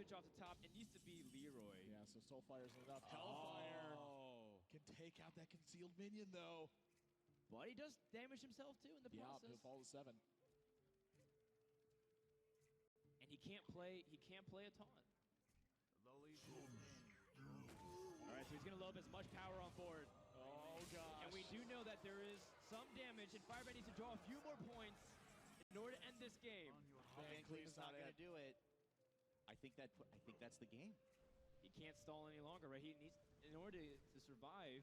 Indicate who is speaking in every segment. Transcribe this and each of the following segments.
Speaker 1: damage off the top. It needs to be Leroy.
Speaker 2: Yeah, so Soulfire's enough. Hellfire can take out that concealed minion, though.
Speaker 1: But he does damage himself, too, in the process.
Speaker 2: Yeah, he'll fall to 7.
Speaker 1: And he can't play a taunt. Alright, so he's going to load as much power on board.
Speaker 2: Oh, gosh.
Speaker 1: And we do know that there is some damage, and Firebat needs to draw a few more points in order to end this game.
Speaker 3: Van Cleve's not going to do it. I think that's the game.
Speaker 1: He can't stall any longer, right? He needs, in order to survive,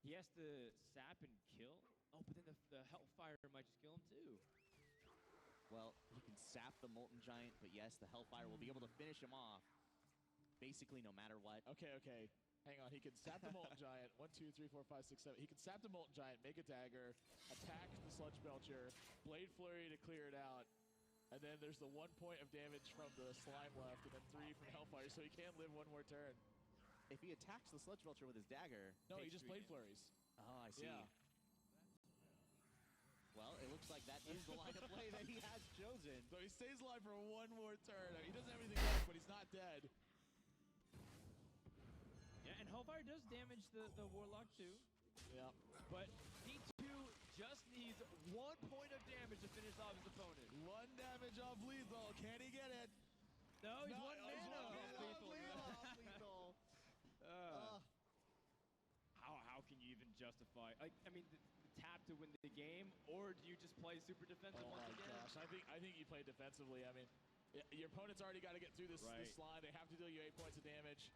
Speaker 1: he has to sap and kill. Oh, but then the Hellfire might just kill him too.
Speaker 3: Well, he can sap the Molten Giant, but yes, the Hellfire will be able to finish him off. Basically, no matter what.
Speaker 2: Okay. Hang on. He can sap the Molten Giant. 1, 2, 3, 4, 5, 6, 7. He can sap the Molten Giant, make a dagger, attack the Sludge Belcher, Blade Flurry to clear it out. And then there's the 1 point of damage from the slime left, and then 3 from Hellfire, so he can't live one more turn.
Speaker 3: If he attacks the Sludge Belcher with his dagger...
Speaker 2: No, he just Blade Flurries.
Speaker 3: Oh, I see.
Speaker 2: Yeah.
Speaker 3: Well, it looks like that is the line of play that he has chosen.
Speaker 2: So he stays alive for 1 more turn. I mean, he doesn't have anything left, but he's not dead.
Speaker 1: Yeah, and Hellfire does damage the Warlock too.
Speaker 2: Yeah.
Speaker 1: But D2 just needs 1 point of damage to finish off his opponent.
Speaker 2: 1 damage off lethal. Can he get it?
Speaker 1: No, he's 1 mana off
Speaker 3: Lethal.
Speaker 1: How can you even justify? I mean, the tap to win the game, or do you just play super defensive once again?
Speaker 2: Gosh, I think you play defensively. I mean, your opponent's already got to get through this slide. They have to deal you 8 points of damage.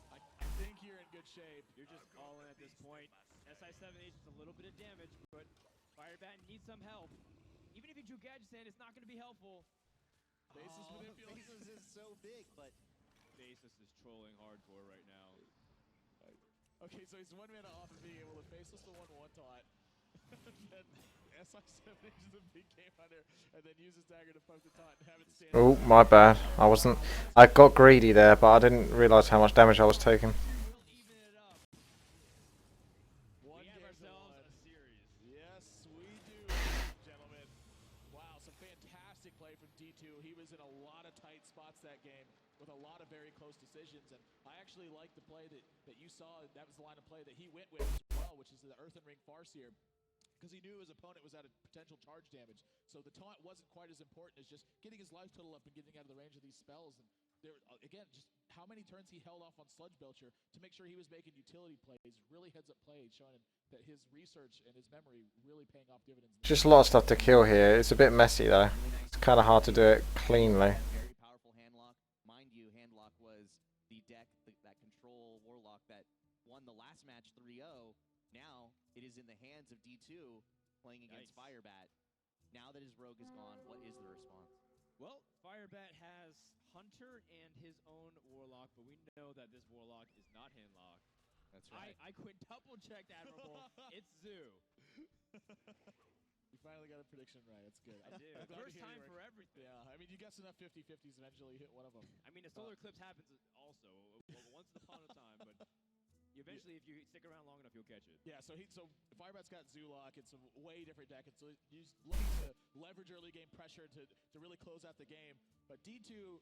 Speaker 2: I think you're in good shape.
Speaker 1: You're just all in at this point. SI7H is a little bit of damage, but Firebat needs some help. Even if you drew Gadget Sand, it's not going to be helpful.
Speaker 2: Basis manipulation.
Speaker 3: Basis is so big, but...
Speaker 1: Basis is trolling hardcore right now.
Speaker 2: Okay, so he's 1 mana off of being able to faceless the 1/1 taunt. Then SI7H is a big game hunter, and then use his dagger to poke the taunt and have it stand.
Speaker 4: Oh, my bad. I got greedy there, but I didn't realize how much damage I was taking.
Speaker 1: We'll even it up. We have ourselves a series.
Speaker 2: Yes, we do, gentlemen. Wow, some fantastic play from D2. He was in a lot of tight spots that game with a lot of very close decisions, and I actually like the play that you saw. That was the line of play that he went with as well, which is the Earthen Ring Farseer, because he knew his opponent was at a potential charge damage. So the taunt wasn't quite as important as just getting his life total up and getting out of the range of these spells. And there, again, just how many turns he held off on Sludge Belcher to make sure he was making utility plays, really heads-up plays, showing that his research and his memory really paying off dividends.
Speaker 4: Just a lot of stuff to kill here. It's a bit messy, though. It's kind of hard to do it cleanly.
Speaker 3: Very powerful handlock. Mind you, handlock was the deck, that control Warlock that won the last match 3-0. Now it is in the hands of D2 playing against Firebat. Now that his rogue is gone, what is the response?
Speaker 1: Well, Firebat has Hunter and his own Warlock, but we know that this Warlock is not handlock.
Speaker 3: That's right.
Speaker 1: I quintuple checked Admirable. It's Zoo.
Speaker 2: You finally got a prediction right. That's good.
Speaker 1: I did. First time for everything.
Speaker 2: Yeah, I mean, you guess enough 50-50s, eventually you hit one of them.
Speaker 1: I mean, a solar eclipse happens also once upon a time, but eventually, if you stick around long enough, you'll catch it.
Speaker 2: Yeah, so Firebat's got Zoolock. It's a way different deck. It's he's looking to leverage early game pressure to really close out the game. But D2,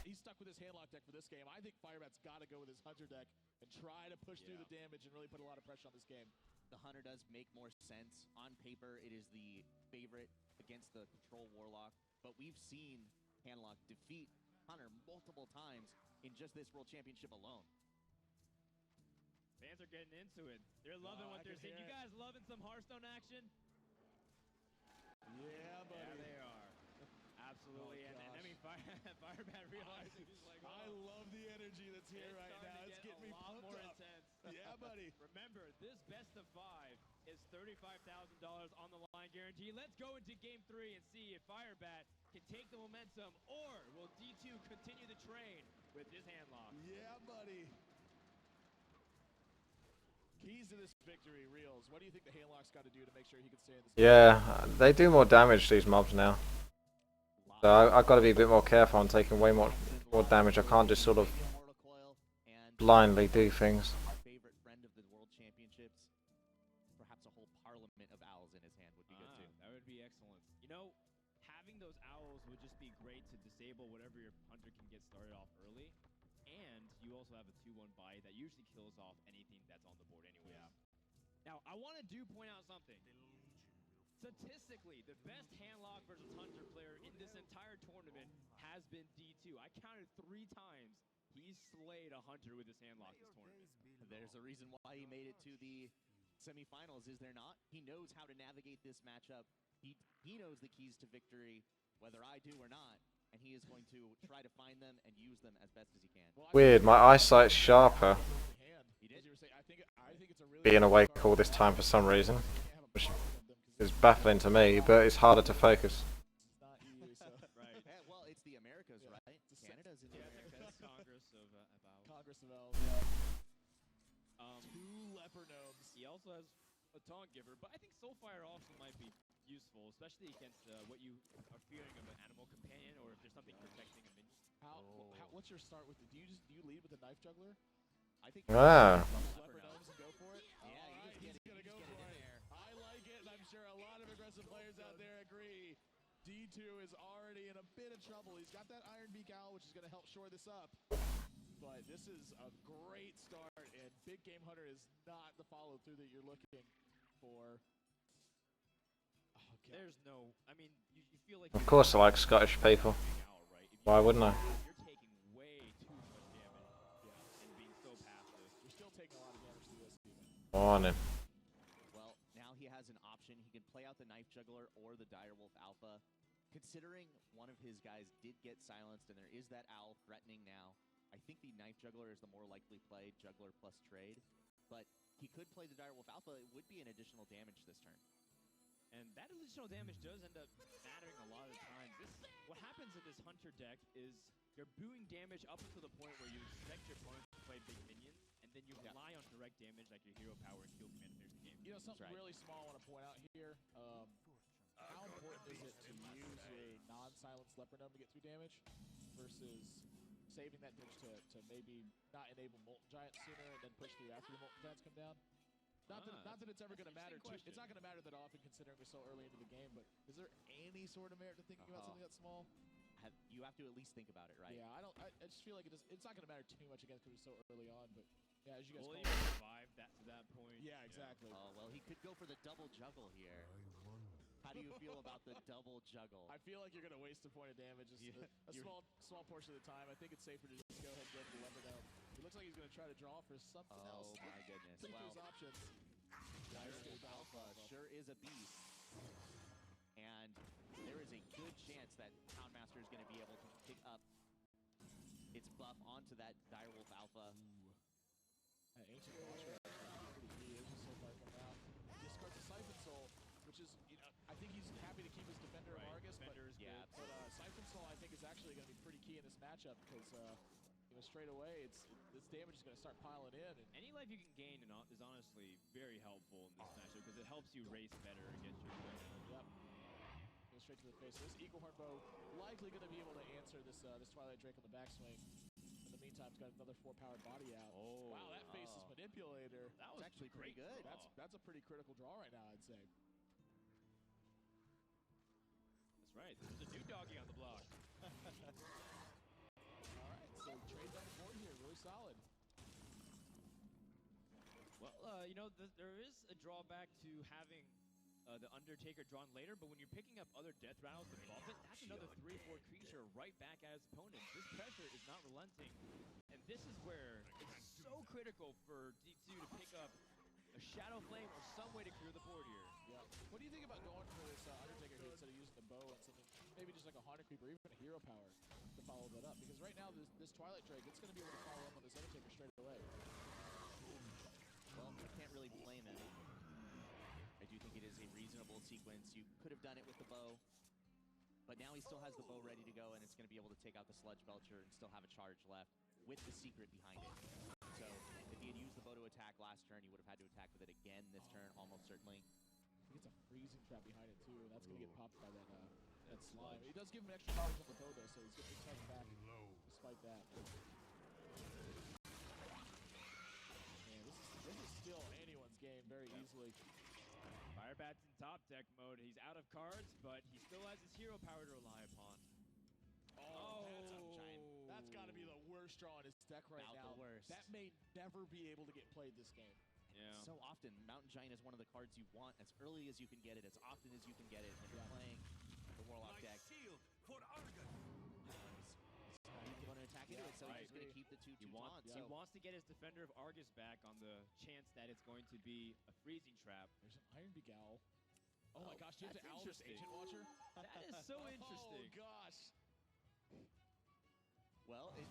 Speaker 2: he's stuck with his handlock deck for this game. I think Firebat's got to go with his Hunter deck and try to push through the damage and really put a lot of pressure on this game.
Speaker 3: The Hunter does make more sense. On paper, it is the favorite against the Control Warlock, but we've seen handlock defeat Hunter multiple times in just this World Championship alone.
Speaker 1: Fans are getting into it. They're loving what they're seeing. You guys loving some Hearthstone action?
Speaker 2: Yeah, buddy.
Speaker 1: Yeah, they are. Absolutely. And I mean, Firebat realizing he's like,
Speaker 2: I love the energy that's here right now. It's getting me
Speaker 1: a lot
Speaker 2: pumped
Speaker 1: more
Speaker 2: up.
Speaker 1: intense.
Speaker 2: Yeah, buddy.
Speaker 1: Remember, this best of 5 is $35,000 on the line guarantee. Let's go into game 3 and see if Firebat can take the momentum, or will D2 continue the train with his handlock?
Speaker 2: Yeah, buddy. Keys to this victory, Reels. What do you think the handlock's got to do to make sure he can stay in this game?
Speaker 4: Yeah, they do more damage, these mobs now. So I've got to be a bit more careful. I'm taking way more damage. I can't just sort of blindly do things.
Speaker 3: Our favorite friend of the World Championships. Perhaps a whole parliament of owls in his hand would be good too.
Speaker 1: That would be excellent. You know, having having those owls would just be great to disable whatever your hunter can get started off early. And you also have a 2-1 buy that usually kills off anything that's on the board anyways. Yeah. Now, I want to point out something. Statistically, the best handlock versus hunter player in this entire tournament has been D2. I counted 3 times he's slayed a hunter with his handlock this tournament.
Speaker 3: There's a reason why he made it to the semifinals, is there not? He knows how to navigate this matchup. He knows the keys to victory, whether I do or not, and he is going to try to find them and use them as best as he can.
Speaker 4: Weird, my eyesight's sharper being awake all this time for some reason, which is baffling to me, but it's harder to focus.
Speaker 2: Right.
Speaker 3: Yeah, well, it's the Americas, right? Canada's in the Americas.
Speaker 2: Congress of Elves, yeah. 2 leper gnomes.
Speaker 1: He also has a taunt giver, but I think Soulfire also might be useful, especially against what you are fearing of an animal companion, or if there's something protecting a minion.
Speaker 2: What's your start with? Do you lead with the knife juggler?
Speaker 3: I think
Speaker 4: Ah.
Speaker 2: Leper gnomes and go for it.
Speaker 3: Yeah,
Speaker 2: he's gonna go for it. I like it, and I'm sure a lot of aggressive players out there agree. D2 is already in a bit of trouble. He's got that Iron Beak Owl, which is going to help shore this up. But this is a great start, and Big Game Hunter is not the follow-through that you're looking for. Oh,
Speaker 1: There's no, I mean, you feel like...
Speaker 4: Of course I like Scottish people. Why wouldn't I?
Speaker 1: You're taking way too much damage, and being so passive.
Speaker 2: You're still taking a lot of damage through this, Steven.
Speaker 4: Morning.
Speaker 3: Well, now he has an option. He can play out the Knife Juggler or the Direwolf Alpha. Considering one of his guys did get silenced and there is that owl threatening now, I think the Knife Juggler is the more likely play, Juggler plus trade. But he could play the Direwolf Alpha. It would be an additional damage this turn.
Speaker 1: And that additional damage does end up mattering a lot of the time. What happens in this Hunter deck is you're doing damage up until the point where you expect your opponent to play big minions, and then you rely on direct damage like your hero power and kill command finish the game.
Speaker 2: You know, something really small I want to point out here. How important is it to use your non-silenced leper gnome to get through damage versus saving that damage to maybe not enable Molten Giant sooner and then push through after the Molten Giants come down? Not that it's ever going to matter. It's not going to matter that often considering we're so early into the game, but is there any sort of merit to thinking about something that small?
Speaker 3: You have to at least think about it, right?
Speaker 2: Yeah, I just feel like it's not going to matter too much again because we're so early on, but yeah, as you guys
Speaker 1: will he survive to that point?
Speaker 2: Yeah, exactly.
Speaker 3: Oh, well, he could go for the double juggle here. How do you feel about the double juggle?
Speaker 2: I feel like you're going to waste a point of damage a small portion of the time. I think it's safer to just go ahead and go for the lever gnome. It looks like he's going to try to draw for something else.
Speaker 3: Oh, my goodness.
Speaker 2: Think
Speaker 3: Well,
Speaker 2: there's options.
Speaker 3: Direwolf Alpha sure is a beast. And there is a good chance that Poundmaster is going to be able to pick up its buff onto that Direwolf Alpha.
Speaker 2: Ancient Watcher actually pretty key. There's a soul fire coming out. Discards a Siphon Soul, which is, you know, I think he's happy to keep his Defender of Argus, but Siphon Soul I think is actually going to be pretty key in this matchup because, you know, straight away this damage is going to start piling in. And
Speaker 1: any life you can gain is honestly very helpful in this matchup because it helps you race better against your opponent.
Speaker 2: Yep. Go straight to the face. So this Eagle Heart Bow likely going to be able to answer this Twilight Drake on the backswing. In the meantime, it's got another 4-powered body out.
Speaker 1: Oh,
Speaker 2: wow, that Faceless Manipulator.
Speaker 1: That was
Speaker 3: actually pretty good.
Speaker 2: That's a pretty critical draw right now, I'd say.
Speaker 1: That's right. There's a new doggy on the block.
Speaker 2: All right, so trades on the board here, really solid.
Speaker 1: Well, you know, there is a drawback to having the Undertaker drawn later, but when you're picking up other death rattles to buff it, that's another 3/4 creature right back at his opponent. This pressure is not relenting, and this is where it's so critical for D2 to pick up a Shadow Flame or some way to clear the board here.
Speaker 2: Yeah. What do you think about going for this Undertaker here instead of using the bow and something, maybe just like a Haunted Creeper, even a Hero Power to follow that up? Because right now, this Twilight Drake, it's going to be able to follow up on this Undertaker straight away.
Speaker 3: Well, you can't really blame him. I do think it is a reasonable sequence. You could have done it with the bow, but now he still has the bow ready to go, and it's going to be able to take out the Sludge Belcher and still have a charge left with the secret behind it. So if he had used the bow to attack last turn, he would have had to attack with it again this turn, almost certainly.
Speaker 2: I think it's a freezing trap behind it, too, and that's going to get popped by that slime. It does give him extra charge on the bow, though, so he's going to charge back despite that. Man, this is still anyone's game very easily.
Speaker 1: Firebat's in top deck mode. He's out of cards, but he still has his hero power to rely upon.
Speaker 2: Oh, that's got to be the worst draw in his deck right now.
Speaker 3: The worst.
Speaker 2: That may never be able to get played this game.
Speaker 1: Yeah.
Speaker 3: So often, Mountain Giant is one of the cards you want as early as you can get it, as often as you can get it when you're playing the Warlock deck.
Speaker 5: Shield for Argon.
Speaker 3: He's going to attack into it, so he's going to keep the 2/2 taunts.
Speaker 1: He wants to get his Defender of Argus back on the chance that it's going to be a freezing trap.
Speaker 2: There's an Iron Begal. Oh my gosh, do you have to owl this
Speaker 1: interesting.
Speaker 2: Ancient Watcher?
Speaker 1: That is so interesting.
Speaker 2: Oh gosh.
Speaker 3: Well, it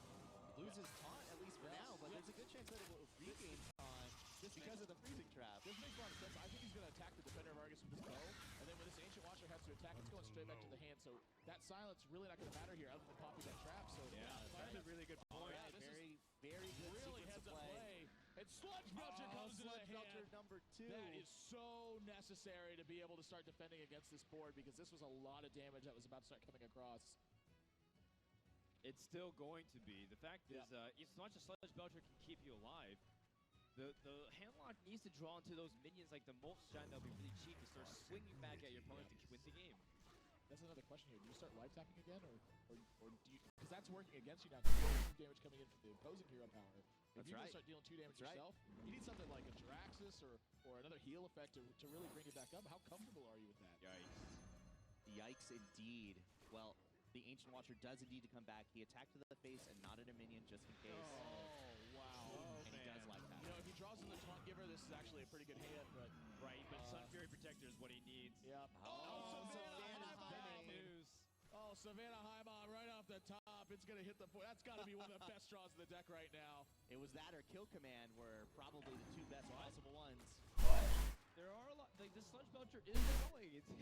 Speaker 3: loses taunt, at least for now, but there's a good chance that it will regain taunt just because of the freezing trap.
Speaker 2: This makes a lot of sense. I think he's going to attack the Defender of Argus with his bow, and then when this Ancient Watcher has to attack, it's going straight back to the hand, so that silence really not going to matter here other than popping that trap. So
Speaker 1: That's a really good point.
Speaker 3: Yeah, very good
Speaker 2: really
Speaker 3: sequence
Speaker 2: heads
Speaker 3: of
Speaker 2: up
Speaker 3: play.
Speaker 2: And Sludge Belcher comes into the
Speaker 3: Belcher
Speaker 2: hand.
Speaker 3: number 2.
Speaker 2: That is so necessary to be able to start defending against this board because this was a lot of damage that was about to start coming across.
Speaker 1: It's still going to be. The fact is, as much as Sludge Belcher can keep you alive, the handlock needs to draw into those minions like the Molten Giant that'll be really cheap to start swinging back at your opponent to win the game.
Speaker 2: That's another question here. Do you start life tapping again, or do you? Because that's working against you now. Because you have 2 damage coming in from the opposing hero power. If
Speaker 3: That's
Speaker 2: you're
Speaker 3: right.
Speaker 2: gonna start dealing 2 damage yourself, you need something like a Jiraxis or another heal effect to really bring it back up. How comfortable are you with that?
Speaker 1: Yikes.
Speaker 3: Yikes indeed. Well, the Ancient Watcher does indeed to come back. He attacked to the face and not at a minion just in case.
Speaker 2: Oh wow!
Speaker 3: And he does like that.
Speaker 2: You know, if he draws in the Taunt Giver, this is actually a pretty good hand. But
Speaker 1: Sun Fury Protector is what he needs.
Speaker 2: yeah.
Speaker 3: Savannah
Speaker 2: Highmon.
Speaker 1: News.
Speaker 2: Oh, Savannah Highmon right off the top. It's gonna hit the point. That's got to be one of the best draws in the deck right now.
Speaker 3: It was that or Kill Command were probably the 2 best possible ones.
Speaker 1: There are a lot. Like the Sludge Belcher is annoying.
Speaker 2: For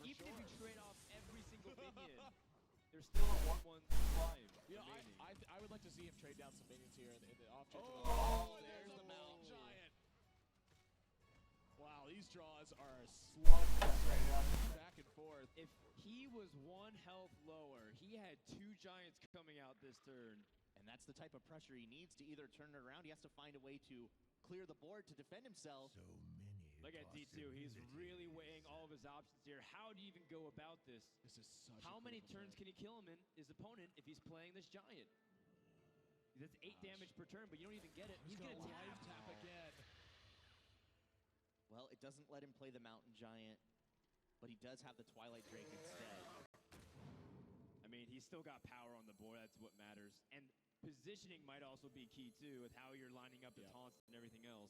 Speaker 1: Even
Speaker 2: sure.
Speaker 1: if you trade off every single minion, there's still a 1/1 live.
Speaker 2: You know,
Speaker 1: remaining.
Speaker 2: I would like to see him trade down some minions here in the off chance.
Speaker 3: There's the
Speaker 2: Mountain
Speaker 3: Mountain
Speaker 2: Giant. Wow, these draws are a slugfest right now. Back and forth.
Speaker 1: If he was 1 health lower, he had 2 giants coming out this turn.
Speaker 3: And that's the type of pressure he needs to either turn it around. He has to find a way to clear the board to defend himself.
Speaker 5: So many.
Speaker 1: Look at D2. He's really weighing all of his options here. How do you even go about this?
Speaker 2: This is such
Speaker 1: How many
Speaker 2: critical
Speaker 1: turns can he kill him in his opponent if he's playing this giant? That's 8 damage per turn, but you don't even get it. He's gonna
Speaker 2: life
Speaker 1: tap.
Speaker 2: tap again.
Speaker 3: Well, it doesn't let him play the Mountain Giant, but he does have the Twilight Drake instead.
Speaker 1: I mean, he's still got power on the board. That's what matters. And positioning might also be key, too, with how you're lining up the taunts and everything else.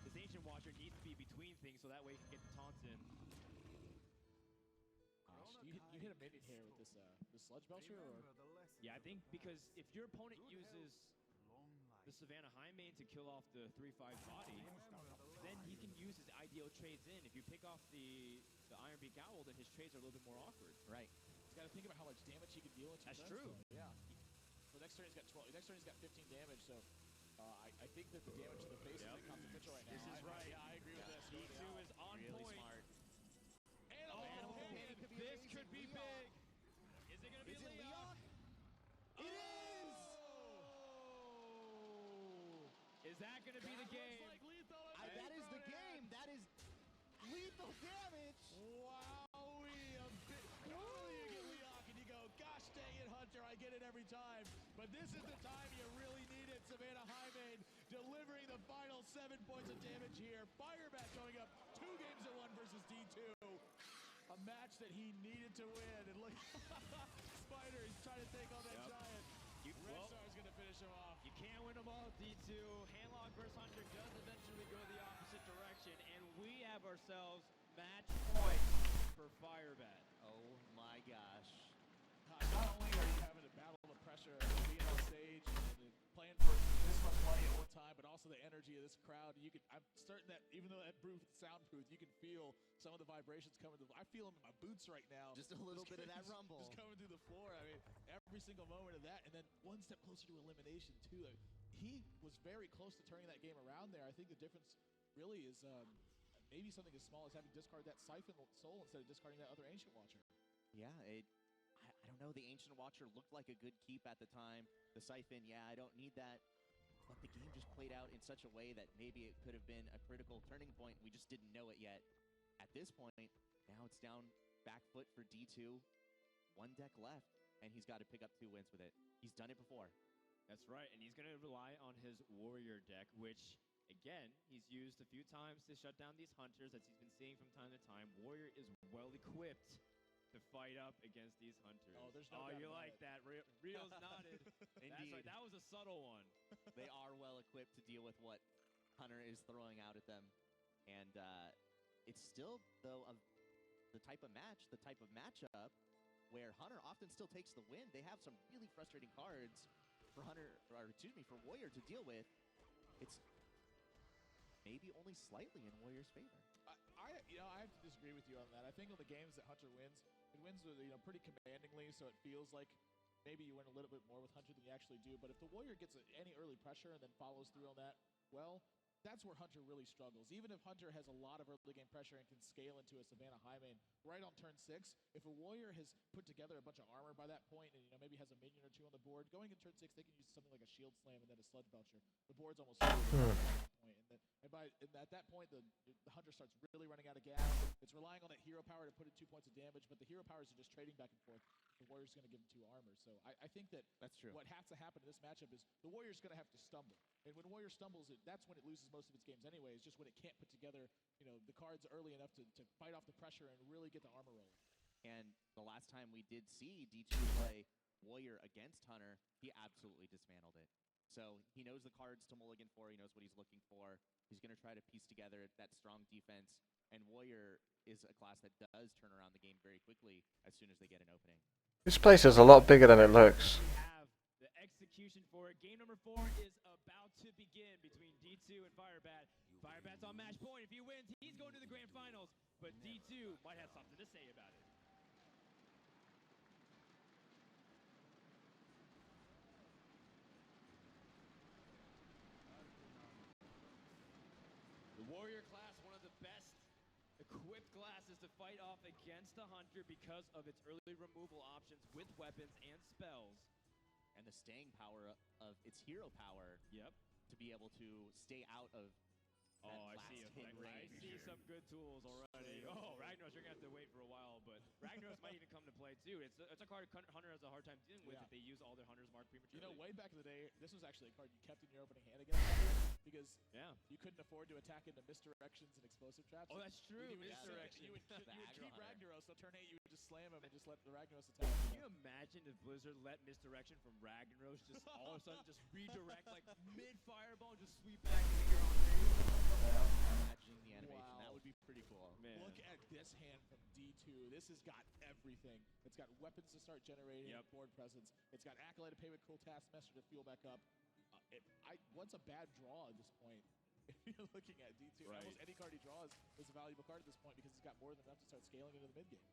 Speaker 1: This Ancient Watcher needs to be between things so that way he can get the taunts in.
Speaker 2: Gosh, you hit a minion here with this Sludge Belcher, or?
Speaker 1: Yeah, I think because if your opponent uses the Savannah Highmane to kill off the 3/5 body, then he can use his ideal trades in. If you pick off the Iron Beak Owl, then his trades are a little bit more awkward.
Speaker 3: Right.
Speaker 2: He's got to think about how much damage he can deal in 2
Speaker 1: That's
Speaker 2: turns,
Speaker 1: true.
Speaker 2: though. Yeah. So next turn he's got 12. Next turn he's got 15 damage. So I think that the damage to the face is consequential right now.
Speaker 1: This is right.
Speaker 2: Yeah, I agree with this.
Speaker 1: D2 is on
Speaker 3: Really
Speaker 1: point.
Speaker 3: smart.
Speaker 2: And
Speaker 1: This could be big. Is it going to be
Speaker 3: Is it
Speaker 1: Leon?
Speaker 3: It is!
Speaker 1: Is that going to be the game?
Speaker 2: Like lethal
Speaker 3: That is the game. That is lethal damage.
Speaker 2: Wowee! Normally you get Leon and you go, gosh dang it, Hunter, I get it every time. But this is the time you really need it. Savannah Highmane delivering the final 7 points of damage here. Firebat going up 2 games to 1 versus D2. A match that he needed to win. And look, Spider, he's trying to take on that giant. Red Star's going to finish him off.
Speaker 1: You can't win them all, D2. Handlock versus Hunter does eventually go the opposite direction, and we have ourselves match point for Firebat.
Speaker 3: Oh my gosh.
Speaker 2: Not only are you having to battle the pressure of being on stage and playing for this much money at one time, but also the energy of this crowd. I'm certain that even though that soundproof, you can feel some of the vibrations coming through. I feel them in my boots right now.
Speaker 3: Just a little bit of that rumble.
Speaker 2: Just coming through the floor. I mean, every single moment of that, and then one step closer to elimination too. He was very close to turning that game around there. I think the difference really is maybe something as small as having discarded that Siphon Soul instead of discarding that other Ancient Watcher.
Speaker 3: Yeah, I don't know. The Ancient Watcher looked like a good keep at the time. The Siphon, yeah, I don't need that. But the game just played out in such a way that maybe it could have been a critical turning point. We just didn't know it yet. at this point, now it's down back foot for D2. One deck left, and he's got to pick up 2 wins with it. He's done it before.
Speaker 1: That's right, and he's going to rely on his warrior deck, which, again, he's used a few times to shut down these hunters, as he's been seeing from time to time. Warrior is well-equipped to fight up against these hunters.
Speaker 2: Oh, there's no doubt
Speaker 1: you
Speaker 2: about
Speaker 1: like
Speaker 2: it.
Speaker 1: that. Rio's nodded. That's right, that was a subtle one.
Speaker 3: They are well-equipped to deal with what Hunter is throwing out at them. And it's still, though, the type of matchup where Hunter often still takes the win. They have some really frustrating cards for for Warrior to deal with. It's maybe only slightly in Warrior's favor.
Speaker 2: I have to disagree with you on that. I think on the games that Hunter wins, it wins with, pretty commandingly, so it feels like maybe you win a little bit more with Hunter than you actually do. But if the Warrior gets any early pressure and then follows through on that, well, that's where Hunter really struggles. Even if Hunter has a lot of early game pressure and can scale into a Savannah high main right on turn 6, if a Warrior has put together a bunch of armor by that point and maybe has a minion or 2 on the board, going in turn 6 they can use something like a shield slam and then a sludge belcher. The board's almost at that point. And at that point the Hunter starts really running out of gas. It's relying on that hero power to put in 2 points of damage, but the hero powers are just trading back and forth. The Warrior's going to give him 2 armor. So I think that's
Speaker 3: true.
Speaker 2: What has to happen in this matchup is the Warrior's going to have to stumble. And when Warrior stumbles, that's when it loses most of its games anyway. It's just when it can't put together, the cards early enough to fight off the pressure and really get the armor rolling.
Speaker 3: And the last time we did see D2 play Warrior against Hunter, he absolutely dismantled it. So he knows the cards to mulligan for, he knows what he's looking for. He's going to try to piece together that strong defense. And Warrior is a class that does turn around the game very quickly as soon as they get an opening.
Speaker 4: This place is a lot bigger than it looks.
Speaker 1: We have the execution for it. Game number 4 is about to begin between D2 and Firebat. Firebat's on match point. If he wins, he's going to the grand finals. But D2 might have something to say about it. The Warrior class, one of the best equipped classes to fight off against the Hunter because of its early removal options with weapons and spells.
Speaker 3: And the staying power of its hero power.
Speaker 1: Yep.
Speaker 3: To be able to stay out of
Speaker 1: I see some good tools already. Oh, Ragnaros, you're going to have to wait for a while, but Ragnaros might even come to play too. It's a card Hunter has a hard time dealing with if they use all their Hunter's Mark prematurely.
Speaker 2: Way back in the day, this was actually a card you kept in your opening hand against Hunter because you couldn't afford to attack into misdirections and explosive traps.
Speaker 1: Oh, that's true.
Speaker 2: Misdirection. You would keep Ragnaros, so turn 8 you would just slam him and just let the Ragnaros attack.
Speaker 1: Can you imagine if Blizzard let misdirection from Ragnaros just all of a sudden just redirect like mid-fireball and just sweep back into your own range?
Speaker 3: Imagining the animation, that would be pretty cool.
Speaker 1: Man.
Speaker 2: Look at this hand from D2. This has got everything. It's got weapons to start generating, board presence. It's got Acolyte to pay with cool Taskmaster to fuel back up. What's a bad draw at this point? If you're looking at D2, almost any card he draws is a valuable card at this point because he's got more than enough to start scaling into the mid game.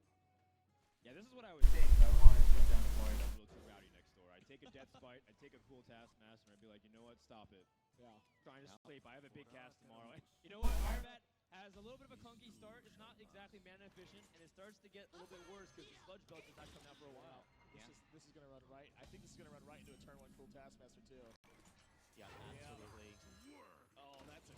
Speaker 1: Yeah, this is what I would think if I wanted to put down a party that was a little too rowdy next door. I'd take a Death Spite, I'd take a cool Taskmaster, and I'd be like, you know what, stop it.
Speaker 2: Yeah.
Speaker 1: Trying to sleep. I have a big cast tomorrow. You know what? Firebat has a little bit of a clunky start. It's not exactly mana efficient, and it starts to get a little bit worse because the Sludge Belt is not coming out for a while.
Speaker 2: This is going to run right. I think this is going to run right into a turn 1 cool Taskmaster too.
Speaker 3: Yeah, absolutely.
Speaker 2: Oh, that's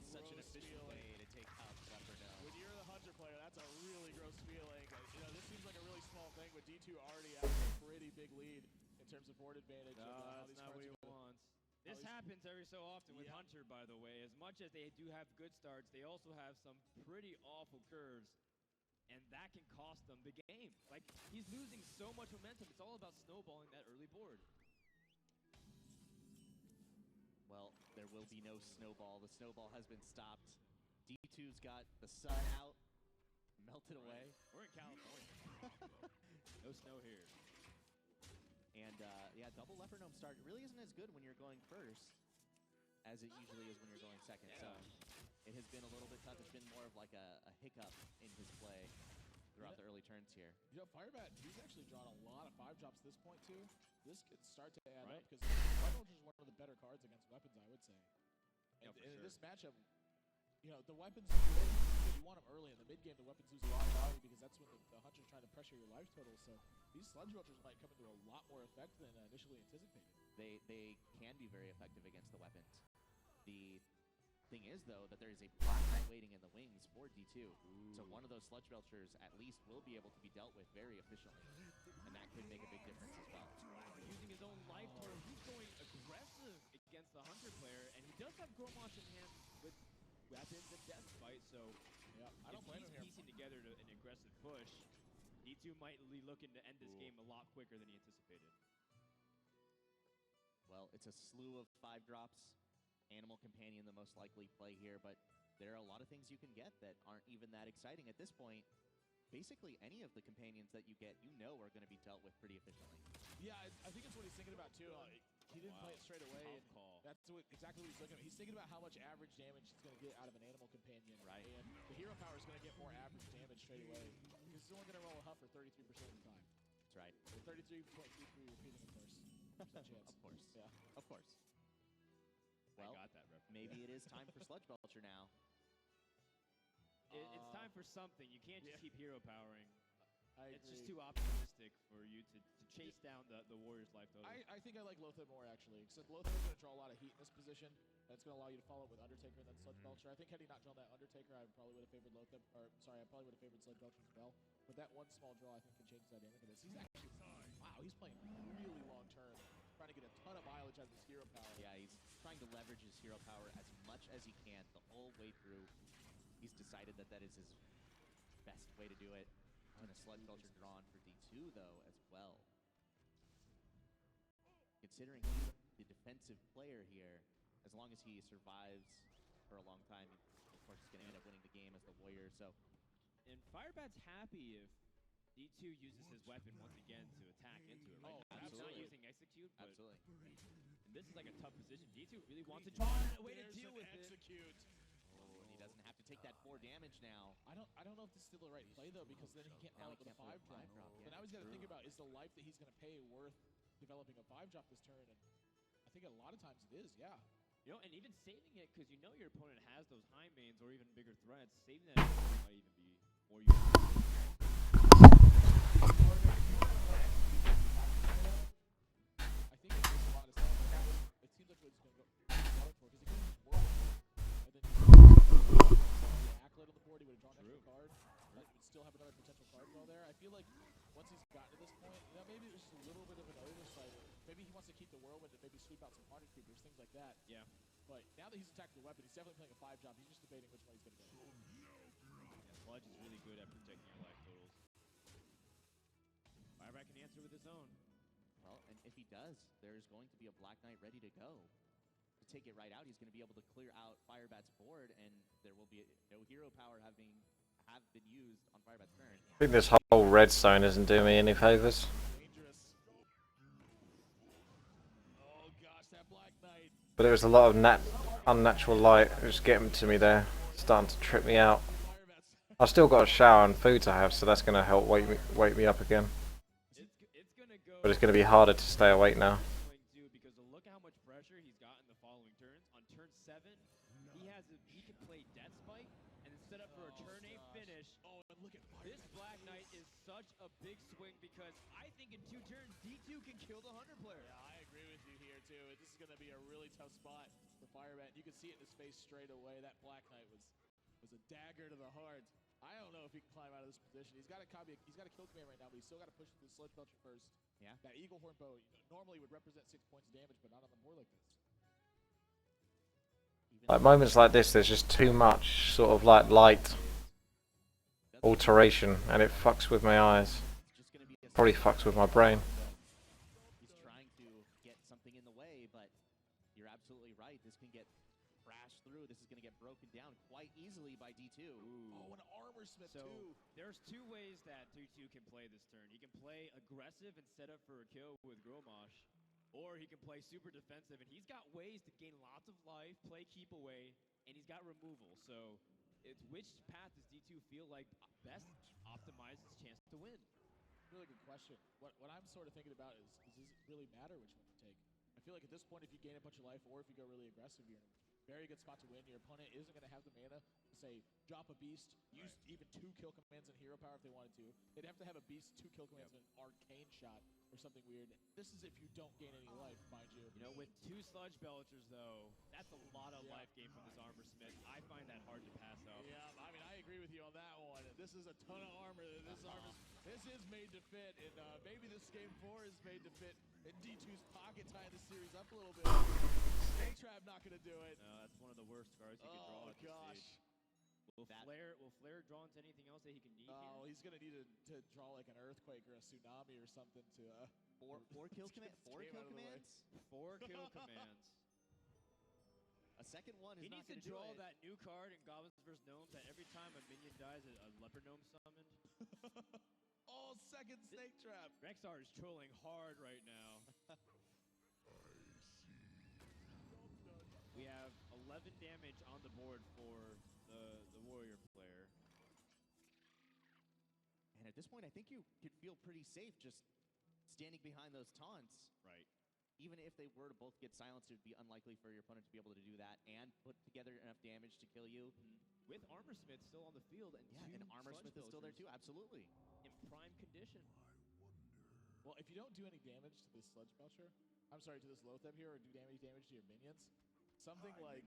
Speaker 3: such an efficient way to take out Weaperno.
Speaker 2: When you're the Hunter player, that's a really gross feeling. This seems like a really small thing, but D2 already has a pretty big lead in terms of board advantage.
Speaker 1: That's not what he wants. This happens every so often with Hunter, by the way. As much as they do have good starts, they also have some pretty awful curves, and that can cost them the game. Like, he's losing so much momentum. It's all about snowballing that early board.
Speaker 3: Well, there will be no snowball. The snowball has been stopped. D2's got the sun out, melted away.
Speaker 1: We're in California. No snow here.
Speaker 3: And double Leper Gnome start really isn't as good when you're going first as it usually is when you're going second. So it has been a little bit tough. It's been more of like a hiccup in his play throughout the early turns here.
Speaker 2: Firebat, he's actually drawn a lot of 5-drops at this point too. This could start to add up because Warlords is one of the better cards against weapons, I would say. And in this matchup, the weapons, if you want them early in the mid game, the weapons lose a lot of value because that's when the Hunter's trying to pressure your life total. So these Sludge Belchers might come into a lot more effect than initially anticipated.
Speaker 3: They can be very effective against the weapons. The thing is, though, that there is a Black Knight waiting in the wings for D2. So one of those Sludge Belchers, at least, will be able to be dealt with very efficiently. And that could make a big difference as well.
Speaker 1: Wow, using his own life total, he's going aggressive against the Hunter player, and he does have Gromosh in hand with weapons and Death Bite, so
Speaker 2: Yeah, I don't
Speaker 1: if
Speaker 2: blame
Speaker 1: he's
Speaker 2: him here.
Speaker 1: piecing together an aggressive push, D2 might be looking to end this game a lot quicker than he anticipated.
Speaker 3: Well, it's a slew of 5 drops. Animal Companion, the most likely play here, but there are a lot of things you can get that aren't even that exciting at this point. Basically, any of the companions that you get, you know are going to be dealt with pretty efficiently.
Speaker 2: Yeah, I think it's what he's thinking about too. He didn't play it straight away.
Speaker 1: Tough
Speaker 2: And
Speaker 1: call.
Speaker 2: that's exactly what he's looking at. He's thinking about how much average damage he's going to get out of an Animal Companion. Right. And the hero power is going to get more average damage straight away. Because he's only going to roll a huff for 33% of the time.
Speaker 3: That's right.
Speaker 2: Or 33.33 repeating, of course. Chance.
Speaker 3: Of course.
Speaker 2: Yeah.
Speaker 3: Of course. Well,
Speaker 1: I got that reference.
Speaker 3: maybe it is time for Sludge Belcher now.
Speaker 1: It's time for something. You can't just keep hero powering. It's just
Speaker 2: agree.
Speaker 1: too optimistic for you to chase down the Warriors' life total.
Speaker 2: I think I like Lothar more, actually. Except Lothar is going to draw a lot of heat in this position. That's going to allow you to follow up with Undertaker and then Sludge Belcher. I think had he not drawn that Undertaker, I probably would have favored Lothar. Or, sorry, I probably would have favored Sludge Belcher as well. But that one small draw, I think, can change the dynamic of this. He's actually, wow, he's playing really long term. Trying to get a ton of mileage out of his hero power.
Speaker 3: Yeah, he's trying to leverage his hero power as much as he can the whole way through. He's decided that that is his best way to do it. And a Sludge Belcher drawn for D2, though, as well. Considering he's the defensive player here, as long as he survives for a long time, of course, he's going to end up winning the game as the Warrior. So,
Speaker 1: And Firebat's happy if D2 uses his weapon once again to attack into it, right?
Speaker 3: Oh,
Speaker 1: He's not
Speaker 3: absolutely.
Speaker 1: using Execute, but
Speaker 3: absolutely.
Speaker 1: and this is like a tough position. D2 really wants to draw a way to
Speaker 2: There's
Speaker 1: deal
Speaker 2: an
Speaker 1: with it.
Speaker 2: execute.
Speaker 3: Oh, and he doesn't have to take that 4 damage now.
Speaker 2: I don't know if this is still the right play though, because then he can't
Speaker 3: Now
Speaker 2: follow
Speaker 3: he
Speaker 2: up with a
Speaker 3: can't
Speaker 2: 5
Speaker 3: play a
Speaker 2: drop.
Speaker 3: 5 drop,
Speaker 2: So
Speaker 3: yeah,
Speaker 2: now he's got to
Speaker 3: true.
Speaker 2: think about, is the life that he's going to pay worth developing a 5 drop this turn? And I think a lot of times it is, yeah.
Speaker 1: You know, and even saving it because you know your opponent has those high mains or even bigger threats. Saving that might even be more useful.
Speaker 2: I think it makes a lot of sense. It seems like what he's going to go for, because he could use Warlords, and then the Acolyte on the board, he would have drawn an extra card. He would still have another potential card draw there. I feel like once he's gotten to this point, you know, maybe it was just a little bit of an oversight. Maybe he wants to keep the Whirlwind and maybe sweep out some Haunted Creepers, things like that.
Speaker 1: Yeah.
Speaker 2: But now that he's attacked the weapon, he's definitely playing a 5 drop. He's just debating which one he's going to go.
Speaker 1: Sludge is really good at protecting your life totals. Firebat can answer with his own.
Speaker 3: Well, and if he does, there's going to be a Black Knight ready to go. To take it right out, he's going to be able to clear out Firebat's board, and there will be no hero power have been used on Firebat's turn.
Speaker 4: I think this whole red zone isn't doing me any favors.
Speaker 2: Dangerous. Oh gosh, that Black Knight.
Speaker 4: But there was a lot of unnatural light just getting to me there, starting to trip me out.
Speaker 2: Firebat's.
Speaker 4: I've still got a shower and food to have, so that's going to help wake me up again.
Speaker 1: It's gonna go.
Speaker 4: But it's going to be harder to stay awake now.
Speaker 1: Too, because look how much pressure he's got in the following turns. On turn 7, he can play Death Spike and then set up for a turn 8 finish.
Speaker 2: Oh, and look at
Speaker 1: This
Speaker 2: Firebat.
Speaker 1: Black Knight is such a big swing because I think in 2 turns D2 can kill the Hunter player.
Speaker 2: Yeah, I agree with you here too. This is going to be a really tough spot for Firebat. You can see it in his face straight away. That Black Knight was a dagger to the heart. I don't know if he can climb out of this position. He's got a kill command right now, but he's still got to push the Sludge Belcher first.
Speaker 3: Yeah.
Speaker 2: That Eagle Horn bow normally would represent 6 points of damage, but not on the board like this.
Speaker 4: Like moments like this, there's just too much sort of like light alteration, and it fucks with my eyes.
Speaker 3: Just going to be a
Speaker 4: Probably fucks with my brain.
Speaker 3: He's trying to get something in the way, but you're absolutely right. This can get crashed through. This is going to get broken down quite easily by D2.
Speaker 2: Oh, an Armor Smith
Speaker 1: So
Speaker 2: too.
Speaker 1: there's 2 ways that D2 can play this turn. He can play aggressive and set up for a kill with Gromosh, or he can play super defensive, and he's got ways to gain lots of life, play keep away, and he's got removal. So it's which path does D2 feel like best optimizes his chance to win?
Speaker 2: Really good question. What I'm sort of thinking about is does it really matter which one you take? I feel like at this point, if you gain a bunch of life or if you go really aggressive, you're in a very good spot to win. Your opponent isn't going to have the mana to say, drop a beast, use even 2 kill commands and hero power if they wanted to. They'd have to have a beast, 2 kill commands, and an arcane shot or something weird. This is if you don't gain any life, mind you.
Speaker 1: You know, with 2 Sludge Belchers, though, that's a lot of life gain from this Armor Smith. I find that hard to pass up.
Speaker 2: Yeah, I mean, I agree with you on that one. This is a ton of armor. This is made to fit, and maybe this game 4 is made to fit in D2's pocket, tying the series up a little bit. Snake Trap not going to do it.
Speaker 1: No, that's one of the worst cards you could draw at this stage. Will Flare draw into anything else that he can need here?
Speaker 2: He's going to need to draw like an earthquake or a tsunami or something to...
Speaker 3: Four kill commands? 4 kill commands?
Speaker 1: 4 kill commands.
Speaker 3: A second one is
Speaker 1: he
Speaker 3: not
Speaker 1: needs to
Speaker 3: going to do
Speaker 1: draw
Speaker 3: it.
Speaker 1: that new card in Goblins vs. Gnomes that every time a minion dies, a leopard gnome summoned.
Speaker 2: Oh, second Snake Trap.
Speaker 1: Rexar is trolling hard right now. We have 11 damage on the board for the warrior player.
Speaker 3: And at this point, I think you could feel pretty safe just standing behind those taunts.
Speaker 1: Right.
Speaker 3: Even if they were to both get silenced, it would be unlikely for your opponent to be able to do that and put together enough damage to kill you.
Speaker 1: With Armor Smith still on the field and
Speaker 3: and Armor Smith is still there too, absolutely.
Speaker 1: In prime condition.
Speaker 2: Well, if you don't do any damage to this Sludge Belcher, I'm sorry, to this Loatheb here, or do damage to your minions, something like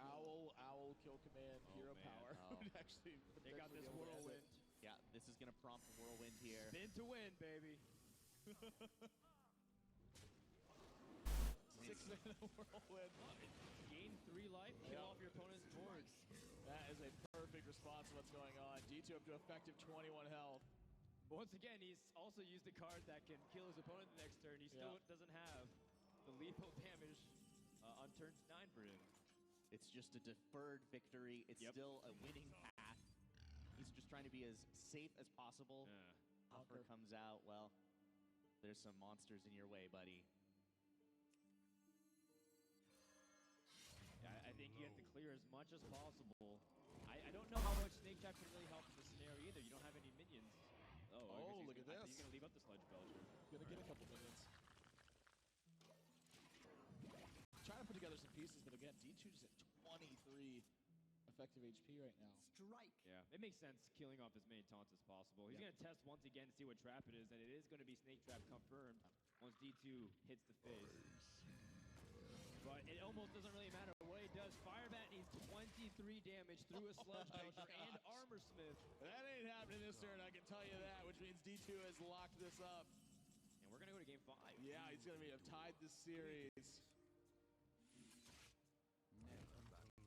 Speaker 2: Owl, Kill Command, Hero Power would actually
Speaker 1: They got this Whirlwind.
Speaker 3: Yeah, this is going to prompt a Whirlwind here.
Speaker 1: Spin to win, baby.
Speaker 2: 6 mana Whirlwind.
Speaker 1: Gain 3 life, kill off your opponent's board.
Speaker 2: That is a perfect response to what's going on. D2 up to effective 21 health.
Speaker 1: Once again, he's also used a card that can kill his opponent the next turn. He still doesn't have the lethal damage on turn 9 for him.
Speaker 3: It's just a deferred victory. It's still a winning path. He's just trying to be as safe as possible. Offer comes out. Well, there's some monsters in your way, buddy.
Speaker 1: Yeah, I think you have to clear as much as possible. I don't know how much Snake Trap can really help in this scenario either. You don't have any minions.
Speaker 2: Oh, look at this.
Speaker 1: He's going to leave up the Sludge Belcher.
Speaker 2: Gonna get a couple minions. Trying to put together some pieces, but again, D2 just at 23 effective HP right now.
Speaker 5: Strike.
Speaker 1: Yeah, it makes sense killing off as many taunts as possible. He's going to test once again to see what trap it is, and it is going to be Snake Trap confirmed once D2 hits the face. But it almost doesn't really matter what he does. Firebat needs 23 damage through a Sludge Belcher and Armor Smith.
Speaker 2: That ain't happening this turn, I can tell you that, which means D2 has locked this up.
Speaker 1: And we're going to go to game 5.
Speaker 2: Yeah, he's going to have tied this series.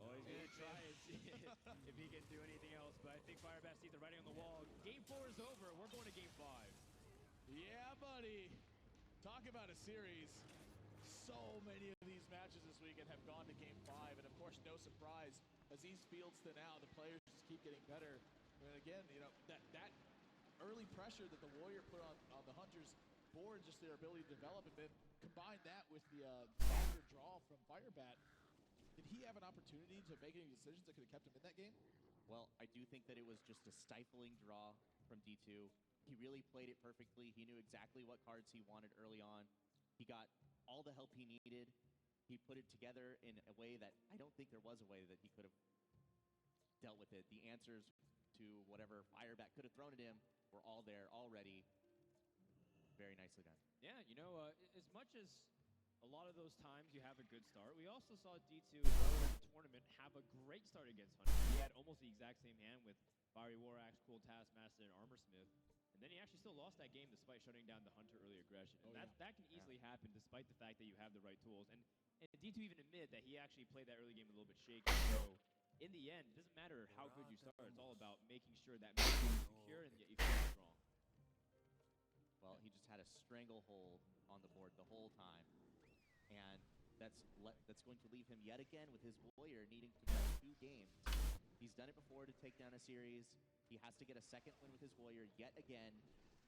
Speaker 1: Oh, he's going to try and see if he can do anything else, but I think Firebat sees the writing on the wall. Game 4 is over. We're going to game 5.
Speaker 2: Yeah, buddy. Talk about a series. So many of these matches this weekend have gone to game 5, and of course, no surprise, as these fields thin out, the players just keep getting better. And again, you know, that early pressure that the Warrior put on the Hunter's board, just their ability to develop, and then combine that with the faster draw from Firebat. Did he have an opportunity to make any decisions that could have kept him in that game?
Speaker 3: Well, I do think that it was just a stifling draw from D2. He really played it perfectly. He knew exactly what cards he wanted early on. He got all the help he needed. He put it together in a way that I don't think there was a way that he could have dealt with it. The answers to whatever Firebat could have thrown at him were all there already. Very nicely done.
Speaker 1: Yeah, you know, as much as a lot of those times you have a good start, we also saw D2 in the tournament have a great start against Hunter. He had almost the exact same hand with Fiery War Axe, Cool Taskmaster, and Armor Smith. And then he actually still lost that game despite shutting down the Hunter early aggression. And that can easily happen despite the fact that you have the right tools. And D2 even admitted that he actually played that early game a little bit shaky. So in the end, it doesn't matter how good you start. It's all about making sure that match is secure and yet you feel strong.
Speaker 3: Well, he just had a stranglehold on the board the whole time. And that's going to leave him yet again with his Warrior needing to win 2 games. He's done it before to take down a series. He has to get a second win with his Warrior yet again,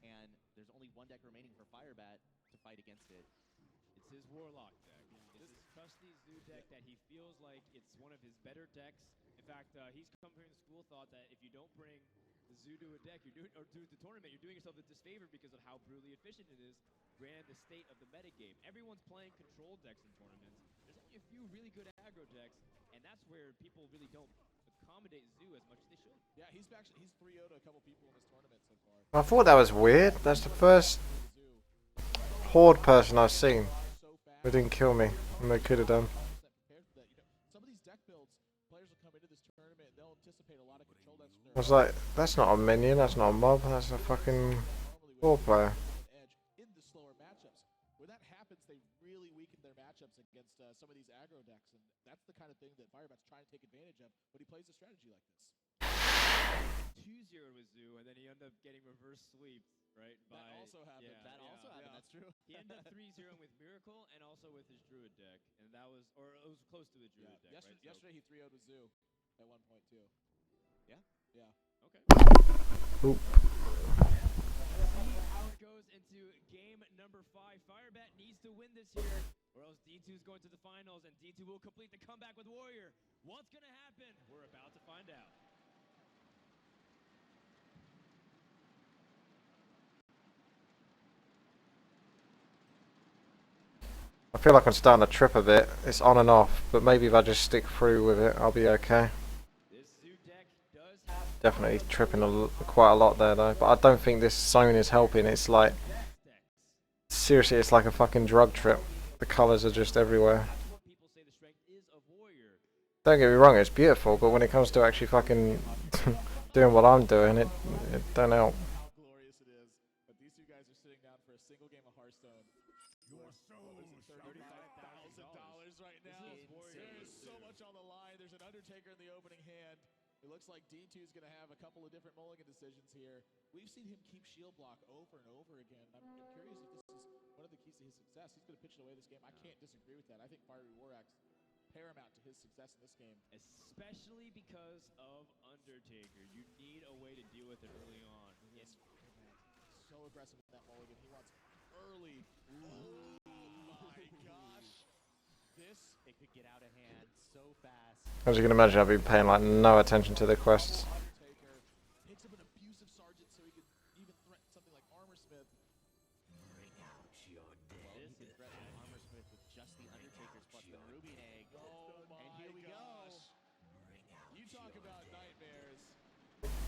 Speaker 3: and there's only 1 deck remaining for Firebat to fight against it.
Speaker 1: It's his Warlock deck. It's his trusty Zoo deck that he feels like it's one of his better decks. In fact, he's come from the school thought that if you don't bring the Zoo to a deck, or to the tournament, you're doing yourself a disfavor because of how brutally efficient it is, granted the state of the metagame. Everyone's playing control decks in tournaments. There's only a few really good aggro decks, and that's where people really don't accommodate Zoo as much as they should.
Speaker 2: Yeah, he's 3-0'd a couple people in this tournament so far.
Speaker 4: I thought that was weird. That's the first horde person I've seen.
Speaker 2: So
Speaker 4: They
Speaker 2: fast.
Speaker 4: didn't kill me, and they could have done.
Speaker 2: Prepared for that. You know, some of these deck builds, players will come into this tournament and they'll anticipate a lot of control decks from
Speaker 4: I was like, that's not a minion, that's not a mob, that's a fucking horde player.
Speaker 2: edge in the slower matchups. When that happens, they really weaken their matchups against some of these aggro decks, and that's the kind of thing that Firebat's trying to take advantage of when he plays a strategy like this.
Speaker 1: 2-0 with Zoo, and then he ended up getting reverse sweeps, right?
Speaker 2: That also happened.
Speaker 1: Yeah,
Speaker 3: That also happened. That's true.
Speaker 1: He ended up 3-0 with Miracle and also with his Druid deck, and that was, or it was close to the Druid deck, right?
Speaker 2: Yesterday he 3-0'd with Zoo at one point too.
Speaker 3: Yeah.
Speaker 2: Yeah.
Speaker 1: Okay.
Speaker 4: Oop.
Speaker 1: See how it goes into game number 5. Firebat needs to win this here, or else D2 is going to the finals, and D2 will complete the comeback with Warrior. What's going to happen? We're about to find out.
Speaker 4: I feel like I'm starting to trip a bit. It's on and off, but maybe if I just stick through with it, I'll be okay.
Speaker 1: This Zoo deck does have
Speaker 4: Definitely tripping quite a lot there though, but I don't think this zone is helping. It's like, seriously, it's like a fucking drug trip. The colours are just everywhere.
Speaker 1: That's what people say the strength is of Warrior.
Speaker 4: Don't get me wrong, it's beautiful, but when it comes to actually fucking doing what I'm doing, it don't help.
Speaker 2: How glorious it is. But these two guys are sitting down for a single game of Hearthstone. $35,000 right now. There is so much on the line. There's an Undertaker in the opening hand. It looks like D2 is going to have a couple of different mulligan decisions here. We've seen him keep shield block over and over again. I'm curious if this is one of the keys to his success. He's going to pitch it away this game. I can't disagree with that. I think Fiery Warrax paramount to his success in this game.
Speaker 1: Especially because of Undertaker. You need a way to deal with it early on.
Speaker 2: Yes, man. So aggressive with that mulligan. He wants early. Oh my gosh.
Speaker 3: It could get out of hand so fast.
Speaker 4: As you can imagine, I've been paying like no attention to the quests.
Speaker 2: Undertaker picks up an abusive sergeant so he could even threaten something like Armorsmith.
Speaker 3: This is Armorsmith with just the Undertaker's plus the Ruby Egg.
Speaker 2: Oh my
Speaker 3: and here we
Speaker 2: gosh. You talk about nightmares.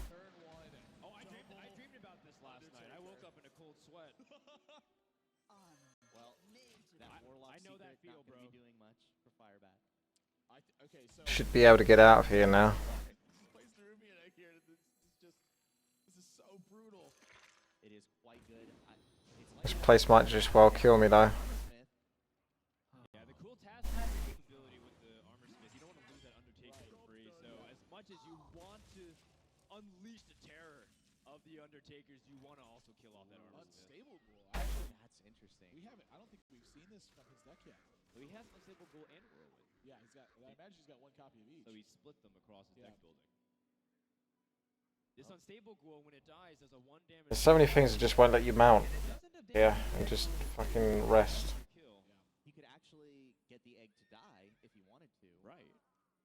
Speaker 2: Turn one.
Speaker 1: Oh, I dreamed about this last night. I woke up in a cold sweat.
Speaker 3: Well, that Warlock
Speaker 1: I know that
Speaker 3: secret
Speaker 1: feel,
Speaker 3: not gonna
Speaker 1: bro.
Speaker 3: be doing much for Firebat.
Speaker 2: Okay, so
Speaker 4: Should be able to get out of here now.
Speaker 2: plays the Ruby Egg here. This is so brutal.
Speaker 3: It is quite good.
Speaker 4: This place might just well kill me though.
Speaker 1: Yeah, the cool taskmaster capability with the Armorsmith, you don't want to lose that Undertaker for free. So as much as you want to unleash the terror of the Undertakers, you want to also kill off that Armorsmith.
Speaker 2: Unstable Ghoul. Actually,
Speaker 3: That's interesting.
Speaker 2: I don't think we've seen this from his deck yet.
Speaker 1: So he has Unstable Ghoul and Whirlwind.
Speaker 2: Yeah, I imagine he's got one copy of each.
Speaker 1: So he split them across his
Speaker 2: Yeah.
Speaker 1: deck building. This Unstable Ghoul, when it dies, does a 1 damage.
Speaker 4: There's so many things that just won't let you mount
Speaker 1: It does end up
Speaker 4: here
Speaker 1: damaging
Speaker 4: and
Speaker 1: the
Speaker 4: just
Speaker 1: Armorsmith.
Speaker 4: fucking rest.
Speaker 1: Kill.
Speaker 3: He could actually get the egg to die if he wanted to.
Speaker 1: Right.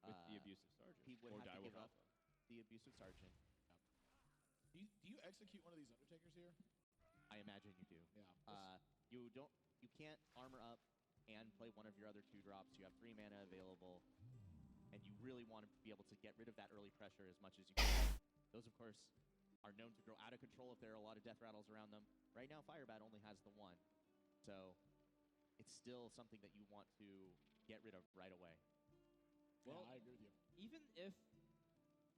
Speaker 1: With the
Speaker 3: Uh,
Speaker 1: abusive sergeant.
Speaker 3: He would
Speaker 1: or
Speaker 3: have
Speaker 1: die
Speaker 3: to
Speaker 1: with
Speaker 3: give up
Speaker 1: Alpha.
Speaker 3: the abusive sergeant.
Speaker 2: Do you execute one of these Undertakers here?
Speaker 3: I imagine you do.
Speaker 2: Yeah.
Speaker 3: You can't armor up and play one of your other 2 drops. You have 3 mana available, and you really want to be able to get rid of that early pressure as much as you can. Those, of course, are known to grow out of control if there are a lot of death rattles around them. Right now, Firebat only has the 1, so it's still something that you want to get rid of right away.
Speaker 1: Well,
Speaker 2: yeah, I agree with you.
Speaker 1: even if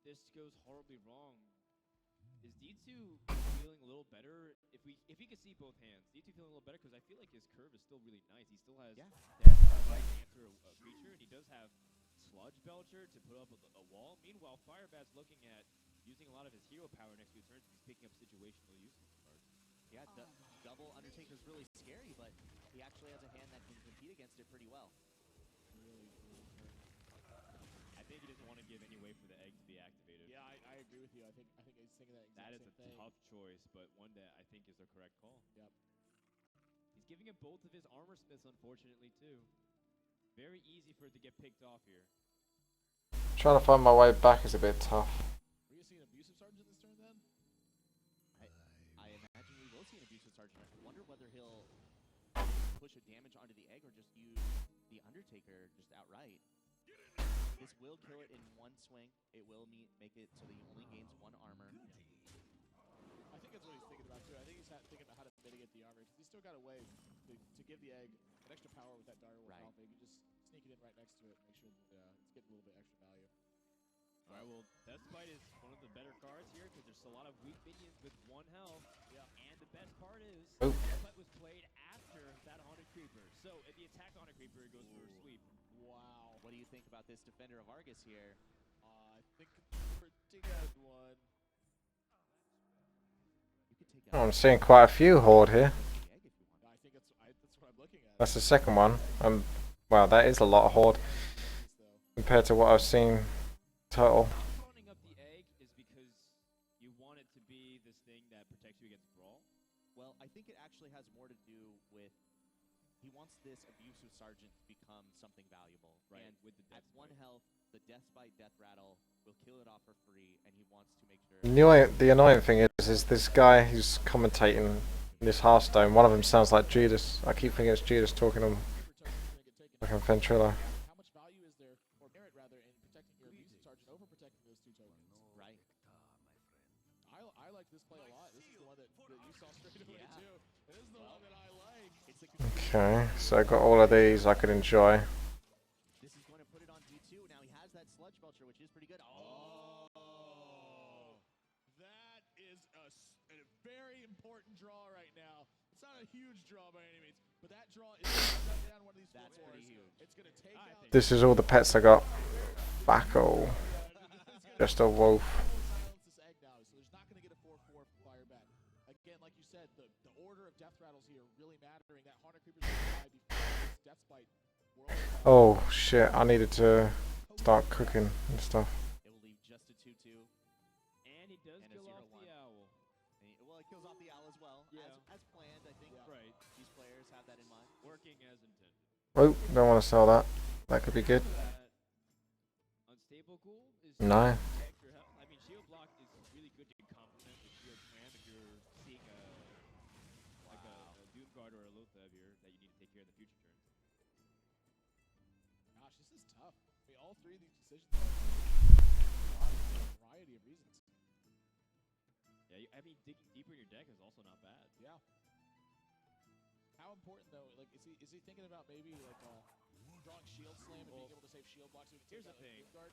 Speaker 1: this goes horribly wrong, is D2 feeling a little better? If he could see both hands, D2 feeling a little better because I feel like his curve is still really nice. He still has death right to answer a creature, and he does have Sludge Belcher to put up a wall. Meanwhile, Firebat's looking at using a lot of his hero power next few turns. He's picking up situational usage cards.
Speaker 3: Yeah, double Undertaker's really scary, but he actually has a hand that can compete against it pretty well.
Speaker 1: I think he doesn't want to give any way for the egg to be activated.
Speaker 2: Yeah, I agree with you. I think he's thinking that exact
Speaker 1: That is
Speaker 2: same
Speaker 1: a
Speaker 2: thing.
Speaker 1: tough choice, but one that I think is the correct call.
Speaker 2: Yep.
Speaker 1: He's giving him both of his Armorsmiths, unfortunately, too. Very easy for it to get picked off here.
Speaker 4: Trying to find my way back is a bit tough.
Speaker 2: Are you going to see an abusive sergeant this turn then?
Speaker 3: I imagine we will see an abusive sergeant. I wonder whether he'll push a damage onto the egg or just use the Undertaker just outright. This will kill it in 1 swing. It will make it so that he only gains 1 armor.
Speaker 2: I think that's what he's thinking about too. I think he's thinking about how to mitigate the armor because he's still got a way to give the egg an extra power with that Dire Wolf
Speaker 3: Right.
Speaker 2: Alpha. You can just sneak it in right next to it and make sure that it's getting a little bit extra value.
Speaker 1: All right, well, Deathbite is one of the better cards here because there's a lot of weak minions with 1 health.
Speaker 2: Yeah.
Speaker 1: And the best part is,
Speaker 4: Oh.
Speaker 1: Deathbite was played after that Haunted Creeper. So if he attacks Haunted Creeper, it goes for a sweep.
Speaker 2: Wow.
Speaker 3: What do you think about this Defender of Argus here?
Speaker 2: I think it's a pretty good one.
Speaker 3: You could take
Speaker 4: Oh,
Speaker 3: out
Speaker 4: I'm seeing quite a few Horde here.
Speaker 3: the egg if you want.
Speaker 2: I think that's what I'm looking at.
Speaker 4: That's the second one. Wow, that is a lot of Horde compared to what I've seen total.
Speaker 1: Running up the egg is because you want it to be this thing that protects you against Brawl.
Speaker 3: Well, I think it actually has more to do with he wants this abusive sergeant to become something valuable.
Speaker 1: Right,
Speaker 3: And
Speaker 1: with the
Speaker 3: at
Speaker 1: Deathbite.
Speaker 3: 1 health, the Deathbite Death Rattle will kill it off for free, and he wants to make sure.
Speaker 4: The annoying thing is this guy who's commentating in this Hearthstone. One of them sounds like Judas. I keep thinking it's Judas talking on fucking Ventrilo.
Speaker 2: How much value is there, or merit rather, in protecting your abusive sergeant over protecting those 2 tokens?
Speaker 3: Right.
Speaker 2: I like this play a lot. This is the one that you saw straight away too. This is the one that I like.
Speaker 3: It's the
Speaker 4: Okay, so I got all of these I could enjoy.
Speaker 3: This is going to put it on D2. Now he has that Sludge Belcher, which is pretty good.
Speaker 2: Oh, that is a very important draw right now. It's not a huge draw by any means, but that draw is going to shut down one of these
Speaker 3: That's
Speaker 2: fours.
Speaker 3: pretty huge.
Speaker 2: It's going to take out.
Speaker 4: This is all the pets I got. Backo. Just a wolf.
Speaker 2: Silence this egg now, so there's not going to get a 4/4 fire bat. Again, like you said, the order of death rattles here really mattering. That Haunted Creeper's going to die before this Deathbite.
Speaker 4: Oh shit, I needed to start cooking and stuff.
Speaker 3: It will leave just a 2/2.
Speaker 1: And he does
Speaker 3: And a
Speaker 1: kill off
Speaker 3: 0/1.
Speaker 1: the owl.
Speaker 3: And well, it kills off the owl as well.
Speaker 1: Yeah.
Speaker 3: As planned, I think.
Speaker 1: Right.
Speaker 3: These players have that in mind.
Speaker 1: Working as intended.
Speaker 4: Oh, don't want to sell that. That could be good.
Speaker 1: That unstable ghoul is
Speaker 4: No.
Speaker 1: extra health. I mean, shield block is really good to complement the shield command if you're seeing a Doom Guard or a Lothab here that you need to take care of in the future turns.
Speaker 2: Gosh, this is tough. I mean, all 3 of these decisions for a variety of reasons.
Speaker 1: Yeah, I mean, digging deeper in your deck is also not bad.
Speaker 2: Yeah. How important though? Like, is he thinking about maybe like drawing shield slam and being able to save shield blocks? So he can
Speaker 1: Here's
Speaker 2: take
Speaker 1: the
Speaker 2: out,
Speaker 1: thing.
Speaker 2: Doom Guard?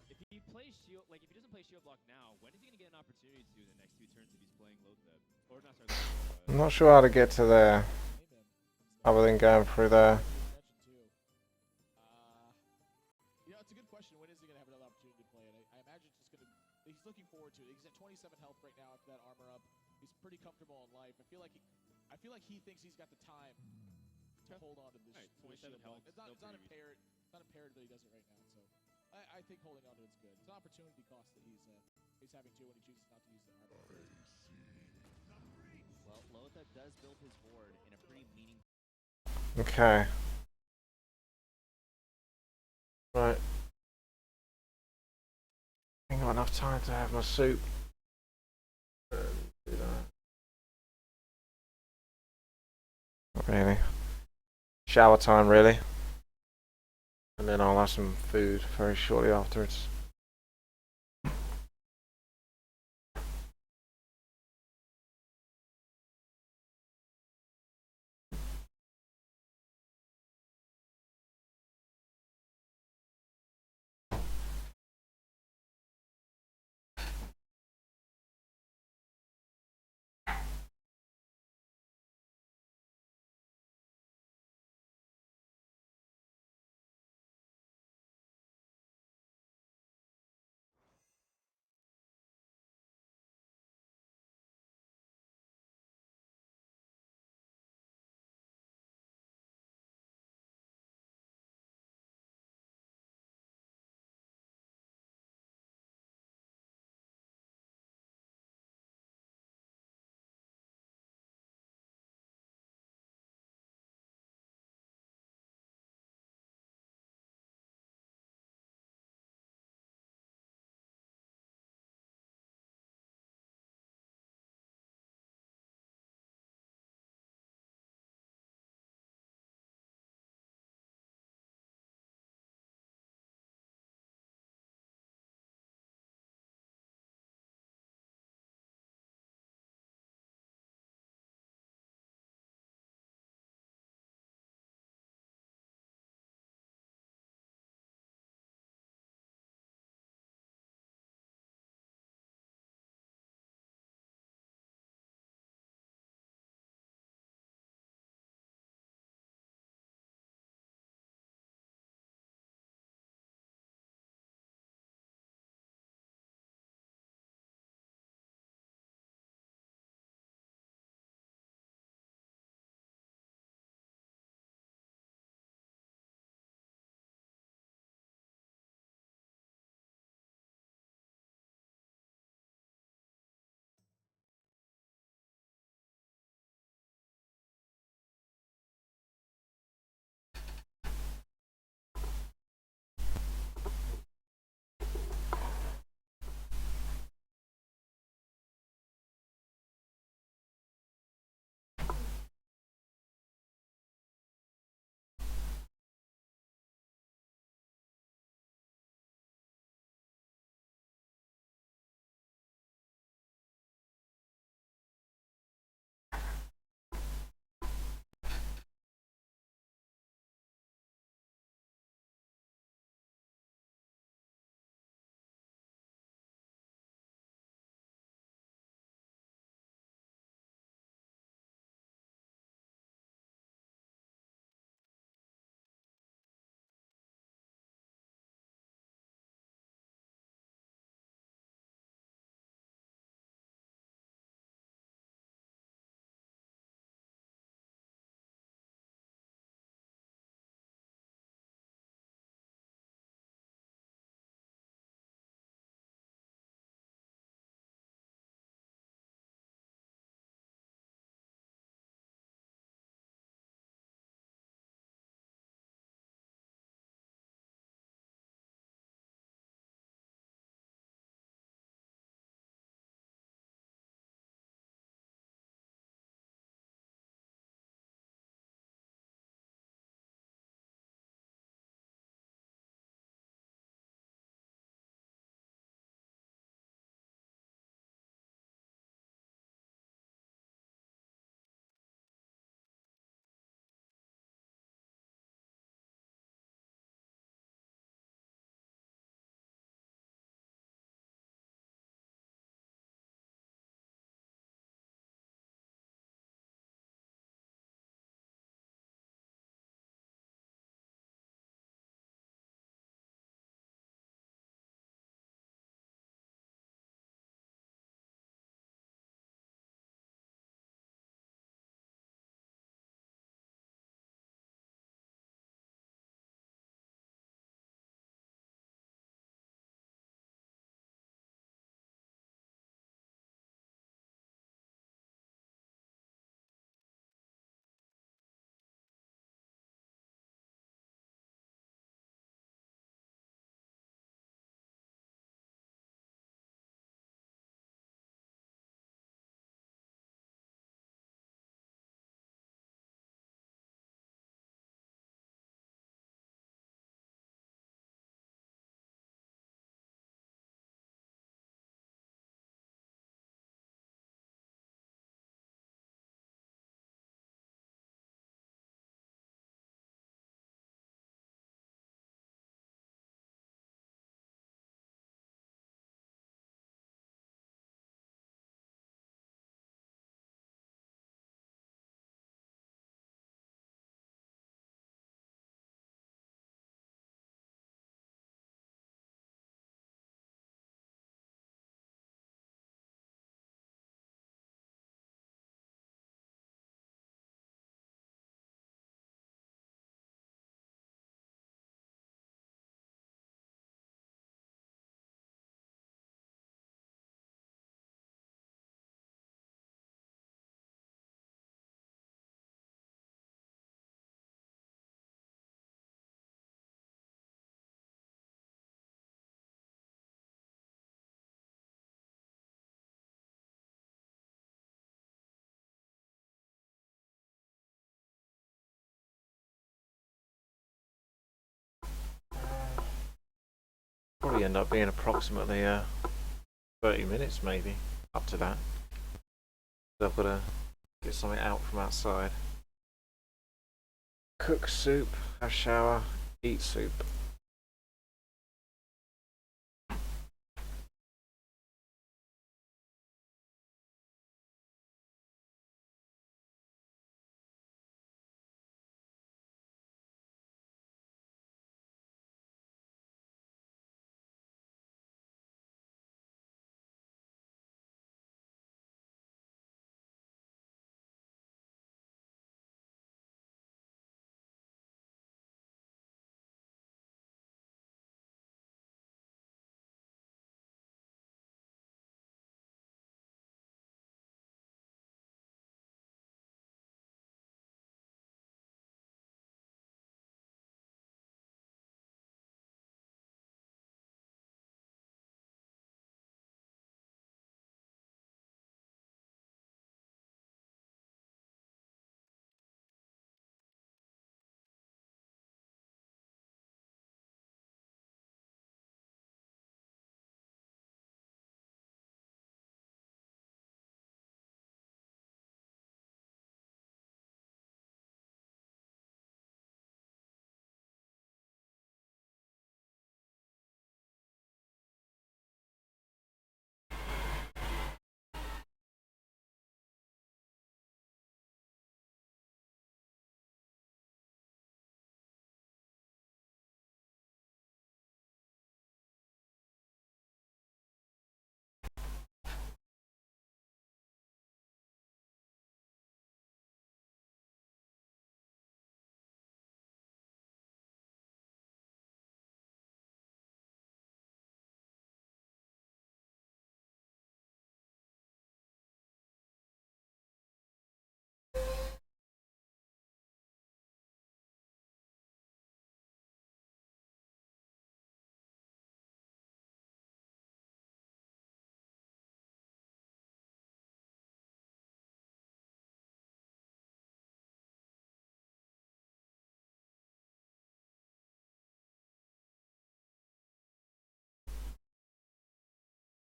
Speaker 1: If he plays shield, like if he doesn't play shield block now, when is he gonna get an opportunity to in the next 2 turns if he's playing Lothab? Or not, sorry.
Speaker 4: I'm not sure how to get to there
Speaker 2: Amen.
Speaker 4: other than going through there.
Speaker 2: You know, it's a good question. When is he going to have another opportunity to play it? I imagine it's just going to. He's looking forward to it. He's at 27 health right now after that armor up. He's pretty comfortable in life. I feel like he thinks he's got the time to hold on to this.
Speaker 1: Right,
Speaker 2: to this
Speaker 1: 27
Speaker 2: shield
Speaker 1: health,
Speaker 2: block. It's not
Speaker 1: still pretty
Speaker 2: impaired. It's not impaired that he does it right now. So I think holding on to it's good. It's an opportunity cost that he's having to when he chooses not to use the armor.
Speaker 3: Well, Lothab does build his board in a pretty meaningful.
Speaker 4: Okay. Right. I ain't got enough time to have my soup. Do that. Not really. Shower time, really. And then I'll have some food very shortly afterwards. Probably end up being approximately 30 minutes, maybe up to that. So I've got to get something out from outside. Cook soup, have a shower, eat soup.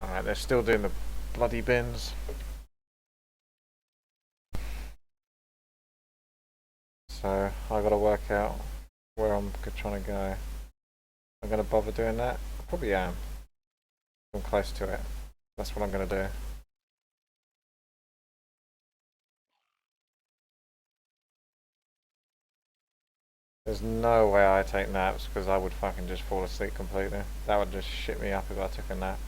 Speaker 4: Alright, they're still doing the bloody bins. So I gotta work out where I'm trying to go. I'm gonna bother doing that? I probably am. I'm close to it. That's what I'm gonna do. There's no way I take naps because I would fucking just fall asleep completely. That would just shit me up if I took a nap.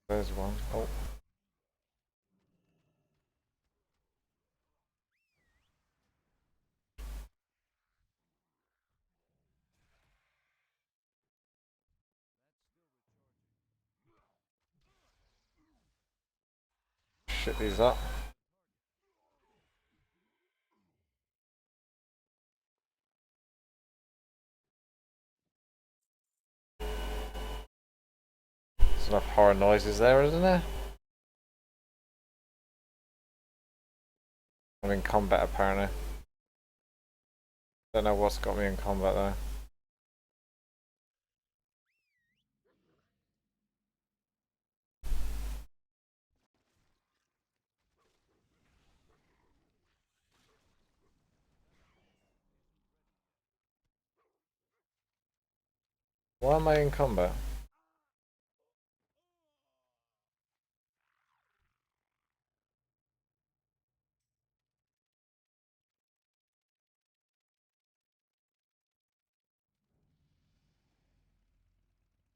Speaker 4: There's one. Oh. Shit these up. There's enough horror noises there, isn't there? I'm in combat apparently. Don't know what's got me in combat though. Why am I in combat?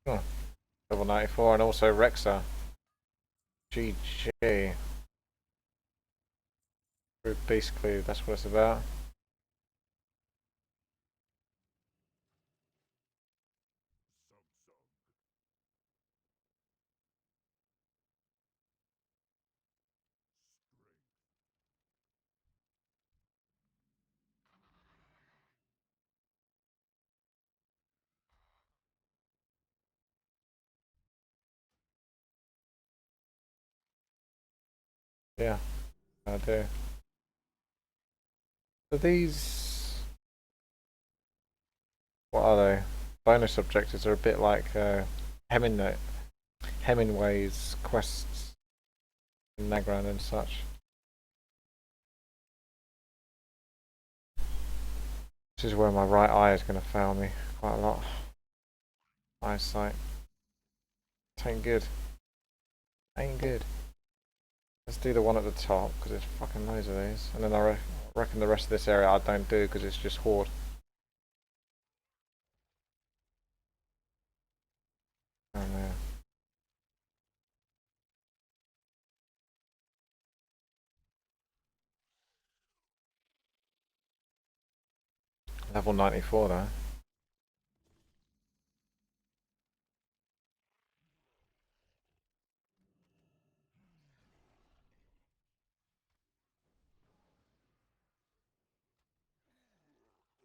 Speaker 4: Oh, level 94 and also Rexa. GG. Basically, that's what it's about. Yeah, I do. So these, what are they? Bonus objectives are a bit like Hemingway's quests in Nagran and such. This is where my right eye is going to fail me quite a lot. Eyesight. It ain't good. Ain't good. Let's do the one at the top because there's fucking loads of these. And then I reckon the rest of this area I don't do because it's just horde. Oh man. Level 94 though.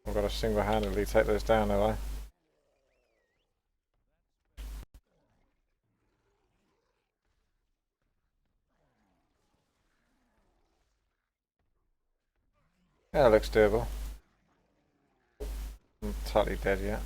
Speaker 4: I've got to single-handedly take those down, have I? Yeah, it looks doable. I'm totally dead yet.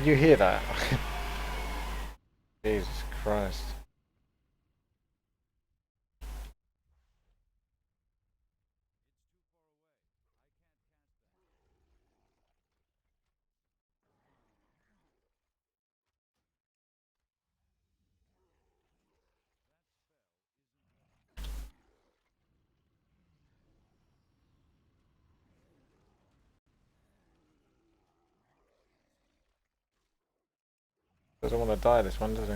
Speaker 4: You hear that? Jesus Christ. Doesn't want to die, this one, does he?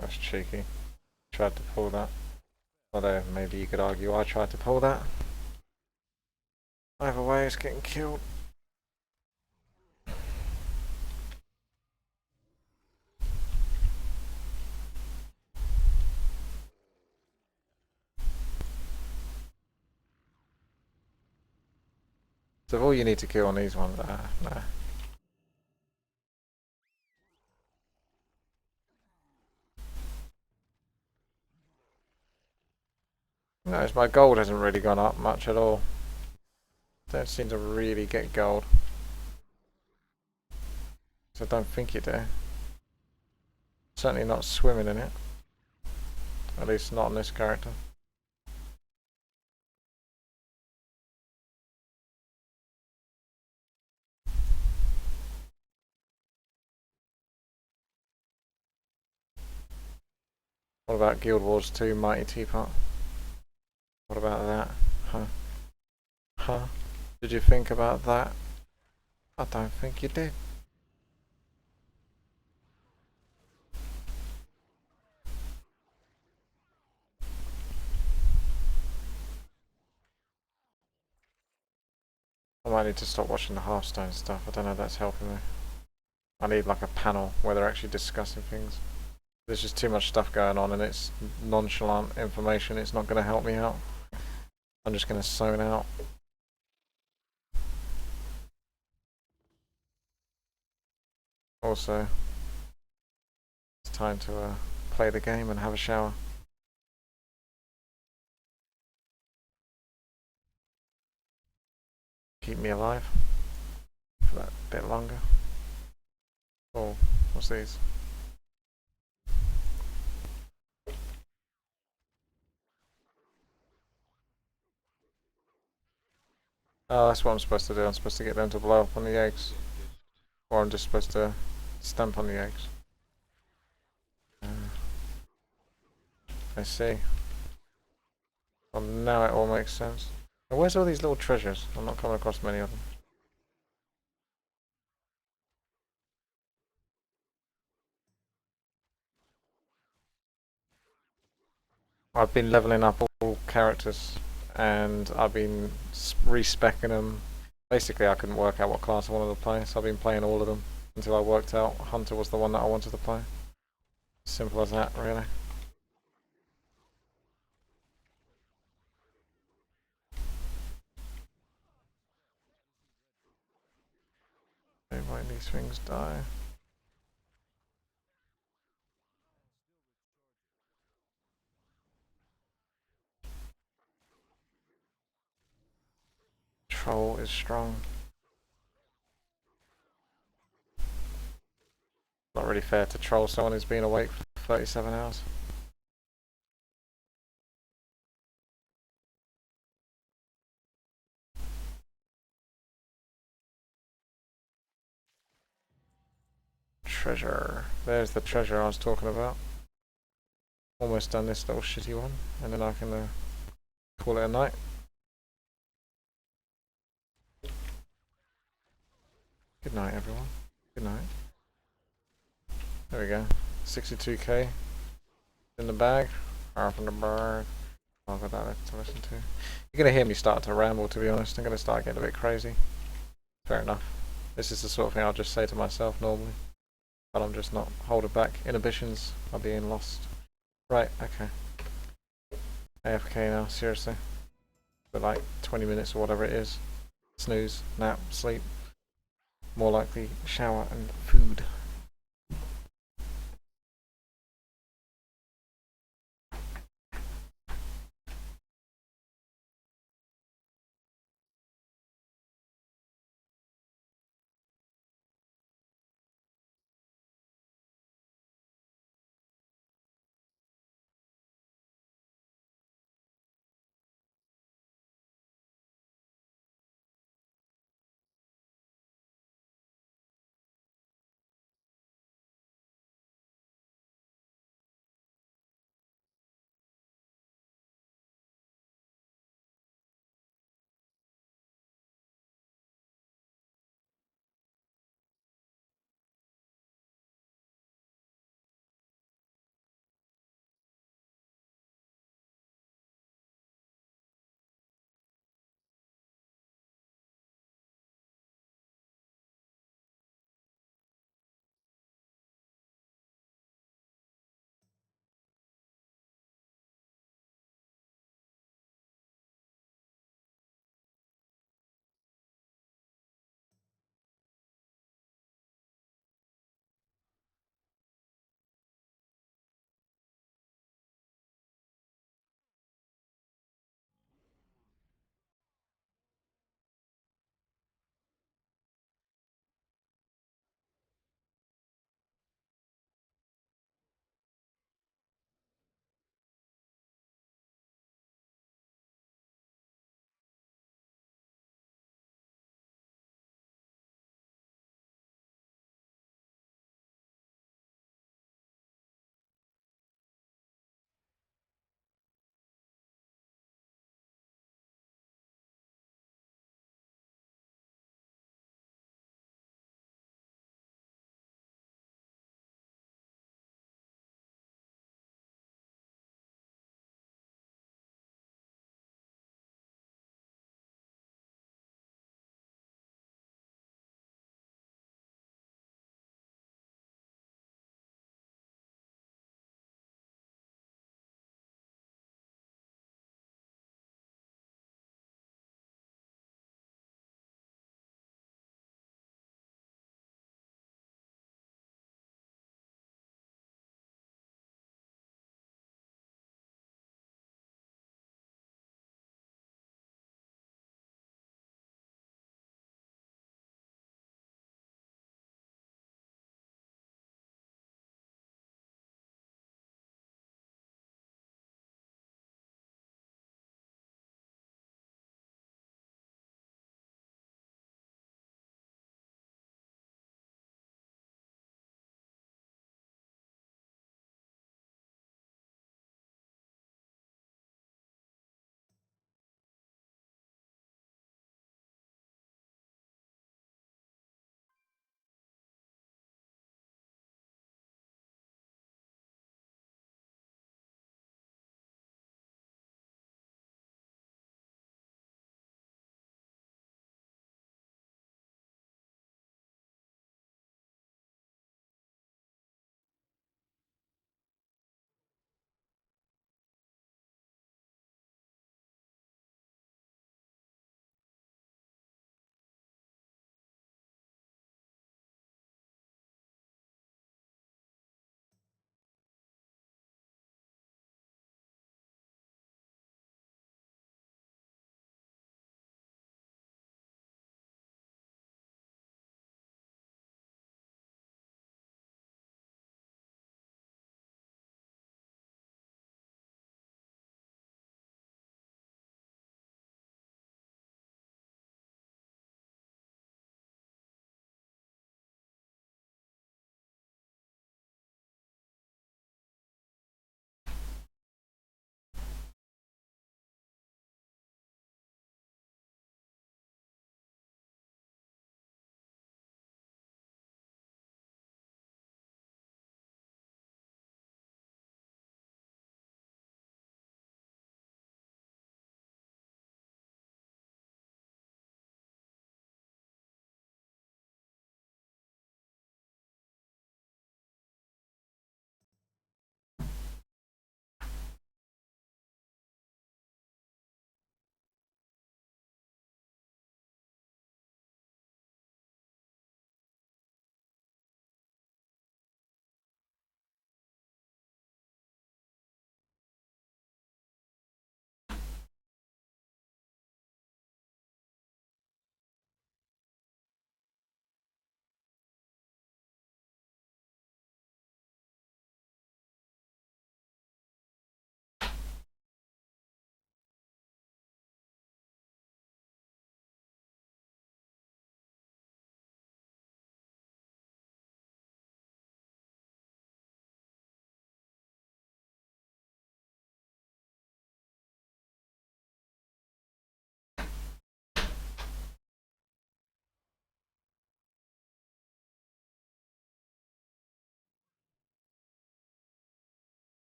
Speaker 4: That's cheeky. Tried to pull that. Although maybe you could argue I tried to pull that. Either way, it's getting killed. So all you need to kill on these ones, nah. No, my gold hasn't really gone up much at all. Don't seem to really get gold. So I don't think you do. Certainly not swimming in it. At least not on this character. What about Guild Wars 2 Mighty Teapot? What about that? Huh? Huh? Did you think about that? I don't think you did. I might need to stop watching the Hearthstone stuff. I don't know if that's helping me. I need like a panel where they're actually discussing things. There's just too much stuff going on and it's nonchalant information. It's not going to help me out. I'm just going to zone out. Also, it's time to play the game and have a shower. Keep me alive for that bit longer. Oh, what's these? Oh, that's what I'm supposed to do. I'm supposed to get them to blow up on the eggs. Or I'm just supposed to Stamp on the eggs. I see. Well, now it all makes sense. Now, where's all these little treasures? I'm not coming across many of them. I've been leveling up all characters, and I've been respecking them. Basically, I couldn't work out what class I wanted to play, so I've been playing all of them until I worked out Hunter was the one that I wanted to play. Simple as that, really. Why these things die? Troll is strong. Not really fair to troll someone who's been awake for 37 hours. Treasure. There's the treasure I was talking about. Almost done this little shitty one, and then I can call it a night. Good night, everyone. Good night. There we go. 62k in the bag. Half in the bag. I've got that to listen to. You're gonna hear me start to ramble, to be honest. I'm gonna start getting a bit crazy. Fair enough. This is the sort of thing I'll just say to myself normally. But I'm just not holding back. Inhibitions are being lost. Right, okay. AFK now, seriously. For like 20 minutes or whatever it is. Snooze, nap, sleep. More likely shower and food.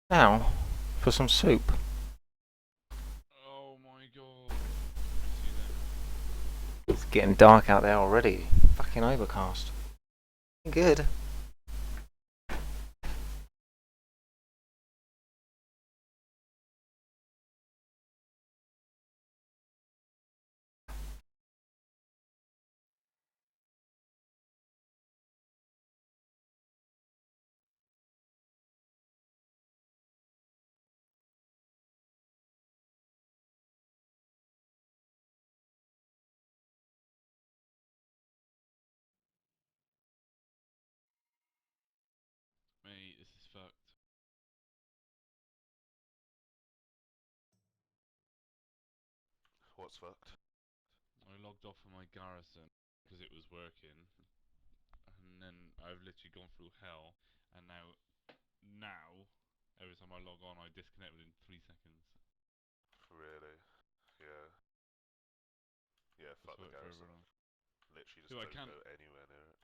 Speaker 4: Now, for some soup.
Speaker 5: Oh my god. See that?
Speaker 4: It's getting dark out there already. Fucking overcast. Good.
Speaker 5: Mate, this is fucked.
Speaker 6: What's fucked?
Speaker 5: I logged off of my garrison because it was working, and then I've literally gone through hell, and now, every time I log on, I disconnect within 3 seconds.
Speaker 6: Really? Yeah. Yeah,
Speaker 5: Just
Speaker 6: fuck the
Speaker 5: work for
Speaker 6: garrison.
Speaker 5: everyone.
Speaker 6: Literally just
Speaker 5: Dude, I
Speaker 6: don't
Speaker 5: can't.
Speaker 6: go anywhere near it.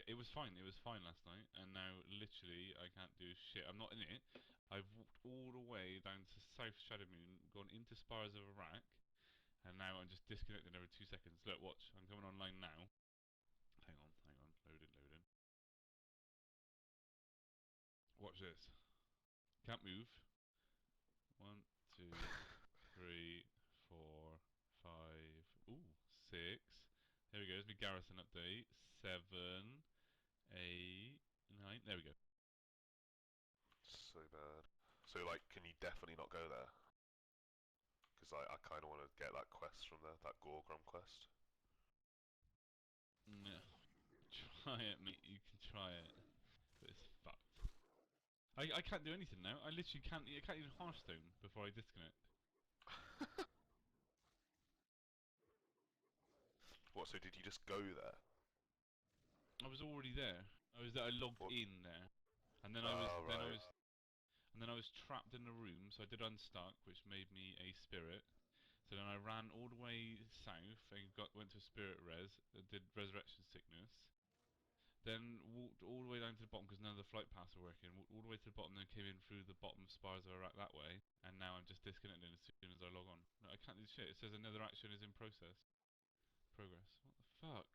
Speaker 5: It was fine. It was fine last night, and now literally I can't do shit. I'm not in it. I've walked all the way down to South Shadowmoon, gone into Spires of Iraq, and now I'm just disconnected every 2 seconds. Look, watch. I'm coming online now. Hang on. Loading. Watch this. Can't move. 1, 2, 3, 4, 5. Ooh, 6. There we go. There's my garrison update. 7, 8, 9. There we go.
Speaker 6: So bad. So, like, can you definitely not go there? Because I kind of want to get that quest from there, that Gorgrum quest.
Speaker 5: No. Try it, mate. You can try it. But it's fucked. I can't do anything now. I literally can't. I can't even Hearthstone before I disconnect.
Speaker 6: What, so did you just go there?
Speaker 5: I was already there. I logged
Speaker 6: What?
Speaker 5: in there, and then
Speaker 6: Oh, right.
Speaker 5: I was trapped in a room. So I did unstuck, which made me a spirit. So then I ran all the way south and went to spirit res. Did resurrection sickness. Then walked all the way down to the bottom because none of the flight paths were working. Walked all the way to the bottom, then came in through the bottom spires of Iraq that way. And now I'm just disconnected as soon as I log on. No, I can't do shit. It says another action is in process. Progress. What the fuck?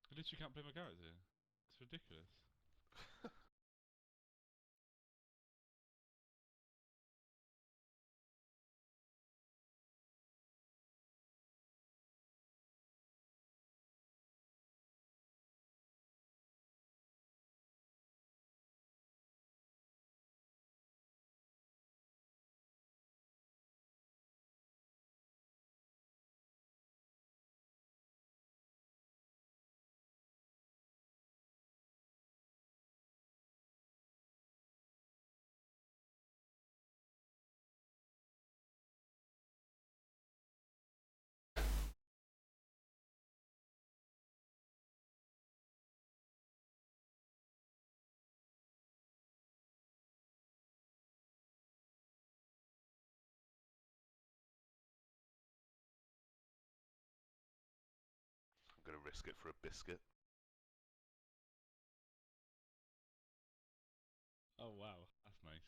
Speaker 5: I literally can't play my character. It's ridiculous.
Speaker 6: I'm gonna risk it for a biscuit.
Speaker 5: Oh wow, that's nice.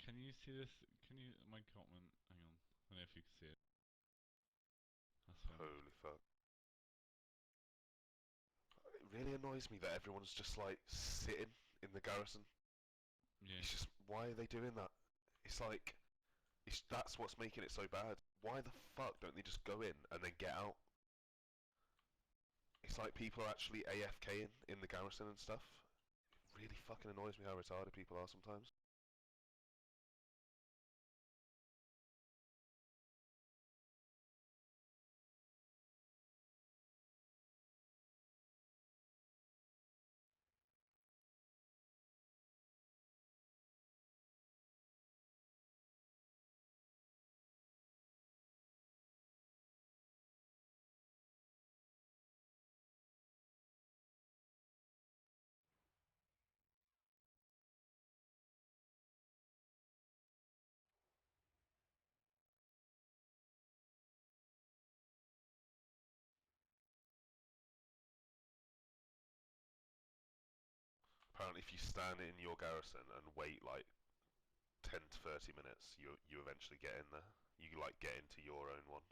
Speaker 5: Can you see this? Can you? My comment. Hang on. I don't know if you can see it. That's fine.
Speaker 6: Holy fuck. It really annoys me that everyone's just like sitting in the garrison.
Speaker 5: Yeah.
Speaker 6: It's just, why are they doing that? It's like, that's what's making it so bad. Why the fuck don't they just go in and then get out? It's like people are actually AFKing in the garrison and stuff. It really fucking annoys me how retarded people are sometimes. apparently if you stand in your garrison and wait like 10 to 30 minutes, you eventually get in there. You like get into your own one.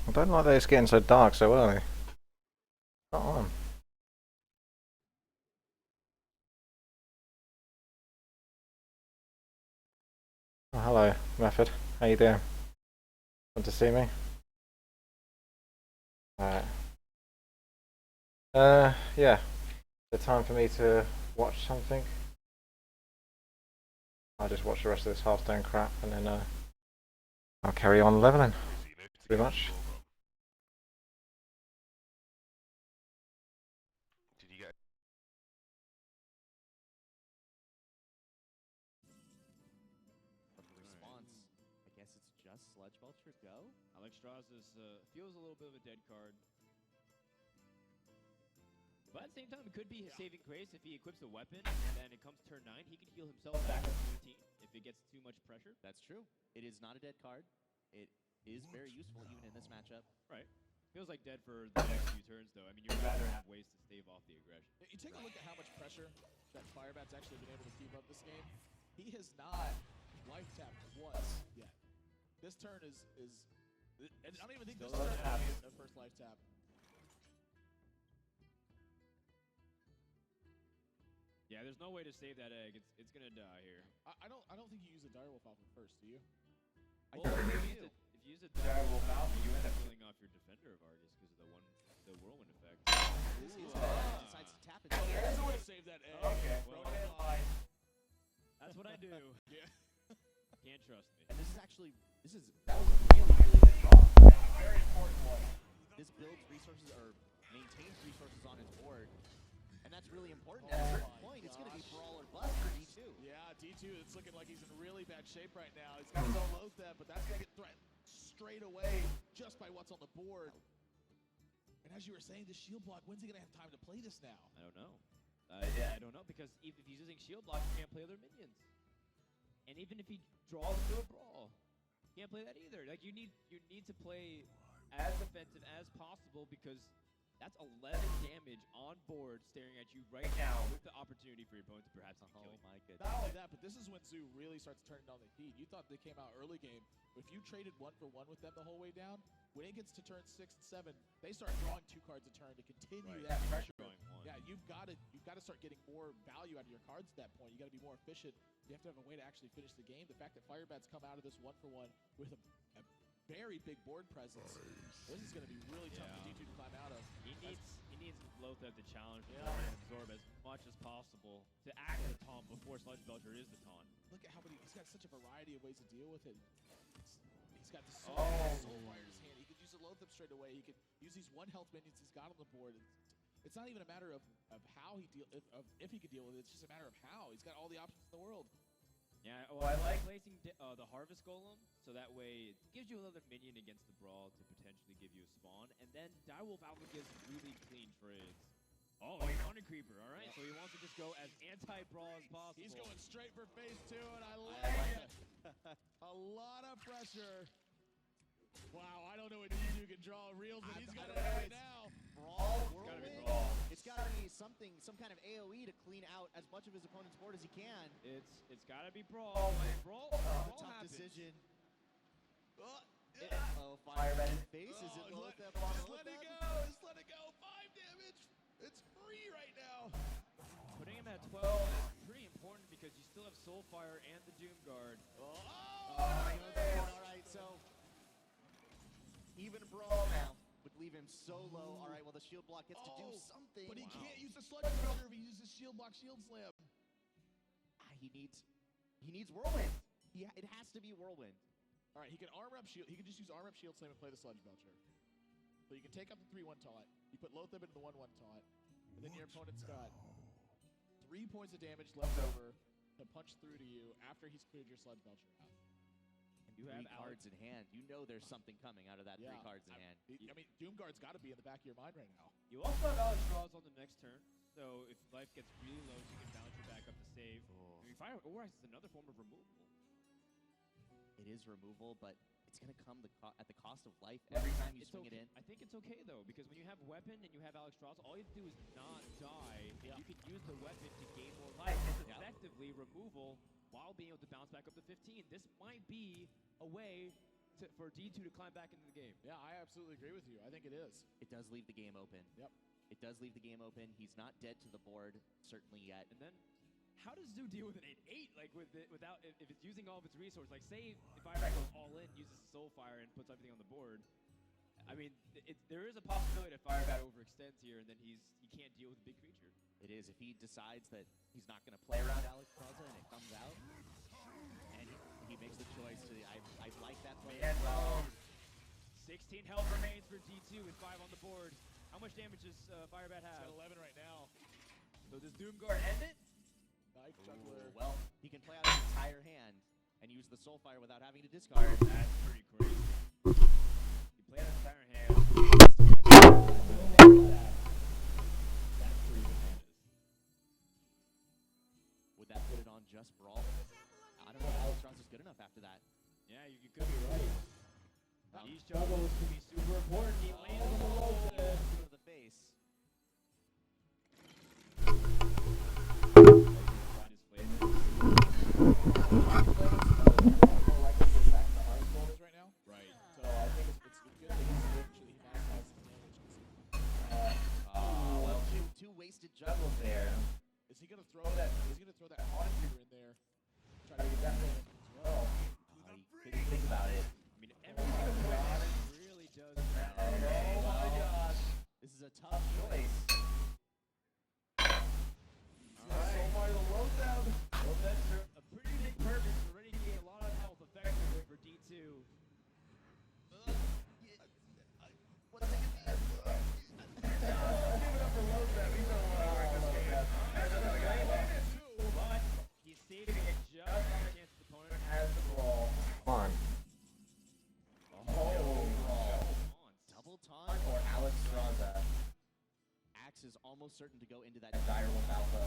Speaker 4: I don't like that it's getting so dark so early. Not on. Oh, hello, Method. How you doing? Want to see me? Alright. Yeah. The time for me to watch something. I'll just watch the rest of this Hearthstone crap and then I'll carry on leveling. Pretty much.
Speaker 3: Does Sludge Belcher go?
Speaker 1: Alexstrasza feels a little bit of a dead card. But at the same time, it could be his saving grace if he equips a weapon, and then it comes turn 9, he can heal himself back up to 15 if it gets too much pressure.
Speaker 3: That's true. It is not a dead card. It is very useful even in this matchup.
Speaker 1: Right. Feels like dead for the next few turns, though. I mean, you'd rather have ways to stave off the aggression.
Speaker 2: You take a look at how much pressure that Firebat's actually been able to keep up this game. He has not life tapped once yet. This turn is I don't even think this turn is the first life tap.
Speaker 1: Yeah, there's no way to save that egg. It's gonna die here.
Speaker 2: I don't think you use a direwolf alpha first, do you?
Speaker 1: Well, if you use a direwolf alpha, you end up killing off your defender of Argus because of the whirlwind effect.
Speaker 3: Decides to tap it.
Speaker 2: Here's the way to save that egg.
Speaker 1: Okay.
Speaker 2: Well,
Speaker 1: that's what I do.
Speaker 2: yeah.
Speaker 1: Can't trust me.
Speaker 3: And this is really, really good draw.
Speaker 2: Very important one.
Speaker 3: This builds resources or maintains resources on its board. And that's really important. At a certain point, it's going to be brawl or bust for D2.
Speaker 2: Yeah, D2, it's looking like he's in really bad shape right now. He's got no Lotheb, but that's going to get threatened straight away just by what's on the board. And as you were saying, the shield block, when's he going to have time to play this now?
Speaker 1: I don't know. I don't know, because even if he's using shield block, he can't play other minions. And even if he draws into a brawl, he can't play that either. Like, you need to play as defensive as possible, because that's 11 damage on board staring at you right now with the opportunity for your opponent to perhaps kill you.
Speaker 3: Oh my goodness.
Speaker 2: Not only that, but this is when Zoo really starts turning on the heat. You thought they came out early game. If you traded 1-for-1 with them the whole way down, when it gets to turn 6 and 7, they start drawing 2 cards a turn to continue that pressure. Yeah, you've got to start getting more value out of your cards at that point. You got to be more efficient. You have to have a way to actually finish the game. The fact that Firebat's come out of this 1-for-1 with a very big board presence. This is going to be really tough for D2 to climb out of.
Speaker 1: He needs Lotheb to challenge and absorb as much as possible to act the taunt before Sludge Belcher is the taunt.
Speaker 2: Look at how many, he's got such a variety of ways to deal with it. He's got the Soul Fire in his hand. He could use a Lotheb straight away. He could use these 1 health minions he's got on the board. It's not even a matter of how he if he could deal with it. It's just a matter of how. He's got all the options in the world.
Speaker 1: Yeah, well, I like placing the Harvest Golem, so that way it gives you another minion against the Brawl to potentially give you a spawn, and then Direwolf Alpha gives really clean trades. Oh, he's on a creeper, all right, so he wants to just go as anti-Brawl as possible.
Speaker 2: He's going straight for phase 2, and I like it. A lot of pressure. Wow, I don't know what D2 can draw reels, but he's got it right now.
Speaker 3: Brawl,
Speaker 1: Gotta be
Speaker 3: whirlwind.
Speaker 1: Brawl.
Speaker 3: It's got to be some kind of AoE to clean out as much of his opponent's board as he can.
Speaker 1: It's gotta be Brawl. Brawl
Speaker 3: Tough
Speaker 1: happens.
Speaker 3: decision.
Speaker 2: Oh,
Speaker 3: Firebat in face. Is it Lotheb on
Speaker 2: just let it
Speaker 3: Lotheb?
Speaker 2: go. Just let it go. 5 damage. It's free right now.
Speaker 1: Putting him at 12 is pretty important because you still have Soulfire and the Doomguard.
Speaker 3: All right, so even Brawl now would leave him so low. All right, well, the shield block gets to do something.
Speaker 2: But he can't use the Sludge Belcher if he uses shield block, shield slam.
Speaker 3: He needs Whirlwind. It has to be Whirlwind.
Speaker 2: All right, he can armor up shield. He can just use armor up shield slam and play the Sludge Belcher. So you can take up the 3-1 taunt. You put Lotheb into the 1-1 taunt, and then your opponent's got 3 points of damage left over to punch through to you after he's cleared your Sludge Belcher out.
Speaker 3: You have 3 cards in hand. You know there's something coming out of that 3 cards in hand.
Speaker 2: I mean, Doomguard's got to be in the back of your mind right now.
Speaker 1: You also have Alex draws on the next turn, so if life gets really low, you can bounce your back up to save. I mean, Fire Overrise is another form of removal.
Speaker 3: It is removal, but it's going to come at the cost of life every time you swing it in.
Speaker 1: I think it's okay, though, because when you have weapon and you have Alex draws, all you have to do is not die. You can use the weapon to gain more life. It's effectively removal while being able to bounce back up to 15. This might be a way for D2 to climb back into the game.
Speaker 2: Yeah, I absolutely agree with you. I think it is.
Speaker 3: It does leave the game open.
Speaker 2: Yep.
Speaker 3: It does leave the game open. He's not dead to the board, certainly yet.
Speaker 1: And then, how does Zoo deal with an 8-8? Like, without if it's using all of its resources? Like, say if Firebat goes all in, uses Soulfire, and puts everything on the board. I mean, there is a possibility that Firebat overextends here, and then he can't deal with a big creature.
Speaker 3: It is. If he decides that he's not going to play around Alex Plaza and it comes out, and he makes the choice to, I like that play.
Speaker 1: 16 health remains for D2 with 5 on the board. How much damage does Firebat have?
Speaker 2: He's got 11 right now.
Speaker 1: So does Doomguard end it?
Speaker 2: Knife Juggler.
Speaker 3: Well, he can play out his entire hand and use the the Soulfire without having to discard.
Speaker 1: That's pretty crazy. You play on Siren Hand. That's pretty bananas.
Speaker 3: Would that put it on just Brawl? I don't know if Alex Ross is good enough after that.
Speaker 1: Yeah, you could be right. These juggles could be super important. He lands on the roll
Speaker 3: To the face.
Speaker 1: Right.
Speaker 2: So I think it's good that he's actually maximizes damage.
Speaker 3: Well, two wasted juggles there.
Speaker 2: Is he gonna throw that? Is he gonna throw that Haunted Reaver in there? Try to get that thing as well.
Speaker 3: He couldn't think about it.
Speaker 1: I mean, everything about it really does matter.
Speaker 3: Oh my gosh. This is a tough choice.
Speaker 1: So far, the low down. Well, that's a pretty big purpose. Already gain a lot of health effectively for D2. But he's saving it just on the chance the opponent has the brawl.
Speaker 4: Come on.
Speaker 3: Double taunt or Alex Straza. Axe is almost certain to go into that Direwolf Alpha.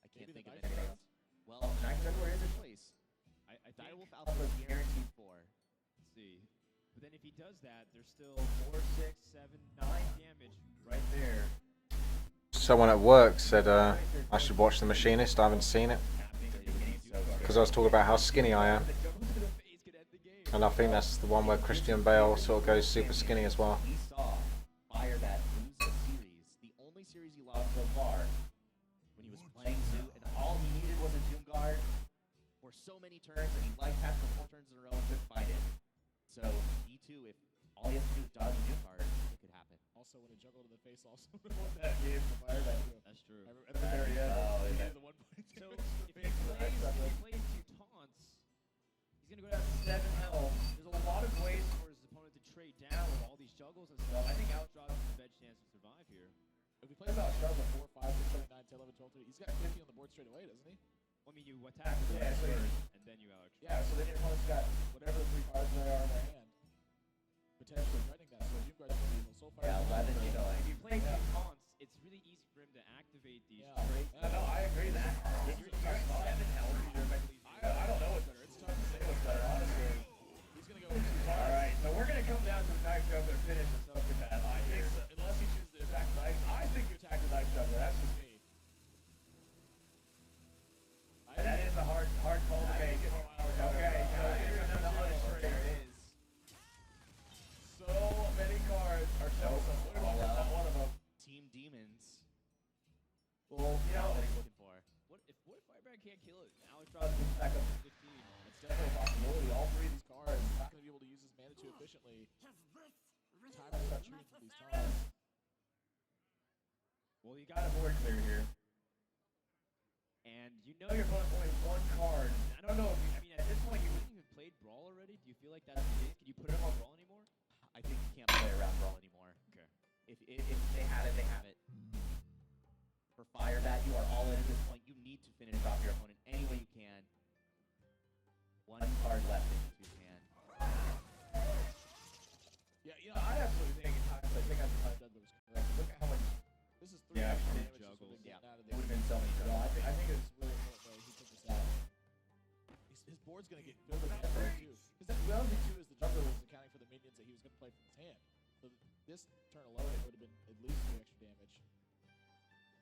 Speaker 3: I can't
Speaker 2: Maybe
Speaker 3: think
Speaker 2: the
Speaker 3: of
Speaker 2: Knife
Speaker 3: anything
Speaker 2: Guard?
Speaker 3: else. Well, Knife Guard is in place.
Speaker 1: I think,
Speaker 3: Direwolf Alpha is guaranteed for.
Speaker 1: let's see. But then if he does that, there's still 4, 6, 7, 9 damage right there.
Speaker 4: Someone at work said I should watch The Machinist. I haven't seen it because I was talking about how skinny I am,
Speaker 1: The juggles to the face could end the game.
Speaker 4: and I think that's the one where Christian Bale sort of goes super skinny as well.
Speaker 3: He saw Firebat lose a series, the only series he lost so far, when he was playing Zoo, and all he needed was a Doom Guard for so many turns, and he life tapped for 4 turns in a row and couldn't find it. So D2, if all he has to do is dodge a Doom Guard, it could happen.
Speaker 2: Also, when a juggle to the face also won that game for Firebat too.
Speaker 1: That's true.
Speaker 2: At the very end. He had the 1 point.
Speaker 1: So if he plays 2 taunts, he's gonna go down to 7 health. There's a lot of ways for his opponent to trade down with all these juggles and stuff. I think Altroz has the best chance to survive here.
Speaker 2: If he plays out Struggle 4, 5, 6, 7, 9, 10, 11, 12, 13, he's got 50 on the board straight away, doesn't he?
Speaker 1: I mean, you attack with
Speaker 2: Yeah, so
Speaker 1: first, and then you Alex.
Speaker 2: Yeah, so then your opponent's got whatever the 3 cards there are in their hand, potentially threatening that. So Doom Guard's going to be so far.
Speaker 3: Yeah, 11 killing.
Speaker 1: If you play 2 taunts, it's really easy for him to activate these
Speaker 2: Yeah.
Speaker 1: trade.
Speaker 2: No, I agree that.
Speaker 1: You're at 7 health, you're effectively
Speaker 2: I don't know what's better. It's tough to say what's better, honestly. He's going to go with 2 cards.
Speaker 1: Alright, so we're gonna come down to the knife juggler finish with something bad.
Speaker 2: I think so, unless he chooses to attack the knife. I think you attack the knife juggler. That's just me.
Speaker 1: That is a hard call to make. Okay, so here's another trade.
Speaker 3: There it is.
Speaker 2: So many cards are so not one of them.
Speaker 3: Team Demons.
Speaker 1: Well, you know,
Speaker 3: What he's looking for.
Speaker 1: what if Firebat can't kill it? Altroz gets back up to 15.
Speaker 2: It's definitely a possibility. All 3 of these cards is not going to be able to use his mana too efficiently. Time to start shooting for these taunts.
Speaker 1: Well, you got a board clear here. And you know your opponent's only 1 card. I don't know if you, I mean, at this point, you wouldn't even played Brawl already? Do you feel like that's the case? Can you put him on Brawl anymore?
Speaker 3: I think you can't play around Brawl anymore.
Speaker 1: Okay.
Speaker 3: If they have it, they have it. For Firebat, you are all in at this point. You need to finish off your opponent any way you can. 1 card left in his hand.
Speaker 2: Yeah, you know, I absolutely think in times like out the time juggler was correct. Look at how much. This is 3
Speaker 1: Yeah,
Speaker 2: extra
Speaker 1: three
Speaker 2: damage
Speaker 1: juggles.
Speaker 2: just
Speaker 3: Yeah,
Speaker 2: out of
Speaker 3: it would have been so many
Speaker 2: No,
Speaker 3: juggles.
Speaker 2: I think it's really important that he took this out. His board's going to get filled with mana too. Because the other thing too is the juggler was accounting for the minions that he was going to play from his hand. So this turn alone, it would have been at least 3 extra damage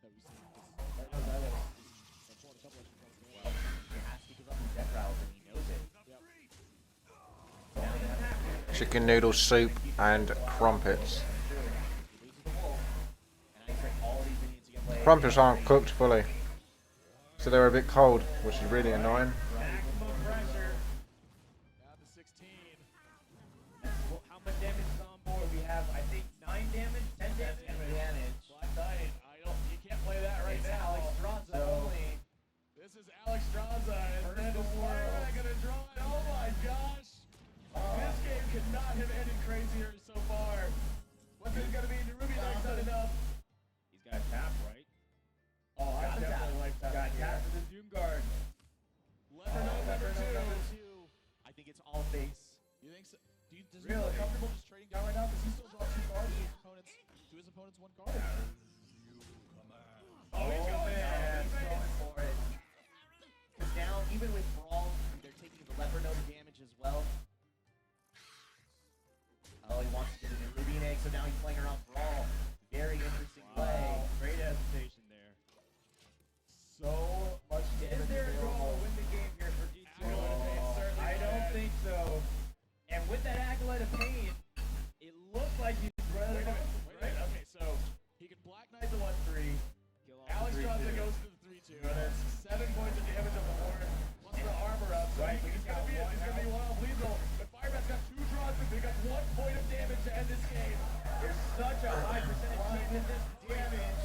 Speaker 2: that we've seen. Right now, Zyla is pulling a couple extra points.
Speaker 3: Well, he has to give up his death route, and he knows it.
Speaker 2: Yep.
Speaker 4: Chicken noodle soup and crumpets.
Speaker 3: He loses the wolf, and I expect all these minions to get played.
Speaker 4: Crumpets aren't cooked fully, so they're a bit cold, which is really annoying.
Speaker 1: Maximum pressure.
Speaker 2: Down to 16.
Speaker 1: Well, how much damage is on board? We have, I think, 9 damage, 10 damage.
Speaker 2: Black Knight, you can't play that right now.
Speaker 1: Alex Straza only.
Speaker 2: This is Alex Straza, and then is Firebat gonna draw it? Oh my gosh! This game could not have ended crazier so far. What's it gonna be? The Ruby Knight's not enough.
Speaker 1: He's got a tap, right?
Speaker 2: Oh, I definitely like that.
Speaker 1: Got tap for the Doom Guard.
Speaker 2: Lever note number 2. Does he feel comfortable just trading down right now? Because he still draws 2 cards to his opponent's 1 card.
Speaker 7: Oh, he's going for it.
Speaker 3: Because now, even with Brawl, they're taking the Leper Node damage as well. Oh, he wants to get an Rubian Egg, so now he's playing around Brawl. Very interesting play.
Speaker 1: Great hesitation there.
Speaker 2: So much damage.
Speaker 7: Is there a draw to win the game here for D2? I don't think so. And with that Acolyte of Pain, it looks like he's running.
Speaker 2: Wait a minute. Okay, so he can Black Knight the 1-3. Alex
Speaker 7: the
Speaker 2: Johnson
Speaker 7: 3-2.
Speaker 2: goes to the 3-2. And there's 7 points of damage on the board. Plus the armor up. So
Speaker 7: Right,
Speaker 2: he's going to be one off lethal. But Firebat's got 2 draws to pick up 1 point of damage to end this game.
Speaker 7: There's such a high percentage chance that this damage.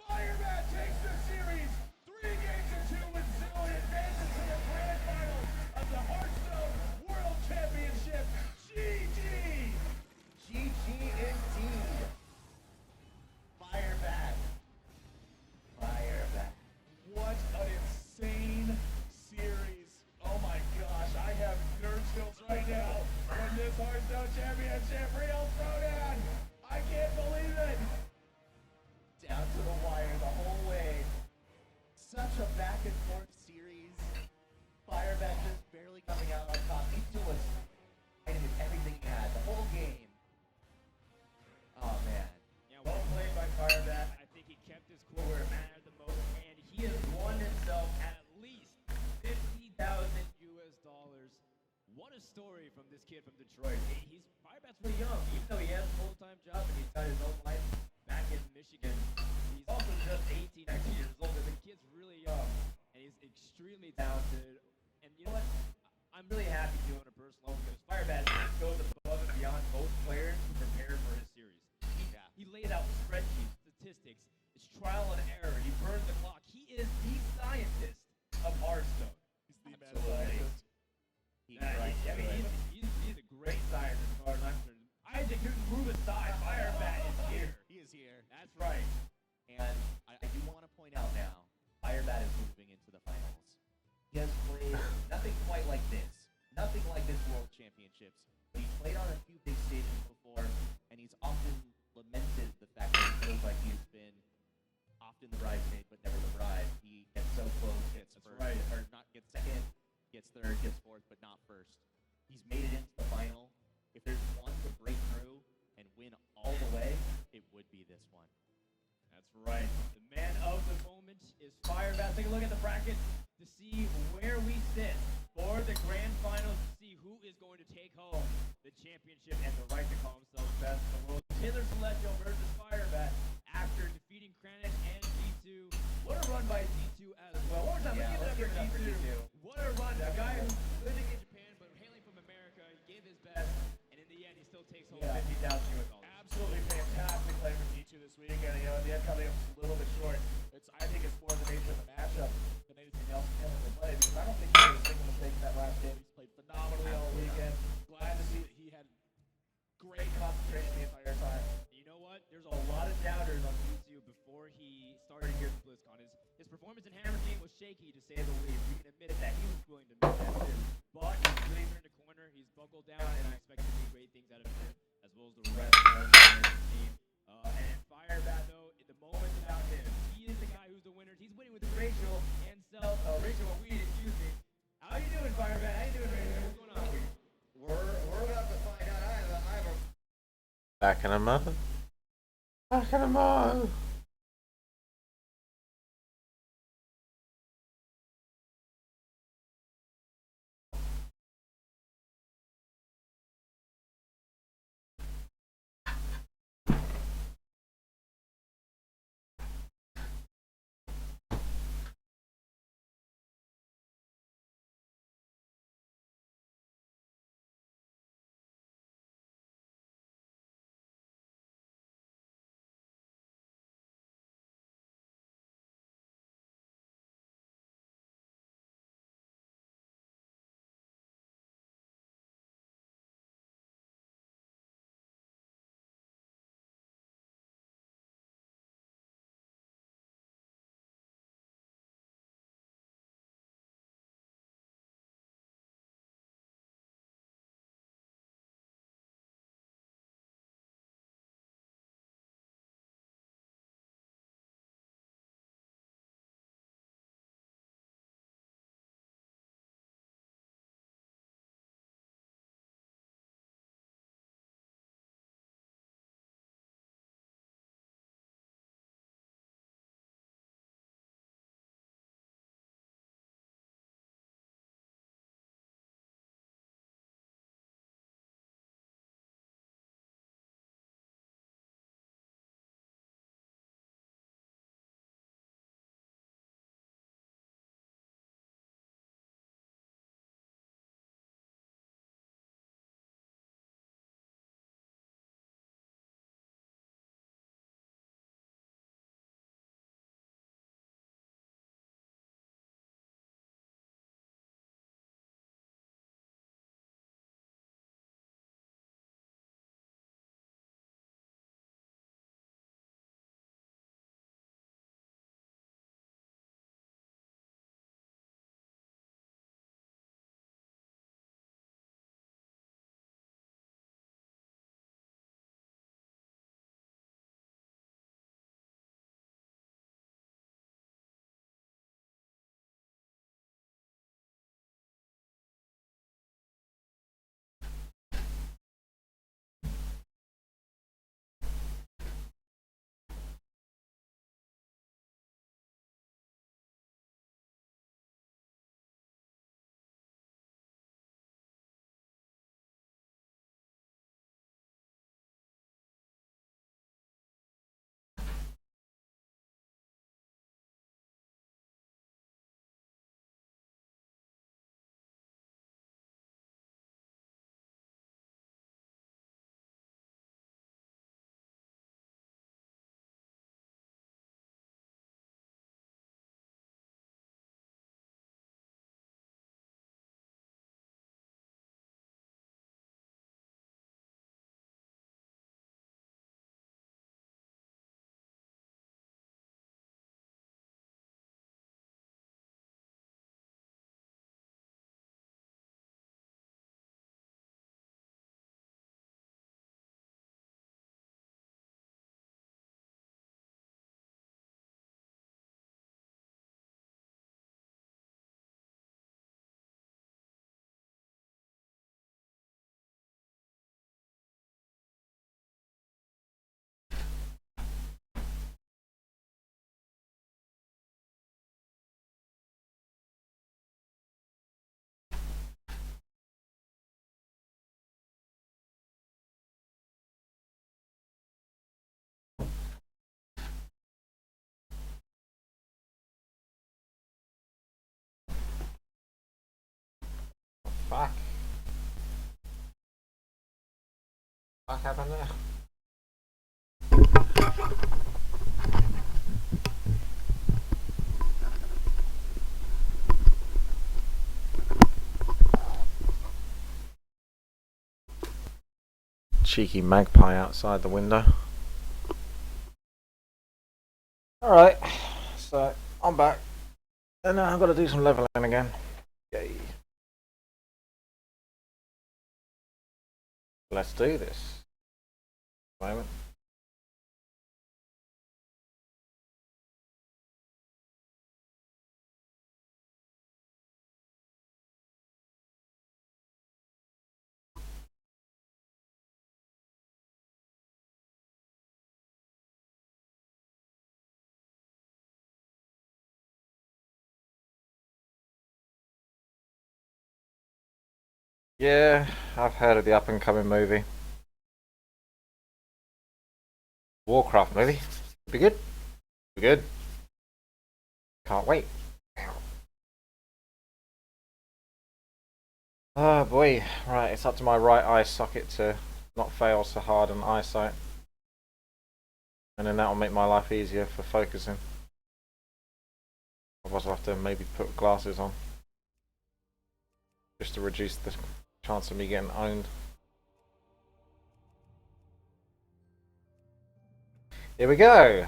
Speaker 2: Firebat takes the series 3 games to 2 with 0 and advances to the grand final of the Hearthstone World Championship. GG!
Speaker 3: GG indeed. Firebat. Firebat.
Speaker 2: What an insane series. Oh my gosh, I have nerd chills right now from this Hearthstone Championship real throwdown. I can't believe it.
Speaker 3: Down to the wire the whole way. Such a back and forth series. Firebat just barely coming out on top. He still was fighting with everything he had the whole game. Oh man.
Speaker 1: Yeah,
Speaker 7: Well played by Firebat.
Speaker 1: I think he kept his cool where it mattered the most, and
Speaker 7: He has won himself at least $50,000.
Speaker 1: US. What a story from this kid from Detroit. Firebat's
Speaker 7: Pretty young, even though he has a full-time job and he's got his own life back in Michigan. He's also just 18, 19 years old.
Speaker 1: The kid's really young, and he's extremely talented. And you know what? I'm really happy doing a personal level because
Speaker 7: Firebat goes above and beyond most players to prepare for his series. He laid out spreadsheets, statistics. It's trial and error. He burns the clock. He is the scientist of Hearthstone.
Speaker 2: He's the mad scientist.
Speaker 7: He's a great scientist as far as I'm concerned. Isaac Newton move aside. Firebat is here.
Speaker 3: He is here.
Speaker 7: That's right.
Speaker 3: And I do want to point out now, Firebat is moving into the finals. He has played nothing quite like this. Nothing like this World Championships. But he's played on a few big stages before, and he's often lamented the fact that he feels like he's been often the bridesmaid, but never the bride. He gets so close, gets first,
Speaker 7: right.
Speaker 3: or not gets second, gets third, gets fourth, but not first. He's made it into the final. If there's one to break through and win all the way, it would be this one.
Speaker 7: That's right. The man of the moment is Firebat. Take a look at the bracket to see where we sit for the grand finals, to see who is going to take home the championship and the right to call themselves best in the world. Taylor Celestial versus Firebat after defeating Kranich and D2. What a run by D2 as well. One more time, let's give it up for D2. What a run. The guy who's living in Japan but hailing from America, he gave his best, and in the end, he still takes home $50,000 US.
Speaker 2: Absolutely fantastic play from D2 this week. And you know, the end coming up just a little bit short. I think it's more the nature of the matchup than anything else he comes into play, because I don't think he made a single mistake in that last game. He's played phenomenally all weekend. Glad to see that he had great concentration the entire time.
Speaker 1: You know what? There's a lot of doubters on D2 before he started here at BlizzCon. His performance in Hammer Game was shaky, to say the least. We can admit that he was willing to admit that too. But he's really turned a corner. He's buckled down, and I expect to see great things out of him, as well as the rest of the team. And Firebat, though, in the moment about him, he is the guy who's the winner. He's winning with Rachel and Rachel Weed, excuse me. How you doing, Firebat? How you doing, Rachel? What's going on?
Speaker 7: We're about to find out. I have a
Speaker 4: Back in a month. Back in a month. fuck? What happened there? Cheeky magpie outside the window. Alright, so I'm back. And now I've got to do some leveling again. Yay. Let's do this. Moment. Yeah, I've heard of the up and coming movie. Warcraft movie. Be good. Be good. Can't wait. Oh boy, right, it's up to my right eye socket to not fail so hard on eyesight. And then that'll make my life easier for focusing. Otherwise I'll have to maybe put glasses on. Just to reduce the chance of me getting owned. Here we go!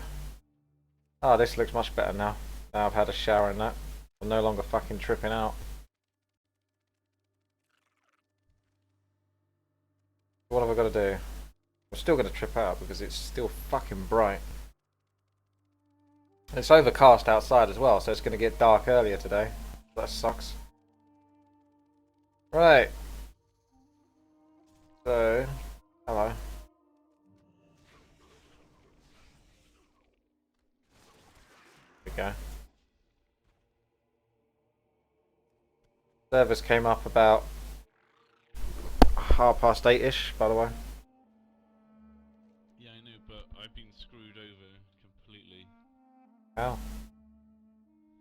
Speaker 4: Oh, this looks much better now. Now I've had a shower and that. I'm no longer fucking tripping out. What have I got to do? I'm still going to trip out because it's still fucking bright. It's overcast outside as well, so it's going to get dark earlier today. That sucks. Right. So, hello. There we go. Service came up about 8:30ish, by the way.
Speaker 5: Yeah, I know, but I've been screwed over completely.
Speaker 4: How?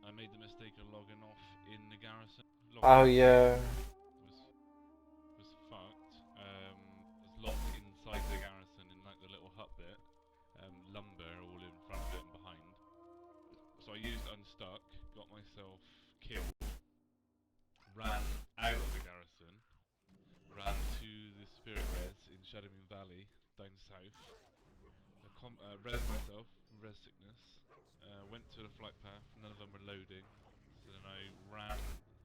Speaker 5: I made the mistake of logging off in the garrison.
Speaker 4: Oh yeah.
Speaker 5: Was fucked. Was locked inside the garrison in like the little hut bit. Lumber all in front of it and behind. So I used unstuck, got myself killed, ran out of the garrison, ran to the Spirit Res in Shadowmoon Valley, down south, res myself, res sickness, went to the flight path, none of them were loading, so then I ran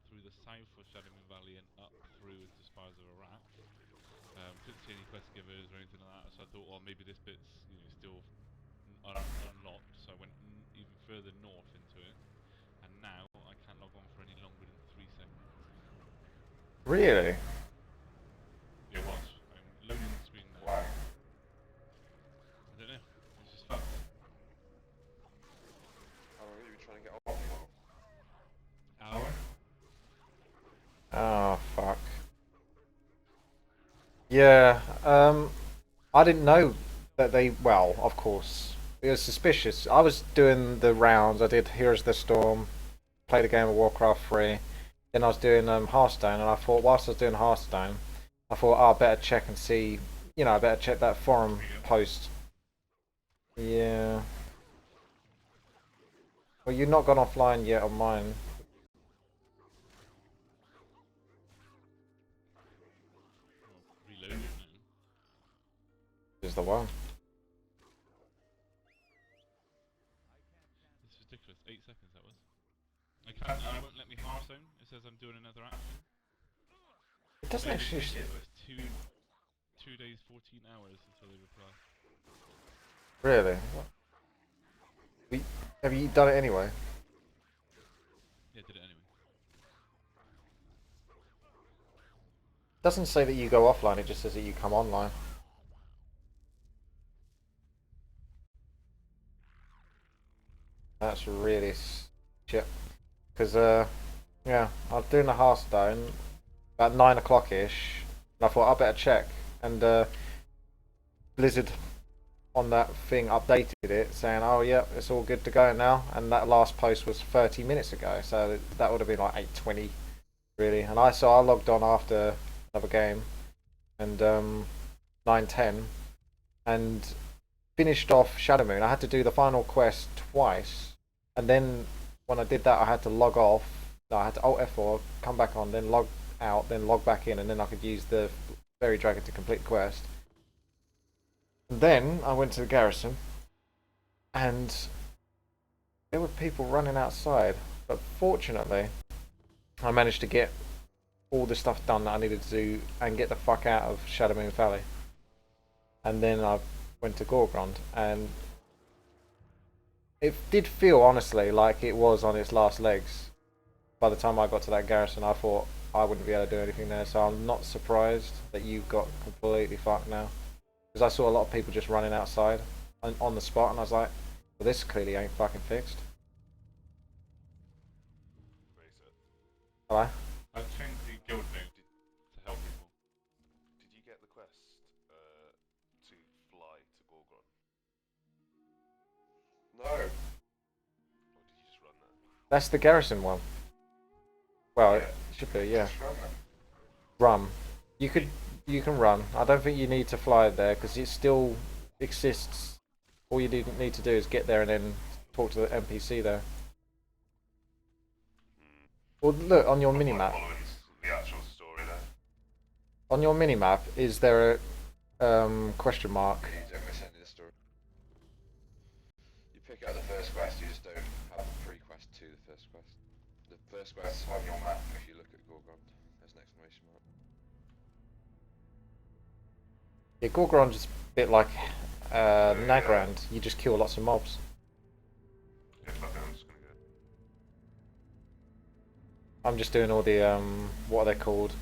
Speaker 5: through the south of Shadowmoon Valley and up through into Spires of Iraq. Couldn't see any quest givers or anything like that, so I thought, well, maybe this bit's still unlocked, so I went even further north into it, and now I can't log on for any longer than 3 seconds.
Speaker 4: Really?
Speaker 5: Yeah, watch. I'm loading the screen now. Why? I don't know. It's just fucked.
Speaker 6: How long have you been trying to get off for?
Speaker 5: Hour?
Speaker 4: Oh fuck. Yeah, I didn't know that they, well, of course, it was suspicious. I was doing the rounds, I did Heroes of the Storm, played a game of Warcraft 3, then I was doing Hearthstone, and I thought, whilst I was doing Hearthstone, I thought, oh, I better check and see, I better check that forum post. Yeah. Well, you've not gone offline yet on mine.
Speaker 5: Reloading now.
Speaker 4: Is the one.
Speaker 5: It's ridiculous. 8 seconds that was. I can't. It won't let me Hearthstone. It says I'm doing another action.
Speaker 4: It doesn't actually.
Speaker 5: It was 2 days, 14 hours until they reply.
Speaker 4: Really? What? Have you done it anyway?
Speaker 5: Yeah, did it anyway.
Speaker 4: It doesn't say that you go offline, it just says that you come online. That's really shit. Because, yeah, I was doing the Hearthstone at 9 o'clock-ish, and I thought I better check. And Blizzard on that thing updated it, saying, oh yeah, it's all good to go now. And that last post was 30 minutes ago, so that would have been like 8:20 really. And I logged on after another game, and 9:10, and finished off Shadow Moon. I had to do the final quest twice, and then when I did that, I had to log off. No, I had to Alt F4, come back on, then log out, then log back in, and then I could use the Fairy Dragon to complete the quest. And then I went to the garrison, and there were people running outside. But fortunately, I managed to get all the stuff done that I needed to do and get the fuck out of Shadow Moon Valley. And then I went to Gorgrond, and it did feel, honestly, like it was on its last legs. By the time I got to that garrison, I thought I wouldn't be able to do anything there, so I'm not surprised that you got completely fucked now. Because I saw a lot of people just running outside on the spot, and I was like, well, this clearly ain't fucking fixed. Hello?
Speaker 5: I've changed the guild name to help people.
Speaker 6: Did you get the quest to fly to Gorgon?
Speaker 8: No.
Speaker 6: Or did you just run there?
Speaker 4: That's the garrison one. Well,
Speaker 8: Yeah.
Speaker 4: it should be, yeah.
Speaker 8: Just run then.
Speaker 4: Run. You can run. I don't think you need to fly there because it still exists. All you need to do is get there and then talk to the NPC there. Well, look on your minimap.
Speaker 6: Following the actual story there.
Speaker 4: On your minimap, is there a question mark?
Speaker 8: You don't miss any of the story. You pick out the first quest, you just don't have the pre-quest to the first quest. The first quest is on your map if you look at Gorgrond. There's an exclamation mark.
Speaker 4: Yeah, Gorgrond is a bit like Nagrand. You just kill lots of mobs.
Speaker 6: Yeah, fuck it, I'm just gonna go.
Speaker 4: I'm just doing all the what are they called?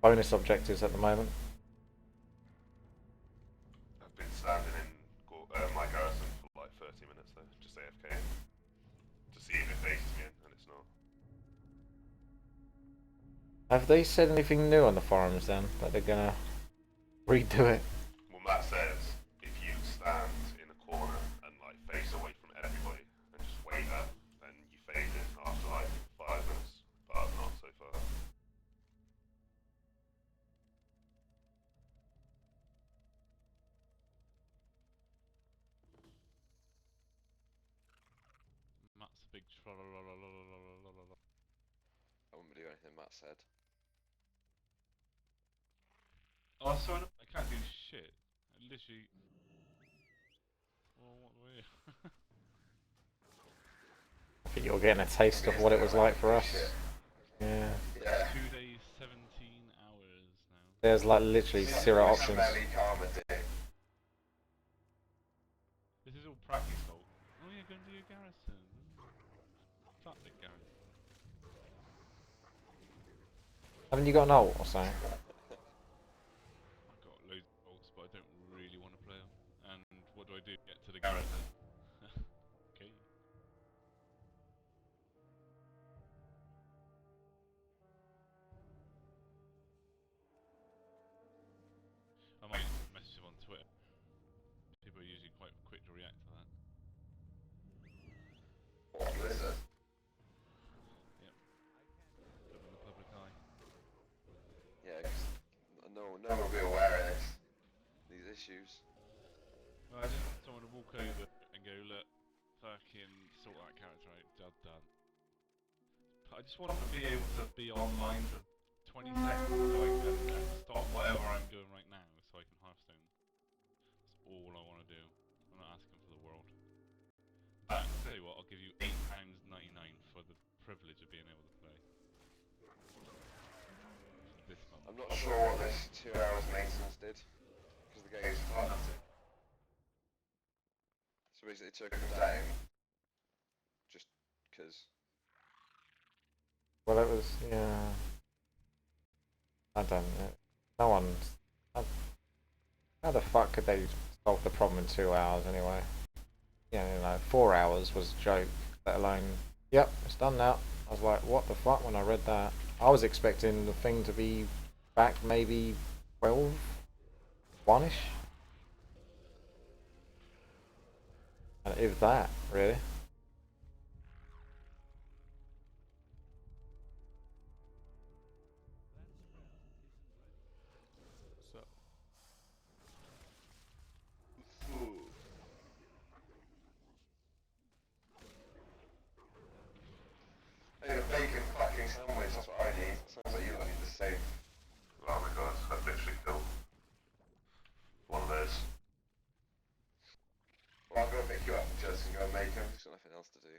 Speaker 4: Bonus objectives at the moment.
Speaker 6: I've been standing in my garrison for like 30 minutes though, just AFK. To see if it faces me in, and it's not.
Speaker 4: Have they said anything new on the forums then? That they're gonna redo it?
Speaker 6: Well, Matt says if you stand in a corner and like face away from everybody and just wait up, then you phase in after like 5 minutes, but I've not so far.
Speaker 5: Matt's a big troll.
Speaker 8: I wouldn't do anything Matt said.
Speaker 5: Oh, sorry, I can't do shit. I literally. Well, what do I do?
Speaker 4: I think you're getting a taste of what it was like for us. Yeah.
Speaker 8: Yeah.
Speaker 5: 2 days, 17 hours now.
Speaker 4: There's like literally zero options.
Speaker 8: Smelly karma dick.
Speaker 5: This is all practice fault. Oh, yeah, go and do your garrison. Fuck the garrison.
Speaker 4: Haven't you got an ult or something?
Speaker 5: I've got loads of bolts, but I don't really want to play them. And what do I do? Get to the garrison. Okay. I might message him on Twitter. People are usually quite quick to react to that.
Speaker 8: What blizzard?
Speaker 5: Yep. Put them in the public eye.
Speaker 8: Yeah, 'cause no one will be aware of this. These issues.
Speaker 5: Well, I just want someone to walk over and go, look, fucking sort that character out, job done. I just want to be able to be online for 20 seconds so I can stop whatever I'm doing right now so I can Hearthstone. That's all I want to do. I'm not asking for the world. But, tell you what, I'll give you £8.99 for the privilege of being able to play. This month.
Speaker 8: I'm not sure what this 2 hours maintenance did, because the game's hard. So basically it took them down, just because.
Speaker 4: Well, it was, yeah. I don't know. No one's. How the fuck could they solve the problem in 2 hours anyway? Yeah, you know, 4 hours was a joke, let alone. Yep, it's done now. I was like, what the fuck when I read that? I was expecting the thing to be back maybe 12, 1-ish. And if that, really.
Speaker 8: same.
Speaker 6: Oh my god, I've literally killed one of those.
Speaker 8: Well, I'm gonna pick you up just and go and make him. There's nothing else to do.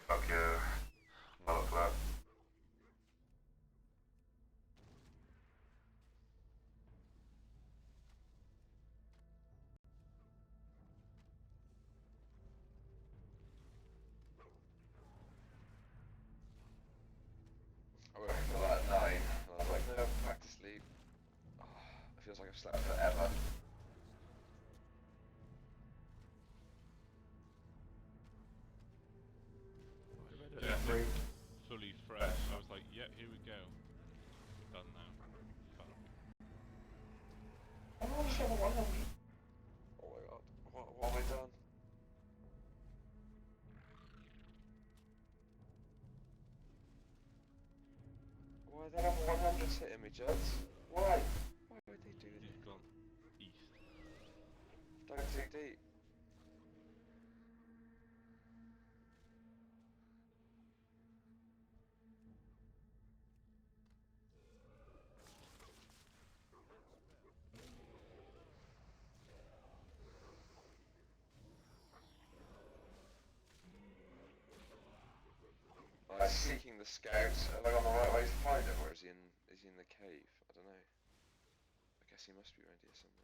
Speaker 6: Fuck yeah. Not up for that.
Speaker 8: I woke up at like 9 and I was like, no, back to sleep. Oh, it feels like I've slept forever.
Speaker 5: Yeah, fully fresh. I was like, yeah, here we go. Done now. Fuck.
Speaker 8: Oh my god, what have I done? Why are they number 100s hitting me, Jets? Why? Why would they do this?
Speaker 5: You've gone east.
Speaker 8: Don't too deep. Seeking the scouts. Am I on the right way to find him, or is he in the cave? I don't know. I guess he must be around here somewhere.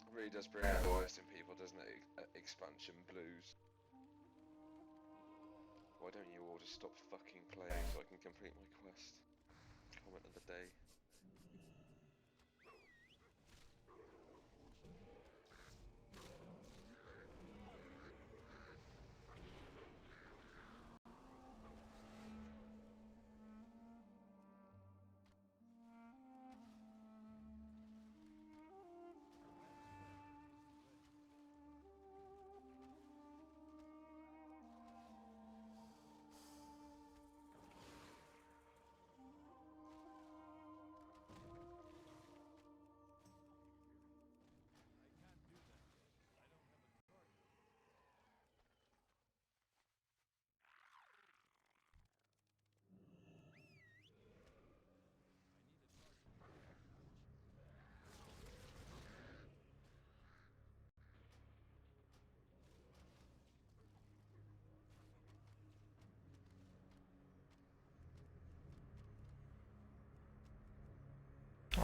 Speaker 8: It really does bring out the worst in people, doesn't it? Expansion blues. Why don't you all just stop fucking playing so I can complete my quest? Comment of the day.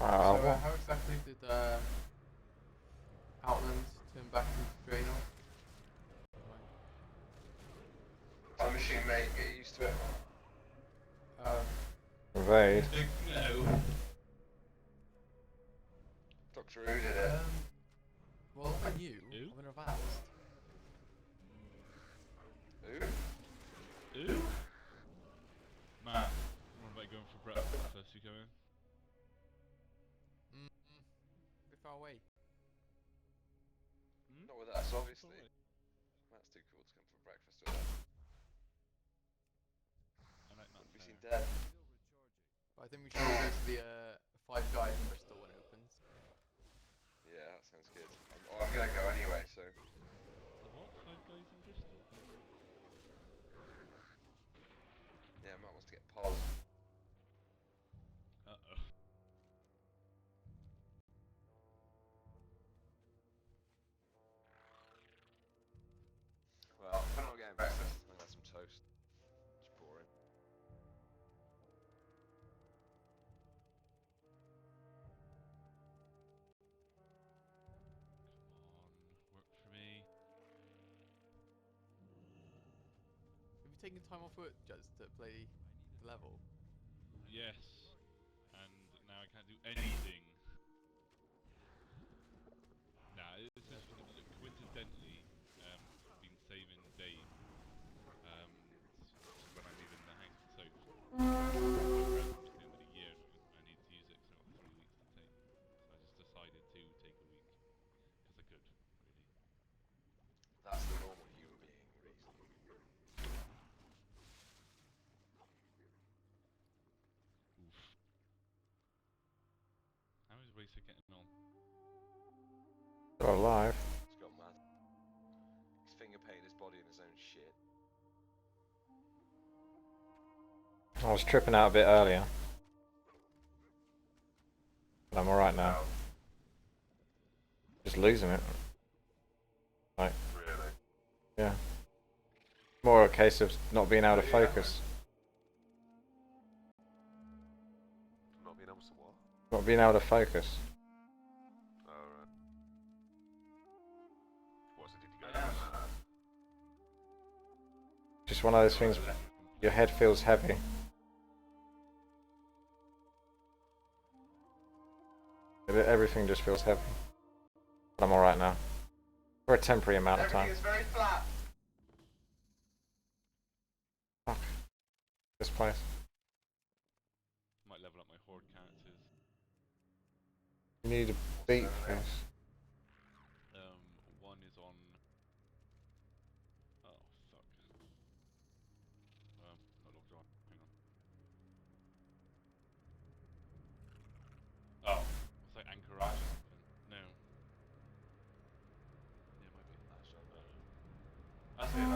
Speaker 4: Wow.
Speaker 9: So how exactly did Outland turn back into Draenor?
Speaker 8: Time machine, mate. Get used to it.
Speaker 4: Evade.
Speaker 9: No.
Speaker 8: Doctor Who did it.
Speaker 9: Well, I knew.
Speaker 5: Who?
Speaker 9: I wouldn't have asked.
Speaker 8: Who?
Speaker 5: Who? Matt, what about going for breakfast you come in?
Speaker 9: A bit far away.
Speaker 5: Hmm?
Speaker 8: Not with us, obviously. Matt's too cool to come for breakfast with us.
Speaker 5: I like Matt's
Speaker 8: Wouldn't be seen
Speaker 5: hair.
Speaker 8: dead.
Speaker 9: But I think we should all go to the Five Guys in Bristol when it opens.
Speaker 8: Yeah, that sounds good. I'm gonna go anyway, so.
Speaker 5: The what? Five Guys in Bristol?
Speaker 8: Yeah, Matt wants to get pos.
Speaker 5: Uh-oh.
Speaker 8: Well, if I'm not getting breakfast, I'm gonna have some toast. It's boring.
Speaker 5: Come on, work for me.
Speaker 9: Have you taken time off work, Judge, to play the level?
Speaker 5: Yes. And now I can't do anything. Nah, it's just coincidentally been saving Dave when I'm leaving the house. So my present to the end of the year now. I need to use it because I've got 3 weeks to take. So I just decided to take a week because I could, really. it getting on?
Speaker 4: Still alive.
Speaker 8: He's got mad. He's finger painting his body in his own shit.
Speaker 4: I was tripping out a bit earlier. But I'm alright now. Just losing it. Like,
Speaker 6: Really?
Speaker 4: yeah. More a case of not being able to focus.
Speaker 6: Not being able to what?
Speaker 4: Not being able to focus.
Speaker 6: Alright. What, so did you go down that?
Speaker 4: Just one of those things, your head feels heavy. Everything just feels heavy. But I'm alright now. For a temporary amount of time.
Speaker 8: Everything is very flat.
Speaker 4: Fuck. This place.
Speaker 5: Might level up my horde characters.
Speaker 4: You need a beat for this.
Speaker 5: One is on. Oh fuck. Not logged on. Hang on. Oh, it's like Anchorage or something. No. Yeah, it might be. That's it. That's all.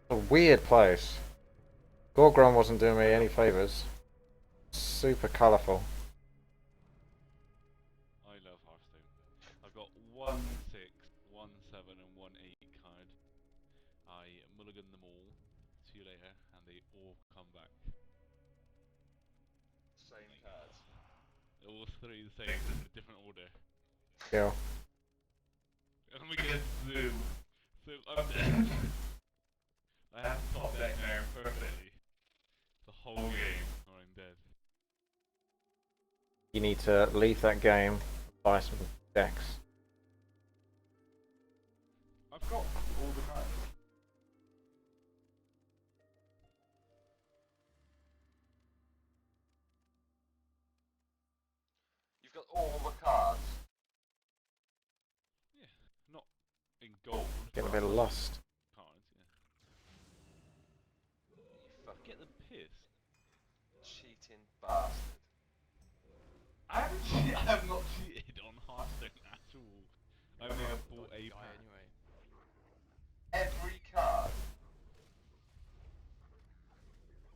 Speaker 4: A weird place. Gorgron wasn't doing me any favours. Super colourful.
Speaker 5: I love Hearthstone. I've got 1, 6, 1, 7 and 1, 8 card. I mulligan them all. See you later, and they all come back.
Speaker 8: Same cards.
Speaker 5: All three the same, in a different order.
Speaker 4: Yeah.
Speaker 5: And we get Zoom. So I'm dead. I have to top deck now perfectly. The whole game, or I'm dead.
Speaker 4: You need to leave that game, buy some decks.
Speaker 5: I've got all the cards.
Speaker 8: You've got all the cards.
Speaker 5: Yeah, not in gold.
Speaker 4: Getting a bit lost.
Speaker 5: Cards, yeah.
Speaker 8: You fucking
Speaker 5: Get them pissed.
Speaker 8: cheating bastard.
Speaker 5: I have not cheated on Hearthstone at all. I only have bought a
Speaker 9: Guy
Speaker 5: pack.
Speaker 9: anyway.
Speaker 8: Every card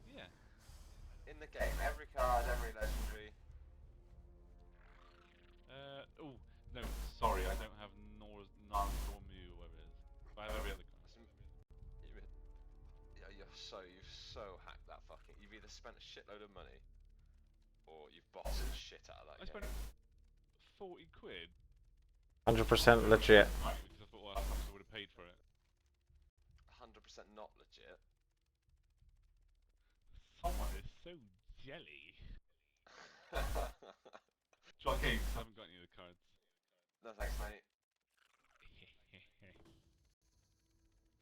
Speaker 5: Yeah.
Speaker 8: in the game, every card, every legendary.
Speaker 5: Oh, no, sorry, I don't have None or Mew, or whatever it is. But I have every other card.
Speaker 8: You've so hacked that fucking. You've either spent a shitload of money, or you've botted shit out of that
Speaker 5: I
Speaker 8: game.
Speaker 5: spent 40 quid.
Speaker 4: 100% legit.
Speaker 5: Right, because I thought, well, how much I would have paid for it.
Speaker 8: 100% not legit.
Speaker 5: Someone is so jelly. Jockey, I haven't got any of the cards.
Speaker 8: No thanks, mate.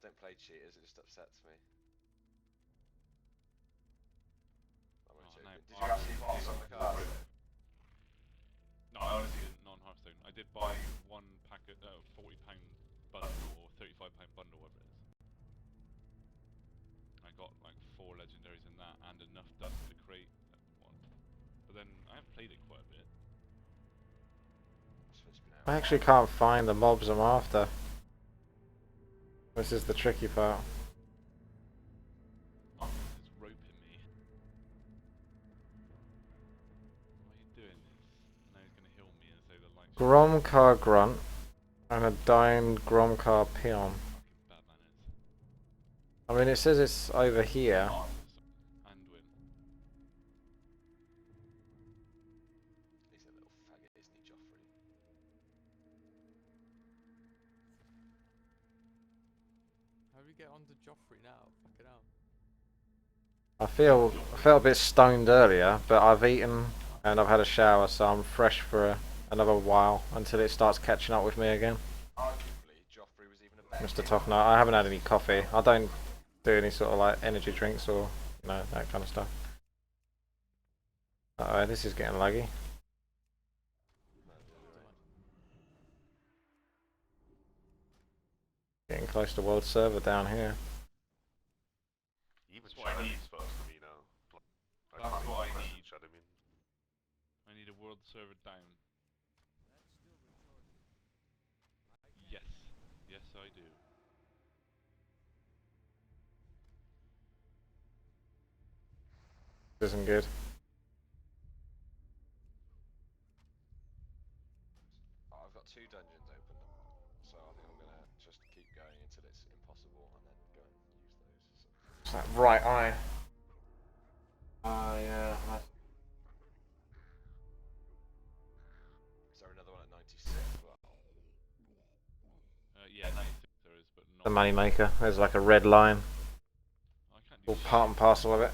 Speaker 8: Don't play cheaters, it just upsets me. I'm only joking.
Speaker 5: No.
Speaker 8: Did you actually bot some of the cards?
Speaker 5: No, I honestly didn't non-Hearthstone. I did buy one packet, £40 bundle or £35 bundle, whatever it is. I got like 4 legendaries in that and enough dust to create one. But then I have played it quite a bit.
Speaker 4: I actually can't find the mobs I'm after. This is the tricky part.
Speaker 5: Oh, it's roping me. Why are you doing this? Now he's going to heal me and say the light.
Speaker 4: Gromcar Grunt and a dying Gromcar Peon.
Speaker 5: Fucking bad manners.
Speaker 4: I mean, it says it's over here.
Speaker 5: And win.
Speaker 8: He's a little faggot, isn't he, Joffrey?
Speaker 9: How do we get onto Joffrey now? Fucking hell.
Speaker 4: I felt a bit stoned earlier, but I've eaten and I've had a shower, so I'm fresh for another while until it starts catching up with me again.
Speaker 8: Arguably, Joffrey was even a better.
Speaker 4: Mr. Tough Nut, I haven't had any coffee. I don't do any sort of like energy drinks or that kind of stuff. Uh-oh, this is getting laggy. Getting close to world server down here.
Speaker 6: Even Chinese fucks for me now. I mean.
Speaker 5: I need a world server down. Yes. Yes, I do.
Speaker 4: Isn't good.
Speaker 8: I've got 2 dungeons open, so I think I'm gonna just keep going until it's impossible, and then go and use those. So.
Speaker 4: It's that right eye. Yeah.
Speaker 8: Is there another one at 96? Well,
Speaker 5: Yeah, 96 there is, but not...
Speaker 4: The moneymaker. There's like a red line.
Speaker 5: I can't do
Speaker 4: All part and parcel of it.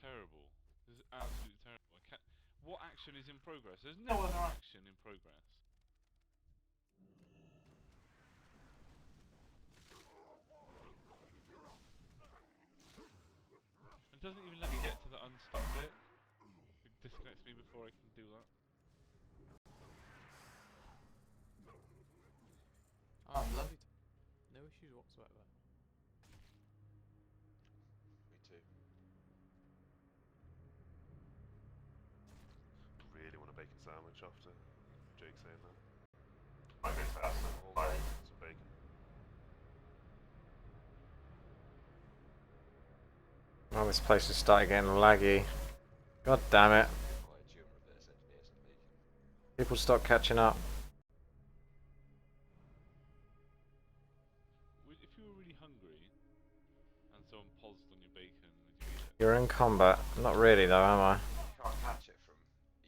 Speaker 5: Terrible. This is absolutely terrible. I can't... What action is in progress? There's no other action in progress. It doesn't even let me get to the unstuck bit. It disconnects me before I can do that.
Speaker 9: Oh, lovely. No issues whatsoever.
Speaker 8: me too.
Speaker 6: Really want a bacon sandwich after Jake saying that. Might go to Aston and buy some bacon.
Speaker 4: Oh, this place is starting getting laggy. God damn it. People start catching up.
Speaker 5: If you were really hungry and someone paused on your bacon, would you eat it?
Speaker 4: You're in combat. Not really though, am I?
Speaker 8: You can't catch it from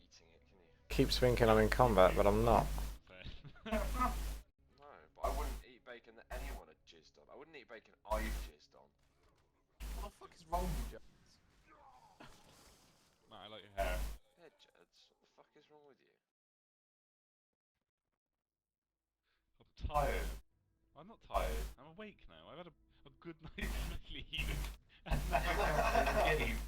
Speaker 8: eating it, can you?
Speaker 4: Keeps thinking I'm in combat, but I'm not.
Speaker 8: No, but I wouldn't eat bacon that anyone had jizzed on. I wouldn't eat bacon I've jizzed on.
Speaker 9: What the fuck is wrong with you, Jones?
Speaker 5: Matt, I like your hair.
Speaker 8: Yeah, Judds, what the fuck is wrong with you?
Speaker 5: I'm tired. I'm not tired. I'm awake now. I've had a good night's sleep. And now I'm playing the game.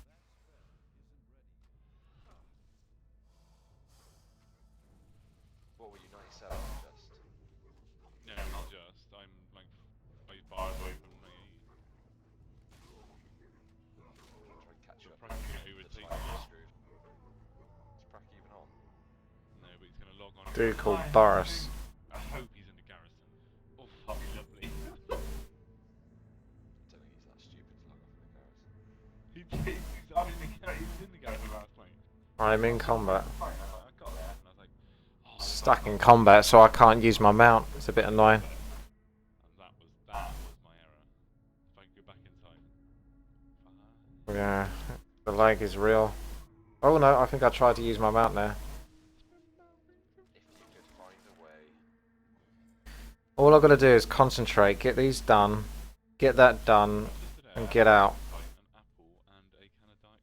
Speaker 8: What were you, 97 just?
Speaker 5: No, not just. I'm like 5 bars away from 98.
Speaker 8: Try and catch you up.
Speaker 5: Prac gonna
Speaker 8: The
Speaker 5: overtake
Speaker 8: time
Speaker 5: me.
Speaker 8: is screwed. Is Prac even on?
Speaker 5: No, but he's gonna log on.
Speaker 4: Dude called Boris.
Speaker 5: I hope he's in the garrison. Oh, fuck, lovely.
Speaker 8: I don't think he's that stupid to log off in the garrison.
Speaker 5: He was in the garrison last night.
Speaker 4: I'm in combat.
Speaker 5: I got there and I was like, oh,
Speaker 4: Stuck in combat, so I can't use my mount. It's a bit annoying.
Speaker 5: and that was my error. If I could go back in time. Fine.
Speaker 4: Yeah, the lag is real. Oh no, I think I tried to use my mount there.
Speaker 8: If you could find a way.
Speaker 4: All I've got to do is concentrate, get these done, get that done, and get out.
Speaker 5: An apple and a can of Diet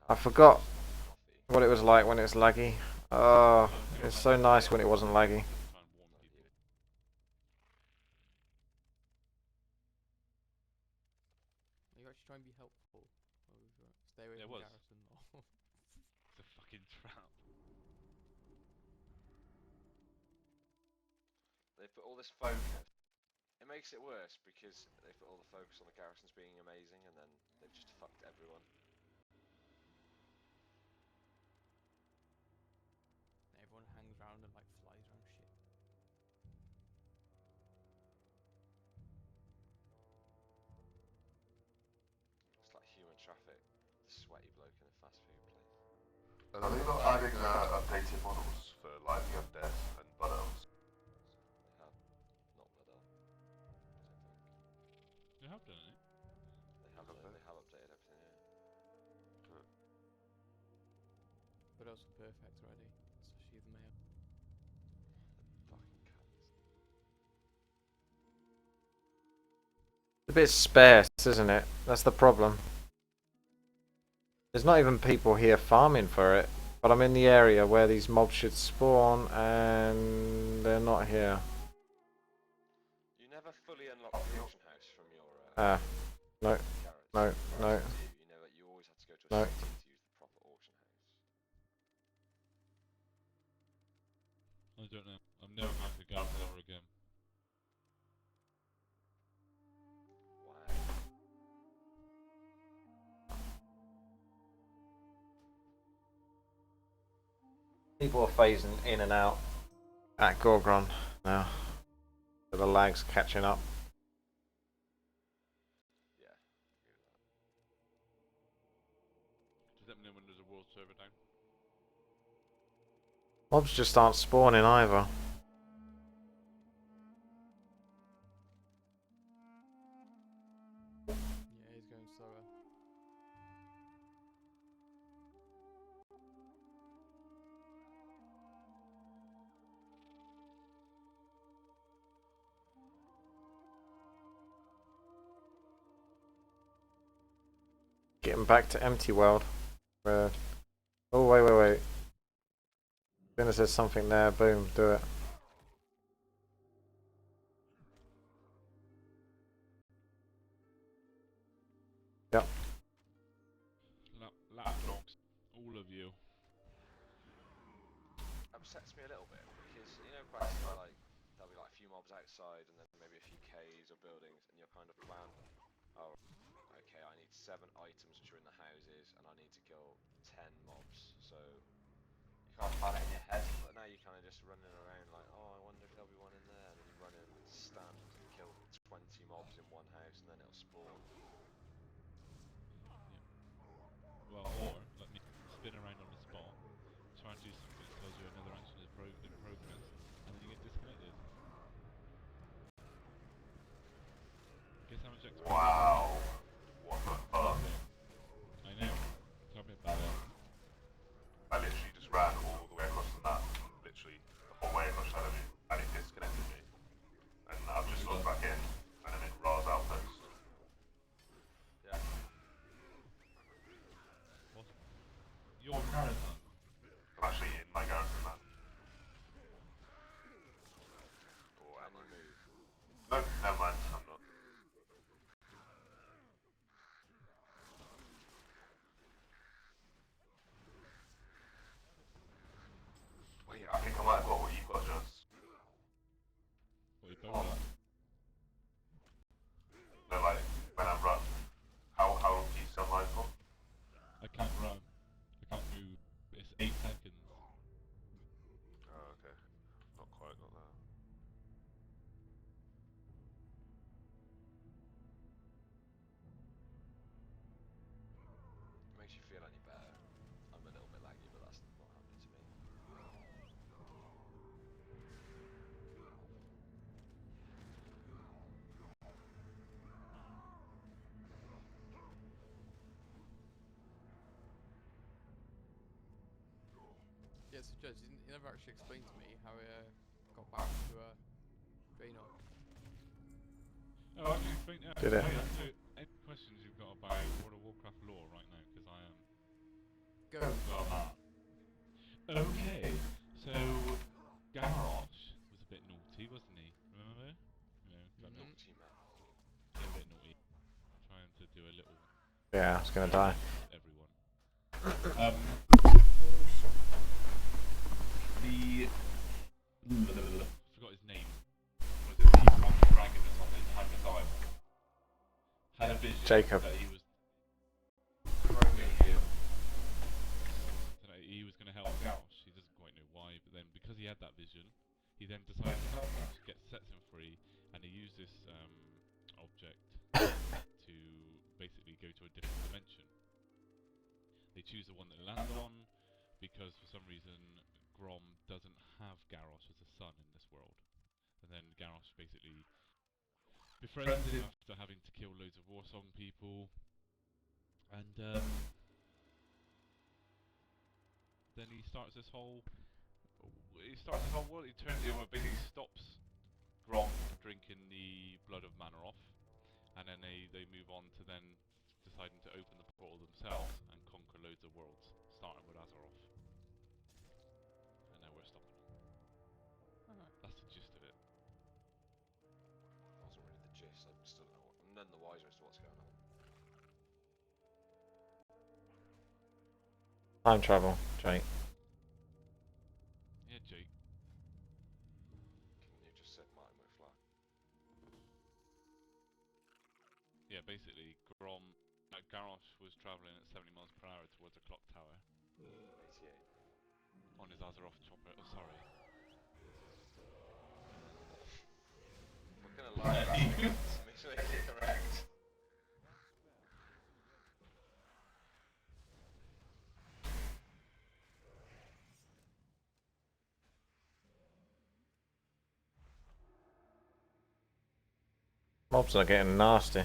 Speaker 5: Coke.
Speaker 4: I forgot what it was like when it's laggy. Oh, it's so nice when it wasn't laggy.
Speaker 5: Try and warn people.
Speaker 9: You actually try and be helpful. Or stay away
Speaker 5: Yeah,
Speaker 9: from
Speaker 5: it was.
Speaker 9: garrison. Or
Speaker 5: It's a fucking trap.
Speaker 8: They put all this focus. It makes it worse because they put all the focus on the garrisons being amazing, and then they've just fucked everyone.
Speaker 9: everyone hangs around and like flies around shit.
Speaker 8: It's like human traffic. The sweaty bloke in a fast food place.
Speaker 6: Are they not adding updated models for lighting up death and blood elves?
Speaker 8: They have not blood elf. I don't think.
Speaker 5: You have done it.
Speaker 8: They have updated everything. Yeah.
Speaker 9: But also perfect already, especially the mayor.
Speaker 8: Fucking cunts.
Speaker 4: It's a bit sparse, isn't it? That's the problem. There's not even people here farming for it, but I'm in the area where these mobs should spawn, and they're not here.
Speaker 8: You never fully unlock the auction house from your
Speaker 4: No,
Speaker 8: garage.
Speaker 4: no, no.
Speaker 8: You know that you always have to go to a
Speaker 4: No.
Speaker 8: city to use the proper auction house.
Speaker 5: I don't know. I'm never going to Garfield again.
Speaker 8: Wow.
Speaker 4: People are phasing in and out at Gorgon now. So the lag's catching up.
Speaker 9: Yeah.
Speaker 5: Does that mean when there's a world server down?
Speaker 4: Mobs just aren't spawning either.
Speaker 9: Yeah, he's going slower.
Speaker 4: Getting back to empty world. Where... Oh wait. Then there's something there. Boom, do it. Yep.
Speaker 5: Lapdogs, all of you.
Speaker 8: Upsets me a little bit because you know quests where like there'll be like a few mobs outside and then maybe a few caves or buildings and you're kind of plan, oh okay, I need 7 items which are in the houses and I need to kill 10 mobs, so you can't plan it in your head, but now you're kind of just running around like, oh I wonder if there'll be one in there, and then you run in, stand, kill 20 mobs in one house and then it'll spawn.
Speaker 5: Well, or let me spin around on the spot, try and do something that tells you another action is in progress, and then you get disconnected. Guess how much XP?
Speaker 6: Wow. What the fuck?
Speaker 5: I know. Tell me about it.
Speaker 6: I literally just ran all the way across the map, literally the whole way across Shadowview, and it disconnected me. And I've just logged back in, and I'm in Ra's Outpost.
Speaker 8: Yeah.
Speaker 5: What? Your marathon?
Speaker 6: I'm actually in my garrison map. Or am I? No, never mind, I'm not. Wait, I think I might have got what you've got, Jess.
Speaker 5: What, you both got?
Speaker 6: No, like, when I run, how long do you stay online for?
Speaker 5: I can't run. I can't move. It's 8 seconds.
Speaker 6: Oh, okay. Not quite got that.
Speaker 8: Makes you feel any better. I'm a little bit laggy, but that's not happening to me.
Speaker 9: Yeah, so Judge, you never actually explained to me how he got back to Draenor.
Speaker 5: Oh, I can explain that.
Speaker 4: Did it?
Speaker 5: So, any questions you've got about World of Warcraft lore right now? Because I am...
Speaker 9: Go.
Speaker 5: Okay, so Garrosh was a bit naughty, wasn't he? Remember? You know, got
Speaker 8: Naughty man.
Speaker 5: a bit naughty. Trying to do a little...
Speaker 4: Yeah, I was gonna die.
Speaker 5: Everyone. Forgot his name. Was it the dragon that's on the Tiger's Island? Had a vision
Speaker 4: Jacob.
Speaker 5: that he was he was going to help Garrosh. He doesn't quite know why, but then because he had that vision, he then decided to help Garrosh, sets him free, and he used this object to basically go to a different dimension. They choose the one that lands on because for some reason Grom doesn't have Garrosh as a son in this world. And then Garrosh basically befriends him after having to kill loads of Warsong people. And then he starts this whole world. He basically stops Grom from drinking the blood of Manoroth, and then they move on to then deciding to open the portal themselves and conquer loads of worlds, starting with Azeroth. And now we're stopping them. That's the gist of it.
Speaker 8: That wasn't really the gist. I still don't know. I'm none the wiser as to what's going on.
Speaker 4: Time travel, Jake.
Speaker 5: Yeah, Jake.
Speaker 8: Can you just set Martin with flag?
Speaker 5: Yeah, basically, Garrosh was travelling at 70 miles per hour towards a clock tower.
Speaker 8: 88.
Speaker 5: on his Azeroth chopper. Oh, sorry.
Speaker 8: We're gonna lie about things to make it correct.
Speaker 4: Mobs are getting nasty.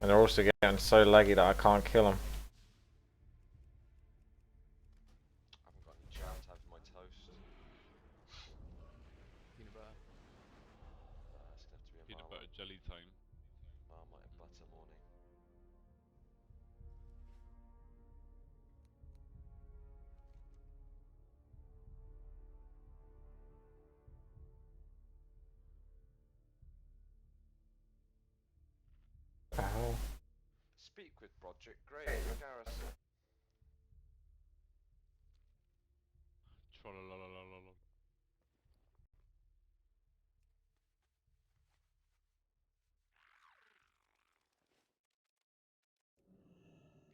Speaker 4: And they're also getting so laggy that I can't kill them.
Speaker 8: I haven't got any jam time for my toast.
Speaker 9: Peanut butter.
Speaker 8: It's gonna have to be a
Speaker 5: Peanut butter
Speaker 8: Marmite,
Speaker 5: jelly time.
Speaker 8: Marmite and butter morning.
Speaker 4: Ow.
Speaker 8: Speak with Broderick Gray, Garrison.
Speaker 5: Trollololololol.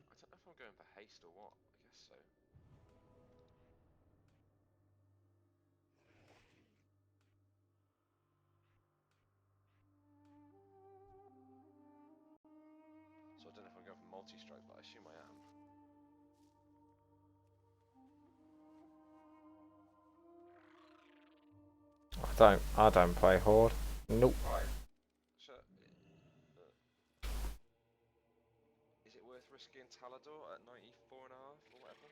Speaker 8: I don't know if I'm going for haste or what. I guess so. So I don't know if I'm going for multi-strike, but I assume I am.
Speaker 4: I don't play Horde. Nope.
Speaker 8: Right. So, is it worth risking Talador at 94.5 or whatever?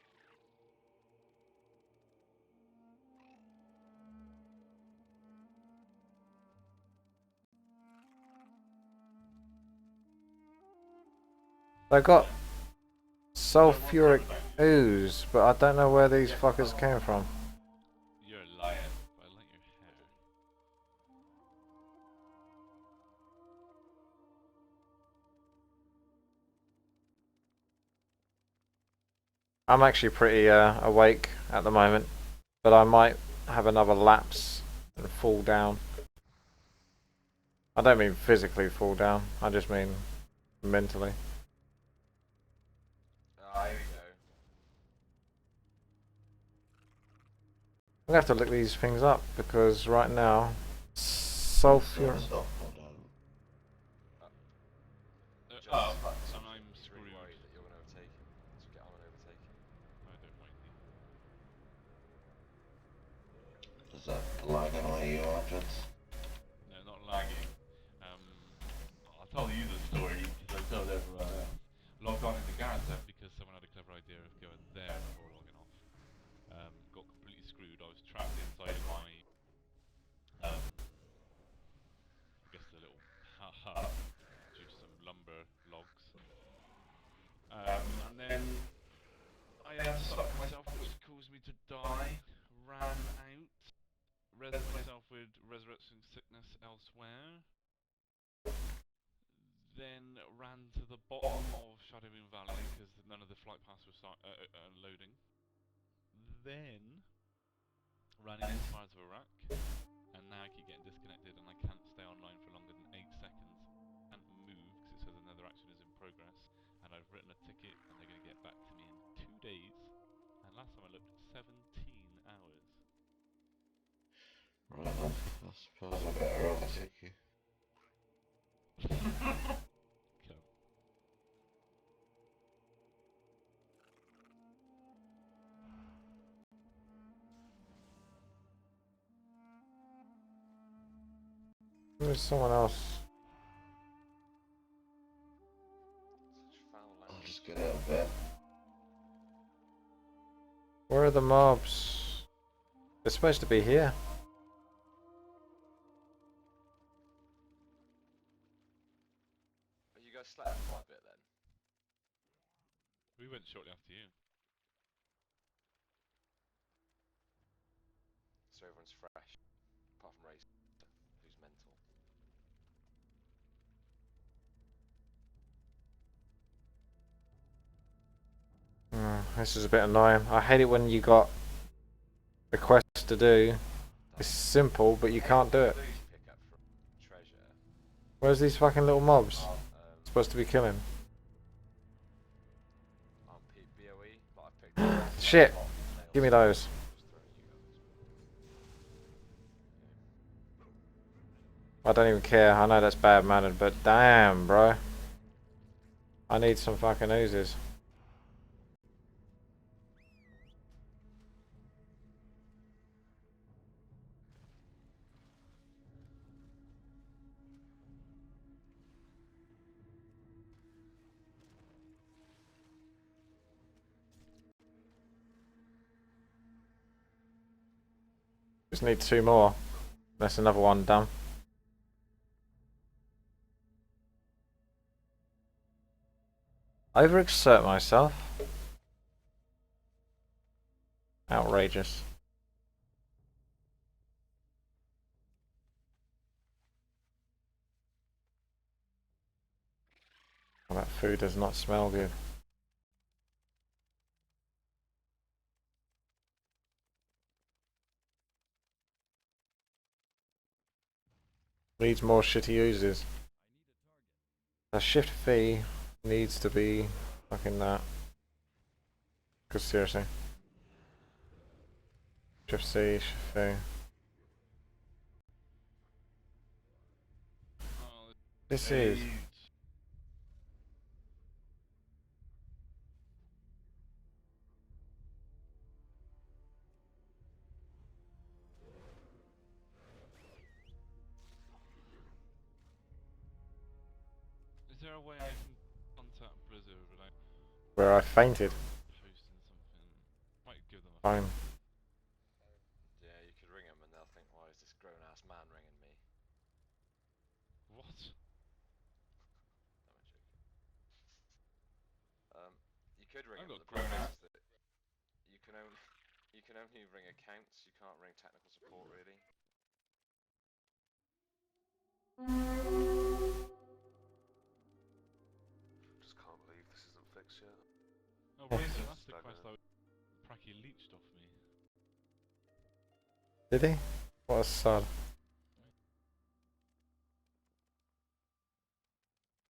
Speaker 4: They got sulfuric ooze, but I don't know where these fuckers came from.
Speaker 5: You're a liar, but I like your hair.
Speaker 4: I'm actually pretty awake at the moment, but I might have another lapse and fall down. I don't mean physically fall down, I just mean mentally.
Speaker 8: Here we go.
Speaker 4: I'm gonna have to look these things up because right now, sulfuric.
Speaker 5: And I'm
Speaker 8: He's
Speaker 5: screwed.
Speaker 8: really worried that you're going to overtake him. So get on and overtake him.
Speaker 5: I don't mind you.
Speaker 10: Is that lagging on you, Argent?
Speaker 5: No, not lagging. I'll tell you the story because I told everyone else. Logged on in the garage then because someone had a clever idea of going there before logging off. Got completely screwed. I was trapped inside of my, I guess the little hut due to some lumber logs. And then I stuck myself, which caused me to die. Ran out. Rezzed myself with resurrection sickness elsewhere. Then ran to the bottom of Shadowmoon Valley because none of the flight paths were loading. Then ran into parts of Iraq, and now I keep getting disconnected and I can't stay online for longer than 8 seconds. Can't move because it says another action is in progress, and I've written a ticket and they're going to get back to me in 2 days. And last time I looked, 17 hours.
Speaker 10: Right then, I suppose I better overtake you.
Speaker 5: Come.
Speaker 4: There's someone else.
Speaker 8: Such foul
Speaker 10: I'll
Speaker 8: language.
Speaker 10: just get out of bed.
Speaker 4: Where are the mobs? They're supposed to be here.
Speaker 8: You guys slept quite a bit then?
Speaker 5: We went shortly after you.
Speaker 8: So everyone's fresh. Apart from Racer, who's mental.
Speaker 4: This is a bit annoying. I hate it when you got a quest to do. It's simple, but you can't do it.
Speaker 8: Pick up from treasure.
Speaker 4: Where's these fucking little mobs? Supposed to be killing.
Speaker 8: On BOE, but I picked up
Speaker 4: Shit! Give me those. I don't even care. I know that's bad mannered, but damn, bro. I need some fucking oozes. Just need 2 more. That's another one done. Overexert myself. Outrageous. Well, that food does not smell good. Needs more shitty oozes. The shift fee needs to be fucking that. Because seriously. Shift C, shift fee. This is.
Speaker 5: Is there a way I can contact Blizzard without
Speaker 4: Where I fainted.
Speaker 5: posting something? Might give them a
Speaker 4: Fine.
Speaker 8: Yeah, you could ring him and they'll think, why is this grown-ass man ringing me?
Speaker 5: What?
Speaker 8: You could ring
Speaker 5: I've
Speaker 8: him,
Speaker 5: got
Speaker 8: but the problem
Speaker 5: grown-ass.
Speaker 8: is that you can only ring accounts, you can't ring technical support really.
Speaker 6: Just can't believe this isn't fixed yet.
Speaker 5: Oh, right, so that's the quest I Pracky leached off me.
Speaker 4: Did he? What a sod.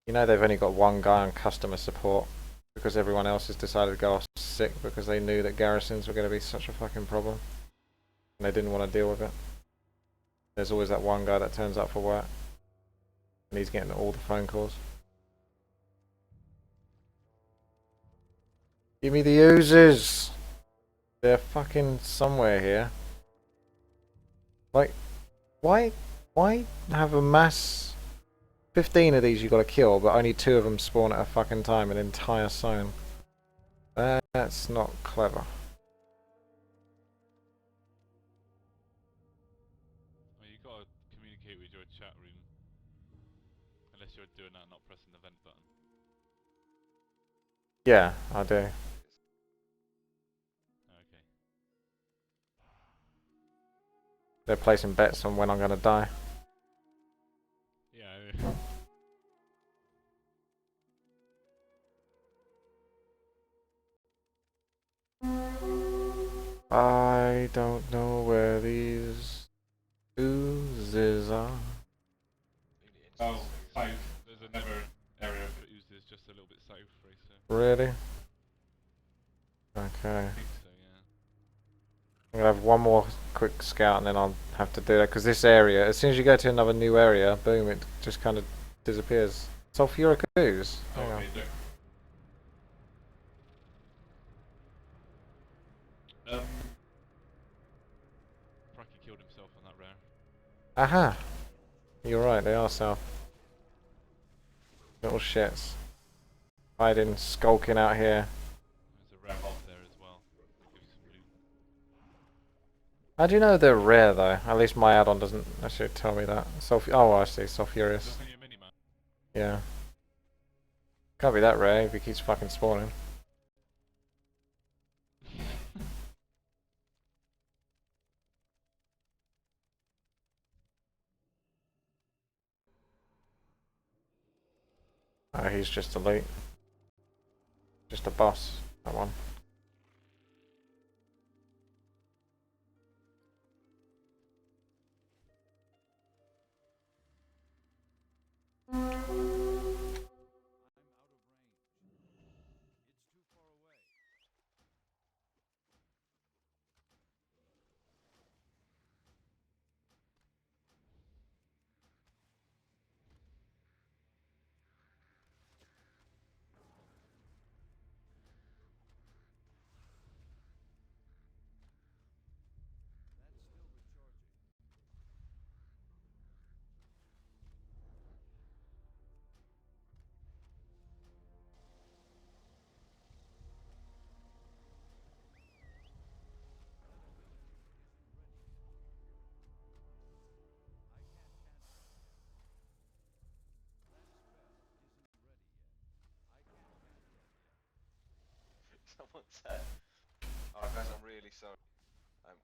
Speaker 4: You know they've only got one guy on customer support because everyone else has decided to go off sick because they knew that garrisons were going to be such a fucking problem and they didn't want to deal with it. There's always that one guy that turns up for work and he's getting all the phone calls. Give me the oozes! They're fucking somewhere here. Like, why have a mass 15 of these you gotta kill, but only 2 of them spawn at a fucking time, an entire zone? That's not clever.
Speaker 5: Well, you gotta communicate with your chat room. Unless you're doing that and not pressing the vent button.
Speaker 4: Yeah, I do.
Speaker 5: Okay.
Speaker 4: They're placing bets on when I'm gonna die.
Speaker 5: Yeah.
Speaker 4: I don't know where these oozes are.
Speaker 5: Oh, south. There's another area for oozes just a little bit south, Racer.
Speaker 4: Really? Okay.
Speaker 5: I think so, yeah.
Speaker 4: I'm gonna have one more quick scout and then I'll have to do that because this area, as soon as you go to another new area, boom, it just kind of disappears. Sulfuric ooze. Hang on.
Speaker 5: Pracky killed himself on that rare.
Speaker 4: Aha! You're right, they are south. Little shits. Hiding, skulking out here.
Speaker 5: There's a rare mob there as well. That'll give you some loot.
Speaker 4: How do you know they're rare though? At least my add-on doesn't actually tell me that. Oh, I see, sulfurious.
Speaker 5: Doesn't your mini-map?
Speaker 4: Yeah. Can't be that rare if he keeps fucking spawning. Oh, he's just elite. Just a boss, that one.
Speaker 8: Someone said. Alright guys, I'm really sorry.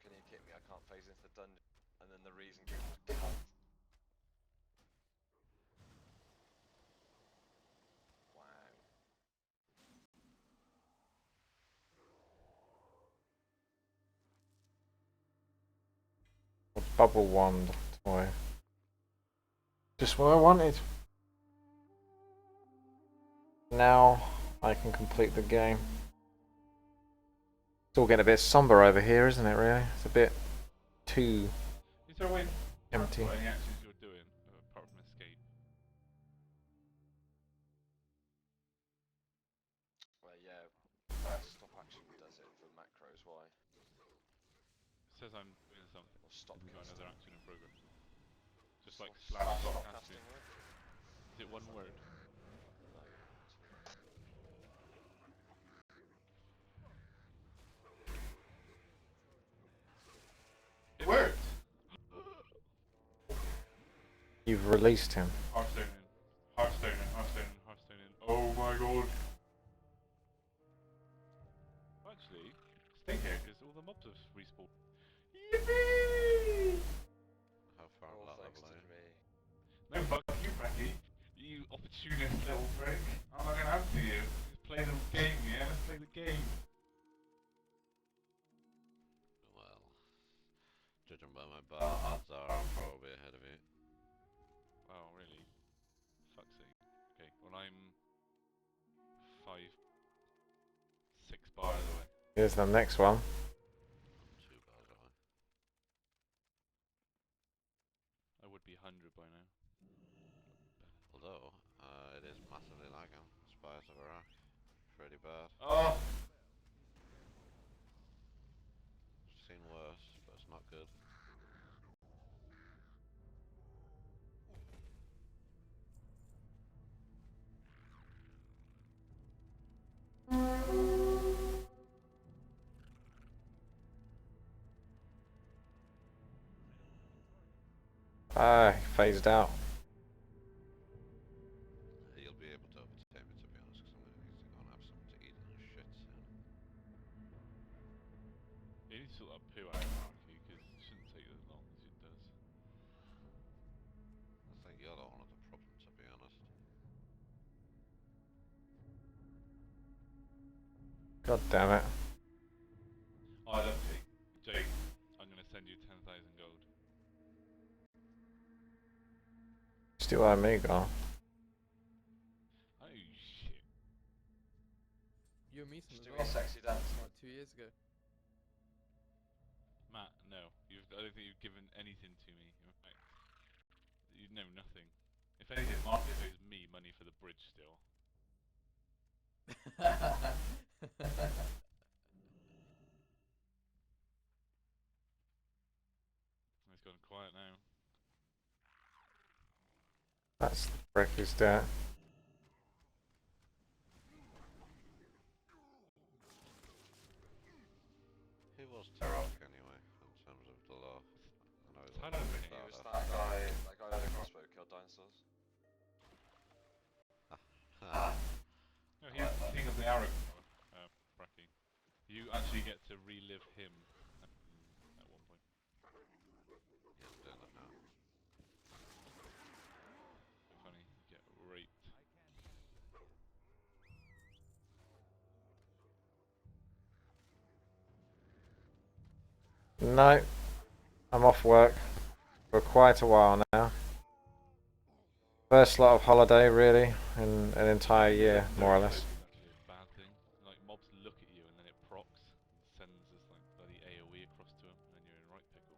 Speaker 8: Can you kick me? I can't phase into the dungeon. And then the reason given was cunt. Wow.
Speaker 4: Bubble wand toy. Just what I wanted. Now I can complete the game. It's all getting a bit somber over here, isn't it, really? It's a bit too
Speaker 5: Is there a way
Speaker 4: empty.
Speaker 5: to any actions you're doing, apart from escape?
Speaker 8: Well, yeah, stop action does it for macros, why?
Speaker 5: It says I'm doing something.
Speaker 8: Or stop
Speaker 5: Got
Speaker 8: casting.
Speaker 5: another action in progress. Just like
Speaker 8: Stop
Speaker 5: stop
Speaker 8: casting,
Speaker 5: casting.
Speaker 8: right?
Speaker 5: Is it one word?
Speaker 8: No.
Speaker 5: It worked!
Speaker 4: You've released him.
Speaker 5: Hearthstoning. Hearthstoning, Hearthstoning, Hearthstoning. Oh my god! Actually, stay here because all the mobs have respawned. Yippee!
Speaker 11: How far
Speaker 8: All
Speaker 11: that
Speaker 8: thanks
Speaker 11: level
Speaker 8: to me.
Speaker 5: No, fuck you, Frankie. You opportunist little prick. I'm not gonna answer you. Just play the game, yeah? Let's play the game.
Speaker 11: Well, judging by my battle odds are, I'm probably ahead of you.
Speaker 5: Wow, really? Fuck's sake. Okay, well I'm 6 bars away.
Speaker 4: Here's the next one.
Speaker 11: I'm 2 bars away.
Speaker 5: I would be 100 by now.
Speaker 11: Although, it is massively lagging. Spires of Iraq. Pretty bad.
Speaker 5: Oh!
Speaker 11: Seen worse, but it's not good.
Speaker 4: Ah, phased out.
Speaker 11: You'll be able to overtake me, to be honest, because I'm going to need to go and have something to eat and shit soon.
Speaker 5: You need to sort that poo out, Marky, because it shouldn't take as long as it does.
Speaker 11: I think you're one of the problems, to be honest.
Speaker 4: God damn it.
Speaker 5: Oh, I love Jake. Jake, I'm going to send you 10,000 gold.
Speaker 4: Still owe me, girl.
Speaker 5: Oh, shit.
Speaker 9: You and me some
Speaker 8: Just
Speaker 9: as
Speaker 8: doing a
Speaker 9: well.
Speaker 8: sexy dance.
Speaker 9: Like 2 years ago.
Speaker 5: Matt, no. I don't think you've given anything to me. In fact, you know nothing. If anything, Marcus owes me money for the bridge still. It's gone quiet now.
Speaker 4: That's the frick is that.
Speaker 11: Who was Tarok anyway, in terms of the law? I know he
Speaker 5: Tyler
Speaker 11: wasn't
Speaker 8: He was
Speaker 11: starter.
Speaker 8: that guy with the crossbow who killed dinosaurs.
Speaker 5: No, he's the king of the arrow, Bracky. You actually get to relive him at one point.
Speaker 11: Yeah, I'm doing that now.
Speaker 5: So funny, you get raped.
Speaker 4: No, I'm off work for quite a while now. First lot of holiday, really, in an entire year, more or less.
Speaker 5: Actually, a bad thing. Like mobs look at you and then it procs and sends this like bloody AOE across to them, and then you're in right pickle.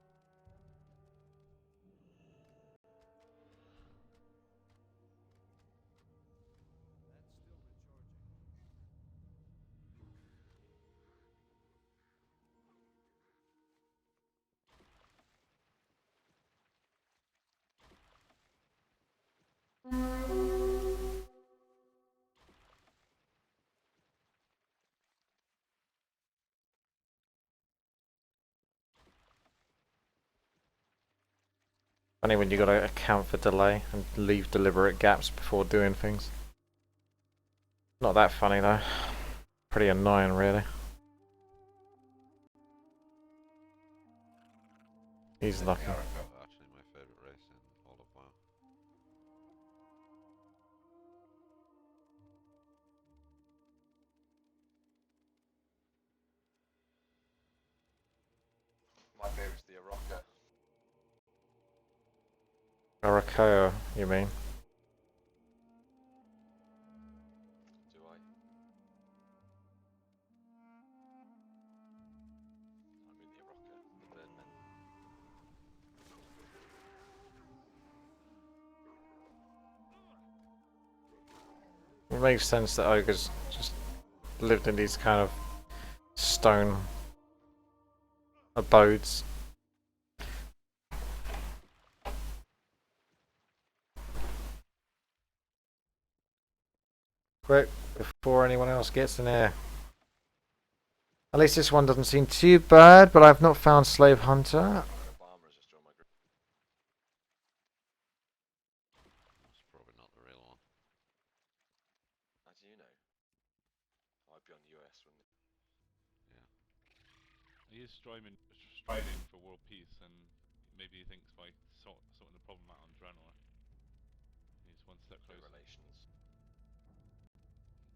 Speaker 4: Funny when you gotta account for delay and leave deliberate gaps before doing things. Not that funny though. Pretty annoying, really. He's lucky.
Speaker 11: Jericho is actually my favourite race in all of WoW.
Speaker 8: My favourite's the Araka.
Speaker 4: Arakeo, you mean?
Speaker 8: Do I? I mean the Araka, the Birdmen.
Speaker 4: It makes sense that ogres just lived in these kind of stone abodes. Quick, before anyone else gets in there. At least this one doesn't seem too bad, but I've not found Slave Hunter.
Speaker 8: Farmers just joined my group.
Speaker 11: That's probably not the real one.
Speaker 8: How do you know? I'd be on the US, wouldn't it?
Speaker 11: Yeah.
Speaker 5: He is striving for world peace, and maybe he thinks by sorting the problem out on Draenor, he's one step
Speaker 8: Good
Speaker 5: closer.
Speaker 8: relations.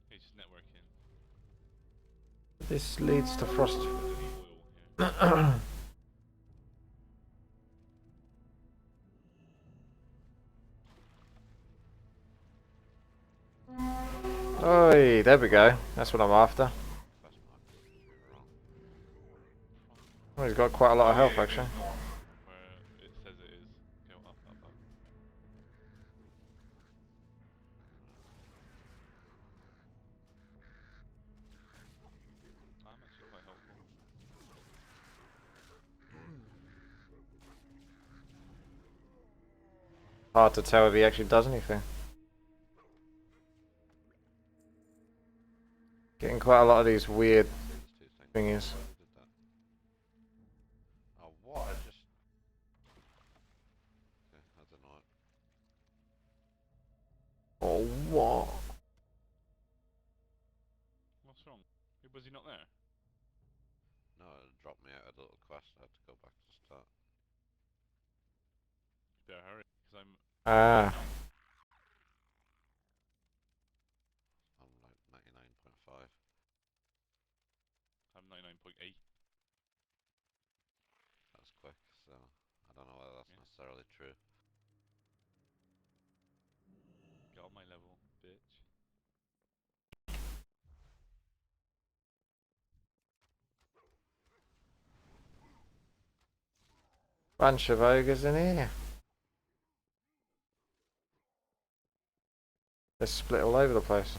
Speaker 5: He's just networking.
Speaker 4: This leads to Frost.
Speaker 5: Oil here.
Speaker 4: Oi, there we go. That's what I'm after.
Speaker 11: Quest mark is wrong.
Speaker 4: Oh, he's got quite a lot of health actually.
Speaker 5: Where it says it is. Go up, up, up. I'm actually quite helpful.
Speaker 4: Hard to tell if he actually does anything. Getting quite a lot of these weird thingies.
Speaker 11: Oh, what? I just... Okay, I don't know it.
Speaker 4: Oh, what?
Speaker 5: What's wrong? Was he not there?
Speaker 11: No, it dropped me out of the little quest. I had to go back to start.
Speaker 5: You better hurry, because I'm
Speaker 4: Ah.
Speaker 11: I'm like 99.5.
Speaker 5: I'm 99.8.
Speaker 11: That's quick, so I don't know whether that's necessarily true.
Speaker 5: Get on my level, bitch.
Speaker 4: Bunch of ogres in here. They're split all over the place.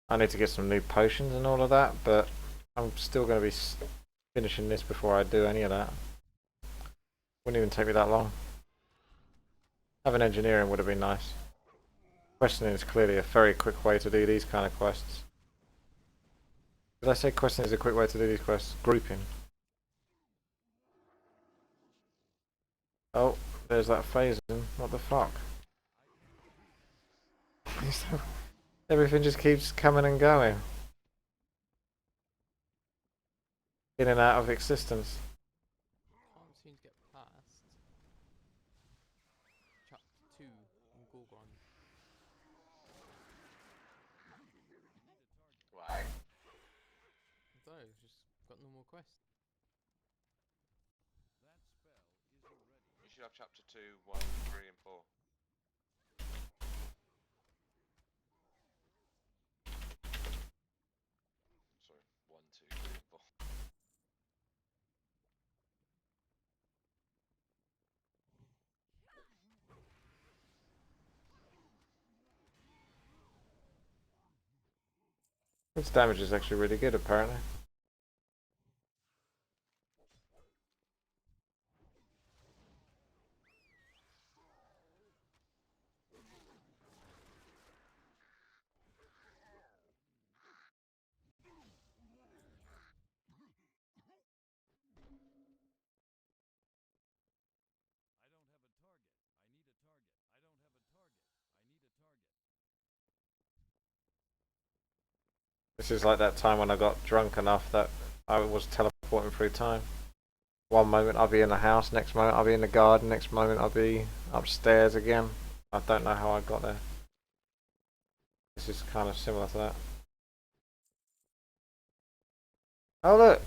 Speaker 4: I need to get some new potions and all of that, but I'm still going to be finishing this before I do any of that. Wouldn't even take me that long. Having engineering would have been nice. Questioning is clearly a very quick way to do these kind of quests. Did I say questioning is a quick way to do these quests? Grouping. Oh, there's that phasing. What the fuck? Everything just keeps coming and going. In and out of existence.
Speaker 9: Can't seem to get past chapter 2 in Gorgon.
Speaker 8: Why?
Speaker 9: I don't know, just got no more quests.
Speaker 8: You should have chapter 2, 1, 3 and 4. Sorry, 1, 2, 3 and 4.
Speaker 4: Its damage is actually really good apparently. This is like that time when I got drunk enough that I was teleporting through time. One moment I'll be in the house, next moment I'll be in the garden, next moment I'll be upstairs again. I don't know how I got there. This is kind of similar to that. Oh look!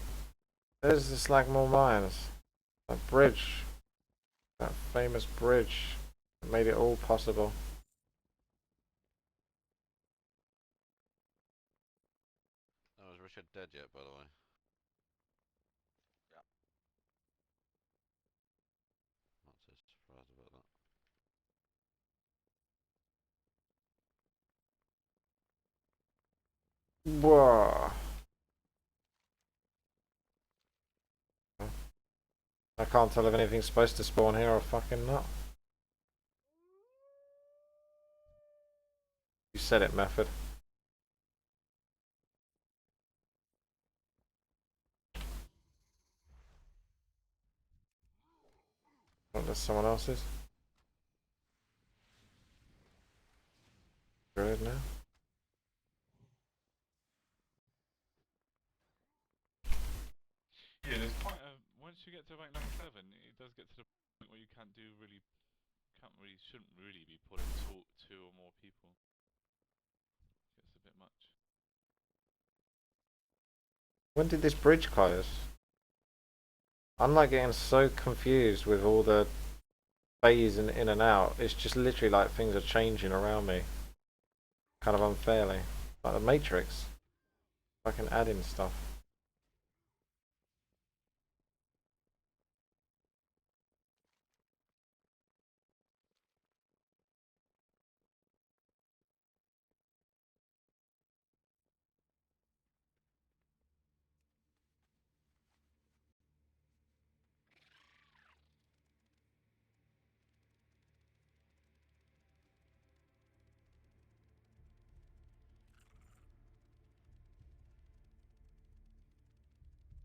Speaker 4: There's the Slagmore Mines. That bridge. That famous bridge. That made it all possible.
Speaker 11: Oh, is Richard dead yet, by the way?
Speaker 8: Yeah.
Speaker 11: Not so surprised about that.
Speaker 4: Whoa. I can't tell if anything's supposed to spawn here or fucking not. You said it, Method. What, there's someone else's? Good now.
Speaker 5: Yeah, there's quite a. Once you get to rank level 7, it does get to the point where you can't shouldn't really be pulling two or more people. Gets a bit much.
Speaker 4: When did this bridge close? I'm like getting so confused with all the phase in and out. It's just literally like things are changing around me. Kind of unfairly. Like the Matrix. Fucking adding stuff.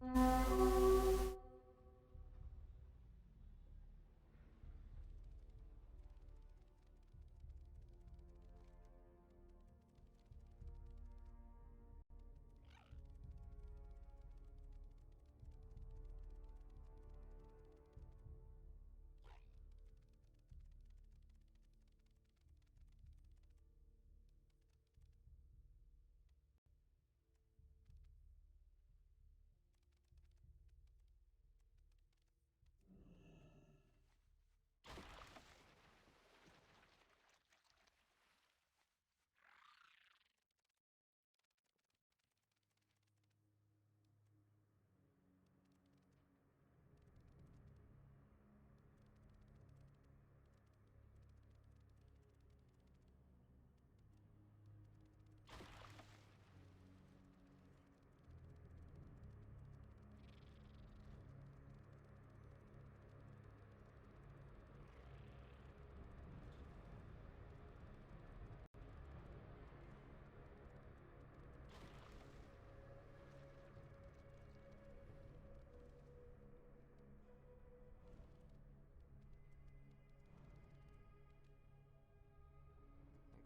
Speaker 9: Oh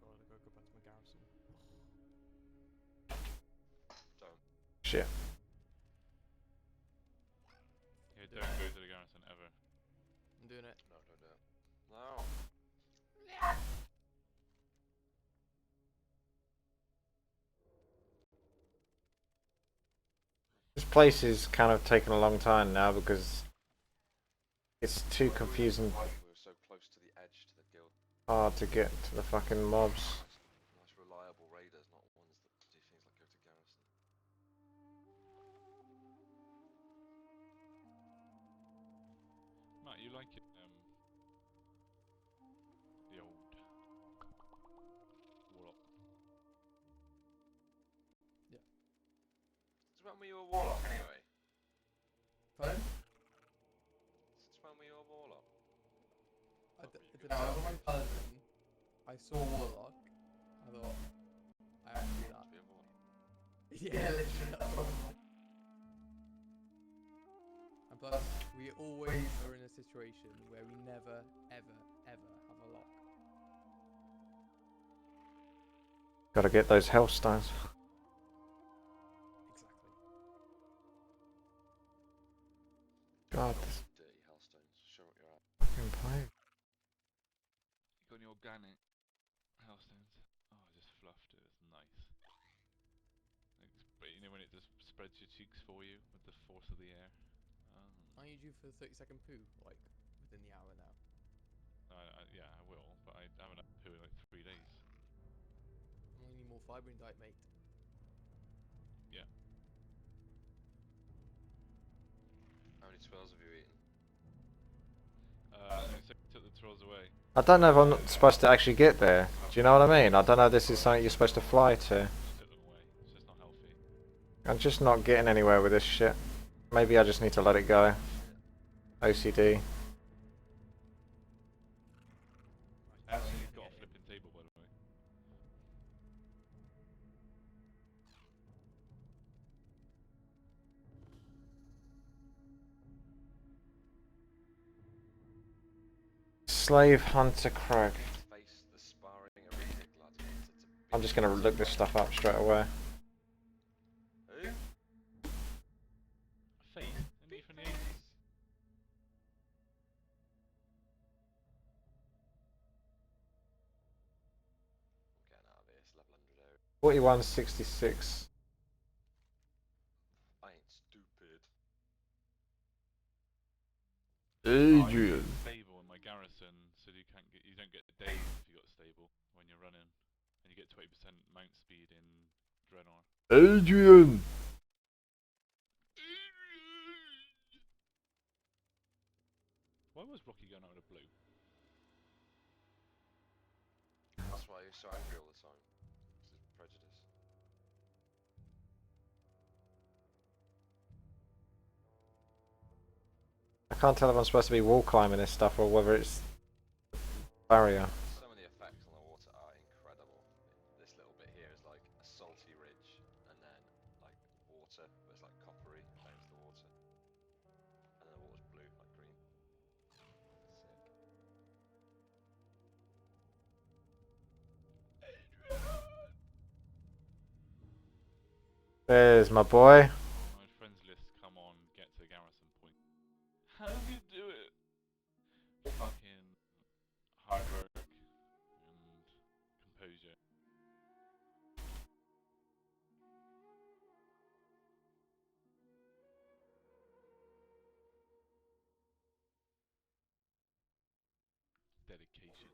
Speaker 9: god, I gotta go back to my garrison.
Speaker 8: Don't.
Speaker 4: Shit.
Speaker 5: Yeah, don't go to the garrison ever.
Speaker 9: I'm doing it.
Speaker 8: No, don't do it. No.
Speaker 4: This place is kind of taking a long time now because it's too confusing.
Speaker 8: We were so close to the edge to the guild.
Speaker 4: Hard to get to the fucking mobs.
Speaker 8: Nice reliable raiders, not ones that do things like go to garrison.
Speaker 5: Matt, you like it? The old warlock.
Speaker 9: Yeah.
Speaker 8: Since when were you a warlock anyway?
Speaker 9: Pardon?
Speaker 8: Since when were you a warlock?
Speaker 9: I don't know, I got my paladin. I saw Warlock. I thought, I have to do that.
Speaker 8: Be a warlock.
Speaker 9: Yeah, literally, that's what I did. And plus, we always are in a situation where we never, ever, ever have a lock.
Speaker 4: Gotta get those health stones.
Speaker 5: organic hailstones. Oh, I just fluffed it. It's nice. But you know when it just spreads your cheeks for you with the force of the air.
Speaker 9: Are you due for the 30-second poo, like, within the hour now?
Speaker 5: Yeah, I will, but I haven't had poo in like 3 days.
Speaker 9: I'm gonna need more fibre in diet, mate.
Speaker 5: Yeah.
Speaker 8: How many twirls have you eaten?
Speaker 5: No, so took the trolls away.
Speaker 4: I don't know if I'm not supposed to actually get there. Do you know what I mean? I don't know if this is something you're supposed to fly to.
Speaker 5: Just took them away. It's just not healthy.
Speaker 4: I'm just not getting anywhere with this shit. Maybe I just need to let it go. OCD.
Speaker 5: Actually, got a flipping table, by the way.
Speaker 4: Slave Hunter Crag.
Speaker 8: Face the sparring Arabic gladiator to
Speaker 4: I'm just gonna look this stuff up straight away.
Speaker 8: Who?
Speaker 5: Faith? Isn't he from the 80s?
Speaker 8: I'm getting out of here, it's level 100 area.
Speaker 4: 4166.
Speaker 8: I ain't stupid.
Speaker 4: Adrian.
Speaker 5: Stable in my garrison, so you don't get days if you got stable when you're running, and you get 20% mount speed in Draenor.
Speaker 4: Adrian.
Speaker 5: Why was Rocky going out of blue?
Speaker 8: That's why he's so angry all the time. It's his prejudice.
Speaker 4: I can't tell if I'm supposed to be wall climbing this stuff or whether it's barrier.
Speaker 8: Some of the effects on the water are incredible. This little bit here is like a salty ridge, and then like water, but it's like coppery down to the water. And then the water's blue, like green. Sick.
Speaker 4: There's my boy.
Speaker 5: My friends list, come on, get to the garrison point. How do you do it? Fucking hard work and composure. Dedication.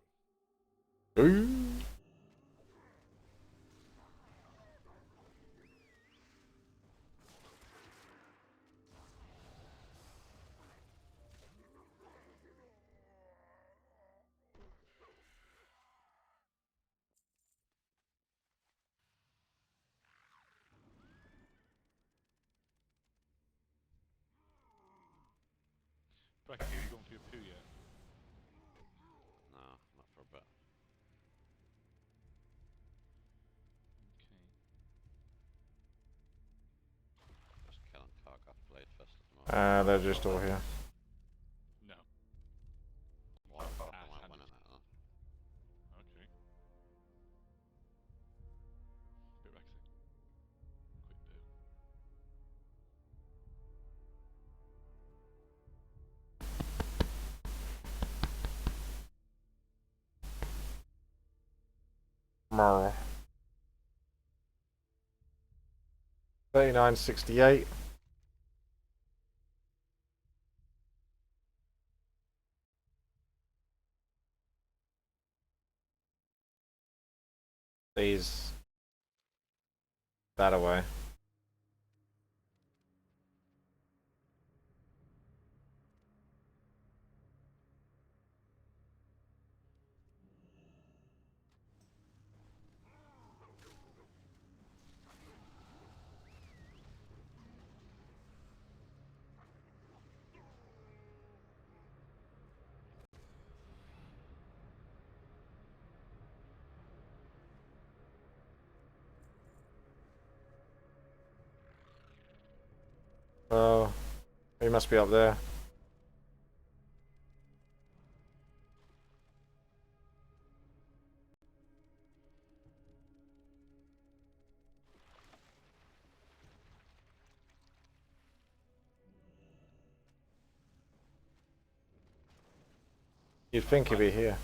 Speaker 5: Bracky, have you gone for your poo yet?
Speaker 11: No, not for a bit.
Speaker 5: Okay.
Speaker 11: Just killing Karkov Blade Fist at the moment.
Speaker 4: They're just all here.
Speaker 5: No.
Speaker 11: Well, I thought I went winning it though.
Speaker 5: Okay. Bit Rexy. Quick poo.
Speaker 4: Merle. 3968. These that away. Oh, he must be up there. You'd think he'd be here.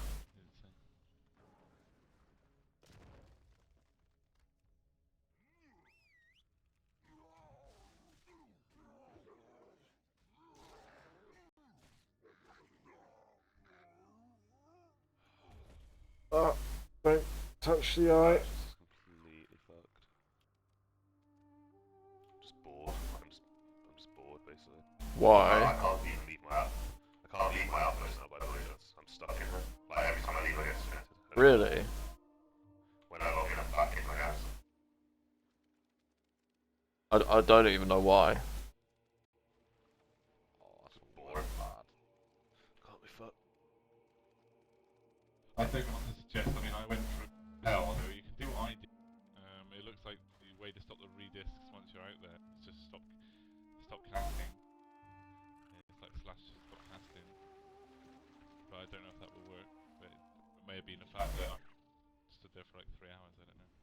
Speaker 4: Touch the eye.
Speaker 6: Just completely fucked. Just bored. I'm just bored basically.
Speaker 4: Why?
Speaker 6: I can't even leave my outpost now, by the way. I'm stuck in there. Like every time I leave, I get disconnected.
Speaker 4: Really?
Speaker 6: When I log in, I'm back in my house.
Speaker 4: I don't even know why.
Speaker 11: Oh, that's
Speaker 6: Boring.
Speaker 11: bad.
Speaker 6: Can't be fucked.
Speaker 5: I don't want to suggest, I mean, I went through hell, so you can do what I did. It looks like the way to stop the redisks once you're out there is just stop casting. Yeah, it's like slash stop casting. But I don't know if that will work. But it may have been the fact that I stood there for like 3 hours, I don't know.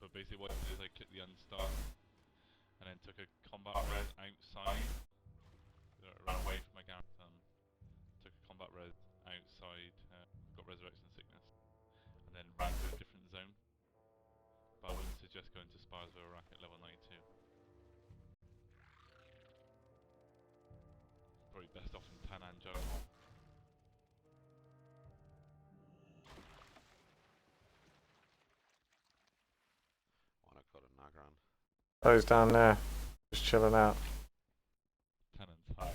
Speaker 5: But basically what I did is I clicked the unstart and then took a combat res outside. Ran away from my garrison. Took a combat res outside, got resurrection sickness, and then ran to a different zone. But I wouldn't suggest going to Spires of Iraq at level 92. Probably best off in Tanan jungle.
Speaker 11: Wanna cut a Nagran?
Speaker 4: Those down there, just chilling out.
Speaker 5: Tanan's high.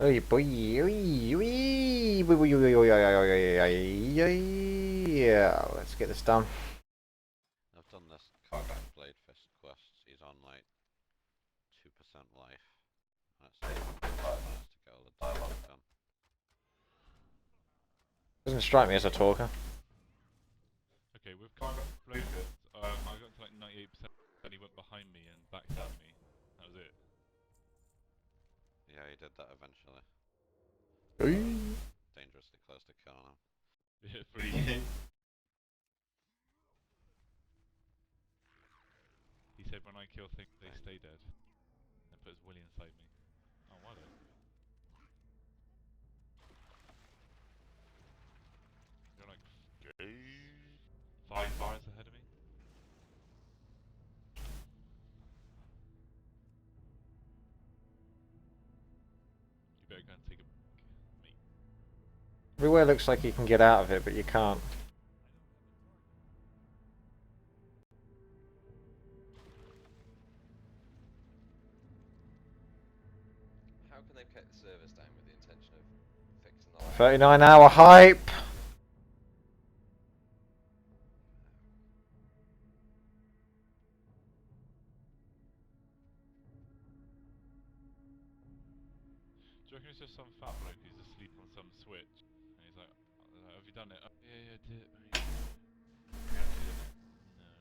Speaker 4: Oi boy, yeah, let's get this done.
Speaker 11: I've done this Combat Blade Fist quest. He's on like 2% life. That's 5 minutes to go. The dialogue done.
Speaker 4: Doesn't strike me as a talker.
Speaker 5: Okay, with combat blade fists, I got to like 98%, and he went behind me and backstabbed me. That was it.
Speaker 11: Yeah, he did that eventually. Dangerously close to killing him.
Speaker 5: Yeah, pretty. He said when I kill things, they stay dead. And puts Willy inside me. Oh, what a... You're like 5 bars ahead of me. You better go and take a break, mate.
Speaker 4: Everywhere looks like you can get out of it, but you can't.
Speaker 8: How can they kept the servers down with the intention of fixing the lag?
Speaker 4: 39-hour hype!
Speaker 5: Do you reckon it's just some fat bloke who's asleep on some switch? And he's like, have you done it? Oh, yeah, I did it, mate. You actually did it? No.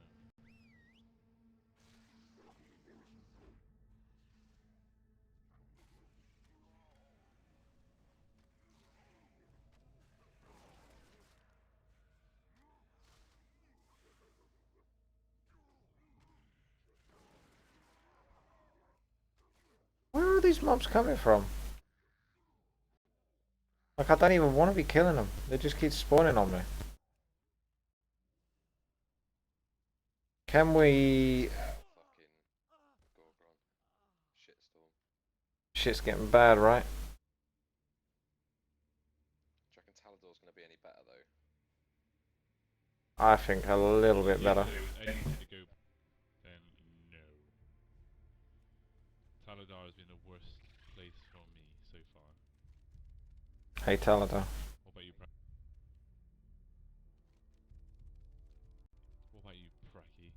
Speaker 4: Where are these mobs coming from? Like, I don't even want to be killing them. They just keep spawning on me. Can we...
Speaker 8: Fucking Gorgon. Shitstorm.
Speaker 4: Shit's getting bad, right?
Speaker 8: Do you reckon Talador's going to be any better though?
Speaker 4: I think a little bit better.
Speaker 5: If there was anything to go, then no. Taladar has been the worst place for me so far.
Speaker 4: Hey, Taladar.
Speaker 5: What about you, What about you, Pracky?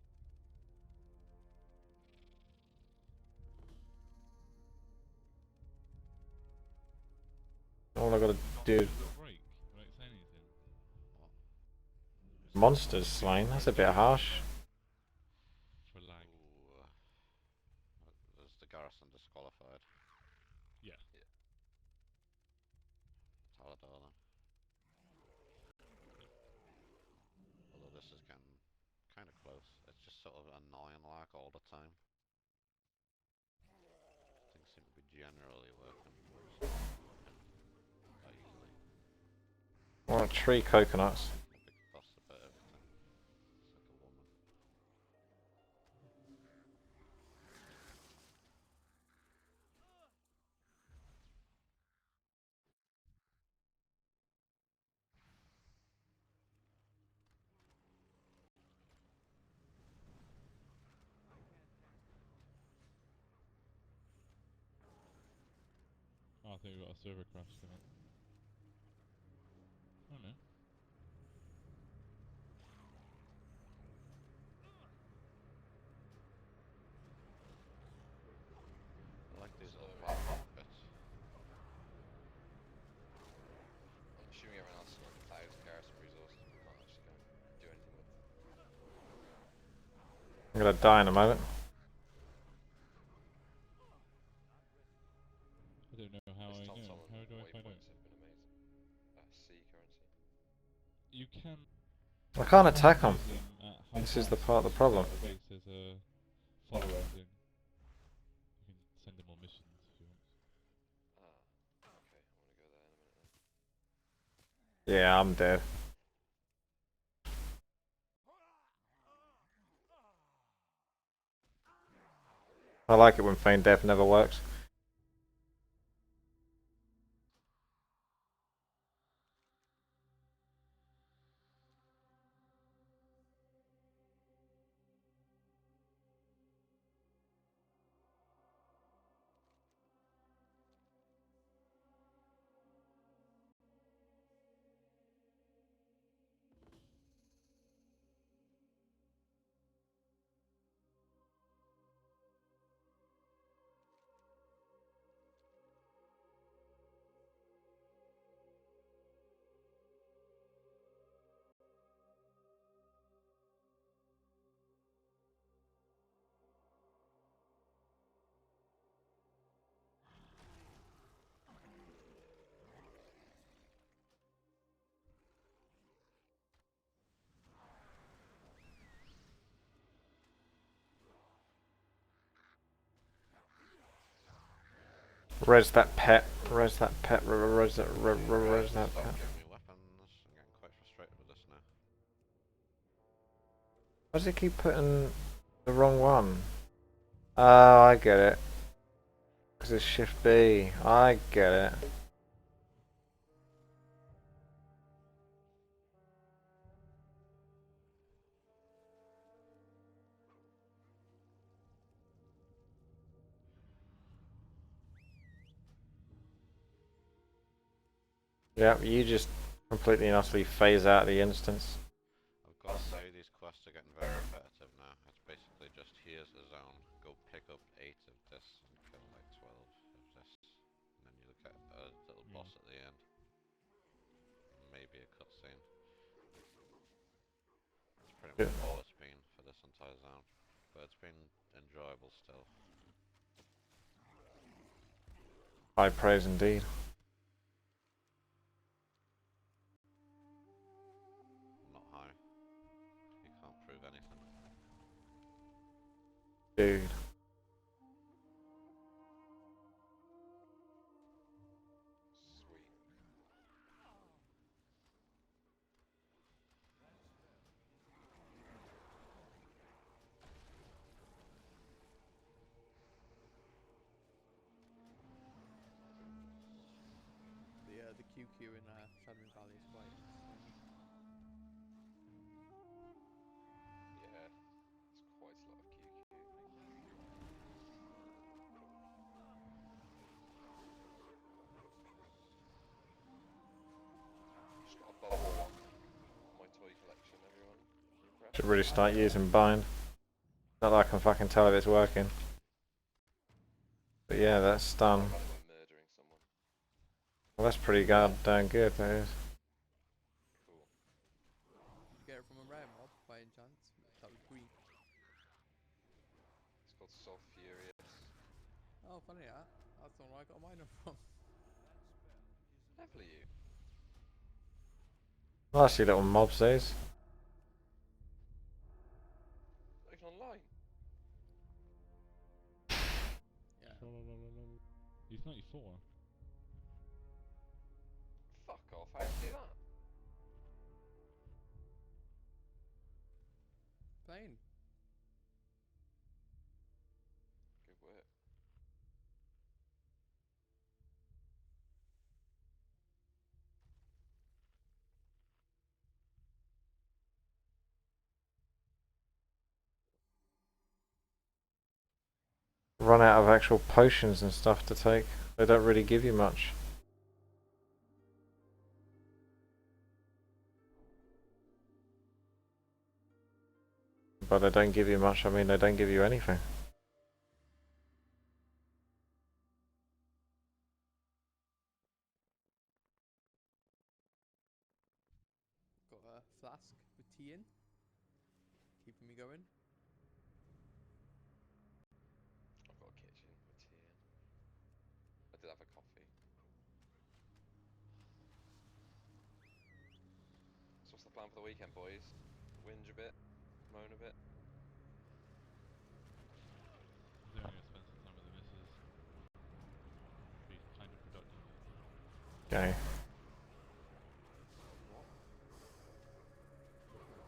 Speaker 4: All I gotta do...
Speaker 5: Break. Don't say anything.
Speaker 4: Monsters slain, that's a bit harsh.
Speaker 5: For lag.
Speaker 11: Ooh, is the garrison disqualified?
Speaker 5: Yeah.
Speaker 11: Talador then. Although this is getting kind of close. It's just sort of annoying lag all the time. Things seem to be generally working. Quite easily.
Speaker 4: I want 3 coconuts.
Speaker 11: A big fuss about everything. It's like a woman.
Speaker 5: I think we got a server crash coming. Oh no.
Speaker 11: I like these little platform bits.
Speaker 8: I'm assuming everyone else is on clouds, carry some resources, but we can't actually go and do anything with them.
Speaker 4: I'm gonna die in a moment.
Speaker 5: I don't know how I know. How do I find out?
Speaker 8: Waypoints have been amazing. C currency.
Speaker 5: You can.
Speaker 4: I can't attack them.
Speaker 5: This
Speaker 4: is the part of the problem.
Speaker 5: Base, there's a follower thing. You can send them on missions if you want.
Speaker 8: Okay, I'm gonna go there in a minute then.
Speaker 4: Yeah, I'm dead. I like it when feign death never works. Res that pet. Res that pet. Res that pet.
Speaker 11: Stop giving me weapons. I'm getting quite frustrated with this now.
Speaker 4: Why does he keep putting the wrong one? Oh, I get it. Because it's Shift B. I get it. Yep, you just completely and utterly phase out the instance.
Speaker 11: I've got to say, these quests are getting very repetitive now. It's basically just here's a zone, go pick up 8 of this and kill like 12 of this. And then you look at a little boss at the end. Maybe a cutscene. That's pretty much all it's been for this entire zone. But it's been enjoyable still.
Speaker 4: High praise indeed.
Speaker 11: Not high. You can't prove anything.
Speaker 4: Dude.
Speaker 8: Sweet.
Speaker 9: The QQ in Shadowing Valley is quite insane.
Speaker 8: Yeah, it's quite a lot of QQ. Just got a bubble on my toy collection, everyone. Impressed?
Speaker 4: Should really start using bind. Not that I can fucking tell if it's working. But yeah, that's done.
Speaker 8: Murdering someone.
Speaker 4: Well, that's pretty goddamn good, that is.
Speaker 8: Cool.
Speaker 9: Did you get it from a rare mob by any chance? That was green.
Speaker 8: It's called Sulfurious.
Speaker 9: Oh, funny that. That's the one I got mine from.
Speaker 8: Definitely you.
Speaker 4: I see little mobs these.
Speaker 8: Not even online.
Speaker 9: Yeah.
Speaker 5: He's 94.
Speaker 8: Fuck off, how do you do that?
Speaker 9: Plain.
Speaker 8: Good work.
Speaker 4: Run out of actual potions and stuff to take. They don't really give you much. But they don't give you much, I mean they don't give you anything.
Speaker 9: Got a flask with tea in. Keeping me going.
Speaker 8: I've got a kitchen with tea in. I did have a coffee. So what's the plan for the weekend, boys? Whinge a bit? Moan a bit?
Speaker 5: I think I'm gonna spend some time with the missus. Be kind of productive.
Speaker 4: Okay.
Speaker 8: What?
Speaker 5: Oh, good.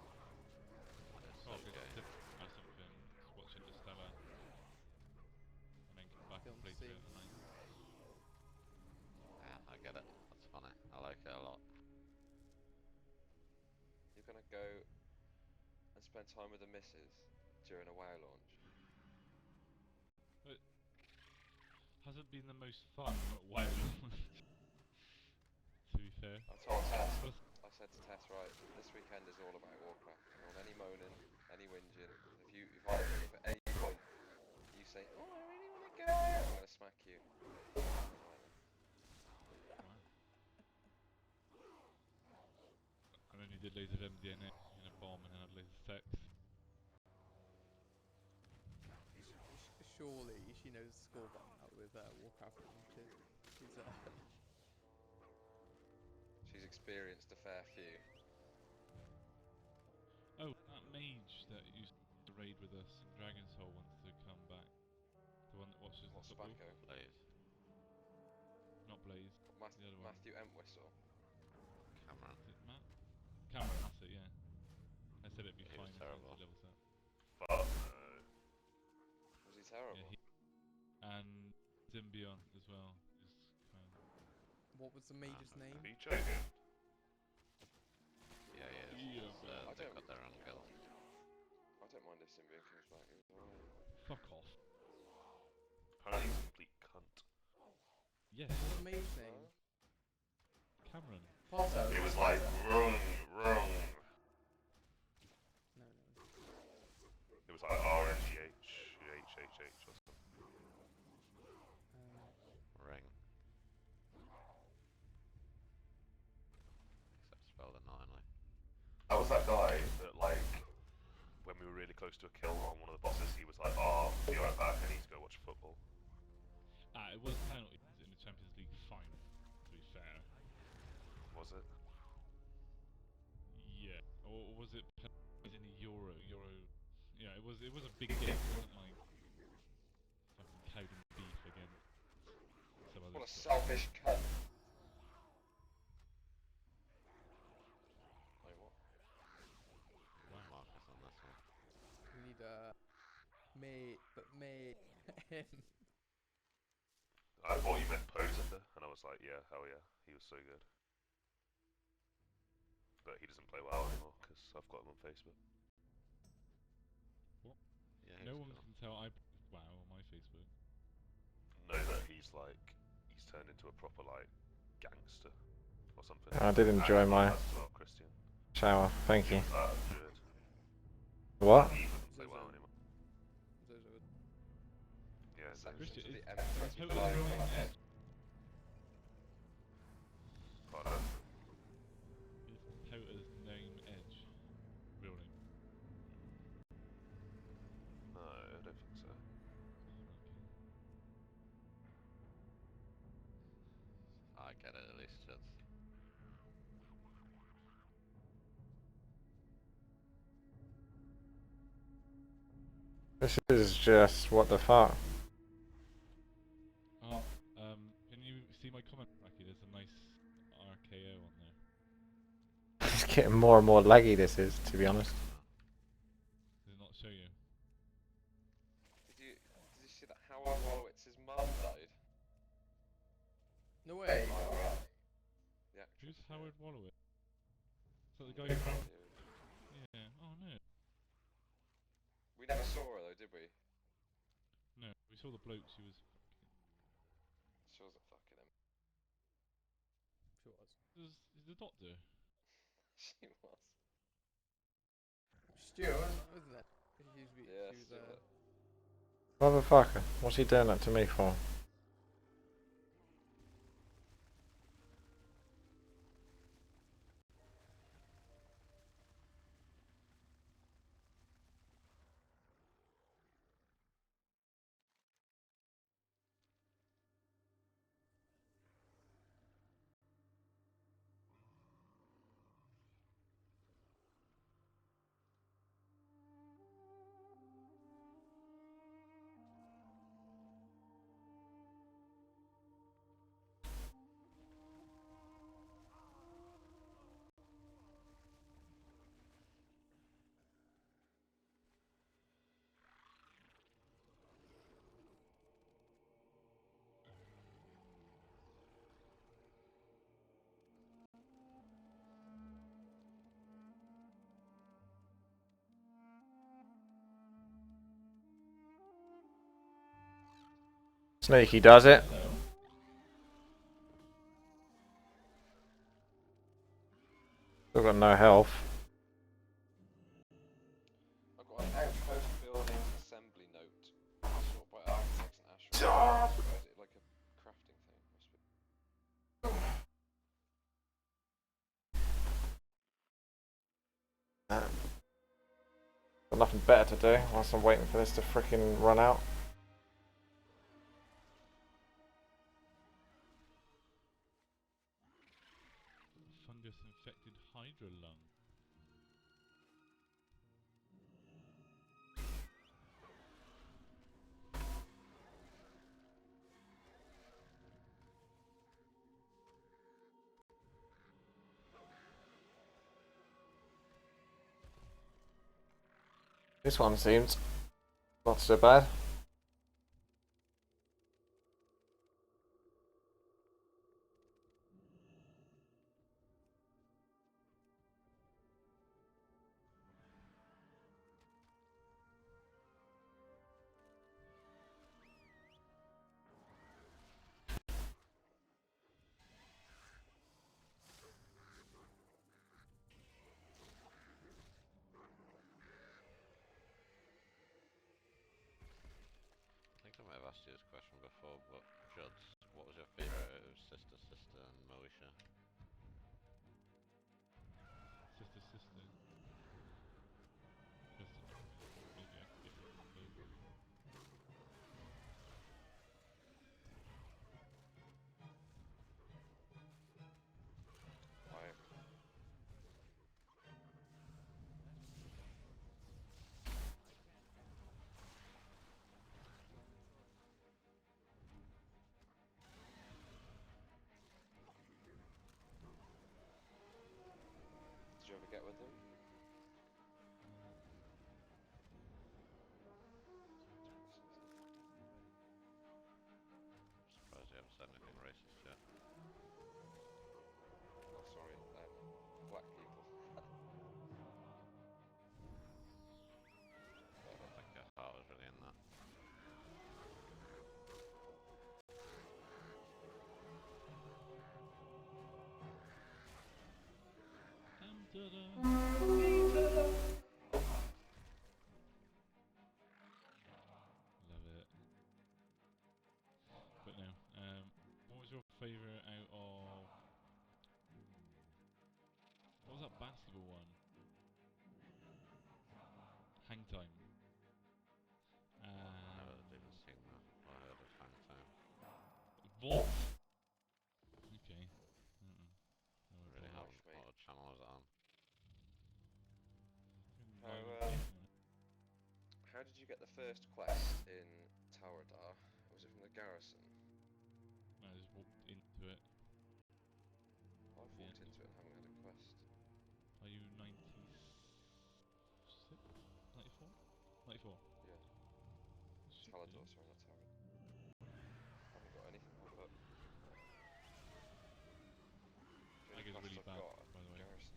Speaker 5: Or something. Just watch Interstellar. And then come back and
Speaker 9: Film
Speaker 5: play
Speaker 9: C.
Speaker 5: through it tonight.
Speaker 11: Yeah, I get it. That's funny. I like it a lot.
Speaker 8: You're gonna go and spend time with the missus during a WoW launch?
Speaker 5: It hasn't been the most fun while to be fair.
Speaker 8: I told Tess, I said to Tess, right, this weekend is all about Warcraft. I don't want any moaning, any whinging. If at any point you say, oh, I really want to go, I'm going to smack you. Right then.
Speaker 5: And then you did loads of MDNA in a bomb and then had loads of sex.
Speaker 9: Surely she knows the score by now with Warcraft launches.
Speaker 8: She's experienced a fair few.
Speaker 5: Oh, that mage that used to raid with us in Dragon's Hole wants to come back. The one that watches the football.
Speaker 8: Spacco?
Speaker 11: Blaze.
Speaker 5: Not Blaze. The other one.
Speaker 8: Matthew Entwistle?
Speaker 11: Cameron.
Speaker 5: Is it Matt? Cameron, that's it, yeah. I said it'd be
Speaker 11: He
Speaker 5: fine
Speaker 11: was
Speaker 5: as long
Speaker 11: terrible.
Speaker 5: as it levels up.
Speaker 6: Fuck
Speaker 8: Was he terrible?
Speaker 5: Yeah, and Zymbion as well. Is kind of...
Speaker 9: What was the mage's name?
Speaker 6: Are you joking?
Speaker 11: Yeah, yeah.
Speaker 5: Yeah,
Speaker 11: They've got their own guild.
Speaker 8: I don't mind if Symbian comes back. He was alright.
Speaker 5: Fuck off.
Speaker 6: Apparently he's a complete cunt.
Speaker 5: Yes.
Speaker 9: What's the mage's name?
Speaker 5: Cameron.
Speaker 9: Potter.
Speaker 6: It was like, wrong.
Speaker 9: No.
Speaker 6: It was like RNGH or something.
Speaker 11: Ring. Except spelled annoyingly.
Speaker 6: That was that guy that, like, when we were really close to a kill on one of the bosses, he was like, oh, be right back, I need to go watch football.
Speaker 5: It was penalties in the Champions League final, to be fair.
Speaker 6: Was it?
Speaker 5: Yeah. Or was it penalties in the Euro? Yeah, it was a big game. It wasn't like fucking cowed and beef against some other
Speaker 8: What a
Speaker 5: sport.
Speaker 8: selfish cunt. Wait, what?
Speaker 11: Marcus on this one.
Speaker 9: We need him.
Speaker 6: I thought you meant Poser, and I was like, yeah, hell yeah, he was so good. But he doesn't play WoW anymore, because I've got him on Facebook.
Speaker 5: What?
Speaker 11: Yeah,
Speaker 5: No
Speaker 11: he's
Speaker 5: one
Speaker 11: cool.
Speaker 5: can tell I WoW on my Facebook.
Speaker 6: No, that he's turned into a proper, like, gangster, or something.
Speaker 4: I did enjoy my
Speaker 6: Well, Christian.
Speaker 4: shower, thank you.
Speaker 6: Good.
Speaker 4: What?
Speaker 6: He wouldn't play WoW anymore. Yeah, so
Speaker 5: Christian,
Speaker 8: The
Speaker 5: is
Speaker 8: Empress
Speaker 5: Total
Speaker 8: Blind
Speaker 5: Ruin
Speaker 8: Class.
Speaker 5: Edge?
Speaker 6: pardon.
Speaker 5: Is Tota's name Edge? Real name?
Speaker 6: No, I don't think so.
Speaker 11: I get it at least. It's
Speaker 4: This is just what the fuck.
Speaker 5: Oh, can you see my comment, Rocky? There's a nice RKO on there.
Speaker 4: It's getting more and more laggy, this is, to be honest.
Speaker 5: Does it not show you?
Speaker 8: Did you see that Howard Wolowitz's mum died?
Speaker 9: No way.
Speaker 8: The
Speaker 5: Who's
Speaker 8: actress.
Speaker 5: Howard Wallowit? Is that the
Speaker 8: Yeah.
Speaker 5: guy from... Yeah, oh no.
Speaker 8: We never saw her though, did we?
Speaker 5: No, we saw the bloke she was...
Speaker 8: She was
Speaker 5: is the doctor?
Speaker 8: She was.
Speaker 9: Stuart, wasn't it?
Speaker 8: Yeah,
Speaker 9: She was
Speaker 8: Stuart.
Speaker 4: Motherfucker, what's he doing that to me for? Sneaky does it. Still got no health.
Speaker 8: I've got an outpost building assembly note. Sort by architects and astronauts. Is it like a crafting thing? Must be.
Speaker 4: Got nothing better to do whilst I'm waiting for this to frickin' run out.
Speaker 5: Fungus infected hydra lung.
Speaker 4: This one seems not so bad.
Speaker 11: I think I might have asked you this question before, but Juds, what was your favourite out of Sister Sister and Moesha?
Speaker 5: Sister. Just maybe I could get them both.
Speaker 8: Right. Did you ever get with them?
Speaker 11: Surprised you haven't said anything racist yet.
Speaker 8: Oh, sorry. Black people.
Speaker 11: I don't think your heart was really in that.
Speaker 5: Love it. But no, what was your favourite out of... What was that basketball one? Hang Time.
Speaker 11: Never even seen that or heard of Hang Time.
Speaker 5: What? Okay. No
Speaker 11: Really
Speaker 5: idea.
Speaker 11: haven't. What channel was it on?
Speaker 8: How did you get the first quest in Tower-Dar? Was it from the garrison?
Speaker 5: I just walked into it.
Speaker 8: I've walked into it and haven't had a quest.
Speaker 5: Are you 96? 94? 94.
Speaker 8: Yeah. Talador, sorry, not Tower. I haven't got anything popped up.
Speaker 5: I get really bad, by the way.
Speaker 8: Garrison.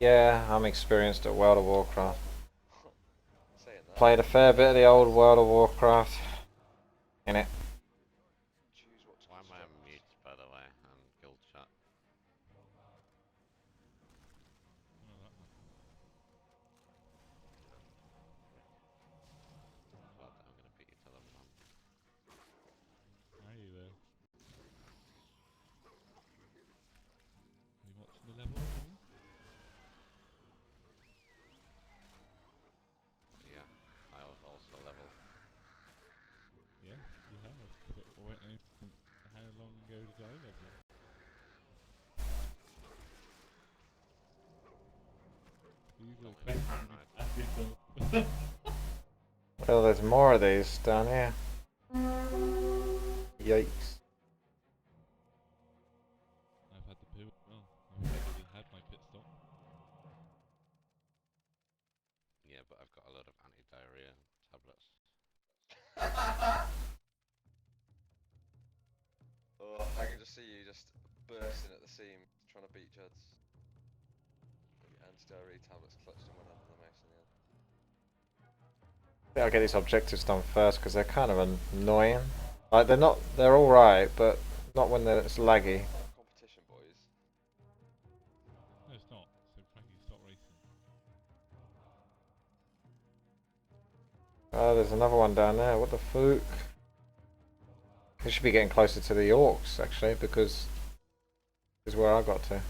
Speaker 4: Yeah, I'm experienced at World of Warcraft.
Speaker 8: Saying that.
Speaker 4: Played a fair bit of the old World of Warcraft. In it.
Speaker 8: Choose what to
Speaker 11: Why am I on
Speaker 8: construct.
Speaker 11: mute, by the way, on guild chat?
Speaker 5: Oh, that one.
Speaker 11: Glad that I'm gonna beat you to level 1.
Speaker 5: Are you there? Are you watching the level, Jimmy?
Speaker 11: Yeah, I was also level.
Speaker 5: Yes, you have. But how long ago did I level? These are
Speaker 11: Only
Speaker 5: questions
Speaker 11: last
Speaker 5: you
Speaker 11: night.
Speaker 5: ask yourself.
Speaker 4: Well, there's more of these down here. Yikes.
Speaker 5: I've had the poo as well. I've already had my pit stop.
Speaker 11: Yeah, but I've got a lot of anti-diarrhea tablets.
Speaker 8: Oh, I can just see you just bursting at the seam, trying to beat Juds. Anti-diarrhea tablets clutched in one hand and the mouse in the other.
Speaker 4: I think I'll get these objectives done first because they're kind of annoying. Like they're alright, but not when it's laggy.
Speaker 8: Competition, boys.
Speaker 5: No, it's not. So Frankie, stop racing.
Speaker 4: Oh, there's another one down there. What the fuck? We should be getting closer to the orcs actually, because this is where I got to.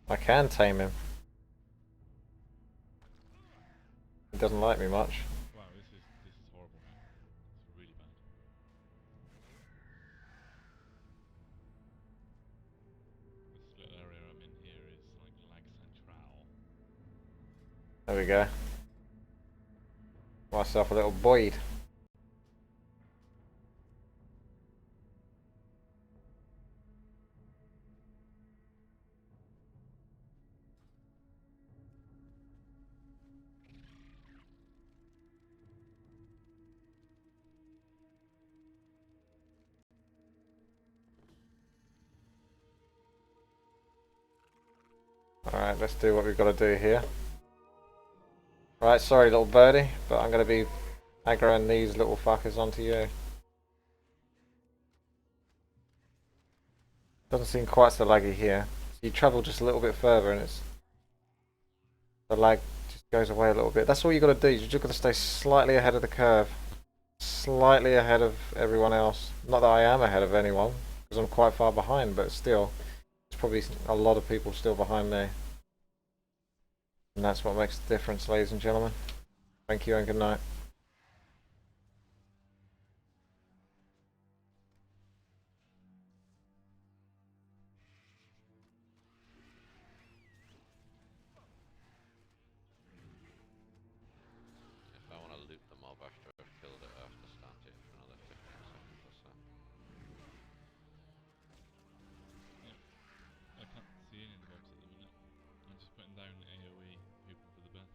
Speaker 4: I can tame him. He doesn't like me much.
Speaker 5: Wow, this is horrible, man. It's really bad. This little area I'm in here is like lag central.
Speaker 4: There we go. Myself a little Boyd. Alright, let's do what we've got to do here. Right, sorry little birdie, but I'm going to be aggroing these little fuckers onto you. Doesn't seem quite so laggy here. So you travel just a little bit further and the lag just goes away a little bit. That's all you got to do. You just got to stay slightly ahead of the curve. Slightly ahead of everyone else. Not that I am ahead of anyone, because I'm quite far behind, but still, there's probably a lot of people still behind me. And that's what makes the difference, ladies and gentlemen. Thank you and good night.
Speaker 11: If I want to loot the mob after I've killed it, I have to stand here for another 15 seconds or so.
Speaker 5: I can't see any of the mobs at the minute. I'm just putting down AoE, hoping for the best.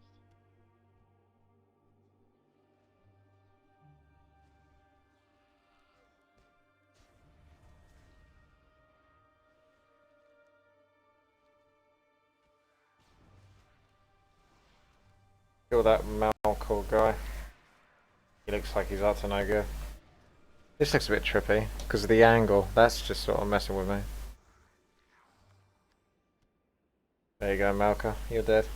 Speaker 4: Kill that Malcolm guy. He looks like he's up to no good. This looks a bit trippy, because of the angle. That's just sort of messing with me. There you go, Malcolm. You're dead.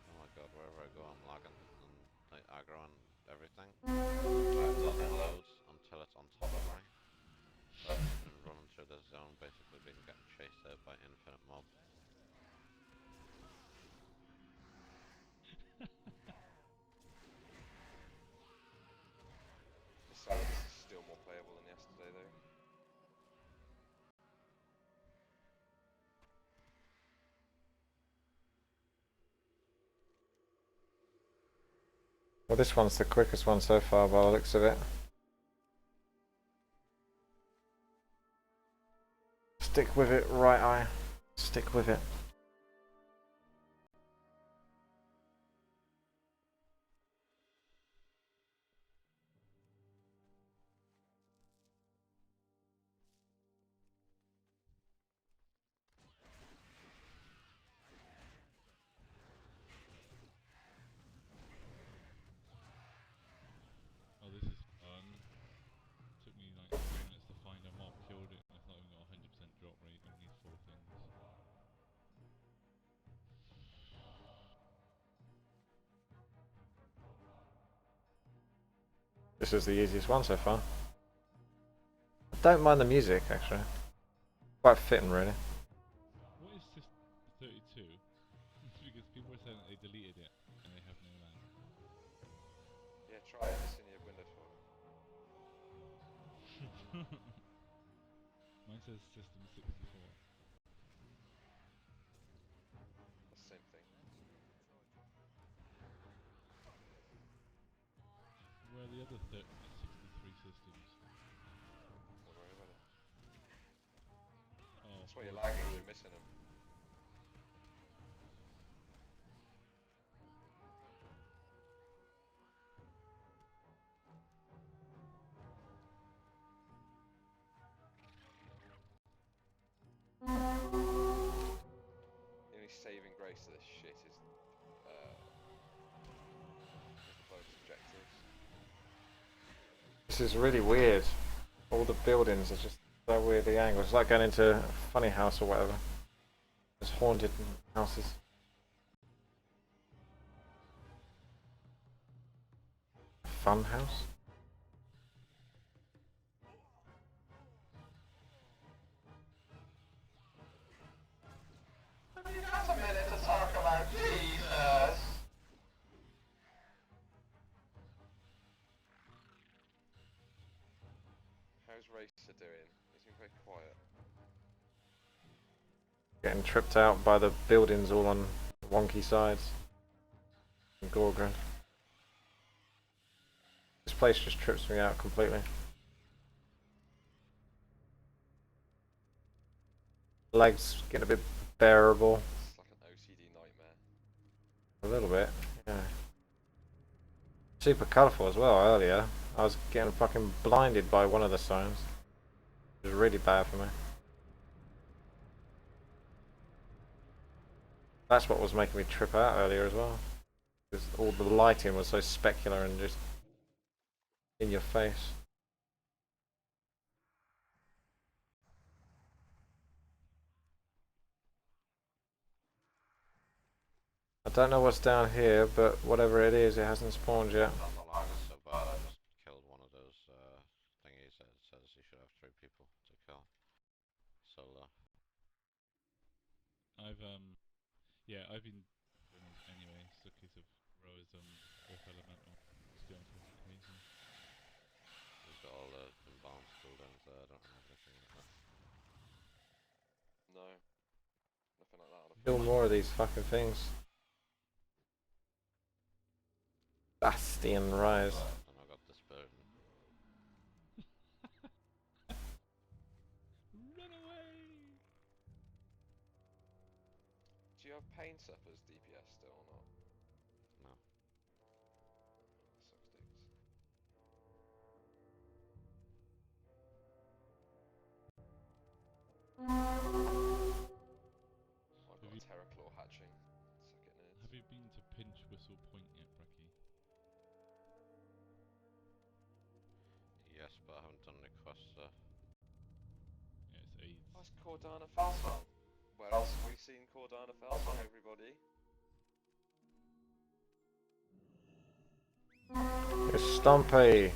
Speaker 11: Oh my god, wherever I go I'm lagging and like aggro and everything. It loads until it's on top of me. So I've been running through this zone, basically being getting chased out by infinite mobs.
Speaker 8: The silence is still more playable than yesterday, though.
Speaker 4: Well, this one's the quickest one so far by the looks of it. Stick with it, right eye. Stick with it.
Speaker 5: Oh, this is fun. Took me like 3 minutes to find a mob, killed it, and it's not even got 100% drop rate, only needs 4 things.
Speaker 4: This is the easiest one so far. I don't mind the music actually. Quite fitting really.
Speaker 5: What is System 32? Because people are saying that they deleted it, and they have no land.
Speaker 8: Yeah, try it. It's in your Windows folder.
Speaker 5: Mine says System 64.
Speaker 8: That's the same thing.
Speaker 5: Where are the other 63 systems?
Speaker 8: Don't worry about it.
Speaker 5: Oh,
Speaker 8: That's why you're lagging, you're missing them. The only saving grace to this shit is the bonus objectives.
Speaker 4: This is really weird. All the buildings are just so weirdly angled. It's like going into a funny house or whatever. It's haunted houses. Fun house?
Speaker 10: Have you got a minute to talk about Jesus?
Speaker 8: How's Racer doing? He's been very quiet.
Speaker 4: Getting tripped out by the buildings all on wonky sides. And Gorgon. This place just trips me out completely. Legs getting a bit bearable.
Speaker 8: It's like an OCD nightmare.
Speaker 4: A little bit, yeah. Super colourful as well earlier. I was getting fucking blinded by one of the signs. It was really bad for me. That's what was making me trip out earlier as well. Because all the lighting was so specular and just in your face. I don't know what's down here, but whatever it is, it hasn't spawned yet.
Speaker 11: Not the lag is so bad, I just killed one of those thingies that says you should have 3 people to kill. Solo.
Speaker 5: I've been doing these anyway. It's a case of rowers earth elemental. Just going for occasion.
Speaker 11: We've got all the imbalance cooldowns there, I don't have anything like that.
Speaker 8: No. Nothing like that on a
Speaker 4: Kill more of these fucking things. Bastion Rise.
Speaker 11: And I got this burden.
Speaker 5: Run away!
Speaker 8: Do you have Pain Suppers DPS still or not?
Speaker 11: No.
Speaker 8: Sucks dicks. I've got a Terraclaw hatching. Suck it, nerds.
Speaker 5: Have you been to Pinch Whistle Point yet, Bracky?
Speaker 11: Yes, but I haven't done any quests there.
Speaker 5: Yeah, it's AIDS.
Speaker 8: That's Cordana Felsong. Where else have we seen Cordana Felsong, everybody?
Speaker 4: It's Stumpy.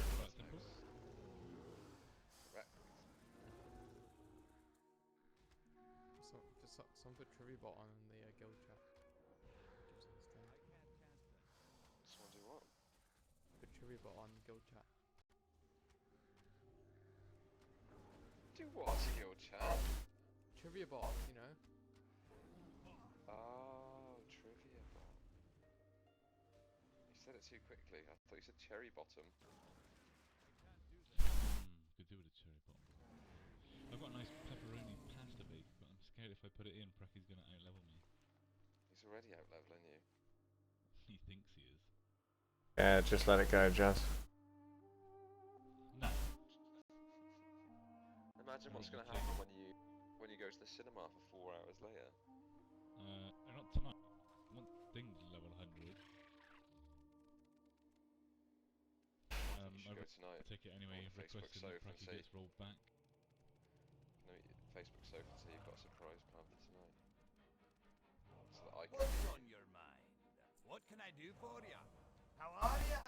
Speaker 9: Some put trivia bot on in the guild chat.
Speaker 8: Someone do what?
Speaker 9: Put trivia bot on guild chat.
Speaker 8: Do what, guild chat?
Speaker 9: Trivia bot, you know.
Speaker 8: Oh, trivia bot. You said it too quickly. I thought you said cherry bottom.
Speaker 5: Could do with a cherry bomb. I've got a nice pepperoni pasta base
Speaker 4: Yeah, just let it go, Jazz.
Speaker 5: No.
Speaker 8: Imagine what's going to happen when you go to the cinema for 4 hours later.
Speaker 5: Not tonight. Not things level 100.
Speaker 8: You should go tonight.
Speaker 5: I take it anyway.
Speaker 8: On the Facebook
Speaker 5: Requesting that
Speaker 8: sofa and
Speaker 5: Pracky
Speaker 8: say,
Speaker 5: gets rolled back.
Speaker 8: no, Facebook sofa and say you've got a surprise plan for tonight. So that I can.
Speaker 12: What's on your mind? What can I do for ya? How are ya?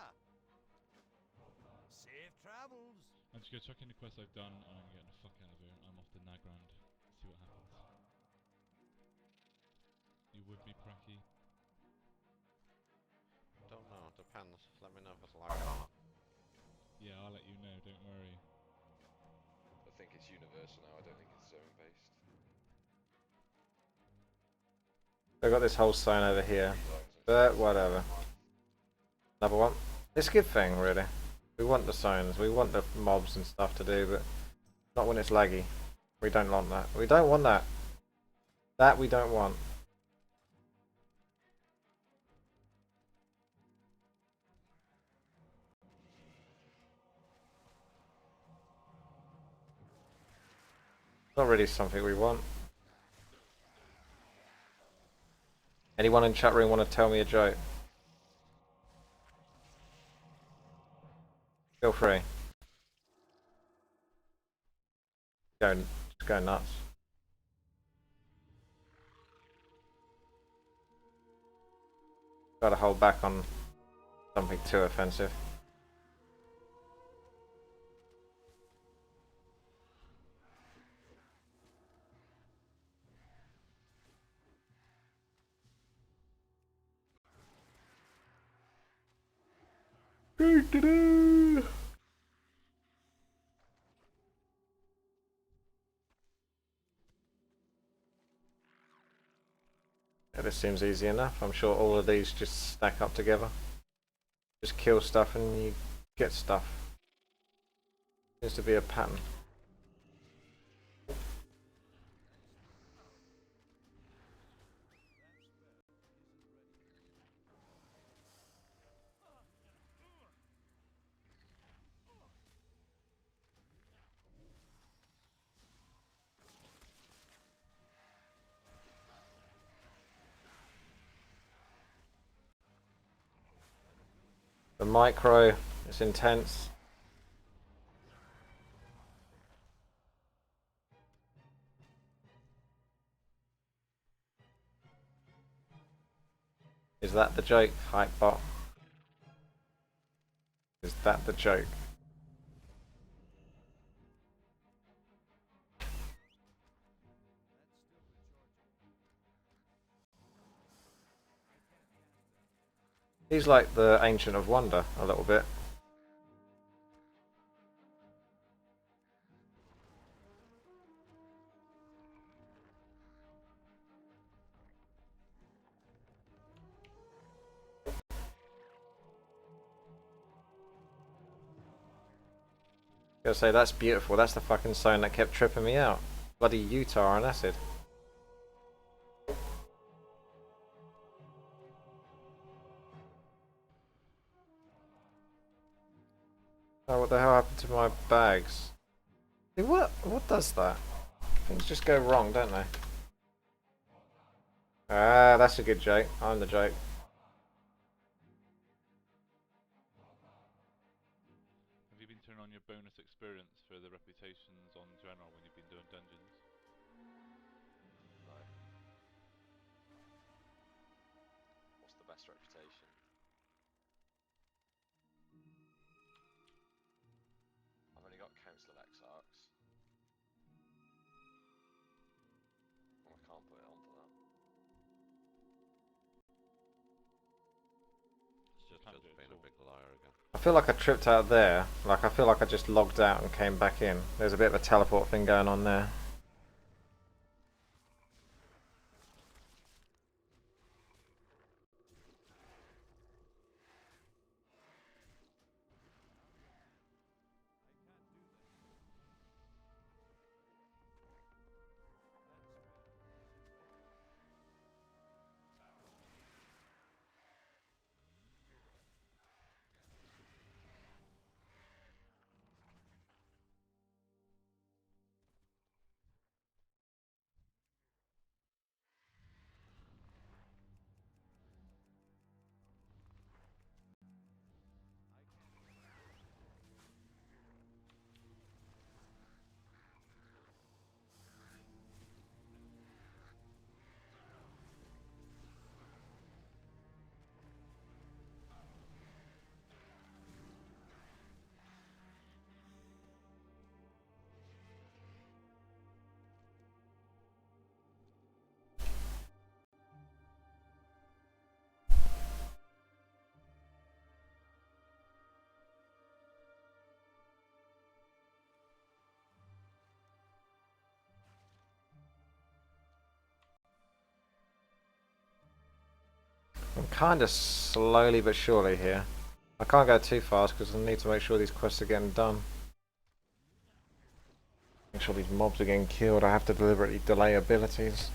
Speaker 12: Safe travels.
Speaker 5: I'm just gonna check any quests I've done and I'm getting the fuck out of here. I'm off to Nagrand. See what happens. You with me, Pracky?
Speaker 11: Don't know, depends. Let me know if it's lagging or not.
Speaker 5: Yeah, I'll let you know, don't worry.
Speaker 8: I think it's universal now. I don't think it's zone based.
Speaker 4: They've got this whole sign over here, but whatever. Another one. It's a good thing, really. We want the signs, we want the mobs and stuff to do, but not when it's laggy. We don't want that. We don't want that. That we don't want. Not really something we want. Anyone in chat room want to tell me a joke? Feel free. Just go nuts. Gotta hold back on something too offensive. Yeah, this seems easy enough. I'm sure all of these just stack up together. Just kill stuff and you get stuff. Seems to be a pattern. The micro is intense. Is that the joke, Hypebot? Is that the joke? He's like the Ancient of Wonder, a little bit. Gotta say, that's beautiful. That's the fucking sign that kept tripping me out. Bloody Utah on acid. Oh, what the hell happened to my bags? Hey, what does that? Things just go wrong, don't they? Ah, that's a good joke. I'm the joke.
Speaker 5: Have you been turning on your bonus experience for the reputations on Draenor when you've been doing dungeons?
Speaker 8: No. What's the best reputation? I've only got Council of Exarchs. Well, I can't put it on for that.
Speaker 11: It's just being a big liar again.
Speaker 4: I feel like I tripped out there. Like, I feel like I just logged out and came back in. There's a bit of a teleport thing going on there. I'm kind of slowly but surely here. I can't go too fast because I need to make sure these quests are getting done. Make sure these mobs are getting killed. I have to deliberately delay abilities.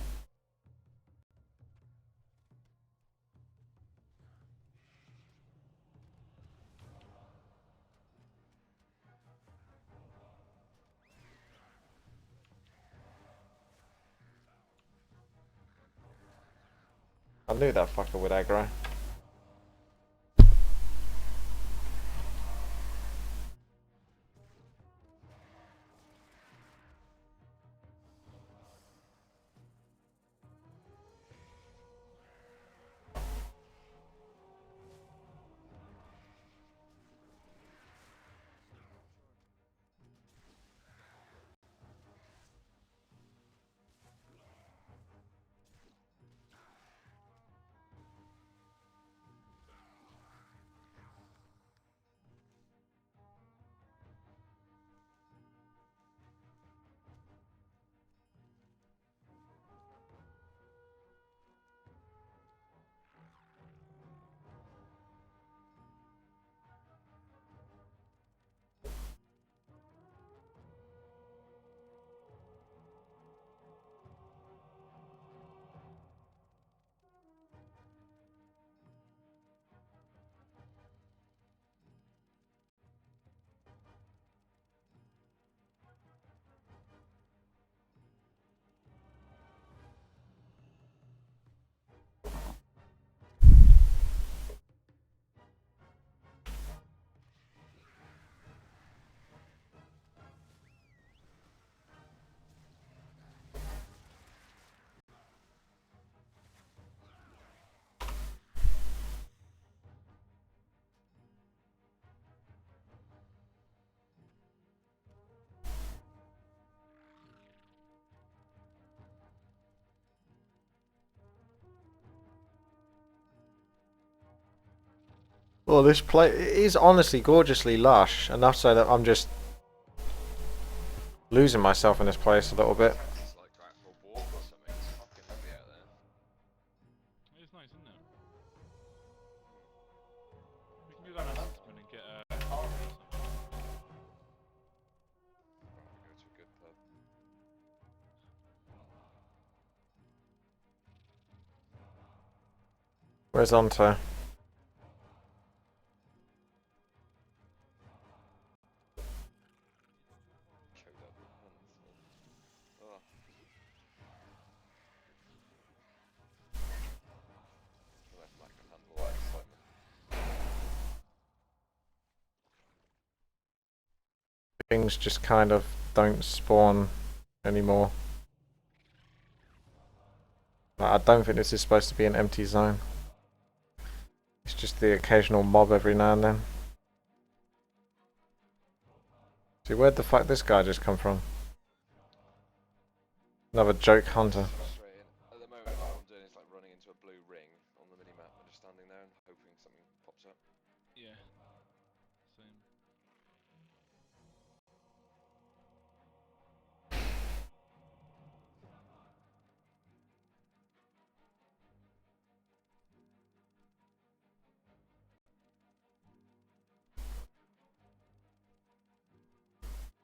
Speaker 4: I knew that fucker would aggro. Well, this place is honestly gorgeously lush, enough so that I'm just losing myself in this place a little bit.
Speaker 8: It's like go out for a walk or something. It's fucking lovely out there.
Speaker 5: It is nice, isn't it? We can do that announcement and get a car or something.
Speaker 8: Rather go to a good pub.
Speaker 4: Where's Onto?
Speaker 8: Choked up with hands. Oh. I don't know if Mac can handle that excitement.
Speaker 4: Things just kind of don't spawn anymore. Like, I don't think this is supposed to be an empty zone. It's just the occasional mob every now and then. See, where'd the fuck this guy just come from? Another joke hunter.
Speaker 8: Frustrating. At the moment, all I'm doing is like running into a blue ring on the minimap and just standing there and hoping something pops up.
Speaker 5: Yeah. Same.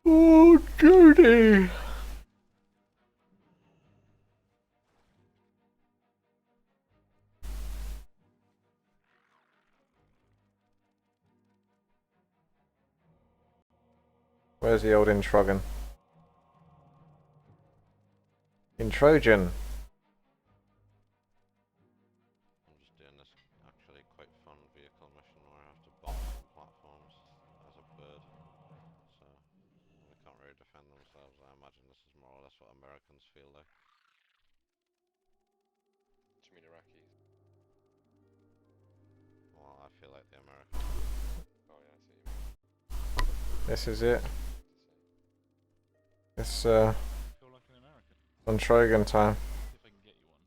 Speaker 4: Oh, Jody! Where's the old Introgan? Introjan!
Speaker 11: I'm just doing this actually quite fun vehicle mission where I have to bomb some platforms as a bird. So they can't really defend themselves. I imagine this is more or less what Americans feel like.
Speaker 8: Do you mean Iraqis?
Speaker 11: Well, I feel like the Americans.
Speaker 8: Oh yeah, I see what you mean.
Speaker 4: This is it. It's
Speaker 5: I feel like an American.
Speaker 4: on Trogan time.
Speaker 5: See if I can get you one.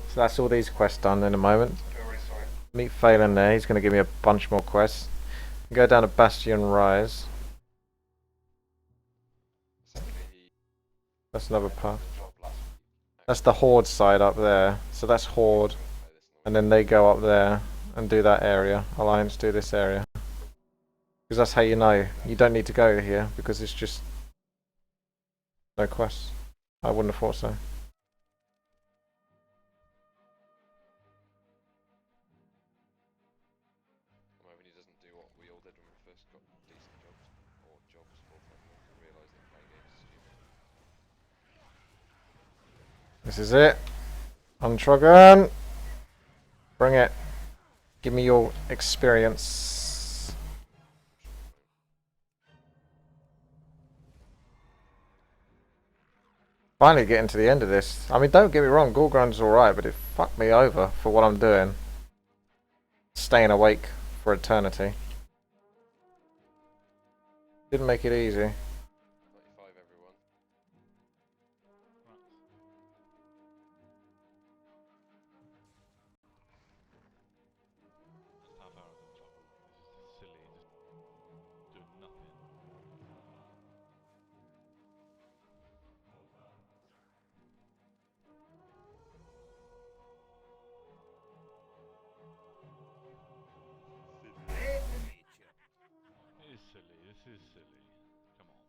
Speaker 4: So that's all these quests done in a moment.
Speaker 6: Very sorry
Speaker 4: Meet Phelan there, he's going to give me a bunch more quests. Go down to Bastion Rise. That's another path. That's the Horde side up there. So that's Horde. And then they go up there and do that area. Alliance do this area. Because that's how you know. You don't need to go here because it's just no quests. I wouldn't have thought so.
Speaker 8: I'm hoping he doesn't do what we all did when we first got decent jobs, or jobs full-time ones, and realise that playing games is stupid.
Speaker 4: This is it. Untrogan. Bring it. Give me your experience. Finally getting to the end of this. I mean, don't get me wrong, Gorgrun's alright, but it fucked me over for what I'm doing. Staying awake for eternity. Didn't make it easy.
Speaker 8: 95 everyone.
Speaker 5: Just half hour of the clock. It's silly, just doing nothing. It is silly, this is silly. Come on.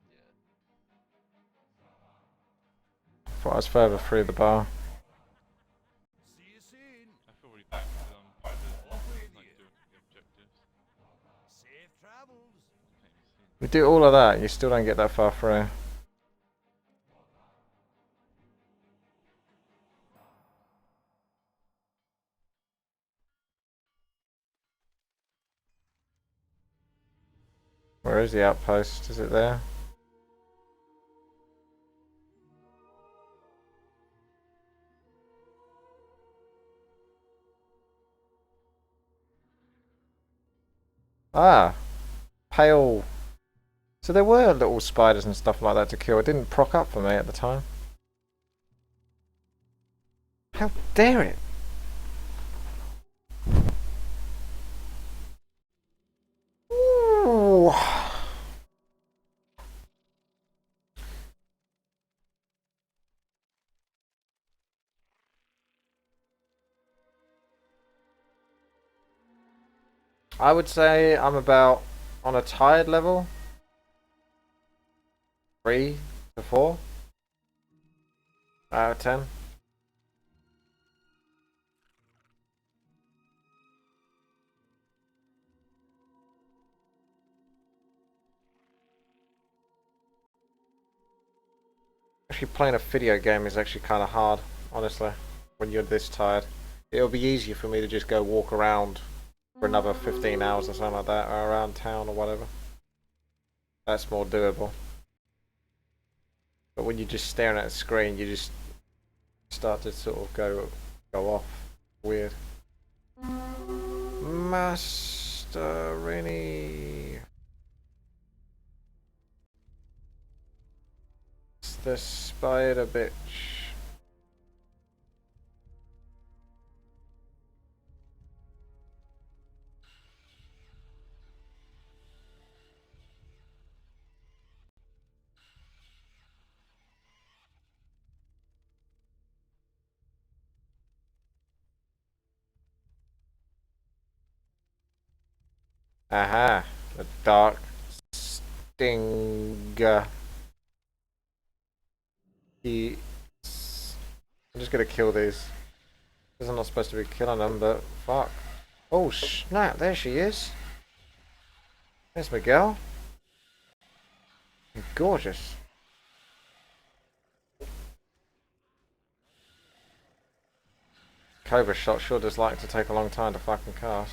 Speaker 8: Yeah.
Speaker 4: Thought I was further through the bar.
Speaker 12: See you soon.
Speaker 5: I feel really bad because I'm part of the, like, doing the objectives.
Speaker 12: Safe travels.
Speaker 5: Can't even see.
Speaker 4: We do all of that, you still don't get that far through. Where is the outpost? Is it there? Ah! Pale. So there were little spiders and stuff like that to kill. It didn't proc up for me at the time. How dare it! Ooh. I would say I'm about on a tired level. 3 to 4 out of 10. Actually, playing a video game is actually kind of hard, honestly, when you're this tired. It'll be easier for me to just go walk around for another 15 hours or something like that, or around town or whatever. That's more doable. But when you're just staring at a screen, you just start to sort of go off. Weird. Masterini. It's the spider bitch. Aha, the dark stinger. I'm just gonna kill these. Because I'm not supposed to be killing them, but fuck. Oh snap, there she is. There's Miguel. Gorgeous. Cobra shot sure does like to take a long time to fucking cast.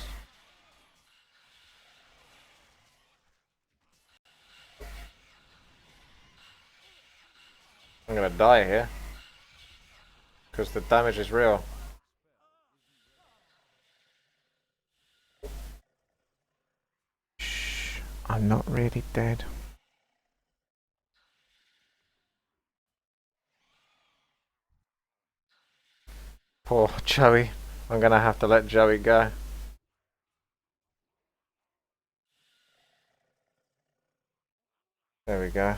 Speaker 4: I'm gonna die here. Because the damage is real. Shh, I'm not really dead. Poor Joey. I'm gonna have to let Joey go. There we go.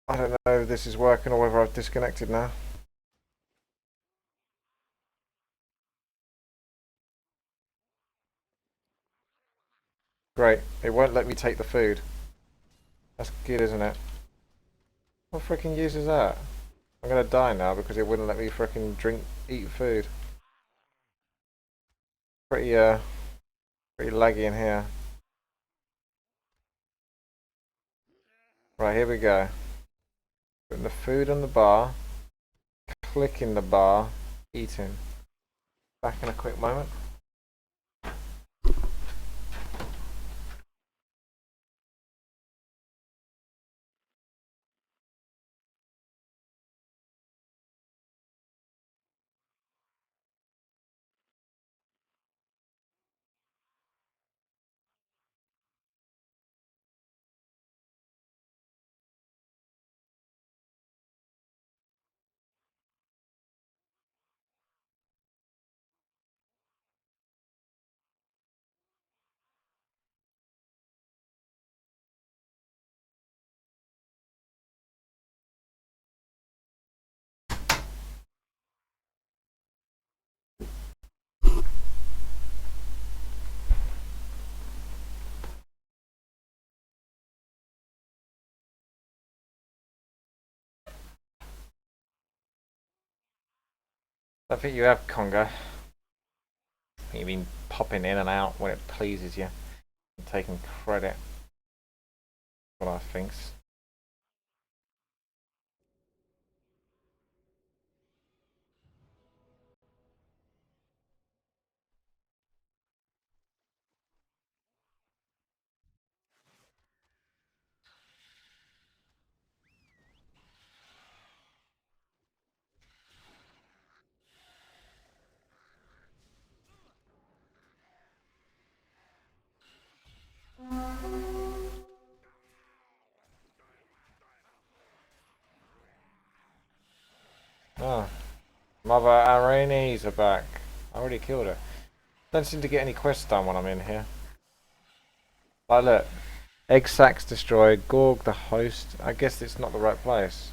Speaker 4: I don't know if this is working or whether I've disconnected now. Great. It won't let me take the food. That's good, isn't it? What freaking use is that? I'm gonna die now because it wouldn't let me freaking eat food. Pretty laggy in here. Right, here we go. Putting the food on the bar, clicking the bar, eating. Back in a quick moment. I think you have, Conga. You've been popping in and out when it pleases you and taking credit. What I think's. Oh, Mother Aranis are back. I already killed her. Don't seem to get any quests done when I'm in here. Like, look. Egg sacs destroyed. Gorg the host. I guess it's not the right place.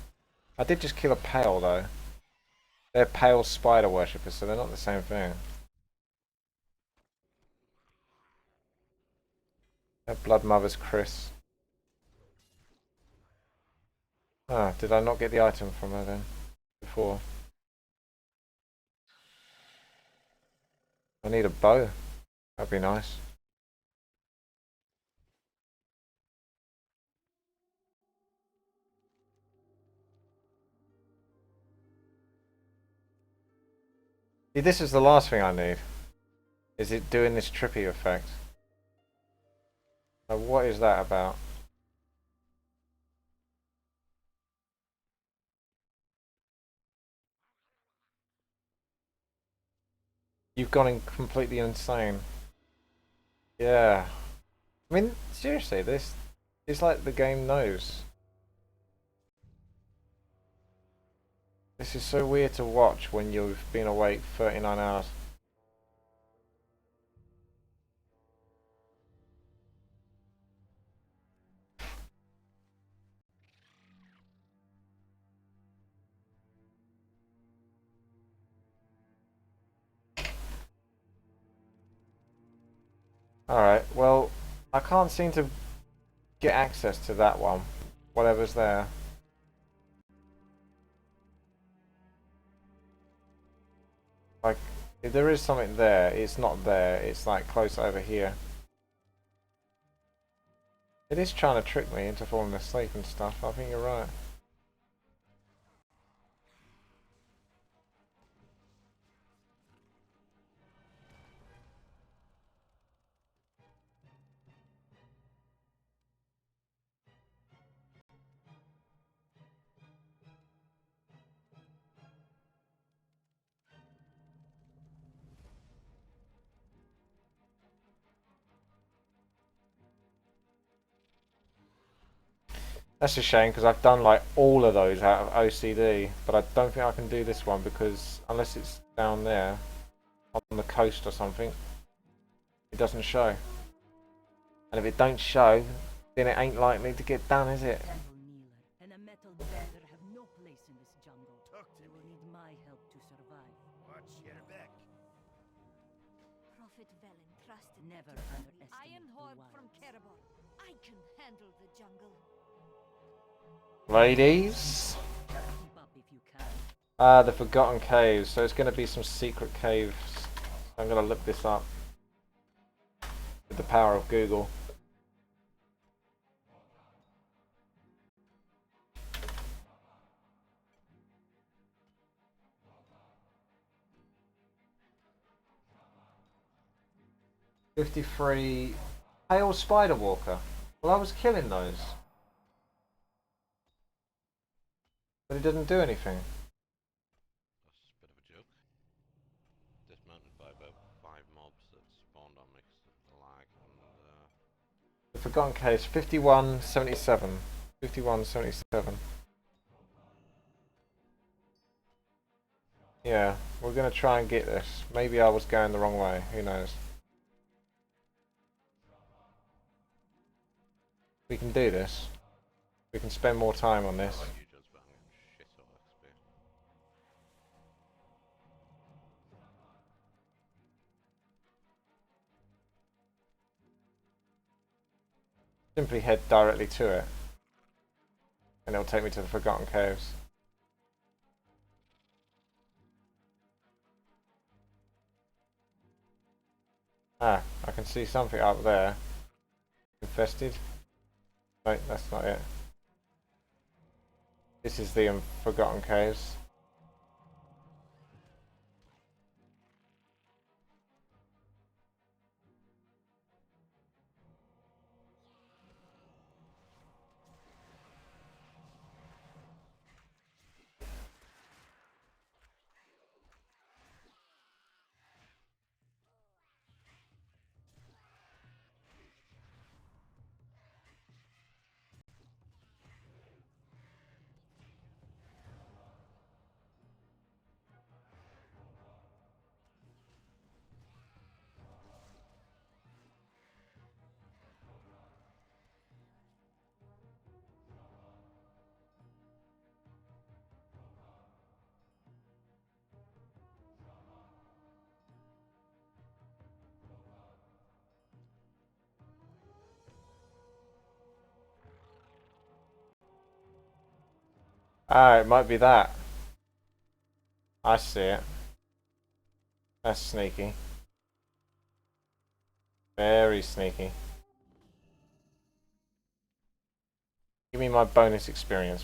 Speaker 4: I did just kill a pale though. They're pale spider worshippers, so they're not the same thing. They're blood mothers, Chris. Ah, did I not get the item from her then? Before. I need a bow. That'd be nice. See, this is the last thing I need. Is it doing this trippy effect? Now, what is that about? You've gone in completely insane. Yeah. I mean, seriously, this is like the game knows. This is so weird to watch when you've been awake 39 hours. Alright, well, I can't seem to get access to that one. Whatever's there. Like, if there is something there, it's not there. It's like close over here. It is trying to trick me into falling asleep and stuff. I think you're right. That's a shame because I've done like all of those out of OCD, but I don't think I can do this one because unless it's down there on the coast or something, it doesn't show. And if it don't show, then it ain't likely to get done, is it?
Speaker 13: And a metal bender have no place in this jungle. You will need my help to survive.
Speaker 12: Watch your back.
Speaker 14: Prophet Velen trusted
Speaker 13: Never
Speaker 14: me to find
Speaker 13: underestimate
Speaker 14: the Iron
Speaker 13: the
Speaker 14: Horde
Speaker 13: wild.
Speaker 14: from Kerebor. I can handle the jungle.
Speaker 4: Ladies?
Speaker 13: Keep up if you can.
Speaker 4: The Forgotten Caves. So it's going to be some secret caves. I'm going to look this up with the power of Google. $53 Pale Spider Walker. Well, I was killing those. But it didn't do anything.
Speaker 11: That's a bit of a joke. Dismounted by about 5 mobs that spawned on me because of the lag and
Speaker 4: The Forgotten Caves, 5177. 5177. Yeah, we're gonna try and get this. Maybe I was going the wrong way, who knows. We can do this. We can spend more time on this. Simply head directly to it. And it'll take me to the Forgotten Caves. Ah, I can see something up there. Infested? No, that's not it. This is the Forgotten Caves. Ah, it might be that. I see it. That's sneaky. Very sneaky. Give me my bonus experience.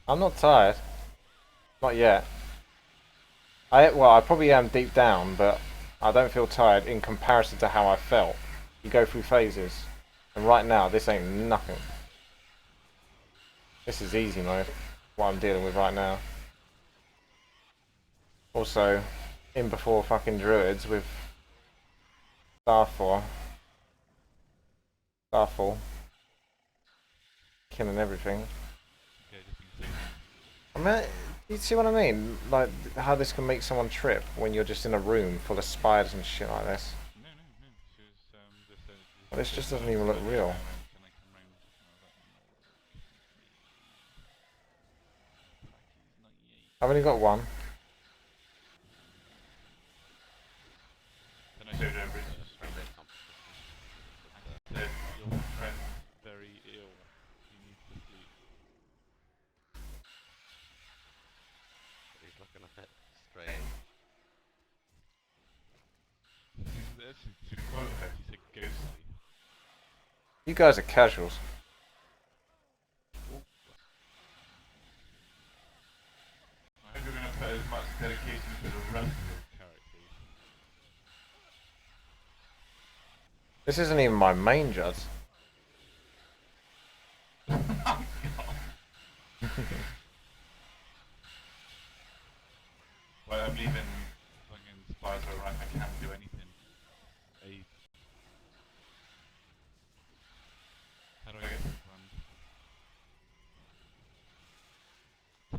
Speaker 4: I'm not tired. Not yet. Well, I probably am deep down, but I don't feel tired in comparison to how I felt. You go through phases. And right now, this ain't nothing. This is easy mode. What I'm dealing with right now. Also, in before fucking druids with Starfall. Killing everything. I mean, you see what I mean? Like, how this can make someone trip when you're just in a room full of spiders and shit like this. Well, this just doesn't even look real. I've only got one.
Speaker 5: Your friend's very ill. He needs to sleep.
Speaker 11: he's looking a bit strange.
Speaker 5: To quote her, she said ghostly.
Speaker 4: You guys are casuals.
Speaker 5: I hope you're going to put as much dedication into the rest of your characters.
Speaker 4: This isn't even my main Judd.
Speaker 5: I'm leaving fucking spies where I can't do anything. Aid. How do I get this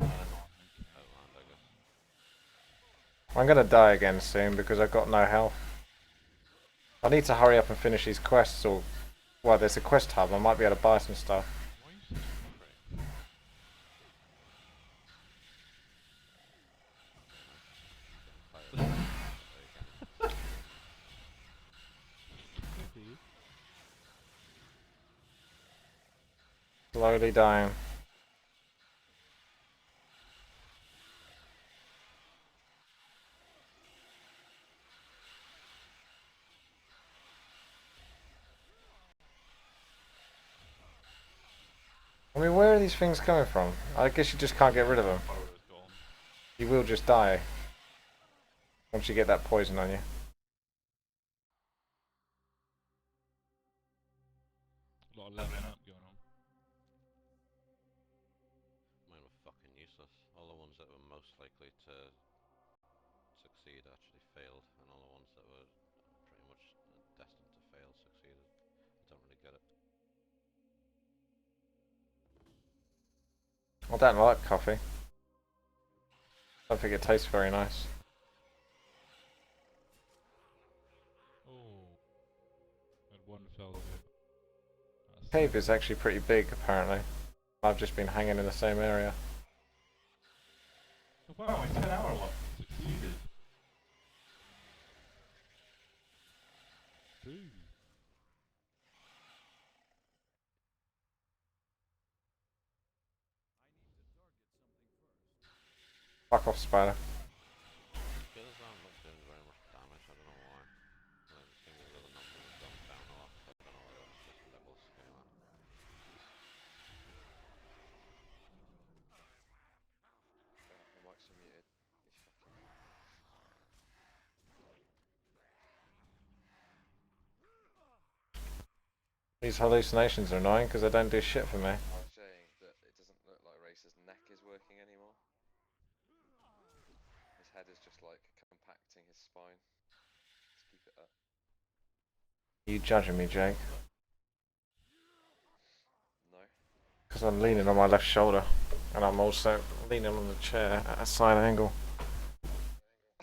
Speaker 5: land?
Speaker 4: I'm gonna die again soon because I've got no health. I need to hurry up and finish these quests, or well, there's a quest hub. I might be able to buy some stuff. Slowly dying. I mean, where are these things coming from? I guess you just can't get rid of them. You will just die once you get that poison on you.
Speaker 5: A lot of leveling up going on.
Speaker 11: Mine were fucking useless. All the ones that were most likely to succeed actually failed, and all the ones that were pretty much destined to fail succeeded. I don't really get it.
Speaker 4: I don't like coffee. I don't think it tastes very nice.
Speaker 5: Oh. And one fell hit.
Speaker 4: Cave is actually pretty big, apparently. I've just been hanging in the same area.
Speaker 5: Oh, wow, my 10-hour lock succeeded. Boom.
Speaker 4: Fuck off, spider.
Speaker 11: Feels like I'm not doing very much damage, I don't know why. Like, it seems as though the numbers have gone down a lot. I don't know whether it's just level scaling.
Speaker 8: My mic's unmuted.
Speaker 4: These hallucinations are annoying because they don't do shit for me.
Speaker 8: I was saying that it doesn't look like Racer's neck is working anymore. His head is just like compacting his spine to keep it up.
Speaker 4: You judging me, Jake?
Speaker 8: No.
Speaker 4: Because I'm leaning on my left shoulder, and I'm also leaning on the chair at a side angle.
Speaker 11: I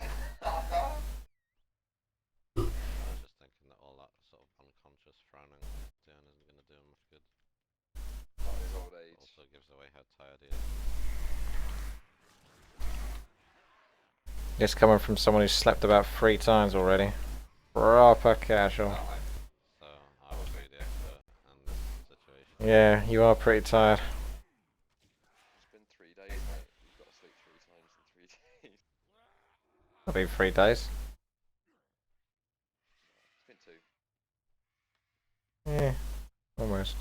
Speaker 11: was just thinking that all that sort of unconscious frowning down isn't going to do him much good.
Speaker 8: Not his old age.
Speaker 11: Also gives away how tired he is.
Speaker 4: It's coming from someone who's slept about 3 times already. Proper casual.
Speaker 11: So, I would be the expert in this situation.
Speaker 4: Yeah, you are pretty tired.
Speaker 8: It's been 3 days, mate. You've got to sleep 3 times in 3 days.
Speaker 4: It'll be 3 days.
Speaker 8: It's been 2.
Speaker 4: Yeah, almost.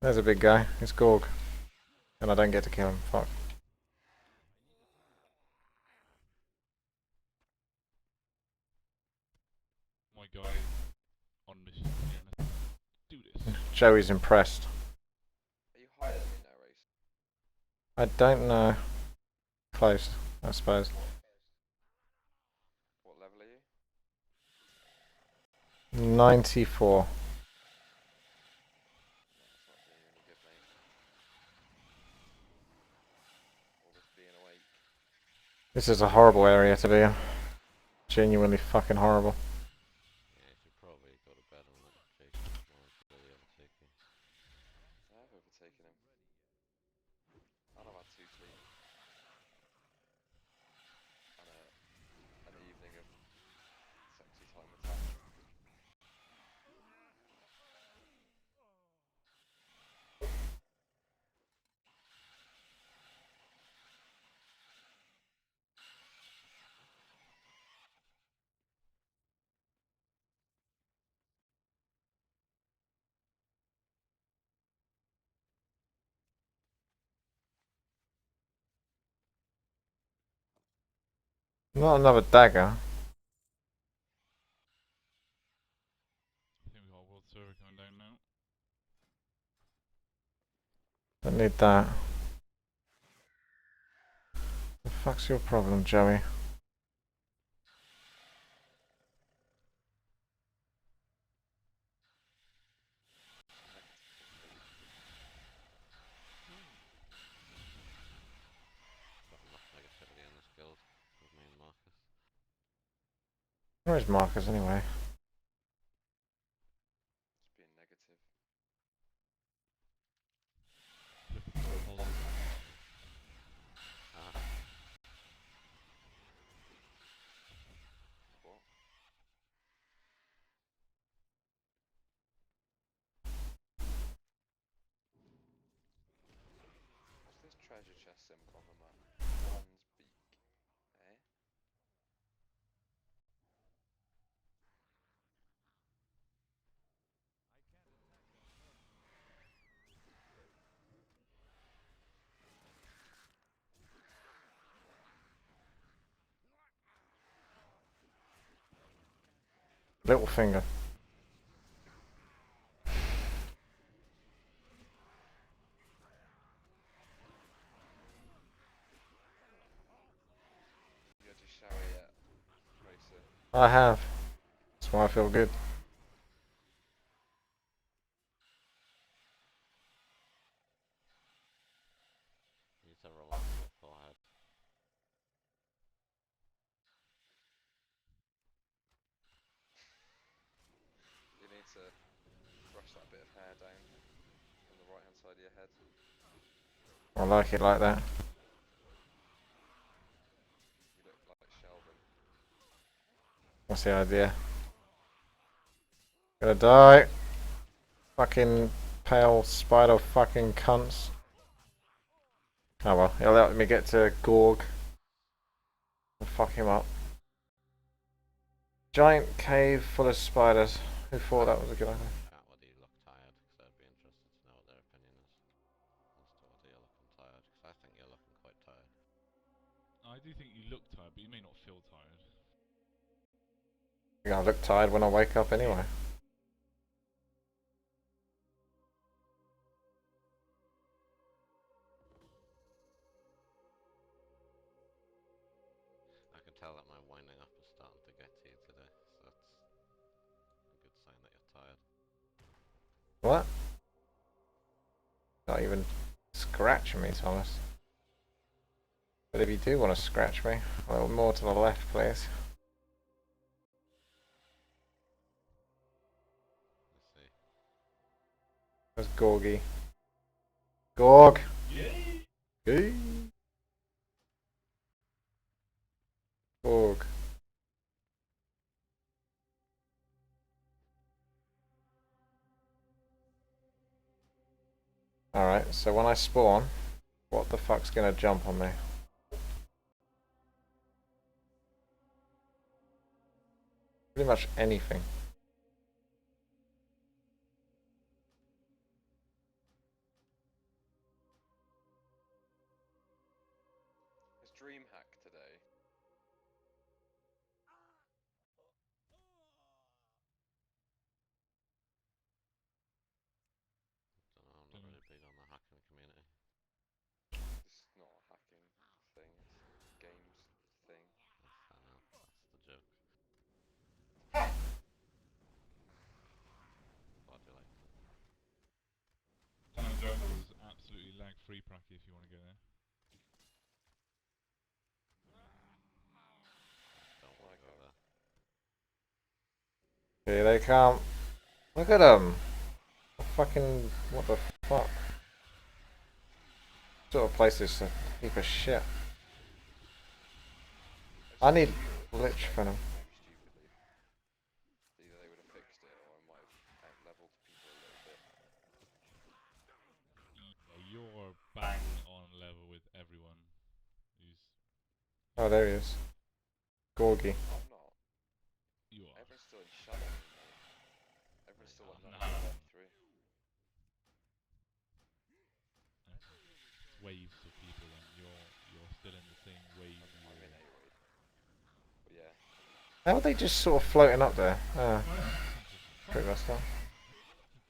Speaker 4: There's a big guy. It's Gorg. And I don't get to kill him. Fuck.
Speaker 5: My guy on this. Do this.
Speaker 4: Joey's impressed.
Speaker 8: Are you higher than me now, Race?
Speaker 4: I don't know. Close, I suppose.
Speaker 8: What level are you?
Speaker 4: 94.
Speaker 8: That's not doing you any good, mate. All this being awake.
Speaker 4: This is a horrible area to be in. Genuinely fucking horrible.
Speaker 11: Yeah, you should probably go to bed and let Jason really overtake you.
Speaker 8: I have overtaken him. And I've had 2 sleep. And an evening of sexy time with Tash.
Speaker 4: Not another dagger.
Speaker 5: I think we got a world server coming down now.
Speaker 4: Don't need that. The Fuck's your problem, Joey?
Speaker 11: Got enough negativity in this guild with me and Marcus.
Speaker 4: Where is Marcus anyway?
Speaker 8: Just being negative. What? What's this treasure chest symbol on the map? One's beak. Eh?
Speaker 4: Little finger.
Speaker 8: You had your shower yet, Racer?
Speaker 4: I have. That's why I feel good.
Speaker 11: You need to relax your forehead.
Speaker 8: You need to brush that bit of hair down on the right hand side of your head.
Speaker 4: I like it like that.
Speaker 8: You look like Sheldon.
Speaker 4: What's the idea? Gonna die. Fucking pale spider fucking cunts. Oh well, he'll let me get to Gorg and fuck him up. Giant cave full of spiders. Who thought that was a good idea?
Speaker 11: Chat whether you look tired, because I'd be interested to know what their opinion is as to whether you're looking tired, because I think you're looking quite tired.
Speaker 5: I do think you look tired, but you may not feel tired.
Speaker 4: I look tired when I wake up anyway.
Speaker 11: I can tell that my winding up is starting to get to you today, so that's a good sign that you're tired.
Speaker 4: What? Not even scratching me, Thomas. But if you do want to scratch me, a little more to the left, please.
Speaker 11: Let's see.
Speaker 4: Where's Gorgy? Gorg!
Speaker 1: Yay!
Speaker 4: Yay! Gorg. Alright, so when I spawn, what the fuck's gonna jump on me? Pretty much anything.
Speaker 8: It's DreamHack today.
Speaker 11: Dunno, I'm not really big on the hacking community.
Speaker 8: This is not a hacking thing, it's a games thing.
Speaker 11: Yes, I know, that's the joke. Glad you liked it.
Speaker 5: Draenor was absolutely lag-free, Pracky, if you want to go there.
Speaker 11: Don't want to go there.
Speaker 4: Here they come. Look at them. Fucking, what the fuck? What sort of place is a heap of shit? I need lich for them.
Speaker 8: Stupidly. Either they would have fixed it or I might have out-leveled people a little bit.
Speaker 5: Yeah, you're bang on level with everyone who's...
Speaker 4: Oh, there he is. Gorgy.
Speaker 8: I'm not.
Speaker 5: You are.
Speaker 8: Everyone's still in shadow, mate. Everyone's still like
Speaker 5: Nah.
Speaker 8: 93.
Speaker 5: Waves of people, and you're still in the same wave you
Speaker 8: I'm
Speaker 5: were
Speaker 8: in
Speaker 5: in.
Speaker 8: A-Raid. But yeah.
Speaker 4: How are they just sort of floating up there? Ah, pretty messed up.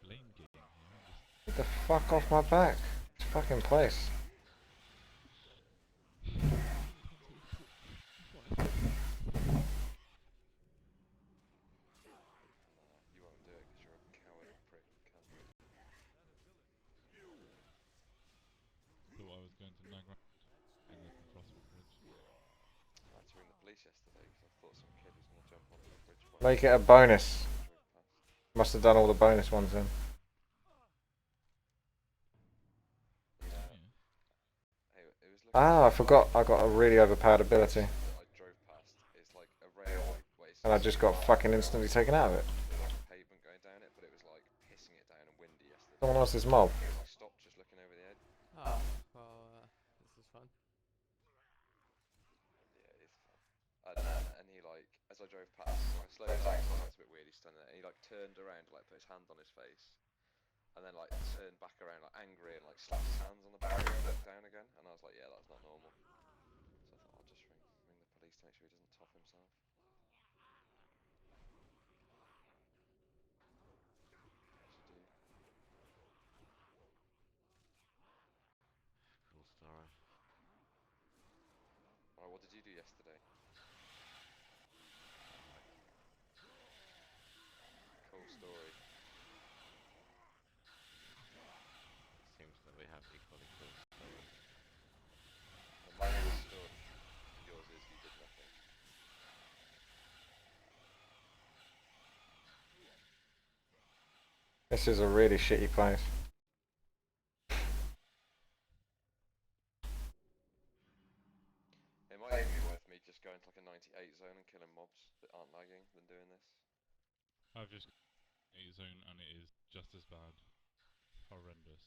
Speaker 5: Blame game, you know, just
Speaker 4: Get the fuck off my back. This fucking place.
Speaker 8: face yesterday because I thought some kid was going to jump onto the bridge.
Speaker 4: Make it a bonus. Must have done all the bonus ones then. Ah, I forgot. I got a really overpowered ability.
Speaker 8: I drove past is like a railway,
Speaker 4: And I just got fucking instantly taken out of it.
Speaker 8: like a pavement going down it, but it was like pissing it down and windy yesterday.
Speaker 4: Someone else's mob.
Speaker 8: I stopped just looking over the edge.
Speaker 9: Oh, well, this is fun.
Speaker 8: Yeah, it is fun. And he like, as I drove past, I slowed down, so it's a bit weird, he's standing there, and he like turned around, like put his hand on his face, and then like turned back around like angry and like slapped his hands on the barrier and looked down again, and I was like, yeah, that's not normal. So I thought I'll just ring the police to make sure he doesn't top himself. As you do.
Speaker 11: Cool story.
Speaker 8: Alright, what did you do yesterday? Cool story.
Speaker 11: It seems that we have equally cool stories.
Speaker 8: Well, mine was stood. Yours is you did nothing.
Speaker 4: This is a really shitty place.
Speaker 8: It might even be worth me just going to like a 98 zone and killing mobs that aren't lagging than doing this.
Speaker 5: I've just got a zone and it is just as bad. Horrendous.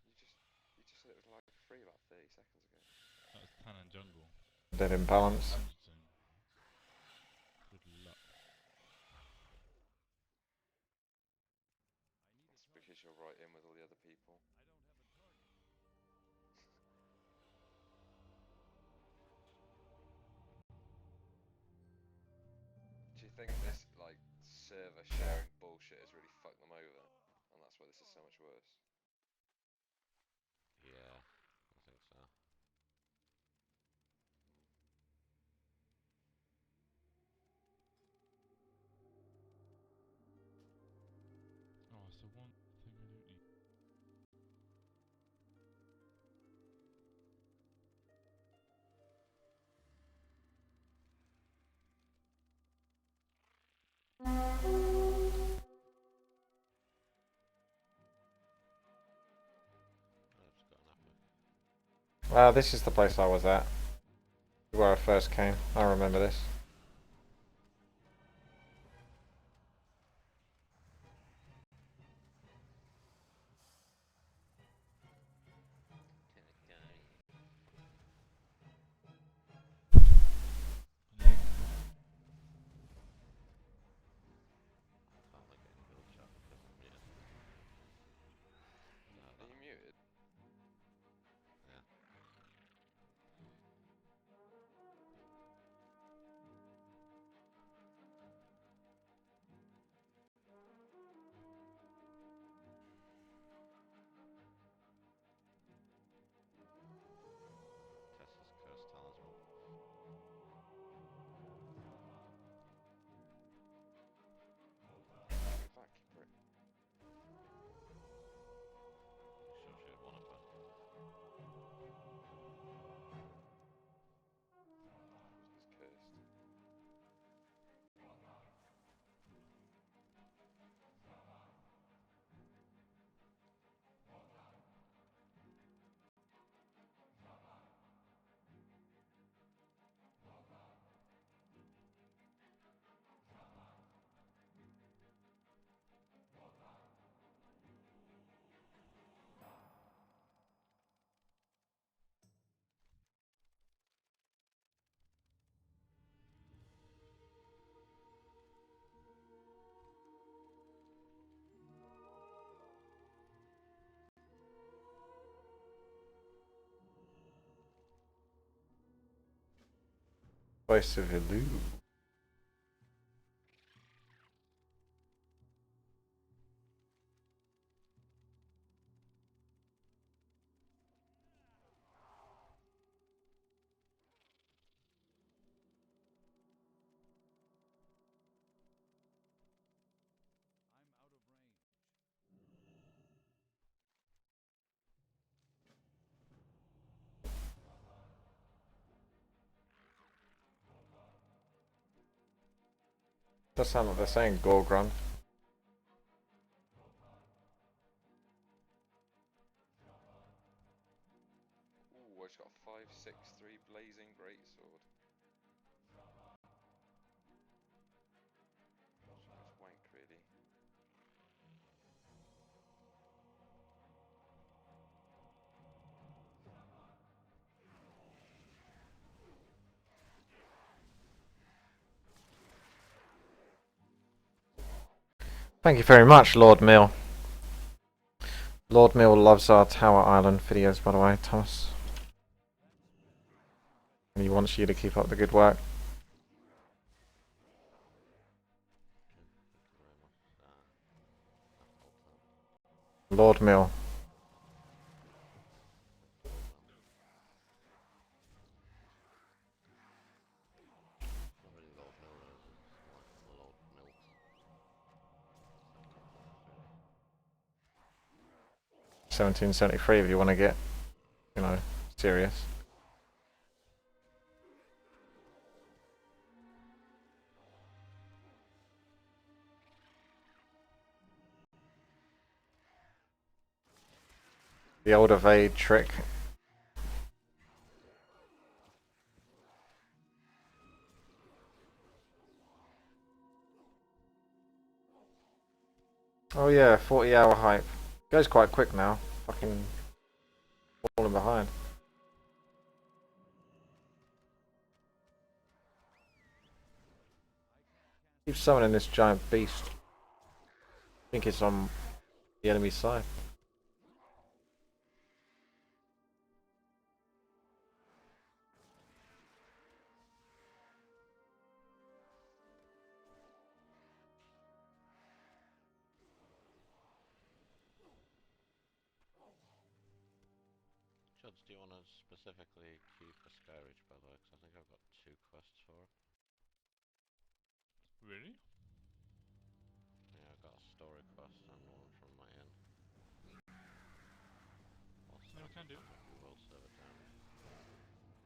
Speaker 8: You just said it was lag free about 30 seconds ago.
Speaker 5: That was Tan and Jungle.
Speaker 4: Dead imbalance.
Speaker 5: Zone. Good luck.
Speaker 8: It's because you're right in with all the other people. Do you think this like server sharing bullshit has really fucked them over, and that's why this is so much worse?
Speaker 11: Yeah, I think so.
Speaker 5: Oh, so one thing I don't need.
Speaker 4: This is the place I was at. Where I first came. I remember this.
Speaker 11: Can't look at build chat because I'm muted.
Speaker 8: Are you muted?
Speaker 11: Yeah. Tessa's curse talisman.
Speaker 8: In fact, keep it.
Speaker 11: Sure she would want it back.
Speaker 8: It's cursed.
Speaker 4: Place of Illu. Does sound like they're saying Gorgron.
Speaker 8: Ooh, I just got a 563 blazing greatsword. Nice wank, really.
Speaker 4: Thank you very much, Lord Mill. Lord Mill loves our Tower Island videos, by the way, Thomas. And he wants you to keep up the good work. Lord Mill.
Speaker 11: Not really Lord Mill, it's more like Lord Milk.
Speaker 4: 1773 if you want to get, you know, serious. The old evade trick. Oh yeah, 40-hour hype. Goes quite quick now. Fucking falling behind. Keep summoning this giant beast. I think it's on the enemy side.
Speaker 11: Chuds, do you want to specifically keep a Skyreach, by the way? Because I think I've got 2 quests for it.
Speaker 5: Really?
Speaker 11: Yeah, I got a story quest and one from my inn. Also,
Speaker 5: Yeah, we can do.
Speaker 11: your world server damage. Massive melee.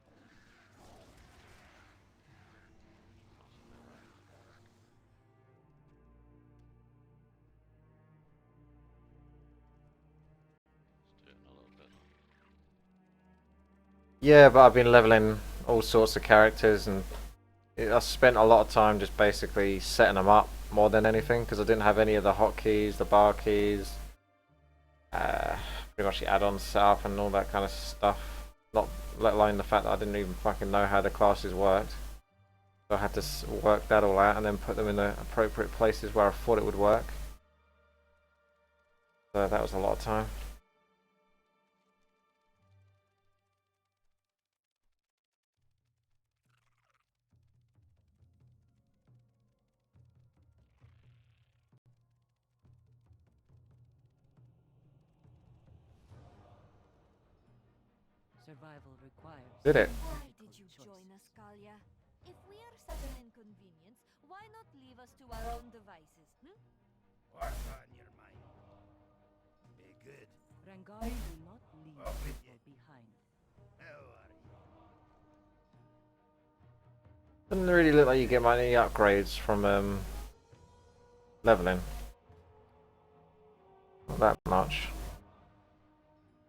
Speaker 11: Let's do it in a little bit then.
Speaker 4: Yeah, but I've been leveling all sorts of characters and I spent a lot of time just basically setting them up more than anything because I didn't have any of the hotkeys, the bar keys, pretty much the add-ons set up and all that kind of stuff. Not let alone the fact that I didn't even fucking know how the classes worked. So I had to work that all out and then put them in the appropriate places where I thought it would work. So that was a lot of time.
Speaker 13: Survival requires.
Speaker 4: Did it?
Speaker 14: Why did you join us, Kalia? If we are such an inconvenience, why not leave us to our own devices,
Speaker 12: What's on your mind? Be good.
Speaker 13: Rangar will not leave people behind.
Speaker 12: How are you?
Speaker 4: Doesn't really look like you get any upgrades from leveling. Not that much.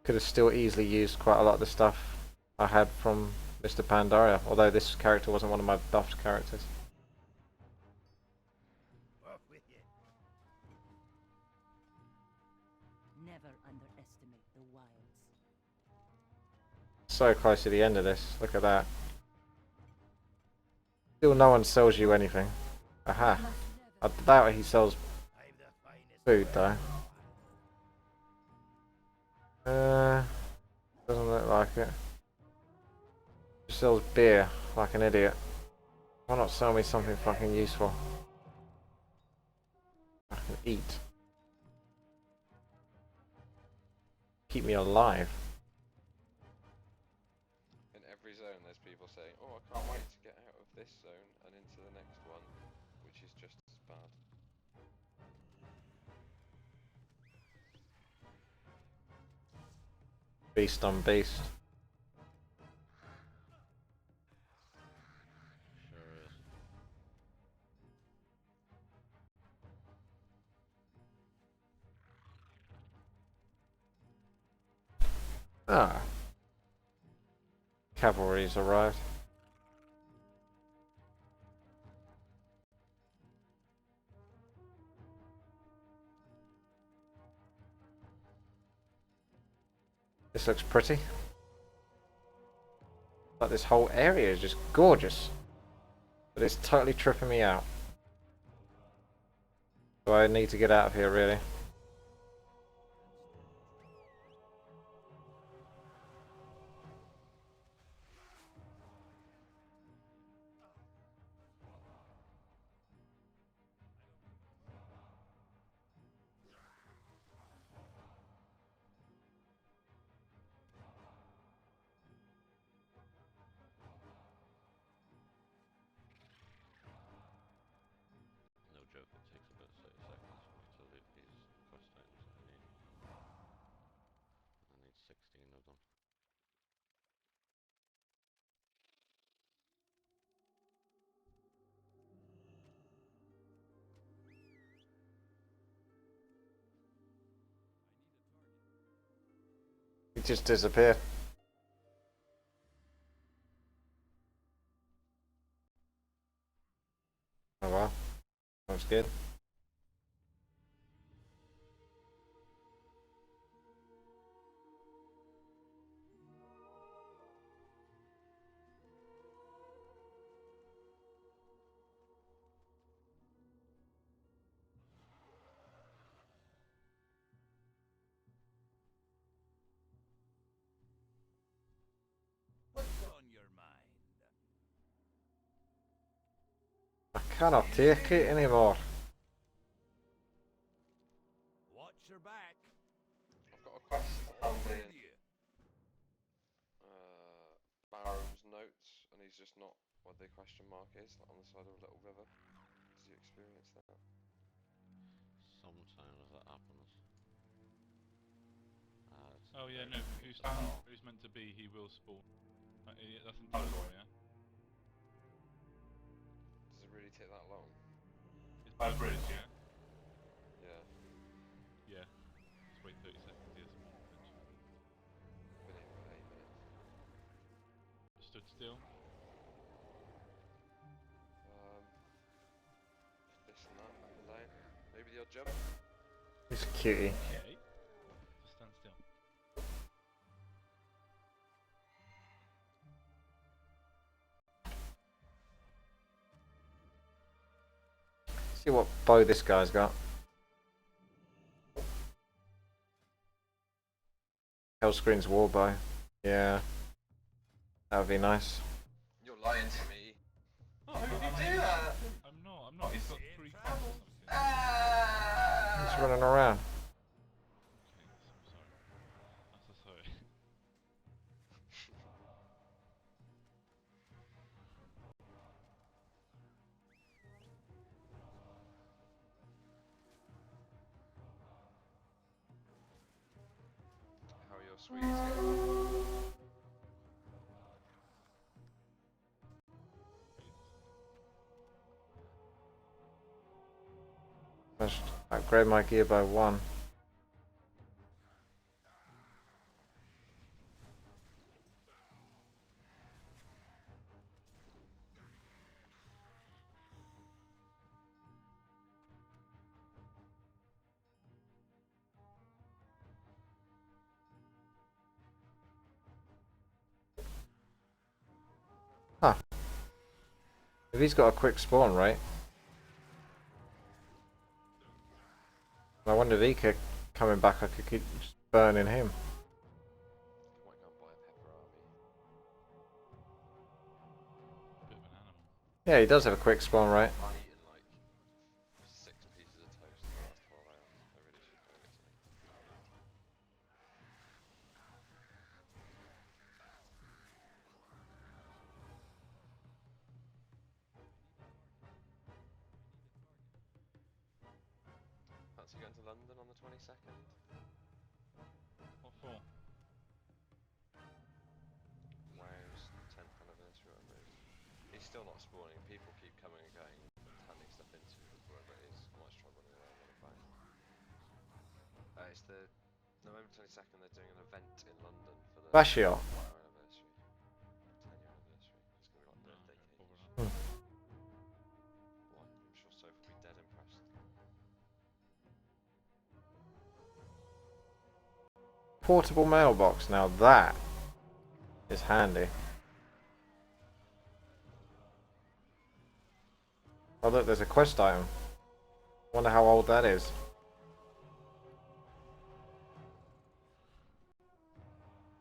Speaker 4: Could have still easily used quite a lot of the stuff I had from Mr. Pandaria, although this character wasn't one of my buffed characters.
Speaker 12: Off with you.
Speaker 13: Never underestimate the wilds.
Speaker 4: So close to the end of this, look at that. Still no one sells you anything. Aha. I doubt he sells food though. Doesn't look like it. Just sells beer, like an idiot. Why not sell me something fucking useful? I can eat. Keep me alive.
Speaker 8: In every zone, there's people saying, "Oh, I can't wait to get out of this zone and into the next one," which is just as bad.
Speaker 4: Beast on beast.
Speaker 11: Sure is.
Speaker 4: Ah. Cavalry's arrived. This looks pretty. Like this whole area is just gorgeous. But it's totally tripping me out. So I need to get out of here really.
Speaker 11: No joke, it takes about 30 seconds for me to loot these quest items that I need. I need 16 of them.
Speaker 4: It just disappeared. Oh well. That's good.
Speaker 12: What's on your mind?
Speaker 4: I cannot take it anymore.
Speaker 12: Watch your back.
Speaker 8: I've got a quest with Baron's notes, and he's just not what the question mark is, like on the side of a little river. Did you experience that?
Speaker 11: Sometimes that happens.
Speaker 5: Oh yeah, no, if you stand where he's meant to be, he will spawn. That's in Draenor, yeah?
Speaker 8: Does it really take that long?
Speaker 5: It's by bridge, yeah?
Speaker 8: Yeah.
Speaker 5: Yeah. Just wait 30 seconds, he'll spawn eventually.
Speaker 8: Been here for 8 minutes.
Speaker 5: Stood still.
Speaker 8: This and that, up and down. Maybe the odd jump.
Speaker 4: He's a cutie.
Speaker 5: Okay. Just stand still.
Speaker 4: See what bow this guy's got. Hellscreen's war bow. Yeah. That would be nice.
Speaker 8: You're lying to me.
Speaker 5: Oh,
Speaker 8: How did you do that?
Speaker 5: I'm not. He's got 3 cams or something.
Speaker 4: He's running around.
Speaker 5: Okay, I'm sorry. I'm so sorry.
Speaker 8: How are your sweets going?
Speaker 4: Let's upgrade my gear by 1. Huh. If he's got a quick spawn rate. I wonder if he kept coming back, I could keep just burning him.
Speaker 8: I might go and buy a pepper army.
Speaker 5: Bit of an animal.
Speaker 4: Yeah, he does have a quick spawn rate.
Speaker 8: I've eaten like 6 pieces of toast in the last 12 hours. I really should go get something. Fancy going to London on the 22nd?
Speaker 5: What for?
Speaker 8: WoW's 10th anniversary, whatever it is. He's still not spawning. People keep coming and going, handing stuff into wherever it is. I might try running around on a phone. It's the November 22nd, they're doing an event in London for the
Speaker 4: Bashio.
Speaker 8: 10-year anniversary. 10-year anniversary. It's going to be like birthday cake. Why? I'm sure Soph will be dead impressed.
Speaker 4: Portable mailbox. Now that is handy. Oh look, there's a quest item. Wonder how old that is.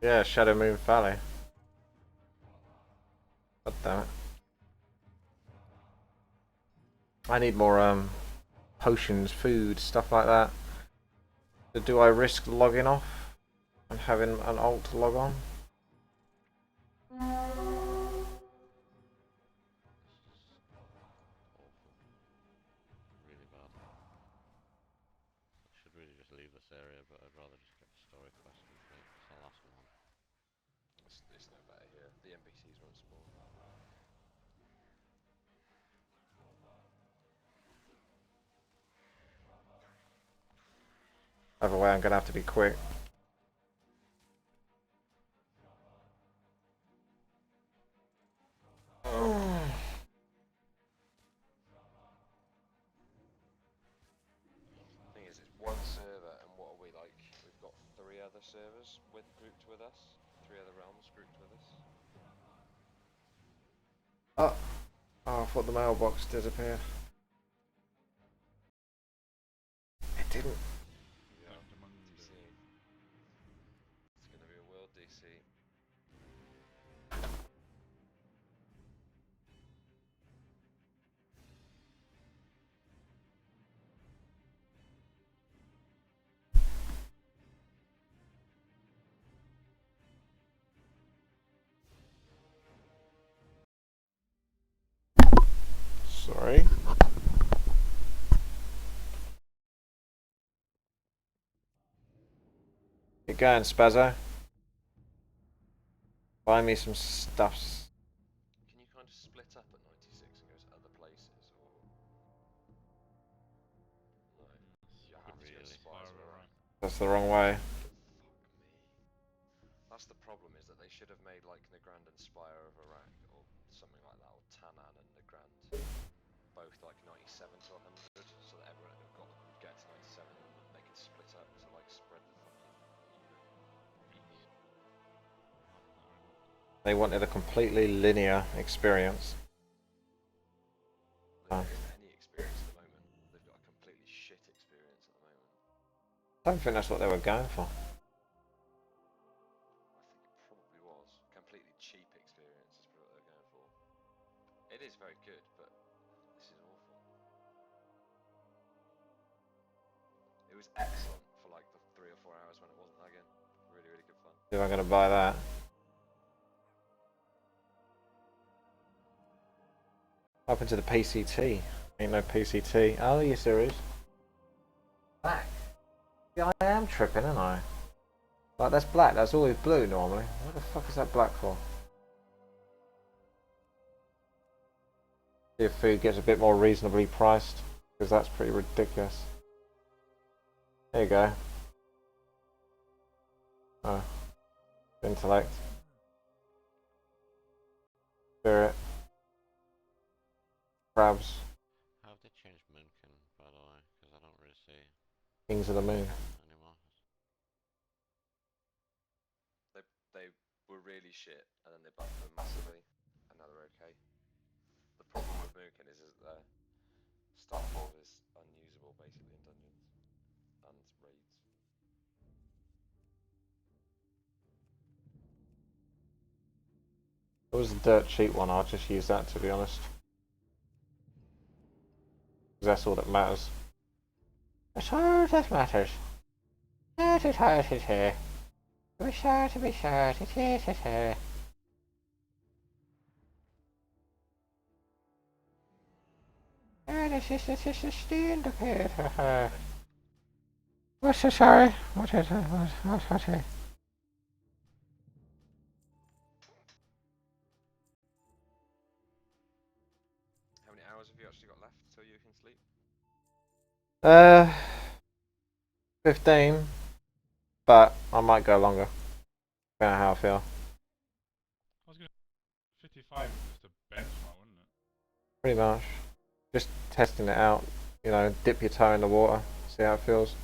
Speaker 4: Yeah, Shadow Moon Valley. God damn it. I need more potions, food, stuff like that. So do I risk logging off and having an alt to log on?
Speaker 11: Really bad. I should really just leave this area, but I'd rather just get the story quest complete. It's the last one.
Speaker 8: It's no better here. The NPCs won't spawn.
Speaker 4: Either way, I'm gonna have to be quick.
Speaker 8: Thing is, it's one server, and what are we like? We've got 3 other servers grouped with us. 3 other realms grouped with us.
Speaker 4: Oh, I thought the mailbox disappeared. It didn't.
Speaker 8: DC. It's gonna be a world DC.
Speaker 4: Sorry. Get going, Spazzo. Buy me some stuffs.
Speaker 8: Can you kind of split up at 96 and go to other places, or no? You have to go to Spires of Iraq.
Speaker 4: That's the wrong way.
Speaker 8: Fuck me. That's the problem, is that they should have made like Nagrand and Spire of Iraq, or something like that, or Tanan and Nagrand, both like 97 to 100, so that everyone would get to 97 and they could split up to like spread the fucking.
Speaker 4: They wanted a completely linear experience.
Speaker 8: There isn't any experience at the moment. They've got a completely shit experience at the moment.
Speaker 4: I don't think that's what they were going for.
Speaker 8: I think it probably was. Completely cheap experience is what they're going for. It is very good, but this is awful. It was excellent for like the 3 or 4 hours when it wasn't lagging. Really, really good fun.
Speaker 4: If I'm gonna buy that. What happened to the PCT? Ain't no PCT. Oh, yes there is. Black. Yeah, I am tripping, aren't I? Like, that's black. That's always blue normally. What the fuck is that black for? See if food gets a bit more reasonably priced, because that's pretty ridiculous. There you go. Oh. Intellect. Spirit. Crabs.
Speaker 11: How have they changed Moonkin, by the way? Because I don't really see
Speaker 4: Kings of the Moon.
Speaker 11: anymore.
Speaker 8: They were really shit, and then they buffed them massively, and now they're okay. The problem with Moonkin is that their stat pool is unusable basically in dungeons and raids.
Speaker 4: It was a dirt cheap one. I'll just use that, to be honest. That's all that matters. That's all that matters. That is how it is here. To be sure, it is here. This is the indicator. What's it, sorry? What is it? What's it?
Speaker 8: How many hours have you actually got left till you can sleep?
Speaker 4: 15. but I might go longer. Depending on how I feel.
Speaker 5: I was going to 55 is just a benchmark, wouldn't it?
Speaker 4: Pretty much. Just testing it out. You know, dip your toe in the water, see how it feels.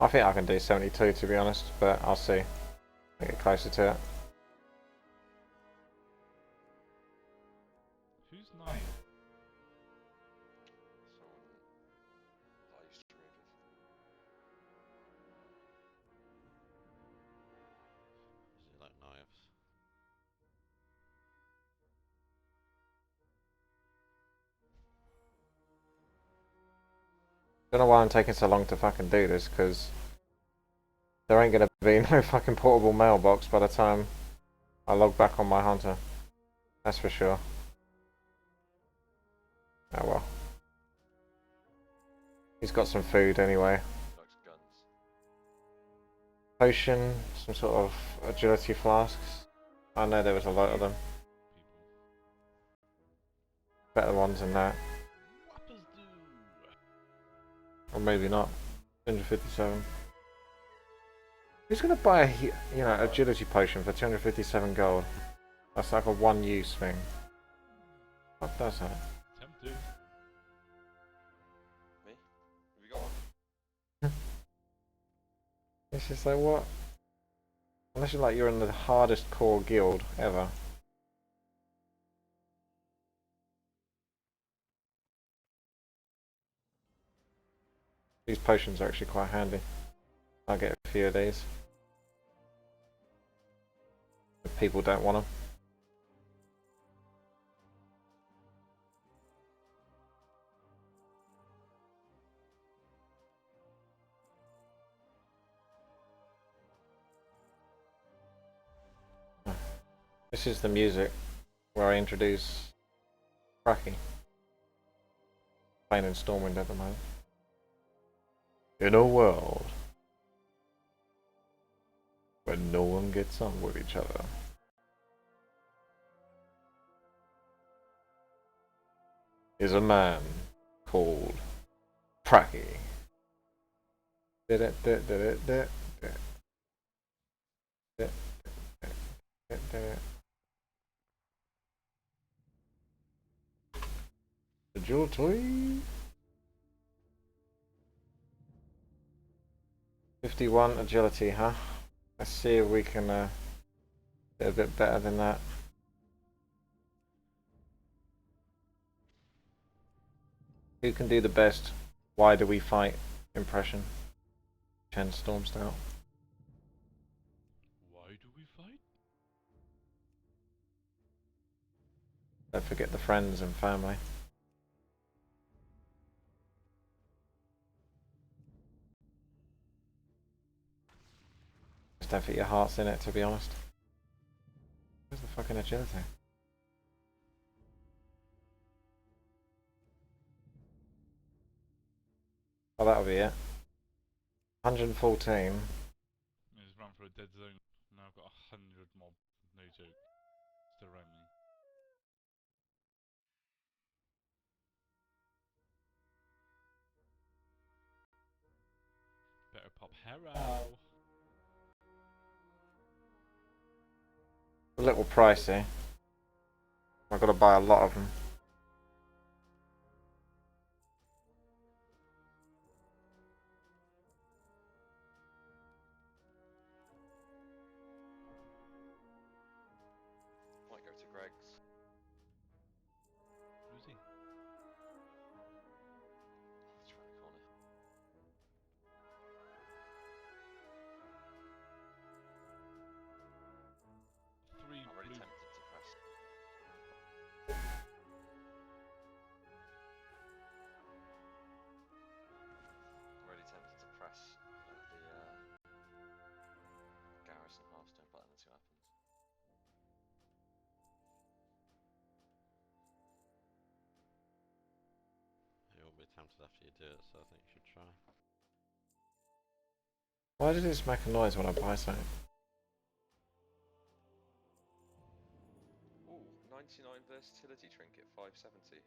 Speaker 4: I think I can do 72 to be honest, but I'll see. I'll get closer to it.
Speaker 5: Who's 9?
Speaker 8: I used to read with.
Speaker 11: Is it like knives?
Speaker 4: Don't know why I'm taking so long to fucking do this, because there ain't gonna be no fucking portable mailbox by the time I log back on my hunter. That's for sure. Oh well. He's got some food anyway.
Speaker 8: Likes guns.
Speaker 4: Potion, some sort of agility flasks. I know there was a lot of them. Better ones than that. Or maybe not. 257. Who's gonna buy a, you know, agility potion for 257 gold? That's like a one-use thing. What does that?
Speaker 5: Tempted.
Speaker 8: Me? Have you got one?
Speaker 4: It's just like, what? Unless you're like, you're in the hardest core guild ever. These potions are actually quite handy. I'll get a few of these. If people don't want them. This is the music where I introduce Cracky. Playing in Stormwind at the moment. In a world where no one gets on with each other, is a man called Cracky. The WTii. 51 agility, huh? Let's see if we can do a bit better than that. Who can do the best "why do we fight" impression? Chen Stormstout.
Speaker 5: Why do we fight?
Speaker 4: Don't forget the friends and family. Just don't think your heart's in it, to be honest. Where's the fucking agility? Oh, that'll be it. 114.
Speaker 5: Just run for a dead zone. Now I've got 100 mob. No joke. Still around me. Better pop Harrow.
Speaker 4: A little pricey. I've got to buy a lot of them.
Speaker 8: Might go to Greg's.
Speaker 5: Who's he?
Speaker 8: It's around the corner.
Speaker 5: Three
Speaker 8: I'm really
Speaker 5: blue.
Speaker 8: tempted to press. I'm really tempted to press the garrison halfstone button and see what happens.
Speaker 11: You won't be tempted after you do it, so I think you should try.
Speaker 4: Why does this make a noise when I buy something?
Speaker 8: Ooh, 99 versatility trinket, 570.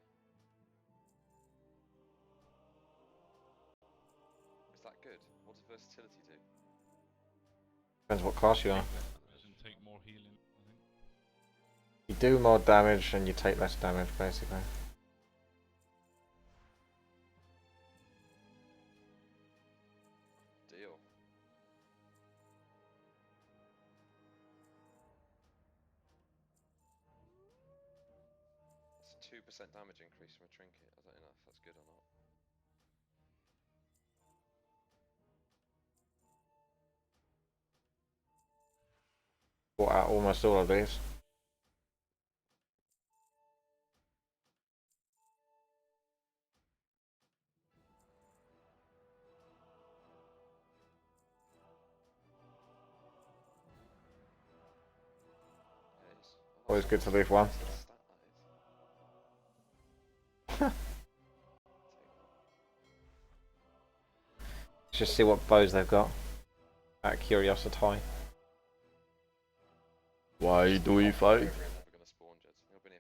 Speaker 8: versatility do?
Speaker 4: Depends what class you are.
Speaker 5: Take more healing, I think.
Speaker 4: You do more damage and you take less damage, basically.
Speaker 8: Deal. It's a 2% damage increase from a trinket. I don't know if that's good or not.
Speaker 4: Bought out almost all of these. Always good to leave one. Let's just see what bows they've got. Out of curiosity. Why do we fight?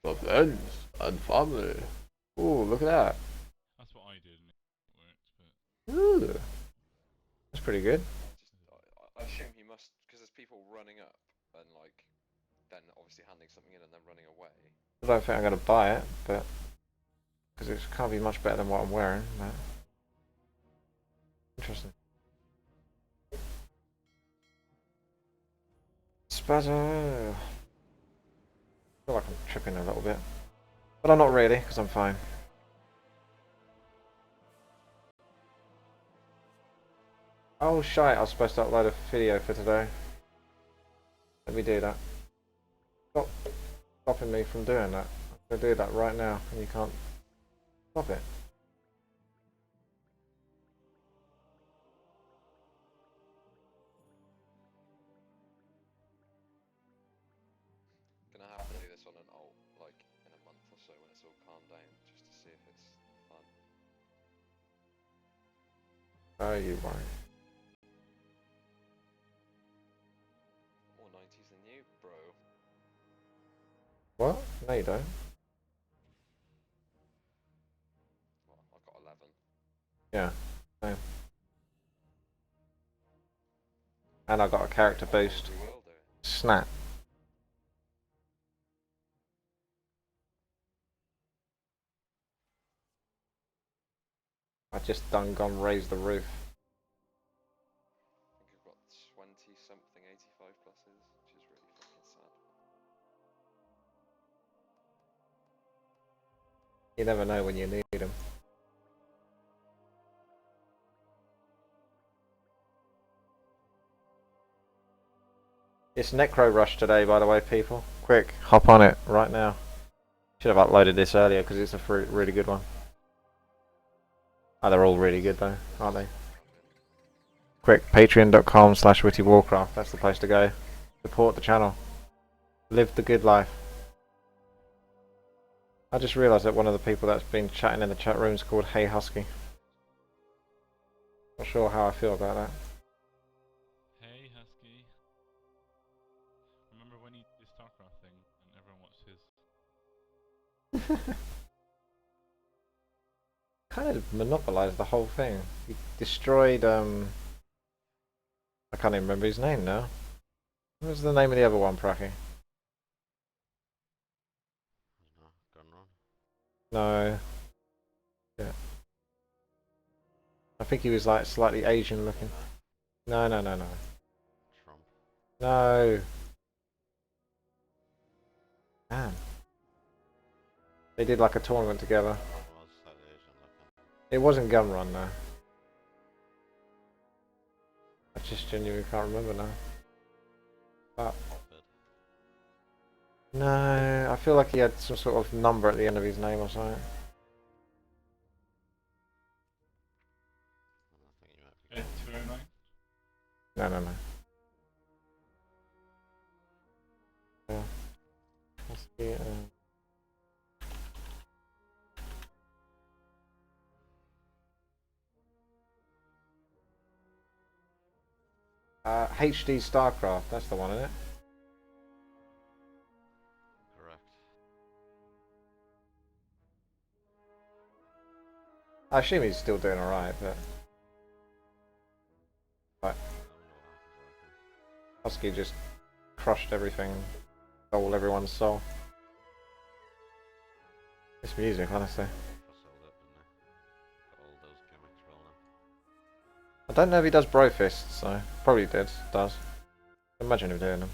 Speaker 4: For friends and family. Ooh, look at that.
Speaker 5: That's what I did and it worked, but...
Speaker 4: Ooh. That's pretty good.
Speaker 8: I assume he must, because there's people running up and like, then obviously handing something in and then running away.
Speaker 4: I don't think I'm going to buy it, but... because it can't be much better than what I'm wearing, but... interesting. Spazzer! I feel like I'm tripping a little bit. But I'm not really, because I'm fine. Oh shite, I was supposed to upload a video for today. Let me do that. Stop stopping me from doing that. I'm going to do that right now, and you can't stop it.
Speaker 8: Gonna have to do this on an alt, like in a month or so when it's all calmed down, just to see if it's fun.
Speaker 4: Oh, you won't.
Speaker 8: More 90s than you, bro.
Speaker 4: What? No, you don't.
Speaker 8: Well, I've got 11.
Speaker 4: Yeah, same. And I got a character boost. Snap. I just done gone raise the roof.
Speaker 8: I think I've got 20 something 85 pluses, which is really fucking sad.
Speaker 4: You never know when you need them. It's Necro Rush today, by the way, people. Quick, hop on it right now. Should have uploaded this earlier because it's a really good one. Oh, they're all really good though, aren't they? Quick, patreon.com/wittywarcraft. That's the place to go. Support the channel. Live the good life. I just realised that one of the people that's been chatting in the chat room is called Hey Husky. Not sure how I feel about that.
Speaker 5: Hey Husky. Remember when he did the StarCraft thing and everyone watched his...
Speaker 4: Kind of monopolised the whole thing. He destroyed, I can't even remember his name now. What was the name of the other one, Pracky? No. Yeah. I think he was like slightly Asian looking. No.
Speaker 11: Trump.
Speaker 4: No. Damn. They did like a tournament together. It wasn't Gunrun though. I just genuinely can't remember now. But no, I feel like he had some sort of number at the end of his name or something.
Speaker 5: Ed 209?
Speaker 4: No. Yeah. Let's see, HD StarCraft, that's the one, isn't it?
Speaker 11: Correct.
Speaker 4: I assume he's still doing alright, but... Like, Husky just crushed everything, stole everyone's soul. This music, honestly. I don't know if he does bro fists, so probably does. Imagine him doing them.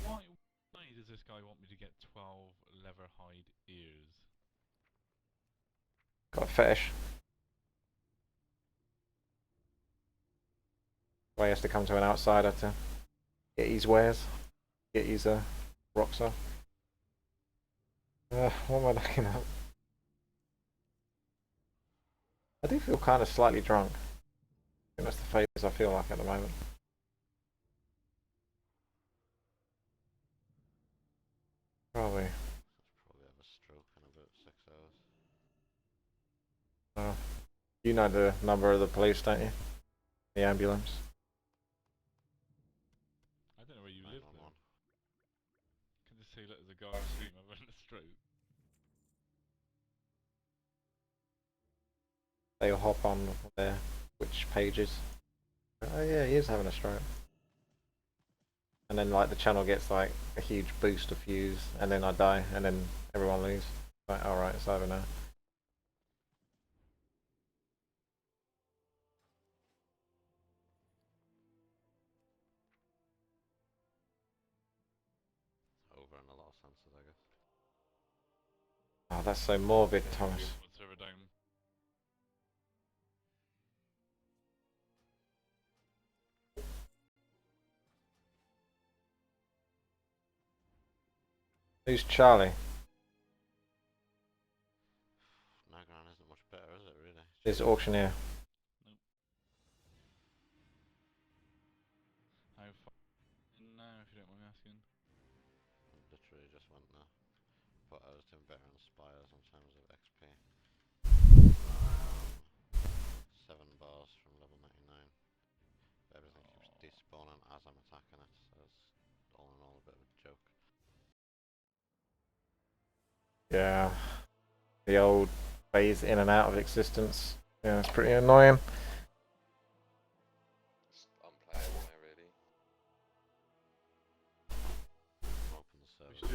Speaker 5: Why does this guy want me to get 12 leather hide ears?
Speaker 4: Got a fetish. Why he has to come to an outsider to get his wares, get his rocks off. What am I looking at? I do feel kind of slightly drunk. I think that's the phase I feel like at the moment. Probably.
Speaker 11: Probably have a stroke in about 6 hours.
Speaker 4: You know the number of the police, don't you? The ambulance.
Speaker 5: I don't know where you live though. I can just say that there's a guy on the street having a stroke.
Speaker 4: They'll hop on their Twitch pages. Oh yeah, he is having a stroke. And then like the channel gets like a huge boost of views, and then I die, and then everyone leaves. Like, alright, it's over now.
Speaker 11: Over in a lot of senses, I guess.
Speaker 4: Oh, that's so morbid, Thomas. Who's Charlie?
Speaker 11: Nagran isn't much better, is it, really?
Speaker 4: Is auctioneer.
Speaker 5: Nope. How far in now, if you don't mind me asking?
Speaker 11: I literally just went there. But I was doing better in Spires in terms of XP. 7 bars from level 99. But everything keeps despawning as I'm attacking it, so it's all in all a bit of a joke.
Speaker 4: Yeah. The old phase in and out of existence. Yeah, it's pretty annoying.
Speaker 8: It's unplayable now, really.
Speaker 11: Open the server.
Speaker 5: Just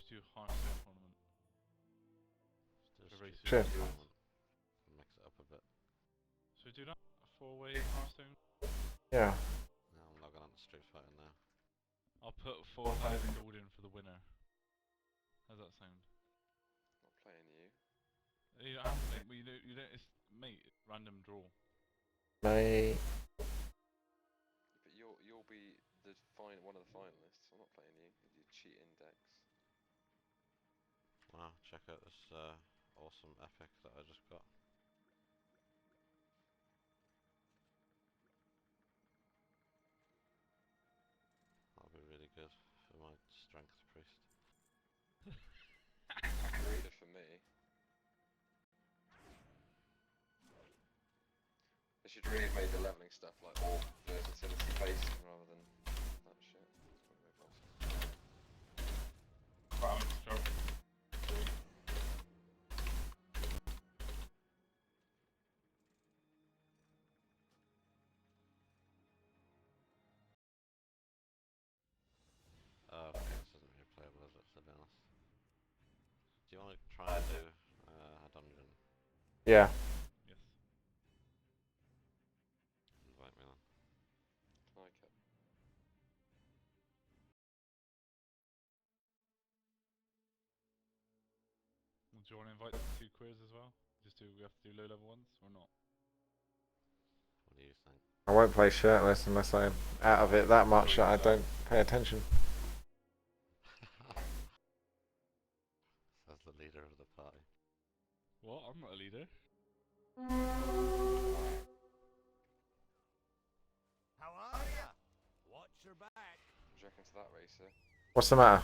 Speaker 5: do Hearthstone tournament.
Speaker 4: Sure.
Speaker 11: Mix it up a bit.
Speaker 5: Should we do that? A 4-way Hearthstone?
Speaker 4: Yeah.
Speaker 11: Now I'm logging on to Street Fighter now.
Speaker 5: I'll put 4,000 gold in for the winner. How's that sound?
Speaker 8: Not playing you.
Speaker 5: You don't have to play, well, you don't, it's, mate, random draw.
Speaker 4: Mate.
Speaker 8: But you'll be one of the finalists. I'm not playing you. You cheat index.
Speaker 11: Wow, check out this awesome epic that I just got. That'll be really good for my strength priest.
Speaker 8: Reader for me. They should really have made the leveling stuff like all versatility based rather than that shit.
Speaker 5: Right, I'm struggling.
Speaker 11: This isn't really playable, is it, to be honest? Do you want to try and do a dungeon?
Speaker 4: Yeah.
Speaker 5: Yes.
Speaker 11: Invite me then.
Speaker 8: Okay.
Speaker 5: Do you want to invite the 2 queers as well? We have to do low level ones or not?
Speaker 11: What do you think?
Speaker 4: I won't play shirtless unless I'm out of it that much that I don't pay attention.
Speaker 11: Says the leader of the party.
Speaker 5: What? I'm not a leader.
Speaker 12: How are ya? Watch your back.
Speaker 8: What do you reckon to that, Racer?
Speaker 4: What's the matter?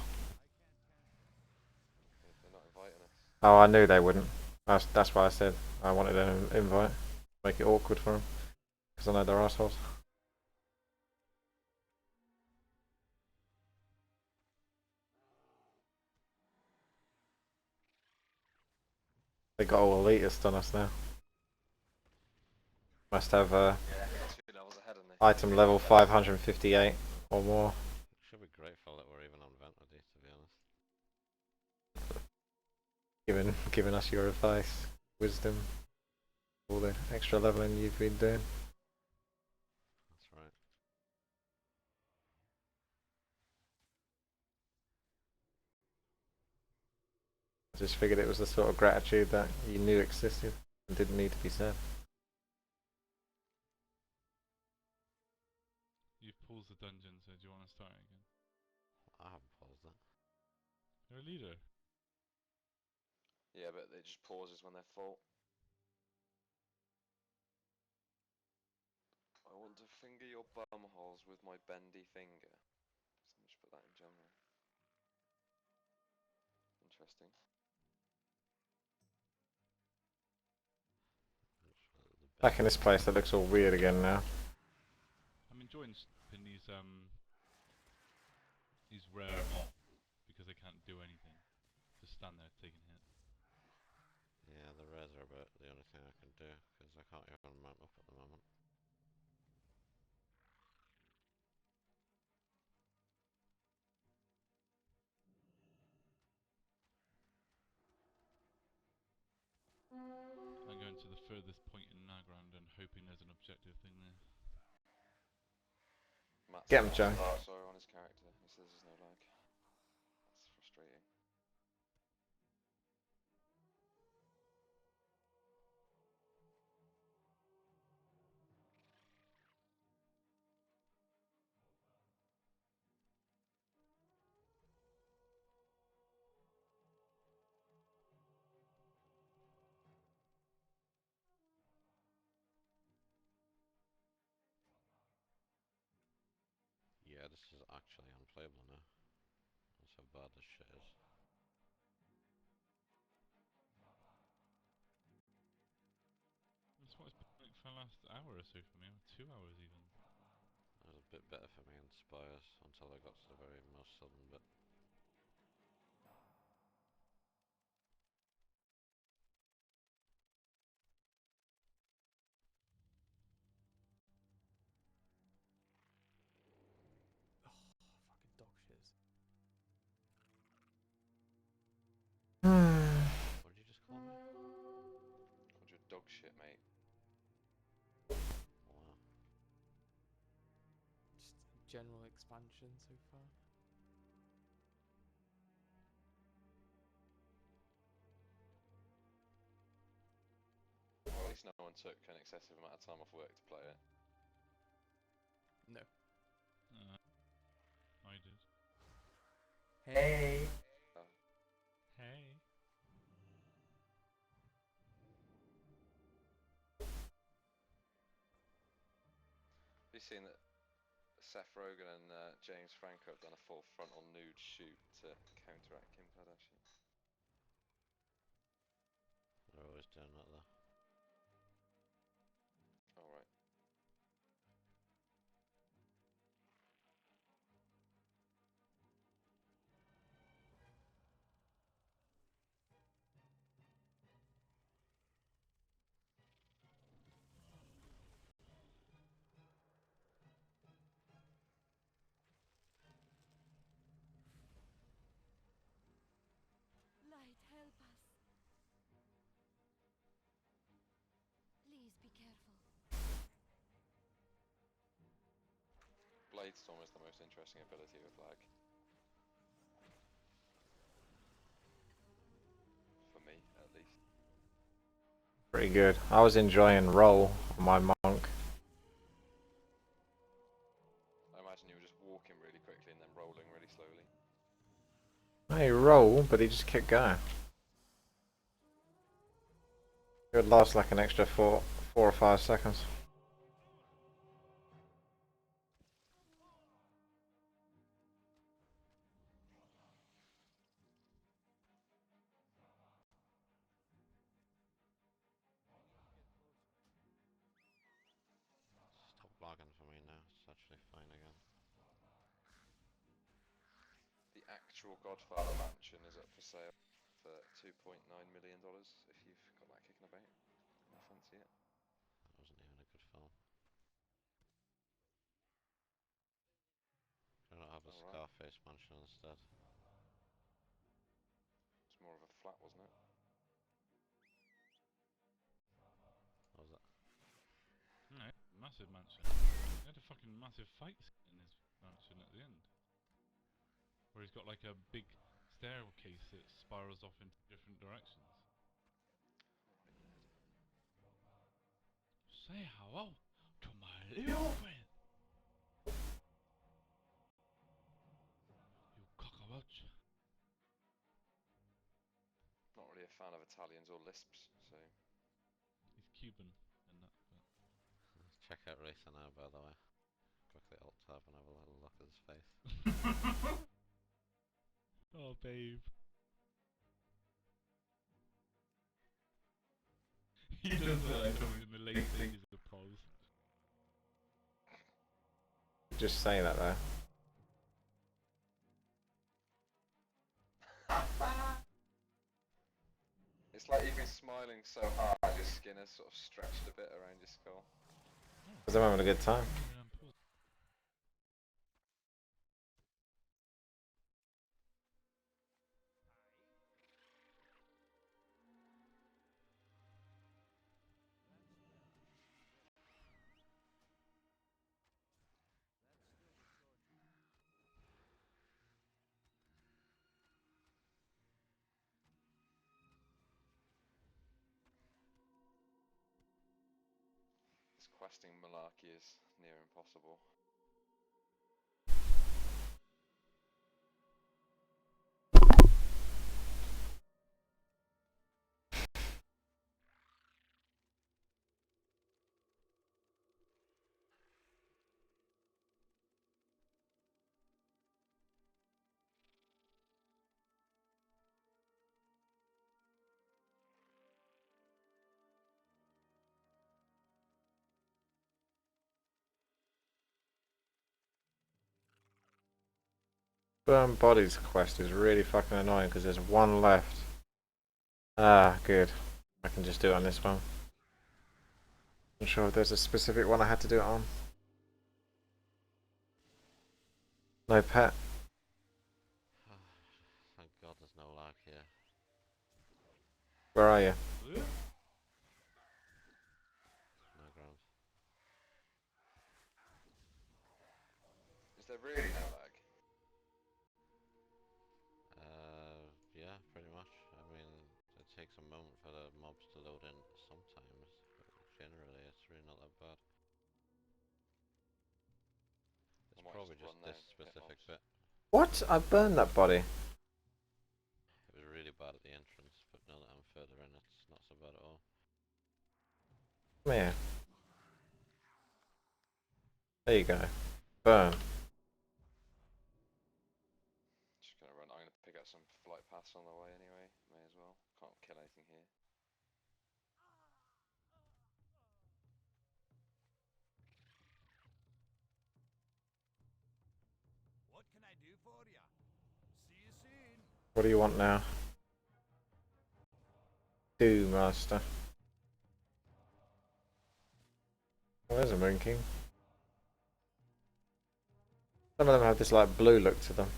Speaker 8: They're not inviting us.
Speaker 4: Oh, I knew they wouldn't. That's why I said I wanted an invite. Make it awkward for them. Because I know they're assholes. They got all elitist on us now. Must have
Speaker 8: 2 levels ahead of me.
Speaker 4: item level 558 or more.
Speaker 11: Should be grateful that we're even on Vanity, to be honest.
Speaker 4: Giving us your advice, wisdom, all the extra leveling you've been doing.
Speaker 11: That's right.
Speaker 4: I just figured it was the sort of gratitude that you knew existed and didn't need to be said.
Speaker 5: You've paused the dungeon, so do you want to start again?
Speaker 11: I haven't paused it.
Speaker 5: You're a leader.
Speaker 8: Yeah, but it just pauses when they're full. I want to finger your bum holes with my bendy finger. So just put that in general. Interesting.
Speaker 4: Back in this place that looks all weird again now.
Speaker 5: I'm enjoying in these rare mobs because they can't do anything. Just stand there taking hits.
Speaker 11: Yeah, the res are about the only thing I can do, because I can't even mount up at the moment.
Speaker 5: I'm going to the furthest point in Nagrand and hoping there's an objective thing there.
Speaker 8: Matt's
Speaker 4: Get him, Joe.
Speaker 8: sorry on his character. He says there's no lag. That's frustrating.
Speaker 11: Yeah, this is actually unplayable now. That's how bad this shit is.
Speaker 5: That's what it's been like for the last hour or so for me, or 2 hours even.
Speaker 11: It was a bit better for me in Spires until I got to the very most southern bit.
Speaker 9: Fucking dog shiz.
Speaker 11: What did you just call me?
Speaker 8: Called you dog shit, mate.
Speaker 11: Wow.
Speaker 9: Just general expansion so far.
Speaker 8: Well, at least no one took an excessive amount of time off work to play it.
Speaker 9: No.
Speaker 5: I did.
Speaker 9: Hey.
Speaker 5: Hey.
Speaker 8: Have you seen that Seth Rogen and James Franco have done a full frontal nude shoot to counteract Kim Kardashian?
Speaker 11: They're always doing that though.
Speaker 8: Alright.
Speaker 14: Light, help us. Please be careful.
Speaker 8: Bladestorm is the most interesting ability with lag. For me, at least.
Speaker 4: Pretty good. I was enjoying roll on my monk.
Speaker 8: I imagine you were just walking really quickly and then rolling really slowly.
Speaker 4: He rolled, but he just kept going. It would last like an extra 4 or 5 seconds.
Speaker 11: Stop lagging for me now. It's actually fine again.
Speaker 8: The actual Godfather mansion is up for sale for $2.9 million if you've fancy it.
Speaker 11: That wasn't even a good film. Why not have a Scarface mansion instead?
Speaker 8: It's more of a flat, wasn't it?
Speaker 11: What was it?
Speaker 5: No, massive mansion. He had a fucking massive fight scene in his mansion at the end. Where he's got like a big staircase that spirals off into different directions. Say hello to my little friend. You cockroach.
Speaker 8: Not really a fan of Italians or lisps, so.
Speaker 5: He's Cuban and that, but.
Speaker 11: Check out Racer now, by the way. Quickly alt tab and have a little look at his face.
Speaker 5: Oh, babe. He does look like someone in the late stages of pause.
Speaker 4: Just say that though.
Speaker 8: It's like you've been smiling so hard, your skin has sort of stretched a bit around your skull.
Speaker 4: Because I'm having a good time.
Speaker 8: This questing malarkey is near impossible.
Speaker 4: Burn Bodies quest is really fucking annoying because there's one left. Ah, good. I can just do it on this one. Not sure if there's a specific one I had to do it on. No pet.
Speaker 11: Thank God there's no lag here.
Speaker 4: Where are you?
Speaker 11: No ground.
Speaker 8: Is there really no lag?
Speaker 11: Yeah, pretty much. I mean, it takes a moment for the mobs to load in sometimes, but generally it's really not that bad. It's probably just this specific bit.
Speaker 4: What? I burned that body.
Speaker 11: It was really bad at the entrance, but now that I'm further in, it's not so bad at all.
Speaker 4: Come here. There you go. Burn.
Speaker 8: Just gonna run. I'm gonna pick up some flight paths on the way anyway. May as well. Can't kill anything here.
Speaker 12: What can I do for ya? See you soon.
Speaker 4: What do you want now? Do, master. Oh, there's a Moon King. Some of them have this like blue look to them.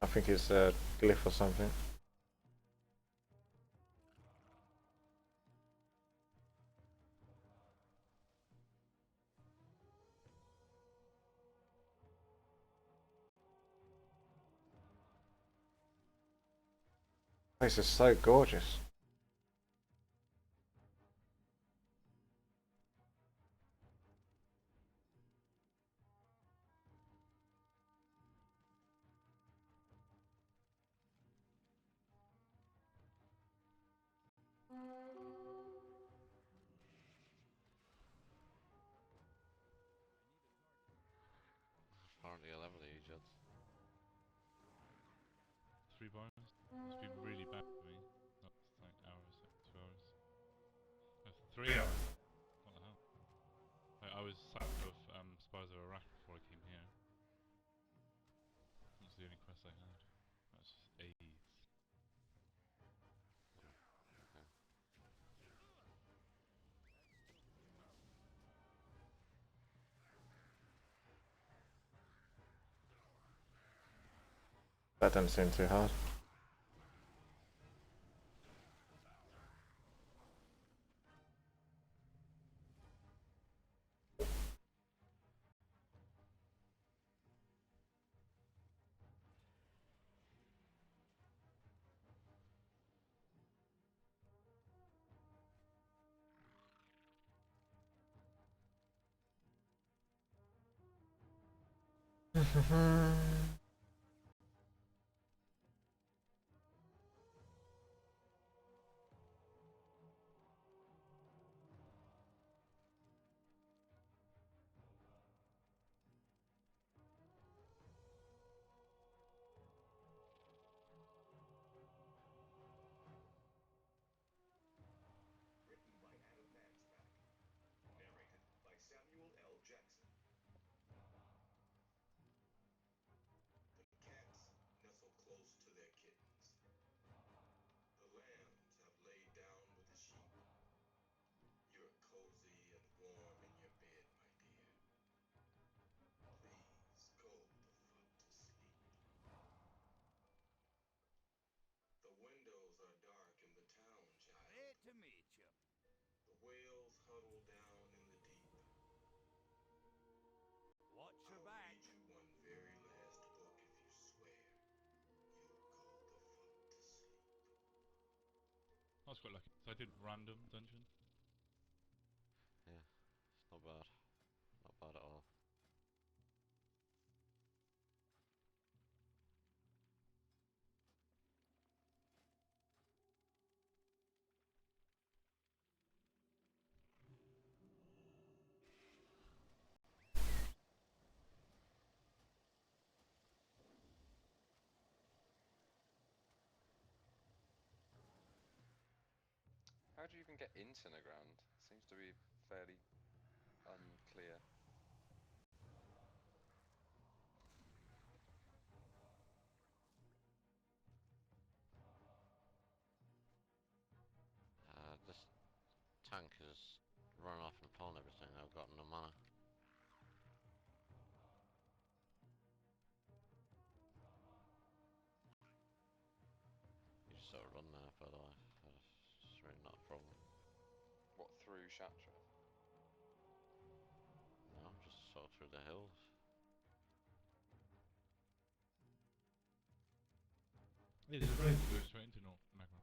Speaker 4: I think it's a glyph or something. This is so gorgeous.
Speaker 11: Apparently 11 of you judds.
Speaker 5: 3 bars. It's been really bad for me. Not like hours, like 2 hours. No, 3 hours. What the hell? Like, I was sacked of Spies of Iraq before I came here. That was the only quest I had. That's just AIDS.
Speaker 11: Okay.
Speaker 4: That doesn't seem too hard.
Speaker 12: To meet you. Watch your back.
Speaker 5: I was quite lucky. So I did random dungeon.
Speaker 11: Yeah, it's not bad. Not bad at all.
Speaker 8: How do you even get into Nagrand? Seems to be fairly unclear.
Speaker 11: This tank is running off and pulling everything. I've got no mana. You just sort of run there, by the way. It's really not a problem.
Speaker 8: What, through Shatra?
Speaker 11: No, just sort of through the hills.
Speaker 5: Yeah, there's a road that goes straight into Nagra.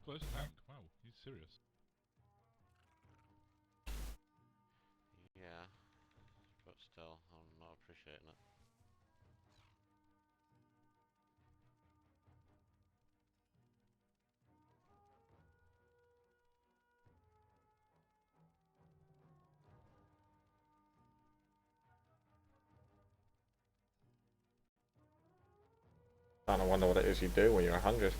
Speaker 5: Close tank. Wow, he's serious.
Speaker 11: Yeah, but still, I'm not appreciating it.
Speaker 4: I wonder what it is you do when you're 100.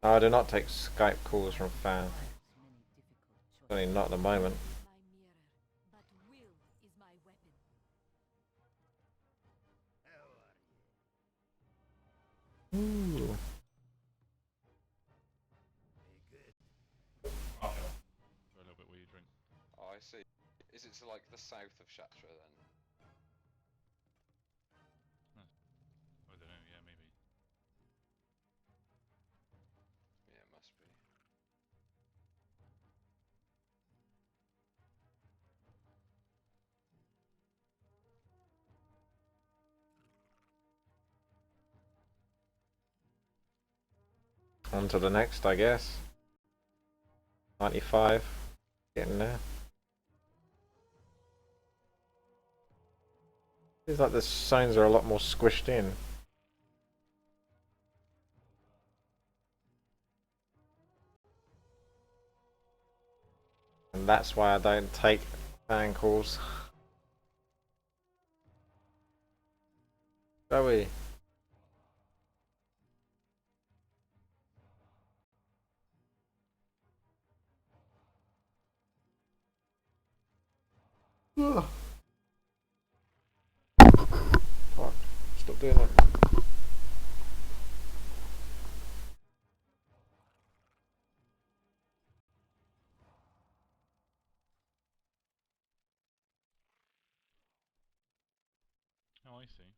Speaker 4: No, I do not take Skype calls from fans. Certainly not at the moment.
Speaker 14: But will is my weapon.
Speaker 4: Ooh.
Speaker 5: Go a little bit where you drink.
Speaker 8: Oh, I see. Is it to like the south of Shatra then?
Speaker 5: I don't know, yeah, maybe.
Speaker 8: Yeah, it must be.
Speaker 4: On to the next, I guess. 95. Getting there. Feels like the signs are a lot more squished in. And that's why I don't take fan calls. Joey. Fuck. Stop doing that.
Speaker 5: I see.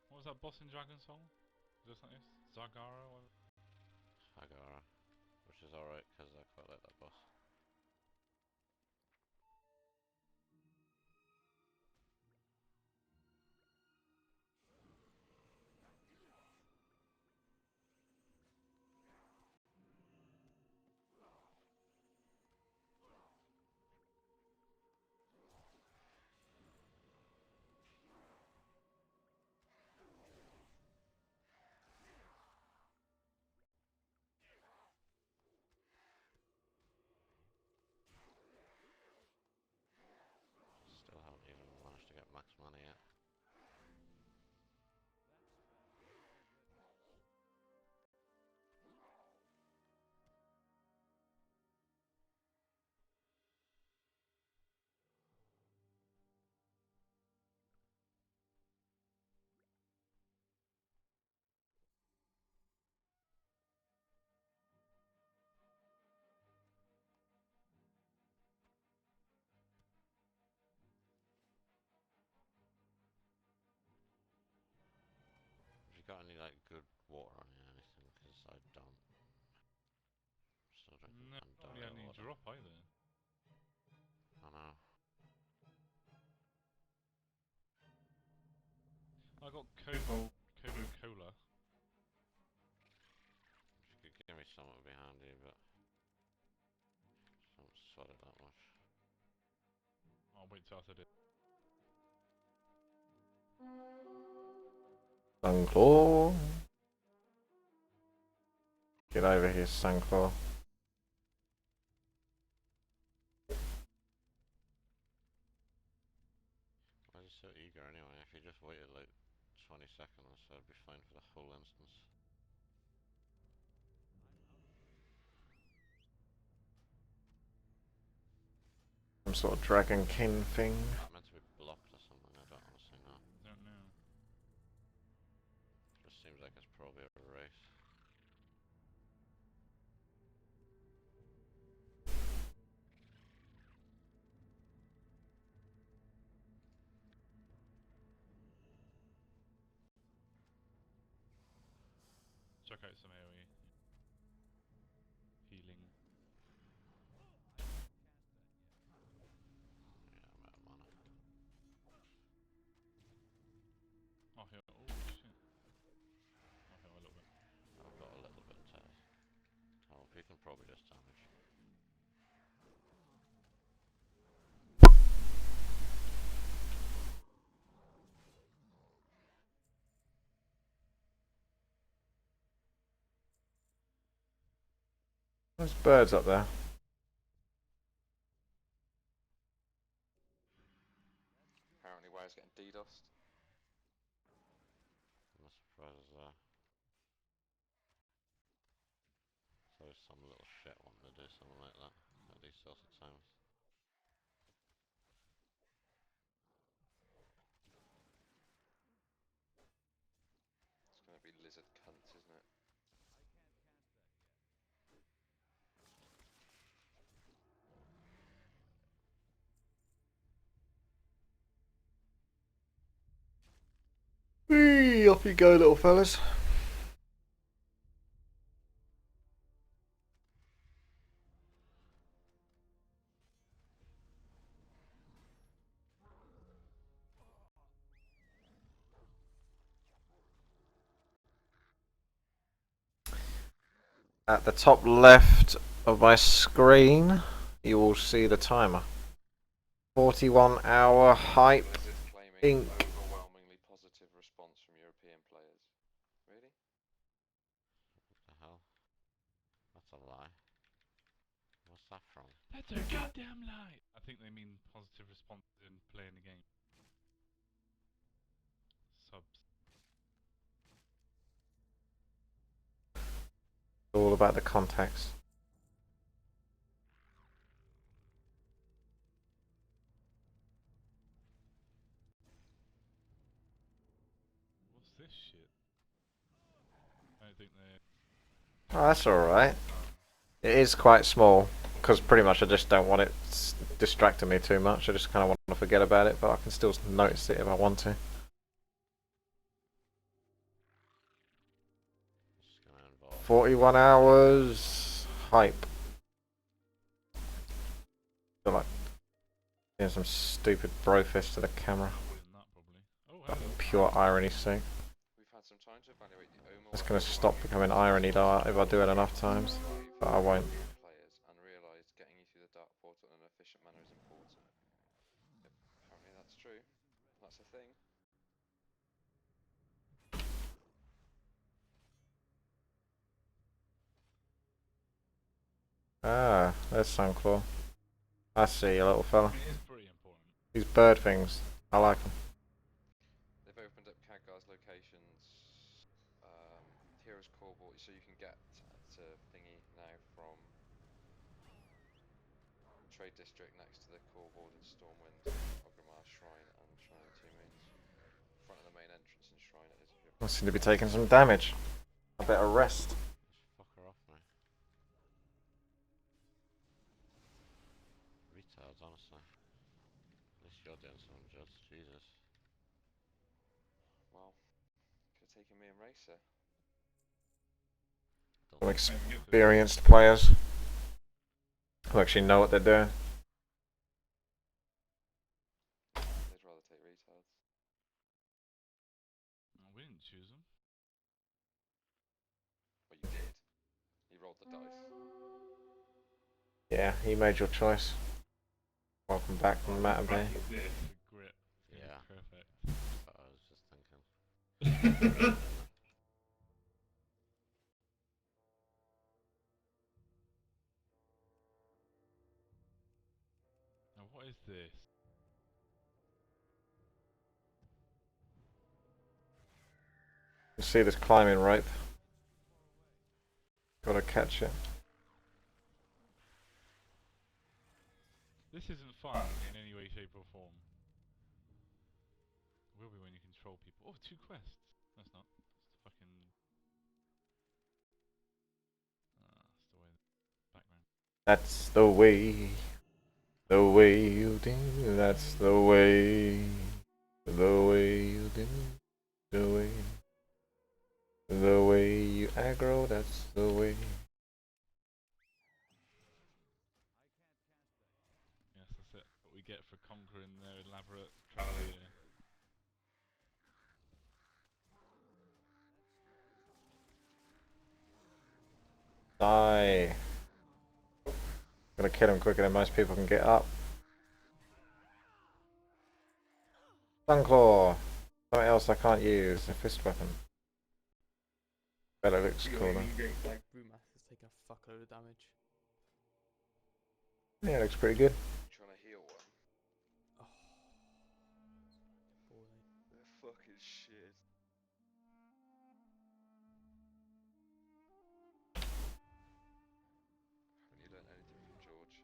Speaker 5: What was that boss in Dragon Soul? Just like this? Zagara? Or...
Speaker 11: Hagara, which is alright because I quite like that boss. Still haven't even managed to get max money yet. Have you got any like good water on you or anything? Because I don't. Still drinking
Speaker 5: No, not really any
Speaker 11: water.
Speaker 5: drop either.
Speaker 11: I know.
Speaker 5: I got Kobo Cola.
Speaker 11: If you could give me some, it would be handy, but just don't sweat it that much.
Speaker 5: I'll wait till after this.
Speaker 4: Sunclaw. Get over here, Sunclaw.
Speaker 11: Why is he so eager anyway? If he just waited like 20 seconds, I'd be fine for the whole instance.
Speaker 4: Some sort of Dragon King thing.
Speaker 11: Is that meant to be blocked or something? I don't honestly know.
Speaker 5: Don't know.
Speaker 11: Just seems like it's probably a race.
Speaker 5: Check out some AoE. Healing.
Speaker 11: Yeah, I'm out of mana.
Speaker 5: Oh, here. Oh, shit. Okay, a little bit.
Speaker 11: I've got a little bit to help. He can probably just damage.
Speaker 4: There's birds up there.
Speaker 8: Apparently, Wow's getting DDoSed.
Speaker 11: I'm not surprised there. There's always some little shit wanting to do something like that at these sorts of times.
Speaker 8: It's gonna be lizard cunts, isn't it?
Speaker 4: Whee, off you go, little fellas. At the top left of my screen, you will see the timer. 41-hour hype Inc.
Speaker 8: Overwhelmingly positive response from European players. Really?
Speaker 11: What the hell? That's a lie. What's that from?
Speaker 5: That's a goddamn lie! I think they mean positive response in playing the game. Subs.
Speaker 4: All about the context.
Speaker 5: What's this shit? I don't think they...
Speaker 4: Oh, that's alright. It is quite small, because pretty much I just don't want it distracting me too much. I just kind of want to forget about it, but I can still notice it if I want to.
Speaker 11: Just gonna involve
Speaker 4: 41 hours. Hype. Feel like doing some stupid bro fist to the camera. Pure irony sake.
Speaker 8: We've had some time to evaluate the Omar
Speaker 4: It's going to stop becoming irony though if I do it enough times, but I won't.
Speaker 8: players and realised getting you through the dark portal in an efficient manner is important. Yep, apparently that's true. That's a thing.
Speaker 4: Ah, there's Sunclaw. I see you, little fella.
Speaker 5: It is pretty important.
Speaker 4: These bird things, I like them.
Speaker 8: They've opened up Khadgar's locations. Heroes Corbel, so you can get to thingy now from Trade District next to the Corbel and Stormwind, Ogrimmar Shrine, and Shrine of the Two Moons. In front of the main entrance and Shrine it is.
Speaker 4: I seem to be taking some damage. I better rest.
Speaker 11: Just fuck her off, mate. Retards, honestly. At least you're doing something, Judd. Jesus.
Speaker 8: Well, could have taken me and Racer.
Speaker 4: Some experienced players who actually know what they're doing.
Speaker 8: They'd rather take retards.
Speaker 5: We didn't choose them.
Speaker 8: Well, you did. You rolled the dice.
Speaker 4: Yeah, you made your choice. Welcome back from Matter Bay.
Speaker 5: The grip.
Speaker 11: Yeah.
Speaker 5: Perfect.
Speaker 11: That's what I was just thinking.
Speaker 5: Now what is this?
Speaker 4: You see this climbing rope? Gotta catch it.
Speaker 5: This isn't fun in any way, shape or form. It will be when you control people. Oh, 2 quests. That's not. That's fucking. That's the way.
Speaker 4: That's the way you do. That's the way you do. The way you aggro. That's the way.
Speaker 5: Yes, that's it. What we get for conquering their elaborate cavalier.
Speaker 4: Die. Gonna kill him quicker than most people can get up. Sunclaw. Something else I can't use. A fist weapon. Bet it looks cool though.
Speaker 9: Like Brewmaster's taking a fuckload of damage.
Speaker 4: Yeah, it looks pretty good.
Speaker 8: Trying to heal one.
Speaker 9: Oh.
Speaker 8: They're fucking shit. Haven't you learned anything from George?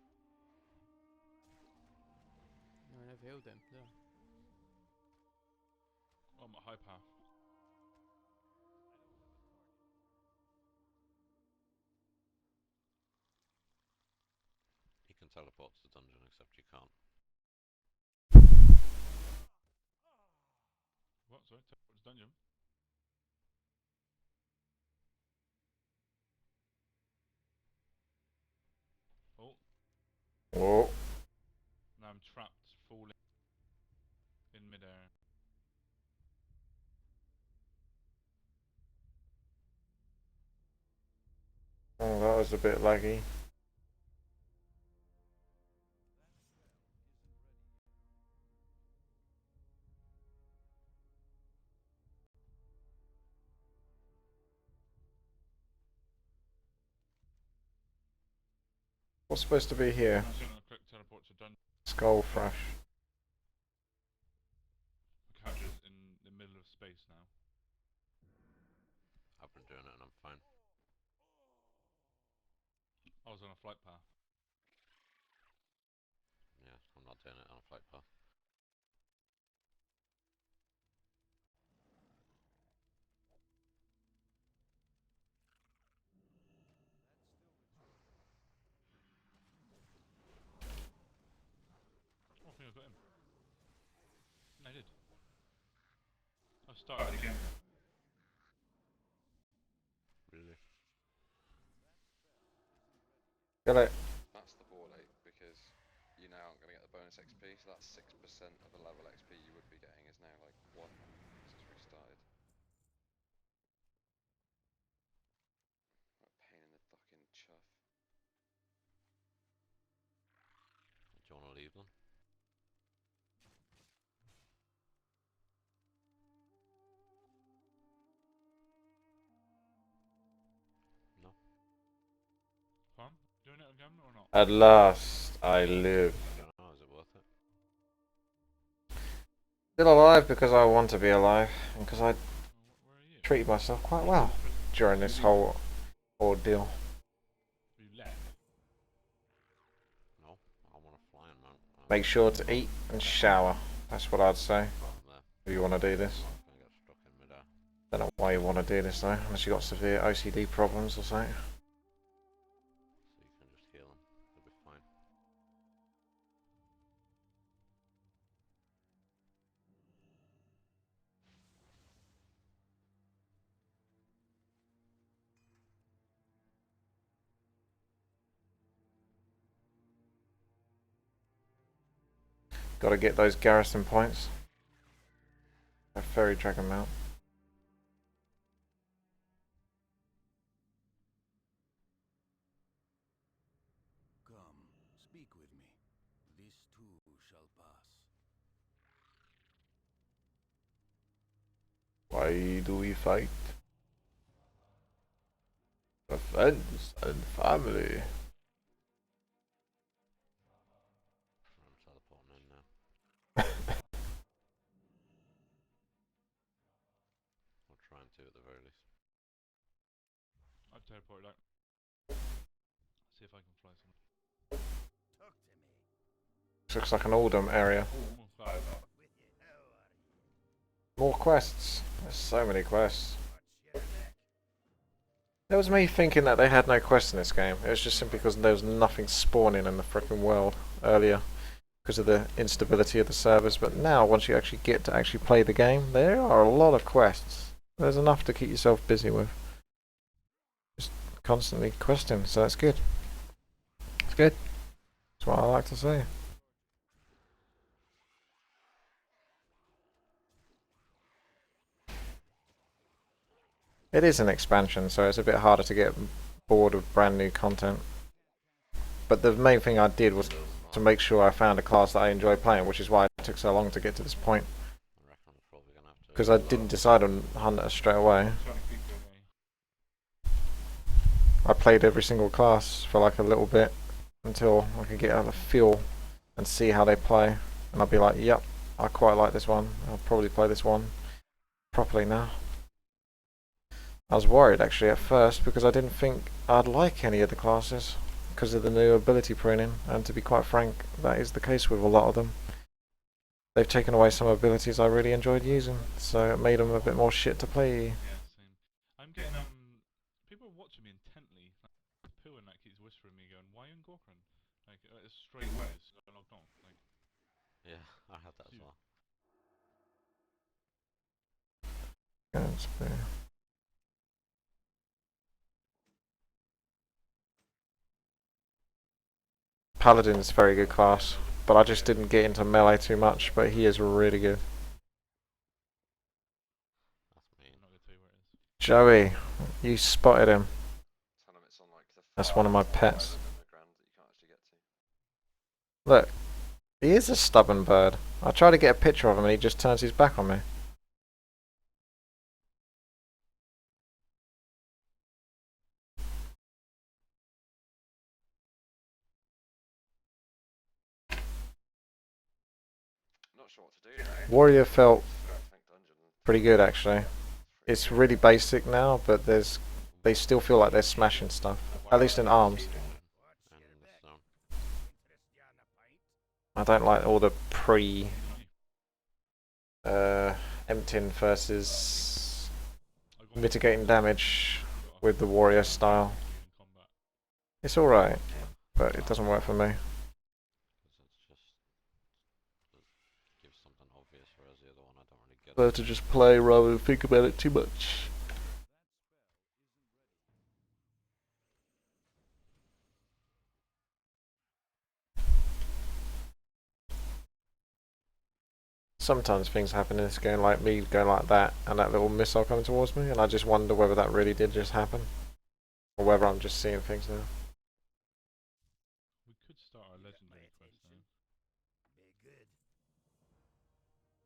Speaker 9: No, I never healed him. No.
Speaker 5: Oh, I'm at high power.
Speaker 11: You can teleport to the dungeon, except you can't.
Speaker 5: What? Sorry, teleport to dungeon? Oh.
Speaker 4: Oh.
Speaker 5: Now I'm trapped, falling in midair.
Speaker 4: Oh, that was a bit laggy. What's supposed to be here?
Speaker 5: I'm just gonna quick teleport to dungeon.
Speaker 4: Skullfrash.
Speaker 5: The character's in the middle of space now.
Speaker 11: I've been doing it and I'm fine.
Speaker 5: I was on a flight path.
Speaker 11: Yeah, I'm not doing it on a flight path.
Speaker 5: Started again.
Speaker 11: Really?
Speaker 4: Get it.
Speaker 8: That's the ball ache because you now aren't going to get the bonus XP, so that's 6% of the level XP you would be getting is now like 1 since restarted. What a pain in the fucking chuff.
Speaker 11: Do you want to leave them? No.
Speaker 5: Fun? Doing it again or not?
Speaker 4: At last, I live.
Speaker 11: I don't know, is it worth it?
Speaker 4: Still alive because I want to be alive, and because I treated myself quite well during this whole ordeal.
Speaker 5: You left.
Speaker 11: No, I want to fly in, man.
Speaker 4: Make sure to eat and shower. That's what I'd say. If you want to do this.
Speaker 11: I'm gonna get stuck in midair.
Speaker 4: Don't know why you want to do this though, unless you got severe OCD problems or something.
Speaker 11: So you can just heal them. They'll be fine.
Speaker 4: Got to get those garrison points. A ferry dragon mount.
Speaker 12: Come, speak with me. This too shall pass.
Speaker 4: Why do we fight? For friends and family.
Speaker 11: I'm teleporting in now. I'll try and do at the very least.
Speaker 5: I've teleported out. See if I can fly some.
Speaker 12: Talk to me.
Speaker 4: Looks like an Oldham area. More quests. There's so many quests. That was me thinking that they had no quests in this game. It was just simply because there was nothing spawning in the frickin' world earlier because of the instability of the servers. But now, once you actually get to actually play the game, there are a lot of quests. There's enough to keep yourself busy with. Just constantly questing, so that's good. It's good. That's what I like to say. It is an expansion, so it's a bit harder to get bored of brand new content. But the main thing I did was to make sure I found a class that I enjoy playing, which is why it took so long to get to this point. Because I didn't decide on Hunter straight away. I played every single class for like a little bit until I could get a feel and see how they play. And I'll be like, yep, I quite like this one. I'll probably play this one properly now. I was worried actually at first because I didn't think I'd like any of the classes because of the new ability pruning, and to be quite frank, that is the case with a lot of them. They've taken away some abilities I really enjoyed using, so it made them a bit more shit to play.
Speaker 5: Yeah, same. I'm getting people are watching me intently. Like, Pooh and that keeps whispering me, going, "Why are you in Gorkran?" Like straight away, it's logged on. Like,
Speaker 11: yeah, I had that as well.
Speaker 4: Paladin is a very good class, but I just didn't get into melee too much, but he is really good. Joey, you spotted him. That's one of my pets. Look, he is a stubborn bird. I try to get a picture of him and he just turns his back on me. Warrior felt pretty good actually. It's really basic now, but they still feel like they're smashing stuff. At least in arms. I don't like all the emptying versus mitigating damage with the warrior style. It's alright, but it doesn't work for me. Better to just play rather than think about it too much. Sometimes things happen in this game, like me going like that, and that little missile coming towards me, and I just wonder whether that really did just happen, or whether I'm just seeing things now.
Speaker 5: We could start our legendary quest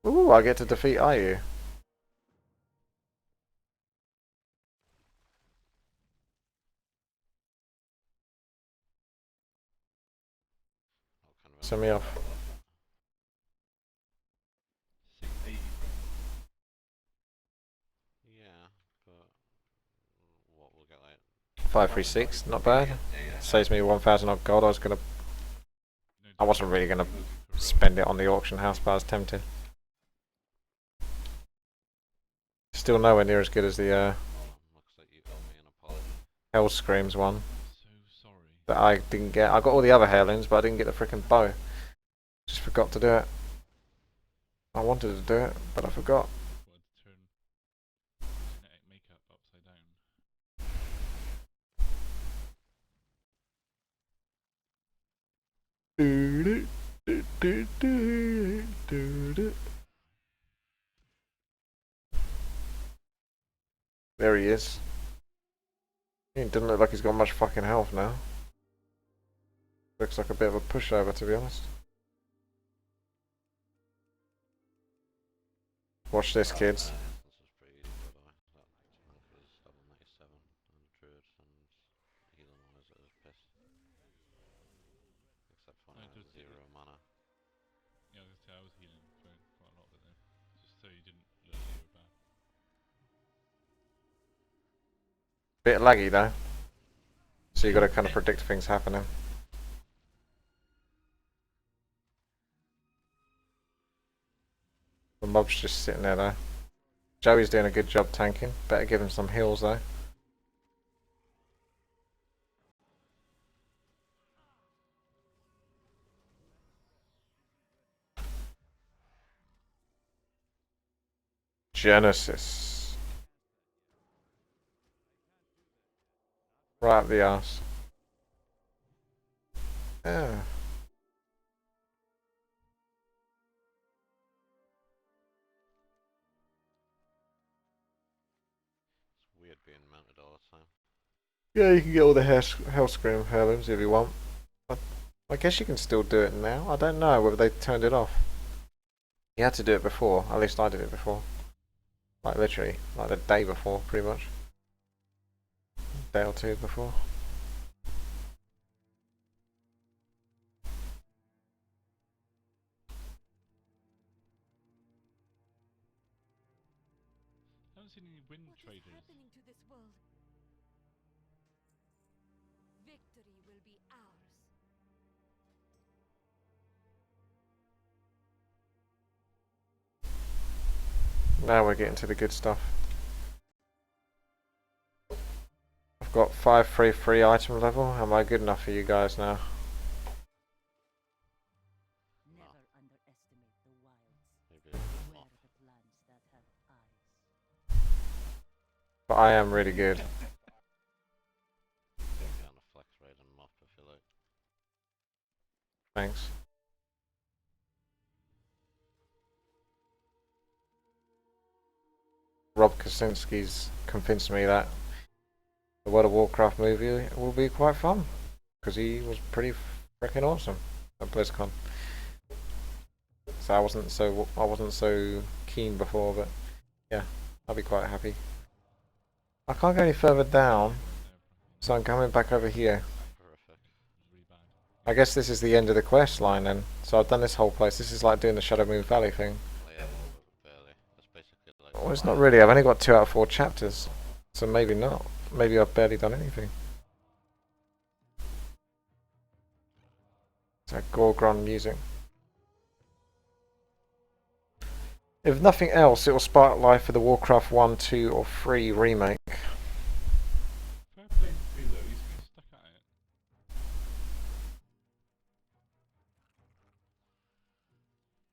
Speaker 5: now.
Speaker 4: Ooh, I get to defeat IU. Send me off.
Speaker 5: 680.
Speaker 11: Yeah, but what we'll get like
Speaker 4: 536, not bad. Saves me 1,000 odd gold. I wasn't really gonna spend it on the auction house, but I was tempted. Still nowhere near as good as the
Speaker 11: looks like you owe me an apology.
Speaker 4: Hell Screams one.
Speaker 5: So sorry.
Speaker 4: That I didn't get. I got all the other heirlooms, but I didn't get the freaking bow. Just forgot to do it. I wanted to do it, but I forgot.
Speaker 5: Wanted to turn genetic makeup upside down.
Speaker 4: There he is. He doesn't look like he's got much fucking health now. Looks like a bit of a pushover, to be honest. Watch this, kids.
Speaker 11: This is pretty easy, by the way. That tank was level 97 and Druid and healing wise it was piss. Except for now, 0 mana.
Speaker 5: Yeah, I was healing for quite a lot of it there. Just so you didn't look like you were bad.
Speaker 4: Bit laggy though. So you got to kind of predict things happening. The mob's just sitting there though. Joey's doing a good job tanking. Better give him some heals though. Genesis. Right up the arse. Yeah.
Speaker 11: It's weird being mounted all the time.
Speaker 4: Yeah, you can get all the Hellscream heirlooms if you want. I guess you can still do it now. I don't know whether they turned it off. You had to do it before. At least I did it before. Like literally, like the day before, pretty much. A day or two before.
Speaker 5: I haven't seen any wind
Speaker 14: What is
Speaker 5: traders.
Speaker 14: happening to this world? Victory will be ours.
Speaker 4: Now we're getting to the good stuff. I've got 533 item level. Am I good enough for you guys now?
Speaker 13: Never underestimate the wilds.
Speaker 11: Maybe a bit more.
Speaker 13: Beware the plants that have eyes.
Speaker 4: But I am really good.
Speaker 11: Take me on a flex raid and mop if you like.
Speaker 4: Thanks. Rob Kaczynski's convinced me that the World of Warcraft movie will be quite fun, because he was pretty freaking awesome at BlizzCon. So I wasn't so keen before, but yeah, I'll be quite happy. I can't go any further down, so I'm coming back over here.
Speaker 11: Horrific.
Speaker 4: I guess this is the end of the quest line then. So I've done this whole place. This is like doing the Shadow Moon Valley thing.
Speaker 11: Well, yeah, barely. That's basically like.
Speaker 4: Well, it's not really. I've only got 2 out of 4 chapters, so maybe not. Maybe I've barely done anything. It's that Gorgon music. If nothing else, it will spark life for the Warcraft 1, 2 or 3 remake.
Speaker 5: Fair play to you though, he's been stuck at it.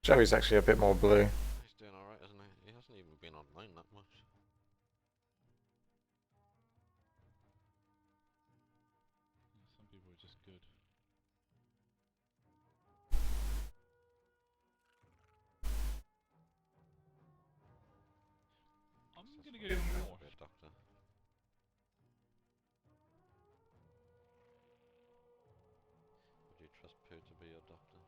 Speaker 4: Joey's actually a bit more blue.
Speaker 11: He's doing alright, isn't he? He hasn't
Speaker 5: I'm gonna go north.
Speaker 11: Be a doctor. Would you trust Pooh to be your doctor?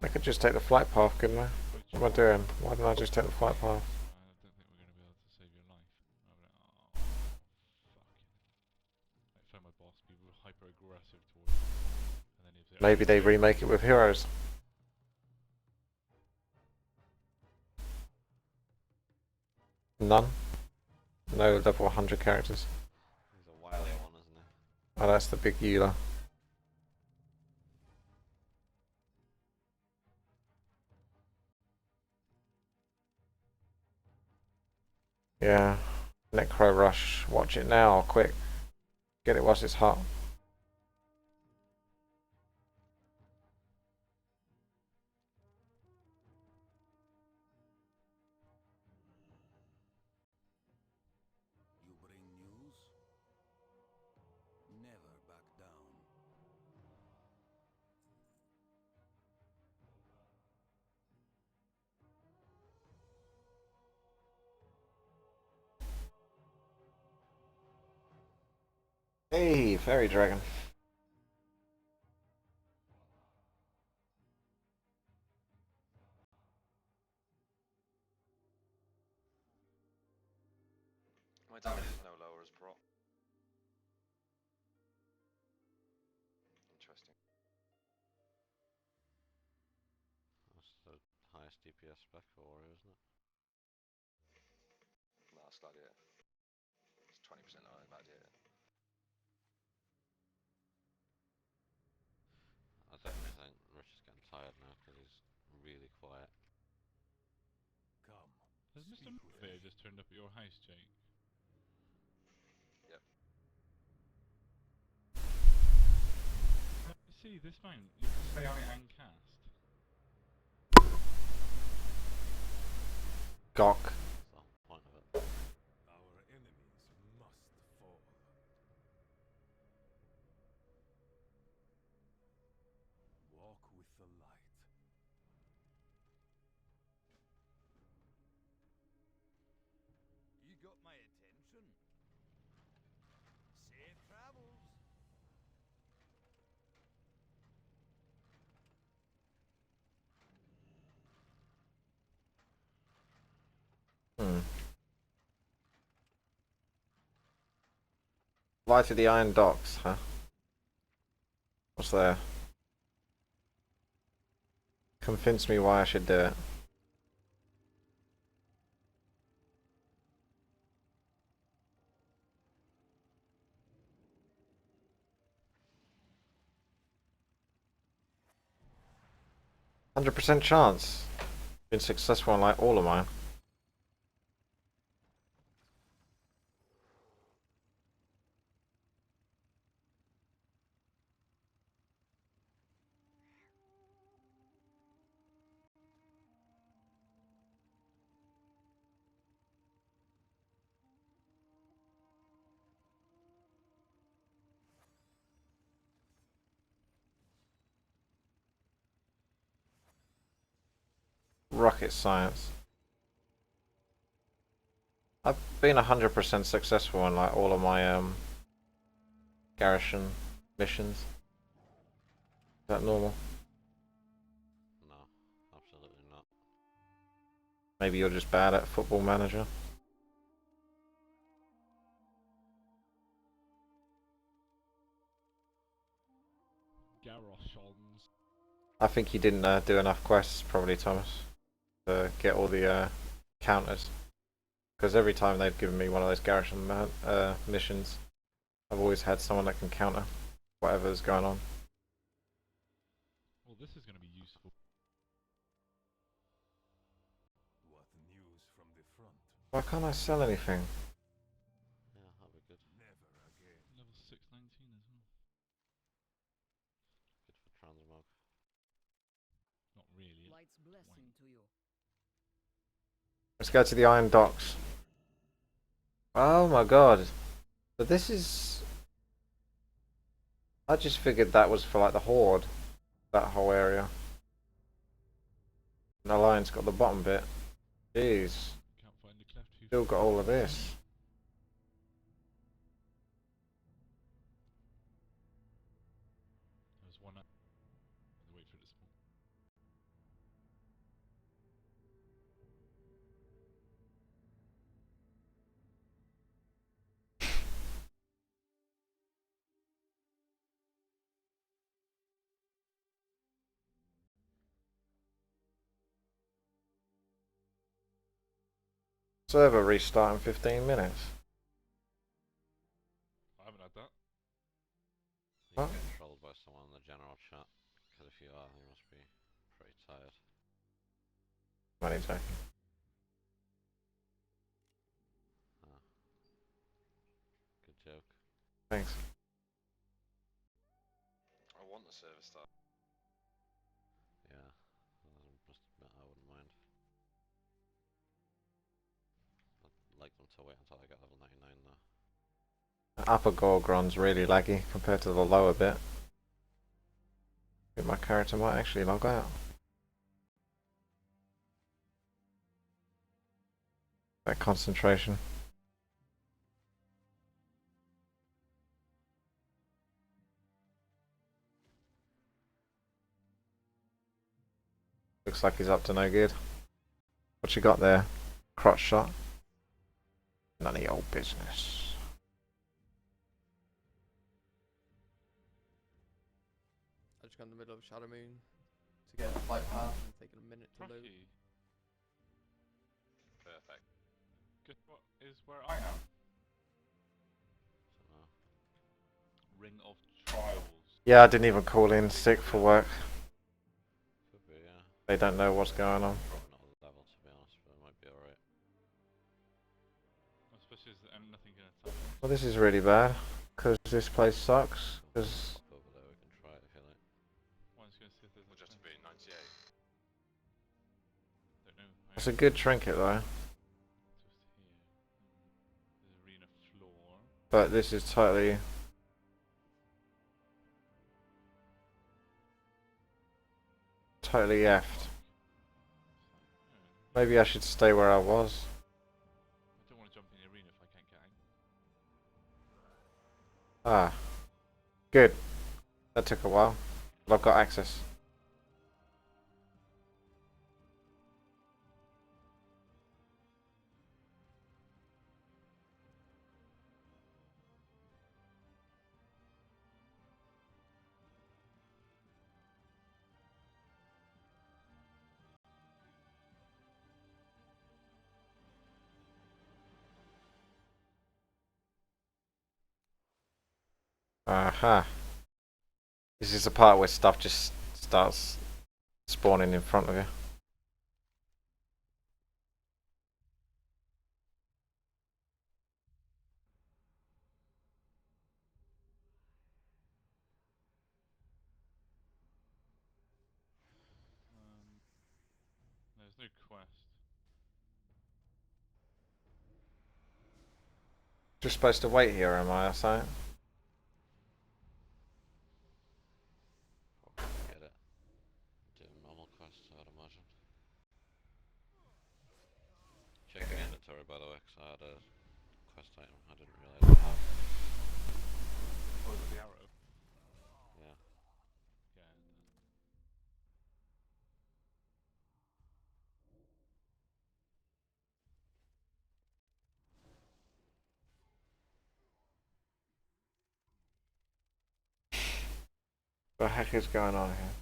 Speaker 4: I could just take the flight path, couldn't I? What am I doing? Why didn't I just take the flight path?
Speaker 5: I don't think we're gonna be able to save your life. Oh, fuck. Like, find my boss, be hyper aggressive towards you. And then if they
Speaker 4: Maybe they remake it with heroes. None? No level 100 characters.
Speaker 11: He's a wily one, isn't he?
Speaker 4: Oh, that's the big Eula. Yeah. Necro Rush. Watch it now, quick. Get it whilst it's hot.
Speaker 12: You bring news? Never back down.
Speaker 4: Hey, Fairy Dragon.
Speaker 8: My damage is no lower as prop. Interesting.
Speaker 11: That's the highest DPS spec for Warrior, isn't it?
Speaker 8: Nah, it's Gladiator. It's 20% lower than Gladiator.
Speaker 11: I definitely think Rich is getting tired now because he's really quiet.
Speaker 12: Come.
Speaker 5: Has Mr. Motivator just turned up at your house, Jake?
Speaker 8: Yep.
Speaker 5: See, this man, you can stay on it and cast.
Speaker 4: Gok.
Speaker 11: That's the whole point of it.
Speaker 12: Our enemies must fall. Walk with the light. You got my attention. Safe travels.
Speaker 4: Fly to the Iron Docks, huh? What's there? Convince me why I should do it. %100 chance. Been successful on like all of mine. Rocket science. I've been 100% successful on like all of my garrison missions. Is that normal?
Speaker 11: No, absolutely not.
Speaker 4: Maybe you're just bad at Football Manager.
Speaker 5: Garroshons.
Speaker 4: I think you didn't do enough quests, probably, Thomas, to get all the counters. Because every time they've given me one of those garrison missions, I've always had someone that can counter whatever's going on.
Speaker 5: Well, this is going to be useful.
Speaker 12: What news from the front?
Speaker 4: Why can't I sell anything?
Speaker 11: Yeah, that'll be good.
Speaker 12: Never again.
Speaker 5: Level 619 as well.
Speaker 11: Good for transmog.
Speaker 5: Not really.
Speaker 13: Light's blessing to you.
Speaker 4: Let's go to the Iron Docks. Oh my god. So this is... I just figured that was for like the Horde. That whole area. And the lion's got the bottom bit. Jeez.
Speaker 5: Can't find the cleft too
Speaker 4: Still got all of this.
Speaker 5: There's one up. Wait for it to spawn.
Speaker 4: Server restart in 15 minutes.
Speaker 5: I haven't had that.
Speaker 11: You
Speaker 4: What?
Speaker 11: get trolled by someone in the general chat. Because if you are, you must be pretty tired.
Speaker 4: Money joking.
Speaker 11: Ah. Good joke.
Speaker 4: Thanks.
Speaker 8: I want the server start.
Speaker 11: Yeah. I must admit I wouldn't mind. I'd like them to wait until I get level 99 though.
Speaker 4: The upper Gorgron's really laggy compared to the lower bit. I think my character might actually log out. That concentration. Looks like he's up to no good. What you got there? Crotch shot? None of your business.
Speaker 9: I just got in the middle of Shadow Moon to get a flight path and taking a minute to load.
Speaker 5: Rocky,
Speaker 8: Perfect.
Speaker 5: guess what is where I am?
Speaker 11: Dunno.
Speaker 5: Ring of Trials.
Speaker 4: Yeah, I didn't even call in sick for work.
Speaker 11: Could be, yeah.
Speaker 4: They don't know what's going on.
Speaker 11: Probably not a level to be honest, but it might be alright.
Speaker 5: Especially as nothing gonna attack.
Speaker 4: Well, this is really bad because this place sucks. Because
Speaker 11: Pop over there, we can try it if you like.
Speaker 5: One's gonna see if there's
Speaker 8: We'll
Speaker 5: a
Speaker 8: just
Speaker 5: thing.
Speaker 8: be 98.
Speaker 5: Don't know.
Speaker 4: it's a good trinket though.
Speaker 5: Just here. There's arena floor.
Speaker 4: But this is totally effed. Maybe I should stay where I was.
Speaker 5: I don't want to jump in the arena if I can't get out.
Speaker 4: Ah. Good. That took a while. But I've got access. Aha. This is the part where stuff just starts spawning in front of you.
Speaker 5: There's no quest.
Speaker 4: Just supposed to wait here, am I, or something?
Speaker 11: Probably get it. Do normal quests, I'd imagine. Checking inventory by the way, because I had a quest item I didn't realise I had.
Speaker 5: Oh, is it the arrow?
Speaker 11: Yeah.
Speaker 5: Yeah.
Speaker 4: What the heck is going on here?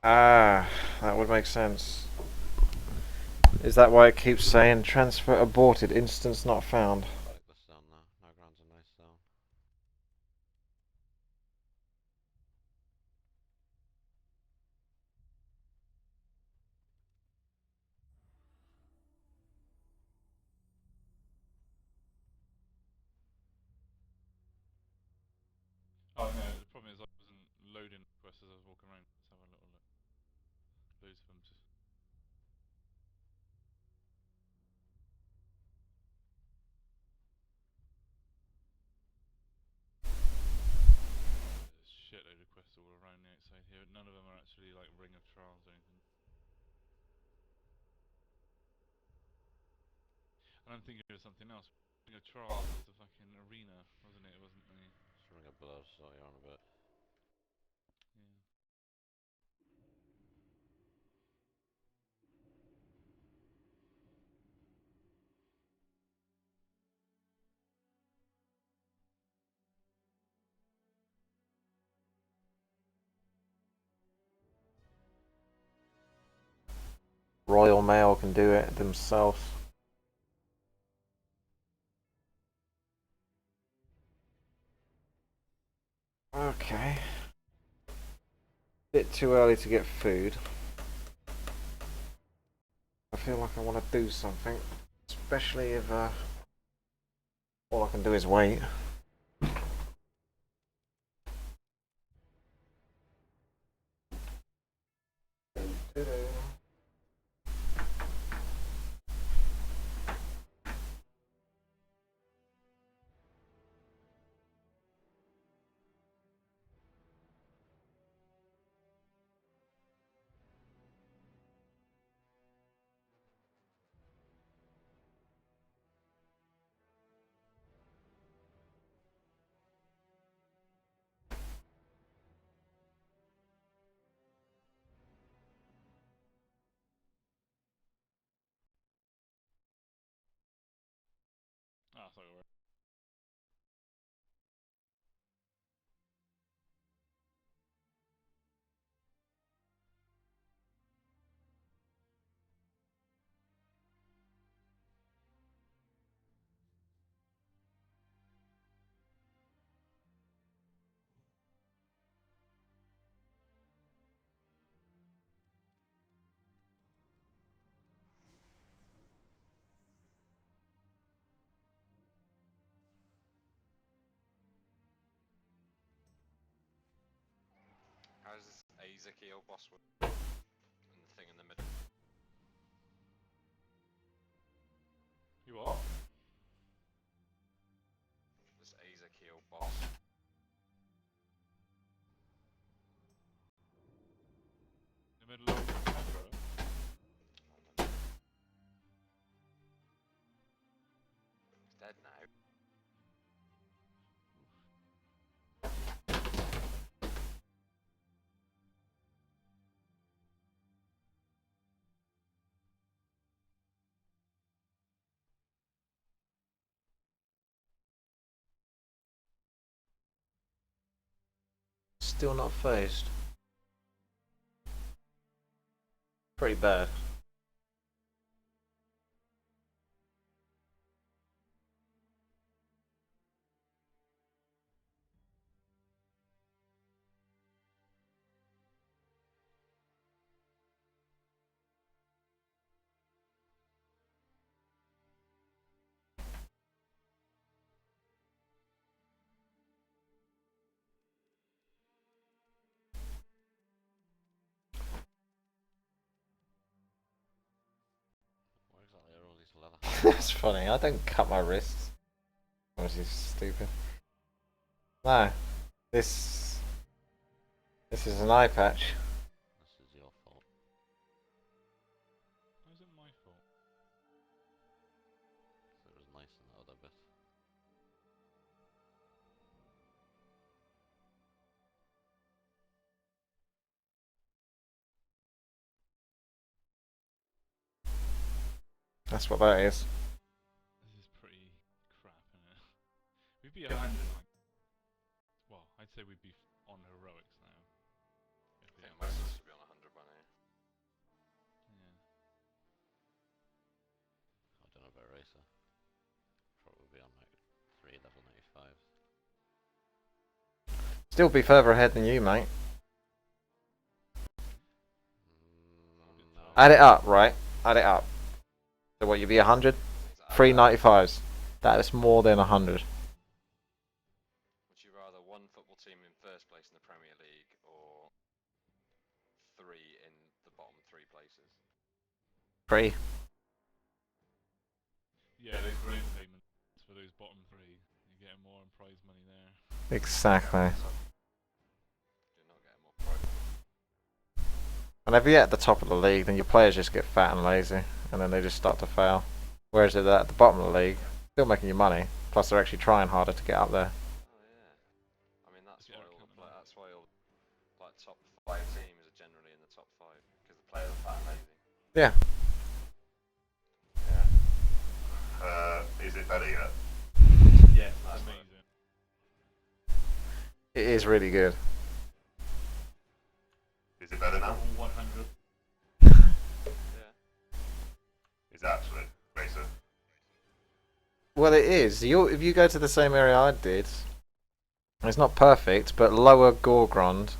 Speaker 4: Ah, that would make sense. Is that why it keeps saying transfer aborted, instance not found?
Speaker 11: I like this zone now. Nogron's a nice zone.
Speaker 5: Oh no, the problem is I wasn't loading quests as I was walking around. Let's have a little look. Loads of them just. like Ring of Trials or anything. And I'm thinking of something else. Ring of Trials was the fucking arena, wasn't it? It wasn't the...
Speaker 11: Ring of Blood, so you're on a bit.
Speaker 5: Yeah.
Speaker 4: Royal Mail can do it themselves. Okay. Bit too early to get food. I feel like I want to do something, especially if all I can do is wait.
Speaker 5: Ah, sorry.
Speaker 8: How does this Ezekiel boss work? And the thing in the middle.
Speaker 5: You what?
Speaker 8: This Ezekiel boss.
Speaker 5: In the middle of the camera?
Speaker 8: He's dead now.
Speaker 4: Still not phased. Pretty bad.
Speaker 11: Where exactly are all these leather?
Speaker 4: That's funny. I don't cut my wrists. Which is stupid. No. This is an eye patch.
Speaker 11: This is your fault.
Speaker 5: Why is it my fault?
Speaker 11: It was nice in the other bit.
Speaker 4: That's what that is.
Speaker 5: This is pretty crap, isn't it? We'd be 100, like... Well, I'd say we'd be on heroics now.
Speaker 8: I think most of us should be on 100 by now.
Speaker 5: Yeah.
Speaker 11: I don't know about Racer. Probably be on like 3 level 95s.
Speaker 4: Still be further ahead than you, mate.
Speaker 11: No.
Speaker 4: Add it up, right? Add it up. So what, you'd be 100? 395s. That is more than 100.
Speaker 8: Would you rather one football team in first place in the Premier League or 3 in the bottom 3 places?
Speaker 4: 3.
Speaker 5: Yeah, there's great payments for those bottom 3. You're getting more in prize money there.
Speaker 4: Exactly.
Speaker 8: You're not getting more prize money.
Speaker 4: Whenever you're at the top of the league, then your players just get fat and lazy, and then they just start to fail. Whereas if they're at the bottom of the league, still making you money, plus they're actually trying harder to get up there.
Speaker 8: Oh yeah. I mean that's why all like top 5 teams are generally in the top 5 because the players are fat and lazy.
Speaker 4: Yeah.
Speaker 6: Is it better yet?
Speaker 1: Yes, that's amazing.
Speaker 4: It is really good.
Speaker 6: Is it better now?
Speaker 1: 100.
Speaker 8: Yeah.
Speaker 6: Is it actually racer?
Speaker 4: Well, it is. If you go to the same area I did, it's not perfect, but lower Gorgrond,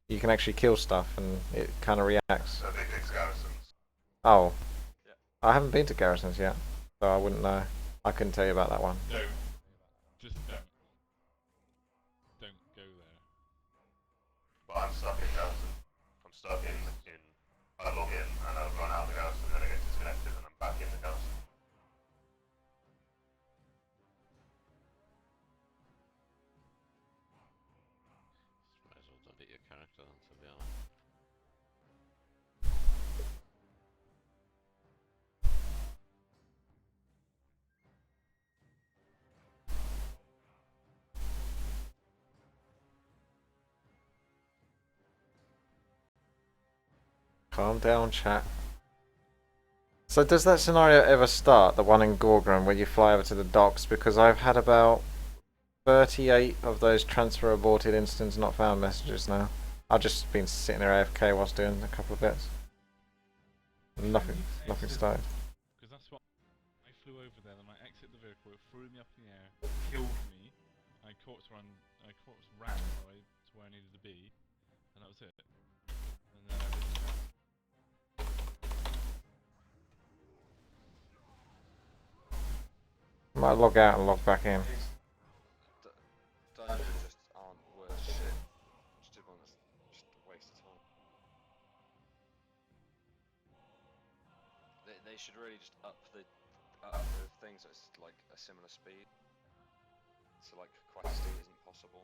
Speaker 4: you can actually kill stuff and it kind of reacts.
Speaker 6: So big garrisons.
Speaker 4: Oh.
Speaker 8: Yeah.
Speaker 4: I haven't been to garrisons yet, so I wouldn't know. I couldn't tell you about that one.
Speaker 5: No. Just don't. Don't go there.
Speaker 6: But I'm stuck in garrison. I'm stuck in I log in and I run out of the garrison, then I get disconnected and I'm back in the garrison.
Speaker 11: Might as well delete your character then, to be honest.
Speaker 4: Calm down, chat. So does that scenario ever start, the one in Gorgram, where you fly over to the docks? Because I've had about 38 of those transfer aborted instance not found messages now. I've just been sitting there AFK whilst doing a couple of bits. Nothing started.
Speaker 5: Because that's what I flew over there, then I exited the vehicle, it threw me up in the air, killed me. I corpse ran away to where I needed to be, and that was it. And then I did chat.
Speaker 4: Might log out and log back in.
Speaker 8: Dungeons just aren't worth shit. Just a waste of time. They should really just up the things so it's like a similar speed. So like questing isn't possible.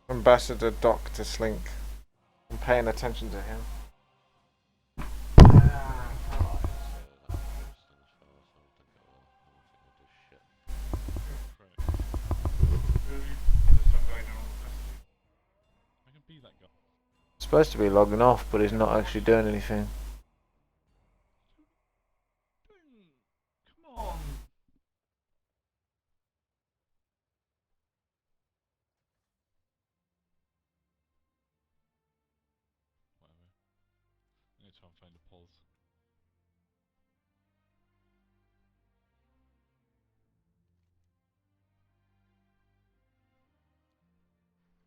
Speaker 4: Ambassador Dr. Slink. I'm paying attention to him. Supposed to be logging off, but he's not actually doing anything.
Speaker 5: Come on! Whatever. I need to try and find a pulse.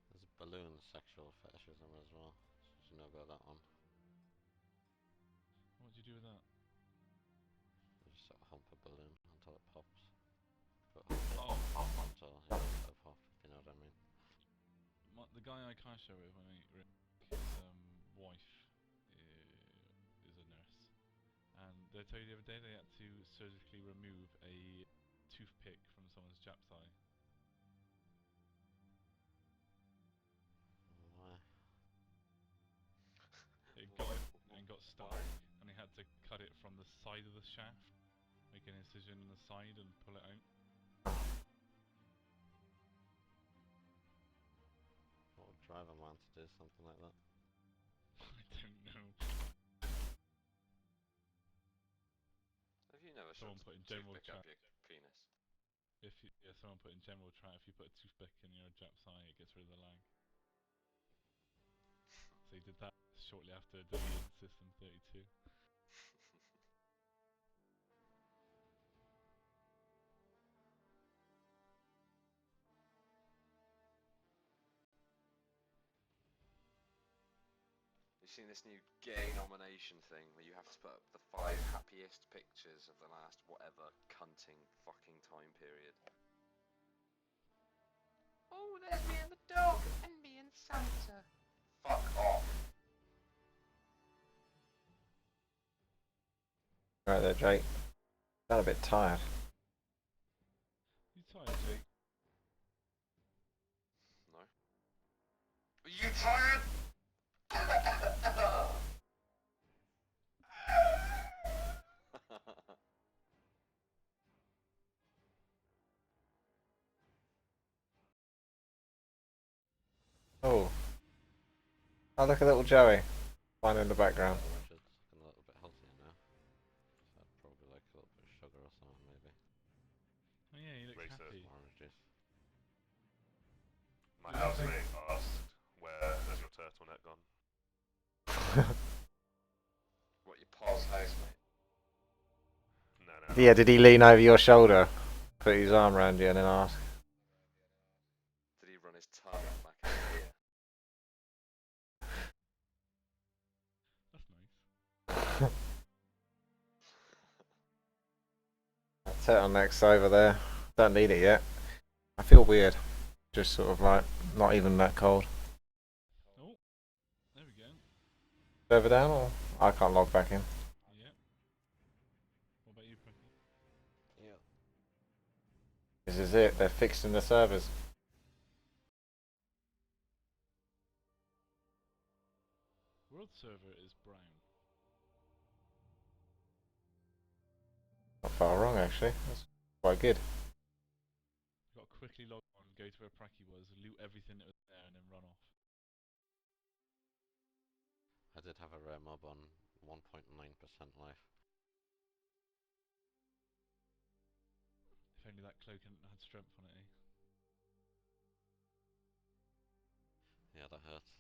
Speaker 11: There's a balloon sexual fetishism as well. Did you know about that one?
Speaker 5: What do you do with that?
Speaker 11: You just sort of hump a balloon until it pops. But pop until you let it pop, if you know what I mean.
Speaker 5: The guy I cash out with when his wife is a nurse. And did I tell you the other day they had to surgically remove a toothpick from someone's Jap's eye?
Speaker 11: Why?
Speaker 5: It got stuck, and they had to cut it from the side of the shaft, make an incision in the side and pull it out.
Speaker 11: What would drive a man to do something like that?
Speaker 5: I don't know.
Speaker 8: Have you never
Speaker 5: Someone put in general chat.
Speaker 8: up your penis?
Speaker 5: Someone put in general chat, if you put a toothpick in your Jap's eye, it gets rid of the lag. So he did that shortly after deleting System 32.
Speaker 8: You've seen this new gay nomination thing where you have to put up the 5 happiest pictures of the last whatever cunting fucking time period.
Speaker 15: Oh, there's me and the dog, and me and Santa.
Speaker 8: Fuck off.
Speaker 4: Right there, Jake. Got a bit tired.
Speaker 10: You tired?
Speaker 4: Oh. Oh, look at little Joey. Flying in the background.
Speaker 11: Richard's looking a little bit healthier now. So I'd probably like a little bit of sugar or something, maybe.
Speaker 5: Oh yeah, you look happy.
Speaker 11: Orange juice.
Speaker 6: My housemate asked, where has your turtleneck gone?
Speaker 8: What, your Paul's house, mate?
Speaker 6: No.
Speaker 4: Yeah, did he lean over your shoulder, put his arm around you and then ask?
Speaker 8: Did he run his tongue up my ear?
Speaker 5: That's nice.
Speaker 4: That turtleneck's over there. Don't need it yet. I feel weird. Just sort of like, not even that cold.
Speaker 5: Oh, there we go.
Speaker 4: Further down or? I can't log back in.
Speaker 5: Yeah. What about you, Frankie?
Speaker 11: Yeah.
Speaker 4: This is it, they're fixing the servers.
Speaker 5: World server is brown.
Speaker 4: Not far wrong actually, that's quite good.
Speaker 5: Got to quickly log on, go to where Pracky was, loot everything that was there, and then run off.
Speaker 11: I did have a rare mob on 1.9% life.
Speaker 5: If only that cloak had strength on it, eh?
Speaker 11: Yeah, that hurts.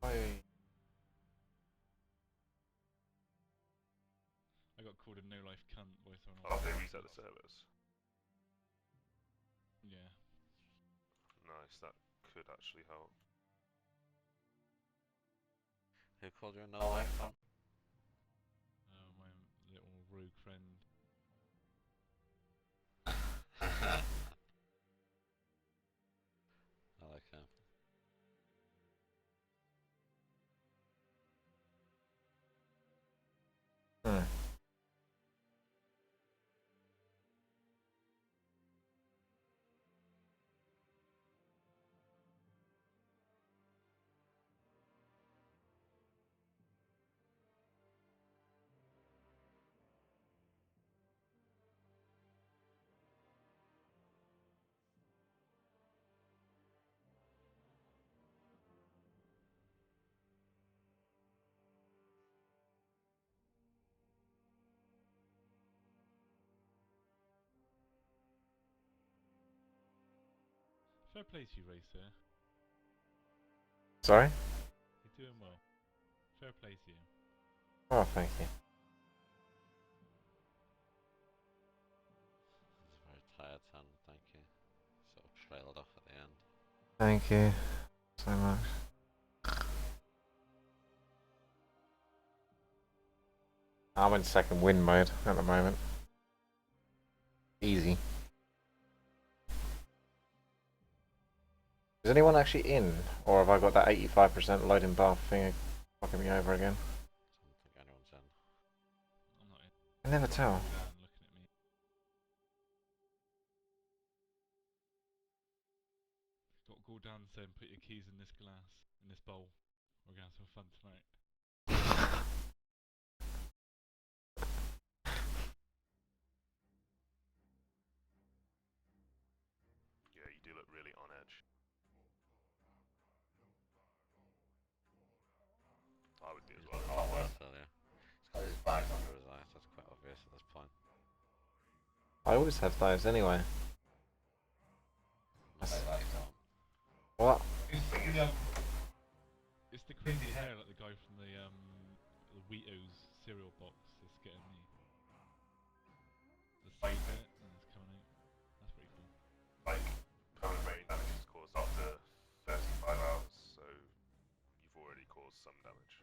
Speaker 5: I got called a no-life cunt by someone
Speaker 6: Oh,
Speaker 5: else.
Speaker 6: they reset the servers.
Speaker 5: Yeah.
Speaker 6: Nice, that could actually help.
Speaker 11: Who called you a no-life fan?
Speaker 5: My little rogue friend.
Speaker 11: I like him.
Speaker 5: Fair play to you, Racer.
Speaker 4: Sorry?
Speaker 5: You're doing well. Fair play to you.
Speaker 4: Oh, thank you.
Speaker 11: It's a very tired sound, thank you. Sort of trailed off at the end.
Speaker 4: Thank you so much. I'm in second win mode at the moment. Easy. Is anyone actually in? Or have I got that 85% loading bar thing fucking me over again?
Speaker 11: I don't think anyone's in.
Speaker 5: I'm not in.
Speaker 4: I never tell.
Speaker 5: Looking at me. Got to go down and say and put your keys in this glass, in this bowl. We're going to have some fun tonight.
Speaker 6: Yeah, you do look really on edge. I would be as well.
Speaker 10: Oh, well.
Speaker 11: So yeah.
Speaker 10: He's got his back
Speaker 11: Under his eyes, that's quite obvious at this point.
Speaker 4: I always have those anyway.
Speaker 10: like
Speaker 4: What?
Speaker 5: It's the crazy hair like the guy from the Wheatos cereal box that's getting the sight bit and it's coming out. That's pretty cool.
Speaker 6: Like, permanent rain damage is caused after 35 hours, so you've already caused some damage.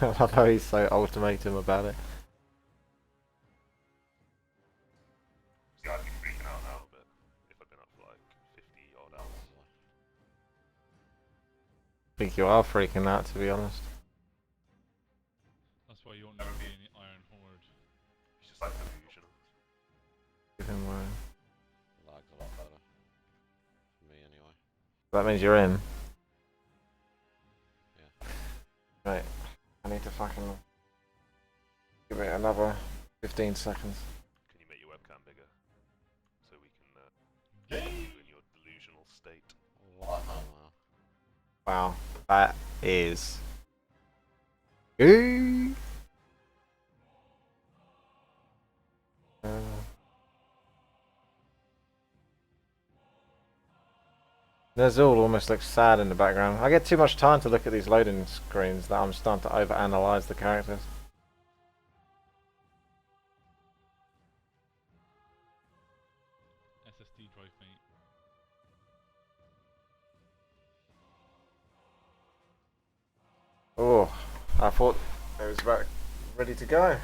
Speaker 4: I love how he's so ultimatum about it.
Speaker 6: See, I'd be freaking out now, but if I'd been up for like 50 odd hours.
Speaker 4: think you are freaking out, to be honest.
Speaker 5: That's why you'll never be in the Iron Horde.
Speaker 6: It's just like delusional.
Speaker 4: Even worse.
Speaker 11: Lag's a lot better. For me, anyway.
Speaker 4: That means you're in.
Speaker 11: Yeah.
Speaker 4: Right. I need to fucking give it another 15 seconds.
Speaker 6: Can you make your webcam bigger so we can get you in your delusional state?
Speaker 4: Wow, that is. Ooh. Nezul almost looks sad in the background. I get too much time to look at these loading screens that I'm starting to overanalyze the characters.
Speaker 5: SSD drive, mate.
Speaker 4: Oh, I thought it was about ready to go.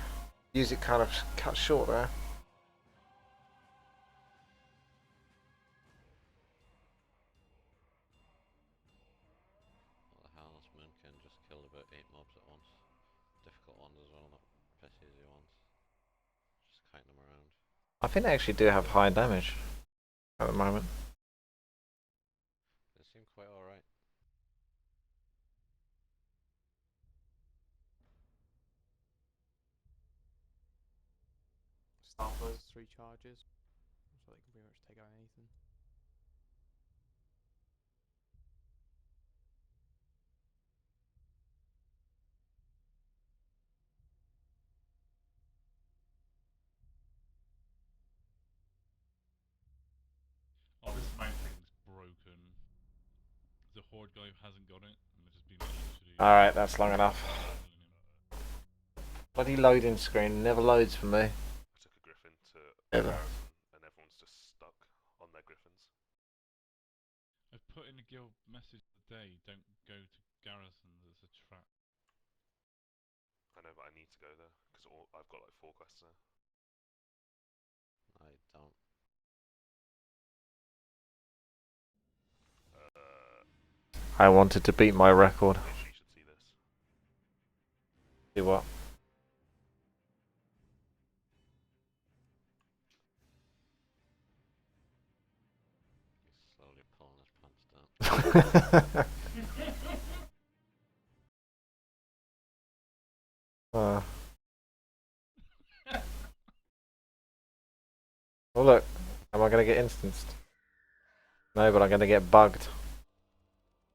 Speaker 4: Music kind of cut short there.
Speaker 11: Well, the Houndsman can just kill about 8 mobs at once. Difficult ones as well, not piss easy ones. Just kite them around.
Speaker 4: I think they actually do have high damage at the moment.
Speaker 11: They seem quite alright.
Speaker 9: Starflows 3 charges, so they can pretty much take out anything.
Speaker 5: Oh, this mount thing's broken. The Horde guy hasn't got it, and it's just been literally...
Speaker 4: Alright, that's long enough. Bloody loading screen never loads for me.
Speaker 6: I took a griffin to Garrison, and everyone's just stuck on their griffins.
Speaker 5: I've put in a guild message today, don't go to Garrisons, it's a trap.
Speaker 6: I know, but I need to go there, because I've got like 4 quests now.
Speaker 11: I don't.
Speaker 4: I wanted to beat my record.
Speaker 6: You should see this.
Speaker 4: See what?
Speaker 11: He's slowly pulling his pants down.
Speaker 4: Oh look, am I gonna get instanced? No, but I'm gonna get bugged.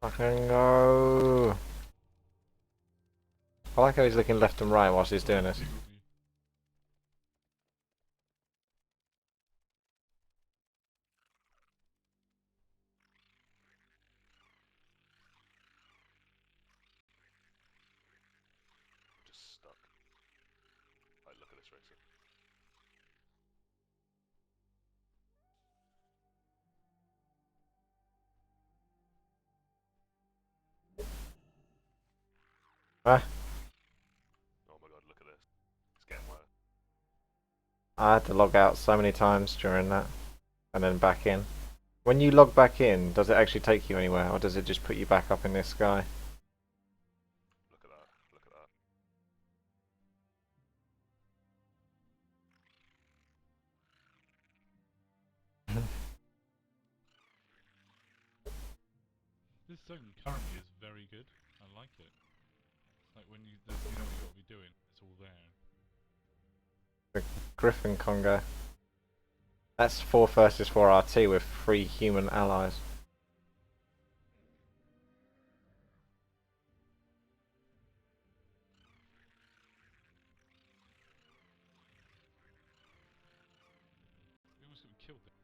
Speaker 4: Fucking go! I like how he's looking left and right whilst he's doing this.
Speaker 6: Just stuck. Like, look at this racer.
Speaker 4: Ah.
Speaker 6: Oh my god, look at this. It's getting worse.
Speaker 4: I had to log out so many times during that, and then back in. When you log back in, does it actually take you anywhere, or does it just put you back up in this sky?
Speaker 6: Look at that. Look at that.
Speaker 5: This zone currently is very good, I like it. It's like when you know what you got to be doing, it's all there.
Speaker 4: The Griffin Congo. That's 4 versus 4 RT with 3 human allies.
Speaker 5: We almost got killed there.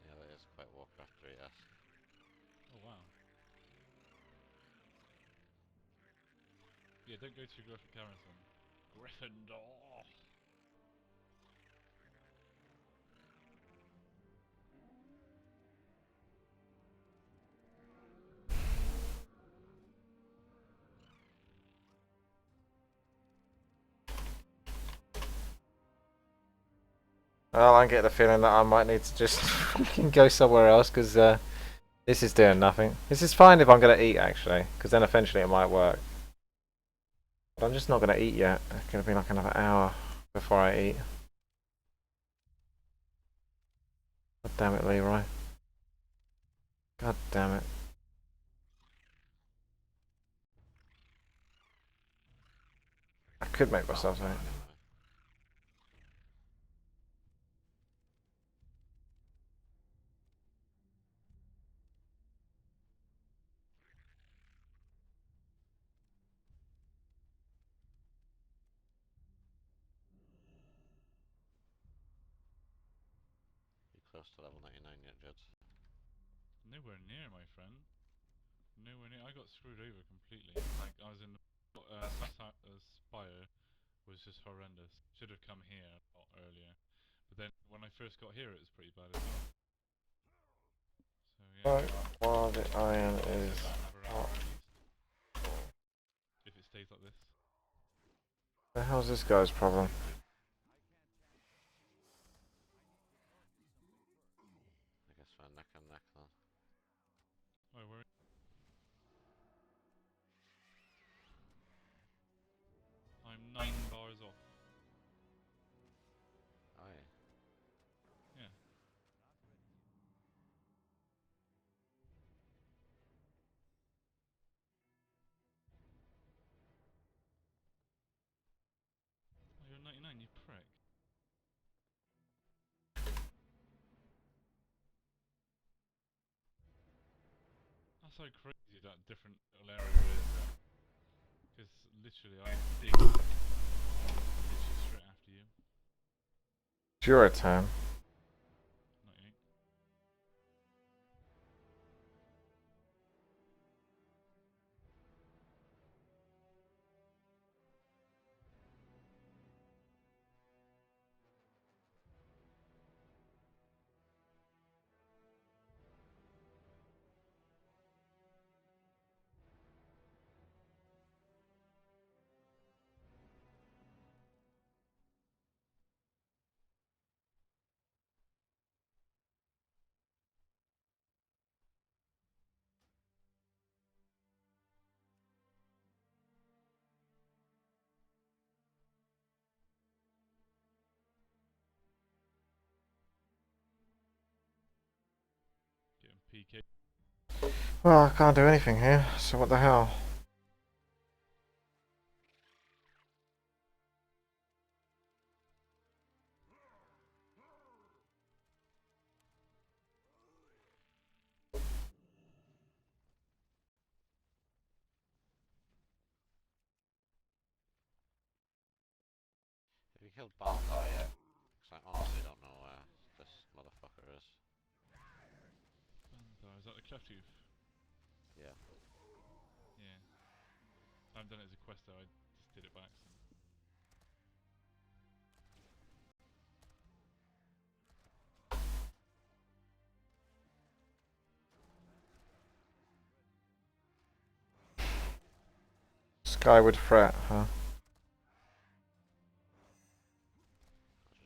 Speaker 11: Yeah, that is quite Warcraft 3-esque.
Speaker 5: Oh wow. Yeah, don't go to Griffin Garrison. Gryffindor!
Speaker 4: Well, I get the feeling that I might need to just fucking go somewhere else, because This is doing nothing. This is fine if I'm going to eat, actually, because then eventually it might work. But I'm just not going to eat yet. It's going to be like another hour before I eat. God damn it, Leroy. God damn it. I could make myself eat.
Speaker 11: You close to level 99 yet, Jed?
Speaker 5: Nowhere near, my friend. Nowhere near. I got screwed over completely. Like, I was in the Spire was just horrendous. Should have come here a lot earlier. But then when I first got here, it was pretty bad as well. So yeah.
Speaker 4: Right, while the iron is hot.
Speaker 5: If it stays like this.
Speaker 4: The hell's this guy's problem?
Speaker 11: I guess we're neck and neck then.
Speaker 5: Oh, where? I'm 9 bars off.
Speaker 11: Oh yeah.
Speaker 5: Yeah. Oh, you're 99, you prick. That's how crazy that different little area is. Because literally I dig literally straight after you.
Speaker 4: It's your turn.
Speaker 5: Not you. Getting PK.
Speaker 4: Well, I can't do anything here, so what the hell?
Speaker 11: Have you killed Baltar yet? Because I honestly don't know where this motherfucker is.
Speaker 5: Is that the cleft tooth?
Speaker 11: Yeah.
Speaker 5: Yeah. I haven't done it as a quest though, I just did it by accident.
Speaker 4: Skyward Threat, huh?
Speaker 11: I'll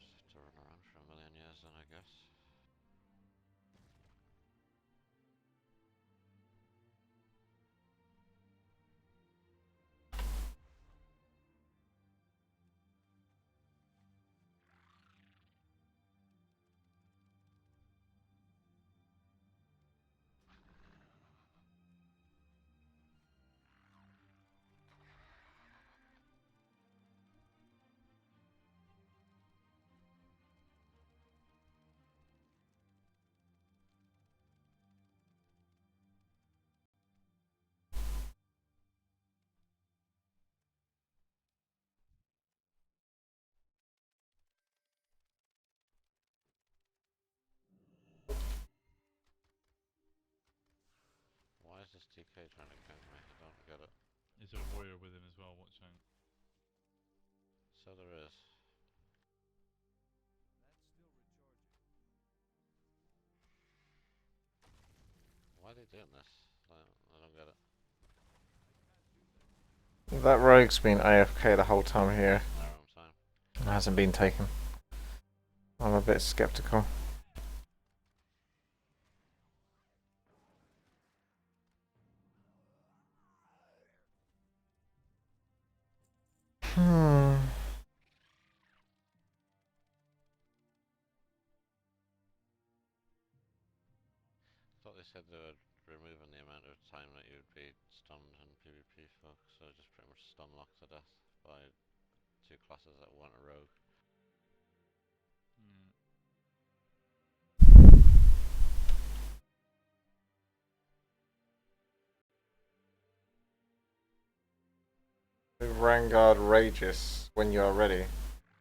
Speaker 11: just have to run around for a million years then, I guess. Why is this TK trying to count me? I don't get it.
Speaker 5: Is there a warrior with him as well, watch out.
Speaker 11: So there is. Why are they doing this? I don't get it.
Speaker 4: That rogue's been AFK the whole time here.
Speaker 11: Their own time.
Speaker 4: It hasn't been taken. I'm a bit skeptical.
Speaker 11: thought they said they were removing the amount of time that you would be stunned in PvP folk, so just pretty much stun locked to death by 2 classes that weren't a rogue.
Speaker 4: Rangard Rages when you are ready.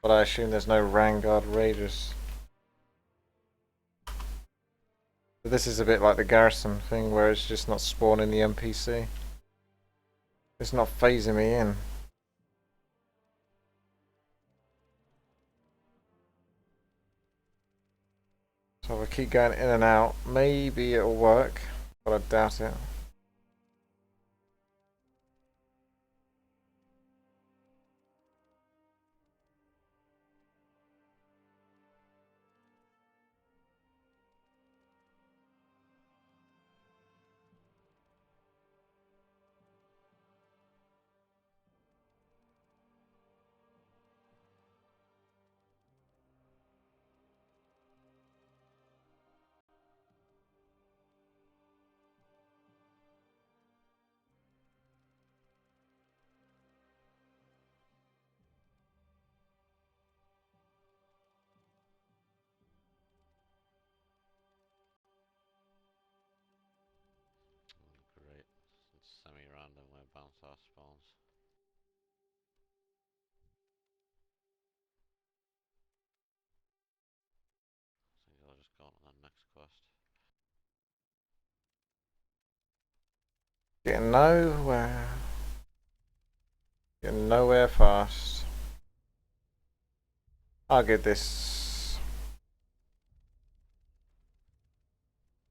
Speaker 4: But I assume there's no Rangard Rages. But this is a bit like the Garrison thing where it's just not spawning the NPC. It's not phasing me in. So if I keep going in and out, maybe it'll work, but I doubt it.
Speaker 11: Great. It's semi-random where bounce house spawns. So you'll just go on to the next quest.
Speaker 4: Getting nowhere. Getting nowhere fast. I'll get this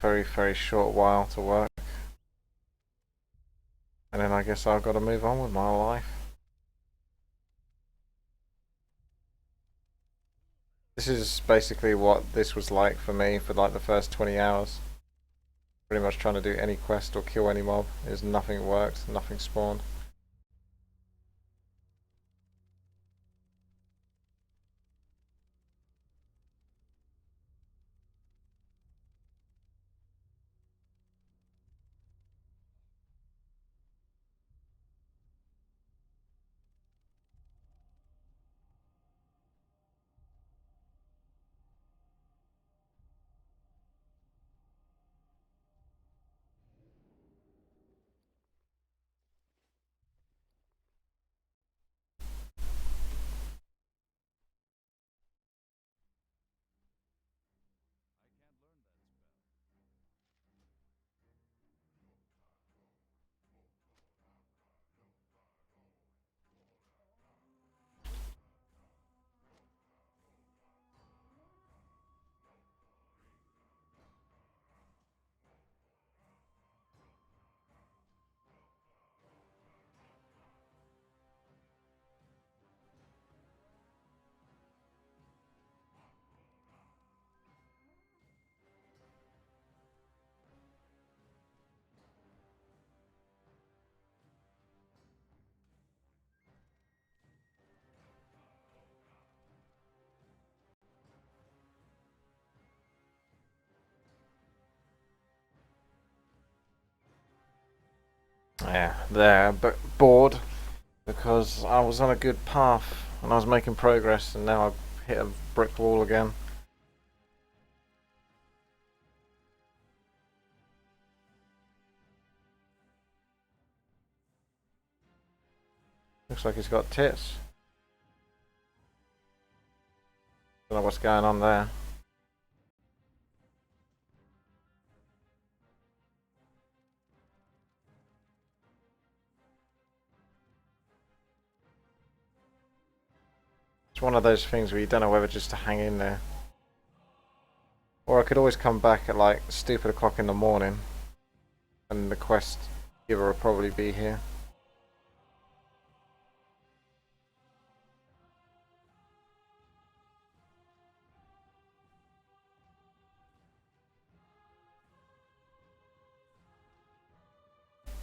Speaker 4: very, very short while to work. And then I guess I've got to move on with my life. This is basically what this was like for me for like the first 20 hours. Pretty much trying to do any quest or kill any mob. There's nothing worked, nothing spawned. Yeah, there, but bored because I was on a good path and I was making progress, and now I've hit a brick wall again. Looks like he's got tits. Don't know what's going on there. It's one of those things where you don't know whether just to hang in there. Or I could always come back at like stupid o'clock in the morning and the quest giver will probably be here.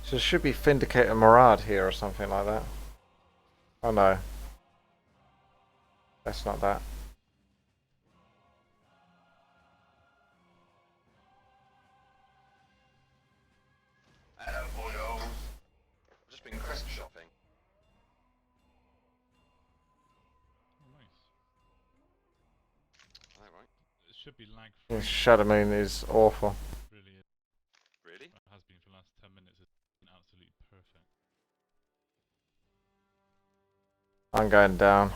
Speaker 4: So there should be Vindicator Murad here or something like that. Oh no. That's not that.
Speaker 5: should be lag free.
Speaker 4: Shadow Moon is awful.
Speaker 5: Really is.
Speaker 8: Really?
Speaker 5: It has been for the last 10 minutes. It's been absolutely perfect.
Speaker 4: I'm going down.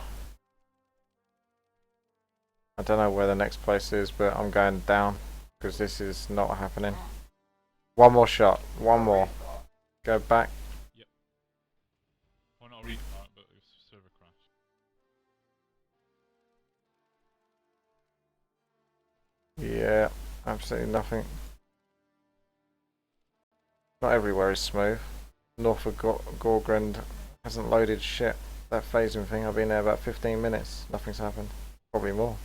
Speaker 4: I don't know where the next place is, but I'm going down because this is not happening. One more shot. One more. Go back.
Speaker 5: Yep. Well, not a restart, but it was server crash.
Speaker 4: Yeah, absolutely nothing. Not everywhere is smooth. North of Gorgrand hasn't loaded shit. That phasing thing, I've been there about 15 minutes. Nothing's happened. Probably more.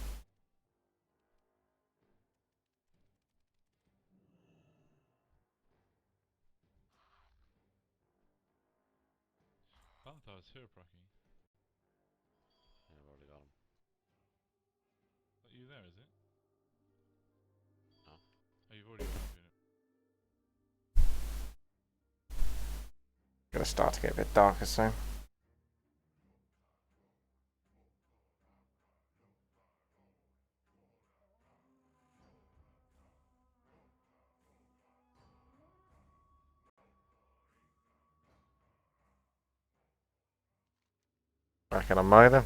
Speaker 5: Balthazar's here, Procky.
Speaker 11: Yeah, I've already got him.
Speaker 5: Is that you there, is it?
Speaker 11: No.
Speaker 5: Oh, you've already got him.
Speaker 4: Gonna start to get a bit darker soon. Reckon I'm mow them.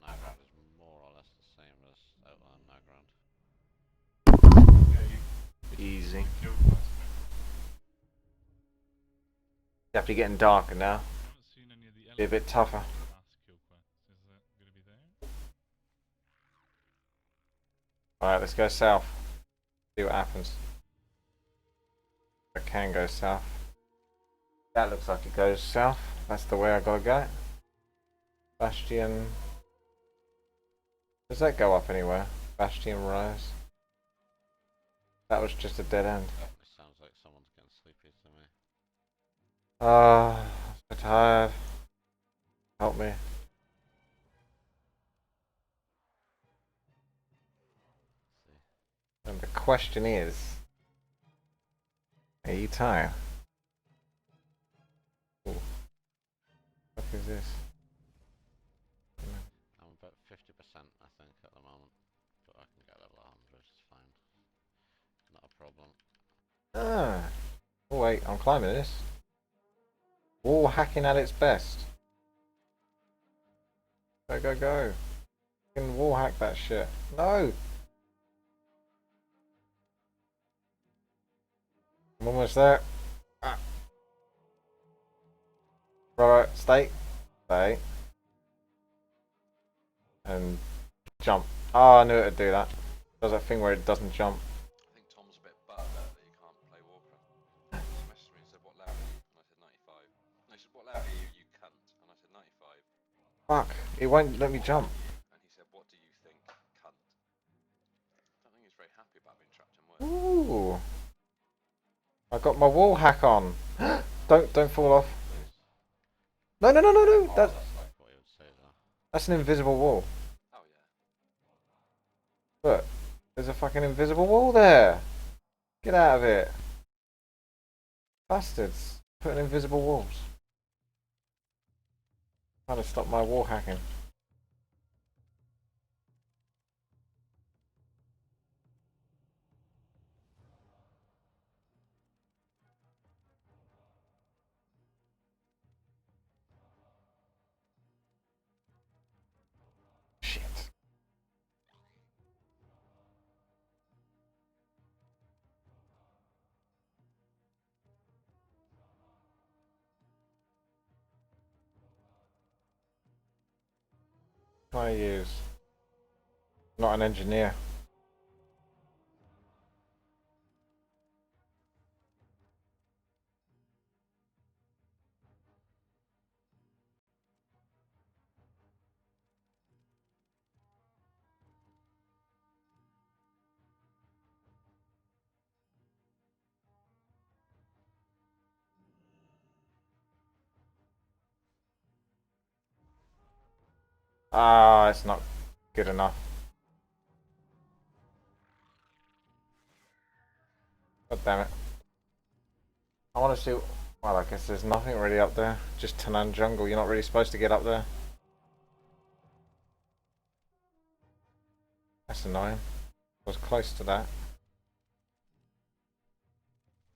Speaker 11: Nagrand is more or less the same as Outland Nagrand.
Speaker 4: Easy. Definitely getting darker now. Be a bit tougher. Alright, let's go south. See what happens. I can go south. That looks like it goes south. That's the way I gotta go. Bastion. Does that go up anywhere? Bastion Rise. That was just a dead end.
Speaker 11: It sounds like someone's getting sleepy to me.
Speaker 4: I'm so tired. Help me. And the question is, are you tired? Ooh. What is this?
Speaker 11: I'm about 50%, I think, at the moment. But I can get level 100, it's fine. Not a problem.
Speaker 4: Ah. Oh wait, I'm climbing this. Wall hacking at its best. Go, go, go. You can wall hack that shit. No! I'm almost there. Ah. Right, stay. Stay. And jump. Oh, I knew it would do that. Does that thing where it doesn't jump.
Speaker 8: I think Tom's a bit butthurt that you can't play Warcraft. He messaged me and said, what level are you? And I said 95. No, he said, what level are you, you cunt? And I said 95.
Speaker 4: Fuck, it won't let me jump.
Speaker 8: And he said, what do you think, cunt? People have been trapped in wood.
Speaker 4: Ooh. I got my wall hack on. Don't fall off. No. That's
Speaker 11: What you would say though.
Speaker 4: that's an invisible wall.
Speaker 8: Oh yeah.
Speaker 4: Look, there's a fucking invisible wall there. Get out of it. Bastards. Putting invisible walls. Trying to stop my wall hacking. Shit. What I use? Not an engineer. Ah, it's not good enough. God damn it. I want to see... Well, I guess there's nothing really up there. Just Tanan jungle. You're not really supposed to get up there. That's annoying. I was close to that.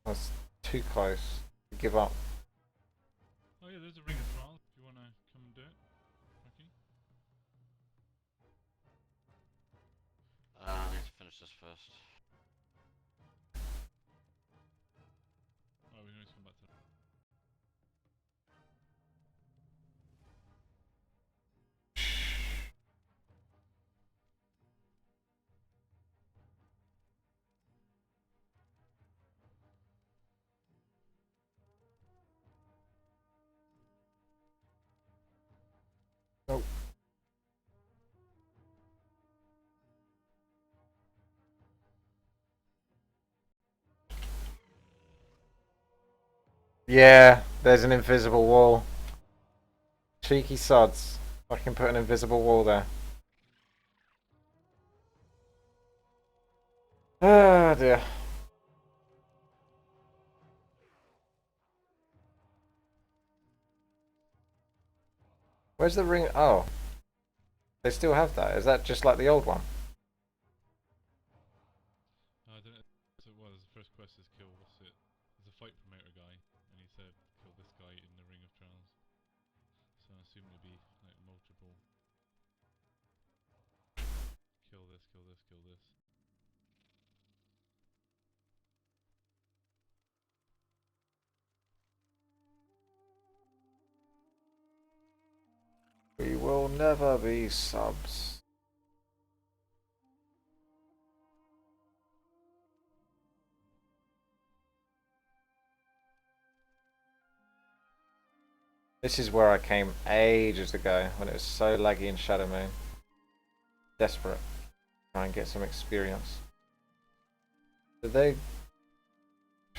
Speaker 4: I was too close to give up.
Speaker 5: Oh yeah, there's a ring of trials if you want to come and do it. Okay.
Speaker 11: I need to finish this first.
Speaker 5: Oh, we can always come back to that.
Speaker 4: Nope. Yeah, there's an invisible wall. Cheeky sods. I can put an invisible wall there. Oh dear. Where's the ring? Oh. They still have that. Is that just like the old one?
Speaker 5: I don't know what it was. The first quest is kill, what's it? There's a fight promoter guy, and he said kill this guy in the Ring of Trials. So I assume there'd be like multiple. Kill this, kill this, kill this.
Speaker 4: We will never be subs. This is where I came ages ago when it was so laggy in Shadow Moon. Desperate. Try and get some experience. Did they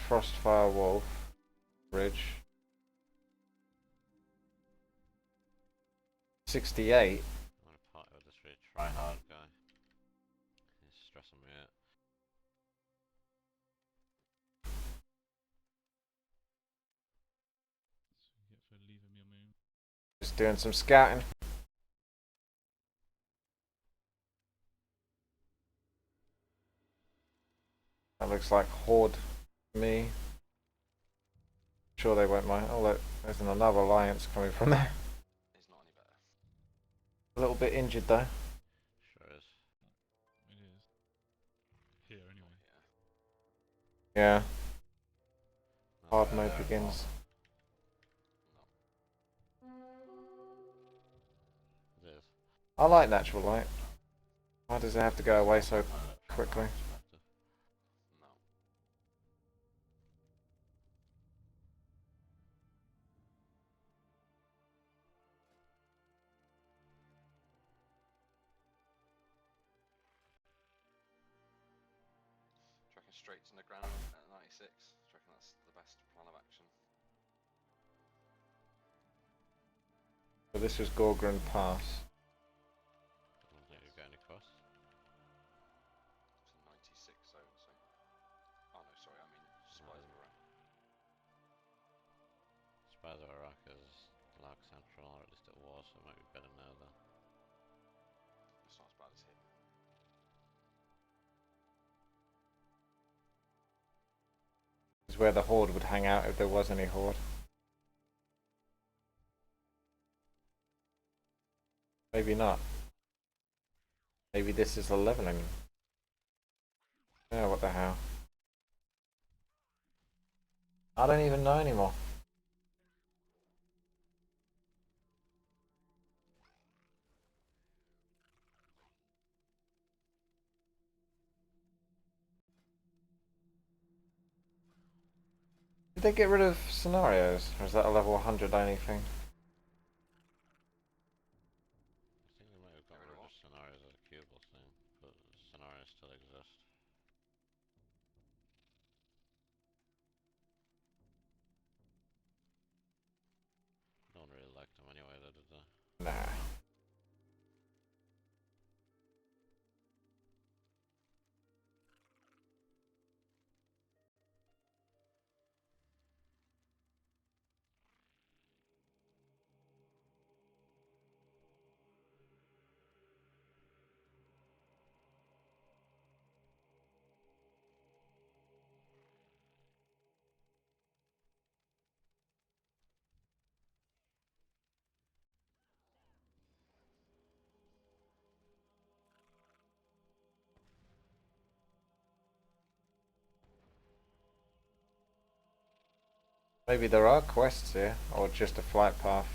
Speaker 4: Frostfire Wolf Bridge 68?
Speaker 11: I want to party with this really try-hard guy. He's stressing me out.
Speaker 5: That's what you get for leaving your moon.
Speaker 4: Just doing some scouting. That looks like Horde to me. Sure they won't mind. Oh look, there's another alliance coming from there.
Speaker 8: He's not any better.
Speaker 4: A little bit injured though.
Speaker 11: Sure is.
Speaker 5: It is. Here anyway.
Speaker 4: Yeah.
Speaker 11: Not
Speaker 4: Hard
Speaker 11: bad
Speaker 4: mode
Speaker 11: there.
Speaker 4: begins.
Speaker 11: It is.
Speaker 4: I like natural light. Why does it have to go away so quickly?
Speaker 8: No. straight to the ground at 96. I reckon that's the best plan of action.
Speaker 4: So this was Gorgron Pass.
Speaker 11: I don't think you get any costs.
Speaker 8: It's a 96 zone, so. Oh no, sorry, I mean Spies of Iraq.
Speaker 11: Spies of Iraq is Lark Central, or at least it was, so it might be better now though.
Speaker 8: It's not as bad as here.
Speaker 4: This is where the Horde would hang out if there was any Horde. Maybe not. Maybe this is a leveling. Yeah, what the hell. I don't even know anymore. Did they get rid of scenarios? Or is that a level 100 only thing?
Speaker 11: I think they might have got rid of scenarios as a cubable thing, but scenarios still exist. No one really liked them anyway, though, did they?
Speaker 4: Nah. Maybe there are quests here, or just a flight path.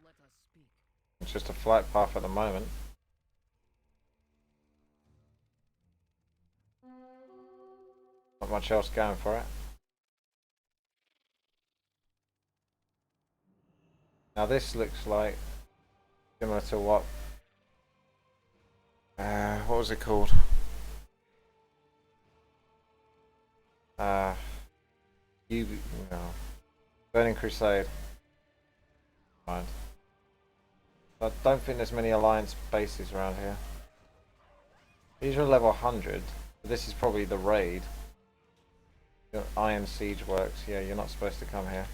Speaker 13: Let us speak.
Speaker 4: It's just a flight path at the moment. Not much else going for it. Now this looks like similar to what was it called? No. Burning Crusade. Mind. I don't think there's many Alliance bases around here. These are level 100. This is probably the raid. Iron Siege works. Yeah, you're not supposed to come here.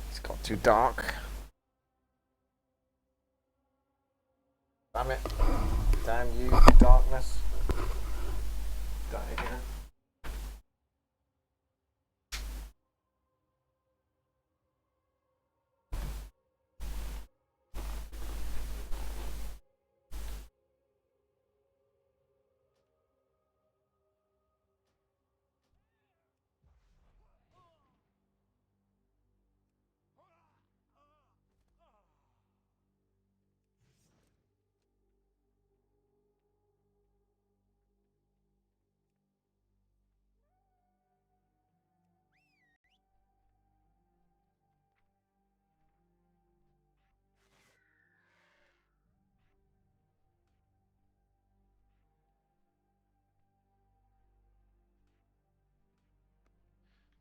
Speaker 4: It's got too dark. Damn it. Damn you, darkness. Die again.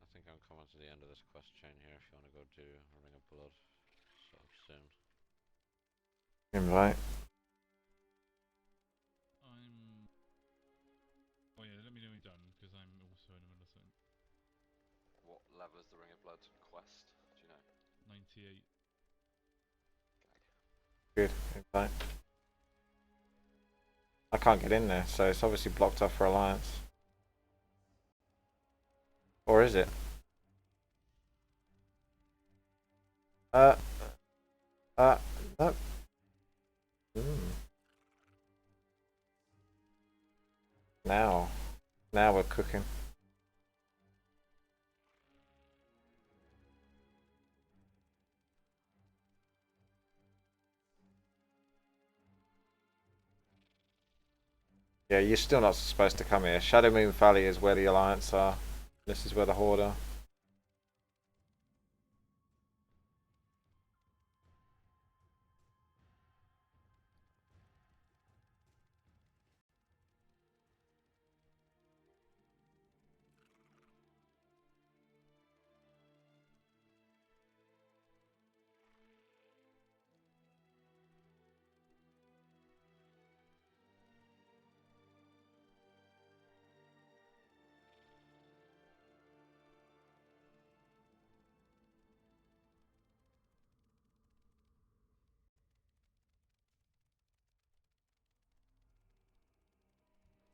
Speaker 11: I think I'm coming to the end of this quest chain here if you want to go do Ring of Blood sort of soon.
Speaker 4: Invite.
Speaker 5: Oh yeah, let me know when you're done, because I'm also in the middle of something.
Speaker 8: What level is the Ring of Blood quest? Do you know?
Speaker 5: 98.
Speaker 4: Good, invite. I can't get in there, so it's obviously blocked off for Alliance. Or is it? No. Now we're cooking. Yeah, you're still not supposed to come here. Shadow Moon Valley is where the Alliance are. This is where the Horde are.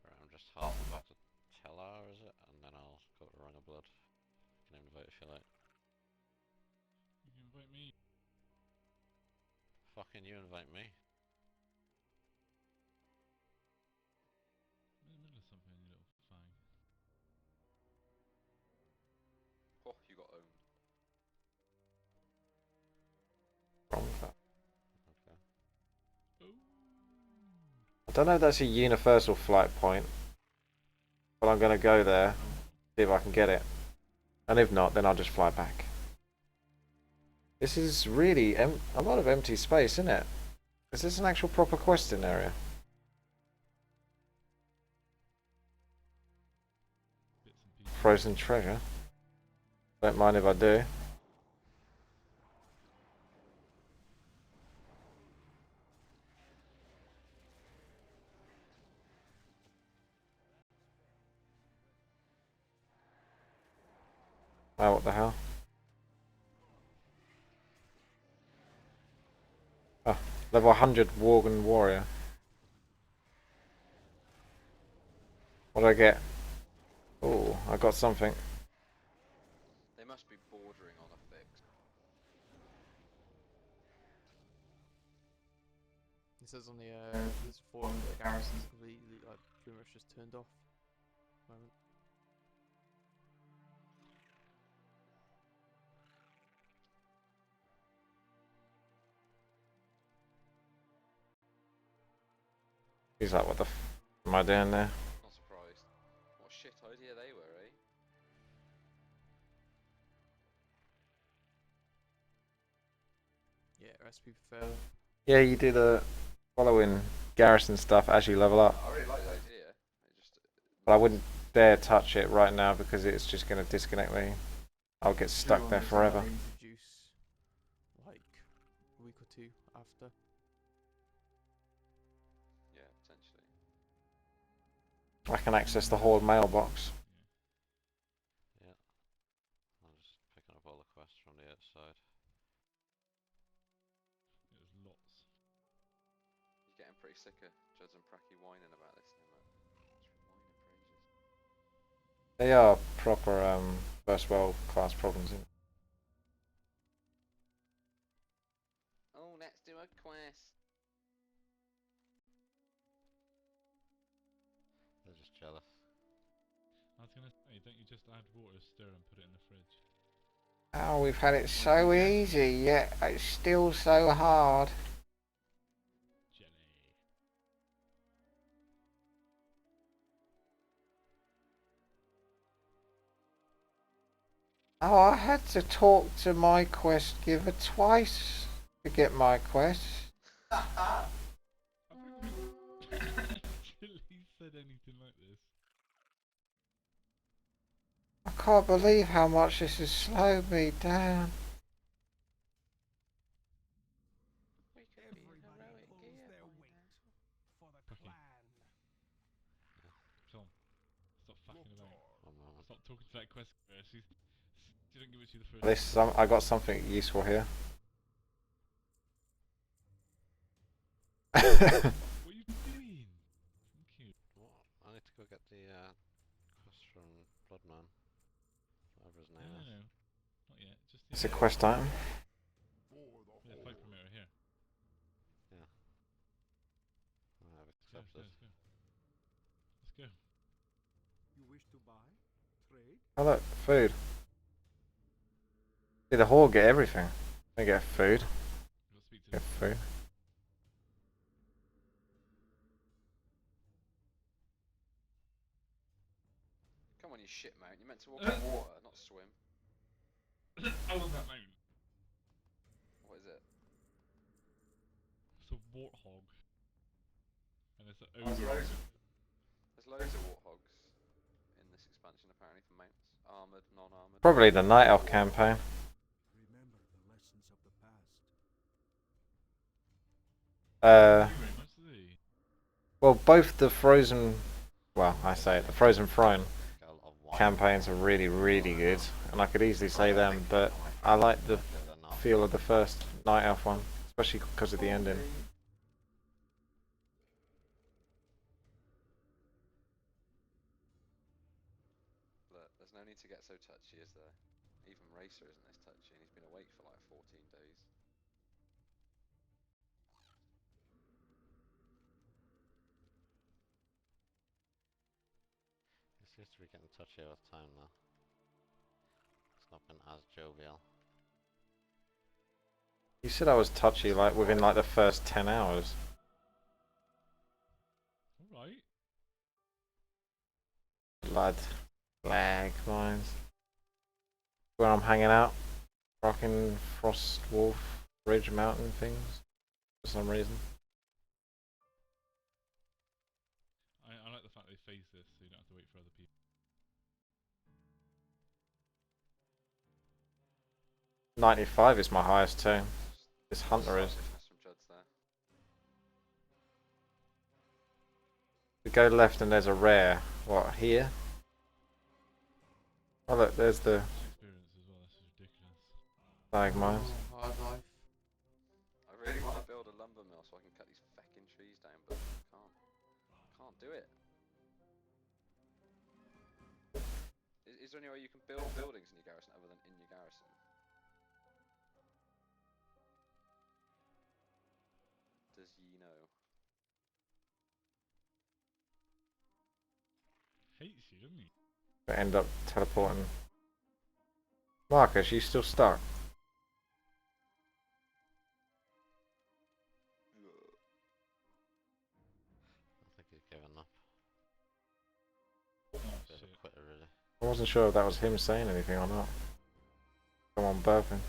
Speaker 11: Right, I'm just halfing back to Tellar, is it? And then I'll go to Rung of Blood. You can invite if you like.
Speaker 5: You can invite me.
Speaker 11: Fucking you invite me.
Speaker 5: I'm in the middle of something, you little fang.
Speaker 8: Oh, you got owned.
Speaker 11: Okay.
Speaker 4: I don't know if that's a universal flight point, but I'm going to go there, see if I can get it. And if not, then I'll just fly back. This is really a lot of empty space, isn't it? Is this an actual proper questing area? Frozen treasure. Don't mind if I do. Oh, what the hell? Oh, level 100 Worgen Warrior. What did I get? Oh, I got something.
Speaker 8: They must be bordering on a fix.
Speaker 9: It says on the this forum that the garrison's completely like pretty much just turned off. At the moment.
Speaker 4: He's like, what the f am I doing there?
Speaker 8: Not surprised. What shit idea they were, eh?
Speaker 9: Yeah, recipe for failure.
Speaker 4: Yeah, you do the following garrison stuff as you level up.
Speaker 8: I really like the idea.
Speaker 4: But I wouldn't dare touch it right now because it's just going to disconnect me. I'll get stuck there forever.
Speaker 9: Introduce like a week or two after.
Speaker 8: Yeah, potentially.
Speaker 4: I can access the Horde mailbox.
Speaker 11: Yeah. I'm just picking up all the quests from the outside.
Speaker 5: There's lots.
Speaker 8: You're getting pretty sick of Juds and Pracky whining about this now, man. Just been whining for ages.
Speaker 4: They are proper first world class problems. Isn't it?
Speaker 8: Oh, let's do a quest.
Speaker 11: They're just jealous.
Speaker 5: I was gonna say, don't you just add water, stir and put it in the fridge?
Speaker 4: Oh, we've had it so easy, yet it's still so hard.
Speaker 5: Jelly.
Speaker 4: Oh, I had to talk to my quest giver twice to get my quest.
Speaker 5: Actually said anything like this.
Speaker 4: I can't believe how much this has slowed me down.
Speaker 15: We could be heroic gear by now.
Speaker 5: Tom, stop fucking about. Stop talking to that quest girl. She didn't give it to you the first time.
Speaker 4: I got something useful here.
Speaker 5: What are you doing? Thank you.
Speaker 11: What? I need to go get the quest from Bloodman. Whatever his name is.
Speaker 5: No. Not yet. Just
Speaker 4: It's a quest item.
Speaker 5: Yeah, fight promoter here.
Speaker 11: Yeah. I've accepted.
Speaker 5: Let's go.
Speaker 12: You wish to buy? Trade?
Speaker 4: Oh look, food. See, the Horde get everything. They get food. Get food.
Speaker 8: on your shit mount. You're meant to walk on water, not swim.
Speaker 5: I love that mount.
Speaker 8: What is it?
Speaker 5: It's a warthog. And it's an ogre.
Speaker 8: There's loads of warthogs in this expansion apparently for mounts. Armoured, non-armoured.
Speaker 4: Probably the Night Elf campaign.
Speaker 12: Remember the lessons of the past.
Speaker 4: Well, both the Frozen, well, I say it, the Frozen Throne campaigns are really, really good, and I could easily say them, but I like the feel of the first Night Elf one, especially because of the ending.
Speaker 8: Look, there's no need to get so touchy, is there? Even Racer isn't this touchy, and he's been awake for like 14 days.
Speaker 11: It seems to be getting touchier with time now. It's not been as jovial.
Speaker 4: You said I was touchy like within like the first 10 hours.
Speaker 5: Alright.
Speaker 4: Blood, lag mines. Where I'm hanging out, rocking Frost Wolf Ridge Mountain things for some reason.
Speaker 5: I like the fact they phase this so you don't have to wait for other people.
Speaker 4: .95 is my highest too. This Hunter is. We go left and there's a rare. What, here? Oh look, there's the
Speaker 5: Experience as well, this is ridiculous.
Speaker 4: flag mines.
Speaker 9: Hard life.
Speaker 8: I really want to build a lumber mill so I can cut these feckin' trees down, but I can't. I can't do it. Is there any way you can build buildings in your garrison other than in your garrison? Does ye know?
Speaker 5: Hates you, doesn't he?
Speaker 4: But end up teleporting. Marcus, you still stuck?
Speaker 11: I think he's given up.
Speaker 5: Oh,
Speaker 11: Bit of a quitter, really.
Speaker 4: I wasn't sure if that was him saying anything or not. Come on, burping.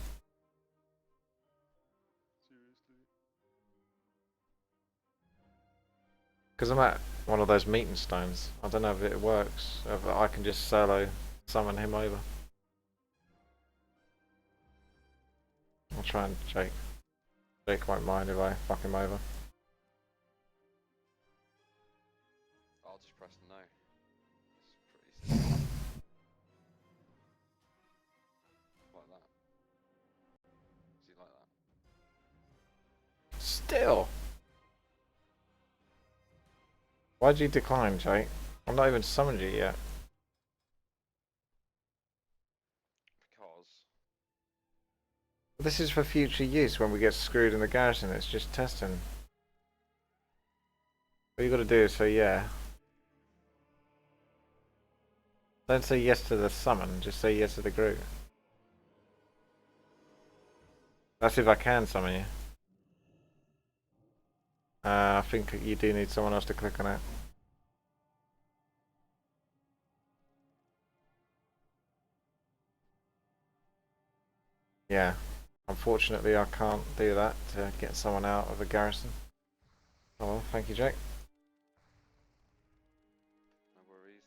Speaker 4: Because I'm at one of those meeting stones. I don't know if it works. If I can just solo summon him over. I'll try and Jake. Jake won't mind if I fuck him over.
Speaker 8: I'll just press no. It's pretty simple. Like that. Is he like that?
Speaker 4: Still. Why'd you decline, Jake? I've not even summoned you yet.
Speaker 8: Because
Speaker 4: This is for future use when we get screwed in the garrison. It's just testing. What you got to do is say yeah. Don't say yes to the summon, just say yes to the group. That's if I can summon you. I think you do need someone else to click on it. Yeah. Unfortunately, I can't do that to get someone out of a garrison. Oh well, thank you, Jake.
Speaker 8: no worries.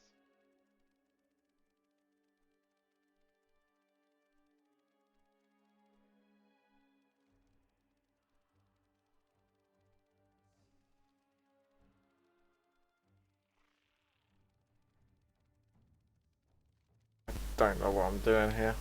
Speaker 4: Don't know what I'm doing here.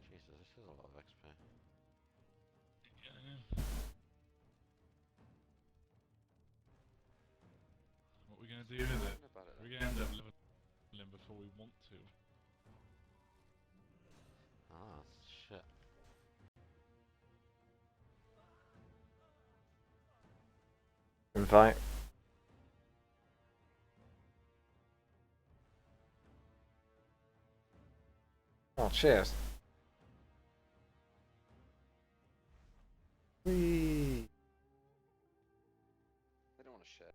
Speaker 11: Jesus, this is a lot of XP.
Speaker 5: Yeah. What are we going to do with it? We're going to end up leveling before we want to.
Speaker 11: Ah, shit.
Speaker 4: Invite. Oh, cheers. Whee.
Speaker 8: They don't want to share.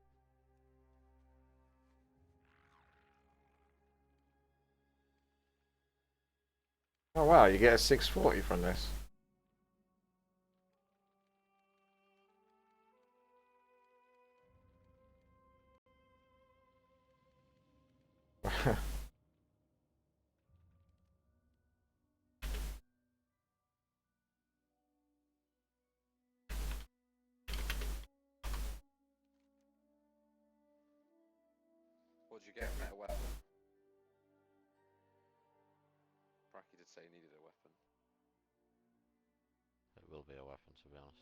Speaker 4: Oh wow, you get a 640 from this.
Speaker 8: What did you get from it? A weapon? Bracky did say he needed a weapon.
Speaker 11: It will be a weapon, to be honest.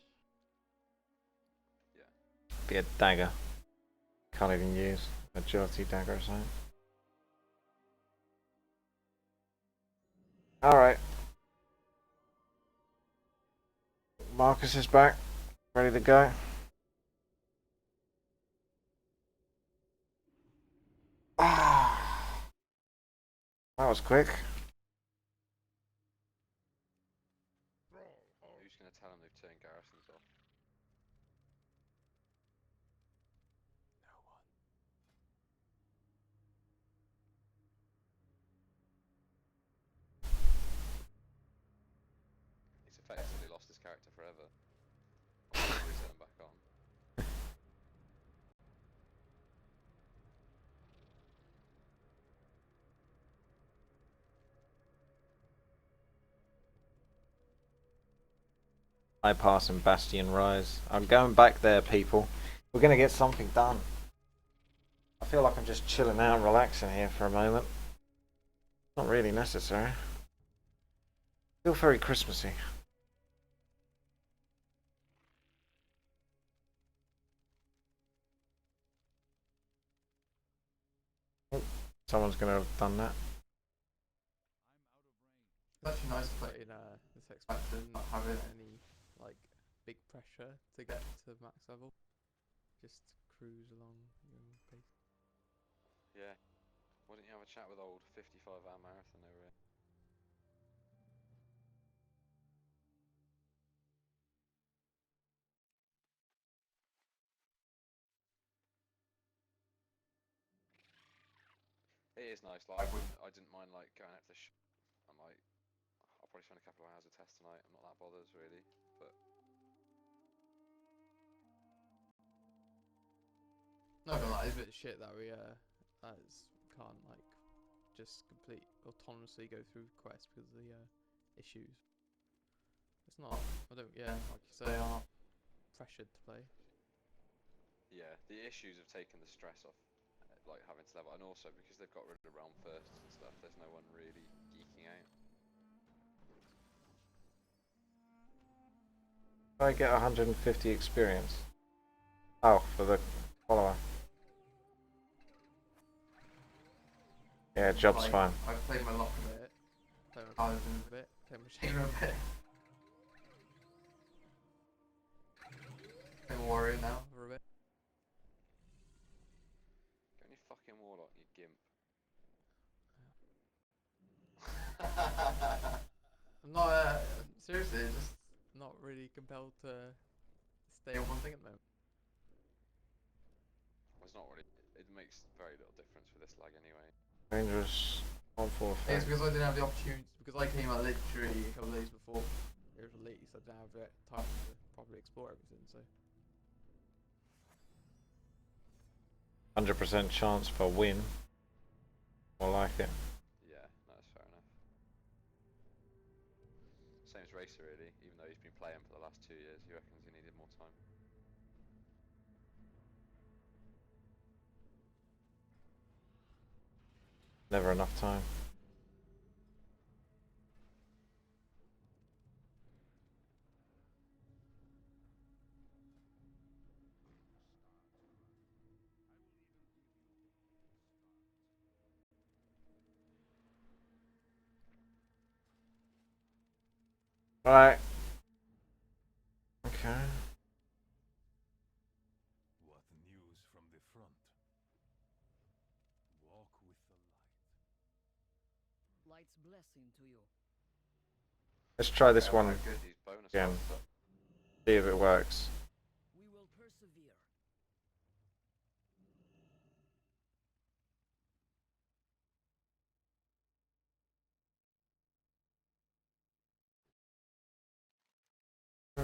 Speaker 8: Yeah.
Speaker 4: Be a dagger. Can't even use agility dagger or something. Alright. Marcus is back. Ready to go. Ah, that was quick.
Speaker 8: Who's going to tell him they've turned garrisons off?
Speaker 9: No one.
Speaker 8: He's effectively lost his character forever. I'll probably turn him back on.
Speaker 4: Bypass and Bastion Rise. I'm going back there, people. We're going to get something done. I feel like I'm just chilling out, relaxing here for a moment. Not really necessary. Feel very Christmassy. Oh, someone's going to have done that.
Speaker 9: It's actually nice playing this expansion, not having any like big pressure to get to max level. Just cruise along your own pace.
Speaker 8: Yeah. Why don't you have a chat with old 55-hour marathon over here? It is nice. Like I didn't mind like going out to the I'm like, I'll probably spend a couple of hours of test tonight. I'm not that bothered really, but
Speaker 9: No, but like, it's a bit shit that we can't like just complete autonomously go through quests because of the issues. It's not. I don't. Yeah, like you say, I'm not pressured to play.
Speaker 8: yeah, the issues have taken the stress off, like having to level, and also because they've got rid of realm firsts and stuff. There's no one really geeking out.
Speaker 4: I get 150 experience. Oh, for the follower. Yeah, job's
Speaker 9: like,
Speaker 4: fine.
Speaker 9: I've played my lock a bit, played my paladin a bit, played my shamer a bit. I'm a warrior now for a bit.
Speaker 8: Get any fucking warlock, you gimp.
Speaker 9: I'm not seriously, just not really compelled to stay on one thing at the moment.
Speaker 8: Well, it's not really. It makes very little difference with this lag anyway.
Speaker 4: Dangerous. On 4
Speaker 9: It's because I didn't have the opportunity, because I came out literally a couple of days before it was released. I didn't have the time to properly explore everything, so.
Speaker 4: 100% chance for win. I like it.
Speaker 8: Yeah, no, that's fair enough. Same as Racer really, even though he's been playing for the last 2 years, he reckons he needed more time.
Speaker 4: Never enough time. Right. Okay.
Speaker 13: light's blessing to you.
Speaker 4: Let's try this one
Speaker 8: Good, these bonus
Speaker 4: again.
Speaker 8: quests are-
Speaker 4: See if it works.
Speaker 13: We will persevere.
Speaker 8: A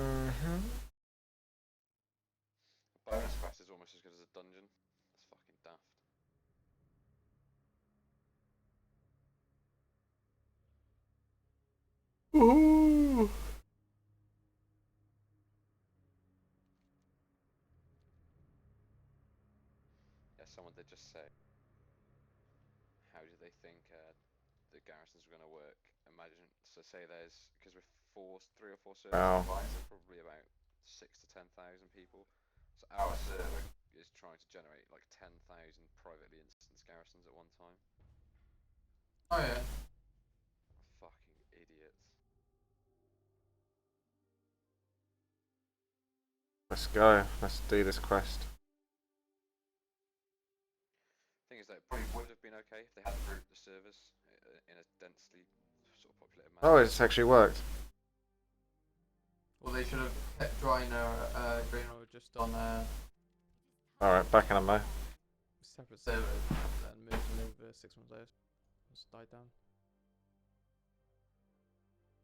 Speaker 8: bonus quest is almost as good as a dungeon. That's fucking daft.
Speaker 4: Ooh.
Speaker 8: Yeah, someone did just say, how do they think the garrisons are going to work? Imagine, so say there's, because we're 3 or 4 servers
Speaker 4: Wow.
Speaker 8: combined, there's probably about 6 to 10,000 people. So our server is trying to generate like 10,000 privately instanced garrisons at one time.
Speaker 9: Oh yeah.
Speaker 8: Fucking idiots.
Speaker 4: Let's go. Let's do this quest.
Speaker 8: Thing is, that it probably would have been okay if they had grouped the servers in a densely sort of populated
Speaker 4: Oh,
Speaker 8: manner.
Speaker 4: it's actually worked.
Speaker 9: Well, they should have kept Draenor just on
Speaker 4: Alright, back in a mo.
Speaker 9: separate servers and then moved them over 6 months later. Just died down.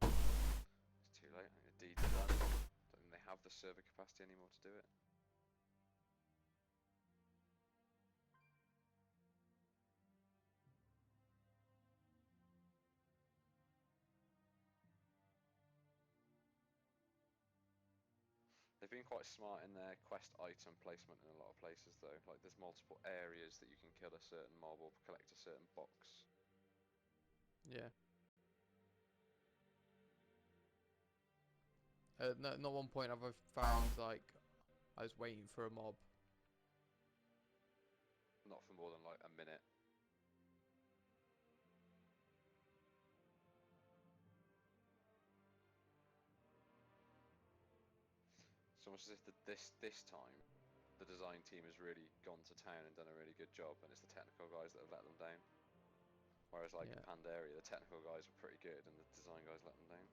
Speaker 8: It's too late. The deed's done. Don't think they have the server capacity anymore to do it. They've been quite smart in their quest item placement in a lot of places though. Like there's multiple areas that you can kill a certain mob or collect a certain box.
Speaker 9: Yeah. Not one point have I found like I was waiting for a mob.
Speaker 8: Not for more than like a minute. It's almost as if this time the design team has really gone to town and done a really good job, and it's the technical guys that have let them down. Whereas like Pandaria, the technical guys were pretty good, and the design guys let them down.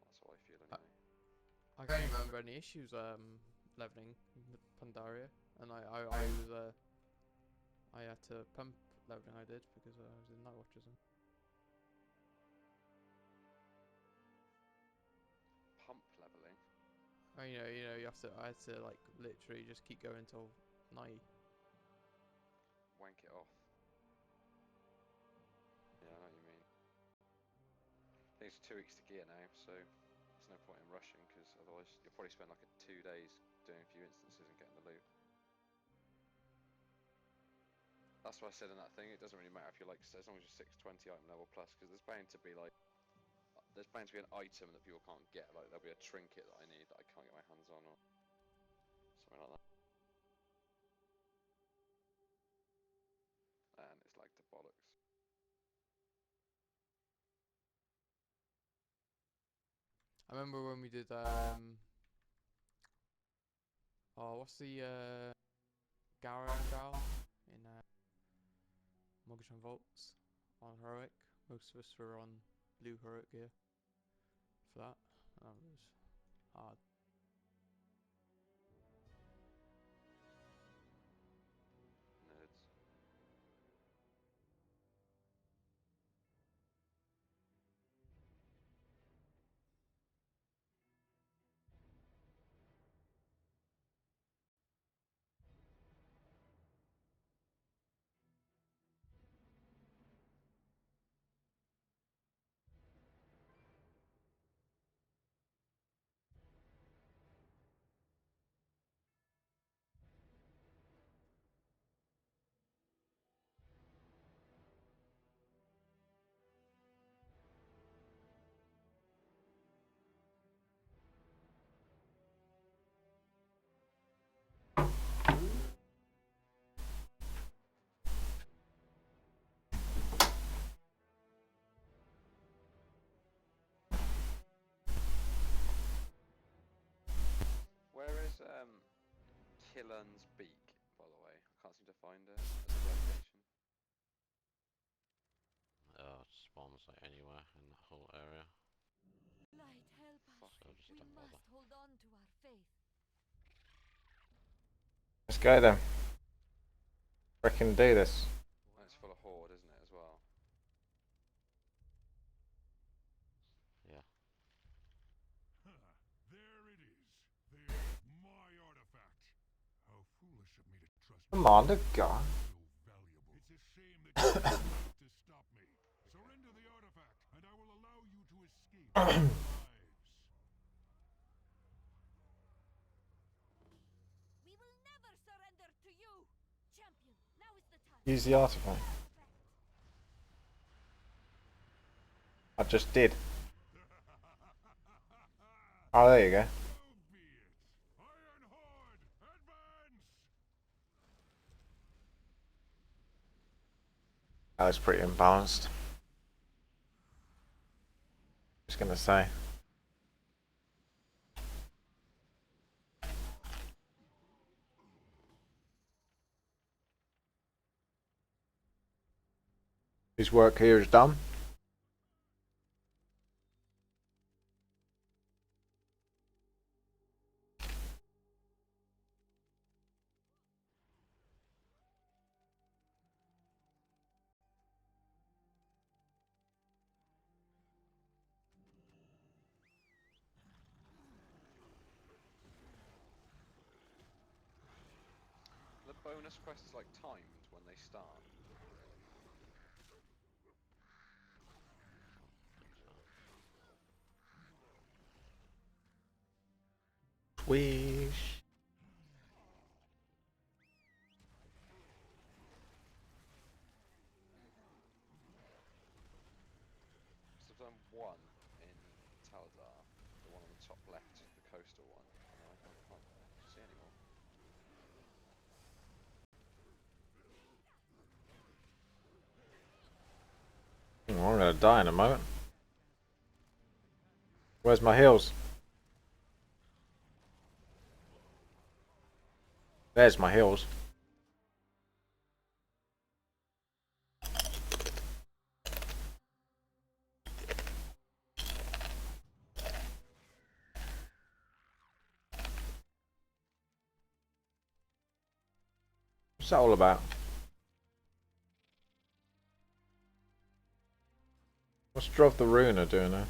Speaker 8: That's how I feel anyway.
Speaker 9: I can't remember any issues leveling with Pandaria, and I had to pump leveling. I did because I was in Night Watchers.
Speaker 8: Pump leveling.
Speaker 9: Oh, you know, you have to. I had to like literally just keep going until 90.
Speaker 8: Wank it off. Yeah, I know what you mean. I think it's 2 weeks to gear now, so there's no point in rushing because otherwise you'll probably spend like 2 days doing a few instances and getting the loot. That's what I said in that thing. It doesn't really matter if you're like, as long as you're 620 item level plus, because there's bound to be like, there's bound to be an item that people can't get. Like there'll be a trinket that I need that I can't get my hands on, or something like that. And it's like the bollocks.
Speaker 9: I remember when we did what's the Garen Gal in Mortgage and Vaults on heroic. Most of us were on blue heroic gear for that. That was hard.
Speaker 8: Nerds. Where is Killen's Beak, by the way? I can't seem to find it as a location.
Speaker 11: spawns like anywhere in that whole area.
Speaker 14: Light, help us.
Speaker 11: So just
Speaker 14: We
Speaker 11: don't bother.
Speaker 14: must hold on to our faith.
Speaker 4: Let's go then. Reckon do this.
Speaker 8: And it's full of horde, isn't it, as well?
Speaker 11: Yeah.
Speaker 12: There it is. There's my artifact. How foolish of me to trust.
Speaker 4: Come on, the guy.
Speaker 12: It's a shame that you didn't have to stop me. Surrender the artifact, and I will allow you to escape your lives.
Speaker 14: We will never surrender to you, champion. Now is the time.
Speaker 4: Use the artifact. I just did. Oh, there you go. That was pretty imbalanced. Just gonna say. His work here is done.
Speaker 8: The bonus quests like timed when they start.
Speaker 4: Wish.
Speaker 8: So I've done one in Taladar, the one on the top left, the coastal one, and I can't see anymore.
Speaker 4: I'm gonna die in a moment. Where's my heals? There's my heals. What's that all about? What's Drov the Runer doing there?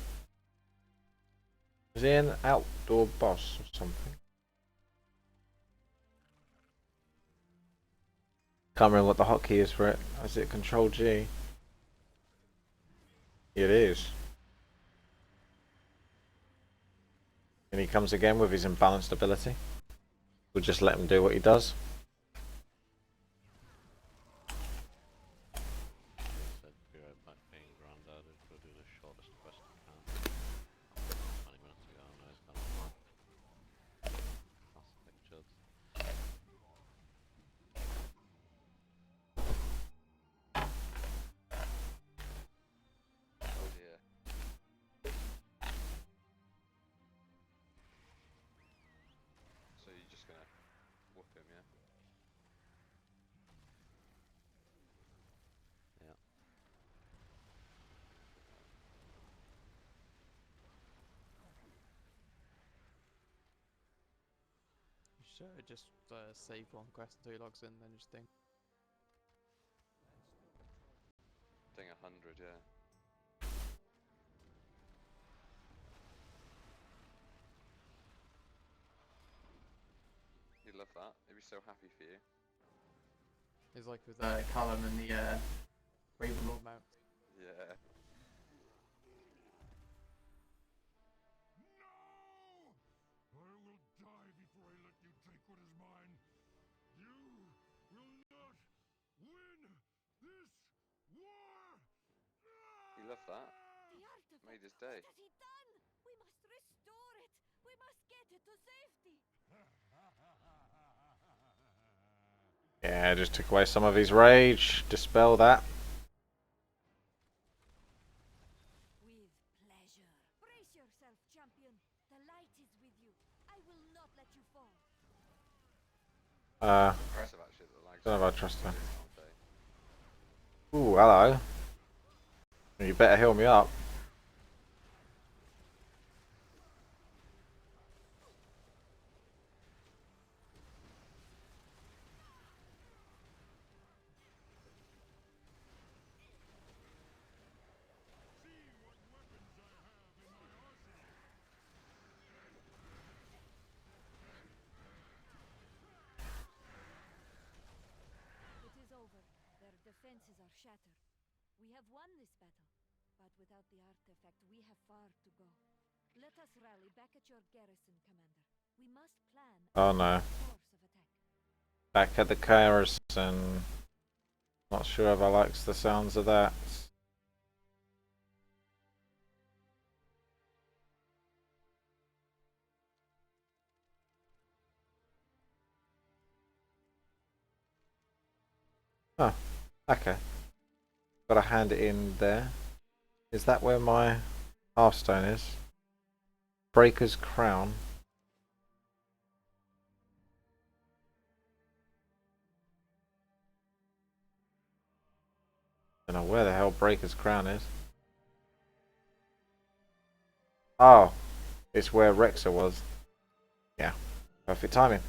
Speaker 4: Is he an outdoor boss or something? Can't remember what the hotkey is for it. Is it Control G? It is. And he comes again with his imbalanced ability. We'll just let him do what he does.
Speaker 11: Said be right back being granddad and go do the shortest quest I can. 20 minutes ago, now he's gone online. That's pictures.
Speaker 8: Oh dear. So you're just gonna whoop him, yeah?
Speaker 11: Yeah.
Speaker 9: Sure, just save one quest until he logs in, then just ding.
Speaker 8: Ding 100, yeah. He'd love that. He'd be so happy for you.
Speaker 9: It's like with Callum and the Ravenlord mount.
Speaker 8: Yeah.
Speaker 12: I will die before I let you take what is mine. You will not win this war.
Speaker 8: He loved that.
Speaker 14: The artifact.
Speaker 8: Made his day.
Speaker 14: What has he done? We must restore it. We must get it to safety.
Speaker 4: Yeah, just took away some of his rage. Dispel that.
Speaker 14: With pleasure. Brace yourself, champion. The light is with you. I will not let you fall.
Speaker 8: Impressive actually that the lags
Speaker 4: Don't know if I trust her.
Speaker 8: aren't they?
Speaker 4: Ooh, hello. You better heal me up.
Speaker 14: It is over. Their defenses are shattered. We have won this battle, but without the artifact, we have far to go. Let us rally back at your garrison, Commander. We must plan
Speaker 4: Oh
Speaker 14: a
Speaker 4: no.
Speaker 14: course of attack.
Speaker 4: Back at the garrison. Not sure if I likes the sounds of that. Oh, okay. Gotta hand it in there. Is that where my hearthstone is? Breaker's Crown. Don't know where the hell Breaker's Crown is. Oh, it's where Rexa was. Yeah, perfect timing.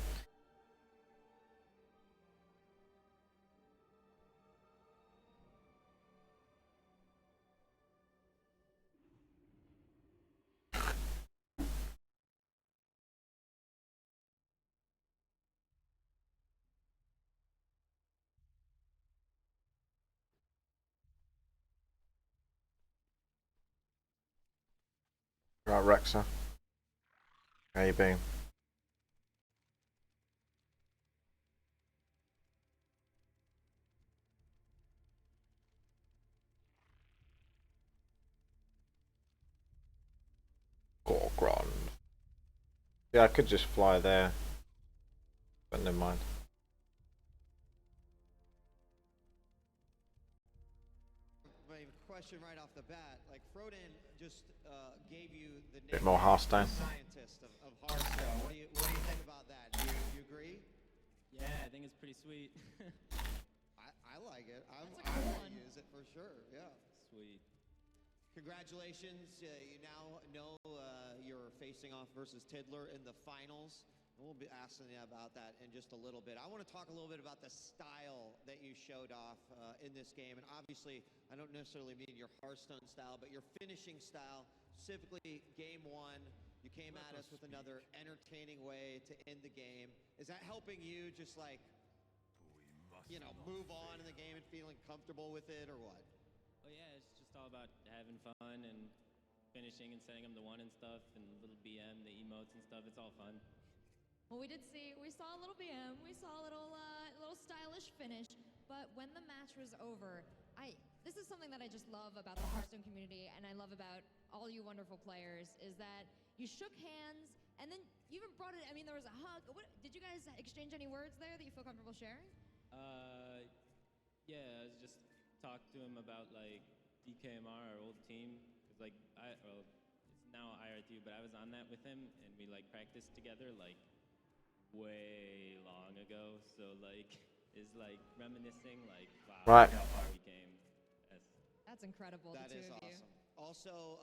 Speaker 4: Right, Rexa. How you been? Gorgrond. Yeah, I could just fly there. But never mind.
Speaker 16: My question right off the bat, like Frodan just gave you the
Speaker 4: Bit more Hearthstone.
Speaker 16: scientist of Hearthstone. What do you think about that? Do you agree?
Speaker 7: Yeah, I think it's pretty sweet.
Speaker 16: I like it. I
Speaker 7: cool
Speaker 16: want
Speaker 7: one.
Speaker 16: to use it for sure. Yeah.
Speaker 7: Sweet.
Speaker 16: Congratulations. You now know you're facing off versus Tiddler in the finals. And we'll be asking you about that in just a little bit. I want to talk a little bit about the style that you showed off in this game. And obviously, I don't necessarily mean your Hearthstone style, but your finishing style, specifically game one. You came at us with another entertaining way to end the game. Is that helping you just like, you know, move on in the game and feeling comfortable with it or what?
Speaker 7: Well, yeah, it's just all about having fun and finishing and setting them to one and stuff, and little BM, the emotes and stuff. It's all fun.
Speaker 17: Well, we saw a little BM, we saw a little stylish finish, but when the match was over, this is something that I just love about the Hearthstone community, and I love about all you wonderful players, is that you shook hands, and then you even brought it, I mean, there was a hug. Did you guys exchange any words there that you feel comfortable sharing?
Speaker 7: Yeah, I was just talked to him about like DKMR, our old team, because like it's now IR2, but I was on that with him, and we like practiced together like way long ago. So like is like reminiscing, like wow,
Speaker 4: Right.
Speaker 7: how far we came.
Speaker 17: That's incredible.
Speaker 16: That
Speaker 17: the two
Speaker 16: is
Speaker 17: of you.
Speaker 16: awesome. Also,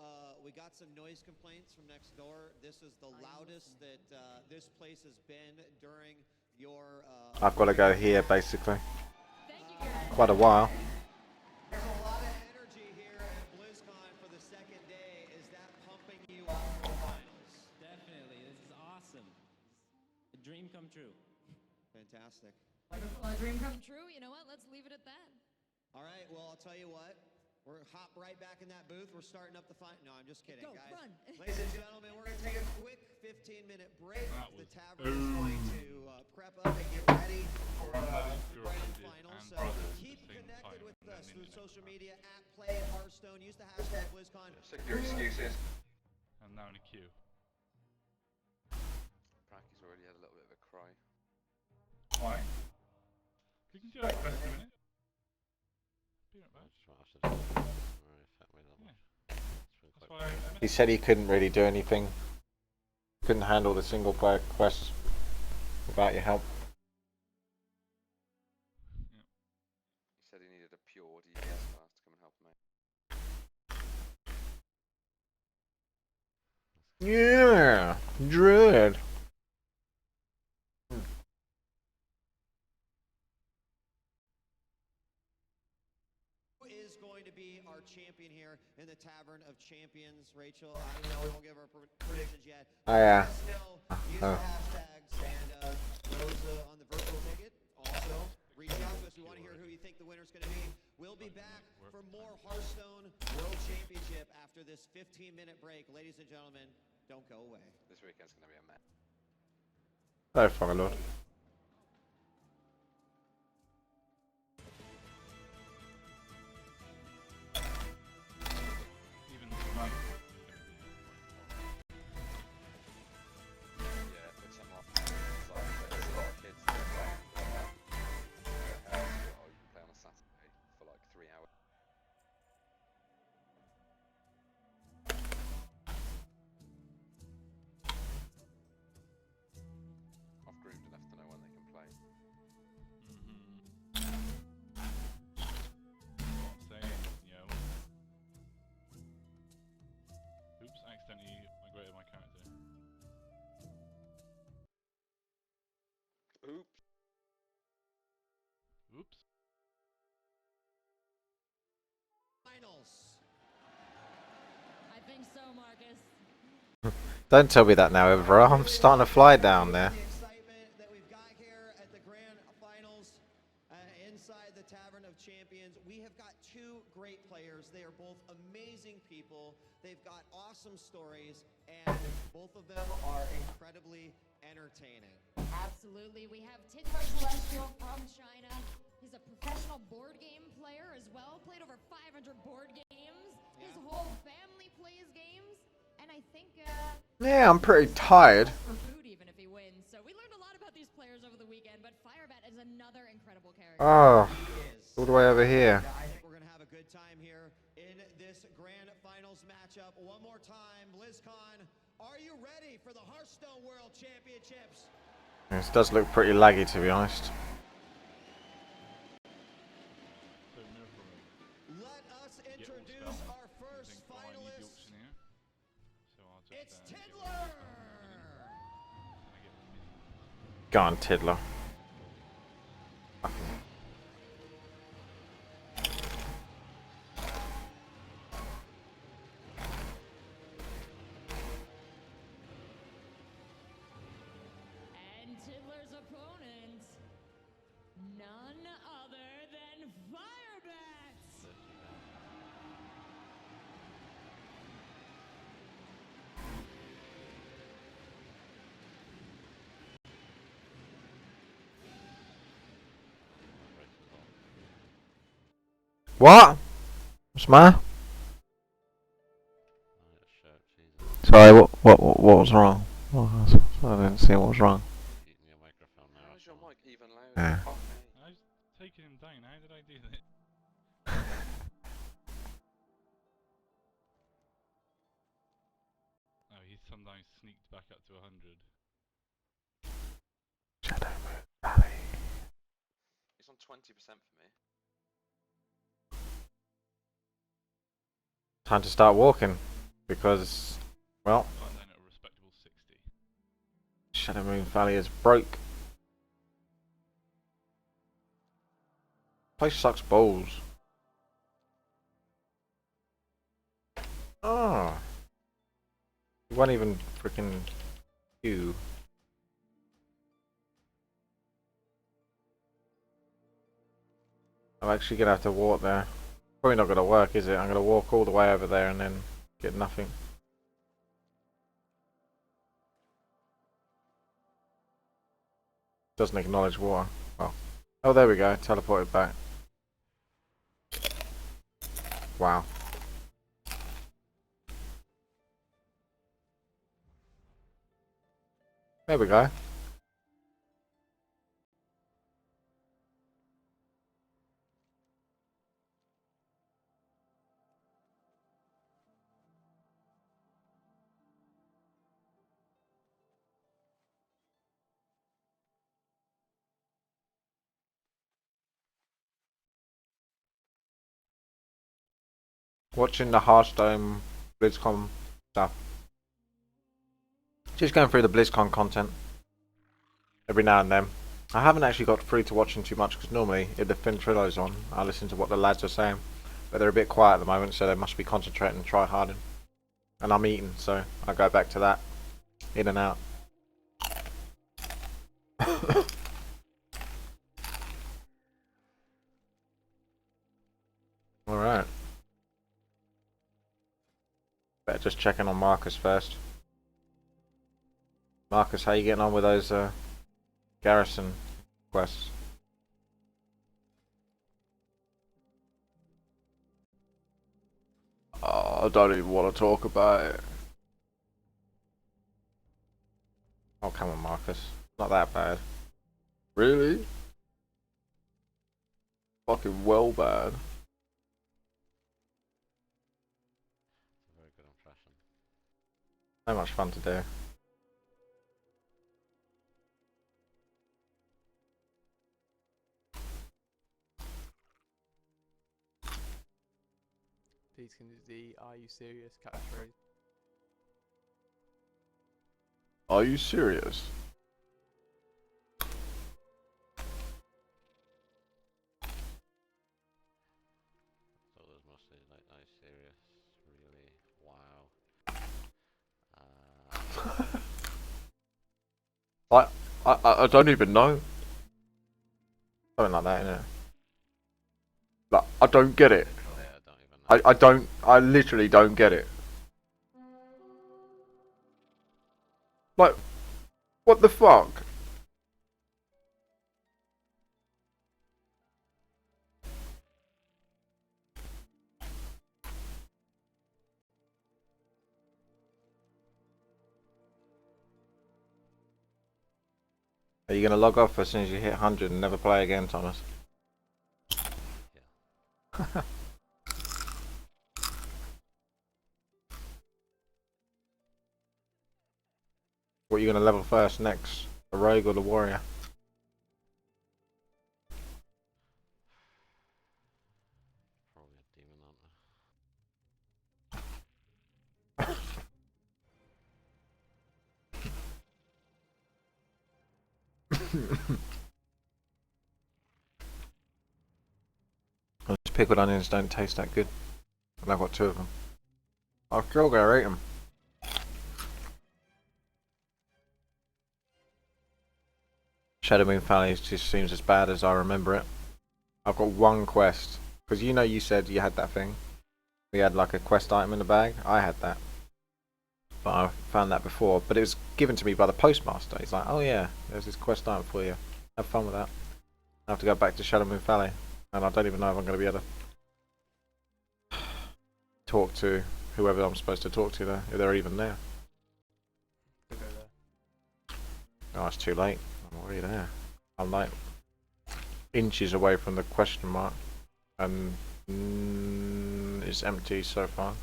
Speaker 16: we got some noise complaints from next door. This is the loudest that this place has been during your.
Speaker 4: I've got to go here basically. Quite a while.
Speaker 16: There's a lot of energy here at BlizzCon for the second day. Is that pumping you up for the finals?
Speaker 7: Definitely, this is awesome. A dream come true.
Speaker 16: Fantastic.
Speaker 17: A dream come true. You know what? Let's leave it at that.
Speaker 16: All right. Well, I'll tell you what. We're hop right back in that booth. We're starting up the fight. No, I'm just kidding,
Speaker 17: Go,
Speaker 16: guys.
Speaker 17: run.
Speaker 16: Ladies and gentlemen, we're going to take a quick 15-minute break. The tavern is going to prep up and get ready for the grand final. So keep connected with us through social media at Play at Hearthstone. Use the hashtag BlizzCon.
Speaker 8: Stick your excuses.
Speaker 5: I'm now in a queue.
Speaker 8: Bracky's already had a little bit of a cry.
Speaker 5: Why? You can do that in a minute. Be right back.
Speaker 4: He said he couldn't really do anything. Couldn't handle the single player quests without your help.
Speaker 8: He said he needed a pure DPS class to come and help him out.
Speaker 4: Yeah, Dread.
Speaker 16: Who is going to be our champion here in the Tavern of Champions, Rachel? I know we won't give our predictions yet.
Speaker 4: Oh yeah.
Speaker 16: Let us know. Use the hashtags and those on the virtual ticket also reach out to us. We want to hear who you think the winner's going to be. We'll be back for more Hearthstone World Championship after this 15-minute break. Ladies and gentlemen, don't go away.
Speaker 8: This weekend's going to be a mess.
Speaker 4: Oh, fuck lord.
Speaker 5: Even tonight.
Speaker 8: Yeah, but some of it's like there's a lot of kids that play at house, or you can play on a Saturday for like 3 hours. I've groomed enough to know when they can play.
Speaker 5: Saying, yo. Oops, I accidentally migrated my character.
Speaker 8: Oops.
Speaker 5: Oops.
Speaker 16: Finals.
Speaker 17: I think so, Marcus.
Speaker 4: Don't tell me that now, bro. I'm starting to fly down there.
Speaker 16: The excitement that we've got here at the grand finals inside the Tavern of Champions. We have got two great players. They are both amazing people. They've got awesome stories, and both of them are incredibly entertaining.
Speaker 17: Absolutely. We have Tidhar Celestial from China. He's a professional board game player as well. Played over 500 board games. His whole family plays games. And I think,
Speaker 4: Yeah, I'm pretty tired.
Speaker 17: for food even if he wins. So we learned a lot about these players over the weekend, but Firebat is another incredible character.
Speaker 4: Oh, all the way over here.
Speaker 16: I think we're going to have a good time here in this grand finals matchup. One more time, BlizzCon, are you ready for the Hearthstone World Championships?
Speaker 4: This does look pretty laggy, to be honest.
Speaker 16: Let us introduce our first finalist. It's Tidler!
Speaker 4: Go on, Tidler.
Speaker 17: And Tidler's opponent, none other than Firebat.
Speaker 4: What? What's the matter? Sorry, what was wrong? I didn't see what was wrong.
Speaker 8: How is your mic even louder?
Speaker 4: Yeah.
Speaker 5: I was taking him down. How did I do that? Oh, he sometimes sneaked back up to 100.
Speaker 8: It's on 20% for me.
Speaker 4: Time to start walking. Because, well,
Speaker 5: Got down at a respectable 60.
Speaker 4: Shadow Moon Valley is broke. Place sucks balls. Oh. It won't even freaking queue. I'm actually gonna have to walk there. Probably not gonna work, is it? I'm gonna walk all the way over there and then get nothing. Doesn't acknowledge water. Well, oh, there we go. Teleported back. Wow. There we go. Watching the Hearthstone BlizzCon stuff. Just going through the BlizzCon content every now and then. I haven't actually got through to watching too much because normally if the Fintrillow's on, I listen to what the lads are saying. But they're a bit quiet at the moment, so they must be concentrating and try harding. And I'm eating, so I go back to that. In and out. Alright. Better just check in on Marcus first. Marcus, how you getting on with those garrison quests? Oh, I don't even want to talk about it. Oh, come on, Marcus. Not that bad. Really? Fucking well bad.
Speaker 11: Very good impression.
Speaker 4: So much fun to do.
Speaker 9: Please can do the "Are you serious?" catchphrase.
Speaker 4: Are you serious?
Speaker 11: So there's mostly like, "Are you serious? Really? Wow."
Speaker 4: I don't even know. Something like that, innit? Like, I don't get it.
Speaker 11: Yeah, I don't even know.
Speaker 4: I literally don't get it. Like, what the fuck? Are you gonna log off as soon as you hit 100 and never play again, Thomas?
Speaker 11: Yeah.
Speaker 4: What are you gonna level first next? The rogue or the warrior?
Speaker 11: Probably a demon, aren't
Speaker 4: Those pickled onions don't taste that good. And I've got 2 of them. I'll still go eat them. Shadow Moon Valley just seems as bad as I remember it. I've got 1 quest. Because you know you said you had that thing. We had like a quest item in the bag. I had that. But I found that before. But it was given to me by the postmaster. He's like, oh yeah, there's this quest item for you. Have fun with that. I have to go back to Shadow Moon Valley. And I don't even know if I'm going to be able to talk to whoever I'm supposed to talk to there. If they're even there. Oh, it's too late. I'm already there. I'm like inches away from the question mark. And it's empty so far.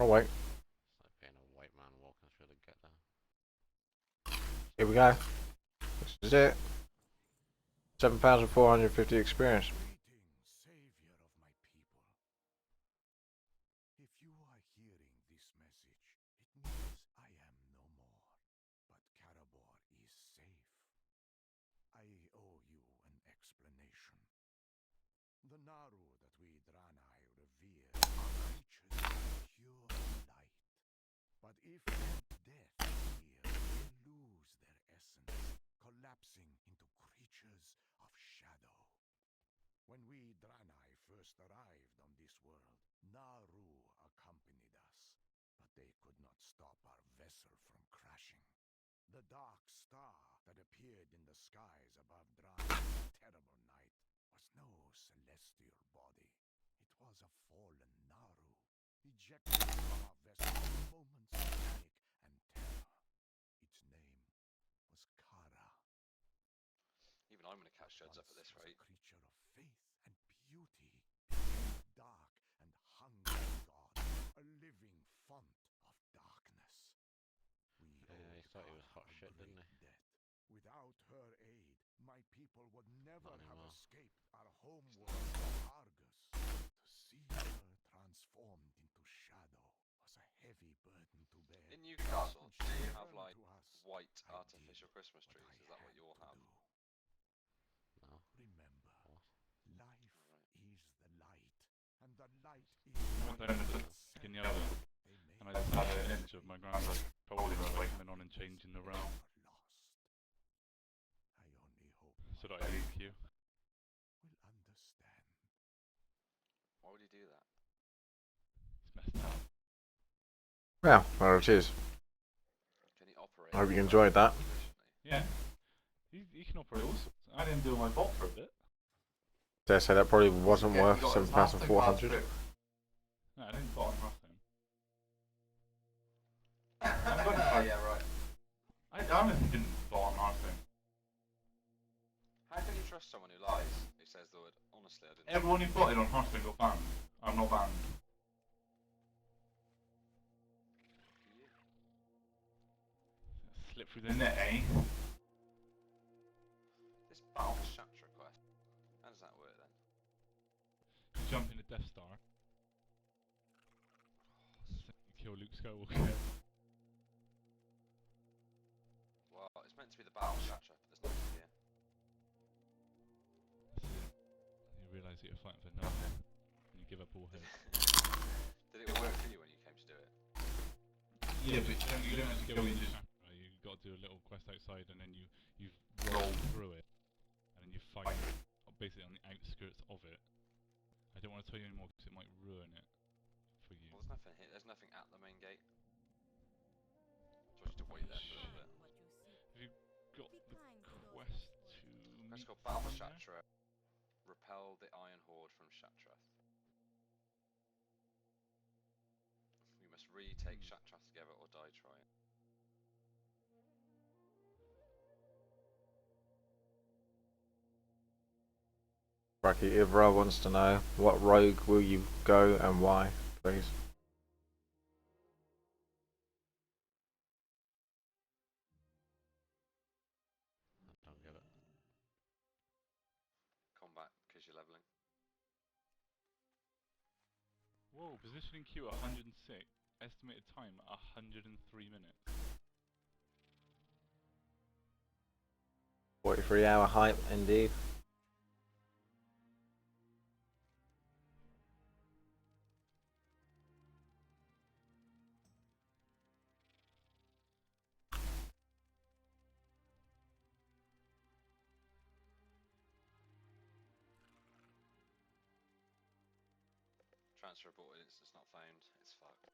Speaker 4: Oh wait.
Speaker 11: It's like being a white man walking through the ghetto.
Speaker 4: Here we go. This is it. 7,450 experience.
Speaker 12: Savior of my people. If you are hearing this message, it means I am no more, but Karabor is safe. I owe you an explanation. The Naru that we Draenor revere are creatures of pure light. But if death here, they lose their essence, collapsing into creatures of shadow. When we Draenor first arrived on this world, Naru accompanied us, but they could not stop our vessel from crashing. The dark star that appeared in the skies above Draenor that terrible night was no celestial body. It was a fallen Naru, ejected from our vessel in moments of panic and terror. Its name was Kara.
Speaker 8: Even I'm gonna catch Judds up at this rate.
Speaker 12: A creature of faith and beauty, dark and hungry god, a living font of darkness.
Speaker 11: Yeah, he thought he was hot shit, didn't he?
Speaker 12: Without her aid, my people would never
Speaker 11: Not
Speaker 12: have
Speaker 11: anymore.
Speaker 12: escaped our homeworld of Argus. To see her transformed into shadow was a heavy
Speaker 8: In Newcastle, do you have like white artificial Christmas trees? Is that what you all have?
Speaker 11: No.
Speaker 5: I went down to the in the oven, and I just had an image of my granddad probably like coming on and changing the realm. So that I leave you.
Speaker 8: Why would you do that?
Speaker 5: It's messed up.
Speaker 4: Yeah, there it is.
Speaker 8: Can he operate?
Speaker 4: I hope you enjoyed that.
Speaker 5: Yeah. You can operate all sorts. I didn't do my vault for a bit.
Speaker 4: Dare say that probably wasn't worth 7,400.
Speaker 5: No, I didn't bottom nothing.
Speaker 8: Oh yeah, right.
Speaker 5: I honestly didn't bottom nothing.
Speaker 8: How can you trust someone who lies? Who says the word, honestly, I didn't.
Speaker 5: Everyone who bought it on Hearthstone got banned. I'm not banned. Slip through the net, eh?
Speaker 8: This battle Shatra quest. How does that work then?
Speaker 5: You jump in the Death Star. Kill Luke Skywalker.
Speaker 8: Well, it's meant to be the battle Shatra, but there's nothing here.
Speaker 5: You realise that you're fighting for nothing, and you give up all hope.
Speaker 8: Did it work for you when you came to do it?
Speaker 5: Yeah, but you don't have to go into Shatra. You've got to do a little quest outside, and then you roll through it, and then you fight basically on the outskirts of it. I don't want to tell you anymore because it might ruin it for you.
Speaker 8: Well, there's nothing here. There's nothing at the main gate. So I just to wait there for a little bit.
Speaker 5: Have you got the quest to
Speaker 8: Let's
Speaker 5: meet
Speaker 8: go battle
Speaker 5: someone
Speaker 8: Shatra.
Speaker 5: there?
Speaker 8: Repel the Iron Horde from Shatrath. We must retake Shatrath together or die trying.
Speaker 4: Bracky Ivra wants to know, what rogue will you go and why, please?
Speaker 11: I don't get it.
Speaker 8: Combat, because you're leveling.
Speaker 5: Whoa, positioning queue at 106. Estimated time at 103 minutes.
Speaker 4: 43-hour hype, indeed.
Speaker 8: Transfer aborted, it's not found. It's fucked.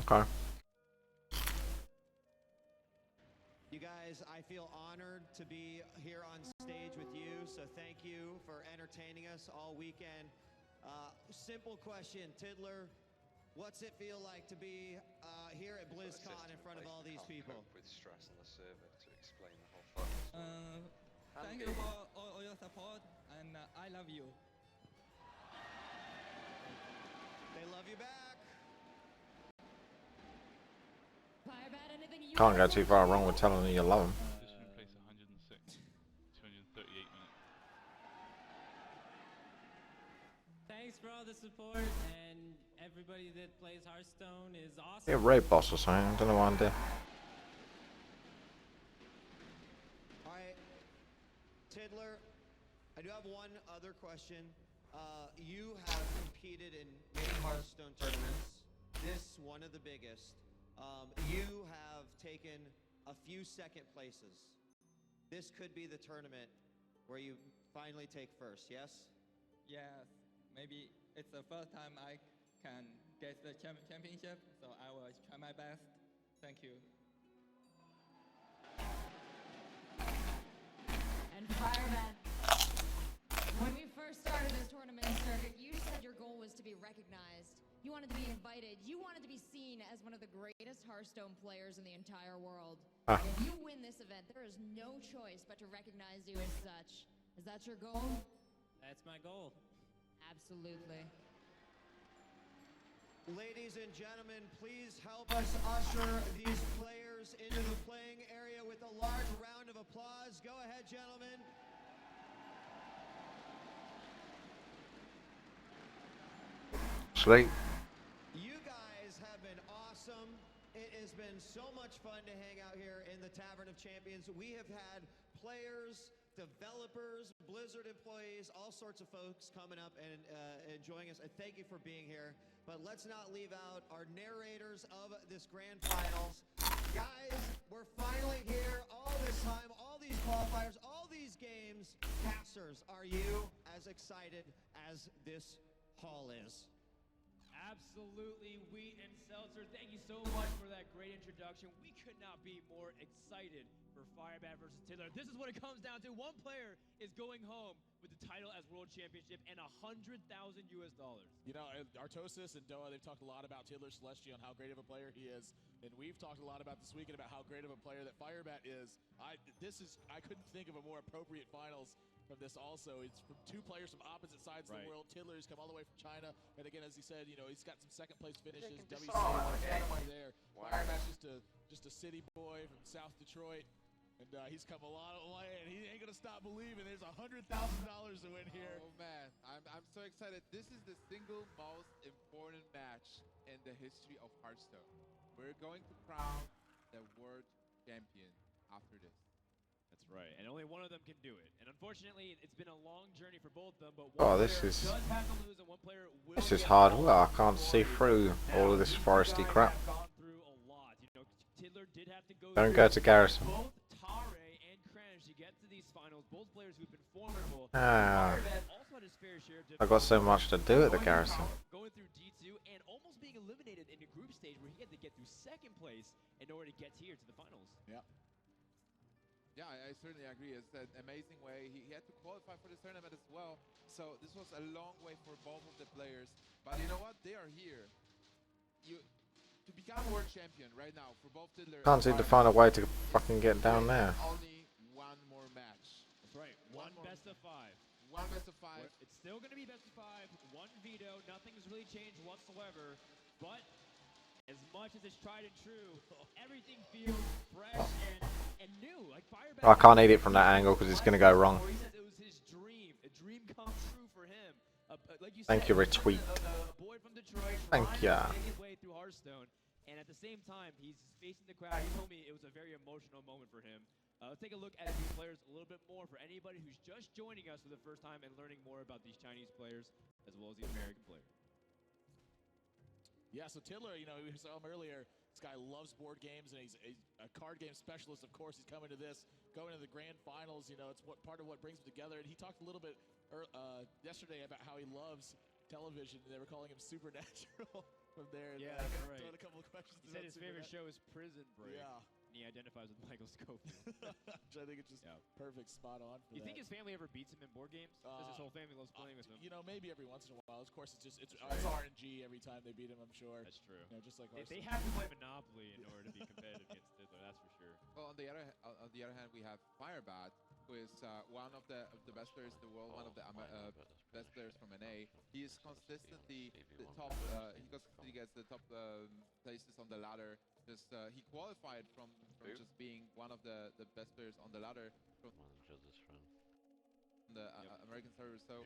Speaker 4: Okay.
Speaker 16: You guys, I feel honored to be here on stage with you, so thank you for entertaining us all weekend. Simple question, Tiddler, what's it feel like to be here at BlizzCon in front of all these people?
Speaker 8: With stress on the server to explain the whole fucking
Speaker 18: Thank you for all your support, and I love you.
Speaker 16: They love you back.
Speaker 4: Can't go too far wrong with telling them you love them.
Speaker 5: Position in place 106. 238 minutes.
Speaker 18: Thanks for all the support, and everybody that plays Hearthstone is awesome.
Speaker 4: Be a raid boss or something, I don't know what I'm doing.
Speaker 16: Alright, Tiddler, I do have one other question. You have competed in many Hearthstone tournaments, this one of the biggest. You have taken a few second places. This could be the tournament where you finally take first, yes?
Speaker 18: Yes, maybe it's the first time I can get the championship, so I will try my best. Thank you.
Speaker 17: And Fireman, when we first started this tournament circuit, you said your goal was to be recognized. You wanted to be invited. You wanted to be seen as one of the greatest Hearthstone players in the entire world. If you win this event, there is no choice but to recognize you as such. Is that your goal?
Speaker 18: That's my goal.
Speaker 17: Absolutely.
Speaker 16: Ladies and gentlemen, please help us usher these players into the playing area with a large round of applause. Go ahead, gentlemen.
Speaker 4: Sleep.
Speaker 16: You guys have been awesome. It has been so much fun to hang out here in the Tavern of Champions. We have had players, developers, Blizzard employees, all sorts of folks coming up and enjoying us. And thank you for being here. But let's not leave out our narrators of this grand finals. Guys, we're finally here. All this time, all these qualifiers, all these games. Passers, are you as excited as this hall is?
Speaker 1: Absolutely, Wheat and Seltzer, thank you so much for that great introduction. We could not be more excited for Firebat versus Tiddler. This is what it comes down to. One player is going home with the title as World Championship and $100,000 US.
Speaker 2: You know, Artosis and Doa, they've talked a lot about Tiddler Celestia and how great of a player he is. And we've talked a lot about this weekend about how great of a player that Firebat is. I couldn't think of a more appropriate finals from this also. It's from two players from opposite sides of the world. Tiddler's come all the way from China. And again, as he said, you know, he's got some second place finishes. WTii there. Firebat's just a city boy from South Detroit. And he's come a long way, and he ain't gonna stop believing. There's $100,000 to win here.
Speaker 19: Oh man, I'm so excited. This is the single most important match in the history of Hearthstone. We're going to crown the world champion after this.
Speaker 1: That's right, and only one of them can do it. And unfortunately, it's been a long journey for both of them, but
Speaker 4: Oh,
Speaker 1: one
Speaker 4: this
Speaker 1: player
Speaker 4: is
Speaker 1: does have to lose, and one player will
Speaker 4: this is
Speaker 1: get
Speaker 4: hard
Speaker 1: all
Speaker 4: work. I
Speaker 1: the
Speaker 4: can't see
Speaker 1: glory.
Speaker 4: through all of this foresty crap.
Speaker 1: Gone through a lot. You know, Tiddler did have to go
Speaker 4: Don't
Speaker 1: through
Speaker 4: go to Garrison.
Speaker 1: both Tare and Kranj to get to these finals. Both players who've been formidable.
Speaker 4: Ah,
Speaker 1: Firebat also had his fair share of
Speaker 4: I got so much to do at the
Speaker 1: going
Speaker 4: Garrison.
Speaker 1: Going through D2 and almost being eliminated in the group stage where he had to get through second place in order to get here to the finals.
Speaker 2: Yeah.
Speaker 19: Yeah, I certainly agree. It's an amazing way. He had to qualify for this tournament as well. So this was a long way for both of the players. But you know what? They are here. To become world champion right now for both Tiddler
Speaker 4: Can't seem to find a way to fucking get down there.
Speaker 19: Only one more match.
Speaker 1: That's right. One best of five.
Speaker 19: One best of five.
Speaker 1: It's still going to be best of five. One veto. Nothing has really changed whatsoever. But as much as it's tried and true, everything feels fresh and new. Like Firebat.
Speaker 4: I can't eat it from that angle because it's going to go wrong.
Speaker 1: He says it was his dream. A dream come true for him. Like you
Speaker 4: Thank
Speaker 1: said,
Speaker 4: you, retweet.
Speaker 1: a boy from Detroit
Speaker 4: Thank
Speaker 1: trying
Speaker 4: ya.
Speaker 1: to make his way through Hearthstone. And at the same time, he's facing the crowd. He told me it was a very emotional moment for him. Let's take a look at these players a little bit more for anybody who's just joining us for the first time and learning more about these Chinese players as well as the American player.
Speaker 2: Yeah, so Tiddler, you know, we saw him earlier. This guy loves board games, and he's a card game specialist. Of course, he's coming to this, going to the grand finals. You know, it's part of what brings them together. And he talked a little bit yesterday about how he loves television. They were calling him Supernatural from there.
Speaker 1: Yeah, that's right.
Speaker 2: Throwing a couple of questions.
Speaker 1: He said his favorite show is Prison Break.
Speaker 2: Yeah.
Speaker 1: And he identifies with Michael Scofield.
Speaker 2: Which I think it's just perfect, spot on for
Speaker 1: You
Speaker 2: that.
Speaker 1: think his family ever beats him in board games? Because his whole family loves playing with him.
Speaker 2: You know, maybe every once in a while. Of course, it's RNG every time they beat him, I'm sure.
Speaker 1: That's true.
Speaker 2: You know, just like
Speaker 1: They have to play Monopoly in order to be competitive against Tiddler, that's for sure.
Speaker 19: Well, on the other hand, we have Firebat, who is one of the best players in the world, one of the best players from NA. He is consistently the top. He gets the top places on the ladder. He qualified from just being one of the best players on the ladder from the American server. So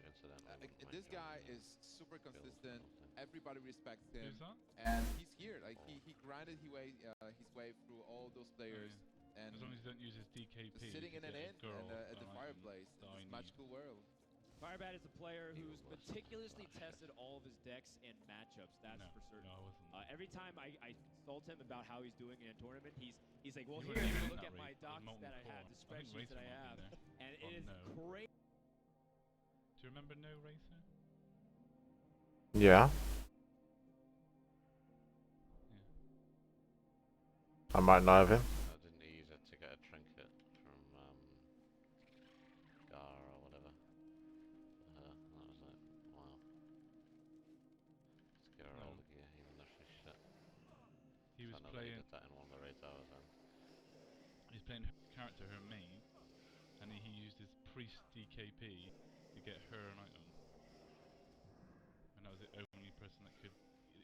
Speaker 19: this guy is super consistent. Everybody respects him, and he's here. Like he grinded his way through all those players. And
Speaker 5: as long as you don't use his DKP,
Speaker 19: sitting in an inn and at the fireplace, it's a magical world.
Speaker 1: Firebat is a player who's meticulously tested all of his decks and matchups. That's for certain.
Speaker 5: No, I wasn't.
Speaker 1: Every time I consult him about how he's doing in a tournament, he's like, well,
Speaker 5: You
Speaker 1: here,
Speaker 5: weren't even in
Speaker 1: look
Speaker 5: that
Speaker 1: at my
Speaker 5: race,
Speaker 1: docs that I have, the spreadsheets that I have, and it is crazy.
Speaker 5: Do you remember No Racer?
Speaker 4: Yeah. I might know of him.
Speaker 11: I didn't use it to get a trinket from Gar or whatever. That was it. Wow. Let's give her all the gear, even though she's shit.
Speaker 5: He was
Speaker 11: I know
Speaker 5: playing.
Speaker 11: That he did that in one of the raids I was in.
Speaker 5: He's playing her character, her main, and he used his priest DKP to get her an item. And that was the only person that could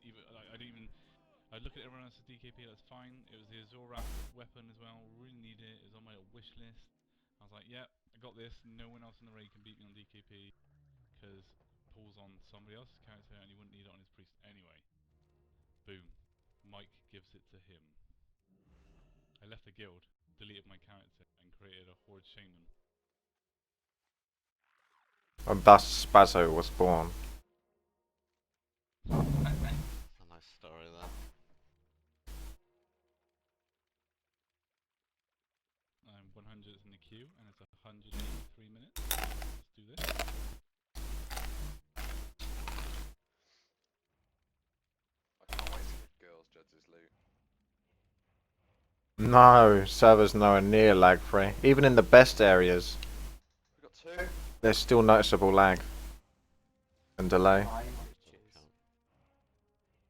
Speaker 5: even I didn't even. I look at everyone else's DKP. That's fine. It was the Azoraf weapon as well. Really need it. It was on my wish list. I was like, yeah, I got this. No one else in the raid can beat me on DKP because Paul's on somebody else's character and he wouldn't need it on his priest anyway. Boom. Mike gives it to him. I left the guild, deleted my character, and created a Horde Shaman.
Speaker 4: And thus Spazzo was born.
Speaker 11: It's a nice story there.
Speaker 5: I'm 100 in the queue, and it's 183 minutes. Let's do this.
Speaker 8: I can't wait to give girls Judd's loot.
Speaker 4: No, server's nowhere near lag free. Even in the best areas,
Speaker 8: We got 2.
Speaker 4: there's still noticeable lag and delay.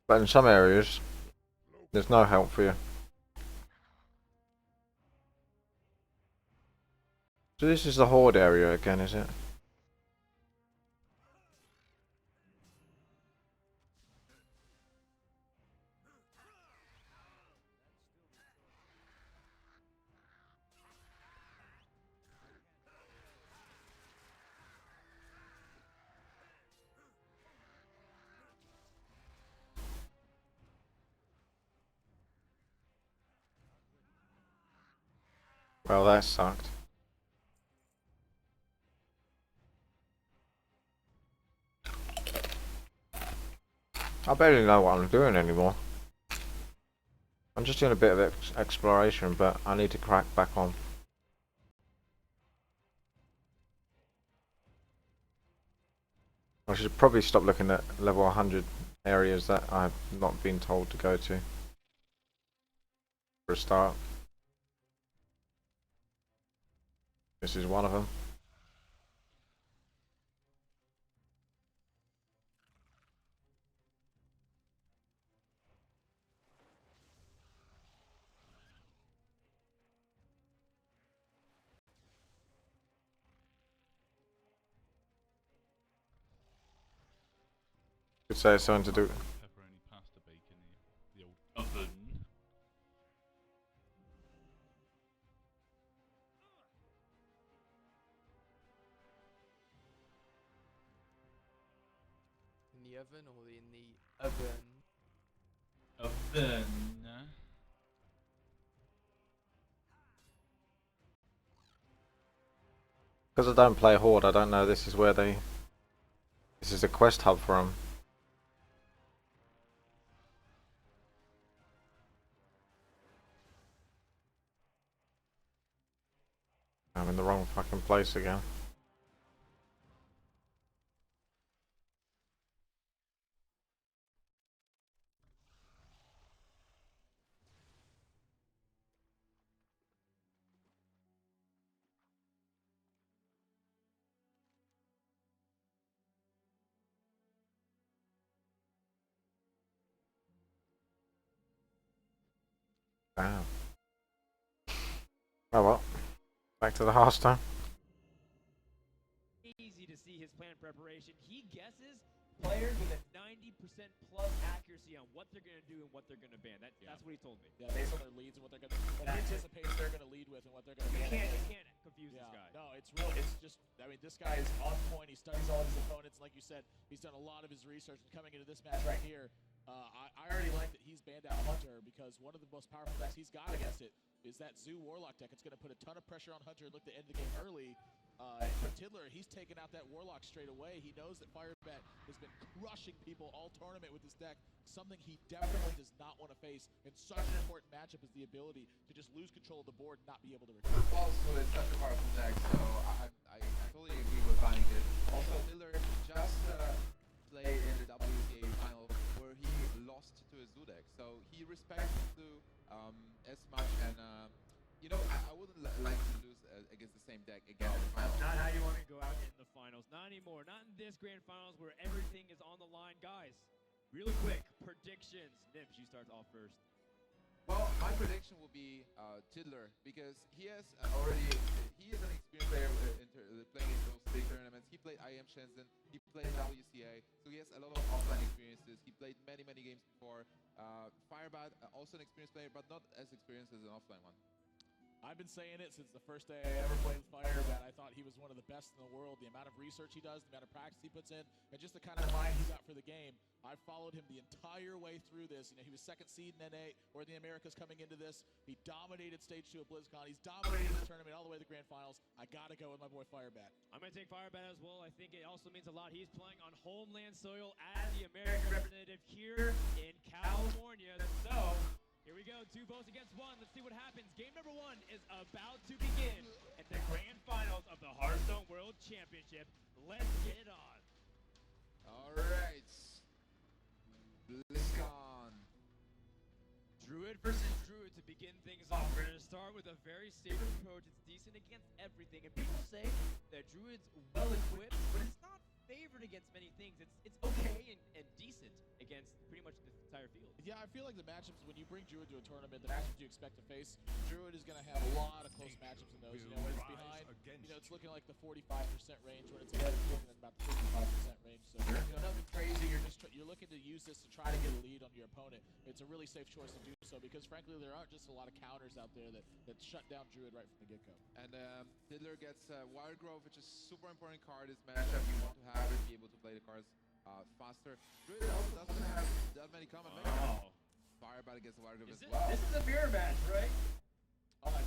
Speaker 4: But in some areas, there's no help for you. So this is the Horde area again, is it? Well, that sucked. I barely know what I'm doing anymore. I'm just doing a bit of exploration, but I need to crack back on. I should probably stop looking at level 100 areas that I've not been told to go to. For a start. This is one of them. Could say it's something to do.
Speaker 5: Pepperoni pasta bacon, the old oven.
Speaker 9: In the oven or in the oven?
Speaker 5: Oven.
Speaker 4: Because I don't play Horde, I don't know this is where they... This is a quest hub for them. I'm in the wrong fucking place again. Damn. Oh well. Back to the Hearthstone.
Speaker 1: Easy to see his plan preparation. He guesses players with a 90% plus accuracy on what they're going to do and what they're going to ban. That's what he told me.
Speaker 2: Yeah, based on their leads and what they're going to, what he anticipates they're going to lead with and what they're going to ban.
Speaker 1: You can't confuse this guy.
Speaker 2: No, it's real. It's just, I mean, this guy is on point. He studies all of his opponents. Like you said, he's done a lot of his research. And coming into this match right here, I already like that he's banned out Hunter because one of the most powerful decks he's got against it is that Zoo Warlock deck. It's going to put a ton of pressure on Hunter and look to end the game early. For Tiddler, he's taken out that Warlock straight away. He knows that Firebat has been crushing people all tournament with this deck, something he definitely does not want to face in such an important matchup is the ability to just lose control of the board and not be able to recover.
Speaker 19: Also, it's such a powerful deck, so I totally agree with banning it. Also, Tiddler just played in the WTI final where he lost to a Zoo deck, so he respects Zoo as much, and you know, I wouldn't like to lose against the same deck again in the finals.
Speaker 1: Not how you want to go out in the finals. Not anymore. Not in this grand finals where everything is on the line. Guys, really quick, predictions. Nips, you start off first.
Speaker 19: Well, my prediction will be Tiddler because he is an experienced player playing in those big tournaments. He played IM Shenzhen, he played WCA, so he has a lot of offline experiences. He played many games before. Firebat, also an experienced player, but not as experienced as an offline one.
Speaker 2: I've been saying it since the first day I ever played with Firebat. I thought he was one of the best in the world. The amount of research he does, the amount of practice he puts in, and just the kind of mind he's got for the game. I've followed him the entire way through this. You know, he was second seed in NA or the Americas coming into this. He dominated stage 2 of BlizzCon. He's dominated the tournament all the way to the grand finals. I gotta go with my boy Firebat.
Speaker 1: I'm gonna take Firebat as well. I think it also means a lot. He's playing on homeland soil as the American representative here in California. So here we go, 2 votes against 1. Let's see what happens. Game number 1 is about to begin at the grand finals of the Hearthstone World Championship. Let's get it on.
Speaker 19: Alright. BlizzCon.
Speaker 1: Druid versus Druid to begin things off. We're going to start with a very safe approach. It's decent against everything. And people say that Druid's well equipped, but it's not favored against many things. It's okay and decent against pretty much the entire field.
Speaker 2: Yeah, I feel like the matchups, when you bring Druid to a tournament, the matchups you expect to face, Druid is going to have a lot of close matchups in those. You know, when it's behind, you know, it's looking like the 45% range. When it's ahead, it's looking at about the 55% range. So, you know, nothing crazy. You're looking to use this to try to get a lead on your opponent. It's a really safe choice to do so because, frankly, there aren't just a lot of counters out there that shut down Druid right from the get-go.
Speaker 19: And Diddler gets Wild Growth, which is a super important card. This matchup, you want to have it, be able to play the cards faster. Druid also doesn't have that many common mechanisms. Firebat against the Wild Growth as well.
Speaker 7: This is a mirror match, right?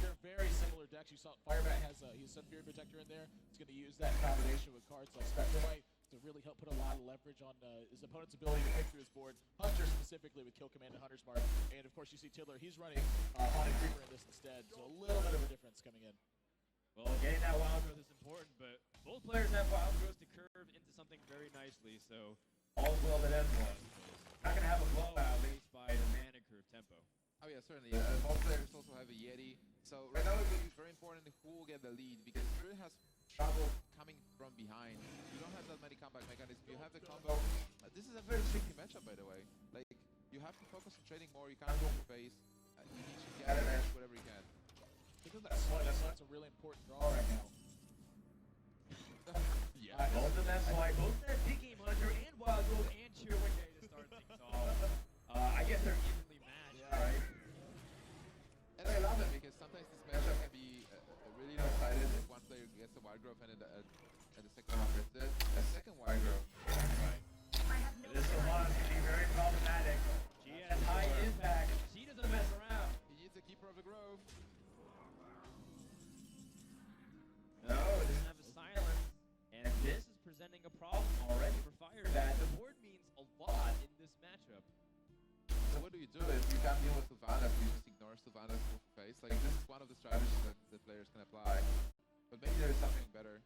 Speaker 2: They're very similar decks. You saw Firebat has he's Sun Fury Protector in there. He's going to use that combination with cards like Spectralite to really help put a lot of leverage on his opponent's ability to pick through his board. Hunter specifically with Kill Command and Hunter's Mark. And of course you see Tiddler, he's running Haunted Creeper in this instead. So a little bit of a difference coming in.
Speaker 1: Well, getting that Wild Growth is important, but both players have Wild Growth to curve into something very nicely, so
Speaker 7: all's well that ends well. Not gonna have a blowout
Speaker 1: based by the mana curve tempo.
Speaker 19: Oh yeah, certainly. Both players also have a Yeti. So right now it's very important who will get the lead because Druid has trouble coming from behind. You don't have that many comeback mechanisms. You have the combo. This is a very tricky matchup, by the way. Like, you have to focus on trading more. You can't go for face. You need to get an edge whatever you can.
Speaker 2: Because that's a really important draw right now.
Speaker 7: Yeah, both of them like both that big game Hunter and Wild Growth and Cheer Wicked to start things off. I guess they're evenly matched, right?
Speaker 19: And I love it because sometimes this matchup can be really lopsided if one player gets a Wild Growth and in the second one gets a second Wild Growth.
Speaker 7: Right. This one can be very problematic. She has high impact. She doesn't mess around.
Speaker 19: He is the keeper of the grove.
Speaker 1: No, it doesn't have a silence. And this is presenting a problem already for Firebat. The board means a lot in this matchup.
Speaker 19: So what do you do if you can't deal with Sylvanas? You just ignore Sylvanas full face. Like, this is one of the strategies that players can apply. But maybe there is something better.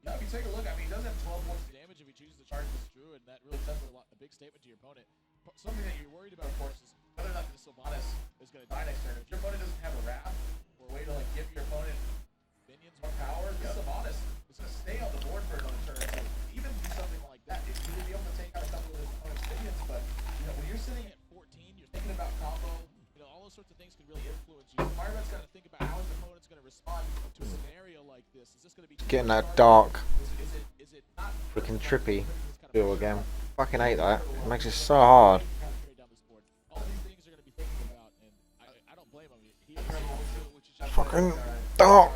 Speaker 2: Yeah, if you take a look, I mean, he does have 12 points of damage if he chooses to charge this Druid, and that really sends a big statement to your opponent. Something that you're worried about, of course, is whether or not the Sylvanas is going to die next turn. If your opponent doesn't have a Wrath or a way to like give your opponent minions more power, the Sylvanas is going to stay on the board for another turn. So even do something like that, if you will be able to take out a couple of his opponent's minions, but you know, when you're sitting at 14, you're thinking about combo, you know, all those sorts of things can really influence you. Firebat's got to think about how his opponent's going to respond to a scenario like this. Is this going to be
Speaker 4: Getting that dark,
Speaker 2: is it not
Speaker 4: freaking trippy feel again. Fucking hate that. It makes it so hard.
Speaker 2: all these things are going to be thinking about, and I don't blame him.
Speaker 4: Fucking dark.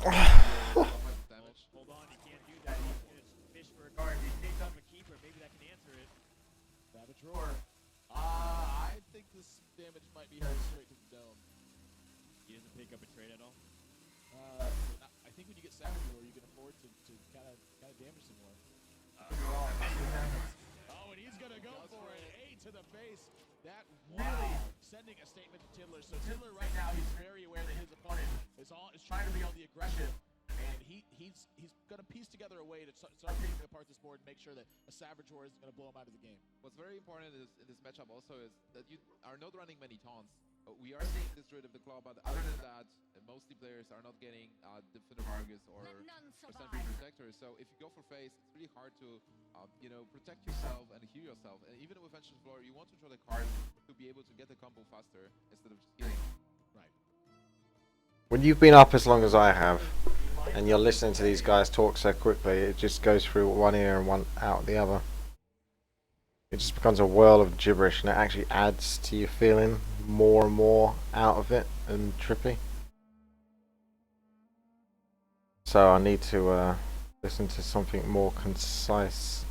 Speaker 1: Hold on, he can't do that. He's going to fish for a card. If he takes off a keeper, maybe that can answer it.
Speaker 2: Savage Roar. I think this damage might be headed straight to the dome.
Speaker 1: He doesn't pick up a trade at all?
Speaker 2: I think when you get Savage Roar, you can afford to kind of damage some more. Oh, and he's going to go for it. A to the face. That really sending a statement to Tiddler. So Tiddler right now, he's very aware that his opponent is trying to be on the aggression. And he's going to piece together a way to start picking apart this board and make sure that a Savage Roar isn't going to blow him out of the game.
Speaker 19: What's very important in this matchup also is that you are not running many taunts. We are seeing this Druid of the Claw, but other than that, mostly players are not getting Definitive Argus or Sun Fury Protector. So if you go for face, it's really hard to, you know, protect yourself and heal yourself. And even with Ancient Floor, you want to draw the card to be able to get the combo faster instead of just healing.
Speaker 2: Right.
Speaker 4: When you've been up as long as I have, and you're listening to these guys talk so quickly, it just goes through one ear and one out the other. It just becomes a whirl of gibberish, and it actually adds to you feeling more and more out of it and trippy. So I need to listen to something more concise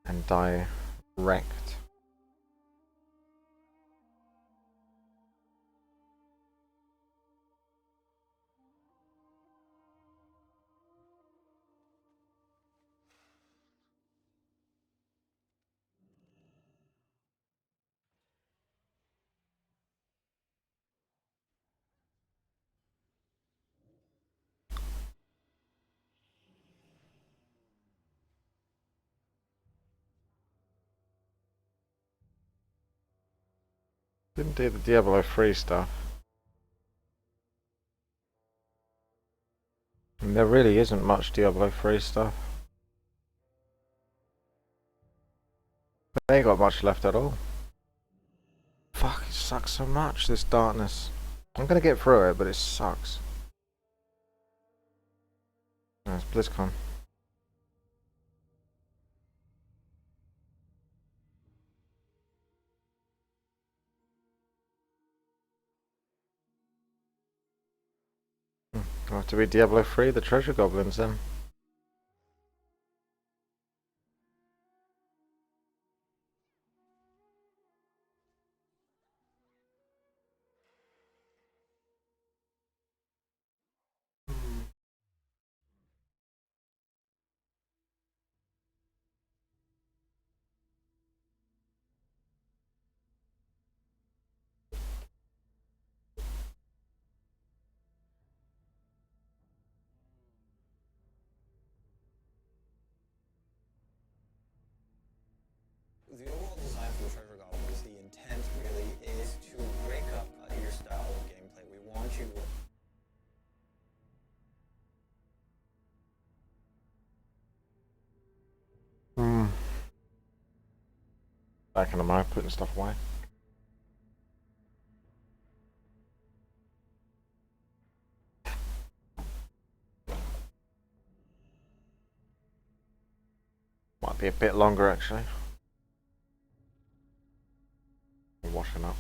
Speaker 4: and direct. Didn't do the Diablo 3 stuff. And there really isn't much Diablo 3 stuff. They ain't got much left at all. Fuck, it sucks so much, this darkness. I'm gonna get through it, but it sucks. That's BlizzCon. I'll have to be Diablo 3, the treasure goblins then.
Speaker 20: The overall design for the treasure goblins, the intent really is to break up your style of gameplay. We want you to
Speaker 4: Back in the mouth, putting stuff away. Might be a bit longer actually. I'm washing up.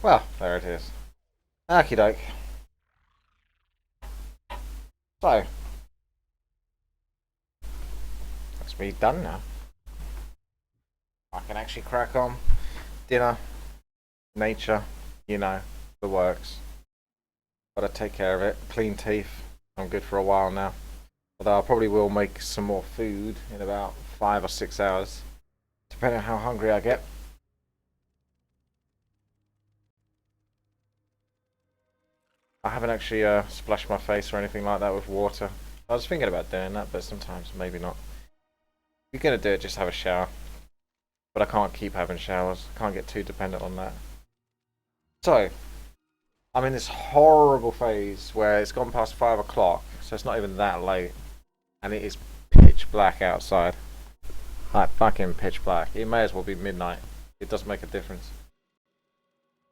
Speaker 4: Well, there it is. Okie doke. So, that's me done now. I can actually crack on. Dinner, nature, you know, the works. Gotta take care of it. Clean teeth. I'm good for a while now. Although I probably will make some more food in about 5 or 6 hours, depending on how hungry I get. I haven't actually splashed my face or anything like that with water. I was thinking about doing that, but sometimes maybe not. If you're gonna do it, just have a shower. But I can't keep having showers. I can't get too dependent on that. So, I'm in this horrible phase where it's gone past 5 o'clock, so it's not even that late. And it is pitch black outside. Like fucking pitch black. It may as well be midnight. It does make a difference.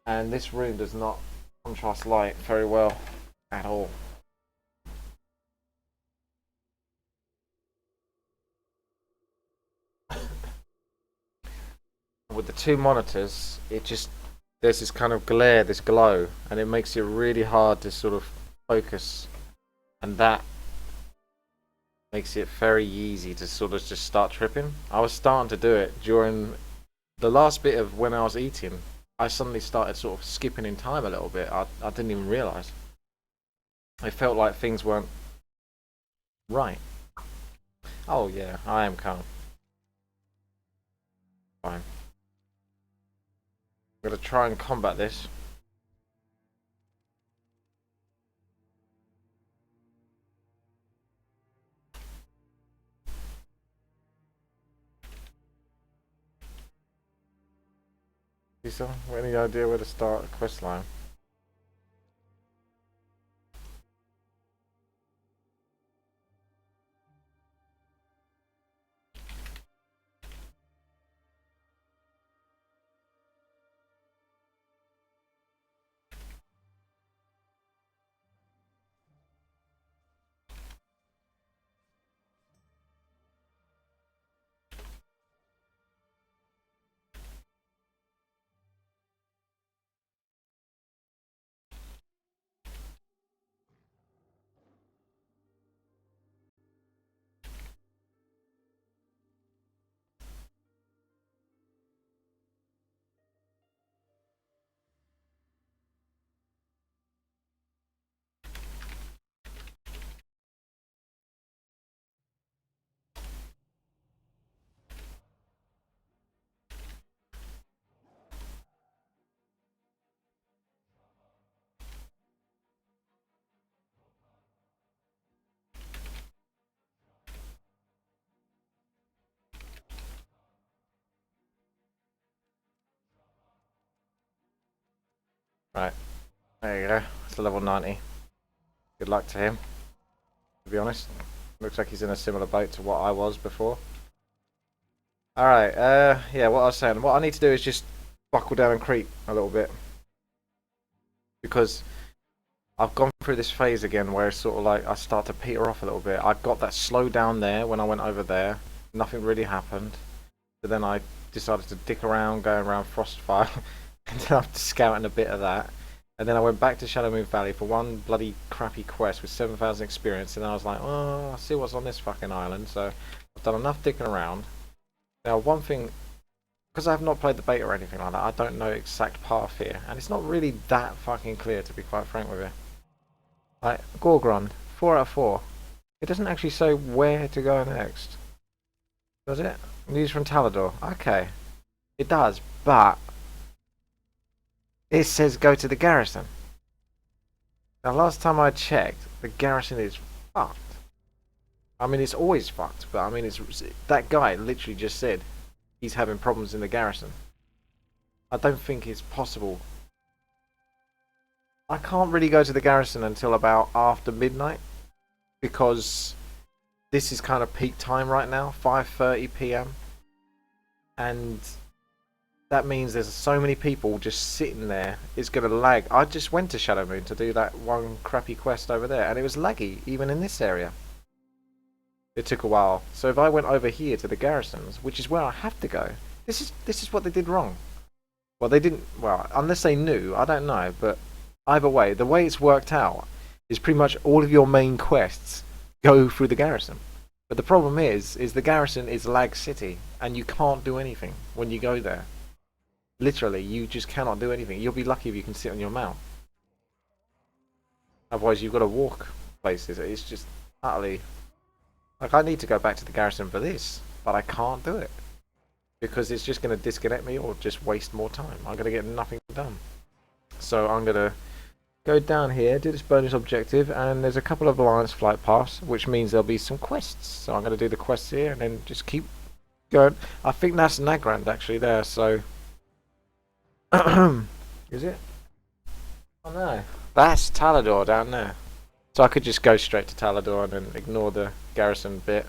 Speaker 4: And this room does not contrast light very well at all. With the two monitors, it just, there's this kind of glare, this glow, and it makes it really hard to sort of focus, and that makes it very easy to sort of just start tripping. I was starting to do it during the last bit of when I was eating. I suddenly started sort of skipping in time a little bit. I didn't even realise. It felt like things weren't right. Oh yeah, I am calm. Fine. I'm gonna try and combat this. Lisa, any idea where to start a quest line? Right, there you go. It's a level 90. Good luck to him, to be honest. Looks like he's in a similar boat to what I was before. Alright, yeah, what I was saying. What I need to do is just buckle down and creep a little bit. Because I've gone through this phase again where it's sort of like I start to peter off a little bit. I got that slow down there when I went over there. Nothing really happened. But then I decided to dick around, going around Frostfire. Ended up scouting a bit of that. And then I went back to Shadow Moon Valley for one bloody crappy quest with 7,000 experience. And then I was like, oh, I'll see what's on this fucking island. So I've done enough dicking around. Now, one thing, because I have not played the beta or anything like that, I don't know exact path here. And it's not really that fucking clear, to be quite frank with you. Like, Gorgrond, 4 out of 4. It doesn't actually say where to go next. Does it? News from Talador. Okay. It does, but it says go to the garrison. Now, last time I checked, the garrison is fucked. I mean, it's always fucked, but I mean, it's that guy literally just said he's having problems in the garrison. I don't think it's possible. I can't really go to the garrison until about after midnight, because this is kind of peak time right now, 5:30 PM, and that means there's so many people just sitting there. It's going to lag. I just went to Shadow Moon to do that one crappy quest over there, and it was laggy even in this area. It took a while. So if I went over here to the garrisons, which is where I have to go, this is what they did wrong. Well, they didn't. Well, unless they knew, I don't know. But either way, the way it's worked out is pretty much all of your main quests go through the garrison. But the problem is the garrison is lag city, and you can't do anything when you go there. Literally, you just cannot do anything. You'll be lucky if you can sit on your mount. Otherwise, you've got to walk places. It's just utterly... Like, I need to go back to the garrison for this, but I can't do it. Because it's just going to disconnect me or just waste more time. I'm going to get nothing done. So I'm going to go down here, do this bonus objective, and there's a couple of Alliance flight paths, which means there'll be some quests. So I'm going to do the quests here and then just keep going. I think that's Nagrand actually there, so... Is it? Oh no. That's Talador down there. So I could just go straight to Talador and then ignore the garrison bit.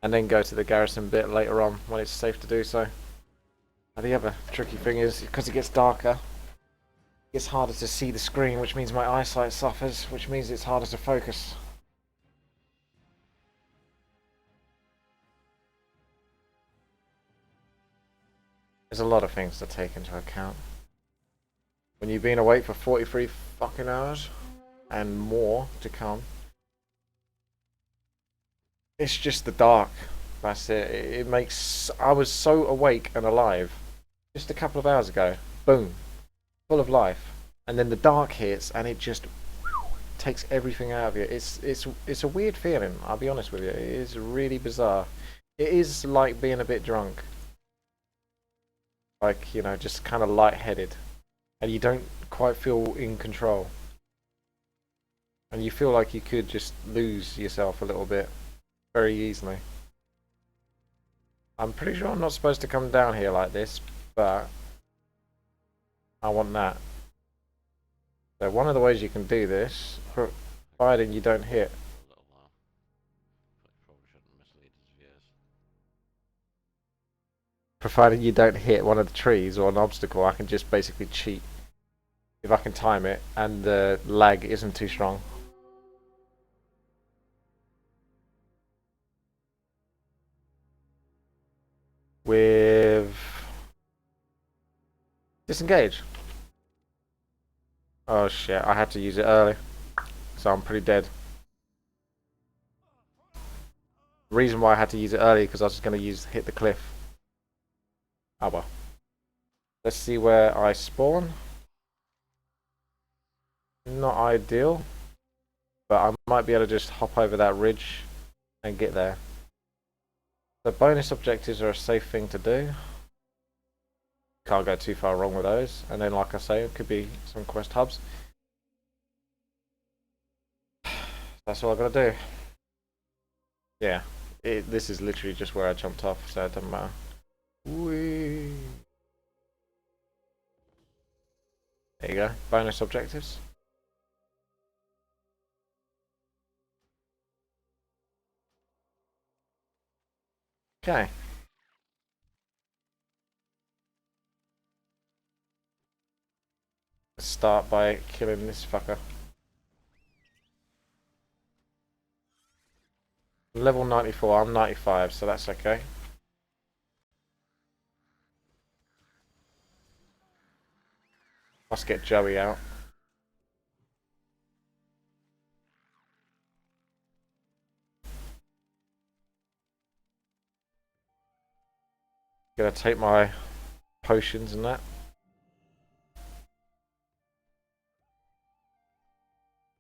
Speaker 4: And then go to the garrison bit later on when it's safe to do so. And the other tricky thing is, because it gets darker, it gets harder to see the screen, which means my eyesight suffers, which means it's harder to focus. There's a lot of things to take into account. When you've been awake for 43 fucking hours, and more to come, it's just the dark. That's it. It makes... I was so awake and alive just a couple of hours ago. Boom. Full of life. And then the dark hits and it just takes everything out of you. It's a weird feeling, I'll be honest with you. It is really bizarre. It is like being a bit drunk. Like, you know, just kind of lightheaded. And you don't quite feel in control. And you feel like you could just lose yourself a little bit. Very easily. I'm pretty sure I'm not supposed to come down here like this, but I want that. So one of the ways you can do this, providing you don't hit. Provided you don't hit one of the trees or an obstacle, I can just basically cheat. If I can time it and the lag isn't too strong. With disengage. Oh shit, I had to use it early. So I'm pretty dead. The reason why I had to use it early because I was just going to hit the cliff. Oh well. Let's see where I spawn. Not ideal. But I might be able to just hop over that ridge and get there. The bonus objectives are a safe thing to do. Can't go too far wrong with those. And then, like I say, it could be some quest hubs. That's all I've got to do. Yeah, this is literally just where I jumped off, so it doesn't matter. Whee. There you go, bonus objectives. Okay. Let's start by killing this fucker. Level 94, I'm 95, so that's okay. Let's get Joey out. Gonna take my potions and that.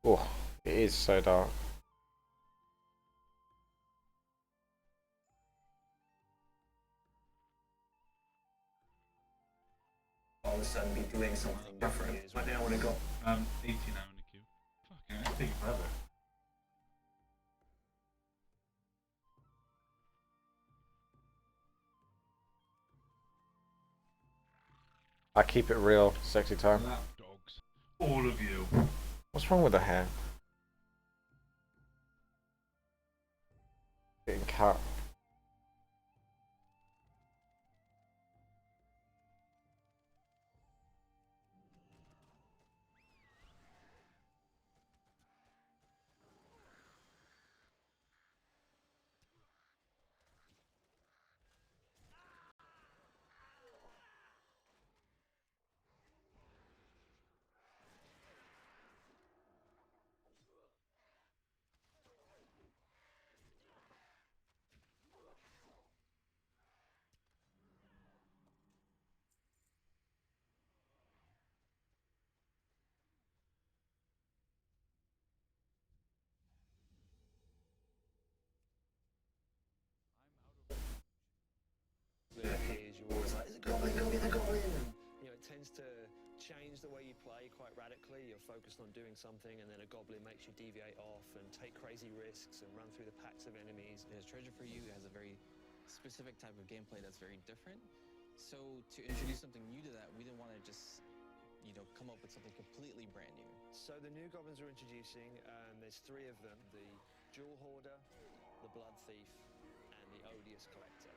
Speaker 4: Oh, it is so dark.
Speaker 20: All of a sudden be doing something different. But now when I go
Speaker 5: 80 now in the queue. Fucking hell, it's taking forever.
Speaker 4: I keep it real, sexy time.
Speaker 5: Lap dogs. All of you.
Speaker 4: What's wrong with the hair? Getting cut.
Speaker 21: change the way you play quite radically. You're focused on doing something, and then a goblin makes you deviate off and take crazy risks and run through the packs of enemies.
Speaker 20: Treasure for You has a very specific type of gameplay that's very different. So to introduce something new to that, we didn't want to just, come up with something completely brand new.
Speaker 21: So the new goblins we're introducing, there's 3 of them: the Jewel Hoarder, the Blood Thief, and the Odious Collector.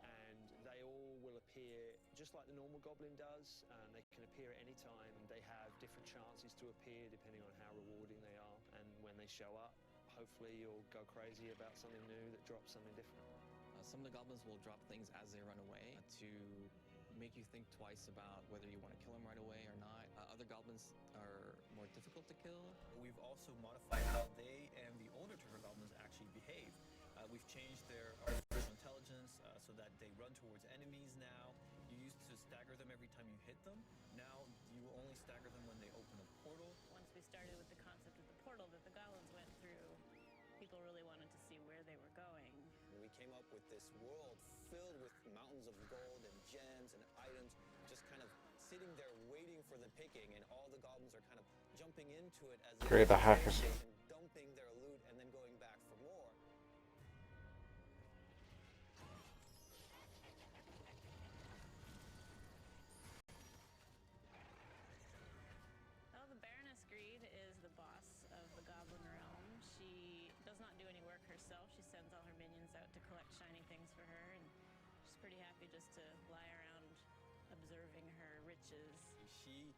Speaker 21: And they all will appear just like the normal goblin does. They can appear at any time. They have different chances to appear depending on how rewarding they are. And when they show up, hopefully you'll go crazy about something new that drops something different.
Speaker 20: Some of the goblins will drop things as they run away to make you think twice about whether you want to kill them right away or not. Other goblins are more difficult to kill. We've also modified how they and the older treasure goblins actually behave. We've changed their artificial intelligence so that they run towards enemies now. You used to stagger them every time you hit them. Now you will only stagger them when they open a portal.
Speaker 22: Once we started with the concept of the portal that the goblins went through, people really wanted to see where they were going.
Speaker 20: We came up with this world filled with mountains of gold and gems and items just kind of sitting there waiting for the picking, and all the goblins are kind of jumping into it as
Speaker 4: Agree the hackers.
Speaker 20: dumping their loot and then going back for more.
Speaker 22: Well, the Baroness Greed is the boss of the Goblin Realm. She does not do any work herself. She sends all her minions out to collect shiny things for her, and she's pretty happy just to lie around observing her riches.
Speaker 20: She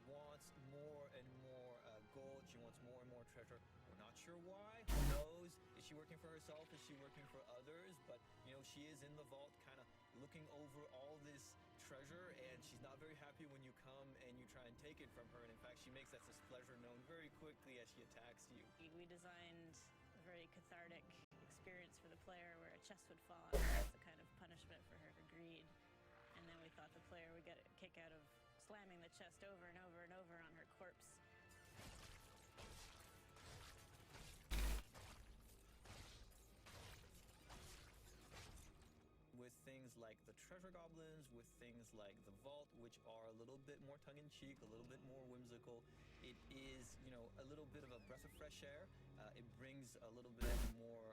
Speaker 20: wants more and more gold. She wants more and more treasure. We're not sure why. Who knows? Is she working for herself? Is she working for others? But, she is in the vault kind of looking over all this treasure, and she's not very happy when you come and you try and take it from her. And in fact, she makes that displeasure known very quickly as she attacks you.
Speaker 22: We designed a very cathartic experience for the player where a chest would fall on her as a kind of punishment for her greed. And then we thought the player would get a kick out of slamming the chest over and over and over on her corpse.
Speaker 20: With things like the treasure goblins, with things like the vault, which are a little bit more tongue-in-cheek, a little bit more whimsical, it is, a little bit of a breath of fresh air. It brings a little bit more,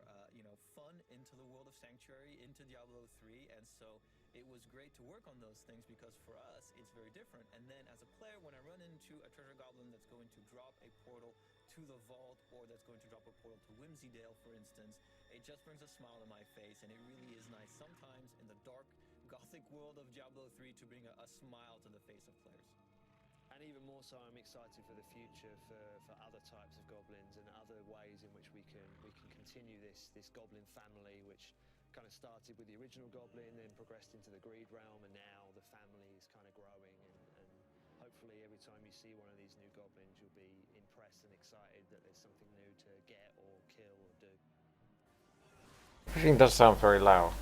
Speaker 20: fun into the world of Sanctuary, into Diablo 3, and so it was great to work on those things because for us, it's very different. And then as a player, when I run into a treasure goblin that's going to drop a portal to the vault, or that's going to drop a portal to Whimsydale, for instance, it just brings a smile to my face, and it really is nice sometimes in the dark, gothic world of Diablo 3 to bring a smile to the face of players.
Speaker 21: And even more so, I'm excited for the future for other types of goblins and other ways in which we can continue this goblin family, which kind of started with the original goblin, then progressed into the greed realm, and now the family is kind of growing. And hopefully every time you see one of these new goblins, you'll be impressed and excited that there's something new to get or kill or do.
Speaker 4: Everything does sound very loud.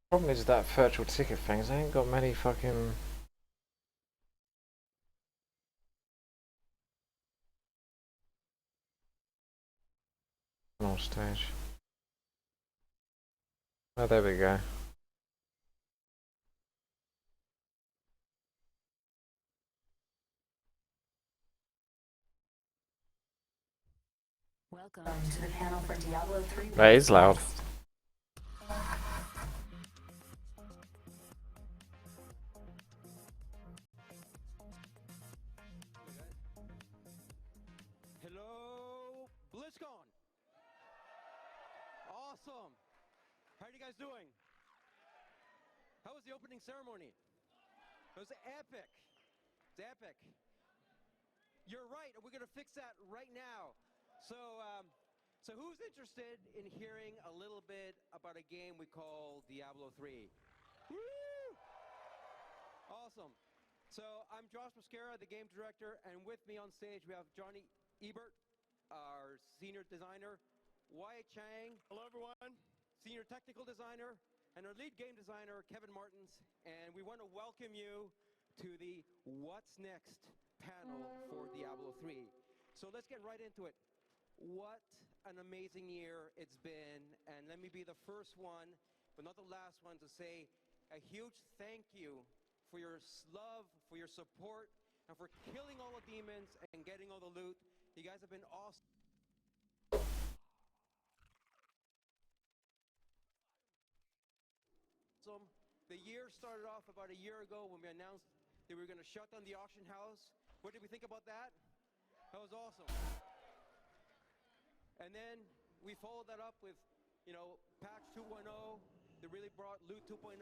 Speaker 4: Problem is that virtual ticket things, they ain't got many fucking... on stage. Oh, there we go.
Speaker 13: Welcome to the panel for Diablo 3.
Speaker 4: That is loud.
Speaker 23: Hello, BlizzCon. Awesome. How are you guys doing? How was the opening ceremony? It was epic. It's epic. You're right. We're gonna fix that right now. So who's interested in hearing a little bit about a game we call Diablo 3? Woo! Awesome. So I'm Josh Mosquera, the game director, and with me on stage we have Johnny Ebert, our senior designer, Wyatt Chang. Hello, everyone. Senior technical designer, and our lead game designer, Kevin Martins. And we want to welcome you to the What's Next panel for Diablo 3. So let's get right into it. What an amazing year it's been, and let me be the first one but not the last one, to say a huge thank you for your love, for your support, and for killing all the demons and getting all the loot. You guys have been awesome. The year started off about a year ago when we announced that we were going to shut down the auction house. What did we think about that? That was awesome. And then we followed that up with, you know, patch 2.0 that really brought loot 2.0.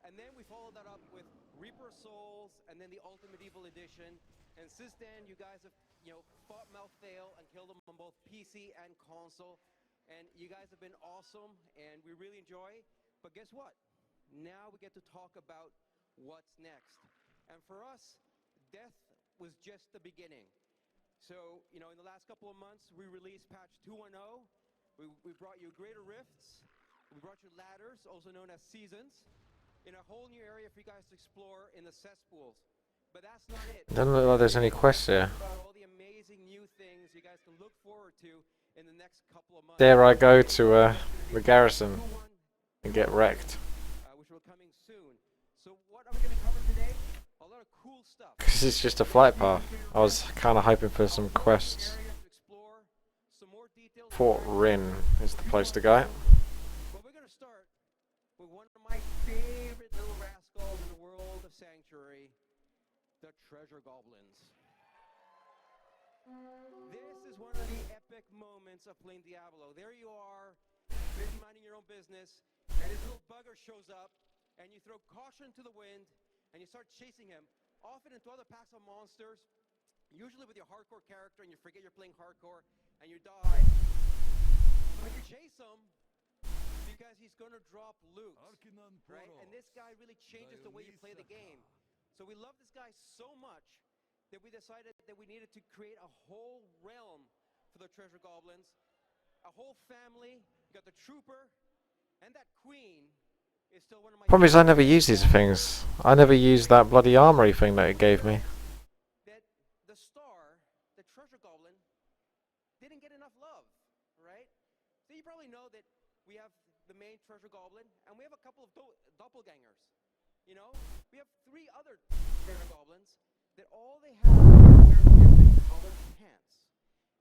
Speaker 23: And then we followed that up with Reaper Souls and then the Ultimate Evil Edition. And since then, you guys have, you know, fought Malthael and killed them on both PC and console. And you guys have been awesome, and we really enjoy. But guess what? Now we get to talk about what's next. And for us, death was just the beginning. So, you know, in the last couple of months, we released patch 2.0. We brought you Greater Rifts. We brought you ladders, also known as seasons, in a whole new area for you guys to explore in the cesspools. But that's not it.
Speaker 4: Doesn't look like there's any quests here.
Speaker 23: All the amazing new things you guys can look forward to in the next couple of months.
Speaker 4: Dare I go to the garrison and get wrecked?
Speaker 23: Which will coming soon. So what are we going to cover today? A lot of cool stuff.
Speaker 4: Because it's just a flight path. I was kind of hoping for some quests. Fort Rin is the place to go.
Speaker 23: But we're going to start with one of my favorite little rascals in the world of Sanctuary, the Treasure Goblins. This is one of the epic moments of playing Diablo. There you are, busy minding your own business, and this little bugger shows up, and you throw caution to the wind, and you start chasing him, often into other packs of monsters, usually with your hardcore character, and you forget you're playing hardcore, and you die. But you chase him because he's going to drop loot, right? And this guy really changes the way you play the game. So we love this guy so much that we decided that we needed to create a whole realm for the Treasure Goblins, a whole family. You got the Trooper, and that Queen is still one of my...
Speaker 4: Problem is I never use these things. I never used that bloody armory thing that it gave me.
Speaker 23: That the Star, the Treasure Goblin, didn't get enough love, right? So you probably know that we have the main Treasure Goblin, and we have a couple of doppelgangers. You know, we have 3 other Treasure Goblins that all they have is different colored pants.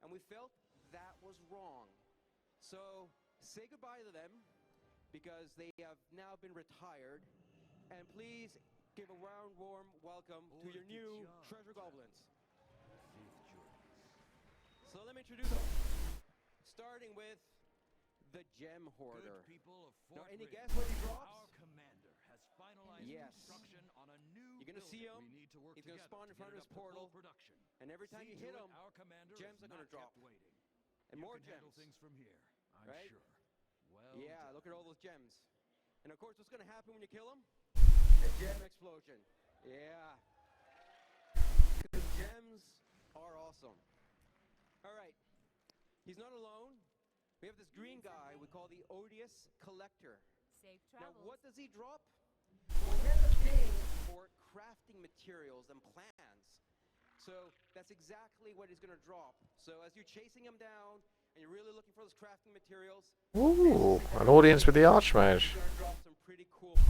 Speaker 23: And we felt that was wrong. So say goodbye to them, because they have now been retired. And please give a round, warm welcome to your new Treasure Goblins. So let me introduce them. Starting with the Gem Hoarder. Now, any guess what he drops?
Speaker 12: Our commander has finalized
Speaker 23: construction on a new You're gonna see him. He's gonna spawn in front of his portal. And every time you hit him, gems are gonna drop. And more gems.
Speaker 12: Things from here,
Speaker 23: right?
Speaker 12: Sure. Well
Speaker 23: yeah,
Speaker 12: done.
Speaker 23: Look at all those gems. And of course, what's gonna happen when you kill him? A gem explosion. Yeah. Because gems are awesome. All right. He's not alone. We have this green guy we call the Odious Collector.
Speaker 14: Safe
Speaker 23: Now,
Speaker 14: travels.
Speaker 23: what does he drop? Well, he has a thing for crafting materials and plans. So that's exactly what he's going to drop. So as you're chasing him down and you're really looking for those crafting materials,
Speaker 4: Ooh, an audience with the Archmage.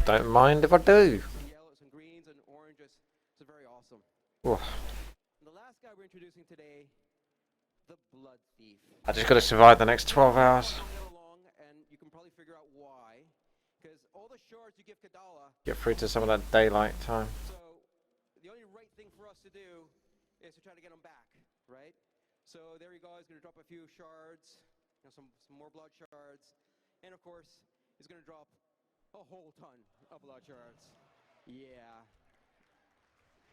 Speaker 4: Don't mind if I do.
Speaker 23: Some yellows, some greens, and oranges. It's very awesome.
Speaker 4: Ooh.
Speaker 23: And the last guy we're introducing today, the Blood Thief.
Speaker 4: I just got to survive the next 12 hours.
Speaker 23: And you can probably figure out why. Because all the shards you give Kadala...
Speaker 4: Get through to some of that daylight time.
Speaker 23: So the only right thing for us to do is to try to get them back, right? So there you go. He's going to drop a few shards, you know, some more blood shards. And of course, he's going to drop a whole ton of blood shards. Yeah.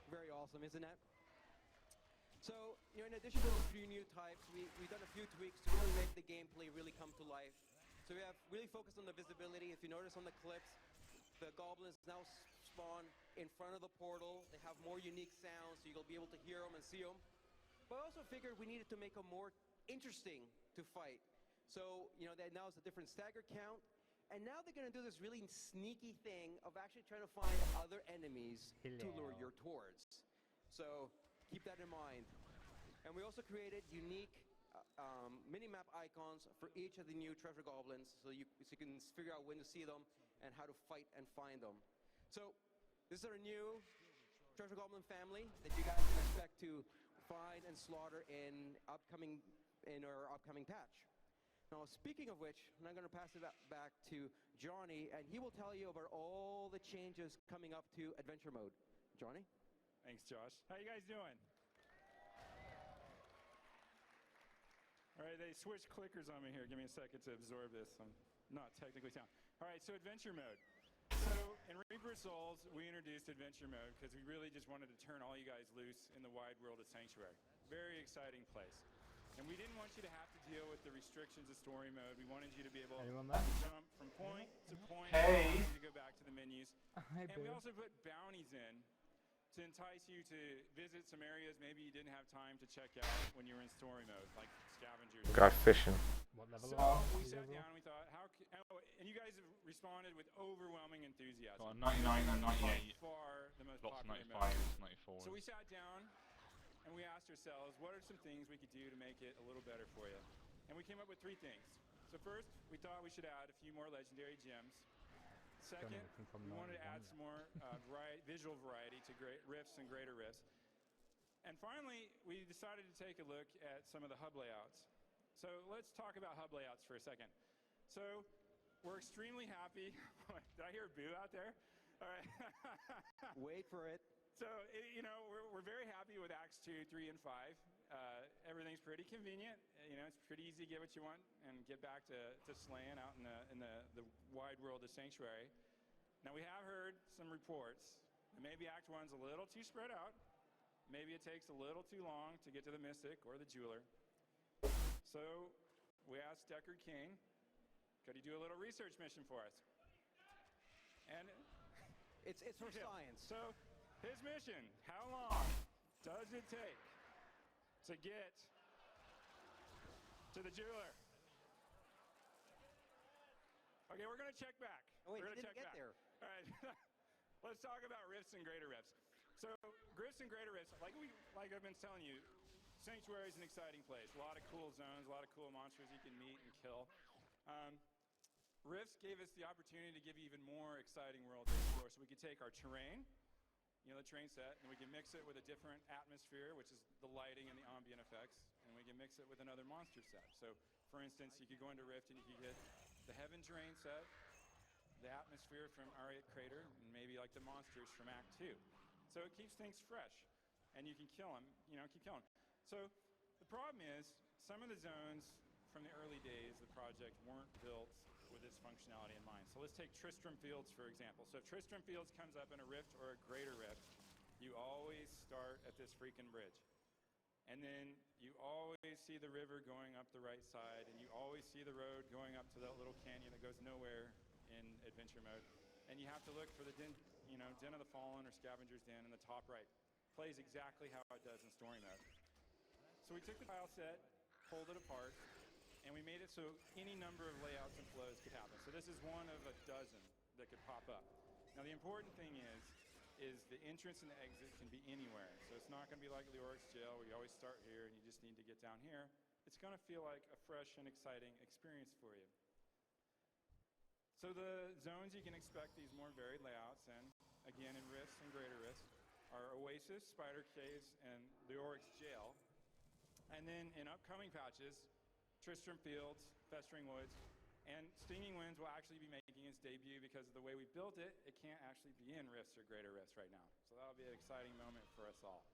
Speaker 23: Very awesome, isn't it? So, you know, in addition to those 3 new types, we've done a few tweaks to really make the gameplay really come to life. So we have really focused on the visibility. If you notice on the clips, the goblins now spawn in front of the portal. They have more unique sounds, so you'll be able to hear them and see them. But I also figured we needed to make them more interesting to fight. So, you know, that now it's a different stagger count. And now they're going to do this really sneaky thing of actually trying to find other enemies to lure you towards. So keep that in mind. And we also created unique mini-map icons for each of the new treasure goblins, so you can figure out when to see them and how to fight and find them. So this is our new treasure goblin family that you guys can expect to find and slaughter in our upcoming patch. Now, speaking of which, I'm going to pass it back to Johnny, and he will tell you about all the changes coming up to adventure mode. Johnny?
Speaker 3: Thanks, Josh. How you guys doing? All right, they switched clickers on me here. Give me a second to absorb this. I'm not technically sound. All right, so adventure mode. So in Reaper Souls, we introduced adventure mode because we really just wanted to turn all you guys loose in the wide world of Sanctuary. Very exciting place. And we didn't want you to have to deal with the restrictions of story mode. We wanted you to be able to jump from point to point.
Speaker 6: Hey.
Speaker 3: To go back to the menus.
Speaker 6: Hi,
Speaker 3: and we
Speaker 6: boo.
Speaker 3: also put bounties in to entice you to visit some areas maybe you didn't have time to check out when you were in story mode, like scavengers.
Speaker 4: Go fishing.
Speaker 6: What level
Speaker 3: So
Speaker 6: are
Speaker 3: we
Speaker 6: you?
Speaker 3: sat down and we thought, and you guys have responded with overwhelming enthusiasm.
Speaker 5: Got a 99 and 98.
Speaker 3: By far the most
Speaker 5: Lots of
Speaker 3: popular
Speaker 5: 95s,
Speaker 3: mode.
Speaker 5: 94s.
Speaker 3: So we sat down and we asked ourselves, what are some things we could do to make it a little better for you? And we came up with 3 things. So first, we thought we should add a few more legendary gems. Second, we wanted to add some more visual variety to rifts and greater rifts. And finally, we decided to take a look at some of the hub layouts. So let's talk about hub layouts for a second. So we're extremely happy. Did I hear a boo out there? All right.
Speaker 23: Wait for it.
Speaker 3: So, you know, we're very happy with Acts 2, 3, and 5. Everything's pretty convenient. You know, it's pretty easy to get what you want and get back to slaying out in the wide world of Sanctuary. Now, we have heard some reports that maybe Act 1's a little too spread out. Maybe it takes a little too long to get to the Mystic or the Jeweler. So we asked Deckard King, could he do a little research mission for us? And
Speaker 23: it's for science.
Speaker 3: So his mission, how long does it take to get to the Jeweler? Okay, we're going to check back.
Speaker 23: Oh, wait,
Speaker 3: we're
Speaker 23: he
Speaker 3: going to
Speaker 23: didn't
Speaker 3: check
Speaker 23: get
Speaker 3: back.
Speaker 23: there.
Speaker 3: All right. Let's talk about rifts and greater rifts. So, rifts and greater rifts, like I've been telling you, Sanctuary is an exciting place. A lot of cool zones, a lot of cool monsters you can meet and kill. Rifts gave us the opportunity to give you even more exciting world to explore. So we could take our terrain, you know, the terrain set, and we can mix it with a different atmosphere, which is the lighting and the ambient effects, and we can mix it with another monster set. So, for instance, you could go into Rift and you could get the Heaven terrain set, the atmosphere from Ariat Crater, and maybe like the monsters from Act 2. So it keeps things fresh, and you can kill them, you know, keep killing. So the problem is, some of the zones from the early days of the project weren't built with this functionality in mind. So let's take Tristram Fields, for example. So if Tristram Fields comes up in a rift or a greater rift, you always start at this freaking bridge. And then you always see the river going up the right side, and you always see the road going up to that little canyon that goes nowhere in adventure mode. And you have to look for the Den of the Fallen or Scavenger's Den in the top right. Plays exactly how it does in story mode. So we took the tile set, pulled it apart, and we made it so any number of layouts and flows could happen. So this is one of a dozen that could pop up. Now the important thing is the entrance and the exit can be anywhere. So it's not going to be like Leoric's Jail where you always start here and you just need to get down here. It's going to feel like a fresh and exciting experience for you. So the zones you can expect these more varied layouts in, again in Rifts and Greater Rifts, are Oasis, Spider Caves, and Leoric's Jail. And then in upcoming patches, Tristram Fields, Festering Woods, and Stinging Winds will actually be making its debut because of the way we built it. It can't actually be in Rifts or Greater Rifts right now. So that'll be an exciting moment for us all.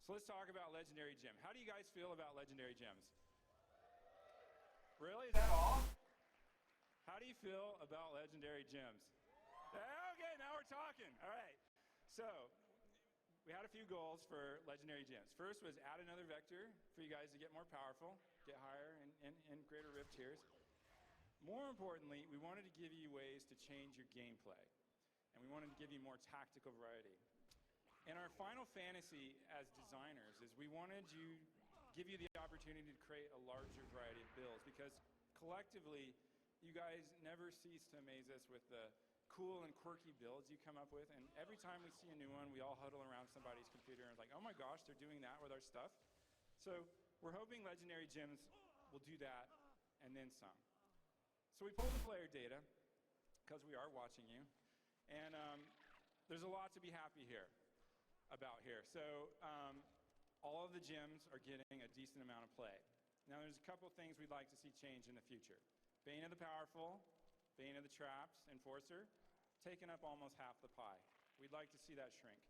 Speaker 3: So let's talk about Legendary Gem. How do you guys feel about Legendary Gems? Really? Is that all? How do you feel about Legendary Gems? Okay, now we're talking. All right. So we had a few goals for Legendary Gems. First was add another vector for you guys to get more powerful, get higher in Greater Rift tiers. More importantly, we wanted to give you ways to change your gameplay, and we wanted to give you more tactical variety. And our final fantasy as designers is we wanted to give you the opportunity to create a larger variety of builds, because collectively, you guys never cease to amaze us with the cool and quirky builds you come up with, and every time we see a new one, we all huddle around somebody's computer and it's like, oh my gosh, they're doing that with our stuff. So we're hoping legendary gems will do that and then some. So we pulled the player data because we are watching you, and there's a lot to be happy about here. So all of the gems are getting a decent amount of play. Now there's a couple things we'd like to see change in the future. Bane of the Powerful, Bane of the Traps, Enforcer, taking up almost half the pie. We'd like to see that shrink.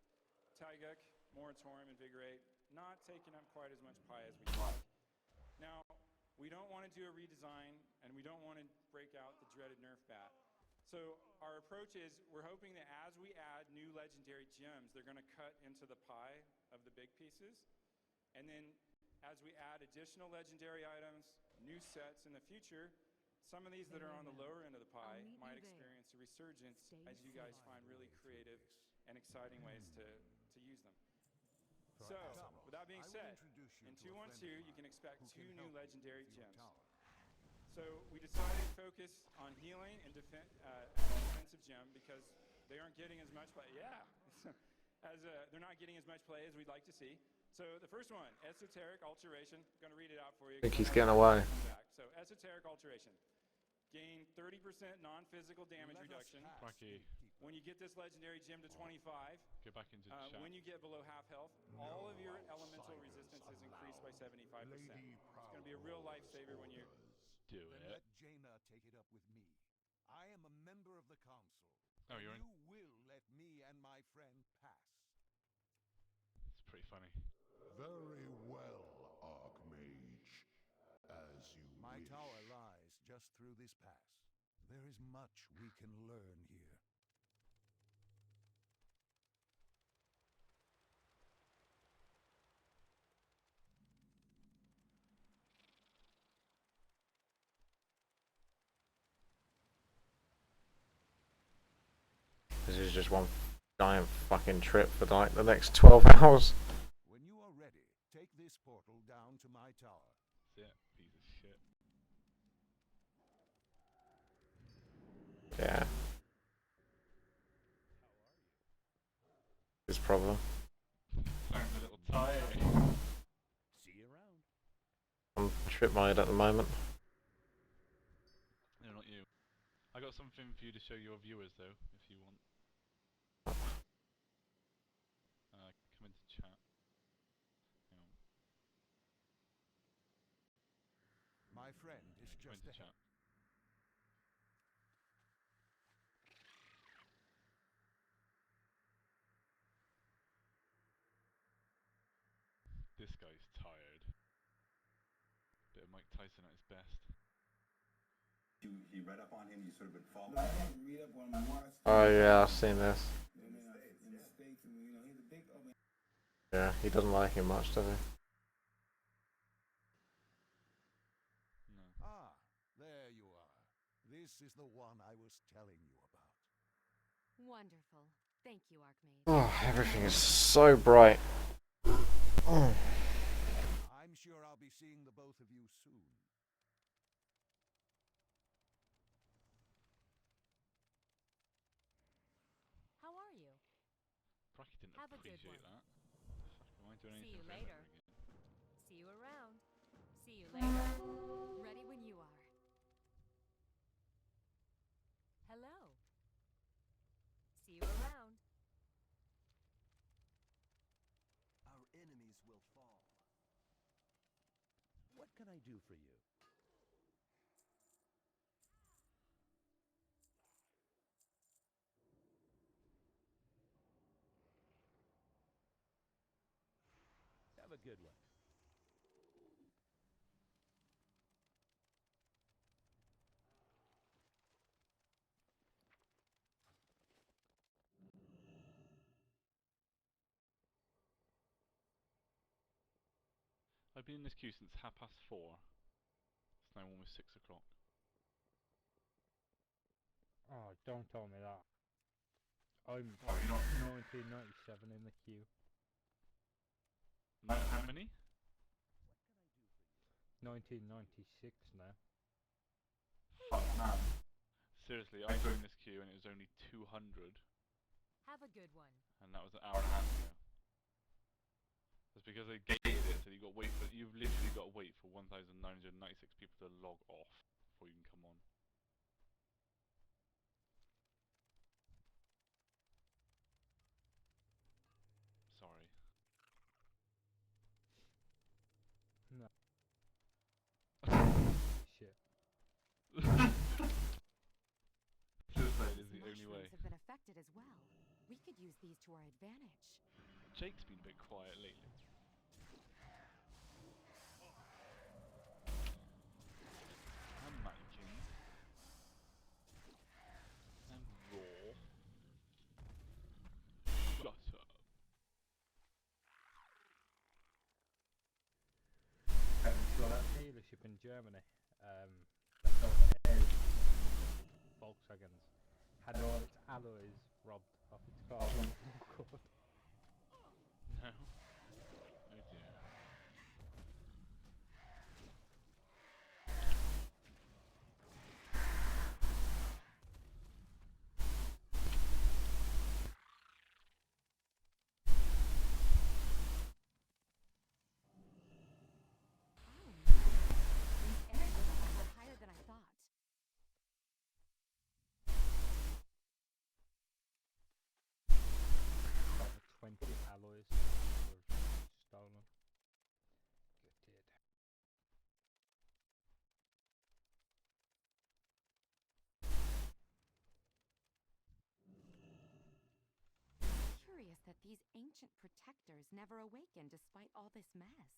Speaker 3: Taiguk, Moratorium, Invigorate, not taking up quite as much pie as we'd like. Now, we don't want to do a redesign, and we don't want to break out the dreaded Nerf bat. So our approach is, we're hoping that as we add new legendary gems, they're going to cut into the pie of the big pieces. And then as we add additional legendary items, new sets in the future, some of these that are on the lower end of the pie might experience a resurgence as you guys find really creative and exciting ways to use them. So, with that being said, in 212, you can expect 2 new legendary gems. So we decided to focus on healing and defensive gem because they aren't getting as much play. Yeah, they're not getting as much play as we'd like to see. So the first one, Esoteric Alteration. I'm going to read it out for you.
Speaker 4: I think he's getting away.
Speaker 3: So Esoteric Alteration. Gain 30% non-physical damage reduction. When you get this legendary gem to 25,
Speaker 5: Get back into the chat.
Speaker 3: when you get below half health, all of your elemental resistance is increased by 75%. It's going to be a real lifesaver when you
Speaker 5: do
Speaker 12: then
Speaker 5: it.
Speaker 12: let Jaina take it up with me. I am a member of the council.
Speaker 5: Oh, you're in?
Speaker 12: You will let me and my friend pass.
Speaker 5: It's pretty funny.
Speaker 12: Very well, Archmage. As you My tower lies just through this pass. There is much we can learn here.
Speaker 4: This is just one giant fucking trip for like the next 12 hours.
Speaker 12: When you are ready, take this portal down to my tower.
Speaker 5: That's it, piece of shit.
Speaker 4: Yeah. This problem.
Speaker 5: I'm a little tired.
Speaker 12: See you around.
Speaker 4: I'm trip mode at the moment.
Speaker 5: No, not you. I got something for you to show your viewers though, if you want. Come into chat. Hang on.
Speaker 12: My friend is
Speaker 5: Come
Speaker 12: just
Speaker 5: into
Speaker 12: ahead.
Speaker 5: chat. This guy's tired. Bit of Mike Tyson at his best.
Speaker 6: He read up on him, you sort of been following him.
Speaker 10: Read up on him, watched
Speaker 4: Oh yeah, I've seen this.
Speaker 10: in the States, and he's a big
Speaker 4: Yeah, he doesn't like him much, does he?
Speaker 5: No.
Speaker 12: Ah, there you are. This is the one I was telling you about.
Speaker 13: Wonderful. Thank you, Archmage.
Speaker 4: Oh, everything is so bright. Oh.
Speaker 12: I'm sure I'll be seeing the both of you soon.
Speaker 13: How are you?
Speaker 5: Brocky didn't
Speaker 13: Have a good
Speaker 5: appreciate
Speaker 13: one.
Speaker 5: that. Fuck, am I doing
Speaker 13: See
Speaker 5: anything
Speaker 13: you
Speaker 5: for him
Speaker 13: later.
Speaker 5: again?
Speaker 13: See you around. See you later. Ready when you are. Hello. See you around.
Speaker 15: Our enemies will fall. What can I do for you? Have a good one.
Speaker 5: I've been in this queue since 4:30. It's now almost 6 o'clock.
Speaker 24: Oh, don't tell me that. I'm 1997 in the queue.
Speaker 5: How many?
Speaker 24: 1996 now.
Speaker 5: Fuck man. Seriously, I joined this queue and it was only 200.
Speaker 13: Have a good one.
Speaker 5: And that was an hour and a half ago. That's because they gated it, so you've literally got to wait for 1,996 people to log off before you can come on. Sorry.
Speaker 24: No. Shit.
Speaker 5: Suicide is the only way.
Speaker 11: Have been affected as well. We could use these to our advantage.
Speaker 5: Jake's been a bit quiet lately. I'm managing. I'm raw. Shut up.
Speaker 24: Dealership in Germany. That sells Volkswagens had all its alloys robbed off its car.
Speaker 5: No. Oh dear.
Speaker 11: These energy levels are higher than I thought.
Speaker 24: Over 20 alloys were stolen. Gutted.
Speaker 11: Curious that these ancient protectors never awakened despite all this mess.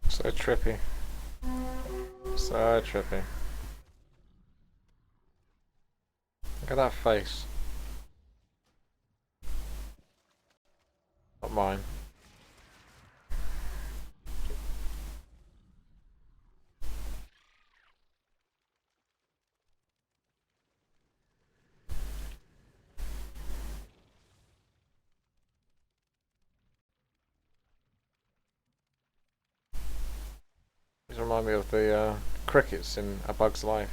Speaker 4: So trippy. So trippy. Look at that face. Not mine. These remind me of the crickets in A Bug's Life.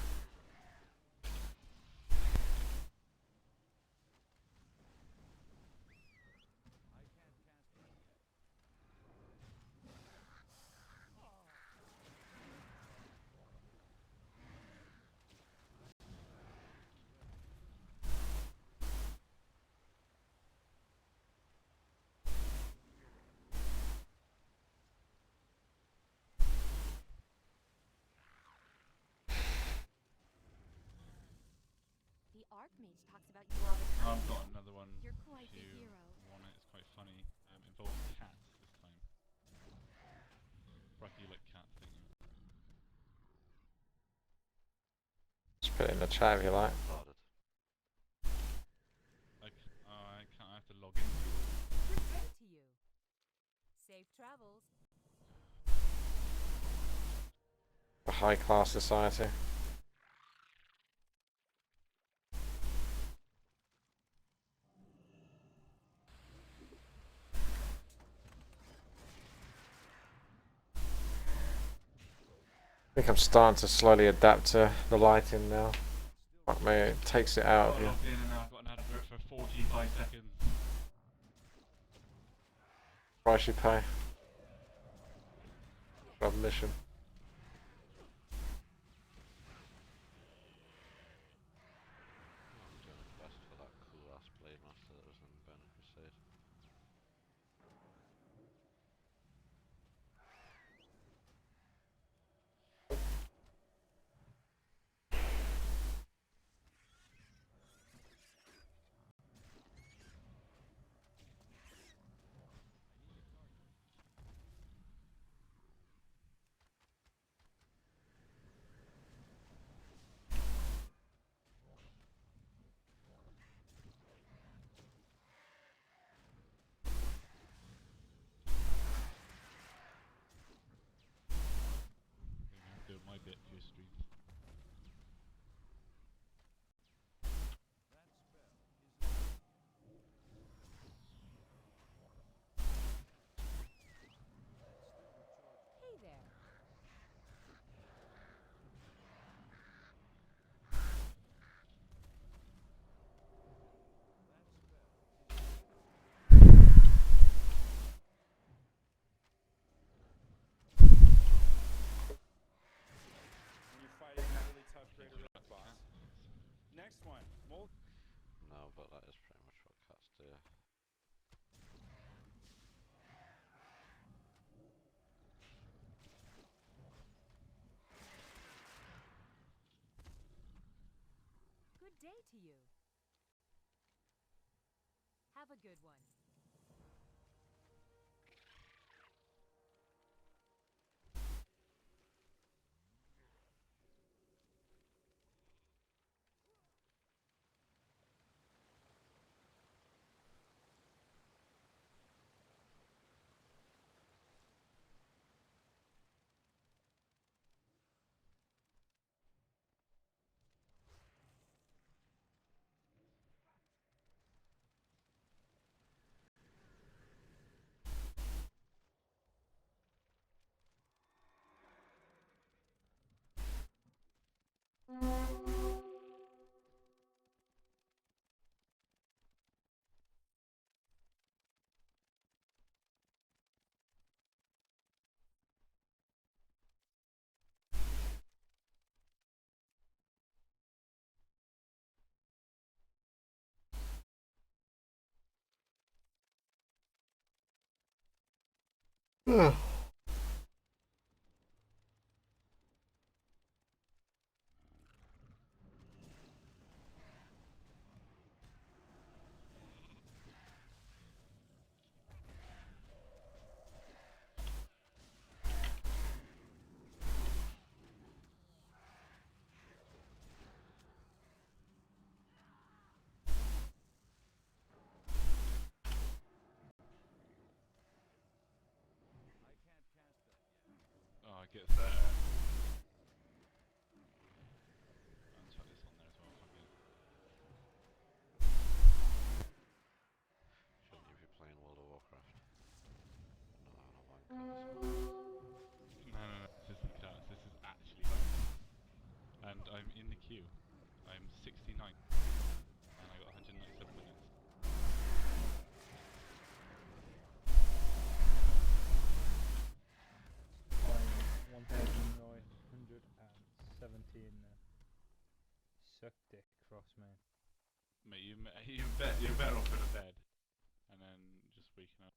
Speaker 11: The Archmage talks about you all the time.
Speaker 5: I've got another one.
Speaker 11: You're quite
Speaker 5: If
Speaker 11: the
Speaker 5: you
Speaker 11: hero.
Speaker 5: want it, it's quite funny. Involves cats this time. Bradley, you like cats, don't you?
Speaker 4: Just put it in the chat if you like.
Speaker 5: I can't have to log into it.
Speaker 11: Good to you. Safe travels.
Speaker 4: A high class society. I think I'm starting to slowly adapt to the lighting now. Fuck me, it takes it out of you.
Speaker 5: Logged in and now I've got an advert for 45 seconds.
Speaker 4: Price you pay. Grab mission.
Speaker 8: I'm doing the best for that cool ass blade master that was in Burning Crusade. but that is pretty much what cats do.
Speaker 11: Good day to you. Have a good one.
Speaker 4: Ugh.
Speaker 5: Oh, I get that. I'll chuck this on there as well. Fuck it.
Speaker 8: Shouldn't you be playing World of Warcraft?
Speaker 5: No, this isn't class. This is actually class. And I'm in the queue. I'm 69. And I got 197 minutes.
Speaker 24: I'm 1,917 suck dick cross main.
Speaker 5: Mate, you're better off in a bed. And then just waking up.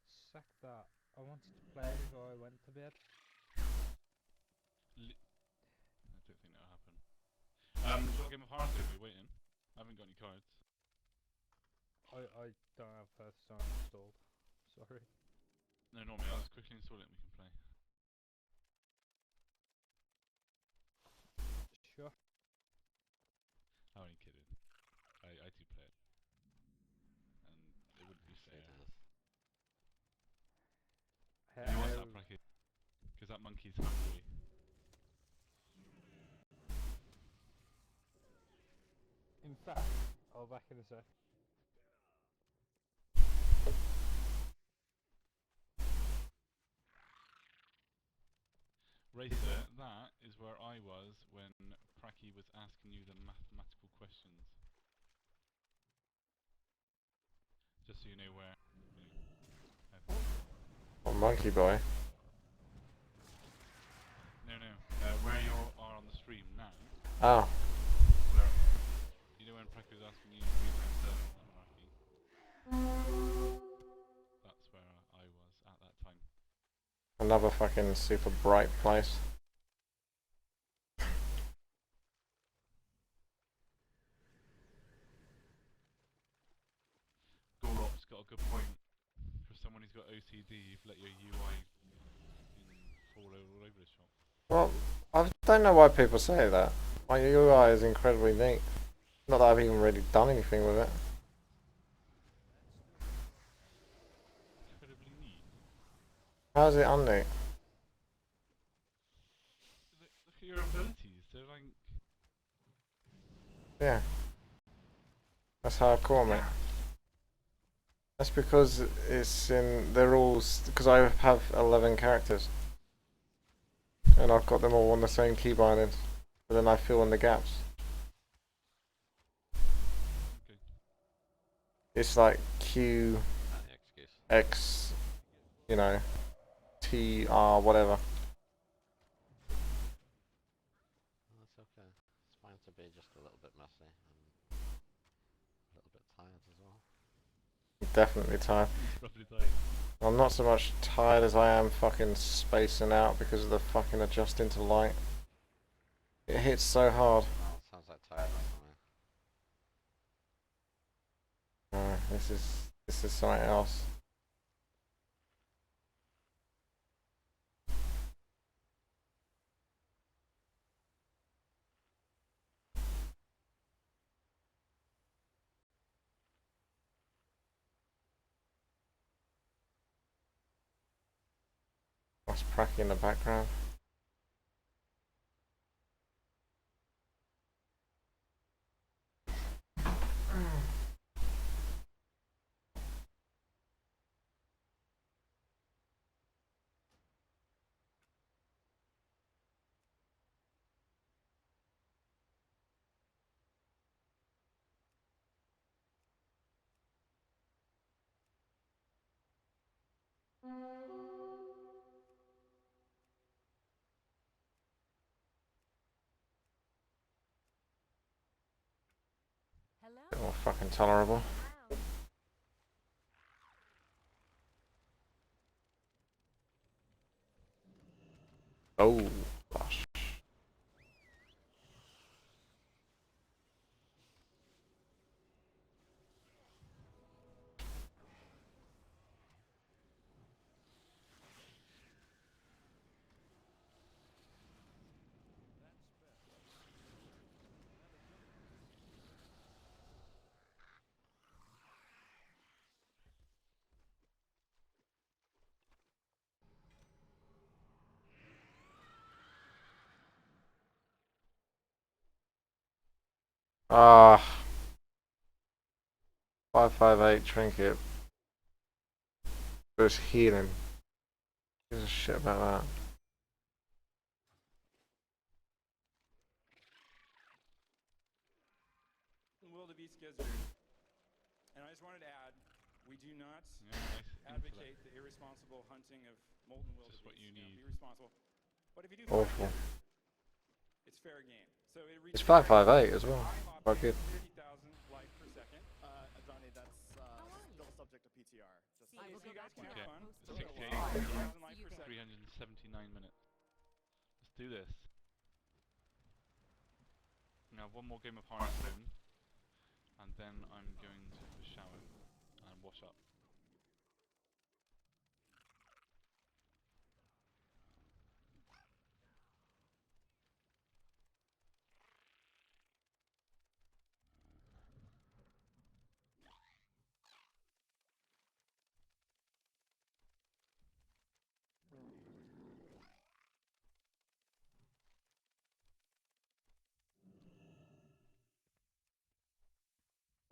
Speaker 24: Sack that. I wanted to play before I went to bed.
Speaker 5: I don't think that'll happen. What Game of Hearts are we waiting? I haven't got any cards.
Speaker 24: I don't have Hearthstone installed. Sorry.
Speaker 5: No, not me. I'll just quickly install it and we can play.
Speaker 24: Sure.
Speaker 5: I'm only kidding. I do play it. And it wouldn't be fair. Have you watched that bracket? Because that monkey's hungry.
Speaker 24: In fact, I'll back in a sec.
Speaker 5: Racer, that is where I was when Pracky was asking you the mathematical questions. Just so you know where.
Speaker 4: Oh, monkey boy.
Speaker 5: No, where you are on the stream now.
Speaker 4: Oh.
Speaker 5: Where, you know when Pracky was asking you 3 times 7 mathematically? That's where I was at that time.
Speaker 4: Another fucking super bright place.
Speaker 5: Gorlop's got a good point. For someone who's got OCD, you've let your UI fall all over the shop.
Speaker 4: Well, I don't know why people say that. My UI is incredibly neat. Not that I've even really done anything with it.
Speaker 5: Incredibly neat.
Speaker 4: How is it unneat?
Speaker 5: Look at your abilities, they're like...
Speaker 4: Yeah. That's hardcore, mate. That's because it's in... They're all... Because I have 11 characters. And I've got them all on the same key binding. But then I fill in the gaps.
Speaker 5: Okay.
Speaker 4: It's like Q... X... You know... T, R, whatever.
Speaker 8: That's okay. It's fine to be just a little bit messy.
Speaker 4: definitely tired.
Speaker 5: He's properly tired.
Speaker 4: I'm not so much tired as I am fucking spacing out because of the fucking adjusting to light. It hits so hard.
Speaker 8: Oh, sounds like tiredness for me.
Speaker 4: This is something else. That's Pracky in the background. Bit more fucking tolerable. Oh, gosh. Ah, 558 trinket. There's healing. Gives a shit about that.
Speaker 3: Wildebeest Gizzard. And I just wanted to add, we do not advocate the irresponsible hunting of molten wildebeest.
Speaker 5: Just what you need.
Speaker 3: Be responsible. But if you do
Speaker 4: Awful.
Speaker 3: it's fair game. So it
Speaker 4: It's 558 as well. Quite good.
Speaker 3: 50,000 life per second.
Speaker 9: Johnny, that's still subject to PTR. Just
Speaker 3: So you guys can have fun.
Speaker 5: 68,
Speaker 3: 50,000 life per second.
Speaker 5: 379 minutes. Let's do this. Now one more game of Hearthstone, and then I'm going to have a shower and wash up.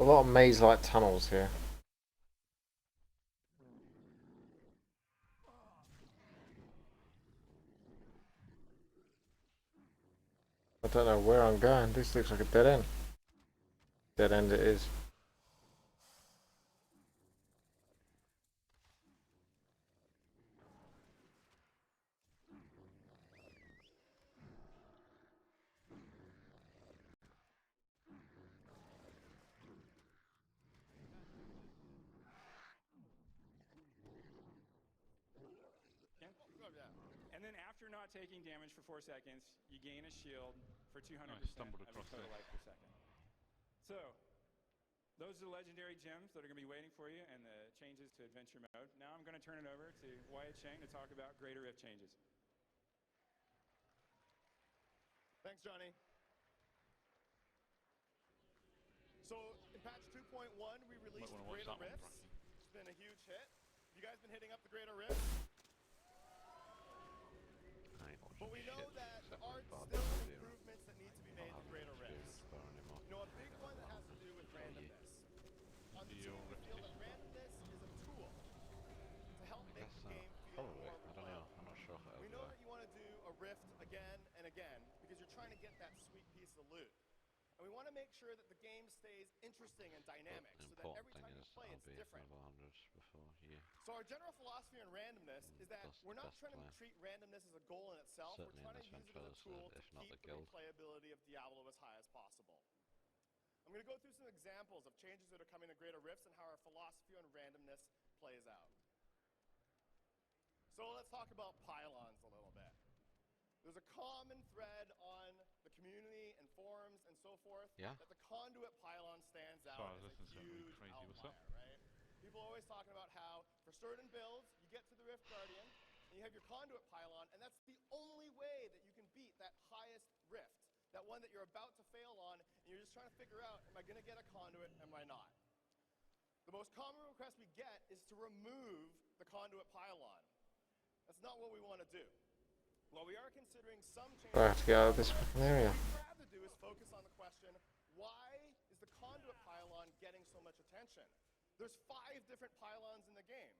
Speaker 4: A lot of maze-like tunnels here. I don't know where I'm going. This looks like a dead end. Dead end it is.
Speaker 3: And then after not taking damage for 4 seconds, you gain a shield for 200%
Speaker 5: I stumbled
Speaker 3: of your
Speaker 5: across
Speaker 3: total
Speaker 5: this.
Speaker 3: life per second. So, those are the legendary gems that are going to be waiting for you and the changes to adventure mode. Now I'm going to turn it over to Wyatt Chang to talk about Greater Rift changes.
Speaker 9: Thanks, Johnny. So, in patch 2.1, we released Greater Rifts. It's been a huge hit. You guys been hitting up the Greater Rifts? But we know that there are still improvements that need to be made to Greater Rifts. You know, a big one that has to do with randomness. On the team, we feel that randomness is a tool to help make the game feel more replayable.
Speaker 8: I'm not sure.
Speaker 9: We know that you want to do a rift again and again because you're trying to get that sweet piece of loot. And we want to make sure that the game stays interesting and dynamic so that every time you play it's different. So our general philosophy on randomness is that we're not trying to treat randomness as a goal in itself. We're trying to use it as a tool to keep the replayability of Diablo as high as possible. I'm going to going to go through some examples of changes that are coming to Greater Rifts and how our philosophy on randomness plays out. So let's talk about pylons a little bit. There's a common thread on the community and forums and so forth that the conduit pylon stands out as a huge outlier, right? People are always talking about how for certain builds, you get to the Rift Guardian and you have your conduit pylon, and that's the only way that you can beat that highest rift, that one that you're about to fail on, and you're just trying to figure out, am I going to get a conduit, am I not? The most common request we get is to remove the conduit pylon. That's not what we want to do. While we are considering some changes,
Speaker 4: I have to get out of this fucking area.
Speaker 9: what we'd rather do is focus on the question, why is the conduit pylon getting so much attention? There's 5 different pylons in the game.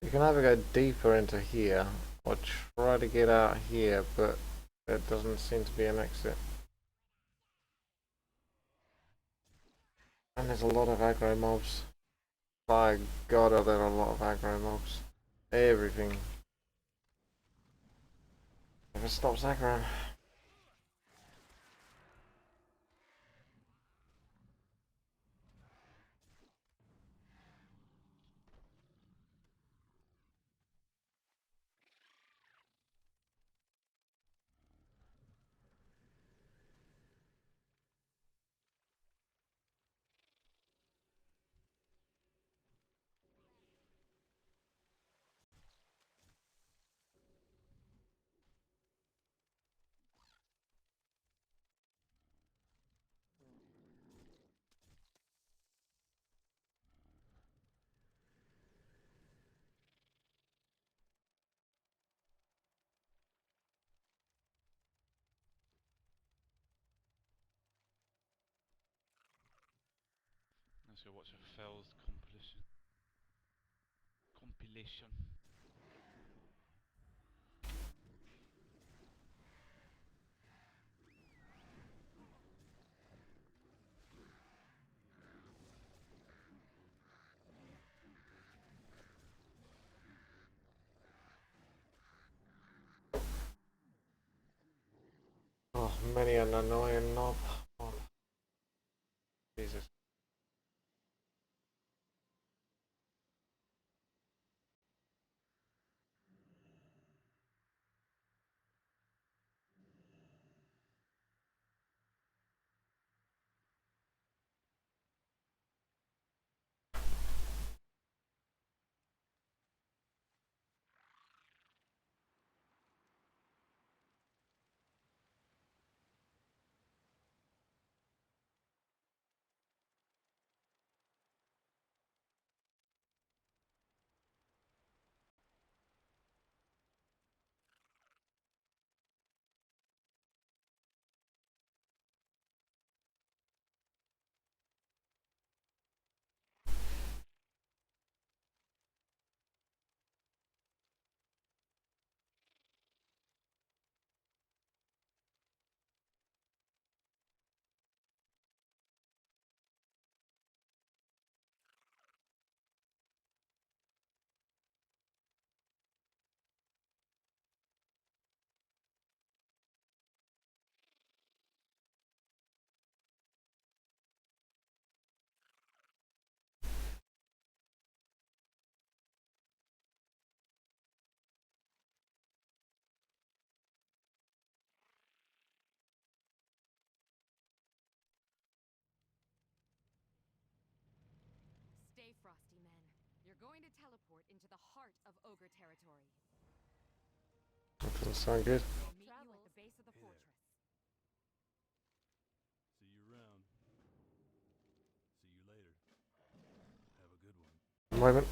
Speaker 4: You can either go deeper into here or try to get out here, but there doesn't seem to be an exit. And there's a lot of aggro mobs. By God, are there a lot of aggro mobs. Everything. Never stops aggro.
Speaker 5: Let's go watch a Fells compilation.
Speaker 4: Oh, many an annoying knob. Oh, Jesus.
Speaker 11: Stay frosty, men. You're going to teleport into the heart of ogre territory.
Speaker 4: That doesn't sound good.
Speaker 11: We'll meet you at the base of the fortress.
Speaker 7: See you around. See you later. Have a good one.
Speaker 4: A moment.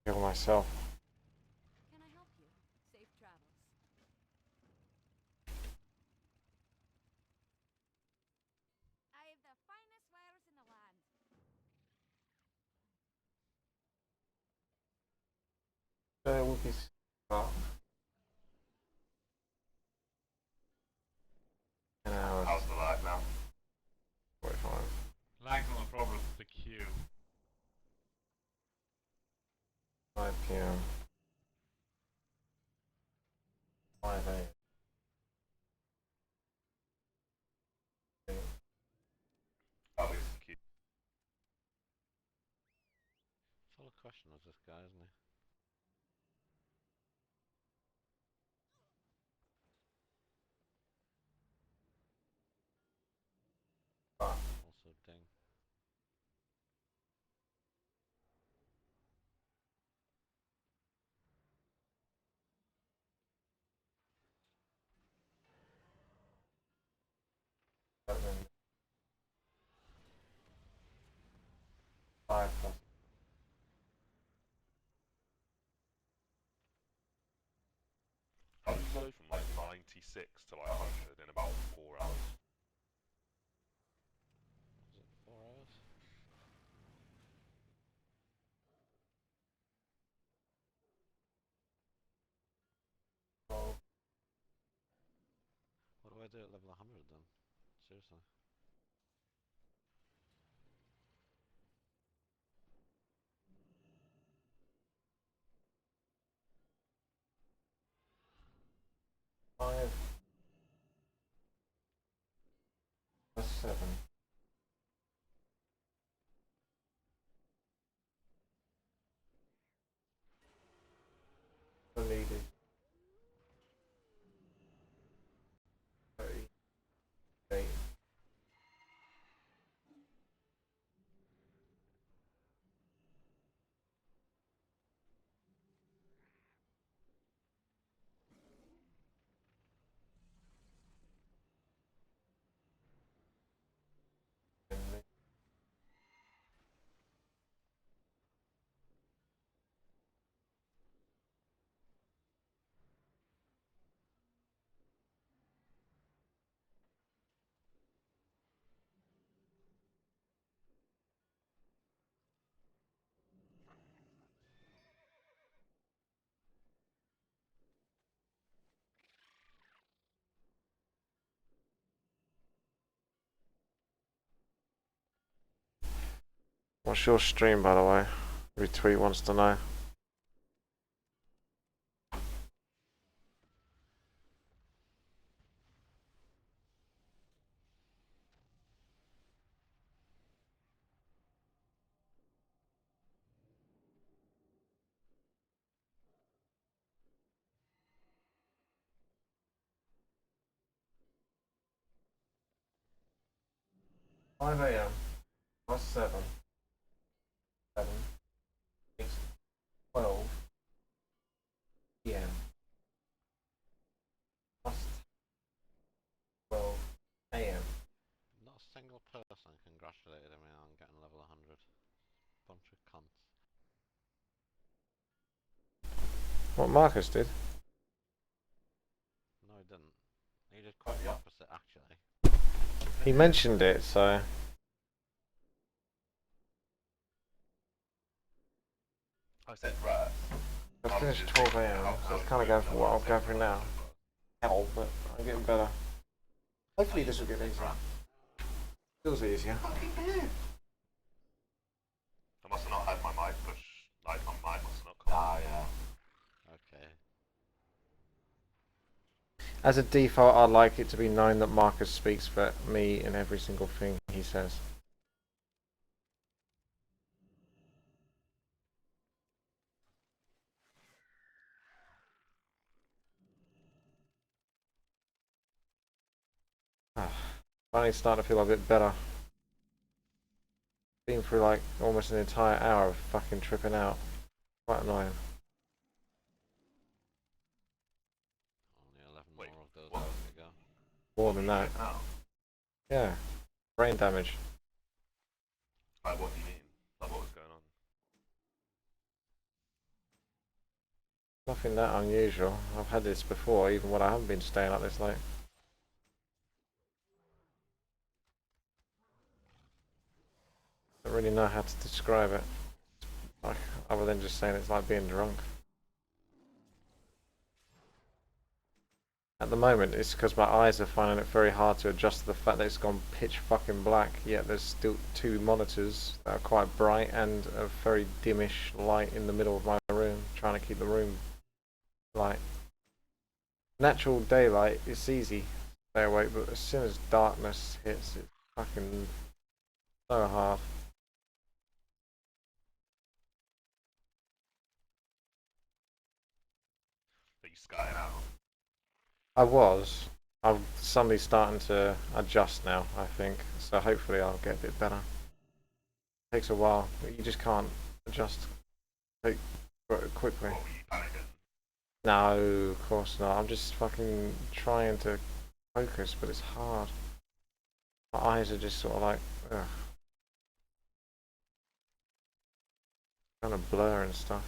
Speaker 4: Kill myself.
Speaker 11: Can I help you? Safe travels. I have the finest wares in the land.
Speaker 4: There will be stuff.
Speaker 1: How's the lag now?
Speaker 4: 45.
Speaker 5: Lag's not a problem, it's the queue.
Speaker 4: 5 PM. 5 AM.
Speaker 1: Oh, it's the queue.
Speaker 8: Full of question of this guy, isn't he? Also ding.
Speaker 4: Five plus.
Speaker 1: How did you go from like 96 to like 100 in about 4 hours?
Speaker 8: Was it 4 hours? What do I do at level 100 then? Seriously.
Speaker 4: Five plus 7. The lead is 38. What's your stream, by the way? Retweet wants to know. Five AM plus 7. 7. 6. 12. PM. Plus 12 AM.
Speaker 8: Not a single person congratulated me on getting level 100. Bunch of cunts.
Speaker 4: What Marcus did?
Speaker 8: No, he didn't. He did quite the opposite, actually.
Speaker 4: He mentioned it, so.
Speaker 1: I said right.
Speaker 4: I finished 12 AM, so it's kind of going for what I'm going through now. Hell, but I'm getting better. Hopefully this will get easier. Feels easier.
Speaker 1: I must have not had my mic push, like my mic must have not come. Ah, yeah.
Speaker 8: Okay.
Speaker 4: As a default, I'd like it to be known that Marcus speaks for me in every single thing he says. Finally starting to feel a bit better. Been through like almost an entire hour of fucking tripping out. Quite annoying.
Speaker 8: Only 11 more of those hours to go.
Speaker 4: More than that. Yeah. Brain damage.
Speaker 1: Like, what do you mean? Like, what was going on?
Speaker 4: Nothing that unusual. I've had this before, even when I haven't been staying up this late. Don't really know how to describe it, like, other than just saying it's like being drunk. At the moment, it's because my eyes are finding it very hard to adjust to the fact that it's gone pitch fucking black, yet there's still two monitors that are quite bright and a very dimmish light in the middle of my room, trying to keep the room light. Natural daylight, it's easy to stay awake, but as soon as darkness hits, it's fucking so hard.
Speaker 1: Are you skying out?
Speaker 4: I was. I'm suddenly starting to adjust now, I think, so hopefully I'll get a bit better. It takes a while, but you just can't adjust quickly. No, of course not. I'm just fucking trying to focus, but it's hard. My eyes are just sort of like, ugh. Kind of blur and stuff.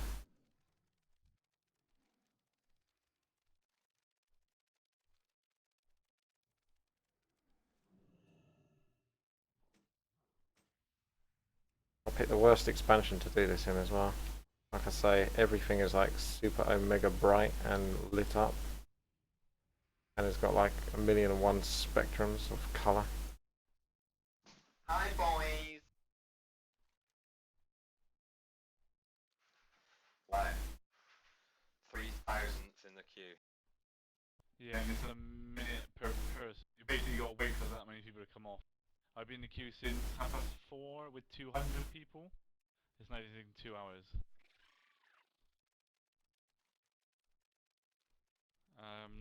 Speaker 4: I picked the worst expansion to do this in as well. Like I say, everything is like super omega bright and lit up. And it's got like 1,000,001 spectrums of colour.
Speaker 8: Hi, boys. What? 3,000th in the queue.
Speaker 5: Yeah, and it's a minute per person. You basically got to wait for that many people to come off. I've been in the queue since 4:30 with 200 people. It's now taking 2 hours.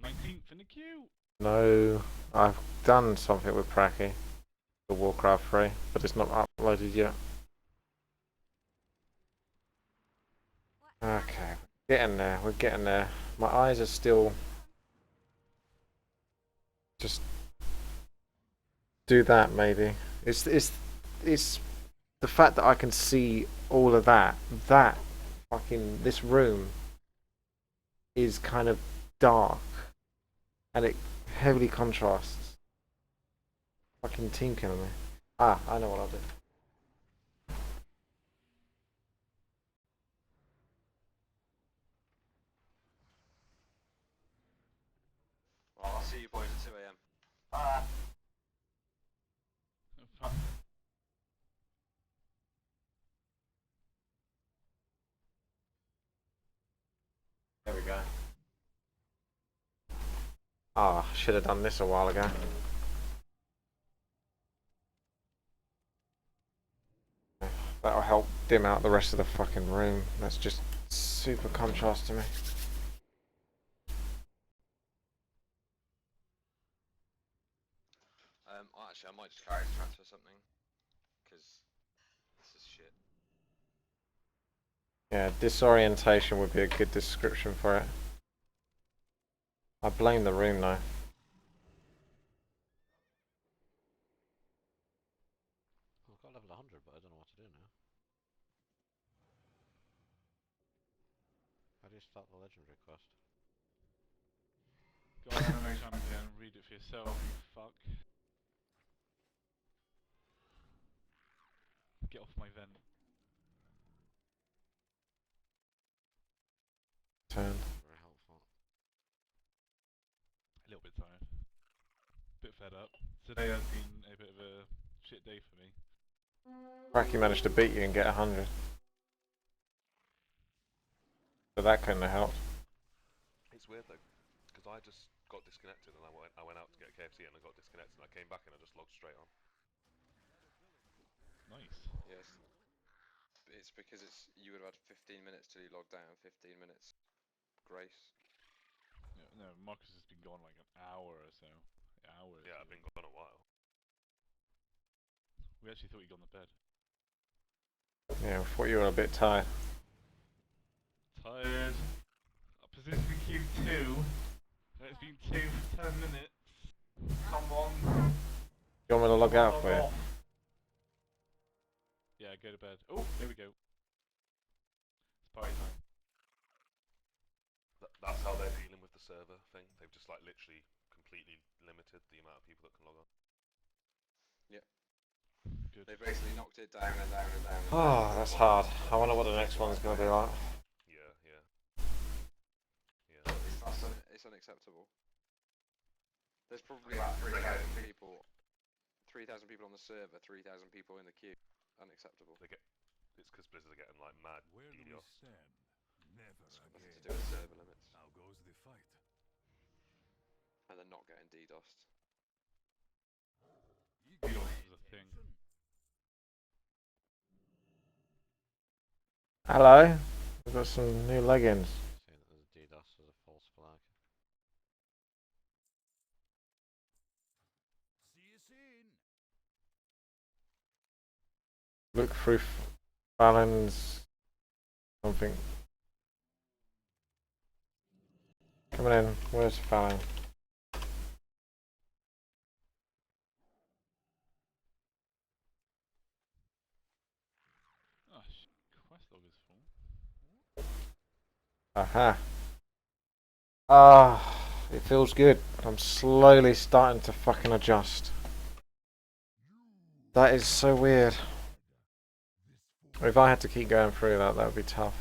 Speaker 5: 19th in the queue.
Speaker 4: No, I've done something with Pracky, the Warcraft 3, but it's not uploaded yet. Okay, we're getting there, we're getting there. My eyes are still... Just... do that, maybe. It's the fact that I can see all of that. This room is kind of dark. And it heavily contrasts. Fucking team killing me. Ah, I know what I'll do.
Speaker 8: Well, I'll see you boys at 2 AM.
Speaker 4: There we go. Ah, oh, should have done this a while ago. That'll help dim out the rest of the fucking room. That's just super contrast to me.
Speaker 8: Actually, I might just character transfer something, because this is shit.
Speaker 4: Yeah, disorientation would be a good description for it. I blame the room though.
Speaker 16: I've got level 100, but I don't know what to do now. How do you start the legendary quest?
Speaker 5: Go on MMA Champion and read it for yourself, you fuck. Get off my vent.
Speaker 4: Turn.
Speaker 16: Very helpful.
Speaker 5: A little bit tired. Bit fed up. Today has been a bit of a shit day for me.
Speaker 4: Pracky managed to beat you and get 100. So that couldn't have helped.
Speaker 1: It's weird though, because I just got disconnected and I went out to get KFC and I got disconnected and I came back and I just logged straight on.
Speaker 5: Nice.
Speaker 8: Yes. It's because you would have had 15 minutes till you logged down, 15 minutes grace.
Speaker 5: Yeah, no, Marcus has been gone like an hour or so. Hours.
Speaker 1: Yeah, I've been gone a while.
Speaker 5: We actually thought you'd gone to bed.
Speaker 4: Yeah, I thought you were a bit tired.
Speaker 5: Tired. Position Q2. It's been 2 for 10 minutes. Come on.
Speaker 4: You want me to log out for you?
Speaker 5: Yeah, go to bed. Oh, there we go. It's party time.
Speaker 1: server thing. They've just like literally completely limited the amount of people that can log on.
Speaker 8: Yep.
Speaker 5: Good.
Speaker 8: They basically knocked it down and down and down. And
Speaker 4: Oh,
Speaker 8: down.
Speaker 4: that's hard. I wonder what the next one's going to be like.
Speaker 1: Yeah, yeah.
Speaker 8: It's unacceptable. There's probably about 3,000 people. 3,000 people on the server, 3,000 people in the queue. Unacceptable.
Speaker 1: It's because Blizzard are getting like mad
Speaker 7: Where do we
Speaker 1: DDoS.
Speaker 7: stand? Never
Speaker 8: Nothing
Speaker 7: again.
Speaker 8: to do with server limits.
Speaker 7: How goes the fight?
Speaker 8: And they're not getting DDoSed.
Speaker 5: DDoS is a thing.
Speaker 4: Hello. We've got some new leggings.
Speaker 16: Saying that there's DDoS as a false flag.
Speaker 7: See you soon.
Speaker 4: Look through Fallon's something. Coming in. Where's Fallon?
Speaker 5: Oh, quest log is full.
Speaker 4: Aha. Ah, it feels good. I'm slowly starting to fucking adjust. That is so weird. If I had to keep going through that, that would be tough.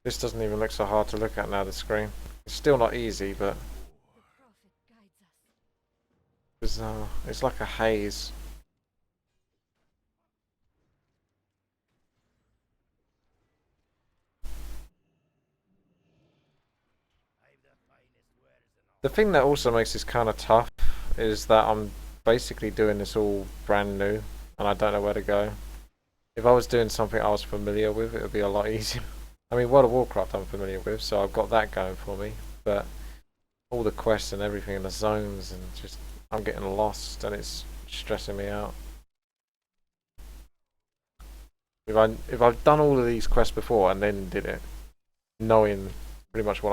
Speaker 4: This doesn't even look so hard to look at now, the screen. It's still not easy, but bizarre. It's like a haze. The thing that also makes this kind of tough is that I'm basically doing this all brand new and I don't know where to go. If I was doing something I was familiar with, it would be a lot easier. I mean, World of Warcraft I'm familiar with, so I've got that going for me, but all the quests and everything in the zones and just I'm getting lost and it's stressing me out. If I've done all of these quests before and then did it, knowing pretty much where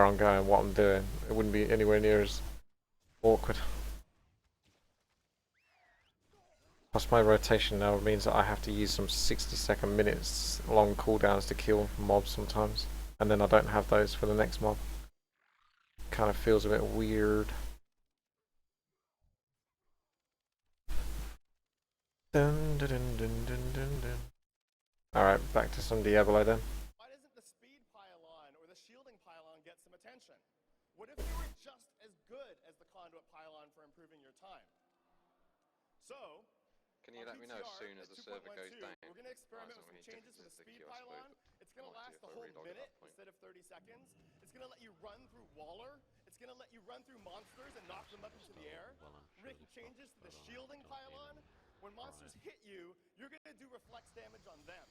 Speaker 4: I'm going, what I'm doing, it wouldn't be anywhere near as awkward. Plus my rotation now means that I have to use some 60-second minutes long cooldowns to kill mobs sometimes, and then I don't have those for the next mob. Kind of feels a bit weird. Dun, dun, dun, dun, dun, dun, dun. Alright, back to some Diablo then.
Speaker 9: Why doesn't the speed pylon or the shielding pylon get some attention? What if they were just as good as the conduit pylon for improving your time? So,
Speaker 8: can you let me know as soon as the server goes down?
Speaker 9: We're going to experiment with some changes to the speed pylon. It's going to last the whole minute instead of 30 seconds. It's going to let you run through Waller. It's going to let you run through monsters and knock them up into the air. Making changes to the shielding pylon. When monsters hit you, you're going to do reflex damage on them.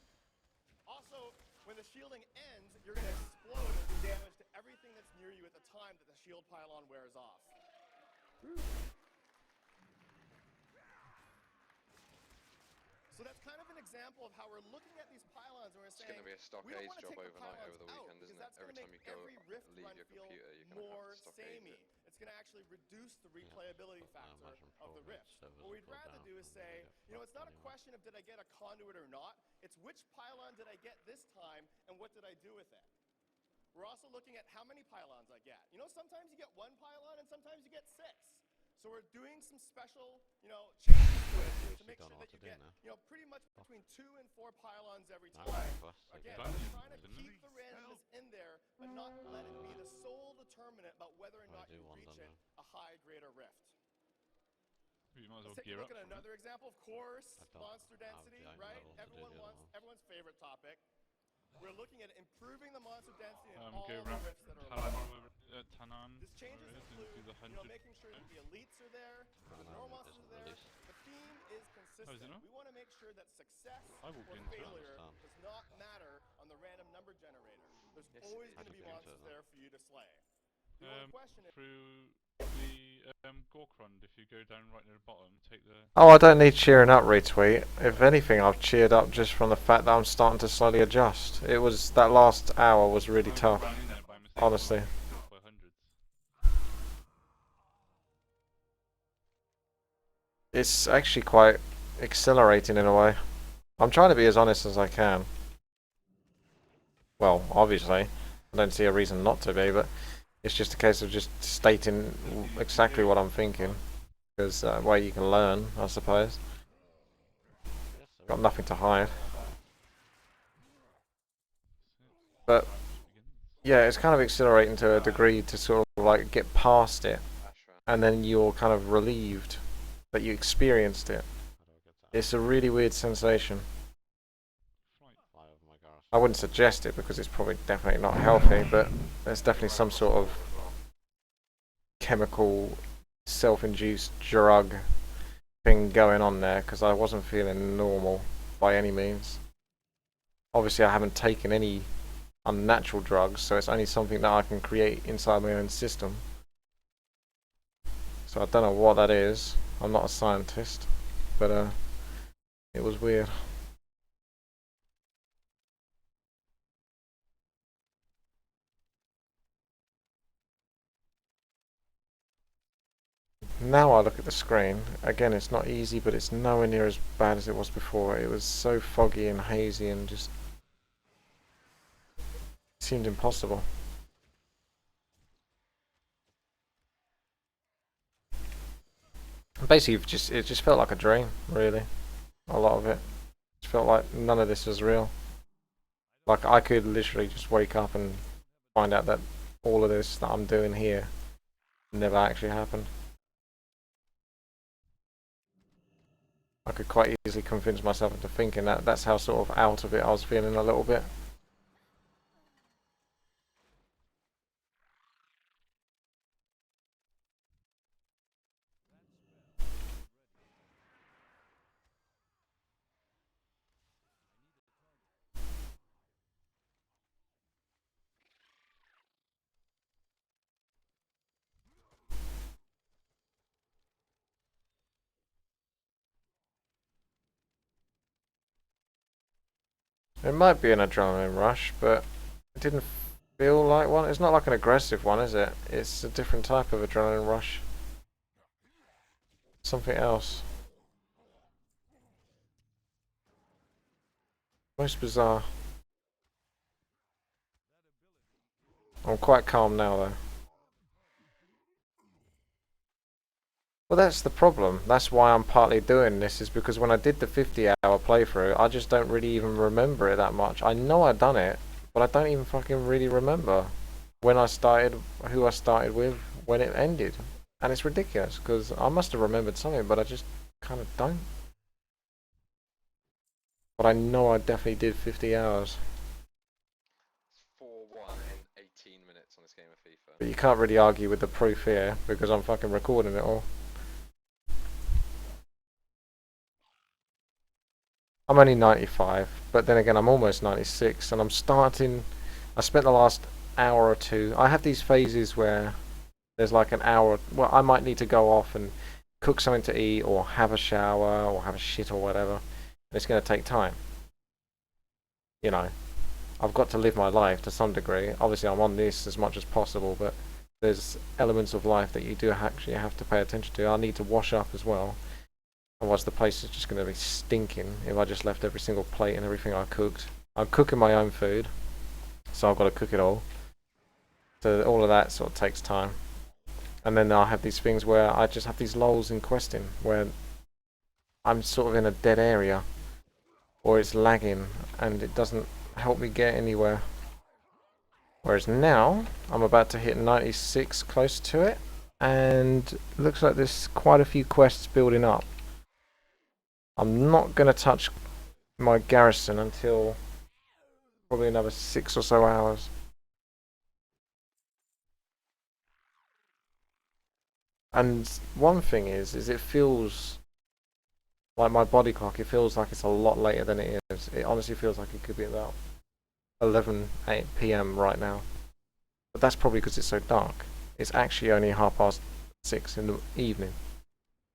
Speaker 9: Also, when the shielding ends, you're going to explode and do damage to everything that's near you at the time that the shield pylon wears off. So that's kind of an example of how we're looking at these pylons and we're saying,
Speaker 8: it's going to be a stockades job overnight over the weekend, isn't it? Every time you go leave your computer, you're going to have to stockade it.
Speaker 9: It's going to actually reduce the replayability factor of the Rift. What we'd rather do is say, you know, it's not a question of did I get a conduit or not, it's which pylon did I get this time and what did I do with it. We're also looking at how many pylons I get. You know, sometimes you get one pylon and sometimes you get 6. So we're doing some special, you know, changes to it to make sure that you get, you know, pretty much between 2 and 4 pylons every time. Again, we're trying to keep the randomness in there, but not let it be the sole determinant about whether or not you reach it a high, greater rift.
Speaker 5: You might as well
Speaker 9: Let's take
Speaker 5: gear
Speaker 9: a look
Speaker 5: up
Speaker 9: at another example, of course, monster density, right? Everyone's favorite topic. We're looking at improving the monster density in all the rifts that are allowed. This changes include, you know, making sure that the elites are there, the normal monsters are there. The theme is consistent. We want to make sure that success or failure does not matter on the random number generator. There's always going to be monsters there for you to slay.
Speaker 5: Through the Gorkrond, if you go down right near the bottom, take the...
Speaker 4: Oh, I don't need cheering up retweet. If anything, I've cheered up just from the fact that I'm starting to slowly adjust. It was, that last hour was really tough.
Speaker 5: I ran in there by
Speaker 4: honestly.
Speaker 5: By hundreds.
Speaker 4: It's actually quite exhilarating in a way. I'm trying to be as honest as I can. Well, obviously, I don't see a reason not to be, but it's just a case of just stating exactly what I'm thinking. Because way you can learn, I suppose. Got nothing to hide. But yeah, it's kind of exhilarating to a degree to sort of like get past it, and then you're kind of relieved that you experienced it. It's a really weird sensation. I wouldn't suggest it because it's probably definitely not healthy, but there's definitely some sort of chemical, self-induced drug thing going on there, because I wasn't feeling normal by any means. Obviously I haven't taken any unnatural drugs, so it's only something that I can create inside my own system. So I don't know what that is. I'm not a scientist, but it was weird. Now I look at the screen, again it's not easy, but it's nowhere near as bad as it was before. It was so foggy and hazy and just seemed impossible. Basically it just felt like a dream, really. A lot of it. It felt like none of this was real. Like I could literally just wake up and find out that all of this that I'm doing here never actually happened. I could quite easily convince myself into thinking that that's how sort of out of it I was feeling a little bit. It might be an adrenaline rush, but it didn't feel like one. It's not like an aggressive one, is it? It's a different type of adrenaline rush. Something else. Most bizarre. I'm quite calm now though. Well, that's the problem. That's why I'm partly doing this, is because when I did the 50-hour playthrough, I just don't really even remember it that much. I know I've done it, but I don't even fucking really remember when I started, who I started with, when it ended. And it's ridiculous, because I must have remembered something, but I just kind of don't. But I know I definitely did 50 hours.
Speaker 8: 4-1 in 18 minutes on this game of FIFA.
Speaker 4: But you can't really argue with the proof here, because I'm fucking recording it all. I'm only 95, but then again I'm almost 96, and I spent the last hour or two, I have these phases where there's like an hour, well I might need to go off and cook something to eat, or have a shower, or have a shit or whatever, and it's going to take time. You know, I've got to live my life to some degree. Obviously I'm on this as much as possible, but there's elements of life that you do actually have to pay attention to. I need to wash up as well. Otherwise the place is just going to be stinking if I just left every single plate and everything I cooked. I'm cooking my own food, so I've got to cook it all. So all of that sort of takes time. And then I have these things where I just have these lulls in questing, where I'm sort of in a dead area, or it's lagging, and it doesn't help me get anywhere. Whereas now, I'm about to hit 96, close to it, and looks like there's quite a few quests building up. I'm not going to touch my garrison until probably another 6 or so hours. And one thing is it feels like my body clock, it feels like it's a lot later than it is. It honestly feels like it could be about 11 p.m. right now. But that's probably because it's so dark. It's actually only 6:30 in the evening,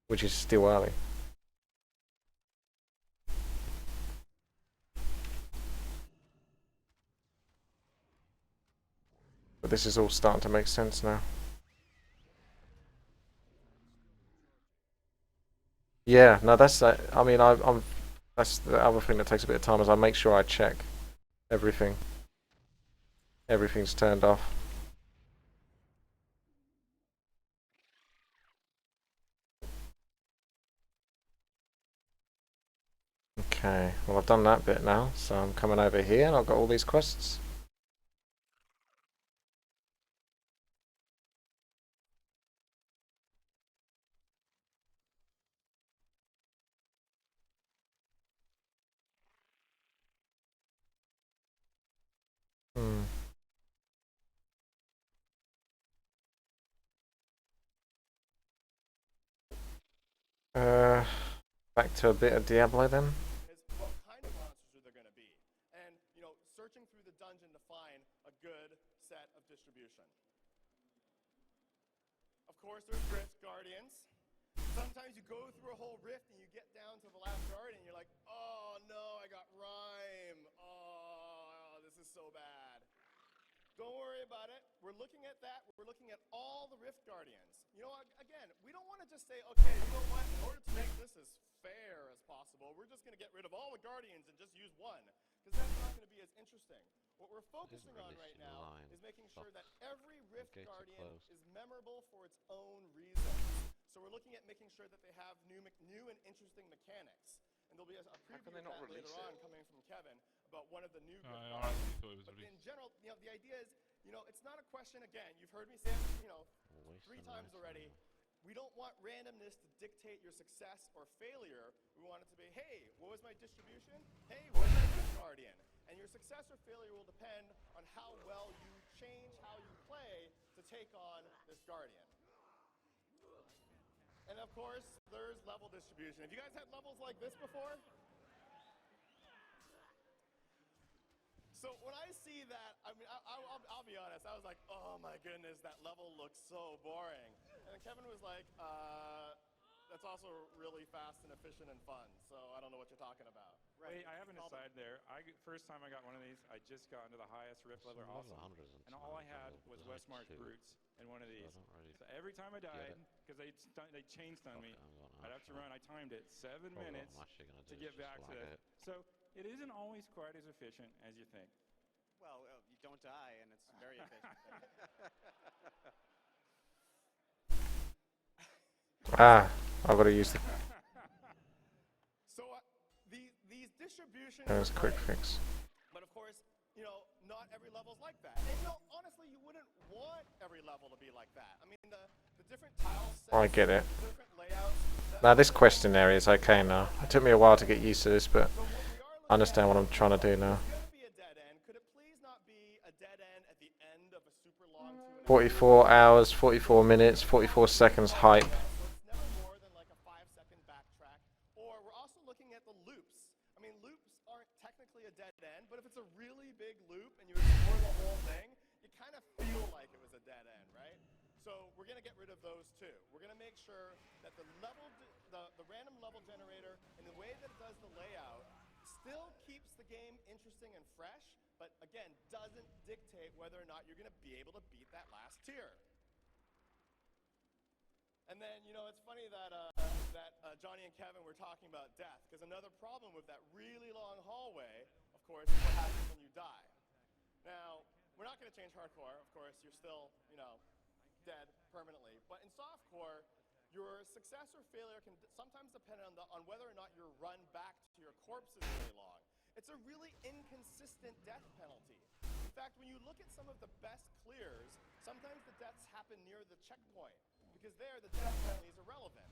Speaker 4: which is still early. But But this is all starting to make sense now. Yeah, no, that's I mean, I'm that's the other thing that takes a bit of time is I make sure I check everything. Everything's turned off. Okay, well I've done that bit now, so I'm coming over here and I've got all these quests. Hmm. Back to a bit of Diablo then.
Speaker 9: Is what kind of monsters are there going to be? And, you know, searching through the dungeon to find a good set of distribution. Of course, there's Rift Guardians. Sometimes you go through a whole rift and you get down to the last guardian and you're like, oh no, I got rhyme. Oh, this is so bad. Don't worry about it. We're looking at that. We're looking at all the Rift Guardians. You know, again, we don't want to just say, okay, you know what, in order to make this as fair as possible, we're just going to get rid of all the Guardians and just use one, because that's not going to be as interesting. What we're focusing on right now is making sure that every Rift Guardian is memorable for its own reasons. So we're looking at making sure that they have new and interesting mechanics. And there'll be a preview of that later on coming from Kevin about one of the new Rift Guardians. But in general, you know, the idea is, you know, it's not a question, again, you've heard me say it, you know, 3 times already. We don't want randomness to dictate your success or failure. We want it to be, hey, what was my distribution? Hey, what was my Rift Guardian? And your success or failure will depend on how well you change how you play to take on this Guardian. And of course, there's level distribution. Have you guys had levels like this before? So when I see that, I mean, I'll be honest, I was like, oh my goodness, that level looks so boring. And then Kevin was like, that's also really fast and efficient and fun, so I don't know what you're talking about.
Speaker 3: Wait, I have an aside there. First time I got one of these, I just got into the highest Rift level, awesome. And all I had was Westmarch Brutes and one of these. So every time I died, because they chain stunned me, I'd have to run. I timed it 7 minutes to get back to it. So it isn't always quite as efficient as you think.
Speaker 2: Well, you don't die, and it's very efficient.
Speaker 4: I've got to use the...
Speaker 9: So these distributions...
Speaker 4: That was a quick fix.
Speaker 9: But of course, you know, not every level's like that. And you know, honestly, you wouldn't want every level to be like that. I mean, the different tile sets,
Speaker 4: I get it.
Speaker 9: different layouts...
Speaker 4: Now this question area is okay now. It took me a while to get used to this, but I understand what I'm trying to do now. 44 hours, 44 minutes, 44 seconds hype.
Speaker 9: Never more than like a 5-second backtrack. Or we're also looking at the loops. I mean, loops aren't technically a dead end, but if it's a really big loop and you explore the whole thing, you kind of feel like it was a dead end, right? So we're going to get rid of those too. We're going to make sure that the random level generator and the way that it does the layout still keeps the game interesting and fresh, but again, doesn't dictate whether or not you're going to be able to beat that last tier. And then, you know, it's funny that Johnny and Kevin were talking about death, because another problem with that really long hallway, of course, is what happens when you die. Now, we're not going to change hardcore, of course, you're still, you know, dead permanently. But in softcore, your success or failure can sometimes depend on whether or not your run back to your corpse is really long. It's a really inconsistent death penalty. In fact, when you look at some of the best clears, sometimes the deaths happen near the checkpoint, because there the death penalty is irrelevant.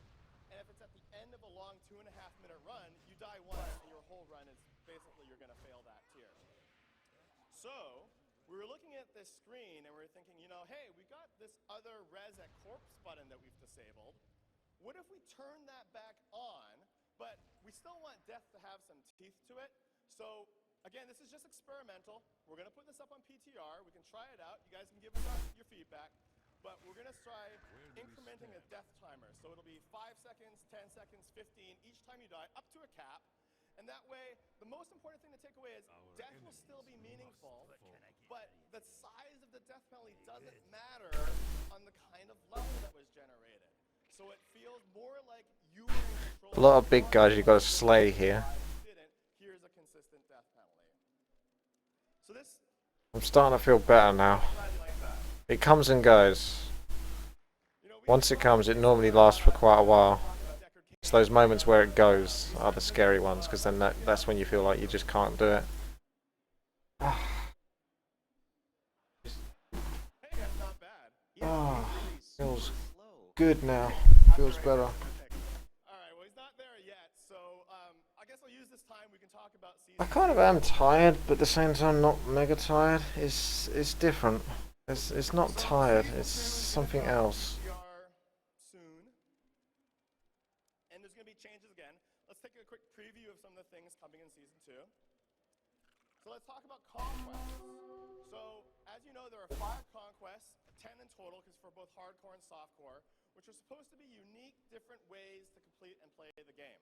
Speaker 9: And if it's at the end of a long 2.5-minute run, you die once and your whole run is basically you're going to fail that tier. So we were looking at this screen and we were thinking, you know, hey, we got this other res at corpse button that we've disabled. What if we turn that back on, but we still want death to have some teeth to it? So, again, this is just experimental. We're going to put this up on PTR. We can try it out. You guys can give us your feedback. But we're going to try incrementing a death timer. So it'll be 5 seconds, 10 seconds, 15, each time you die, up to a cap. And that way, the most important thing to take away is death will still be meaningful, but the size of the death penalty doesn't matter on the kind of level that was generated. So it feels more like you were in control.
Speaker 4: A lot of big guys you got to slay here.
Speaker 9: Here's a consistent death penalty. So this.
Speaker 4: I'm starting to feel better now. It comes and goes. Once it comes, it normally lasts for quite a while. It's those moments where it goes are the scary ones, because then that's when you feel like you just can't do it. Feels good now. Feels better.
Speaker 9: Alright, well he's not there yet, so I guess I'll use this time we can talk about season.
Speaker 4: I kind of am tired, but at the same time not mega tired. It's different. It's not tired, it's something else.
Speaker 9: Soon. And there's going to be changes again. Let's take a quick preview of some of the things coming in season 2. So let's talk about conquests. So, as you know, there are 5 conquests, 10 in total, because for both hardcore and softcore, which are supposed to be unique, different ways to complete and play the game.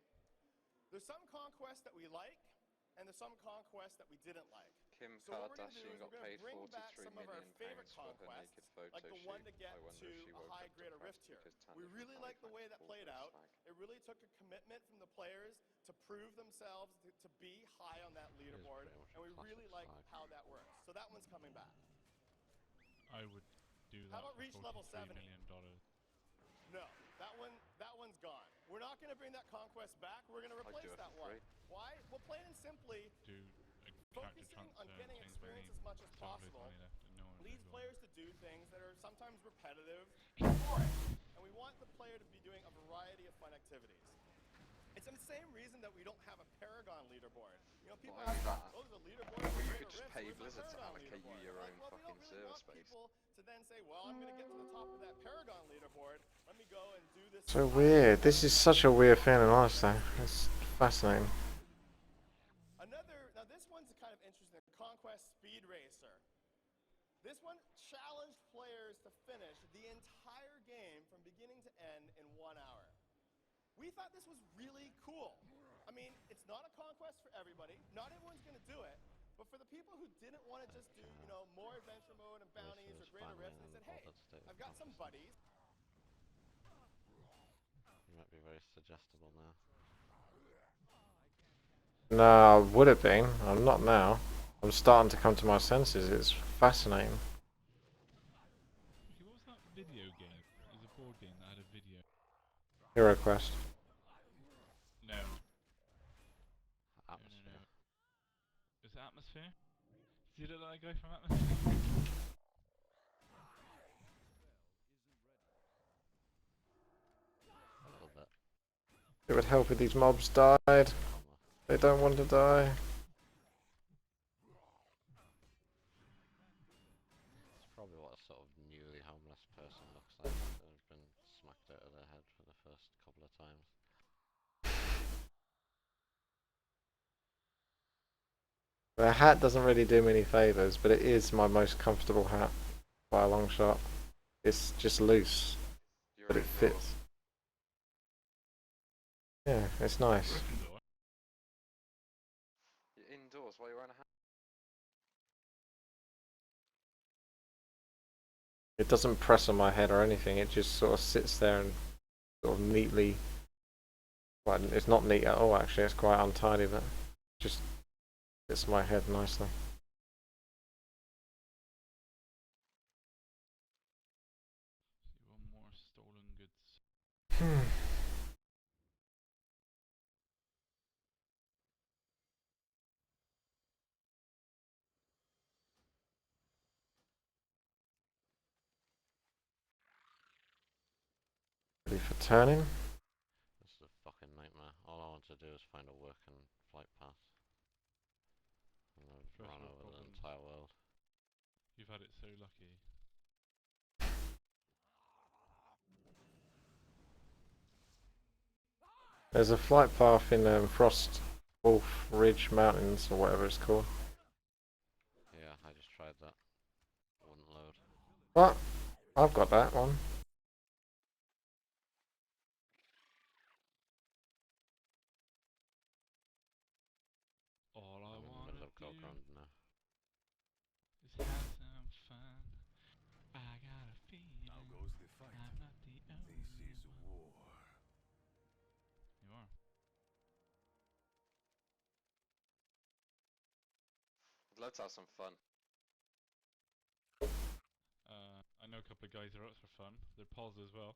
Speaker 9: There's some conquests that we like, and there's some conquests that we didn't like.
Speaker 8: Kim
Speaker 9: So what we're going to do
Speaker 8: Kardashian
Speaker 9: is
Speaker 8: got
Speaker 9: we're going
Speaker 8: paid
Speaker 9: to bring back
Speaker 8: £43
Speaker 9: some of our
Speaker 8: million
Speaker 9: favorite
Speaker 8: for her
Speaker 9: conquests,
Speaker 8: naked photo
Speaker 9: like the one to
Speaker 8: shoot.
Speaker 9: get
Speaker 8: I wonder
Speaker 9: to
Speaker 8: if she
Speaker 9: a
Speaker 8: woke
Speaker 9: high
Speaker 8: up
Speaker 9: grade of
Speaker 8: depressed
Speaker 9: rift tier.
Speaker 8: because
Speaker 9: We
Speaker 8: Tanya's
Speaker 9: really
Speaker 8: been
Speaker 9: like the
Speaker 8: paid
Speaker 9: way that
Speaker 8: full
Speaker 9: played out.
Speaker 8: swag.
Speaker 9: It really took a commitment from the players to prove themselves to be high on that leaderboard, and we really like how that works. So that one's coming back.
Speaker 5: I would do that.
Speaker 9: How about reach level 70?
Speaker 5: $43 million.
Speaker 9: No, that one's gone. We're not going to bring that conquest back. We're going to replace that one. Why? Well, plain and simply,
Speaker 5: Do a character
Speaker 9: focusing on
Speaker 5: transfer,
Speaker 9: getting
Speaker 5: change my
Speaker 9: experience
Speaker 5: name,
Speaker 9: as much as
Speaker 5: still have loads of
Speaker 9: possible
Speaker 5: money left, and no one
Speaker 9: leads
Speaker 5: will
Speaker 9: players to do things that are sometimes repetitive and boring. And we want the player to be doing a variety of fun activities. It's the same reason that we don't have a Paragon leaderboard. You know, people ask, oh, there's a leaderboard for
Speaker 8: You
Speaker 9: Greater
Speaker 8: could just
Speaker 9: Rifts,
Speaker 8: pay
Speaker 9: where's the
Speaker 8: Blizzard to
Speaker 9: Paragon
Speaker 8: allocate you
Speaker 9: leaderboard?
Speaker 8: your own
Speaker 9: Well, we don't
Speaker 8: fucking
Speaker 9: really
Speaker 8: server
Speaker 9: want
Speaker 8: space.
Speaker 9: people to then say, well, I'm going to get to the top of that Paragon leaderboard. Let me go and do this.
Speaker 4: So weird. This is such a weird feeling, honestly. It's fascinating.
Speaker 9: Now this one's kind of interesting. Conquest Speed Racer. This one challenged players to finish the entire game from beginning to end in 1 hour. We thought this was really cool. I mean, it's not a conquest for everybody. Not everyone's going to do it. But for the people who didn't want to just do, you know, more adventure mode and bounties or Greater Rifts, they said, hey, I've got some buddies.
Speaker 16: You might be very suggestible now.
Speaker 4: No, I would have been. I'm not now. I'm starting to come to my senses. It's fascinating.
Speaker 5: What was that video game? It was a board game that had a video.
Speaker 4: Hero Quest.
Speaker 5: No.
Speaker 16: Atmosphere.
Speaker 5: No. Is it Atmosphere? Does he look like that guy from Atmosphere?
Speaker 16: A little bit.
Speaker 4: It would help if these mobs died. They don't want to die.
Speaker 16: It's probably what a sort of newly homeless person looks like. They've been smacked out of their head for the first couple of times.
Speaker 4: The hat doesn't really do me any favours, but it is my most comfortable hat by a long shot. It's just loose, but it fits. Yeah, it's nice.
Speaker 8: You're indoors while you're wearing a hat.
Speaker 4: It doesn't press on my head or anything, it just sort of sits there and sort of neatly... Well, it's not neat at all actually, it's quite untidy, but just fits my head nicely.
Speaker 5: One more stolen goods.
Speaker 4: Ready for turning?
Speaker 16: This is a fucking nightmare. All I want to do is find a working flight path. And I've run over the entire world.
Speaker 5: You've had it so lucky.
Speaker 4: There's a flight path in Frost Wolf Ridge Mountains, or whatever it's called.
Speaker 16: Yeah, I just tried that. Wouldn't load.
Speaker 4: What? I've got that one.
Speaker 7: goes the fight.
Speaker 5: I'm not the only
Speaker 7: This is war.
Speaker 5: You are.
Speaker 8: Let's have some fun.
Speaker 5: I know a couple of guys who are up for fun. They're pals as well.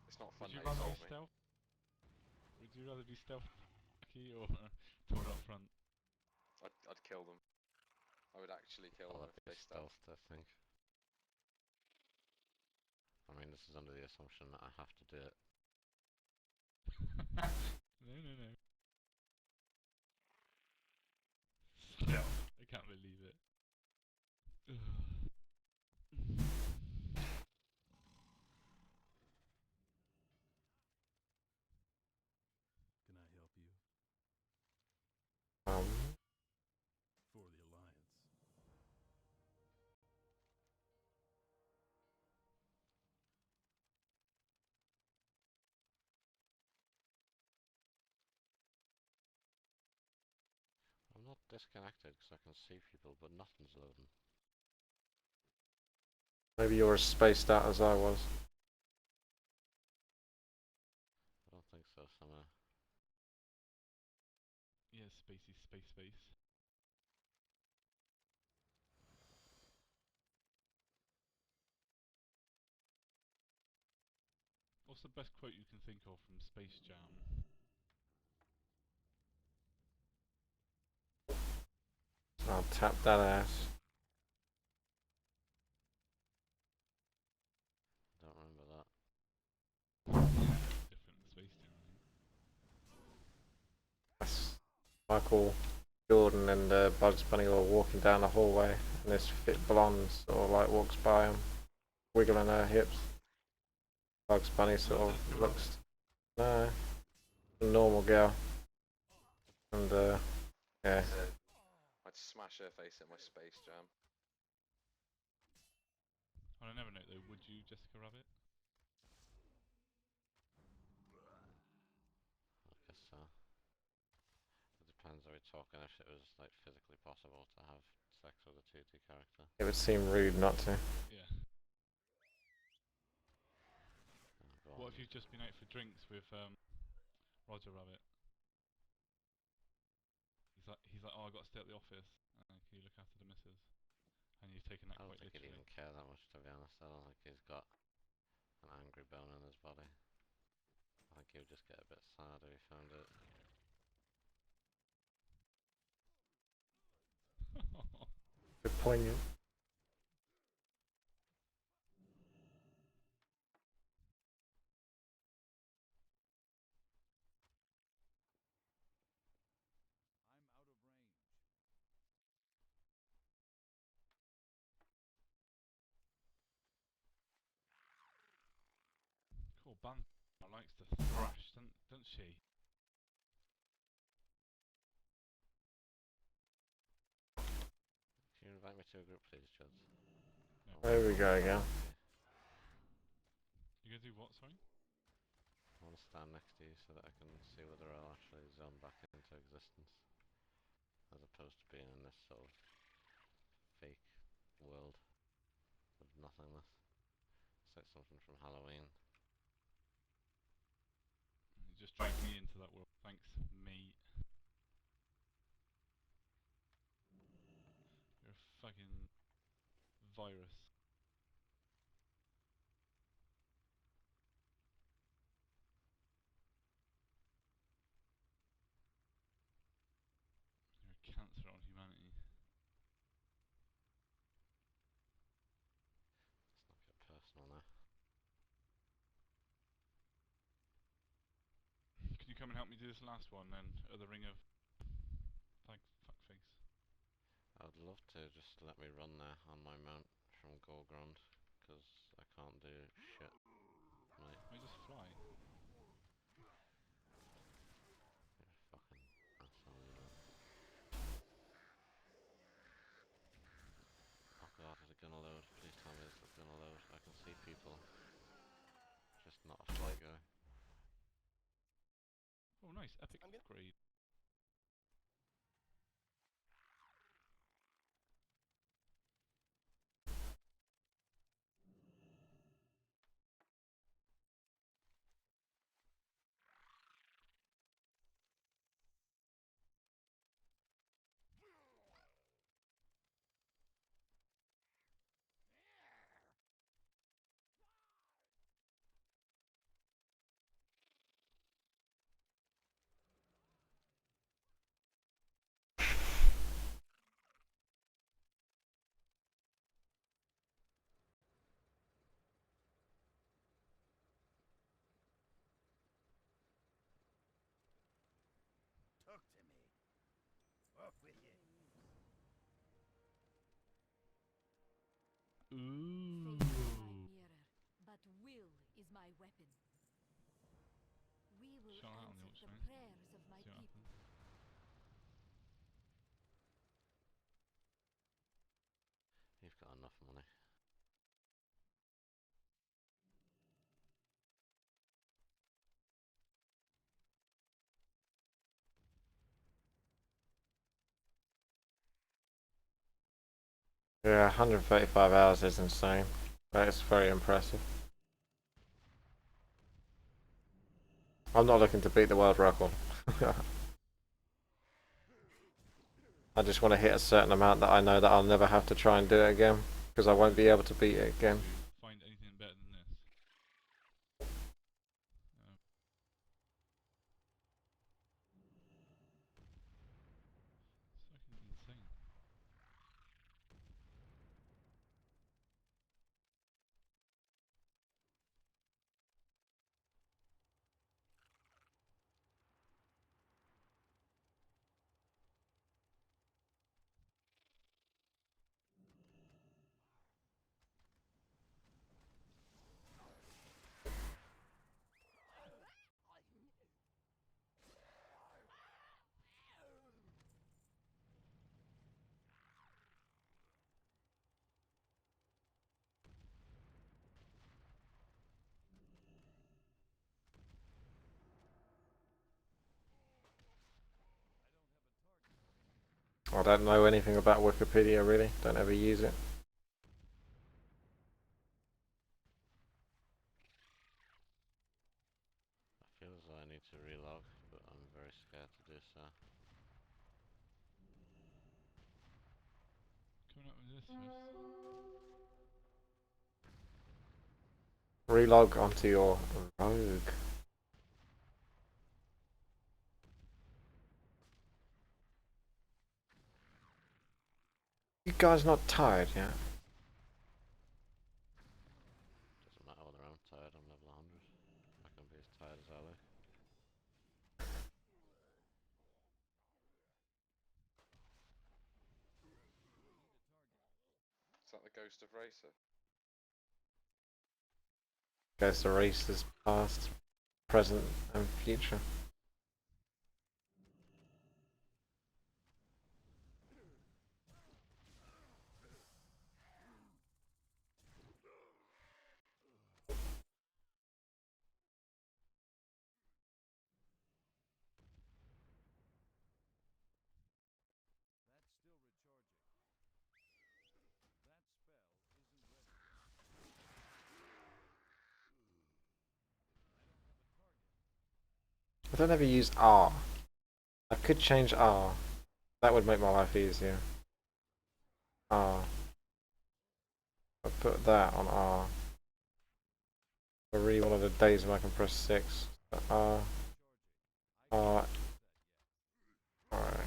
Speaker 8: It's not fun.
Speaker 5: Would you
Speaker 8: Now you
Speaker 5: rather be
Speaker 8: sold me.
Speaker 5: stealth? Would you rather be stealthy or toward up front?
Speaker 8: I'd kill them. I would actually kill them if they stealth.
Speaker 16: I think. I mean, this is under the assumption that I have to do it.
Speaker 5: No. Stealth. I can't believe it.
Speaker 7: Can I help you? For the Alliance.
Speaker 16: I'm not disconnected because I can see people, but nothing's loading.
Speaker 4: Maybe you're as spaced out as I was.
Speaker 16: I don't think so, Summer.
Speaker 5: Yeah, spacey, space. What's the best quote you can think of from Space Jam?
Speaker 4: I'll tap that ass.
Speaker 16: Don't remember that.
Speaker 5: Different than Space Jam, I think.
Speaker 4: That's Michael Jordan and Bugs Bunny were walking down the hallway, and this fit blonde sort of like walks by him, wiggling her hips. Bugs Bunny sort of looks, no, a normal girl, and yeah.
Speaker 8: I'd smash her face in my Space Jam.
Speaker 5: On another note though, would you, Jessica Rabbit?
Speaker 16: I guess so. It depends, are we talking if it was like physically possible to have sex with a 2D character?
Speaker 4: It would seem rude not to.
Speaker 5: Yeah. What if you've just been out for drinks with Roger Rabbit? He's like, oh, I got to stay at the office. Can you look after the missus? And you've taken that
Speaker 16: I don't
Speaker 5: quite
Speaker 16: think he'd
Speaker 5: literally.
Speaker 16: even care that much, to be honest. I don't think he's got an angry bone in his body. I think he would just get a bit sad if he found it.
Speaker 4: Good poignant.
Speaker 7: I'm out of range.
Speaker 5: Cool, Ban likes to thrash, doesn't she?
Speaker 16: Can you invite me to a group, please, Chuds?
Speaker 5: No.
Speaker 4: There we go again.
Speaker 5: You gonna do what, sorry?
Speaker 16: I want to stand next to you so that I can see whether I'll actually zone back into existence. As opposed to being in this sort of fake world of nothingness. It's like something from Halloween.
Speaker 5: You just dragged me into that world. Thanks, mate. You're a fucking virus. You're a cancer on humanity.
Speaker 16: Let's not get personal now.
Speaker 5: Can you come and help me do this last one then? At the ring of fuckface.
Speaker 16: I would love to just let me run there on my mount from Gorgrond, because I can't do shit. Mate.
Speaker 5: Can we just fly?
Speaker 16: You're a fucking asshole, you know. Oh god, is it gonna load? Please tell me it's gonna load. I can see people. Just not a fly guy.
Speaker 5: Oh, nice. nice, epic upgrade.
Speaker 12: Talk to me. Off with you.
Speaker 5: Ooh.
Speaker 14: Fate is my mirror, but will is my weapon. We will
Speaker 5: Shut out on the
Speaker 14: answer the
Speaker 5: outside.
Speaker 14: prayers of my
Speaker 5: See what
Speaker 14: people.
Speaker 5: happens.
Speaker 16: You've got enough money.
Speaker 4: Yeah, 135 hours is insane. That is very impressive. I'm not looking to beat the world record. I just want to hit a certain amount that I know that I'll never have to try and do it again, because I won't be able to beat it again.
Speaker 5: Find anything better than this? It's fucking insane.
Speaker 4: I don't know anything about Wikipedia really, don't ever use it.
Speaker 16: I feel as though I need to relog, but I'm very scared to do so.
Speaker 5: Coming up with this first.
Speaker 4: Relog onto your rogue. You guys not tired yet?
Speaker 16: Doesn't matter whether I'm tired, I'm level 100. I can be as tired as I like.
Speaker 8: Is that the ghost of Racer?
Speaker 4: Goes the races past, present and future. I don't ever use R. I could change R. That would make my life easier. R. I'll put that on R. I really one of the days when I can press 6. R. R. Alright.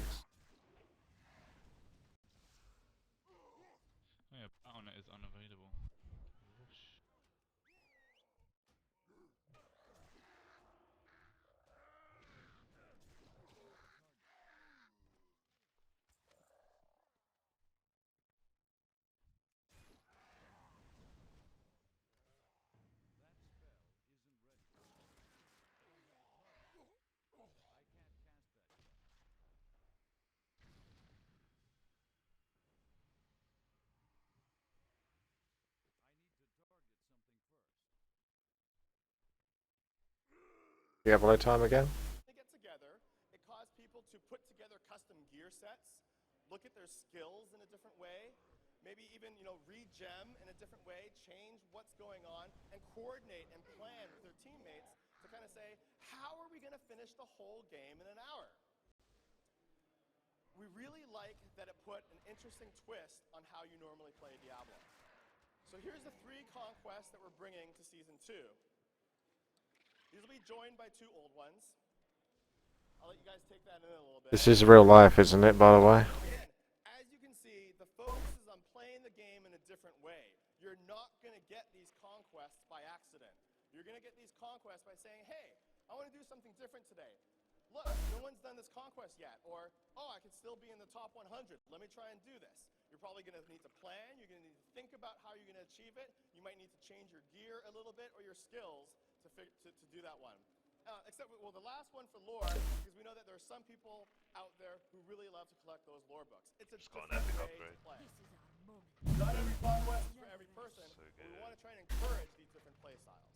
Speaker 5: Oh yeah, Battle.net is unavailable. Whoosh.
Speaker 4: Diablo time again?
Speaker 9: They get together look at their skills in a different way, maybe even, you know, re-gem in a different way, change what's going on, and coordinate and plan with their teammates to kind of say, how are we going to finish the whole game in an hour? We really like that it put an interesting twist on how you normally play Diablo. So here's the 3 conquests that we're bringing to Season 2. These will be joined by 2 old ones. I'll let you guys take that in a little bit.
Speaker 4: This is real life, isn't it, by the way?
Speaker 9: Again, as you can see, the focus is on playing the game in a different way. You're not going to get these conquests by accident. You're going to get these conquests by saying, hey, I want to do something different today. Look, no one's done this conquest yet. Or, oh, I could still be in the top 100. Let me try and do this. You're probably going to need to plan. You're going to need to think about how you're going to achieve it. You might need to change your gear a little bit or your skills to do that one. Except, well, the last one for lore, because we know that there are some people out there who really love to collect those lore books. It's a different way to play. Not every conquest is for every person, but we want to try and encourage these different play styles.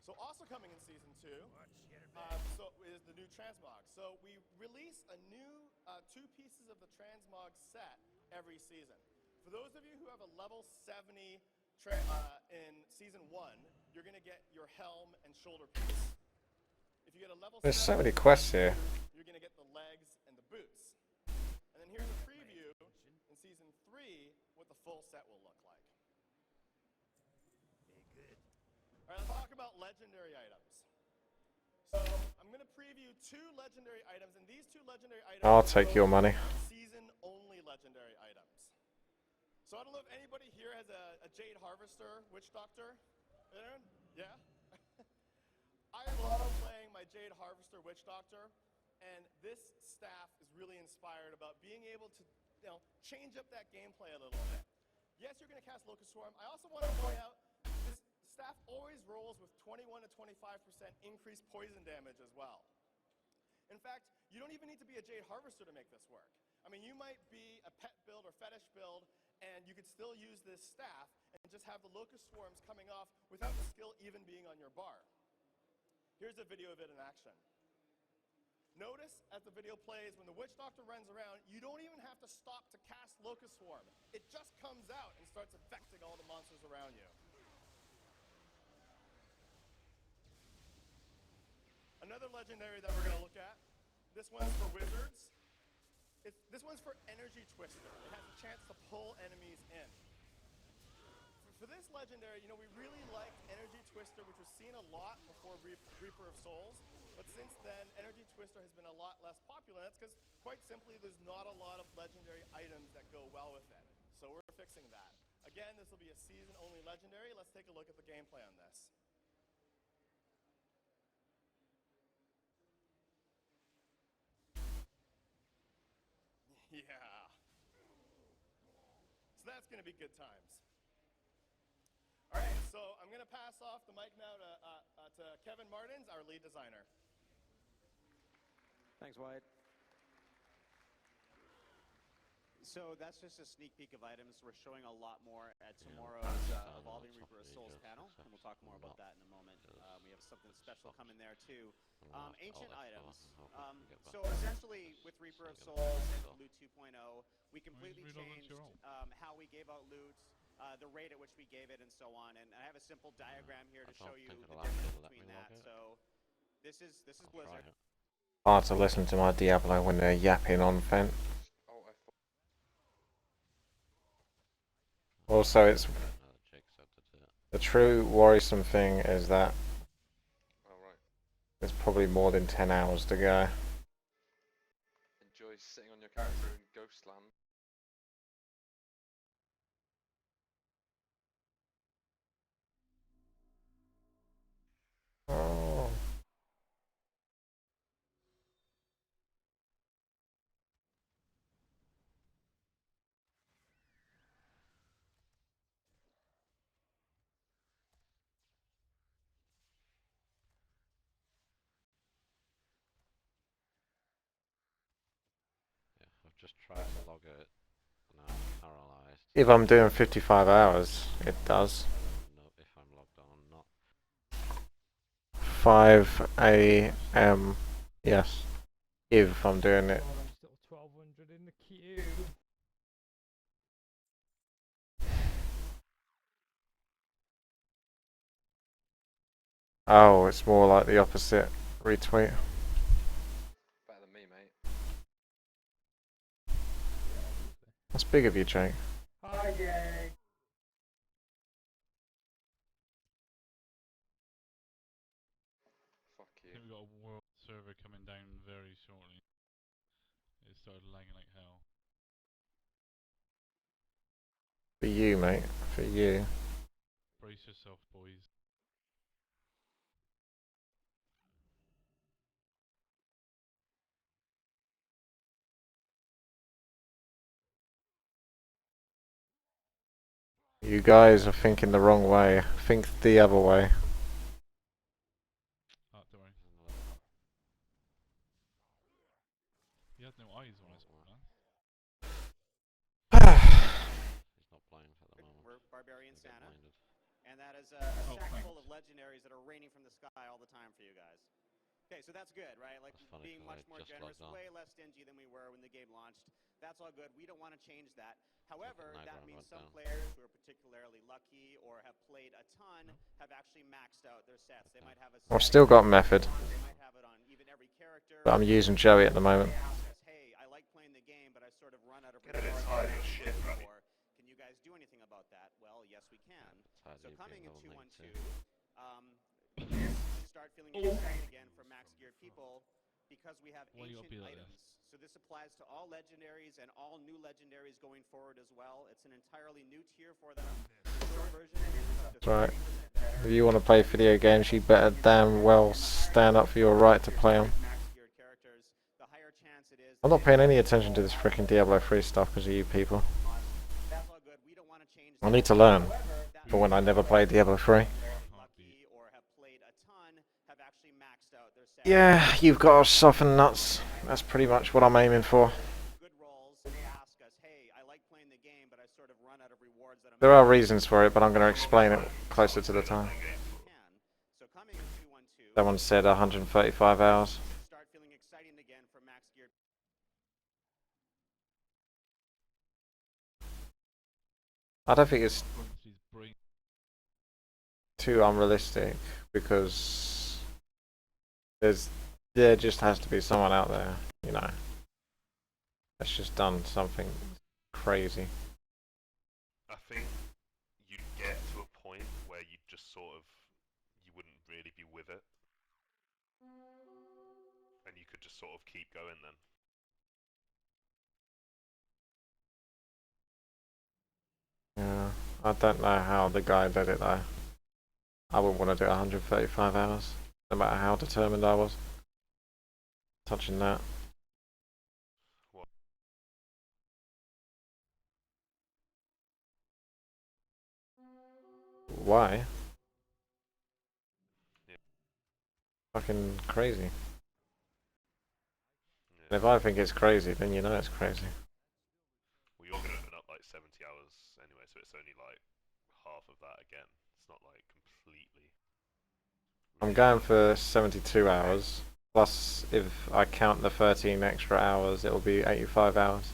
Speaker 9: So also coming in Season 2 is the new transmog. So we release a new 2 pieces of the transmog set every season. For those of you who have a level 70 in Season 1, you're going to get your helm and shoulder piece. If you get a level
Speaker 4: There's
Speaker 9: 70,
Speaker 4: so many quests here.
Speaker 9: you're going to get the legs and the boots. And then here's a preview in Season 3 what the full set will look like. All right, let's talk about legendary items. So I'm going to preview 2 legendary items, and these 2 legendary items
Speaker 4: I'll take your money.
Speaker 9: Season-only legendary items. So I don't know if anybody here has a Jade Harvester Witch Doctor. Anyone? Yeah? I love playing my Jade Harvester Witch Doctor, and this staff is really inspired about being able to, you know, change up that gameplay a little bit. Yes, you're going to cast Locust Swarm. I also want to point out this staff always rolls with 21 to 25% increased poison damage as well. In fact, you don't even need to be a Jade Harvester to make this work. I mean, you might be a pet build or fetish build, and you could still use this staff and just have the Locust Swarms coming off without the skill even being on your bar. Here's a video of it in action. Notice as the video plays, when the Witch Doctor runs around, you don't even have to stop to cast Locust Swarm. It just comes out and starts affecting all the monsters around you. Another legendary that we're going to look at, this one's for wizards. This one's for Energy Twister. It has a chance to pull enemies in. For this legendary, you know, we really liked Energy Twister, which was seen a lot before Reaper of Souls. But since then, Energy Twister has been a lot less popular. That's because, quite simply, there's not a lot of legendary items that go well with it. So we're fixing that. Again, this will be a season-only legendary. Let's take a look at the gameplay on this. Yeah. So that's going to be good times. All right, so I'm going to pass off the mic now to Kevin Martins, our lead designer.
Speaker 2: Thanks, Wyatt. So that's just a sneak peek of items. We're showing a lot more at tomorrow's Evolving Reaper of Souls panel, and we'll talk more about that in a moment. We have something special coming there too. Ancient items. So essentially, with Reaper of Souls and Loot 2.0, we completely changed how we gave out loot, the rate at which we gave it, and so on. And I have a simple diagram here to show you the difference between that. So this is Blizzard.
Speaker 4: Hard to listen to my Diablo when they're yapping on vent. Also, it's the true worrisome thing is that there's probably more than 10 hours to go.
Speaker 8: Enjoy sitting on your character in Ghostland.
Speaker 4: Oh.
Speaker 16: Just try to log it, and I'm paralyzed.
Speaker 4: If I'm doing 55 hours, it does.
Speaker 16: No, if I'm logged on, not.
Speaker 4: 5 AM, yes. If I'm doing it.
Speaker 24: Still 1200
Speaker 4: Oh, it's more like the opposite. Retweet.
Speaker 8: Better than me, mate.
Speaker 4: That's big of you, Jake.
Speaker 24: Hi, Jake.
Speaker 8: Fuck
Speaker 5: I
Speaker 8: you.
Speaker 5: think we've got a world server coming down very shortly. It started lagging like hell.
Speaker 4: For you, mate. For you.
Speaker 5: Brace yourself, boys.
Speaker 4: You guys are thinking the wrong way. Think the other way.
Speaker 5: Ah, don't worry. He had no eyes on his man.
Speaker 16: He's not playing for the moment.
Speaker 2: We're Barbarian
Speaker 16: He's
Speaker 2: Santa,
Speaker 16: blinded.
Speaker 2: and that is a sack full of legendaries that are raining from the sky all the time for you guys. Okay, so that's good, right? Like
Speaker 16: That's funny
Speaker 2: being
Speaker 16: 'cause
Speaker 2: much
Speaker 16: I
Speaker 2: more
Speaker 16: just
Speaker 2: generous,
Speaker 16: logged on.
Speaker 2: way less stingy than we were when the game launched. That's all good. We don't want to change that. However,
Speaker 16: now
Speaker 2: that
Speaker 16: Ground
Speaker 2: means
Speaker 16: went
Speaker 2: some
Speaker 16: down.
Speaker 2: players who are particularly lucky or have played a ton have actually maxed out their sets. They might have a
Speaker 4: I've
Speaker 2: set
Speaker 4: still got method,
Speaker 2: they might have it on even every character.
Speaker 4: but I'm using Joey at the moment.
Speaker 2: They ask us, hey, I like playing the game, but I sort of run out of rewards that I'm looking for. Can you guys do anything about that? Well, yes, we can. So coming in 2-1-2, we start feeling excited again for max geared people because we have
Speaker 5: Why you gotta
Speaker 2: ancient
Speaker 5: be like
Speaker 2: items. So this applies to all legendaries and all new legendaries going forward as well. It's an entirely new tier for them. The short version is up to
Speaker 4: That's right.
Speaker 2: 30% better.
Speaker 4: If you want to play video games, you better damn well stand up for your right to play them.
Speaker 2: Max geared characters, the higher chance it is.
Speaker 4: I'm not paying any attention to this freaking Diablo 3 stuff because of you people.
Speaker 2: That's all good. We don't want to change
Speaker 4: I need to learn for when I never played Diablo 3.
Speaker 2: lucky or have played a ton have actually maxed out their set.
Speaker 4: Yeah, you've got to soften nuts. That's pretty much what I'm aiming for.
Speaker 2: Good rolls. They ask us, hey, I like playing the game, but I sort of run out of rewards that I'm
Speaker 4: There are reasons for it, but I'm going to explain it closer to the time.
Speaker 2: So coming in 2-1-2,
Speaker 4: Someone said 135 hours.
Speaker 2: start feeling exciting again for max geared.
Speaker 4: I don't think it's too unrealistic because there just has to be someone out there, you know, that's just done something crazy.
Speaker 1: I think you'd get to a point where you just sort of, you wouldn't really be with it. And you could just sort of keep going then.
Speaker 4: Yeah, I don't know how the guy did it though. I wouldn't want to do 135 hours, no matter how determined I was. Touching that.
Speaker 1: What?
Speaker 4: Why?
Speaker 1: Yeah.
Speaker 4: Fucking crazy.
Speaker 1: Yeah.
Speaker 4: And if I think it's crazy, then you know it's crazy.
Speaker 1: Well, you're going to open up like 70 hours anyway, so it's only like half of that again. It's not like completely.
Speaker 4: I'm going for 72 hours. Plus, if I count the 13 extra hours, it'll be 85 hours.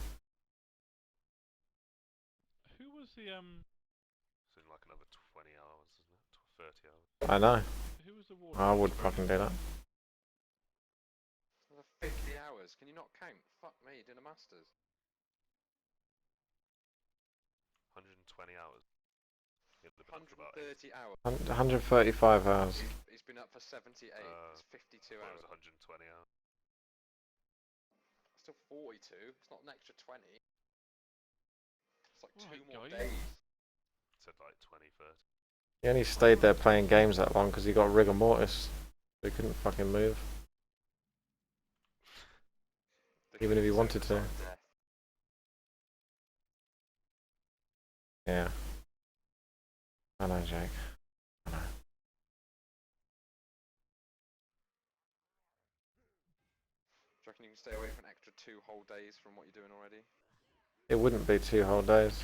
Speaker 5: Who was the
Speaker 1: It's in like another 20 hours, isn't it? 30 hours.
Speaker 4: I know.
Speaker 5: Who was the
Speaker 4: I would fucking do that.
Speaker 8: Another 50 hours. Can you not count? Fuck me, doing a masters.
Speaker 1: 120 hours. You'll live up to about
Speaker 8: 130 hours.
Speaker 4: 135 hours.
Speaker 8: He's been up for 78. It's 52
Speaker 1: well,
Speaker 8: hours.
Speaker 1: it was 120 hours.
Speaker 8: Still 42. It's not an extra 20. It's like
Speaker 5: Right,
Speaker 8: 2 more
Speaker 5: guys.
Speaker 8: days.
Speaker 1: It said like 20, 30.
Speaker 4: He only stayed there playing games that long because he got rigor mortis. So he couldn't fucking move. Even if he wanted to. Yeah. I know, Jake. I know.
Speaker 8: Do you reckon you can stay away for an extra 2 whole days from what you're doing already?
Speaker 4: It wouldn't be 2 whole days.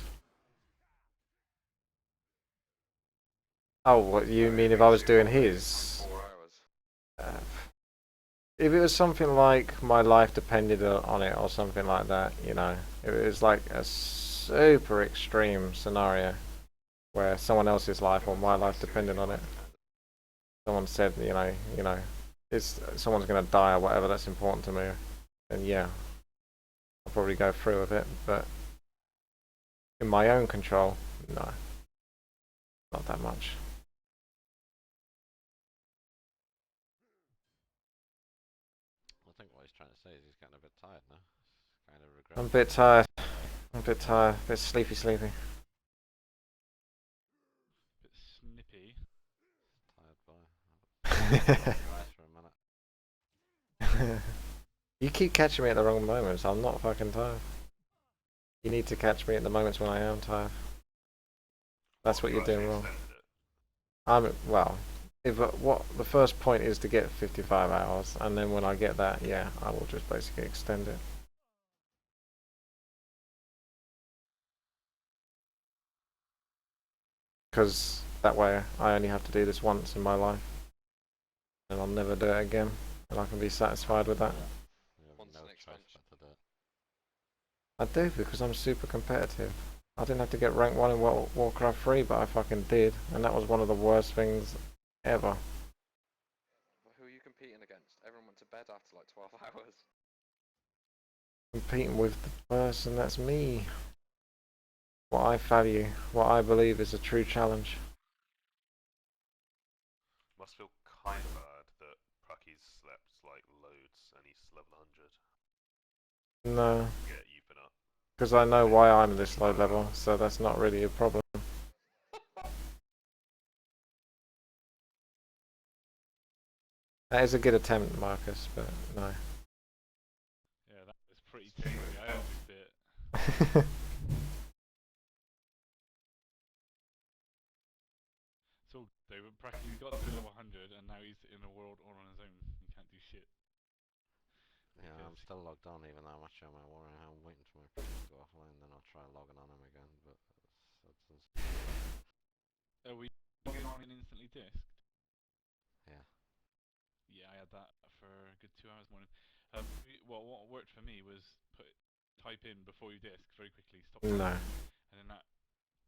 Speaker 4: Oh, what you mean if I was doing his?
Speaker 8: 4 hours.
Speaker 4: If it was something like my life depended on it or something like that, you know, if it was like a super extreme scenario where someone else's life or my life depended on it. someone said, it's someone's gonna die or whatever that's important to me, then yeah, I'll probably go through with it. But in my own control, no, not that much.
Speaker 16: I think what he's trying to say is he's getting a bit tired now. He's kind of regret.
Speaker 4: I'm a bit tired. I'm a bit tired. A bit sleepy.
Speaker 5: Bit snippy.
Speaker 16: Tired boy. Nice for a minute.
Speaker 4: You keep catching me at the wrong moments. I'm not fucking tired. You need to catch me at the moments when I am tired. That's what you're doing wrong. Well, if what the first point is to get 55 hours, and then when I get that, yeah, I will just basically extend it. Because that way I only have to do this once in my life, and I'll never do it again, and I can be satisfied with that. I do, because I'm super competitive. I didn't have to get rank 1 in Warcraft 3, but I fucking did, and that was one of the worst things ever.
Speaker 8: Who are you competing against? Everyone went to bed after like 12 hours.
Speaker 4: Competing with the person that's me. What I value, what I believe is a true challenge.
Speaker 1: Must feel kind of bad that Praki's slept like loads and he's level 100.
Speaker 4: No.
Speaker 1: Get Yupin up.
Speaker 4: Because I know why I'm this low level, so that's not really a problem. That is a good attempt, Marcus, but no.
Speaker 5: Yeah, that was pretty tasty. I almost bit. So, David Pracky got to level 100 and now he's in a world all on his own. He can't do shit.
Speaker 16: Yeah, I'm still logged on even though I'm actually on my warrior. I'm waiting for my PC to go offline, then I'll try logging on him again, but
Speaker 5: Are we logging on and instantly disked?
Speaker 16: Yeah.
Speaker 5: Yeah, I had that for a good 2 hours morning. Well, what worked for me was type in before you disk very quickly, stop
Speaker 4: No.
Speaker 5: and then that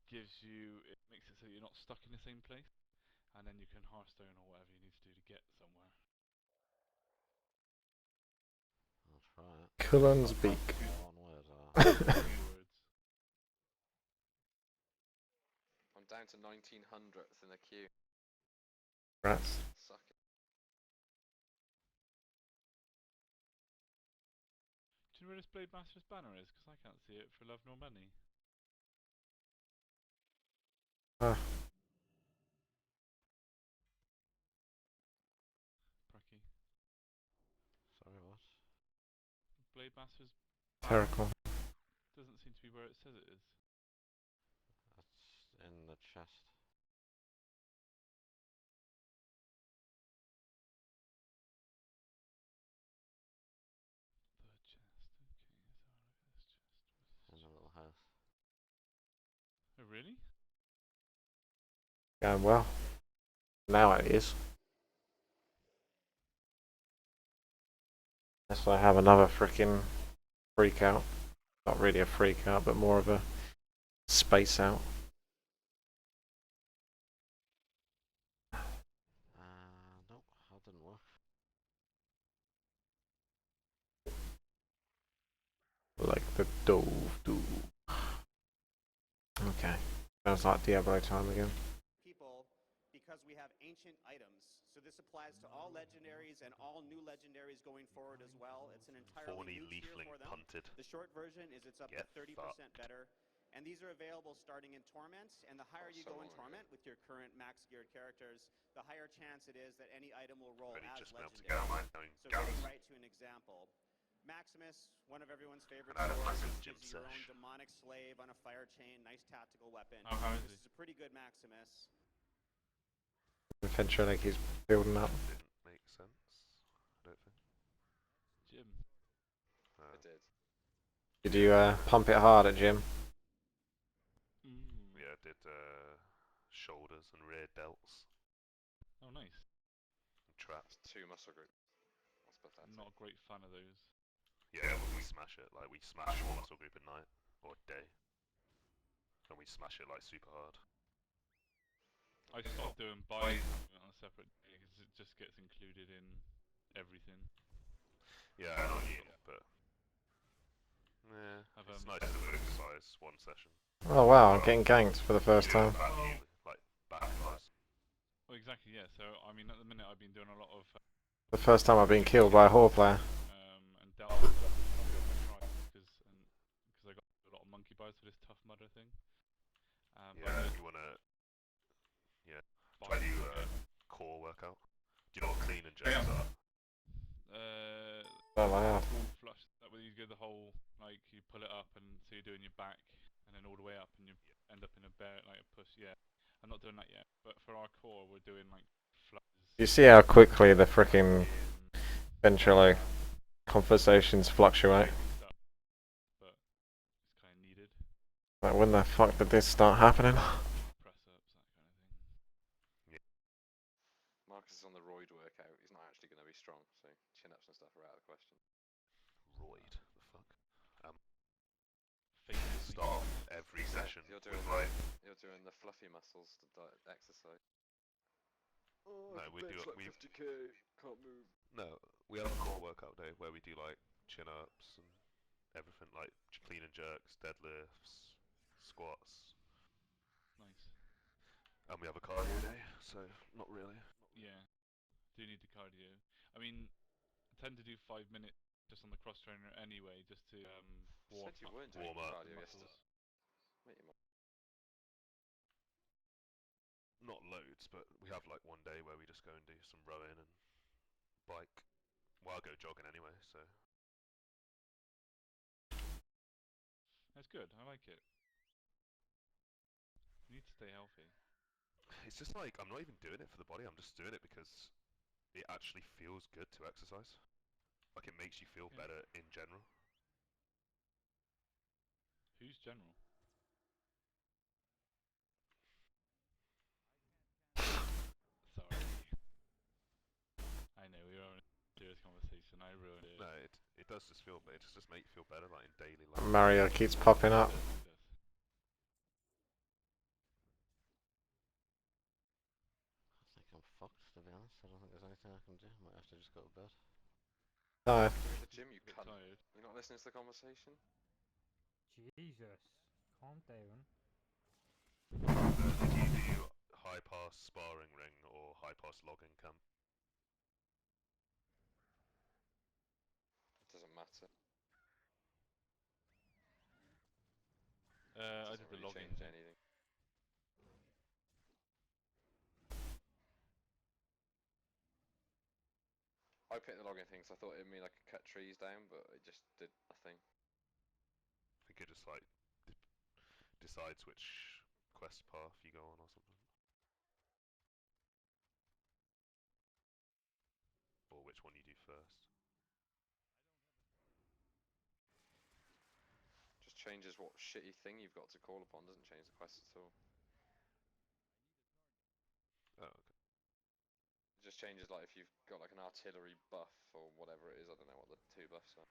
Speaker 5: gives you, it makes it so you're not stuck in the same place, and then you can Hearthstone or whatever you need to do to get somewhere.
Speaker 16: I'll try it.
Speaker 4: Cullen's beak.
Speaker 8: I'm down to 1900th in the queue.
Speaker 4: Rats.
Speaker 8: Suck it.
Speaker 5: Do you know where this Blade Master's banner is? Because I can't see it for love nor money. Pracky.
Speaker 16: Sorry, what?
Speaker 5: Blade Master's
Speaker 4: Terrible.
Speaker 5: doesn't seem to be where it says it is.
Speaker 16: That's in the chest.
Speaker 5: The chest, okay,
Speaker 16: In
Speaker 5: so I'll look at this chest.
Speaker 16: a little house.
Speaker 5: Oh, really?
Speaker 4: Going well. Now it is. Unless I have another freaking freak out. Not really a freak out, but more of a space out.
Speaker 16: Nope, that didn't work.
Speaker 4: Like the dove do. Okay. Sounds like Diablo time again.
Speaker 2: People, because we have ancient items. So this applies to all legendaries and all new legendaries going forward as well. It's an entirely new tier for them.
Speaker 1: Punted.
Speaker 2: The short version is it's up to 30% better. And these are available starting in Torment, and the higher you go in Torment with your current max geared characters, the higher chance it is that any item will roll as legendary. So getting right to an example. Maximus, one of everyone's favorite swords, gives you your own demonic slave on a fire chain, nice tactical weapon. This is a pretty good Maximus.
Speaker 4: Eventually he's building up.
Speaker 1: Didn't make sense, I don't think.
Speaker 5: Jim.
Speaker 8: I did.
Speaker 4: Did you pump it hard at Jim?
Speaker 1: Yeah, I did shoulders and rear delts.
Speaker 5: Oh, nice.
Speaker 1: And traps.
Speaker 8: 2 muscle group. That's pathetic.
Speaker 5: Not a great fan of those.
Speaker 1: Yeah, but we smash it. Like, we smash one muscle group at night, or day. And we smash it, like, super hard.
Speaker 5: I stopped doing buys, to be honest. separate day because it just gets included in everything.
Speaker 1: Yeah, I know what you mean, but it's nice to exercise one session.
Speaker 4: Oh wow, I'm getting ganked for the first time.
Speaker 1: Like backfires.
Speaker 5: Well, exactly, yeah. So I mean, at the minute I've been doing a lot of.
Speaker 4: The first time I've been killed by a whore player.
Speaker 5: And dealt with that because I got a lot of monkey bars for this Tough Mudder thing.
Speaker 1: You wanna try to do a core workout. Do you know what clean and jerks are?
Speaker 4: Oh wow.
Speaker 5: Flush. That way you go the whole like you pull it up and so you're doing your back and then all the way up and you end up in a bear like a push. Yeah, I'm not doing that yet. But for our core, we're doing like flushes.
Speaker 4: You see how quickly the freaking ventrilo conversations fluctuate.
Speaker 5: But it's kind of needed.
Speaker 4: Like when the fuck did this start happening?
Speaker 5: Press ups, that kind of thing.
Speaker 8: Marcus is on the roid workout. He's not actually going to be strong, so chin ups and stuff are out of the question.
Speaker 1: Roid, the fuck. Start every session.
Speaker 8: You're doing the fluffy muscles to exercise. Oh,
Speaker 1: no, we do
Speaker 8: like 50k. Can't move.
Speaker 1: No, we have a core workout day where we do like chin ups and everything, like clean and jerks, deadlifts, squats.
Speaker 5: Nice.
Speaker 1: And we have a cardio day, so not really.
Speaker 5: Yeah, do need the cardio. I mean, I tend to do 5 minutes just on the cross trainer anyway, just to warm up
Speaker 8: cardio
Speaker 5: muscles.
Speaker 1: Not loads, but we have like one day where we just go and do some rowing and bike. Well, I'll go jogging anyway, so.
Speaker 5: That's good, I like it. You need to stay healthy.
Speaker 1: It's just like, I'm not even doing it for the body, I'm just doing it because it actually feels good to exercise. Like it makes you feel better in general.
Speaker 5: Who's general? Sorry. I know, we were having a serious conversation, I ruined it.
Speaker 1: No, it does just feel, it just make you feel better like in daily life.
Speaker 4: Mario keeps popping up.
Speaker 16: I think I'm fucked, to be honest. I don't think there's anything I can do. Might have to just go to bed.
Speaker 4: No.
Speaker 8: You're in the gym, you cunt. You're not listening to the conversation?
Speaker 24: Jesus, calm down.
Speaker 1: Did you do high pass sparring ring or high pass logging camp?
Speaker 8: It doesn't matter.
Speaker 5: I did the logging thing.
Speaker 8: Anything. I picked the logging thing because I thought it'd mean I could cut trees down, but it just did nothing.
Speaker 1: I think it just like decides which quest path you go on or something. Or which one you do first.
Speaker 8: Just changes what shitty thing you've got to call upon, doesn't change the quest at all.
Speaker 1: Oh, okay.
Speaker 8: It just changes like if you've got like an artillery buff or whatever it is, I don't know what the 2 buffs are.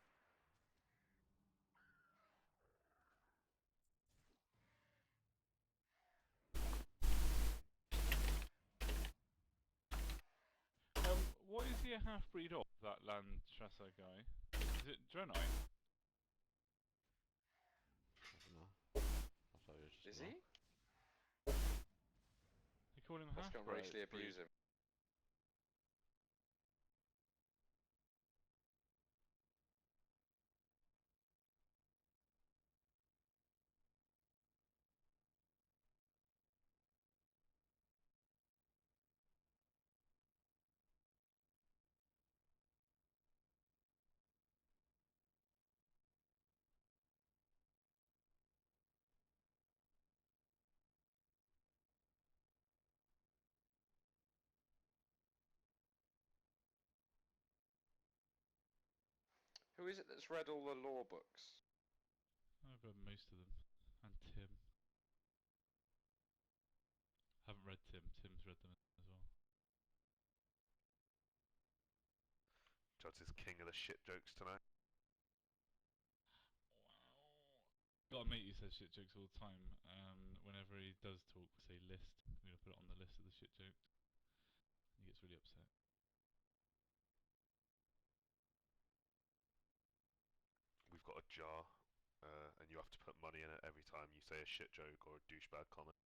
Speaker 5: What is he a half-breed of, that Land Tressa guy? Is it Draenor?
Speaker 8: Is he?
Speaker 5: They call him
Speaker 8: Let's go and racially abuse him. Who is it that's read all the law books?
Speaker 5: I've read most of them. And Tim. Haven't read Tim. Tim's read them as well.
Speaker 1: John's is king of the shit jokes tonight.
Speaker 5: Got a mate who says shit jokes all the time. Whenever he does talk, say list. I'm gonna put it on the list of the shit jokes. He really upset.
Speaker 1: We've got a jar, and you have to put money in it every time you say a shit joke or a douchebag comment.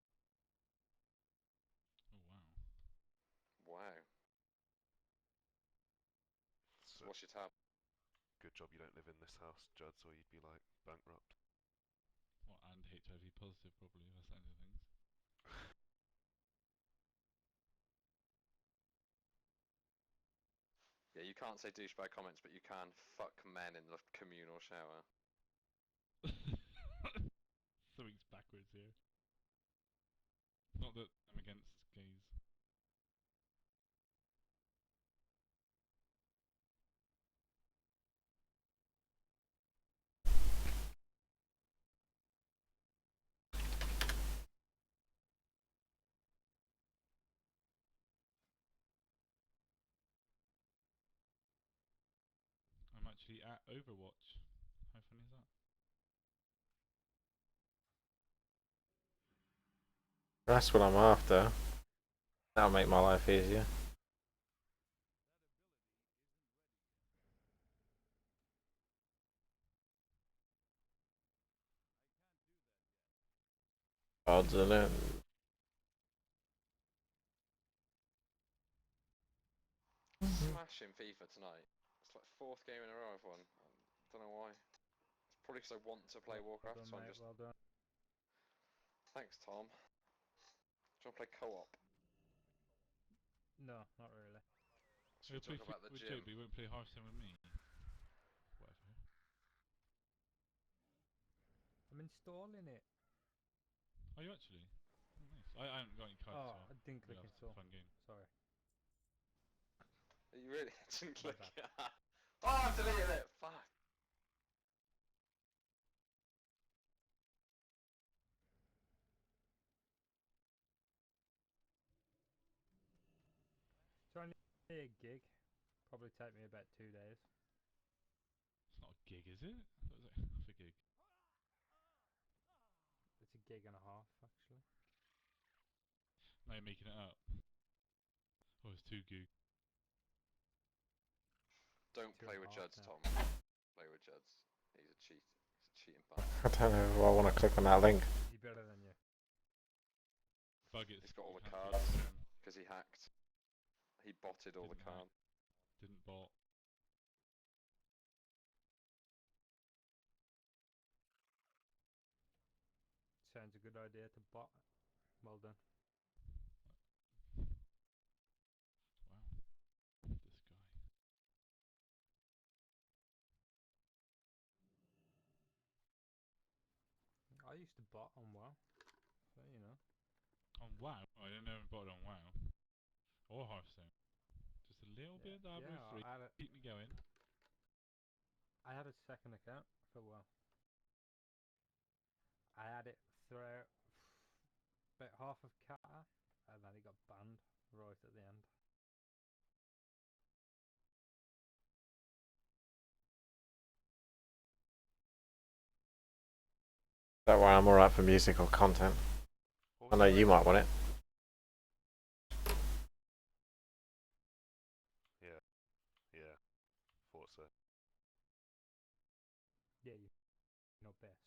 Speaker 5: Oh wow.
Speaker 8: Wow. So what's your tab?
Speaker 1: Good job you don't live in this house, Juds, or you'd be like bankrupt.
Speaker 5: What, and HIV positive probably, that's the end of things.
Speaker 8: Yeah, you can't say douchebag comments, but you can fuck men in the communal shower.
Speaker 5: Something's backwards here. Not that I'm against gays. I'm actually at Overwatch. How funny is that?
Speaker 4: That's what I'm after. That'll make my life easier. Odds on it.
Speaker 8: Smashing FIFA tonight. It's like 4th game in a row I've won. I don't know why. It's probably because I want to play Warcraft,
Speaker 24: Well done,
Speaker 8: so I'm
Speaker 24: mate,
Speaker 8: just...
Speaker 24: well done.
Speaker 8: Thanks, Tom. Do you want to play co-op?
Speaker 24: No, not really.
Speaker 8: Should we talk about the
Speaker 5: with
Speaker 8: gym?
Speaker 5: Joe, but you won't play Hearthstone with me. Whatever.
Speaker 24: I'm installing it.
Speaker 5: Are you actually? Oh, nice. I haven't got any cards,
Speaker 24: Oh,
Speaker 5: so
Speaker 24: I didn't click
Speaker 5: it's
Speaker 24: install.
Speaker 5: a fun game.
Speaker 24: Sorry.
Speaker 8: You really didn't click
Speaker 24: bad.
Speaker 8: it. Oh, I deleted it! Fuck!
Speaker 24: It's only a gig. Probably take me about 2 days.
Speaker 5: It's not a gig, is it? That was like half a gig.
Speaker 24: It's a gig and a half, actually.
Speaker 5: Now you're making it up. Oh, it's 2 gig.
Speaker 8: Don't
Speaker 24: Two
Speaker 8: play
Speaker 24: and a
Speaker 8: with
Speaker 24: half
Speaker 8: Juds,
Speaker 24: now.
Speaker 8: Tom. Play with Juds. He's a cheat. He's a cheating bastard.
Speaker 4: I don't know if I want to click on that link.
Speaker 24: Is he better than you?
Speaker 5: Bug it's
Speaker 8: He's got all the
Speaker 5: can't
Speaker 8: cards
Speaker 5: click on
Speaker 8: because he hacked. He botted all the
Speaker 5: Didn't hack.
Speaker 8: cards.
Speaker 5: Didn't bot.
Speaker 24: Sounds a good idea to bot. Well done.
Speaker 5: Wow. This guy.
Speaker 24: I used to bot on WoW. So, you know.
Speaker 5: On WoW? I didn't ever bot on WoW. Or Hearthstone. Just a little bit of Diablo 3. Keep me going.
Speaker 24: I had a second account for WoW. I had it throughout about half of Qatar, and then it got banned right at the end.
Speaker 4: Don't worry, I'm alright for music or content. I know you might want it.
Speaker 1: Yeah. Yeah. Thought so.
Speaker 24: Yeah, you know best.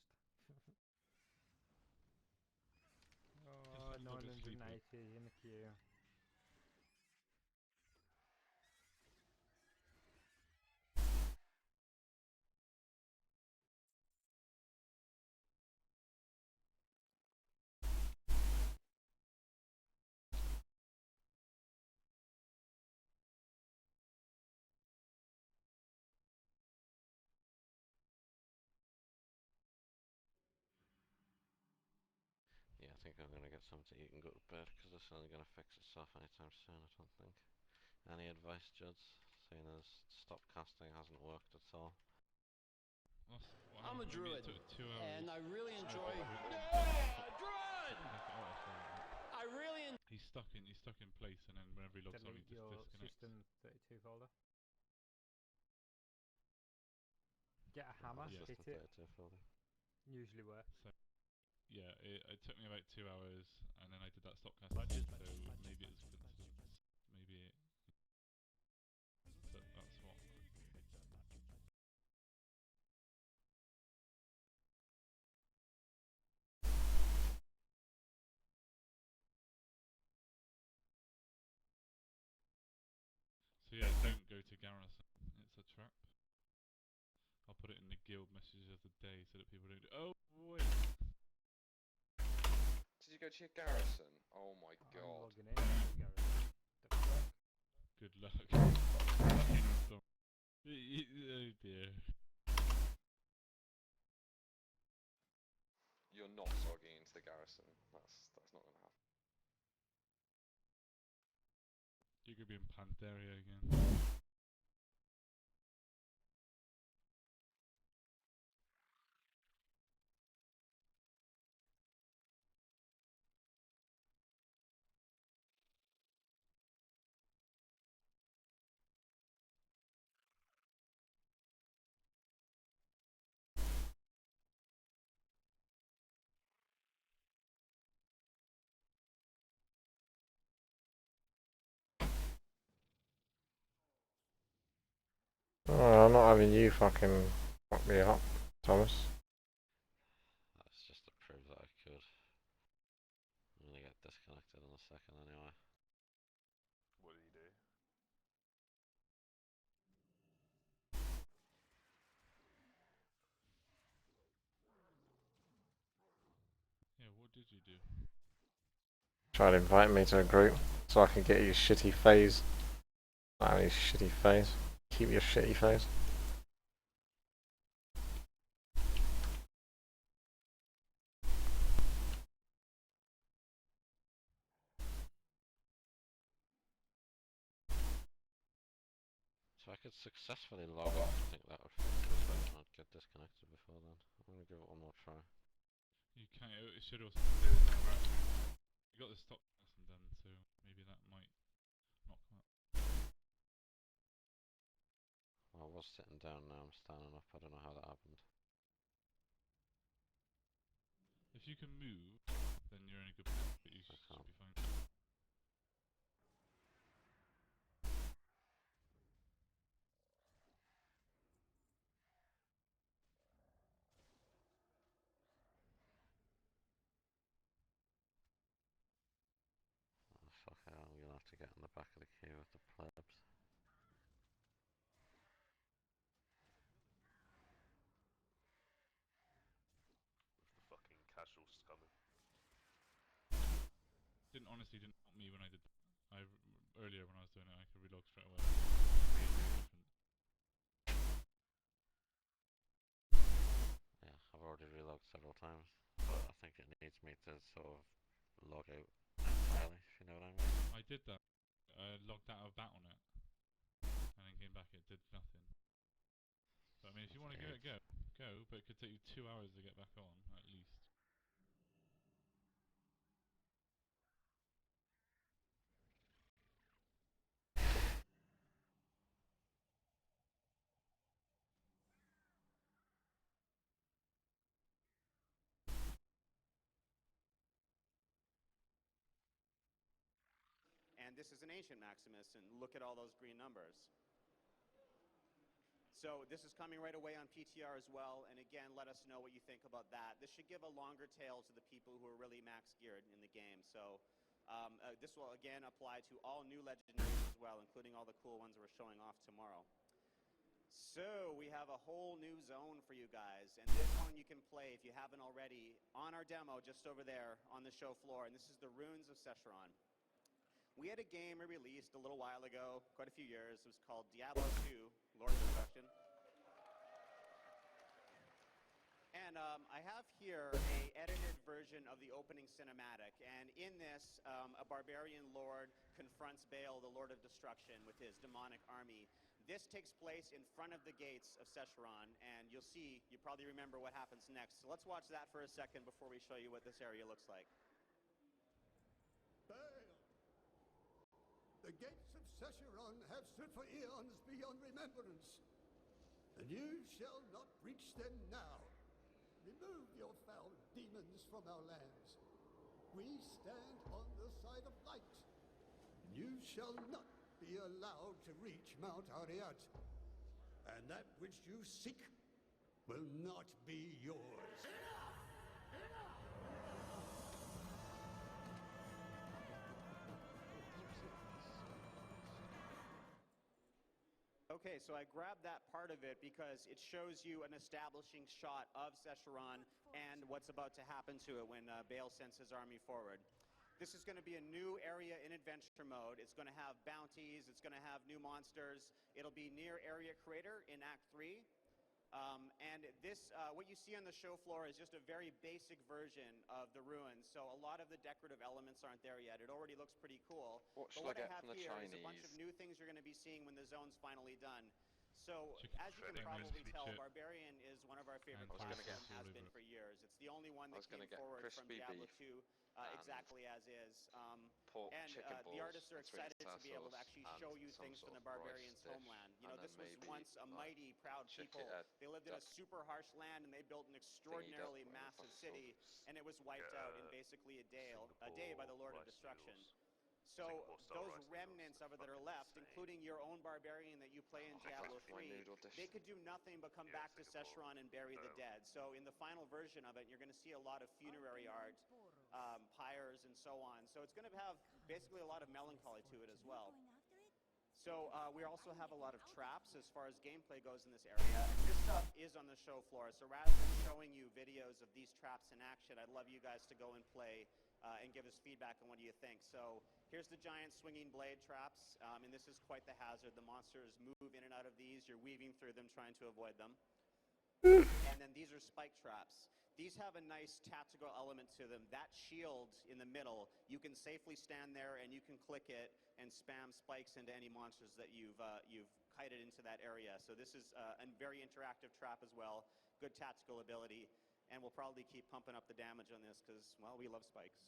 Speaker 24: Oh,
Speaker 5: Just left a bit
Speaker 24: 980
Speaker 5: sleepy.
Speaker 24: in the queue.
Speaker 16: Yeah, I think I'm going to get something to eat and go to bed, because this isn't going to fix itself anytime soon, I don't think. Any advice, Juds? Seeing as stop casting hasn't worked at all.
Speaker 17: I'm a druid, and I really enjoy.
Speaker 5: He's stuck in place, and then whenever he logs on, he
Speaker 24: Delete
Speaker 5: just
Speaker 24: your
Speaker 5: disconnects.
Speaker 24: System 32 folder. Get a hammer, hit it. Usually works.
Speaker 5: So, yeah, it took me about 2 hours, and then I did that stop casting, so maybe it was coincidence. Maybe it garrison. It's a trap. I'll put it in the guild messages of the day so that people don't. Oh wait.
Speaker 8: Did you go to your garrison? Oh my
Speaker 24: I'm
Speaker 8: god.
Speaker 24: logging in to the garrison. The fuck?
Speaker 5: Good luck. Oh dear.
Speaker 8: You're not logging into the garrison. That's not gonna happen.
Speaker 5: You're gonna be in Pandaria again.
Speaker 4: Oh, I'm not having you fucking fuck me up, Thomas.
Speaker 16: That's just to prove that I could. I'm gonna get disconnected in a second anyway.
Speaker 1: What do you do?
Speaker 5: Yeah, what did you do?
Speaker 4: Try to invite me to a group so I can get your shitty phase. Not any shitty phase. Keep your shitty phase.
Speaker 16: So I could successfully log off. I think that would fix it, but I'd get disconnected before then. I'm gonna give it one more try.
Speaker 5: You can't. It should also do it now, right? You got the stop lesson done, so maybe that might not come up.
Speaker 16: Well, I was sitting down, now I'm standing up. I don't know how that happened.
Speaker 5: If you can move, then you're in a good place, but you should be fine.
Speaker 16: Oh, fuck it, I'm gonna have to get in the back of the queue with the plebs.
Speaker 1: The fucking casual scumming.
Speaker 5: Honestly didn't help me when I did. Earlier when I was doing it, I could relog straight away. Really different.
Speaker 16: Yeah, I've already relogged several times, but I think it needs me to sort of log out entirely, if you know what I mean.
Speaker 5: I did that. I logged out of that on it, and then came back. It did nothing. But I mean, if you want to give it a go, go. But it could take you 2 hours to get back on, at least.
Speaker 2: And this is an ancient Maximus, and look at all those green numbers. So this is coming right away on PTR as well, and again, let us know what you think about that. This should give a longer tail to the people who are really max geared in the game. So this will again apply to all new legendaries as well, including all the cool ones we're showing off tomorrow. So we have a whole new zone for you guys, and this one you can play if you haven't already on our demo just over there on the show floor, and this is the Runes of Sescheron. We had a game we released a little while ago, quite a few years. It was called Diablo 2, Lord of Destruction. And I have here a edited version of the opening cinematic, and in this, a barbarian lord confronts Baal, the Lord of Destruction, with his demonic army. This takes place in front of the gates of Sescheron, and you'll see, you probably remember what happens next. So let's watch that for a second before we show you what this area looks like.
Speaker 12: Baal! The gates of Sescheron have stood for eons beyond remembrance, and you shall not breach them now. Remove your foul demons from our lands. We stand on the side of light. You shall not be allowed to reach Mount Ariat, and that which you seek will not be yours.
Speaker 2: Okay, so I grabbed that part of it because it shows you an establishing shot of Sescheron and what's about to happen to it when Bale sends his army forward. This is going to be a new area in adventure mode. It's going to have bounties. It's going to have new monsters. It'll be near Area Crater in Act 3. And this, what you see on the show floor is just a very basic version of the ruins. So a lot of the decorative elements aren't there yet. It already looks pretty cool.
Speaker 8: What
Speaker 2: but
Speaker 8: should
Speaker 2: what
Speaker 8: I
Speaker 2: I
Speaker 8: get
Speaker 2: have
Speaker 8: from the
Speaker 2: here is
Speaker 8: Chinese?
Speaker 2: a bunch of new things you're going to be seeing when the zone's finally done. So,
Speaker 5: Chicken
Speaker 2: as you can
Speaker 5: shredding
Speaker 2: probably
Speaker 5: crispy
Speaker 2: tell,
Speaker 5: chip.
Speaker 2: Barbarian is one of our favorite
Speaker 5: And
Speaker 2: classes
Speaker 5: toast
Speaker 2: and has
Speaker 5: all
Speaker 2: been
Speaker 5: over
Speaker 2: for years. It's the only one
Speaker 8: I
Speaker 2: that
Speaker 8: was
Speaker 2: came
Speaker 8: gonna get
Speaker 2: forward from
Speaker 8: crispy
Speaker 2: Diablo
Speaker 8: beef
Speaker 2: 2
Speaker 8: and
Speaker 2: exactly as is.
Speaker 8: pork
Speaker 2: And
Speaker 8: chicken balls
Speaker 2: the artists are
Speaker 8: and sweet and
Speaker 2: excited to be able to
Speaker 8: sour
Speaker 2: actually
Speaker 8: sauce
Speaker 2: show
Speaker 8: and
Speaker 2: you
Speaker 8: some
Speaker 2: things from
Speaker 8: sort
Speaker 2: the
Speaker 8: of rice
Speaker 2: Barbarians'
Speaker 8: dish,
Speaker 2: homeland. You know,
Speaker 8: and
Speaker 2: this
Speaker 8: then
Speaker 2: was
Speaker 8: maybe,
Speaker 2: once a
Speaker 8: like,
Speaker 2: mighty, proud
Speaker 8: chicken-
Speaker 2: people. They lived in a
Speaker 8: duck
Speaker 2: super harsh land, and they built an extraordinarily
Speaker 8: whatever
Speaker 2: massive
Speaker 8: the
Speaker 2: city, and it was wiped out in basically a day by the Lord of Destruction. So those remnants of it that are left, including your own Barbarian that you play in Diablo 3, they could do nothing but come back to Sescheron and bury the dead. So in the final version of it, you're going to see a lot of funerary art, pyres, and so on. So it's going to have basically a lot of melancholy to it as well. So we also have a lot of traps as far as gameplay goes in this area. And this stuff is on the show floor. So rather than showing you videos of these traps in action, I'd love you guys to go and play and give us feedback on what do you think. So here's the giant swinging blade traps, and this is quite the hazard. The monsters move in and out of these. You're weaving through them, trying to avoid them. And then these are spike traps. These have a nice tactical element to them. That shield in the middle, you can safely stand there and you can click it and spam spikes into any monsters that you've kited into that area. So this is a very interactive trap as well. Good tactical ability. And we'll probably keep pumping up the damage on this because, well, we love spikes.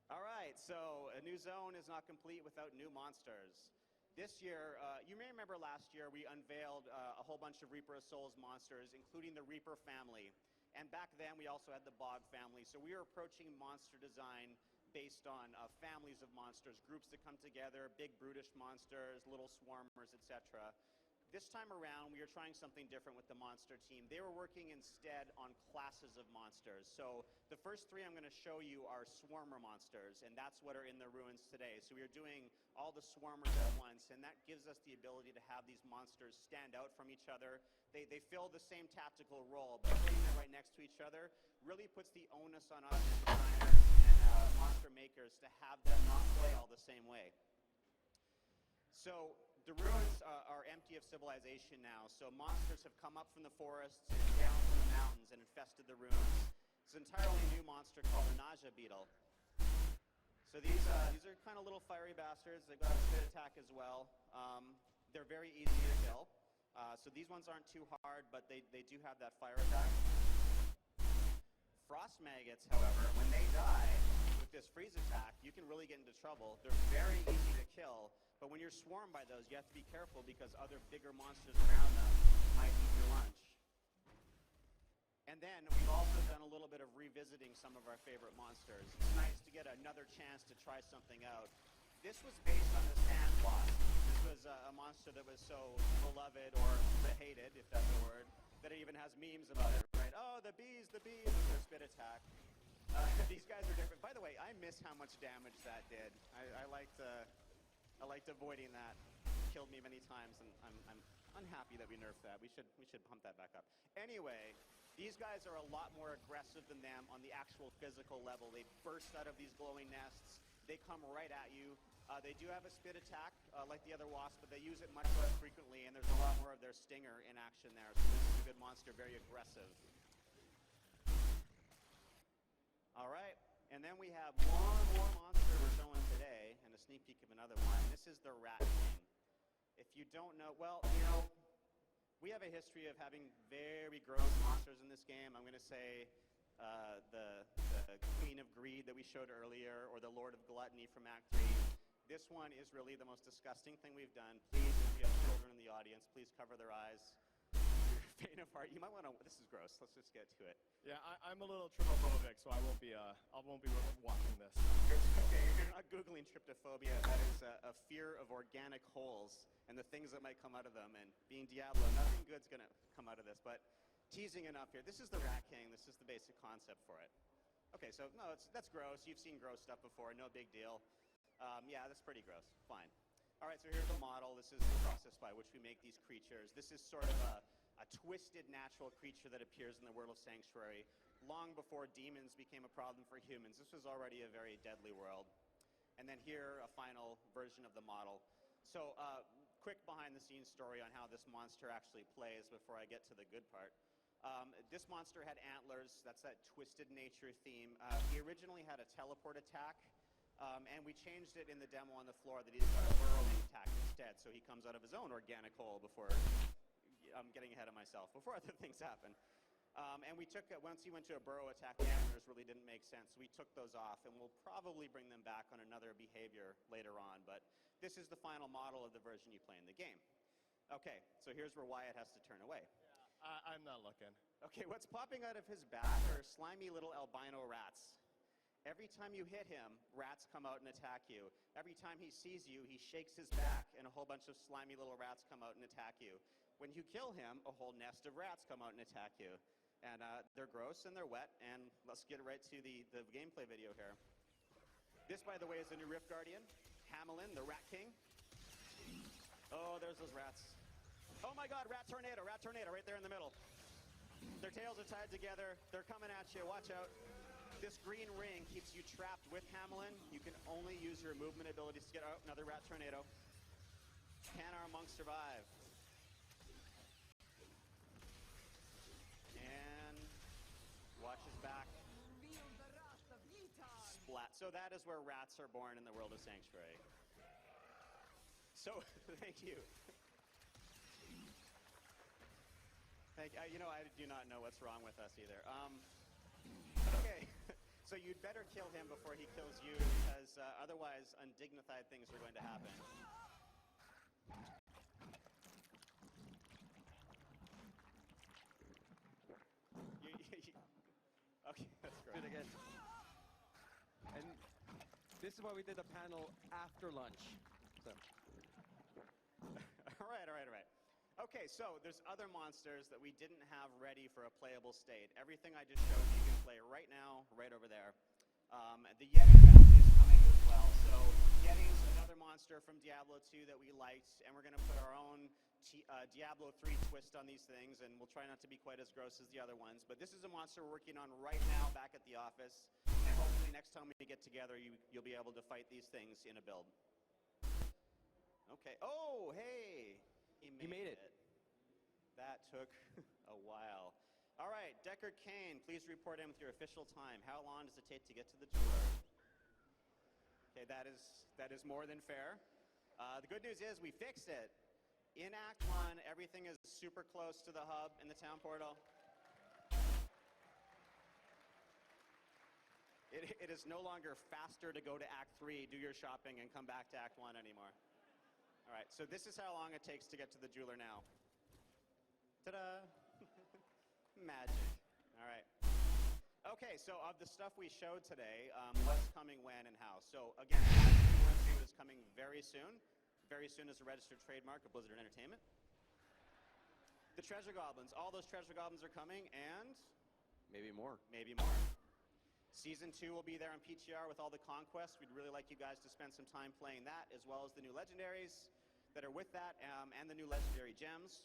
Speaker 2: All right, so a new zone is not complete without new monsters. This year, you may remember last year we unveiled a whole bunch of Reaper of Souls monsters, including the Reaper family. And back then we also had the Bog family. So we are approaching monster design based on families of monsters, groups that come together, big brutish monsters, little swarmers, etc. This time around, we are trying something different with the monster team. They were working instead on classes of monsters. So the first three I'm going to show you are swarmer monsters, and that's what are in the ruins today. So we are doing all the swarmers at once, and that gives us the ability to have these monsters stand out from each other. They fill the same tactical role, but putting them right next to each other really puts the onus on us as designers and monster makers to have them not play all the same way. So the ruins are empty of civilization now, so monsters have come up from the forests and down from the mountains and infested the ruins. It's an entirely new monster called the Naja beetle. So these are kind of little fiery bastards. They've got a spit attack as well. They're very easy to kill. So these ones aren't too hard, but they do have that fire attack. Frost maggots, however, when they die with this freeze attack, you can really get into trouble. They're very easy to kill. But when you're swarmed by those, you have to be careful because other bigger monsters around them might eat your lunch. And then we've also done a little bit of revisiting some of our favorite monsters. It's nice to get another chance to try something out. This was based on the sand wasp. This was a monster that was so beloved or hated, if that's a word, that it even has memes about it, right? Oh, the bees with their spit attack. These guys are different. By the way, I miss how much damage that did. I liked avoiding that. It killed me many times, and I'm unhappy that we nerfed that. We should pump that back up. Anyway, these guys are a lot more aggressive than them on the actual physical level. They burst out of these glowing nests. They come right at you. They do have a spit attack, like the other wasp, but they use it much less frequently, and there's a lot more of their stinger in action there. So this is a good monster, very aggressive. All right. And then we have one more monster we're showing today, and a sneak peek of another one. This is the Rat King. If you don't know, well, you know, we have a history of having very gross monsters in this game. I'm going to say the Queen of Greed that we showed earlier, or the Lord of Gluttony from Act 3. This one is really the most disgusting thing we've done. Please, if you have children in the audience, please cover their eyes. Faint of heart. You might want to. This is gross. Let's just get to it.
Speaker 9: Yeah, I'm a little trypophobic, so I won't be watching this.
Speaker 2: It's okay. If you're not googling tryptophobia, that is a fear of organic holes and the things that might come out of them. And being Diablo, nothing good's gonna come out of this. But teasing enough here. This is the Rat King. This is the basic concept for it. Okay, so no, that's gross. You've seen gross stuff before. No big deal. Yeah, that's pretty gross. Fine. All right, so here's the model. This is the process by which we make these creatures. This is sort of a twisted natural creature that appears in the world of Sanctuary. Long before demons became a problem for humans, this was already a very deadly world. And then here, a final version of the model. So, quick behind-the-scenes story on how this monster actually plays before I get to the good part. This monster had antlers. That's that twisted nature theme. He originally had a teleport attack, and we changed it in the demo on the floor that he's got a burrowing attack instead. So he comes out of his own organic hole before... I'm getting ahead of myself. Before other things happen. And we took, once he went to a burrow attack, the antlers really didn't make sense. We took those off, and we'll probably bring them back on another behavior later on. But this is the final model of the version you play in the game. Okay, so here's where Wyatt has to turn away.
Speaker 9: Yeah, I'm not looking.
Speaker 2: Okay, what's popping out of his back are slimy little albino rats. Every time you hit him, rats come out and attack you. Every time he sees you, he shakes his back, and a whole bunch of slimy little rats come out and attack you. When you kill him, a whole nest of rats come out and attack you. And they're gross and they're wet, and let's get right to the gameplay video here. This, by the way, is the new Rift Guardian, Hamelin, the Rat King. Oh, there's those rats. Oh my god, rat tornado right there in the middle. Their tails are tied together, they're coming at you, watch out. This green ring keeps you trapped with Hamelin. You can only use your movement abilities to get out. Another rat tornado. Can our monk survive? Watch his back. Splat. So that is where rats are born in the world of Sanctuary. So, thank you. You know, I do not know what's wrong with us either. Okay, so you'd better kill him before he kills you, because otherwise undignified things are going to happen. Okay, that's great.
Speaker 23: Do it again. And this is why we did the panel after lunch. So.
Speaker 2: all right. Okay, so there's other monsters that we didn't have ready for a playable state. Everything I just showed you can play right now, right over there. The Yeti family is coming as well. So Yeti's another monster from Diablo 2 that we liked, and we're going to put our own Diablo 3 twist on these things, and we'll try not to be quite as gross as the other ones. But this is a monster we're working on right now back at the office, and hopefully next time we get together, you'll be able to fight these things in a build. Okay. Oh, hey! He made it. That took a while. All right, Deckard Cain, please report in with your official time. How long does it take to get to the jeweler? Okay, that is more than fair. The good news is we fixed it. In Act 1, everything is super close to the hub in the town portal. It is no longer faster to go to Act 3, do your shopping, and come back to Act 1 anymore. All right, so this is how long it takes to get to the jeweler now. Ta-da! Magic. All right. Okay, so of the stuff we showed today, what's coming when and how? So again, Act 2 is coming very soon. Very soon is a registered trademark of Blizzard Entertainment. The treasure goblins. All those treasure goblins are coming, and...
Speaker 23: Maybe more.
Speaker 2: Maybe more. Season 2 will be there on PTR with all the conquests. We'd really like you guys to spend some time playing that, as well as the new legendaries that are with that, and the new legendary gems.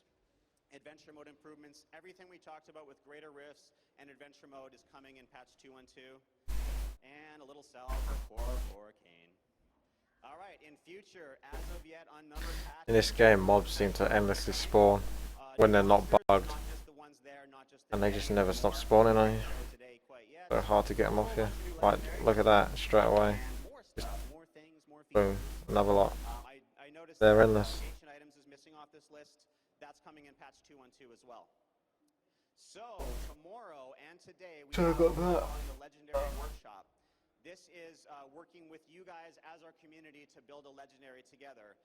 Speaker 2: Adventure mode improvements. Everything we talked about with greater rifts and adventure mode is coming in patch 2.12. And a little salve for Kane. All right, in future, as of yet, unnumbered patches.
Speaker 4: In this game, mobs seem to endlessly spawn when they're not bugged, and they just never stop spawning on you. So hard to get them off you. Like, look at that, straight away. Just boom, another lot. They're endless.
Speaker 2: Items is missing off this list. That's coming in patch 2.12 as well. So tomorrow and today we have the legendary workshop. This is working with you guys as our community to build a legendary together.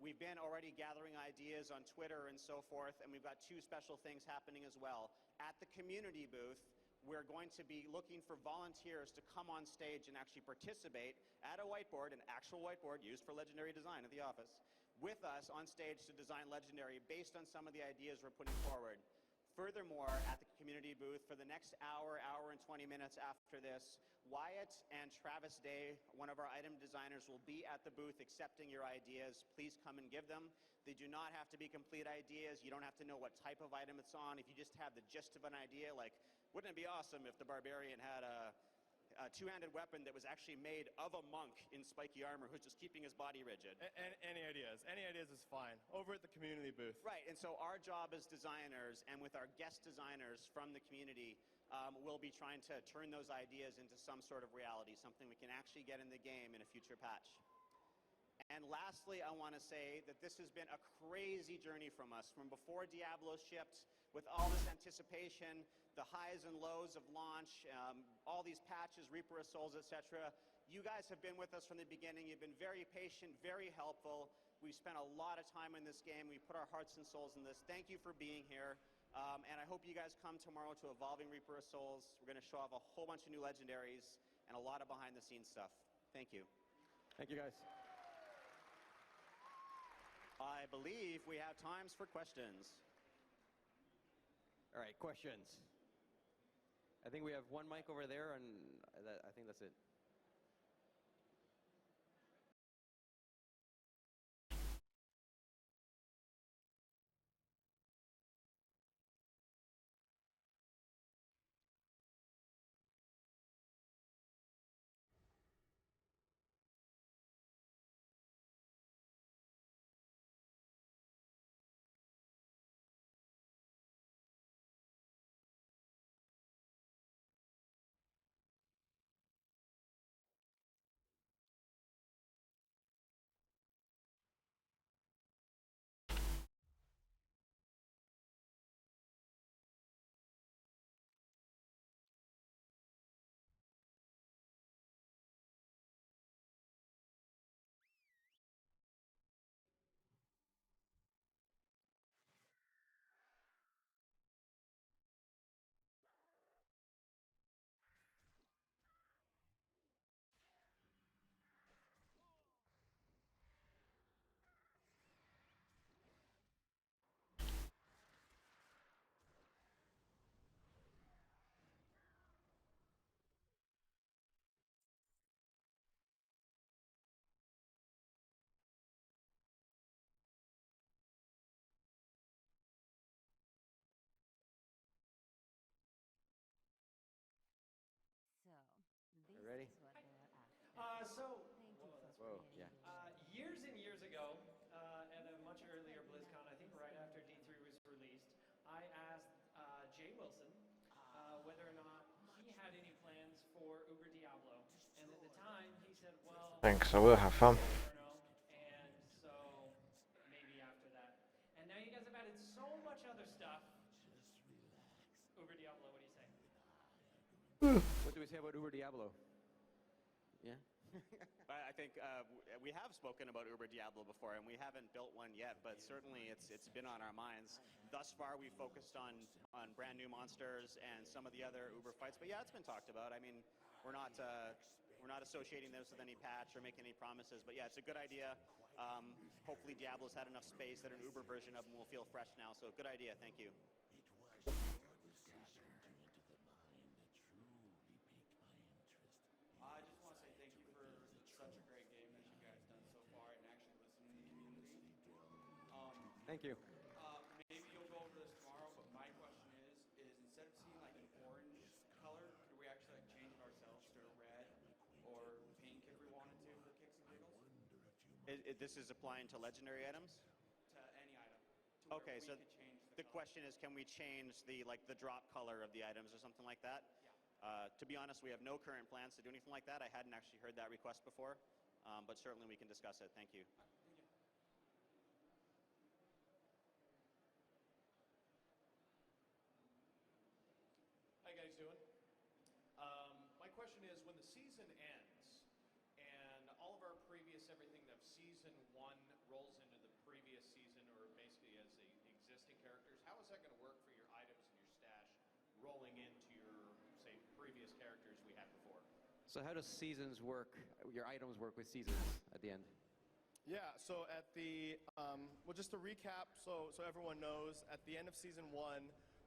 Speaker 2: We've been already gathering ideas on Twitter and so forth, and we've got two special things happening as well. At the community booth, we're going to be looking for volunteers to come on stage and actually participate at a whiteboard, an actual whiteboard used for legendary design at the office, with us on stage to design legendary based on some of the ideas we're putting forward. Furthermore, at the community booth for the next hour and 20 minutes after this, Wyatt and Travis Day, one of our item designers, will be at the booth accepting your ideas. Please come and give them. They do not have to be complete ideas. You don't have to know what type of item it's on. If you just have the gist of an idea, like, wouldn't it be awesome if the barbarian had a two-handed weapon that was actually made of a monk in spiky armor who's just keeping his body rigid?
Speaker 9: Any ideas? Any ideas is fine. Over at the community booth.
Speaker 2: Right, and so our job as designers and with our guest designers from the community, we'll be trying to turn those ideas into some sort of reality, something we can actually get in the game in a future patch. And lastly, I want to say that this has been a crazy journey from us, from before Diablo shipped, with all this anticipation, the highs and lows of launch, all these patches, Reaper of Souls, etc. You guys have been with us from the beginning. You've been very patient, very helpful. We've spent a lot of time in this game. We put our hearts and souls in this. Thank you for being here. And I hope you guys come tomorrow to Evolving Reaper of Souls. We're going to show off a whole bunch of new legendaries and a lot of behind-the-scenes stuff. Thank you.
Speaker 23: Thank you, guys.
Speaker 2: I believe we have times for questions.
Speaker 23: All right, questions. I think we have one mic over there, and I think that's it. Ready? Whoa, yeah.
Speaker 18: Years and years ago, at a much earlier BlizzCon, I think right after D3 was released, I asked Jay Wilson whether or not he had any plans for Uber Diablo, and at the time he said, well,
Speaker 4: Thanks, I will have fun.
Speaker 18: and so maybe after that. And now you guys have added so much other stuff. Uber Diablo, what do you say?
Speaker 23: What do we say about Uber Diablo? Yeah?
Speaker 2: I think we have spoken about Uber Diablo before, and we haven't built one yet, but certainly it's been on our minds. Thus far, we focused on brand new monsters and some of the other Uber fights, but yeah, it's been talked about. I mean, we're not associating those with any patch or making any promises, but yeah, it's a good idea. Hopefully Diablo's had enough space that an Uber version of them will feel fresh now, so good idea, thank you.
Speaker 18: I just want to say thank you for such a great game that you guys done so far and actually listening to the community.
Speaker 23: Thank you.
Speaker 18: Maybe you'll go over this tomorrow, but my question is instead of seeing like an orange color, could we actually like change it ourselves to a red or pink if we wanted to for kicks and giggles?
Speaker 2: This is applying to legendary items?
Speaker 18: To any item.
Speaker 2: Okay, so the question is, can we change the drop color of the items or something like that?
Speaker 18: Yeah.
Speaker 2: To be honest, we have no current plans to do anything like that. I hadn't actually heard that request before, but certainly we can discuss it. Thank you.
Speaker 19: How you guys doing? My question is, when the season ends and all of our previous everything of season 1 rolls into the previous season, or basically as the existing characters, how is that going to work for your items and your stash rolling into your, say, previous characters we had before?
Speaker 23: So how does seasons work, your items work with seasons at the end?
Speaker 9: Yeah, so at the, well, just to recap, so everyone knows, at the end of Season 1,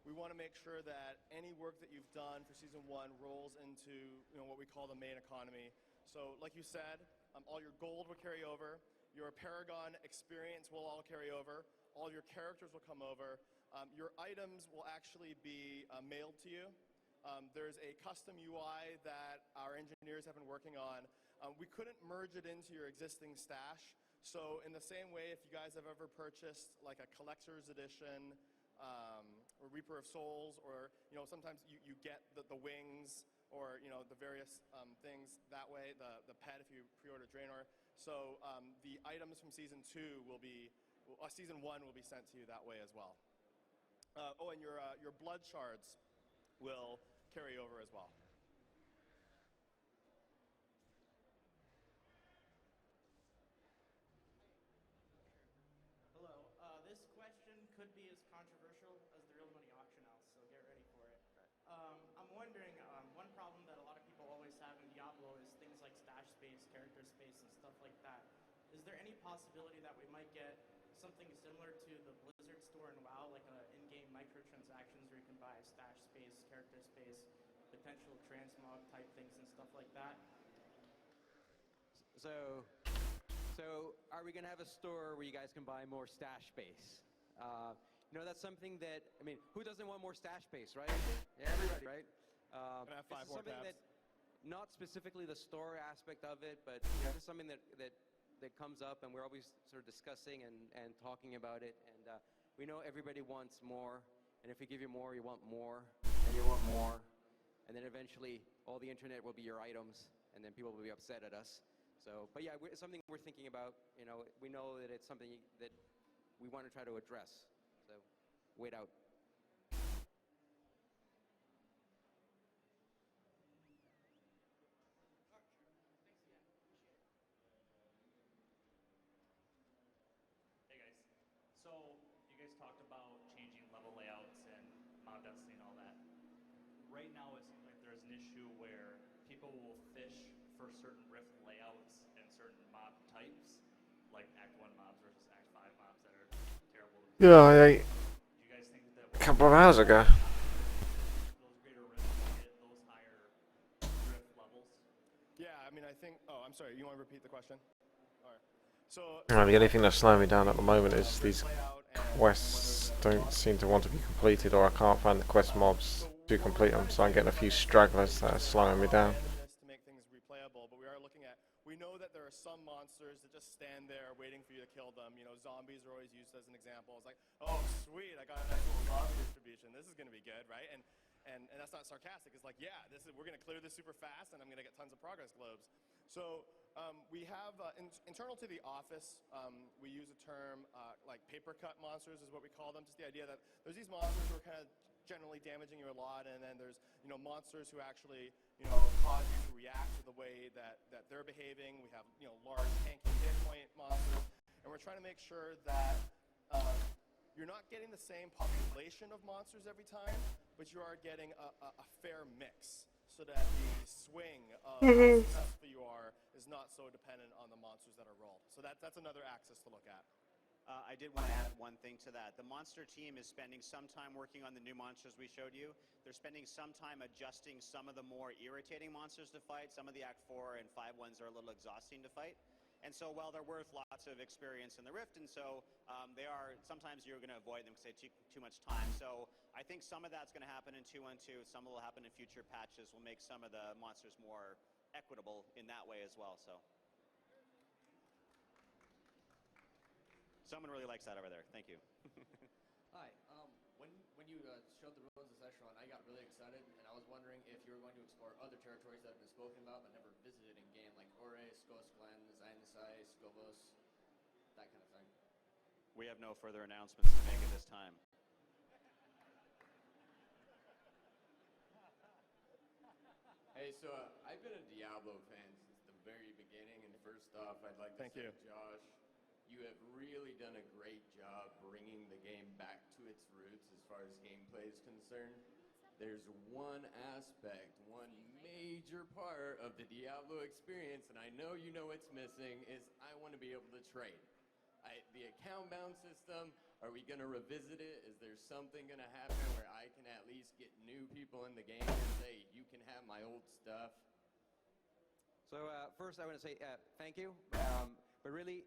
Speaker 9: we want to make sure that any work that you've done for Season 1 rolls into what we call the main economy. So like you said, all your gold will carry over, your Paragon experience will all carry over, all your characters will come over, your items will actually be mailed to you. There's a custom UI that our engineers have been working on. We couldn't merge it into your existing stash. So in the same way, if you guys have ever purchased like a collector's edition or Reaper of Souls, or sometimes you get the wings or the various things that way, the pet if you pre-order Draenor. So the items from Season 2 will be, Season 1 will be sent to you that way as well. Oh, and your blood shards will carry over as well.
Speaker 6: Hello. This question could be as controversial as the real money auction house, so get ready for it. I'm wondering, one problem that a lot of people always have in Diablo is things like stash space, character space, and stuff like that. Is there any possibility that we might get something similar to the Blizzard store in WoW, like in-game microtransactions where you can buy stash space, character space, potential transmog type things and stuff like that?
Speaker 23: So are we going to have a store where you guys can buy more stash space? That's something that, who doesn't want more stash space, right? Yeah, everybody, right?
Speaker 9: Gonna have 5 more
Speaker 23: something
Speaker 9: tabs.
Speaker 23: that, not specifically the store aspect of it, but this is something that comes up, and we're always sort of discussing and talking about it. And we know everybody wants more, and if we give you more, you want more, and you want more, and then eventually all the internet will be your items, and then people will be upset at us. So, but yeah, it's something we're thinking about. We know that it's something that we want to try to address. So, wait out.
Speaker 20: Hey guys. So, you guys talked about changing level layouts and mob density and all that. Right now, it seems like there's an issue where people will fish for certain rift layouts and certain mob types, like Act 1 mobs versus Act 5 mobs that are terrible to play.
Speaker 4: Yeah, I ate
Speaker 20: Do you guys think that
Speaker 4: a couple of hours ago.
Speaker 20: those greater rifts will hit those higher rift levels?
Speaker 9: Yeah, I think. Oh, I'm sorry. You want to repeat the question? All right. So
Speaker 4: The only thing that's slowing me down at the moment is these quests don't seem to want to be completed, or I can't find the quest mobs to complete them, so I'm getting a few stragglers that are slowing me down.
Speaker 9: to make things replayable, but we are looking at. We know that there are some monsters that just stand there waiting for you to kill them. Zombies are always used as an example. It's like, oh sweet, I got a nice little zombie distribution. This is gonna be good, right? And that's not sarcastic. It's like, yeah, we're gonna clear this super fast, and I'm gonna get tons of progress globes. So we have internal to the office, we use a term like paper cut monsters is what we call them. Just the idea that there's these monsters who are kind of generally damaging you a lot, and then there's monsters who actually cause you to react to the way that they're behaving. We have large tanky hit point monsters, and we're trying to make sure that you're not getting the same population of monsters every time, but you are getting a fair mix, so that the swing of how successful you are is not so dependent on the monsters that are rolled. So that's another axis to look at.
Speaker 2: I did want to add one thing to that. The monster team is spending some time working on the new monsters we showed you. They're spending some time adjusting some of the more irritating monsters to fight. Some of the Act 4 and 5 ones are a little exhausting to fight. And so while they're worth lots of experience in the Rift, and so they are, sometimes you're going to avoid them because they take too much time. So I think some of that's going to happen in 2.1.2. Some will happen in future patches. Will make some of the monsters more equitable in that way as well. So. Someone really likes that over there. Thank you.
Speaker 21: Hi. When you showed the ruins of Szechuan, I got really excited, and I was wondering if you were going to explore other territories that have been spoken about but never visited in game, like Ore, Skos Glen, Zainisai, Skobos, that kind of thing.
Speaker 2: We have no further announcements to make at this time.
Speaker 21: Hey, so I've been a Diablo fan since the very beginning, and first off, I'd like to
Speaker 9: Thank
Speaker 21: say,
Speaker 9: you.
Speaker 21: Josh, you have really done a great job bringing the game back to its roots as far as gameplay is concerned. There's one aspect, one major part of the Diablo experience, and I know you know what's missing, is I want to be able to trade.
Speaker 9: The account bound system, are we going to revisit it? Is there something going to happen where I can at least get new people in the game and say, you can have my old stuff?
Speaker 23: So first I want to say thank you, but really,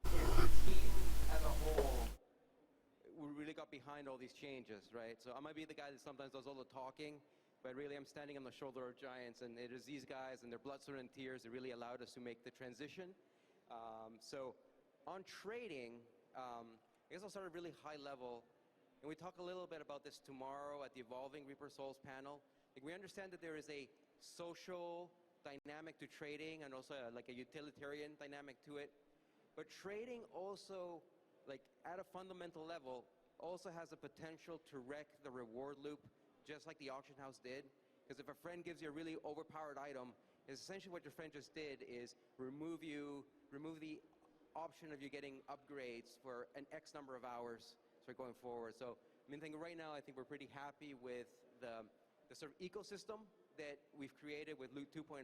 Speaker 23: the team as a whole, we really got behind all these changes, right? So I might be the guy that sometimes does all the talking, but really I'm standing on the shoulder of giants, and it is these guys and their blood, sweat, and tears that really allowed us to make the transition. So on trading, I guess I'll start at a really high level, and we talk a little bit about this tomorrow at the Evolving Reaper Souls panel. Like, we understand that there is a social dynamic to trading and also like a utilitarian dynamic to it, but trading also, like at a fundamental level, also has the potential to wreck the reward loop, just like the auction house did. Because if a friend gives you a really overpowered item, is essentially what your friend just did is remove the option of you getting upgrades for an X number of hours going forward. So I mean, right now I think we're pretty happy with the sort of ecosystem that we've created with Loot 2.0.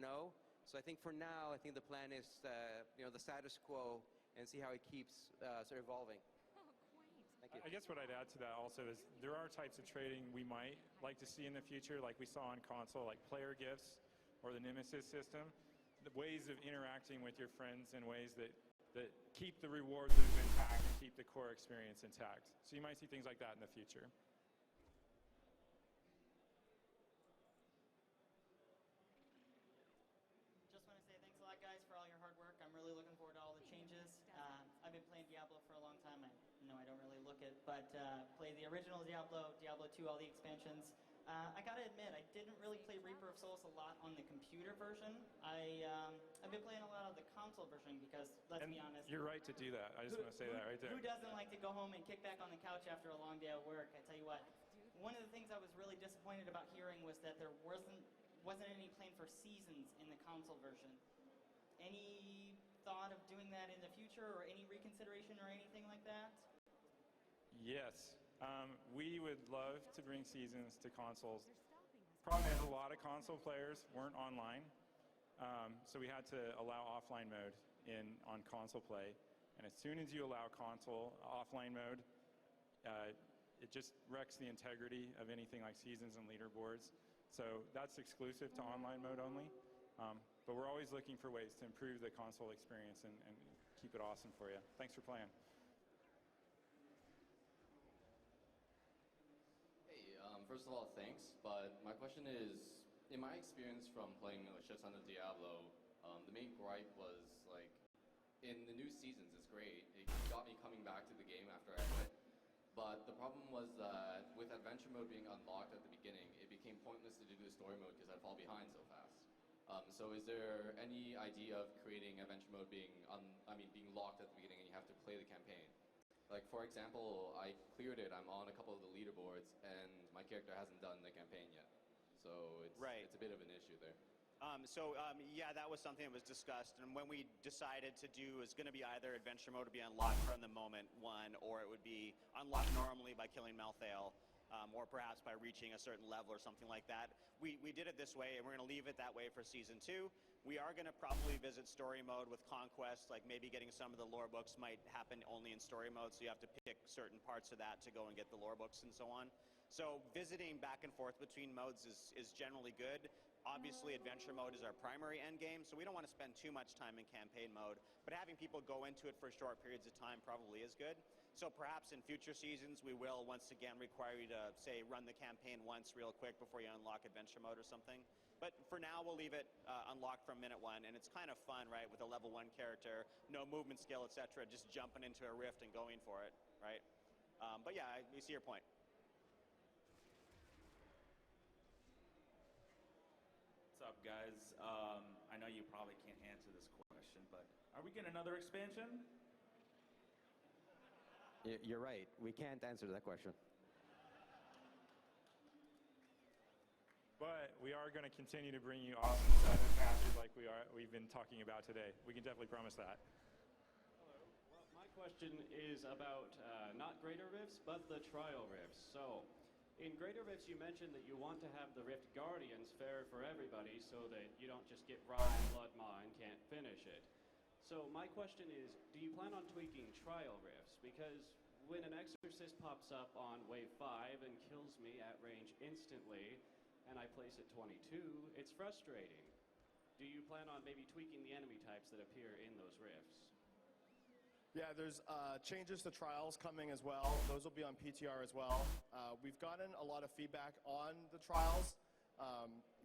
Speaker 23: So I think for now, I think the plan is the status quo and see how it keeps sort of evolving. Thank you.
Speaker 3: I guess what I'd add to that also is there are types of trading we might like to see in the future, like we saw on console, like player gifts or the Nemesis system, the ways of interacting with your friends in ways that keep the reward loop intact and keep the core experience intact. So you might see things like that in the future.
Speaker 6: Just want to say thanks a lot, guys, for all your hard work. I'm really looking forward to all the changes. I've been playing Diablo for a long time. I know I don't really look it, but played the original Diablo, Diablo 2, all the expansions. I gotta admit, I didn't really play Reaper of Souls a lot on the computer version. I've been playing a lot of the console version because, let's be honest.
Speaker 3: You're right to do that. I just want to say that right there.
Speaker 6: Who doesn't like to go home and kick back on the couch after a long day at work? I tell you what, one of the things I was really disappointed about hearing was that there wasn't any plan for seasons in the console version. Any thought of doing that in the future, or any reconsideration or anything like that?
Speaker 3: Yes. We would love to bring seasons to consoles. Problem is, a lot of console players weren't online, so we had to allow offline mode on console play. And as soon as you allow console offline mode, it just wrecks the integrity of anything like seasons and leaderboards. So that's exclusive to online mode only. But we're always looking for ways to improve the console experience and keep it awesome for you. Thanks for playing.
Speaker 10: First of all, thanks, but my question is, in my experience from playing a shit ton of Diablo, the main gripe was, like, in the new seasons, it's great. It got me coming back to the game after I quit. But the problem was that with adventure mode being unlocked at the beginning, it became pointless to do the story mode because I'd fall behind so fast. So is there any idea of creating adventure mode being locked at the beginning and you have to play the campaign? Like, for example, I cleared it, I'm on a couple of the leaderboards, and my character hasn't done the campaign yet. So it's a bit of an issue there.
Speaker 2: Yeah, that was something that was discussed, and when we decided to do is going to be either adventure mode to be unlocked from the moment one, or it would be unlocked normally by killing Malthael, or perhaps by reaching a certain level or something like that. We did it this way, and we're going to leave it that way for Season 2. We are going to probably visit story mode with Conquest, like maybe getting some of the lore books might happen only in story mode, so you have to pick certain parts of that to go and get the lore books and so on. So visiting back and forth between modes is generally good. Obviously, adventure mode is our primary end game, so we don't want to spend too much time in campaign mode, but having people go into it for short periods of time probably is good. So perhaps in future seasons, we will once again require you to, say, run the campaign once real quick before you unlock adventure mode or something. But for now, we'll leave it unlocked from minute one, and it's kind of fun, right, with a level 1 character, no movement skill, etc., just jumping into a rift and going for it, right? But yeah, we see your point.
Speaker 13: What's up, guys? I know you probably can't answer this question, but are we getting another expansion?
Speaker 23: You're right. We can't answer that question.
Speaker 3: But we are going to continue to bring you awesome seven patches like we've been talking about today. We can definitely promise that.
Speaker 15: Hello. Well, my question is about not Greater Rifts, but the Trial Rifts. So, in Greater Rifts, you mentioned that you want to have the Rift Guardians fair for everybody so that you don't just get Ryan, Blood Maw, and can't finish it. So my question is, do you plan on tweaking trial rifts? Because when an exorcist pops up on wave 5 and kills me at range instantly, and I place at 22, it's frustrating. Do you plan on maybe tweaking the enemy types that appear in those rifts?
Speaker 9: Yeah, there's changes to trials coming as well. Those will be on PTR as well. We've gotten a lot of feedback on the trials.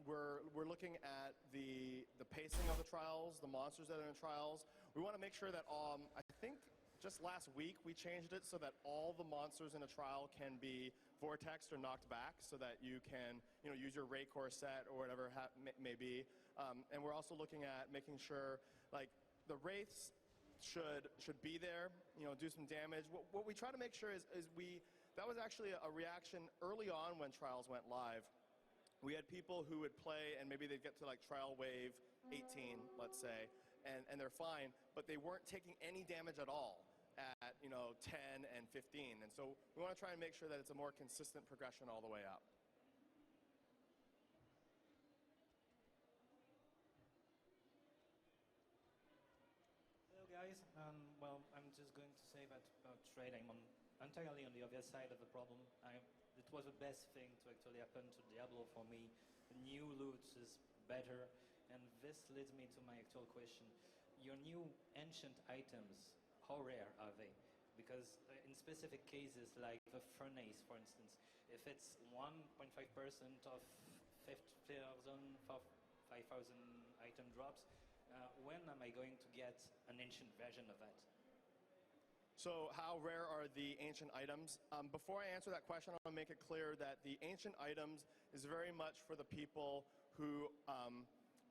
Speaker 9: We're looking at the pacing of the trials, the monsters that are in trials. We want to make sure that I think just last week we changed it so that all the monsters in a trial can be vortexed or knocked back, so that you can use your Ray Core set or whatever may be. And we're also looking at making sure like the wraiths should be there, do some damage. What we try to make sure is that was actually a reaction early on when trials went live. We had people who would play and maybe they'd get to like trial wave 18, let's say, and they're fine, but they weren't taking any damage at all at 10 and 15. And so we want to try and make sure that it's a more consistent progression all the way up.
Speaker 7: Hello guys, well, I'm just going to say that about trade, I'm entirely on the other side of the problem. It was the best thing to actually happen to Diablo for me. New loot is better, and this leads me to my actual question. Your new ancient items, how rare are they? Because in specific cases, like the furnace, for instance, if it's 1.5% of 5,000 item drops, when am I going to get an ancient version of that?
Speaker 9: So how rare are the ancient items? Before I answer that question, I want to make it clear that the ancient items is very much for the people who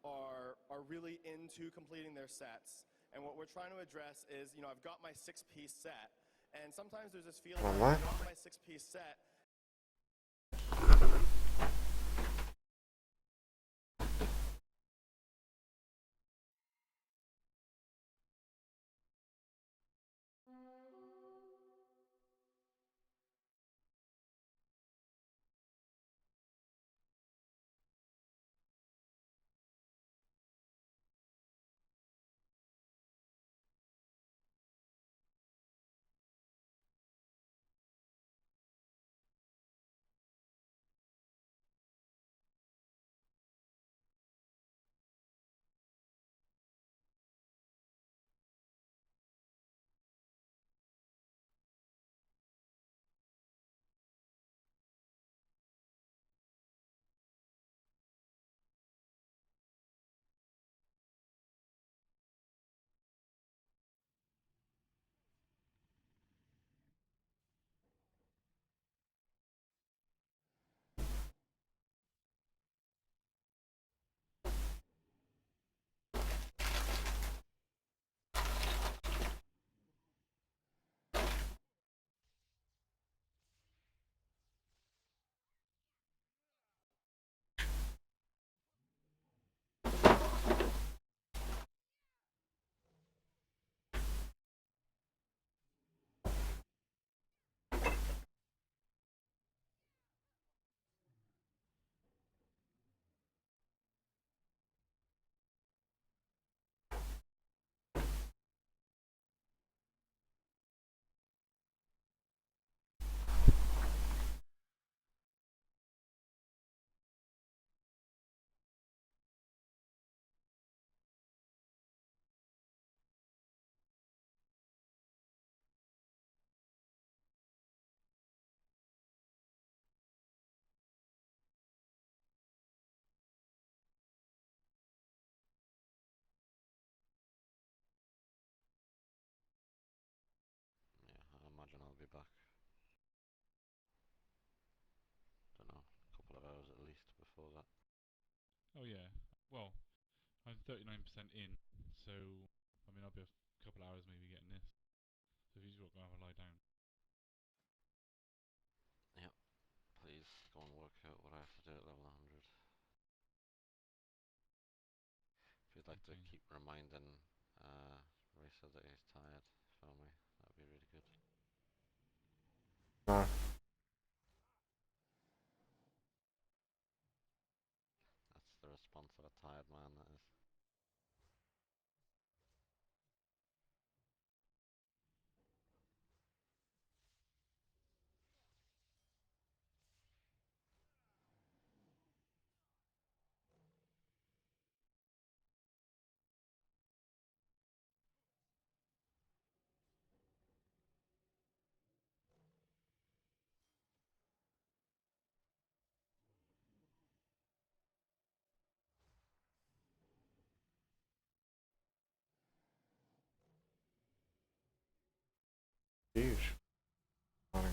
Speaker 9: are really into completing their sets. And what we're trying to address is, I've got my 6-piece set, and sometimes there's this feeling that I've got my 6-piece set.
Speaker 16: Yeah, I imagine I'll be back. Don't know, a couple of hours at least before that.
Speaker 5: Oh yeah, well, I'm 39% in, so I mean I'll be a couple hours maybe getting this. So if you just want to have a lie down.
Speaker 16: Yep, please go and work out what I have to do at level 100. If you'd like to keep reminding Racer that he's tired for me, that'd be really good.
Speaker 4: No.
Speaker 16: That's the response of a tired man, that is.
Speaker 4: Huge.
Speaker 9: And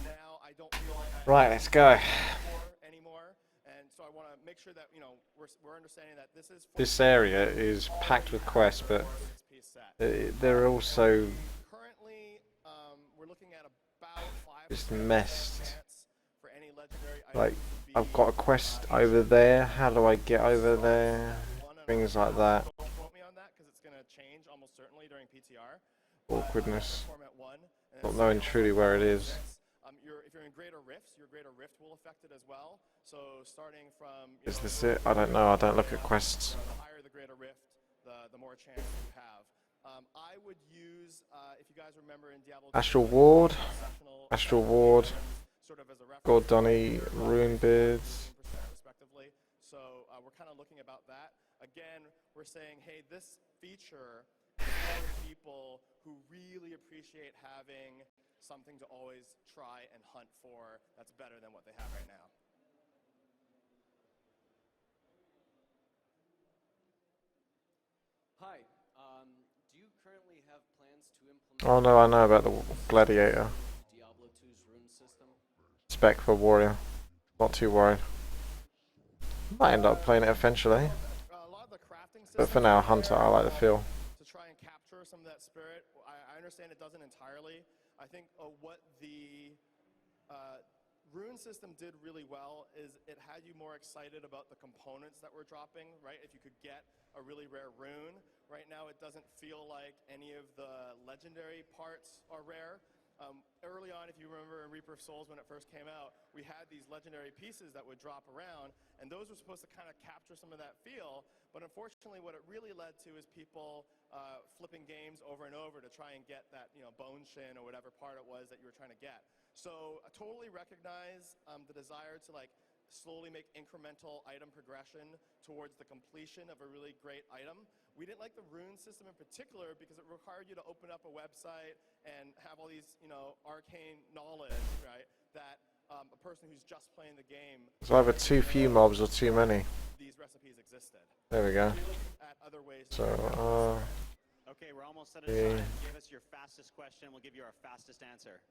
Speaker 9: now I don't feel like
Speaker 4: Right, let's go.
Speaker 9: Anymore. And so I want to make sure that, you know, we're understanding that this is
Speaker 4: This area is packed with quests, but they're also
Speaker 9: currently we're looking at about 5
Speaker 4: just messed.
Speaker 9: for any legendary
Speaker 4: Like, I've got a quest over there. How do I get over there? Things like that.
Speaker 9: Don't quote me on that because it's going to change almost certainly during PTR.
Speaker 4: Awkwardness.
Speaker 9: Format 1, and
Speaker 4: Not knowing truly where it is.
Speaker 9: if you're in Greater Rifts, your Greater Rift will affect it as well. So starting from
Speaker 4: Is this it? I don't know. I don't look at quests.
Speaker 9: the higher the Greater Rift, the more chance you have. I would use, if you guys remember in Diablo 2,
Speaker 4: Astral Ward. Astral Ward.
Speaker 9: sort of as a reference,
Speaker 4: Gordoni. Runebeards.
Speaker 9: respectively. So we're kind of looking about that. Again, we're saying, hey, this feature is for people who really appreciate having something to always try and hunt for that's better than what they have right now.
Speaker 15: Hi. Do you currently have plans to implement?
Speaker 4: Oh no, I know about the Gladiator.
Speaker 15: Diablo 2's rune system?
Speaker 4: Spec for Warrior. Not too worried. Might end up playing it eventually. But for now, Hunter, I like the feel.
Speaker 9: To try and capture some of that spirit, I understand it doesn't entirely. I think what the rune system did really well is it had you more excited about the components that were dropping, right? If you could get a really rare rune. Right now it doesn't feel like any of the legendary parts are rare. Early on, if you remember in Reaper of Souls when it first came out, we had these legendary pieces that would drop around, and those were supposed to kind of capture some of that feel, but unfortunately what it really led to is people flipping games over and over to try and get that, you know, bone shin or whatever part it was that you were trying to get. So I totally recognize the desire to like slowly make incremental item progression towards the completion of a really great item. We didn't like the rune system in particular because it required you to open up a website and have all these, you know, arcane knowledge, right, that a person who's just playing the game.
Speaker 4: It's either too few mobs or too many.
Speaker 9: These recipes existed.
Speaker 4: There we go. So,
Speaker 2: okay, we're almost out of time. Give us your fastest question. We'll give you our fastest answer.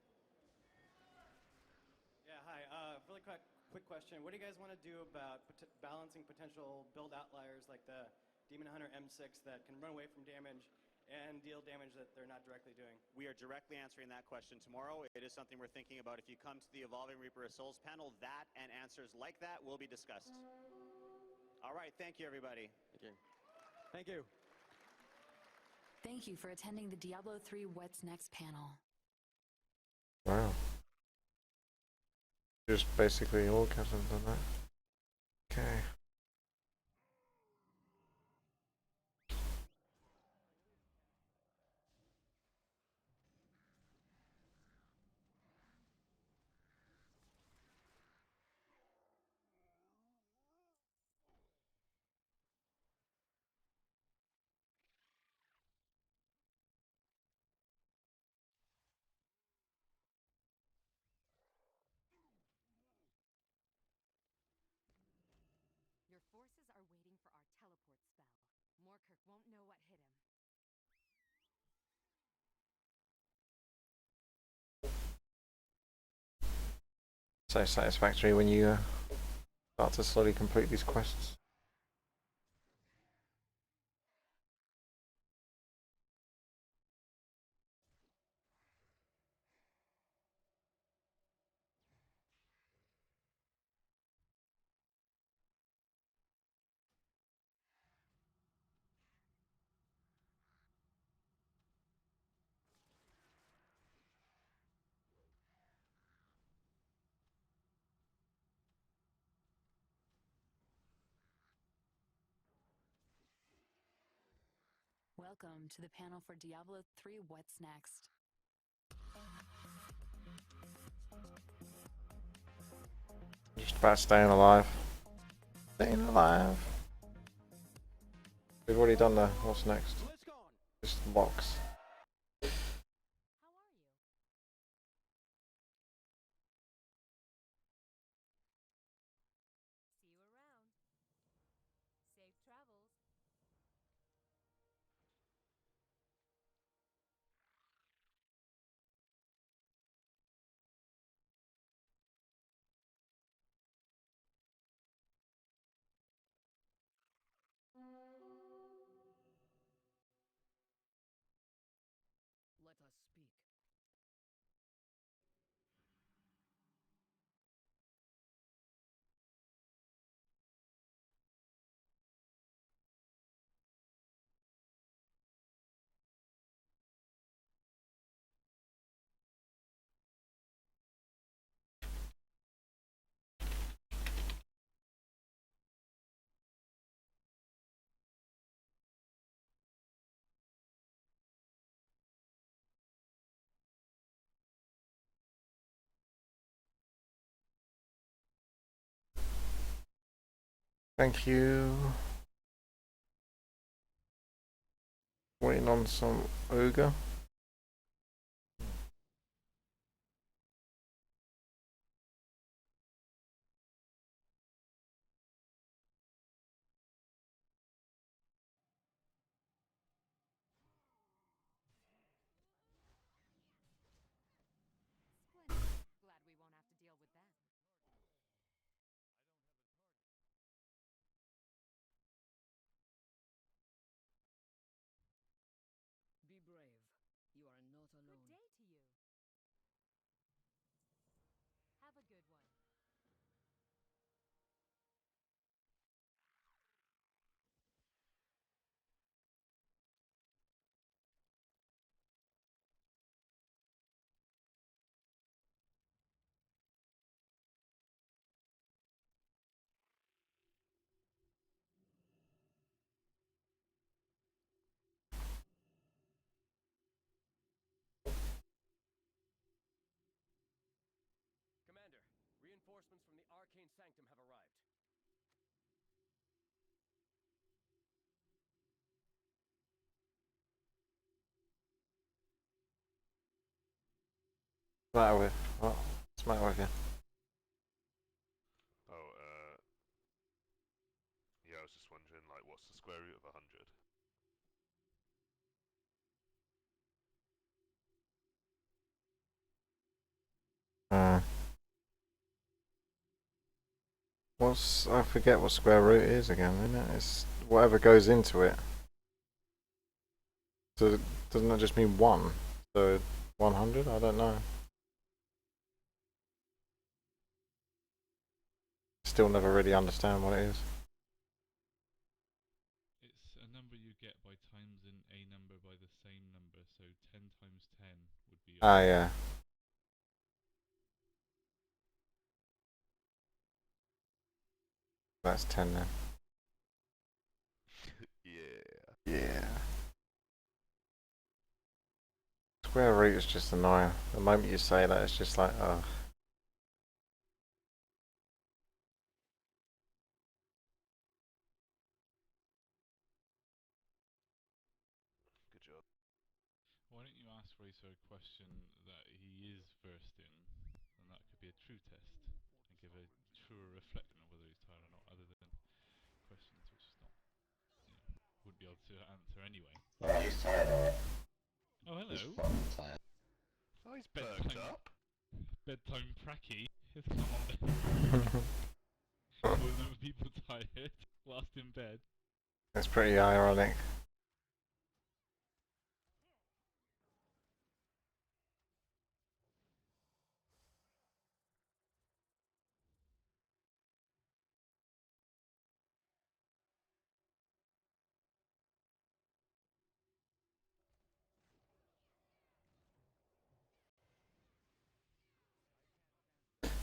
Speaker 6: Yeah, hi. Really quick question. What do you guys want to do about balancing potential build outliers like the Demon Hunter M6 that can run away from damage and deal damage that they're not directly doing?
Speaker 2: We are directly answering that question tomorrow. It is something we're thinking about. If you come to the Evolving Reaper of Souls panel, that and answers like that will be discussed. All right, thank you, everybody.
Speaker 6: Thank you. Thank you.
Speaker 11: Thank you for attending the Diablo 3 What's Next panel.
Speaker 4: wow. Just basically orgasm done that. Okay.
Speaker 11: Your forces are waiting for our teleport spell. Morkirk won't know what hit him.
Speaker 4: So satisfactory when you start to slowly complete these quests.
Speaker 11: Welcome to the panel for Diablo 3 What's Next.
Speaker 4: Just about staying alive. Staying alive. We've already done the what's next. Just the box.
Speaker 11: See you around. Say
Speaker 4: Thank you. Waiting on some ogre.
Speaker 14: Be brave. You are not alone.
Speaker 11: Good day to you. Have a good one.
Speaker 23: Commander, reinforcements from the Arcane Sanctum have arrived.
Speaker 4: What's the matter with? What's the matter with you?
Speaker 1: Oh, yeah, I was just wondering, like, what's the square root of 100?
Speaker 4: I forget what square root is again, isn't it? It's whatever goes into it. So doesn't that just mean 1? So 100? I don't know. Still never really understand what it is.
Speaker 5: It's a number you get by timesing a number by the same number, so 10 times 10 would be...
Speaker 4: Ah, yeah. That's 10 then.
Speaker 1: Yeah.
Speaker 4: Yeah. Square root is just annoying. The moment you say that, it's just like, oh.
Speaker 1: Good job.
Speaker 5: Why don't you ask Racer a question that he is versed in, and that could be a true test, and give a truer reflection of whether he's tired or not, other than questions which is not, wouldn't be able to answer anyway.
Speaker 17: Yeah, he's tired, alright.
Speaker 5: Oh, hello.
Speaker 17: He's fucking tired.
Speaker 1: Oh, he's perked up.
Speaker 5: Bedtime pracky has come on. More than people tired whilst in bed.
Speaker 4: That's pretty ironic.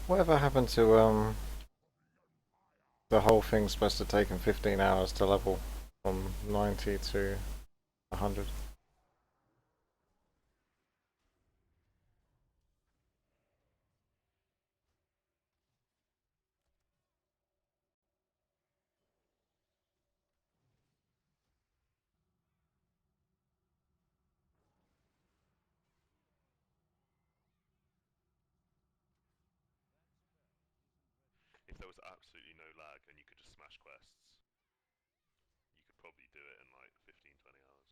Speaker 4: Whatever happened to the whole thing's supposed to take him 15 hours to level from 90 to 100?
Speaker 1: If there was absolutely no lag and you could just smash quests, you could probably do it in like 15-20 hours.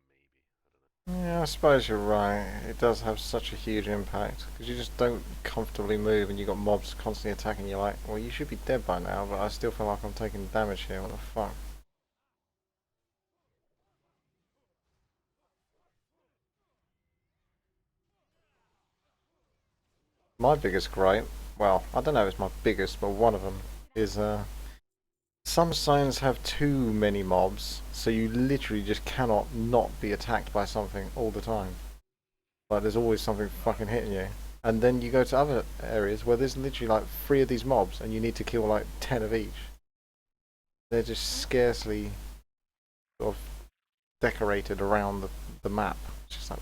Speaker 1: Maybe, I don't know.
Speaker 4: Yeah, I suppose you're right. It does have such a huge impact because you just don't comfortably move, and you got mobs constantly attacking you. Like, well, you should be dead by now, but I still feel like I'm taking damage here. What the fuck? My biggest gripe, well, I don't know if it's my biggest, but one of them is some signs have too many mobs, so you literally just cannot not be attacked by something all the time. Like, there's always something fucking hitting you. And then you go to other areas where there's literally like 3 of these mobs and you need to kill like 10 of each. They're just scarcely sort of decorated around the map. It's just like...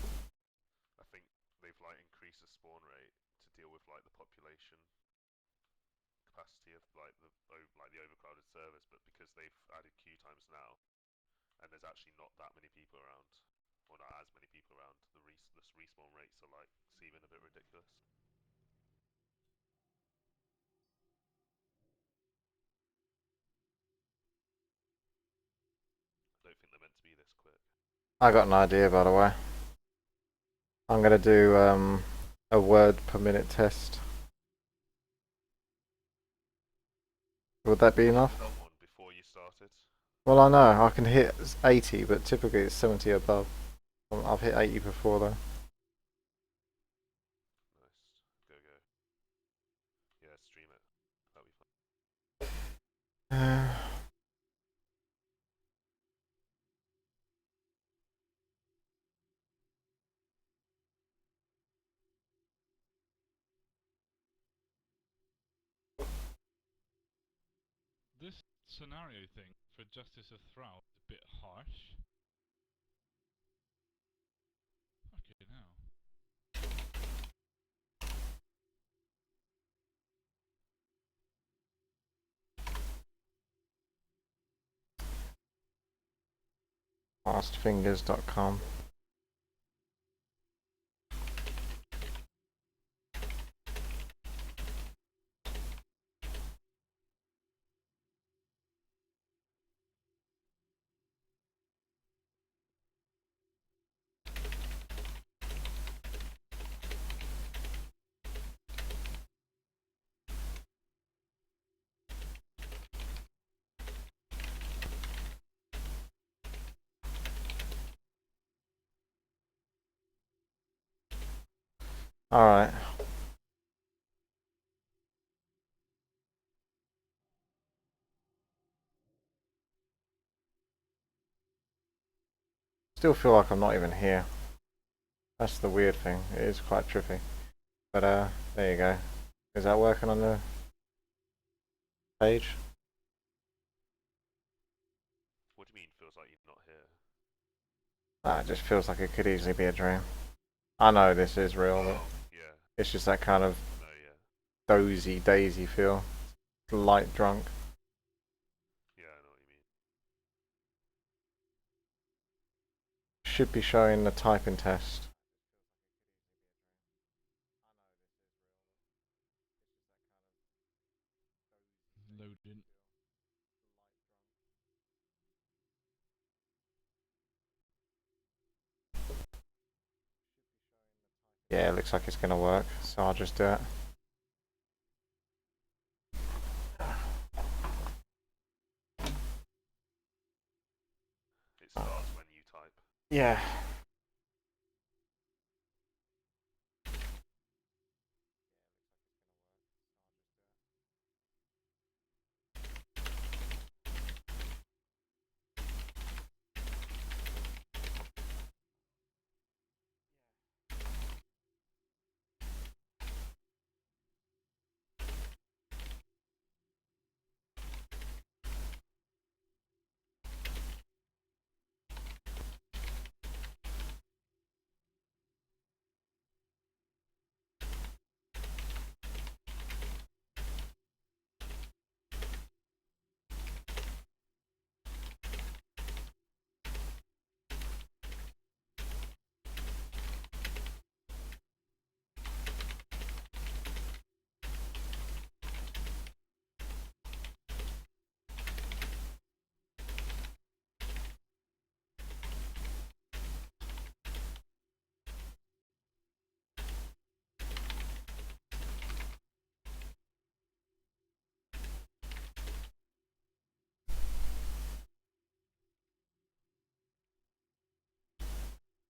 Speaker 1: I think they've like increased the spawn rate to deal with like the population capacity of like the overcrowded servers, but because they've added queue times now, and there's actually not that many people around, or not as many people around, the respawn rates are like seeming a bit ridiculous. I don't think they're meant to be this quick.
Speaker 4: I got an idea, by the way. I'm gonna do a word per minute test. Would that be enough?
Speaker 1: One before you started.
Speaker 4: Well, I know I can hit 80, but typically it's 70 above. I've hit 80 before though.
Speaker 1: Nice. Go. Yeah, stream it. That'll be fun.
Speaker 5: This scenario thing for Justice of Thrall is a bit harsh. Fucking hell.
Speaker 4: Fastfingers.com. Alright. Still feel like I'm not even here. That's the weird thing. It is quite trippy. But there you go. Is that working on the page?
Speaker 1: What do you mean feels like you're not here?
Speaker 4: It just feels like it could easily be a dream. I know this is real, but
Speaker 1: yeah.
Speaker 4: It's just that kind of
Speaker 1: yeah.
Speaker 4: dozy, daisy feel. Light drunk.
Speaker 1: Yeah, I know what you mean.
Speaker 4: Should be showing the typing test.
Speaker 5: Loading.
Speaker 4: Yeah, it looks like it's gonna work, so I'll just do it.
Speaker 1: It starts when you type.
Speaker 4: Yeah.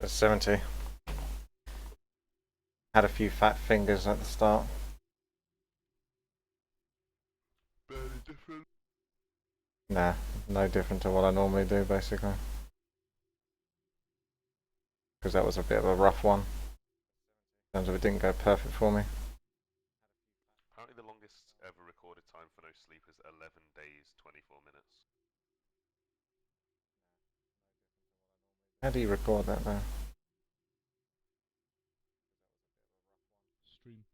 Speaker 4: That's 70. Had a few fat fingers at the start.
Speaker 1: Barely different.
Speaker 4: Nah, no different to what I normally do, basically. Because that was a bit of a rough one. In terms of it didn't go perfect for me.
Speaker 1: Apparently the longest ever recorded time for no sleep is 11 days, 24 minutes.
Speaker 4: How do you record that though?
Speaker 5: Stream.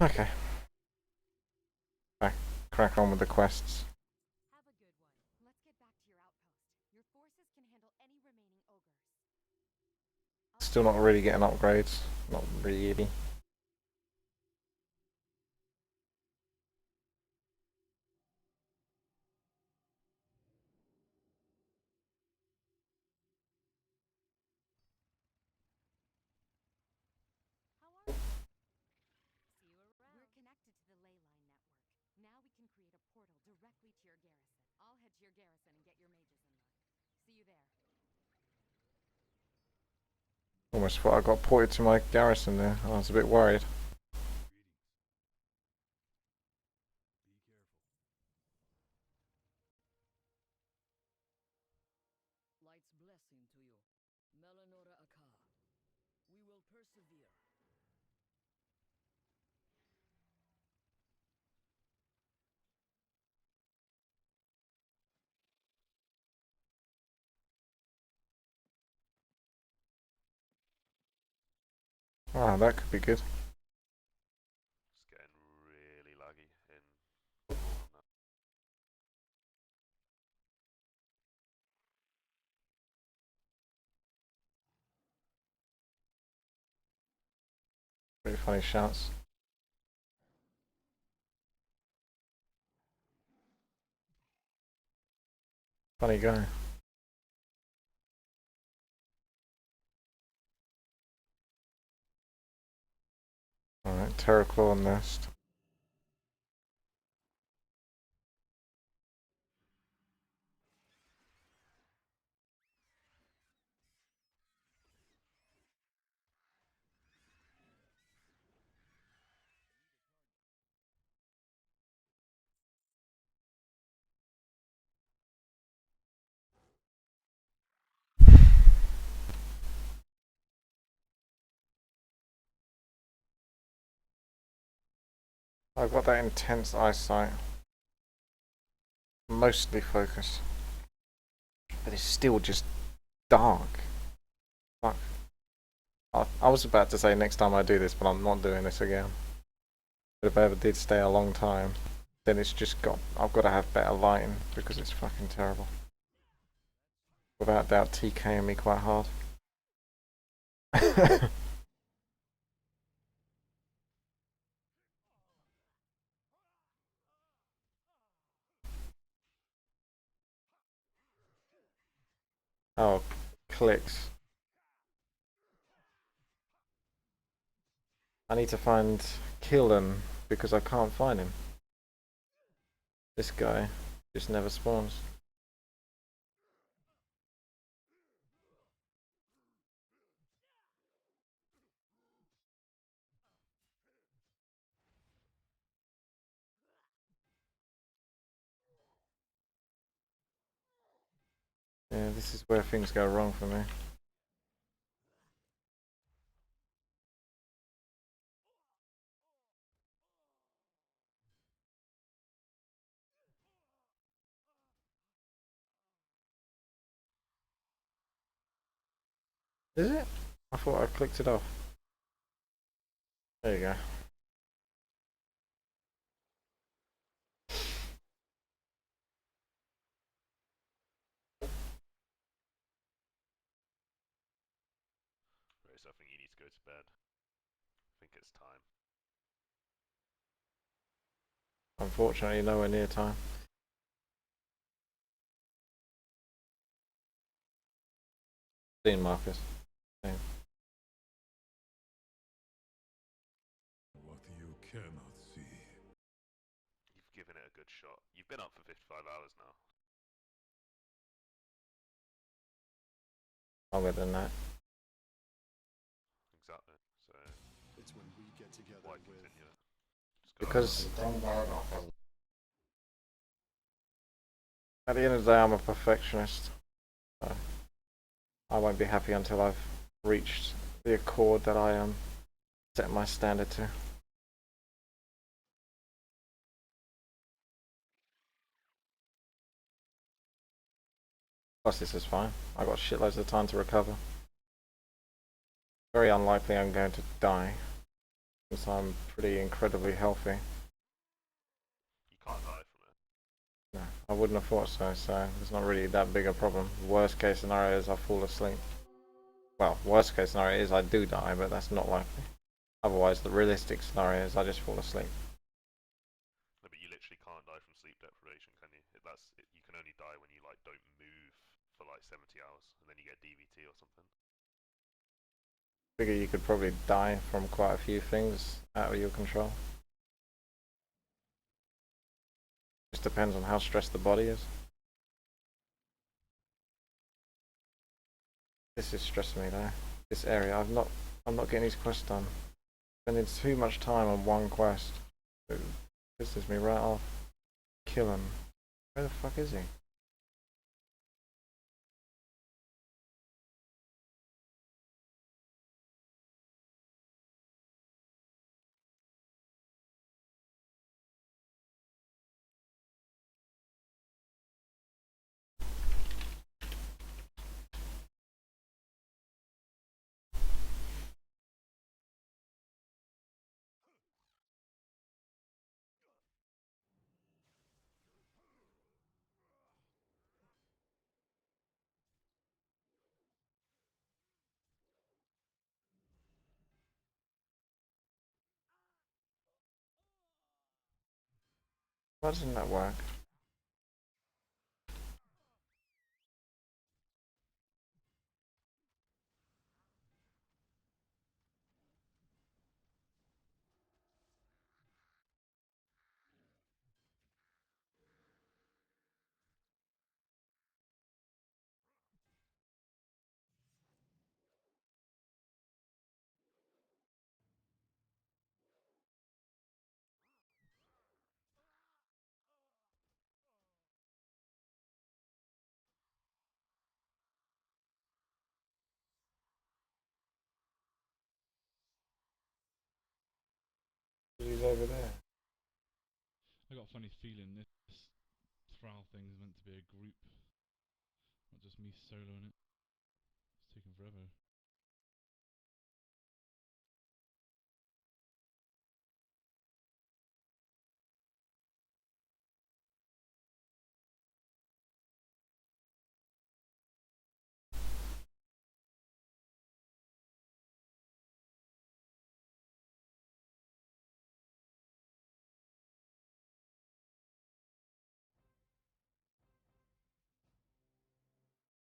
Speaker 4: Okay. Crack on with the quests. Still not really getting upgrades. Not really. Almost thought I got ported to my garrison there. I was a bit worried.
Speaker 14: Light's blessing to you. Melanora Aka. We will persevere.
Speaker 4: Ah, that could be good.
Speaker 1: It's getting really laggy in.
Speaker 4: Pretty funny shouts. Funny guy. Alright, Terraclaw Nest. I've got that intense eyesight. Mostly focus. But it's still just dark. Fuck. I was about to say next time I do this, but I'm not doing this again. But if I ever did stay a long time, then it's just I've got to have better lighting because it's fucking terrible. Without doubt TKing me quite hard. Oh, clicks. I need to find Killen because I can't find him. This guy just never spawns. Yeah, this is where things go wrong for me. Is it? I thought I clicked it off. There you go.
Speaker 1: Rose, I think you need to go to bed. I think it's time.
Speaker 4: Unfortunately, nowhere near time. Seen Marcus. Same.
Speaker 8: What you cannot see.
Speaker 1: You've given it a good shot. You've been up for 55 hours now.
Speaker 4: Longer than that.
Speaker 1: Exactly. So
Speaker 8: It's when we get together
Speaker 1: why
Speaker 8: with
Speaker 1: continue it?
Speaker 4: Because at the end of the day, I'm a perfectionist. So I won't be happy until I've reached the accord that I am setting my standard to. Plus, this is fine. I got shitloads of time to recover. Very unlikely I'm going to die. since I'm pretty incredibly healthy.
Speaker 1: You can't die from it.
Speaker 4: No, I wouldn't have thought so, so it's not really that big a problem. Worst case scenario is I fall asleep. Well, worst case scenario is I do die, but that's not likely. Otherwise, the realistic scenario is I just fall asleep.
Speaker 1: No, but you literally can't die from sleep deprivation, can you? You can only die when you like don't move for like 70 hours, and then you get DVT or something.
Speaker 4: Figure you could probably die from quite a few things out of your control. Just depends on how stressed the body is. This is stressing me though. This area, I'm not getting these quests done. Spending too much time on one quest. It pisses me right off. Kill him. Where the fuck is he? Why doesn't that work? He's over there.
Speaker 5: I got a funny feeling this Thrall thing is meant to be a group, not just me soloing it. It's taking forever.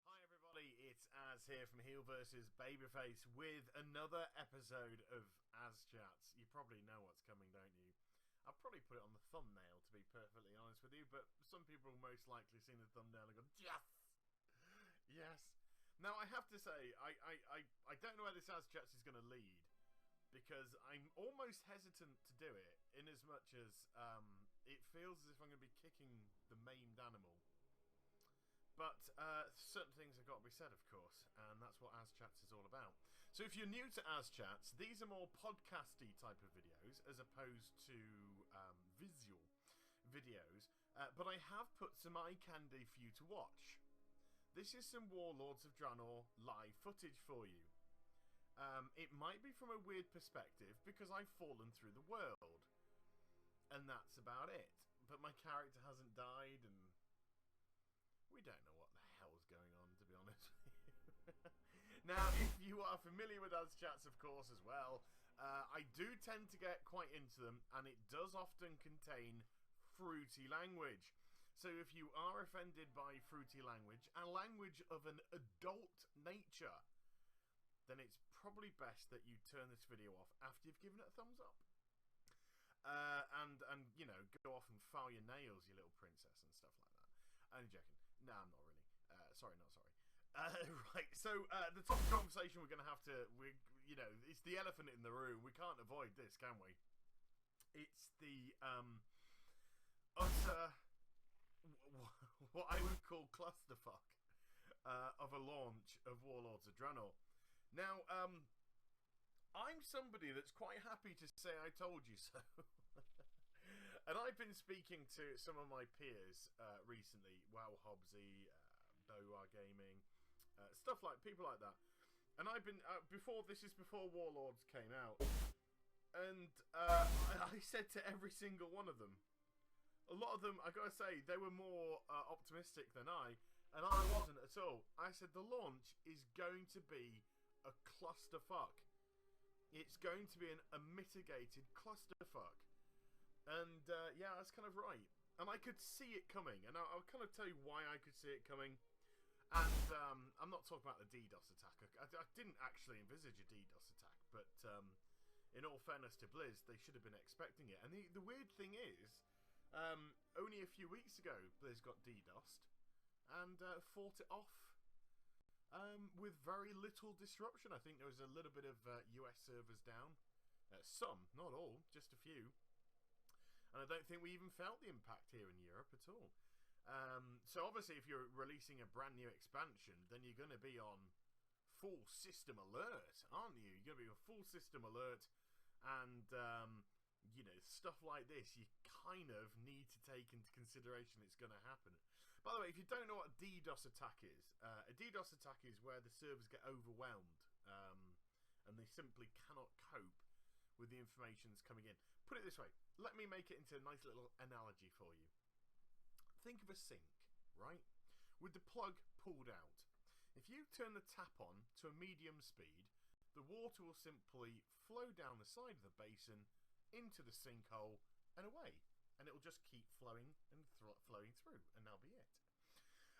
Speaker 12: Hi everybody, it's Az here from Heel vs Babyface with another episode of Az Chats. You probably know what's coming, don't you? I'll probably put it on the thumbnail, to be perfectly honest with you, but some people will most likely seen the thumbnail and go, yes! Yes! Now I have to say, I don't know where this Az Chats is going to lead, because I'm almost hesitant to do it, in as much as it feels as if I'm going to be kicking the maimed animal. But certain things have got to be said, of course, and that's what Az Chats is all about. So if you're new to Az Chats, these are more podcasty type of videos as opposed to visual videos, but I have put some eye candy for you to watch. This is some Warlords of Draenor live footage for you. It might be from a weird perspective because I've fallen through the world, and that's about it. But my character hasn't died, and we don't know what the hell's going on, to be honest with you. Now, if you are familiar with Az Chats, of course, as well, I do tend to get quite into them, and it does often contain fruity language. So if you are offended by fruity language, and language of an adult nature, then it's probably best that you turn this video off after you've given it a thumbs up. And you know, go off and file your nails, you little princess, and stuff like that. I'm joking. No, I'm not really. Sorry, not sorry. Right, so the top conversation we're going to have to, you know, it's the elephant in the room. We can't avoid this, can we? It's the utter, what I would call clusterfuck of a launch of Warlords of Draenor. Now, I'm somebody that's quite happy to say I told you so. And I've been speaking to some of my peers recently, Wow Hobbsy, Boa Gaming, stuff like, people like that. And I've been, before Warlords came out, And I said to every single one of them, a lot of them, I gotta say, they were more optimistic than I, and I wasn't at all. I said the launch is going to be a clusterfuck. It's going to be a mitigated clusterfuck. And yeah, that's kind of right. And I could see it coming, and I'll kind of tell you why I could see it coming. And I'm not talking about the DDoS attack. I didn't actually envisage a DDoS attack, but in all fairness to Blizz, they should have been expecting it. And the weird thing is, only a few weeks ago, Blizz got DDoSed and fought it off with very little disruption. I think there was a little bit of US servers down. Some, not all, just a few. And I don't think we even felt the impact here in Europe at all. So obviously if you're releasing a brand new expansion, then you're going to be on full system alert, aren't you? You're going to be on full system alert, and you know, stuff like this you kind of need to take into consideration it's going to happen. By the way, if you don't know what a DDoS attack is, a DDoS attack is where the servers get overwhelmed and they simply cannot cope with the information that's coming in. Put it this way, let me make it into a nice little analogy for you. Think of a sink, right? With the plug pulled out. If you turn the tap on to a medium speed, the water will simply flow down the side of the basin into the sinkhole and away. And it will just keep flowing and flowing through, and that'll be it.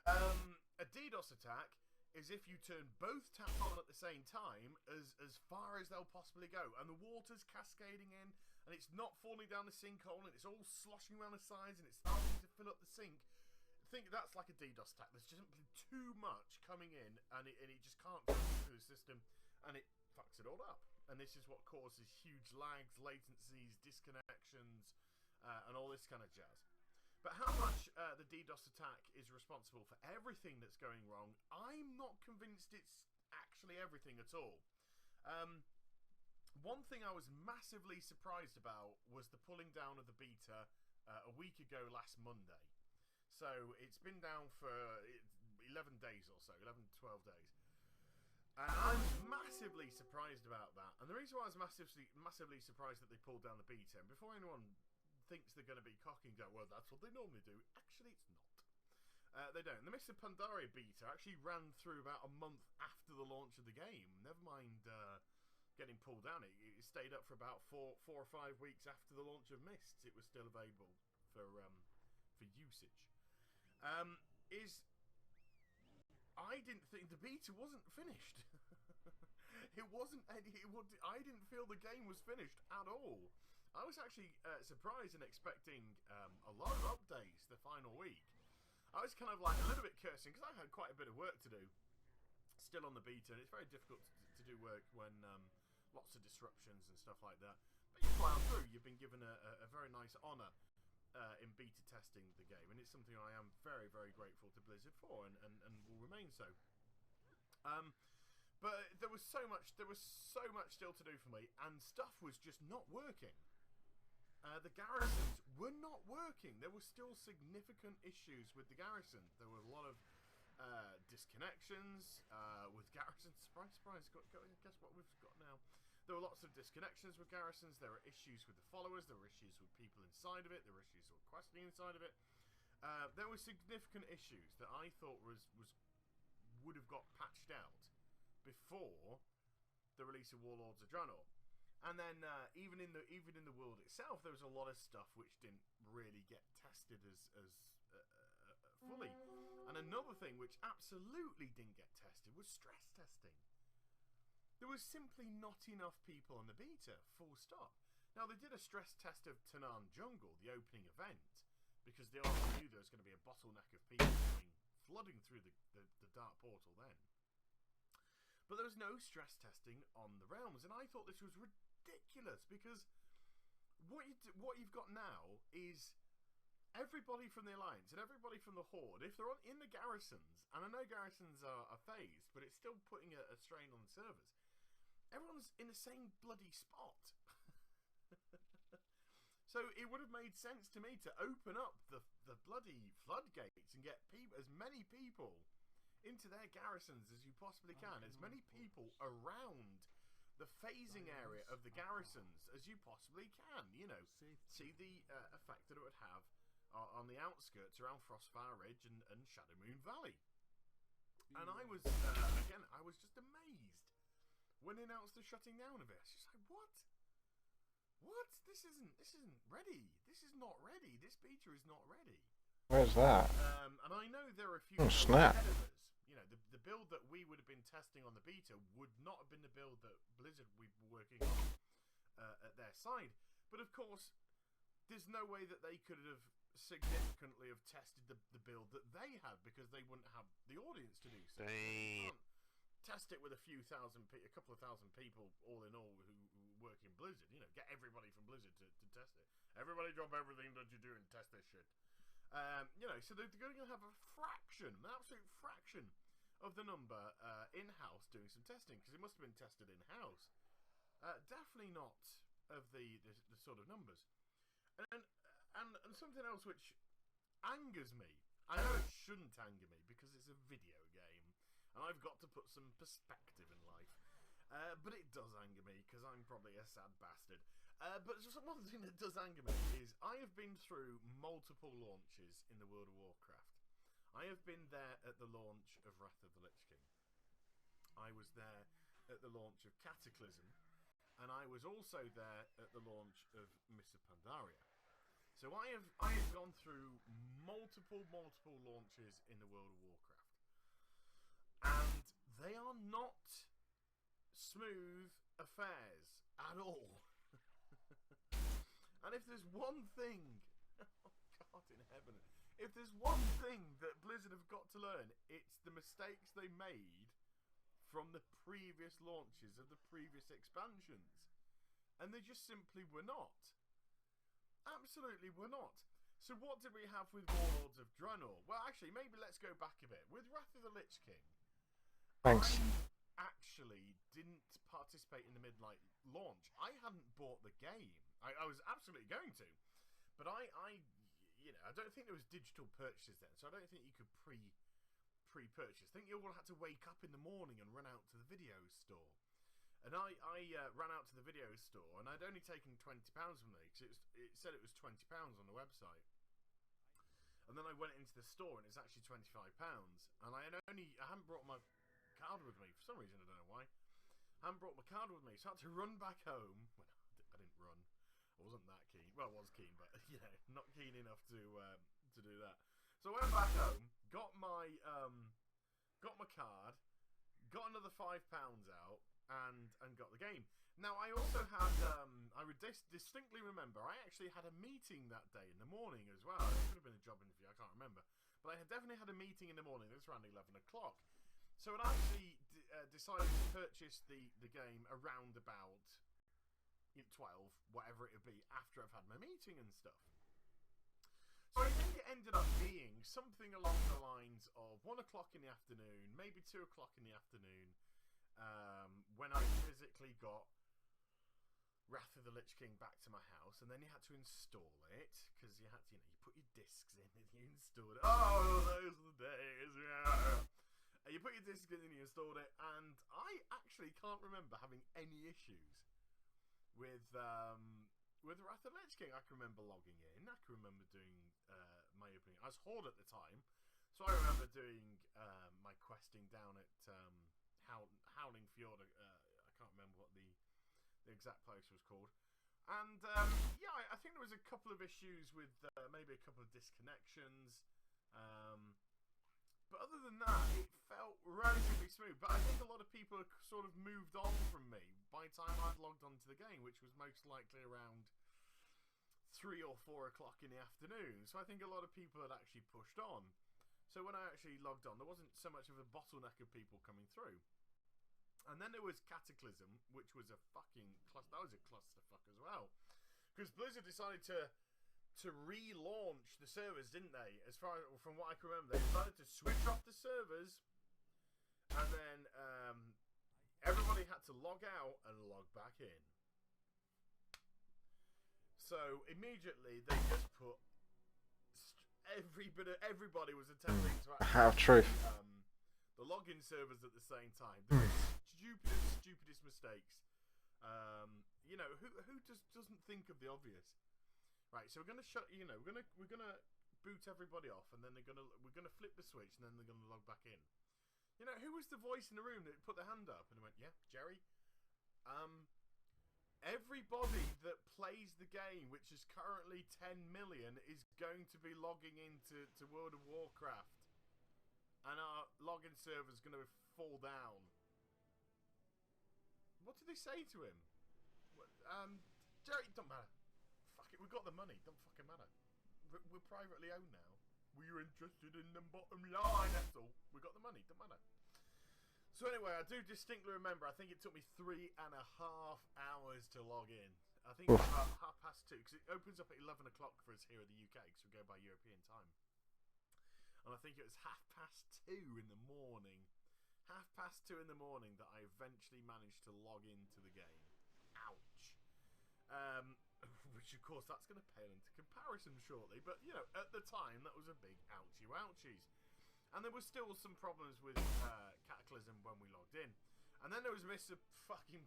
Speaker 12: A DDoS attack is if you turn both taps on at the same time as far as they'll possibly go, and the water's cascading in, and it's not falling down the sinkhole, and it's all sloshing around the sides, and it's starting to fill up the sink. Think that's like a DDoS attack. There's just simply too much coming in, and it just can't go through the system, and it fucks it all up. And this is what causes huge lags, latencies, disconnections, and all this kind of jazz. But how much the DDoS attack is responsible for everything that's going wrong, I'm not convinced it's actually everything at all. One thing I was massively surprised about was the pulling down of the beta a week ago last Monday. So it's been down for 11 days or so, 11 to 12 days. And I'm massively surprised about that. And the reason why I was massively surprised that they pulled down the beta, and before anyone thinks they're going to be cocking down, well, that's what they normally do. Actually, it's not. They don't. The Mr. Pandaria beta actually ran through about a month after the launch of the game. Never mind getting pulled down. It stayed up for about 4 or 5 weeks after the launch of Mists. It was still available for usage. I didn't think the beta wasn't finished. It wasn't. I didn't feel the game was finished at all. I was actually surprised and expecting a lot of updates the final week. I was kind of like a little bit cursing because I had quite a bit of work to do still on the beta, and it's very difficult to do work when lots of disruptions and stuff like that. But you plow through. You've been given a very nice honour in beta testing the game, and it's something I am very, very grateful to Blizzard for, and will remain so. But there was so much still to do for me, and stuff was just not working. The garrisons were not working. There were still significant issues with the garrison. There were a lot of disconnections with garrisons. Surprise, surprise. Guess what we've got now? There were lots of disconnections with garrisons. There were issues with the followers. There were issues with people inside of it. There were issues with questing inside of it. There were significant issues that I thought would have got patched out before the release of Warlords of Draenor. And then even in the world itself, there was a lot of stuff which didn't really get tested as fully. And another thing which absolutely didn't get tested was stress testing. There was simply not enough people on the beta, full stop. Now, they did a stress test of Tanan Jungle, the opening event, because they already knew there was going to be a bottleneck of people flooding through the Dark Portal then. But there was no stress testing on the realms, and I thought this was ridiculous, because what you've got now is everybody from the Alliance and everybody from the Horde, if they're in the garrisons, and I know garrisons are phased, but it's still putting a strain on the servers. Everyone's in the same bloody spot. So it would have made sense to me to open up the bloody floodgates and get as many people into their garrisons as you possibly can, as many people around the phasing area of the garrisons as you possibly can. You know, see the effect that it would have on the outskirts around Frostfire Ridge and Shadowmoon Valley. And I was again, I was just amazed when they announced the shutting down of it. It's just like, what? What? This isn't ready. This is not ready. This beta is not ready.
Speaker 4: Where's that?
Speaker 12: And I know there are a few
Speaker 4: Oh, snap.
Speaker 12: ahead of us. You know, the build that we would have been testing on the beta would not have been the build that Blizzard were working on at their side. But of course, there's no way that they could have significantly have tested the build that they had, because they wouldn't have the audience to do so. You can't test it with a couple of thousand people all in all who work in Blizzard. You know, get everybody from Blizzard to test it. Everybody drop everything that you do and test this shit. You know, so they're going to have an absolute fraction of the number in-house doing some testing, because it must have been tested in-house. Definitely not of the sort of numbers. And something else which angers me. I know it shouldn't anger me because it's a video game, and I've got to put some perspective in life. But it does anger me because I'm probably a sad bastard. But just one thing that does anger me is I have been through multiple launches in the World of Warcraft. I have been there at the launch of Wrath of the Lich King. I was there at the launch of Cataclysm, and I was also there at the launch of Mists of Pandaria. So I have gone through multiple launches in the World of Warcraft, and they are not smooth affairs at all. And if there's one thing, oh God in heaven, if there's one thing that Blizzard have got to learn, it's the mistakes they made from the previous launches of the previous expansions. And they just simply were not. Absolutely were not. So what did we have with Warlords of Draenor? Well, actually, maybe let's go back a bit. With Wrath of the Lich King,
Speaker 4: Thanks.
Speaker 12: I actually didn't participate in the midnight launch. I hadn't bought the game. I was absolutely going to, but I don't think there was digital purchases then, so I don't think you could pre-purchase. I think you all had to wake up in the morning and run out to the video store. And I ran out to the video store, and I'd only taken £20 from me, because it said it was £20 on the website. And then I went into the store, and it's actually £25. And I hadn't brought my card with me for some reason. I don't know why. I hadn't brought my card with me, so I had to run back home. Well, I didn't run. I wasn't that keen. Well, I was keen, but you know, not keen enough to do that. So I went back home, got my card, got another £5 out, and got the game. Now I also had I would distinctly remember I actually had a meeting that day in the morning as well. It could have been a job interview, I can't remember, but I had definitely had a meeting in the morning. It was around 11 o'clock. So I actually decided to purchase the game around about 12, whatever it would be, after I've had my meeting and stuff. So I think it ended up being something along the lines of 1 o'clock in the afternoon, maybe 2 o'clock in the afternoon, when I physically got Wrath of the Lich King back to my house, and then you had to install it, because you had to, you put your discs in and you installed it. Oh, those are the days, yeah. You put your discs in and you installed it, and I actually can't remember having any issues with Wrath of the Lich King. I can remember logging in. I can remember doing my opening. I was Horde at the time, so I remember doing my questing down at Howling Fjord. I can't remember what the exact place was called. And yeah, I think there was a couple of issues with maybe a couple of disconnections. But other than that, it felt relatively smooth. But I think a lot of people have sort of moved on from me by the time I'd logged onto the game, which was most likely around 3 or 4 o'clock in the afternoon. So I think a lot of people had actually pushed on. So when I actually logged on, there wasn't so much of a bottleneck of people coming through. And then there was Cataclysm, which was a fucking that was a clusterfuck as well, because Blizzard decided to relaunch the servers, didn't they? As far from what I can remember, they decided to switch off the servers, and then everybody had to log out and log back in. So immediately they just put everybody was attempting to
Speaker 4: Have truth.
Speaker 12: the login servers at the same time. The stupidest mistakes You know, who just doesn't think of the obvious? Right, so we're gonna shut. You know, we're gonna boot everybody off, and then we're gonna flip the switch, and then they're gonna log back in. You know, who was the voice in the room that put their hand up and went, "Yeah, Jerry." Everybody that plays the game, which is currently 10 million, is going to be logging into World of Warcraft, and our login server is going to fall down. What did they say to him? Jerry, don't matter. Fuck it, we got the money. Don't fucking matter. We're privately owned now. We're interested in the bottom line. That's all. We got the money. Don't matter. So anyway, I do distinctly remember, I think it took me 3.5 hours to log in. I think it's about 2:30, because it opens up at 11 o'clock for us here in the UK, because we go by European time. And I think it was 2:30 in the morning. 2:30 in the morning that I eventually managed to log into the game. Ouch. Which, of course, that's going to pale into comparison shortly. But, you know, at the time, that was a big ouchie-ouchies. And there was still some problems with Cataclysm when we logged in. And then there was Mr. fucking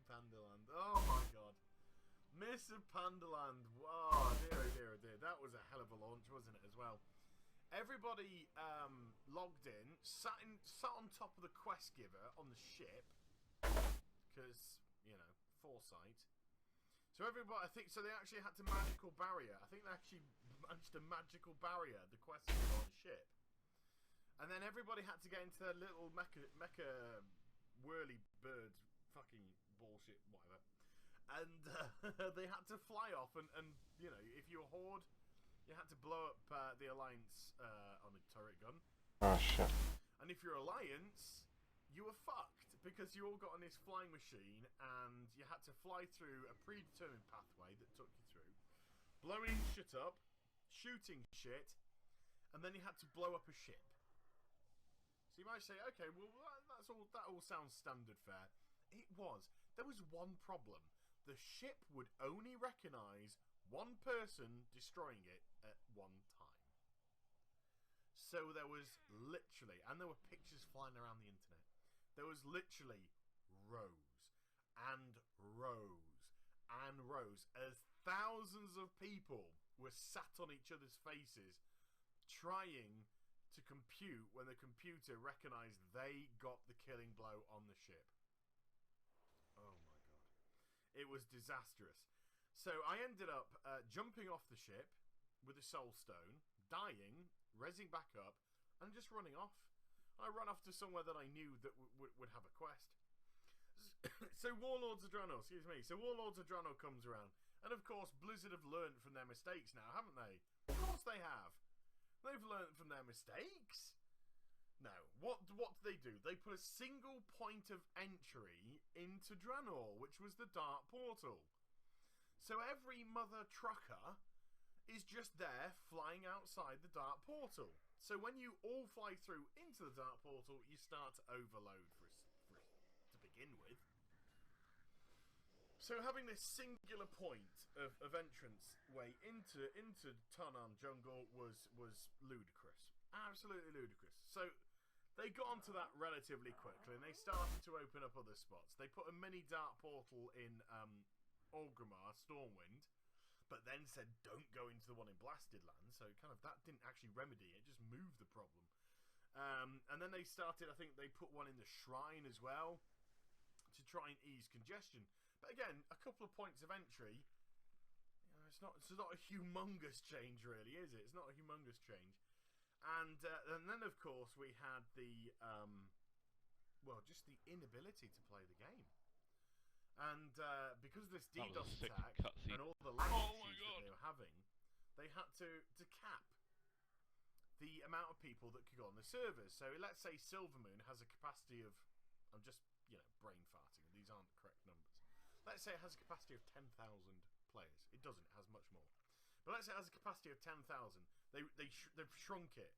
Speaker 12: Pandaland. Oh my god. Mr. Pandaland. Wow, dear. That was a hell of a launch, wasn't it, as well? Everybody logged in, sat on top of the quest giver on the ship. Because, you know, foresight. So everybody, I think, so they actually had to magical barrier. I think they actually managed to magical barrier the quest giver on the ship. And then everybody had to get into their little mecha whirly bird fucking bullshit, whatever. And they had to fly off, and you know, if you were Horde, you had to blow up the Alliance on a turret gun.
Speaker 4: Oh shit.
Speaker 12: And if you're Alliance, you were fucked, because you all got on this flying machine, and you had to fly through a predetermined pathway that took you through, blowing shit up, shooting shit, and then you had to blow up a ship. So you might say, okay, well, that all sounds standard fare. It was. There was one problem. The ship would only recognise one person destroying it at one time. So there was literally, and there were pictures flying around the internet, there was literally rows and rows and rows as thousands of people were sat on each other's faces trying to compute when the computer recognised they got the killing blow on the ship. Oh my god. It was disastrous. So I ended up jumping off the ship with a soul stone, dying, rezzing back up, and just running off. I ran off to somewhere that I knew that would have a quest. So Warlords of Draenor, So Warlords of Draenor comes around. And of course, Blizzard have learned from their mistakes now, haven't they? Of course they have. They've learned from their mistakes. No, what do they do? They put a single point of entry into Draenor, which was the Dark Portal. So every mother trucker is just there flying outside the Dark Portal. So when you all fly through into the Dark Portal, you start to overload to begin with. So having this singular point of entrance way into Tarnan Jungle was ludicrous. Absolutely ludicrous. So they got onto that relatively quickly, and they started to open up other spots. They put a mini dark portal in Orgrimmar, Stormwind, but then said don't go into the one in Blasted Land, so kind of that didn't actually remedy it, just moved the problem. And then they started, I think they put one in the Shrine as well to try and ease congestion. But again, a couple of points of entry, you know, it's not a humongous change really, is it? It's not a humongous change. And then of course we had the just the inability to play the game. And because of this DDoS attack and all the lag issues that they were having, they had to cap the amount of people that could go on the servers. So let's say Silvermoon has a capacity of, I'm just, you know, brain farting, these aren't correct numbers. Let's say it has a capacity of 10,000 players. It doesn't, it has much more. But let's say it has a capacity of 10,000. They've shrunk it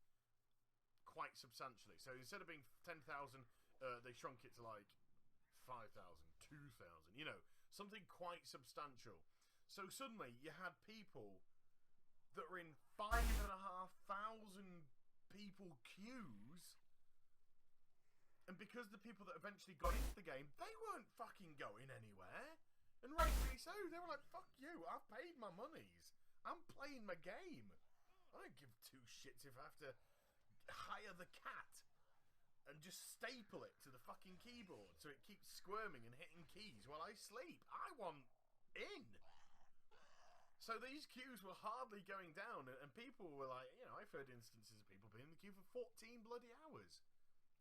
Speaker 12: quite substantially. So instead of being 10,000, they shrunk it to like 5,000, 2,000, you know, something quite substantial. So suddenly you had people that were in 5,500 people queues And because the people that eventually got into the game, they weren't fucking going anywhere. And rightfully so, they were like, fuck you, I've paid my monies. I'm playing my game. I don't give two shits if I have to hire the cat and just staple it to the fucking keyboard so it keeps squirming and hitting keys while I sleep. I want in. So these queues were hardly going down, and people were like, you know, I've heard instances of people being in the queue for 14 bloody hours.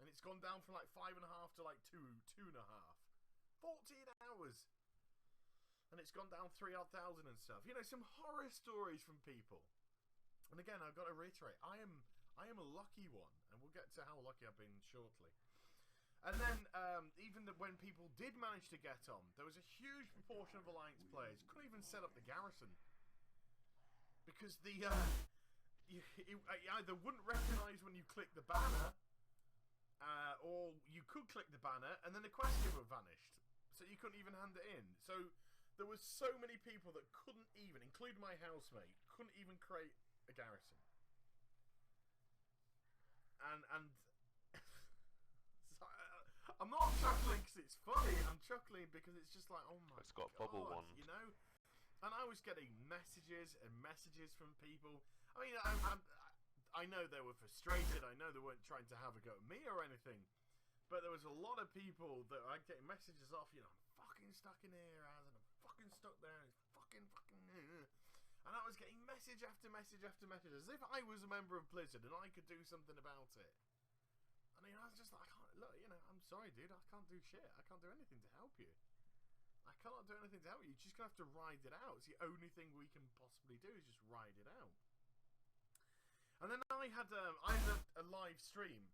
Speaker 12: And it's gone down from like 5.5 to like 2.5. 14 hours. And it's gone down 3,000 and stuff. You know, some horror stories from people. And again, I've got to reiterate, I am a lucky one, and we'll get to how lucky I've been shortly. And then, even when people did manage to get on, there was a huge proportion of Alliance players couldn't even set up the garrison. Because it either wouldn't recognise when you click the banner, or you could click the banner, and then the quest giver vanished. So you couldn't even hand it in. So there was so many people that couldn't even, including my housemate, couldn't even create a garrison. And so, I'm not chuckling because it's funny. I'm chuckling because it's just like, oh my god.
Speaker 1: It's got bubble one.
Speaker 12: You know? And I was getting messages and messages from people. I mean, I know they were frustrated. I know they weren't trying to have a go at me or anything. But there was a lot of people that I get messages off, you know, I'm fucking stuck in here, and I'm fucking stuck there, and it's fucking. And I was getting message after message after message, as if I was a member of Blizzard and I could do something about it. I mean, I was just like, look, you know, I'm sorry, dude, I can't do shit. I can't do anything to help you. I cannot do anything to help you. You're just going to have to ride it out. It's the only thing we can possibly do is just ride it out. And then I had a live stream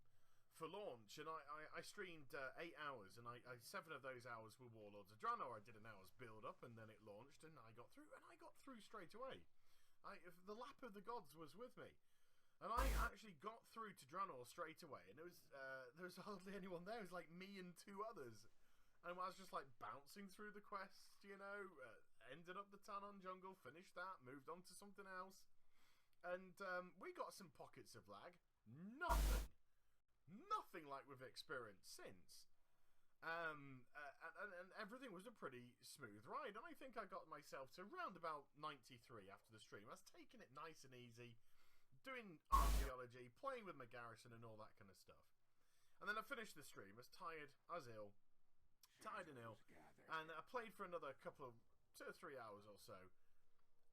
Speaker 12: for launch, and I streamed 8 hours, and 7 of those hours were Warlords of Draenor. I did an hour's build up, and then it launched, and I got through straight away. The lap of the gods was with me, and I actually got through to Draenor straight away, and there was hardly anyone there. It was like me and 2 others, and I was just like bouncing through the quests, you know, ended up the Tanon jungle, finished that, moved on to something else, and we got some pockets of lag. Nothing like we've experienced since. And everything was a pretty smooth ride. And I think I got myself to around about 93 after the stream. I was taking it nice and easy, doing archaeology, playing with my garrison and all that kind of stuff. And then I finished the stream. I was tired. I was ill. Tired and ill. And I played for another couple of 2 or 3 hours or so.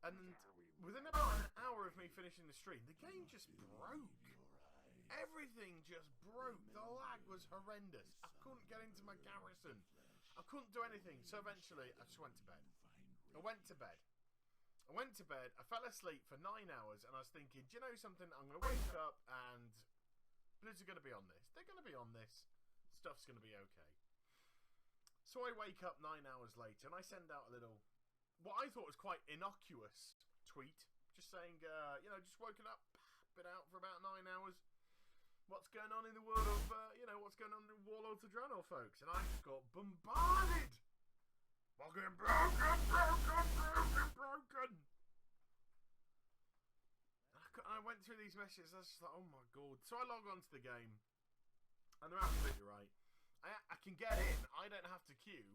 Speaker 12: And within about an hour of me finishing the stream, the game just broke. Everything just broke. The lag was horrendous. I couldn't get into my garrison. I couldn't do anything. So eventually, I just went to bed. I went to bed. I fell asleep for 9 hours, and I was thinking, do you know something? I'm going to wake up, and Blizzard are going to be on this. They're going to be on this. Stuff's going to be okay. So I wake up 9 hours later, and I send out a little, what I thought was quite innocuous tweet, just saying, you know, just woken up, been out for about 9 hours. What's going on in the world of, you know, what's going on in Warlords of Draenor, folks? And I just got bombarded! Fucking broken! I went through these messages, I was just like, oh my god. So I log on to the game, and they're absolutely right. I can get in, I don't have to queue.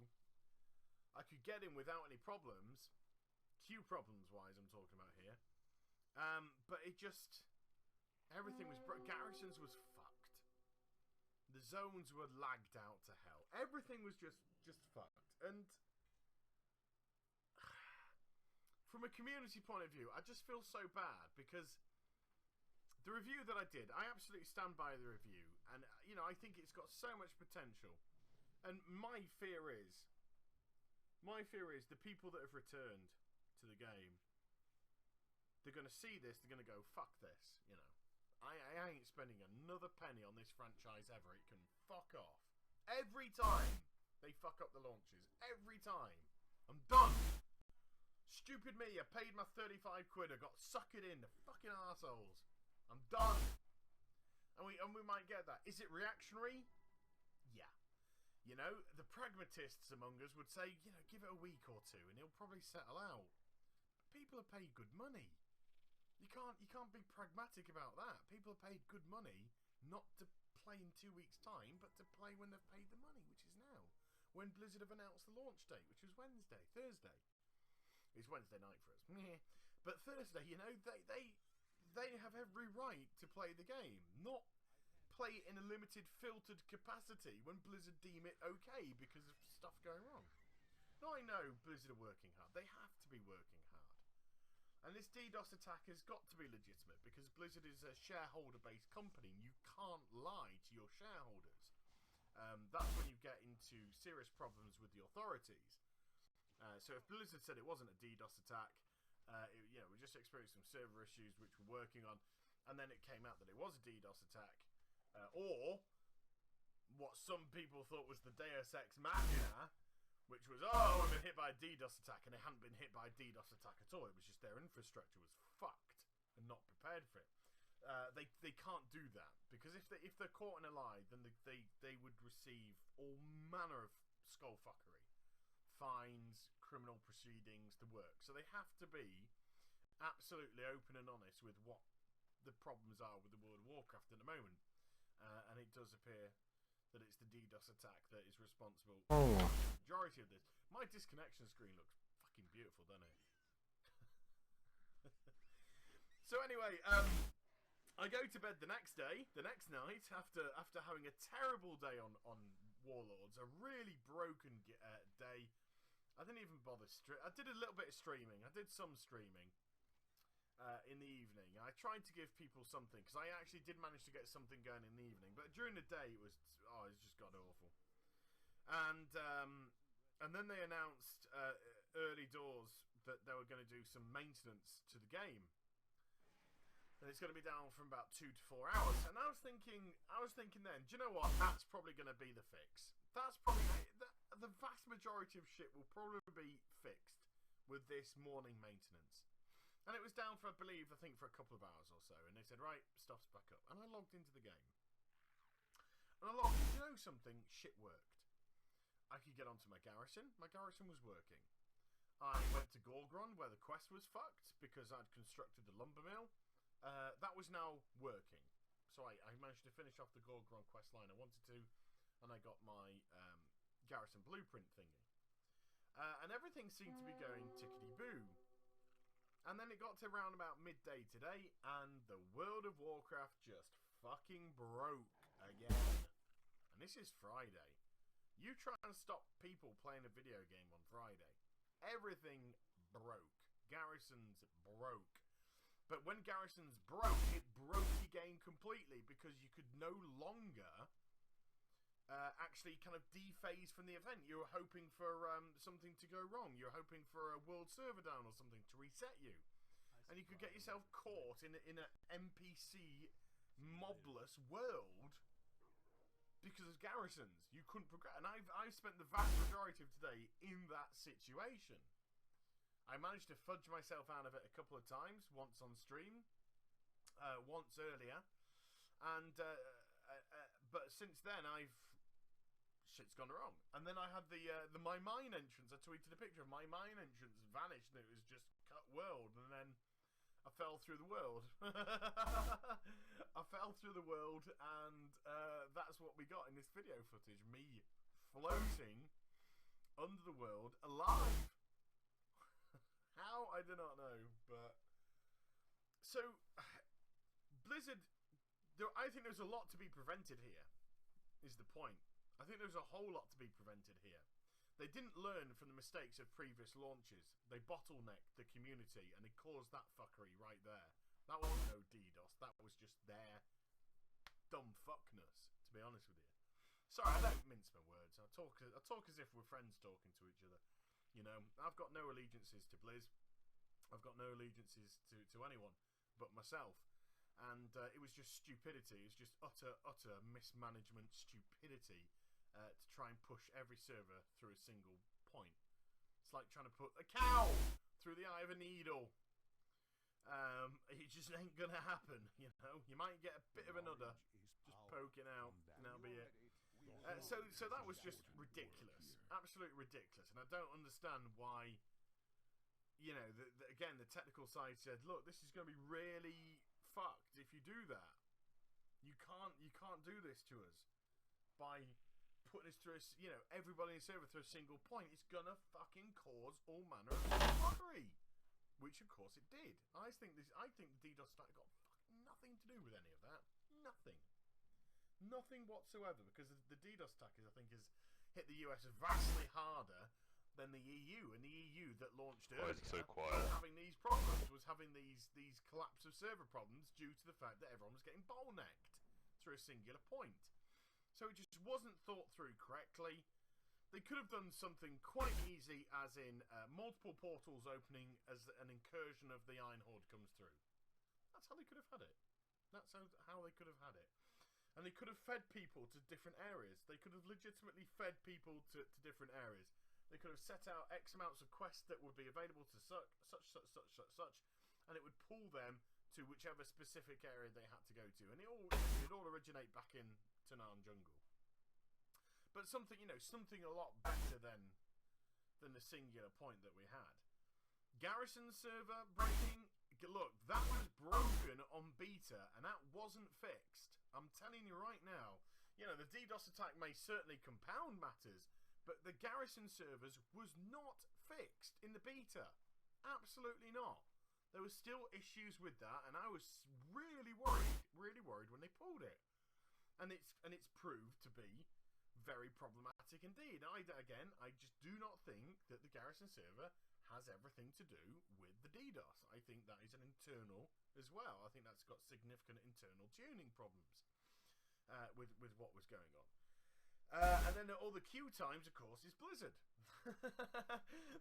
Speaker 12: I could get in without any problems. Queue problems-wise, I'm talking about here. But it just... Everything was garrisons was fucked. The zones were lagged out to hell. Everything was just fucked. And from a community point of view, I just feel so bad because the review that I did, I absolutely stand by the review, and you know, I think it's got so much potential. And my fear is the people that have returned to the game, they're going to see this, they're going to go, fuck this, you know. I ain't spending another penny on this franchise ever. It can fuck off. Every time they fuck up the launches. Every time. I'm done. Stupid me. I paid my 35 quid. I got suckered in. The fucking arseholes. I'm done. And we might get that. Is it reactionary? Yeah. You know, the pragmatists among us would say, you know, give it a week or two and it'll probably settle out. But people are paid good money. You can't be pragmatic about that. People are paid good money not to play in 2 weeks' time, but to play when they've paid the money, which is now. When Blizzard have announced the launch date, which was Thursday. It's Wednesday night for us. But Thursday, you know, they have every right to play the game, not play it in a limited, filtered capacity when Blizzard deem it okay because of stuff going wrong. Now I know Blizzard are working hard. They have to be working hard. And this DDoS attack has got to be legitimate because Blizzard is a shareholder-based company. You can't lie to your shareholders. That's when you get into serious problems with the authorities. So if Blizzard said it wasn't a DDoS attack, we just experienced some server issues which we're working on, and then it came out that it was a DDoS attack, or what some people thought was the Deus Ex Machina, which was, we've been hit by a DDoS attack, and they hadn't been hit by a DDoS attack at all. It was just their infrastructure was fucked and not prepared for it. They can't do that because if they're caught in a lie, then they would receive all manner of skullfuckery, fines, criminal proceedings, the work. So they have to be absolutely open and honest with what the problems are with the World of Warcraft at the moment, and it does appear that it's the DDoS attack that is responsible for the majority of this. My disconnection screen looks fucking beautiful, doesn't it? So anyway, I go to bed the next night, after having a terrible day on Warlords, a really broken day. I didn't even bother I did a little bit of streaming. I did some streaming in the evening. I tried to give people something because I actually did manage to get something going in the evening. But during the day, it's just got awful. And then they announced early doors that they were going to do some maintenance to the game. And it's going to be down from about 2 to 4 hours. And I was thinking then, do you know what? That's probably going to be the fix. That's probably the vast majority of shit will probably be fixed with this morning maintenance. And it was down for, I think for a couple of hours or so. And they said, right, stuff's back up. And I logged into the game. And I logged, you know something? Shit worked. I could get onto my garrison. My garrison was working. I went to Gorgron where the quest was fucked because I'd constructed the lumber mill. That was now working. So I managed to finish off the Gorgron quest line I wanted to, and I got my garrison blueprint thingy. And everything seemed to be going tickety-boo. And then it got to around about midday today, and the World of Warcraft just fucking broke again. And this is Friday. You try and stop people playing a video game on Friday. Everything broke. Garrisons broke. But when Garrisons broke, it broke the game completely because you could no longer actually kind of dephase from the event. You were hoping for something to go wrong. You're hoping for a world server down or something to reset you. And you could get yourself caught in an NPC mobless world because of Garrisons. You couldn't progress. And I've spent the vast majority of today in that situation. I managed to fudge myself out of it a couple of times, once on stream, once earlier, and but since then shit's gone wrong. And then I had the My Mine entrance. I tweeted a picture of My Mine entrance vanished, and it was just cut world, and then I fell through the world. I fell through the world, and that's what we got in this video footage: me floating under the world alive. How? I do not know, but... So, Blizzard... I think there's a lot to be prevented here, is the point. I think there's a whole lot to be prevented here. They didn't learn from the mistakes of previous launches. They bottlenecked the community, and it caused that fuckery right there. That wasn't no DDoS. That was just their dumb fuckness, to be honest with you. Sorry, I don't mince my words. I talk as if we're friends talking to each other. You know, I've got no allegiances to Blizz. I've got no allegiances to anyone but myself. And it was just stupidity. It was just utter mismanagement stupidity to try and push every server through a single point. It's like trying to put a cow through the eye of a needle. It just ain't gonna happen, you know. You might get a bit of an udder just poking out, and that'll be it. So that was just ridiculous, absolutely ridiculous, and I don't understand why. You know, again, the technical side said, "Look, this is going to be really fucked if you do that." You can't do this to us by putting us through everybody in the server through a single point. It's gonna fucking cause all manner of fuckery. Which of course it did. I think the DDoS stack got fucking nothing to do with any of that. Nothing whatsoever, because the DDoS stack has hit the US vastly harder than the EU, and the EU that launched earlier
Speaker 1: Why is it so quiet?
Speaker 12: was having these problems, was having these collapse of server problems due to the fact that everyone was getting bottlenecked through a singular point. So it just wasn't thought through correctly. They could have done something quite easy, as in multiple portals opening as an incursion of the Iron Horde comes through. That's how they could have had it. That's how they could have had it. And they could have fed people to different areas. They could have legitimately fed people to different areas. They could have set out X amounts of quests that would be available to such, and it would pull them to whichever specific area they had to go to. And it all originate back in Tanaan Jungle. But something a lot better than the singular point that we had. Garrison server breaking. Look, that was broken on beta, and that wasn't fixed. I'm telling you right now. The DDoS attack may certainly compound matters, but the Garrison servers was not fixed in the beta. Absolutely not. There were still issues with that, and I was really worried when they pulled it. And it's proved to be very problematic indeed. I just do not think that the Garrison server has everything to do with the DDoS. I think that is an internal as well. I think that's got significant internal tuning problems with what was going on. And then all the queue times, of course, is Blizzard.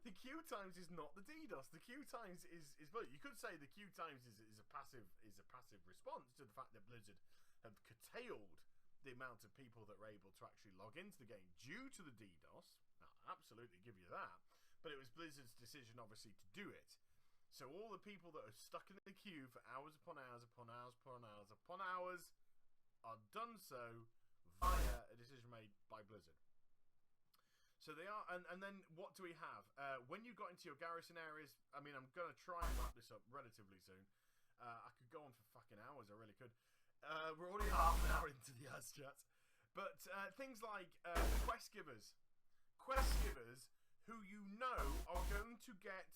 Speaker 12: The queue times is not the DDoS. The queue times is Blizzard. You could say the queue times is a passive response to the fact that Blizzard have curtailed the amount of people that were able to actually log into the game due to the DDoS. I'll absolutely give you that. But it was Blizzard's decision, obviously, to do it. So all the people that are stuck in the queue for hours upon hours upon hours upon hours upon hours are done so via a decision made by Blizzard. So they are, and then what do we have? When you got into your garrison areas, I'm going to try and wrap this up relatively soon. I could go on for fucking hours, I really could. We're already half an hour into the As Chats. But things like quest givers who are going to get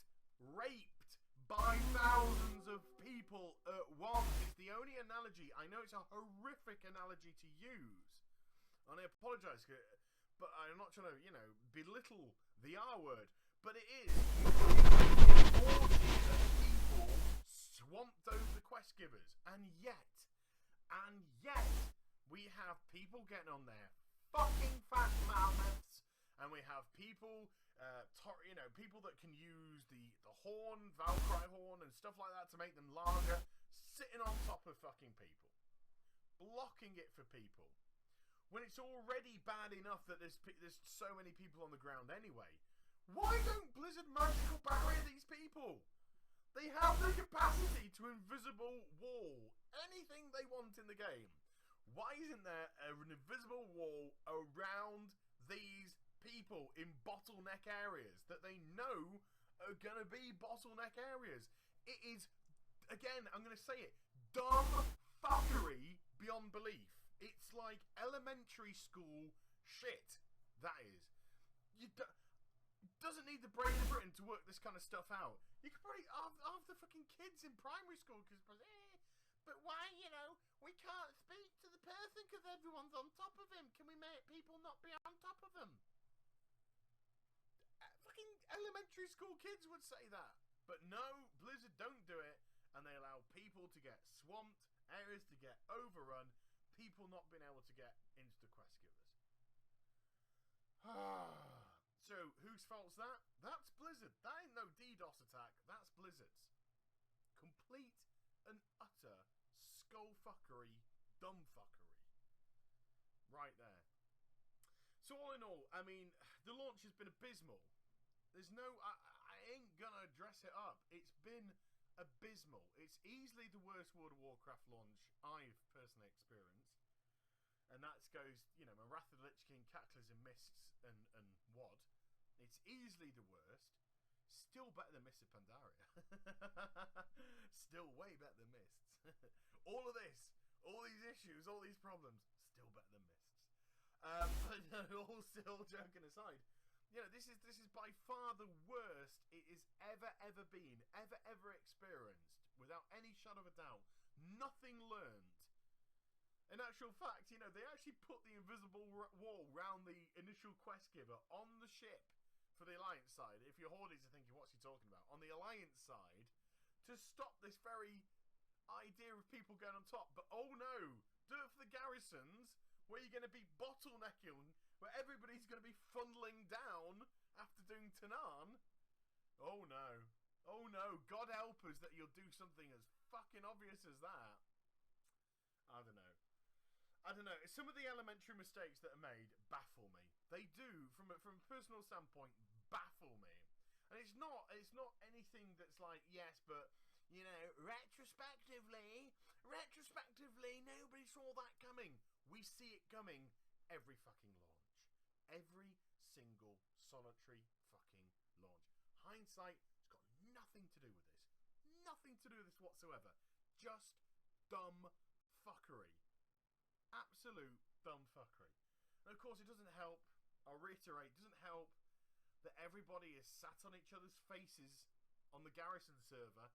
Speaker 12: raped by thousands of people at once. It's the only analogy. I know it's a horrific analogy to use, and I apologise, but I'm not trying to, belittle the R word, but it is. People swamped over the quest givers, and yet, we have people getting on there fucking fat mammoths, and we have people, people that can use the horn, Valkyrie horn, and stuff like that to make them larger, sitting on top of fucking people, blocking it for people. When it's already bad enough that there's so many people on the ground anyway. Why don't Blizzard magical barrier these people? They have the capacity to invisible wall anything they want in the game. Why isn't there an invisible wall around these people in bottleneck areas that they know are going to be bottleneck areas? It is, again, I'm going to say it, dumb fuckery beyond belief. It's like elementary school shit, that is. Doesn't need the brain of Britain to work this kind of stuff out. You could probably half the fucking kids in primary school but why, we can't speak to the person because everyone's on top of him. Can we make people not be on top of them? Fucking elementary school kids would say that. But no, Blizzard don't do it, and they allow people to get swamped, areas to get overrun, people not being able to get into the quest givers. So, whose fault's that? That's Blizzard. That ain't no DDoS attack. That's Blizzard's. Complete and utter skullfuckery, dumbfuckery. Right there. So all in all, the launch has been abysmal. There's no... I ain't gonna dress it up. It's been abysmal. It's easily the worst World of Warcraft launch I've personally experienced. And that goes, my Wrath of the Lich King, Cataclysm, Mists, and WoD. It's easily the worst. Still better than Mists of Pandaria. Still way better than Mists. all of all these issues, all these problems, still better than Mists. But no, all still joking aside, you know, this is by far the worst it is ever been, ever experienced, without any shadow of a doubt. Nothing learned. In actual fact, you know, they actually put the invisible wall round the initial quest giver on the ship for the Alliance side. If your Hordes are thinking, what's he talking about? On the Alliance side, to stop this very idea of people going on top. But oh no, do it for the garrisons, where you're going to be bottlenecking, where everybody's going to be funneling down after doing Tanan. Oh no, God help us that you'll do something as fucking obvious as that. I don't know. Some of the elementary mistakes that are made baffle me. They do, from a personal standpoint, baffle me. And it's not anything that's like, yes, but, you know, retrospectively, nobody saw that coming. We see it coming every fucking launch. Every single solitary fucking launch. Hindsight has got nothing to do with this. Nothing to do with this whatsoever. Just dumb fuckery. Absolute dumb fuckery. And of course it doesn't help, I'll reiterate, it doesn't help that everybody is sat on each other's faces on the garrison server,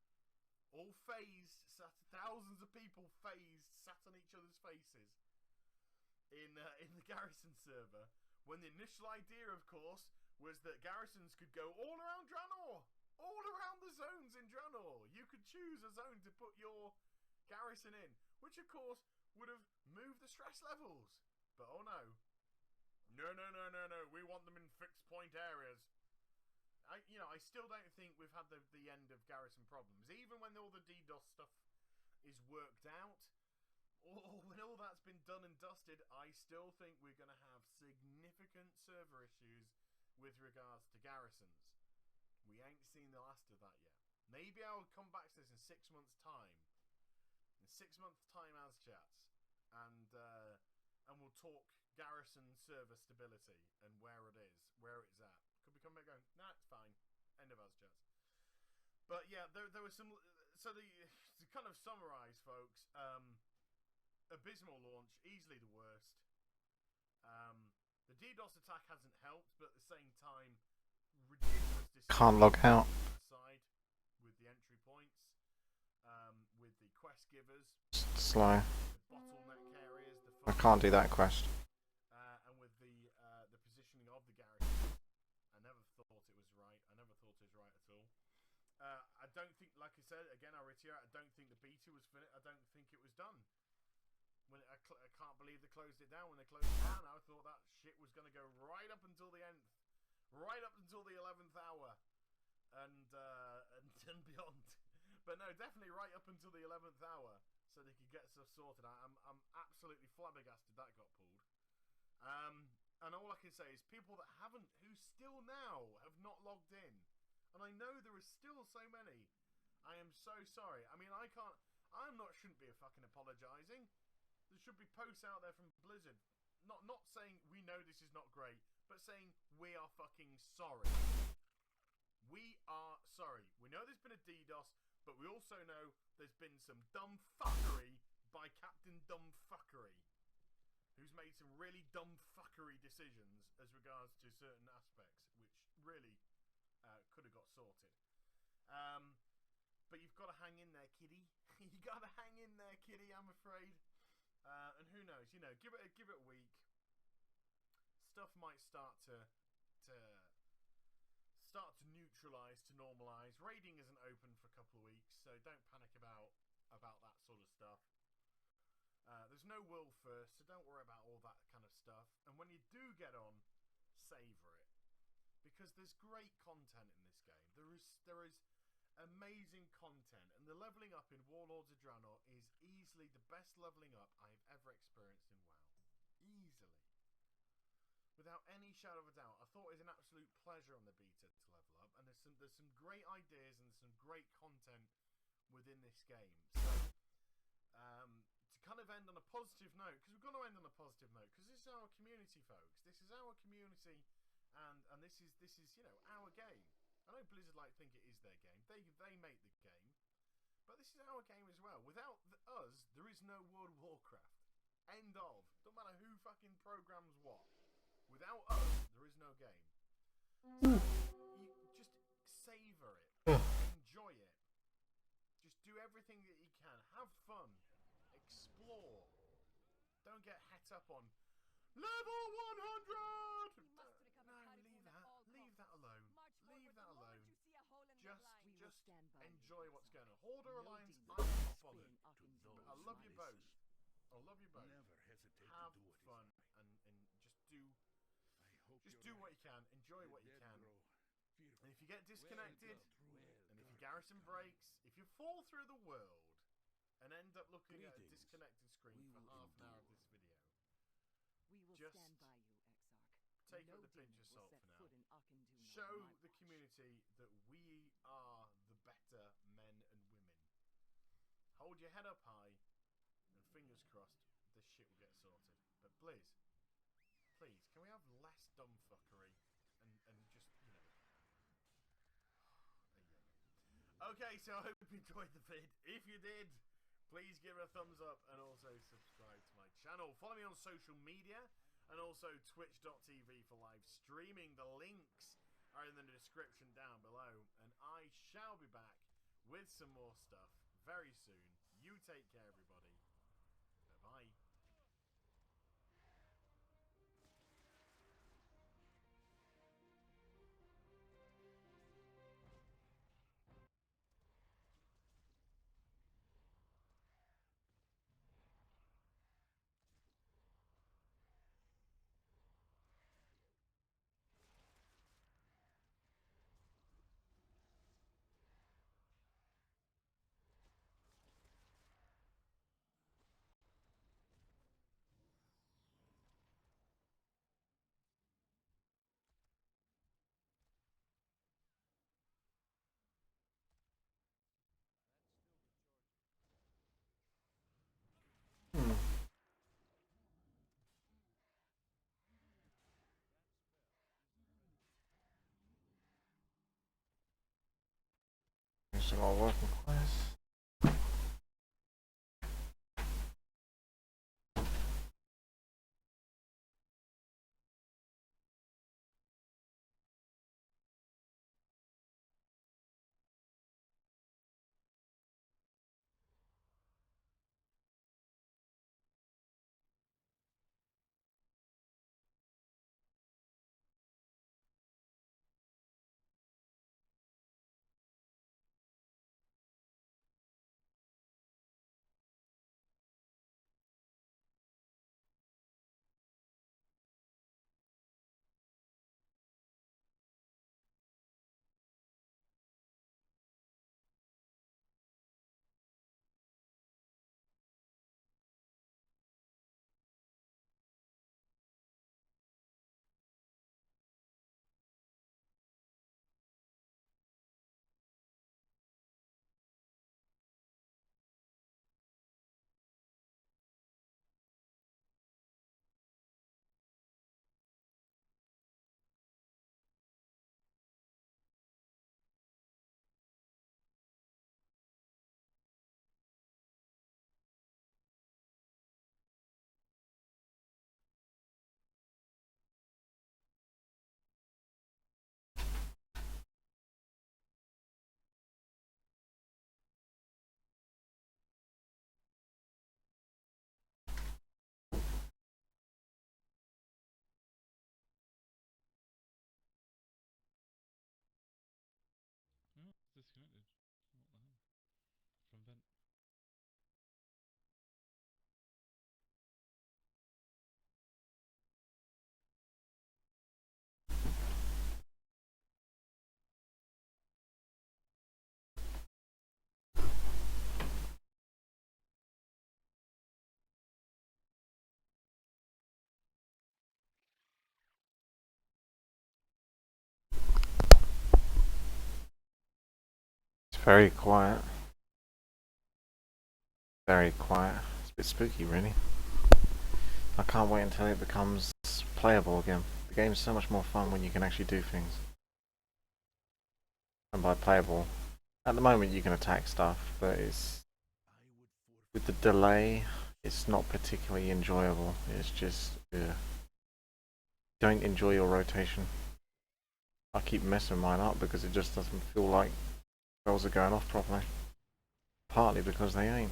Speaker 12: all phased, thousands of people phased, sat on each other's faces in the garrison server, when the initial idea, of course, was that garrisons could go all around Draenor, all around the zones in Draenor. You could choose a zone to put your garrison in, which of course would have moved the stress levels. But oh no, we want them in fixed point areas. I still don't think we've had the end of garrison problems. Even when all the DDoS stuff is worked out, or when all that's been done and dusted, I still think we're going to have significant server issues with regards to garrisons. We ain't seen the last of that yet. Maybe I'll come back to this in 6 months' time. In 6 months' time, as chats, and we'll talk garrison server stability and where it is, where it's at. Could we come back going, nah, it's fine. End of as chats. But yeah, there was some. So to kind of summarise, folks, abysmal launch, easily the worst. The DDoS attack hasn't helped, but at the same time, ridiculous.
Speaker 4: Can't log out.
Speaker 12: Side with the entry points, with the quest givers,
Speaker 4: Sly.
Speaker 12: the bottleneck areas,
Speaker 4: I can't do that quest.
Speaker 12: and with the positioning of the garrison. I never thought it was right. I never thought it was right at all. I don't think, like I said again, I reiterate, I don't think the beta was finished. I don't think it was done. I can't believe they closed it down. When they closed it down, I thought that shit was going to go right up until the end, right up until the 11th hour, and beyond. But no, definitely right up until the 11th hour, so they could get stuff sorted out. I'm absolutely flabbergasted that got pulled. And all I can say is people that haven't, who still now have not logged in, and I know there are still so many. I am so sorry. I mean, shouldn't be fucking apologising. There should be posts out there from Blizzard, not saying we know this is not great, but saying we are fucking sorry. We are sorry. We know there's been a DDoS, but we also know there's been some dumb fuckery by Captain Dumb Fuckery, who's made some really dumb fuckery decisions as regards to certain aspects, which really could have got sorted. But you've got to hang in there, kiddie. You got to hang in there, kiddie, I'm afraid. And who knows? You know, give it a week. Stuff might start to neutralise, to normalise. Raiding isn't open for a couple of weeks, so don't panic about that sort of stuff. There's no world first, so don't worry about all that kind of stuff. And when you do get on, savour it, because there's great content in this game. There is amazing content, and the levelling up in Warlords of Draenor is easily the best levelling up I have ever experienced in WoW. Easily. Without any shadow of a doubt. I thought it was an absolute pleasure on the beta to level up, and there's some great ideas and some great content within this game. So, to kind of end on a positive note, because we've got to end on a positive note, because this is our community, folks. This is our community, and this is you know, our game. I know Blizzard like think it is their game. They make the game, but this is our game as well. Without us, there is no World of Warcraft. End of. Don't matter who fucking programs what. Without us, there is no game. So, you just savour it. Enjoy it. Just do everything that you can. Have fun. Explore. Don't get het up on level 100! No, leave that. Leave that alone. Leave that alone. Just enjoy what's going on. Horde or Alliance, I'm not bothered. I love you both. I love you both. Have fun and just do what you can. Enjoy what you can. And if you get disconnected, and if your garrison breaks, if you fall through the world and end up looking at a disconnected screen for half an hour of this video, just take it with a pinch of salt for now. Show the community that we are the better men and women. Hold your head up high, and fingers crossed, this shit will get sorted. But please, can we have less dumb fuckery and just, you know. Okay, so I hope you enjoyed the vid. If you did, please give it a thumbs up and also subscribe to my channel. Follow me on social media and also twitch.tv for live streaming. The links are in the description down below, and I shall be back with some more stuff very soon. You take care, everybody. Bye-bye.
Speaker 4: It's all working class.
Speaker 5: Oh, disconnected. What the hell? From vent.
Speaker 4: It's very quiet. Very quiet. It's a bit spooky, really. I can't wait until it becomes playable again. The game's so much more fun when you can actually do things. And by playable, At the moment you can attack stuff, but it's with the delay, it's not particularly enjoyable. It's just don't enjoy your rotation. I keep messing mine up because it just doesn't feel like bells are going off properly. Partly because they ain't.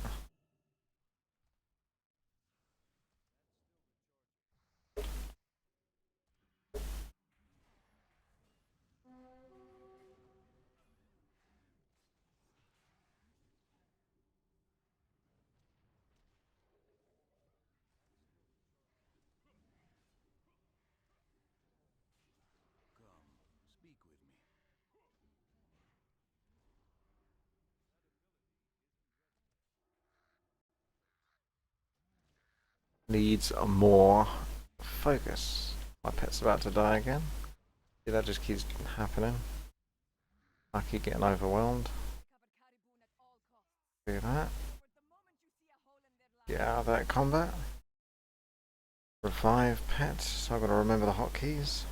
Speaker 4: Needs more focus. My pet's about to die again. See, that just keeps happening. I keep getting overwhelmed. Do that. Get out of that combat. Revive pet, so I've got to remember the hotkeys.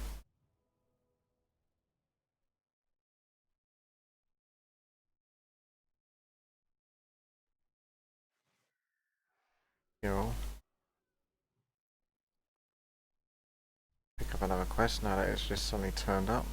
Speaker 4: Cool. Pick up another quest now that it's just suddenly turned up.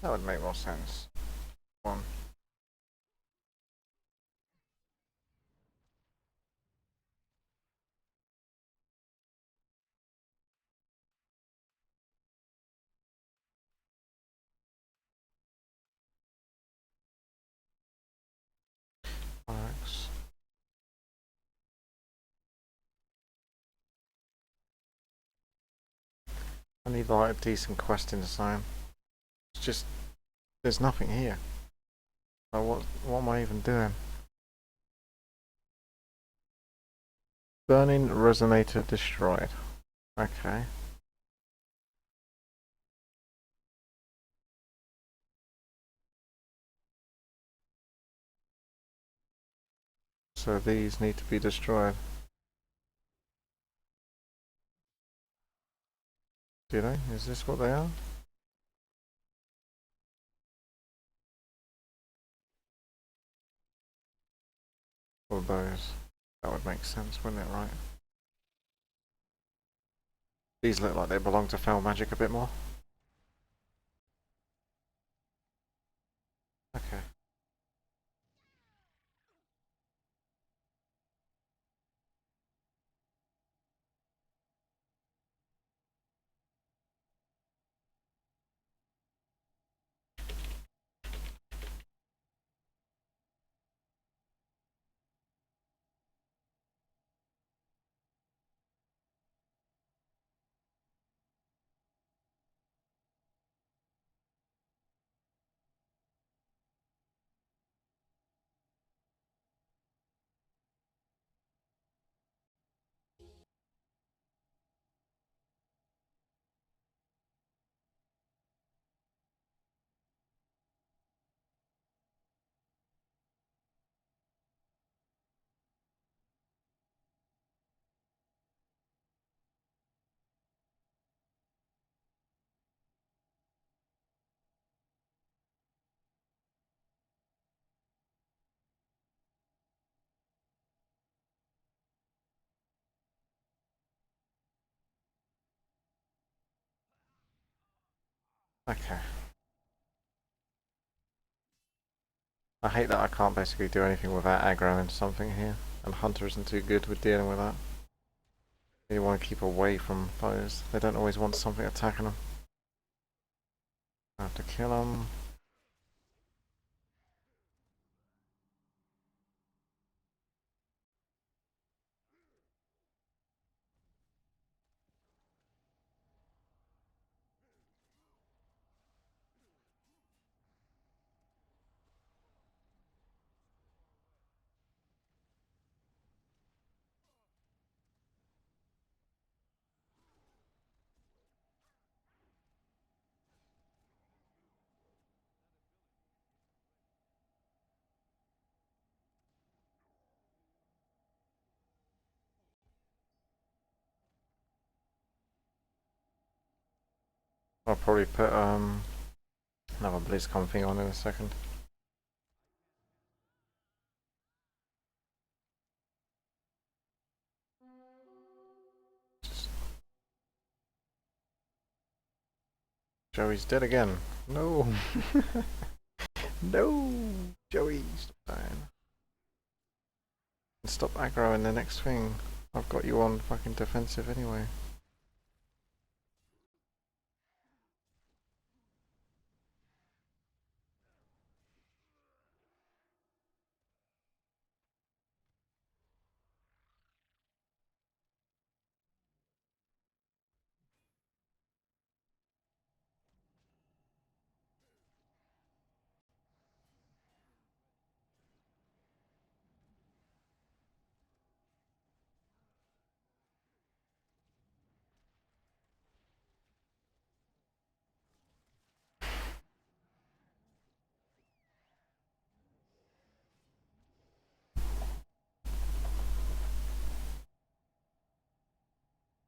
Speaker 4: That would make more sense. One. Works. I need like a decent quest in the sign. It's just there's nothing here. So what am I even doing? Burning resonator destroyed. Okay. So these need to be destroyed. Do they? Is this what they are? Or those? That would make sense, wouldn't it, right? These look like they belong to Fel Magic a bit more. Okay. Okay. I hate that I can't basically do anything without aggroing something here, and Hunter isn't too good with dealing with that. You want to keep away from foes. They don't always want something attacking them. have to kill him. I'll probably put another BlizzCon thing on in a second. Joey's dead again. No. No, Joey, stop dying. Stop aggroing the next thing. I've got you on fucking defensive anyway.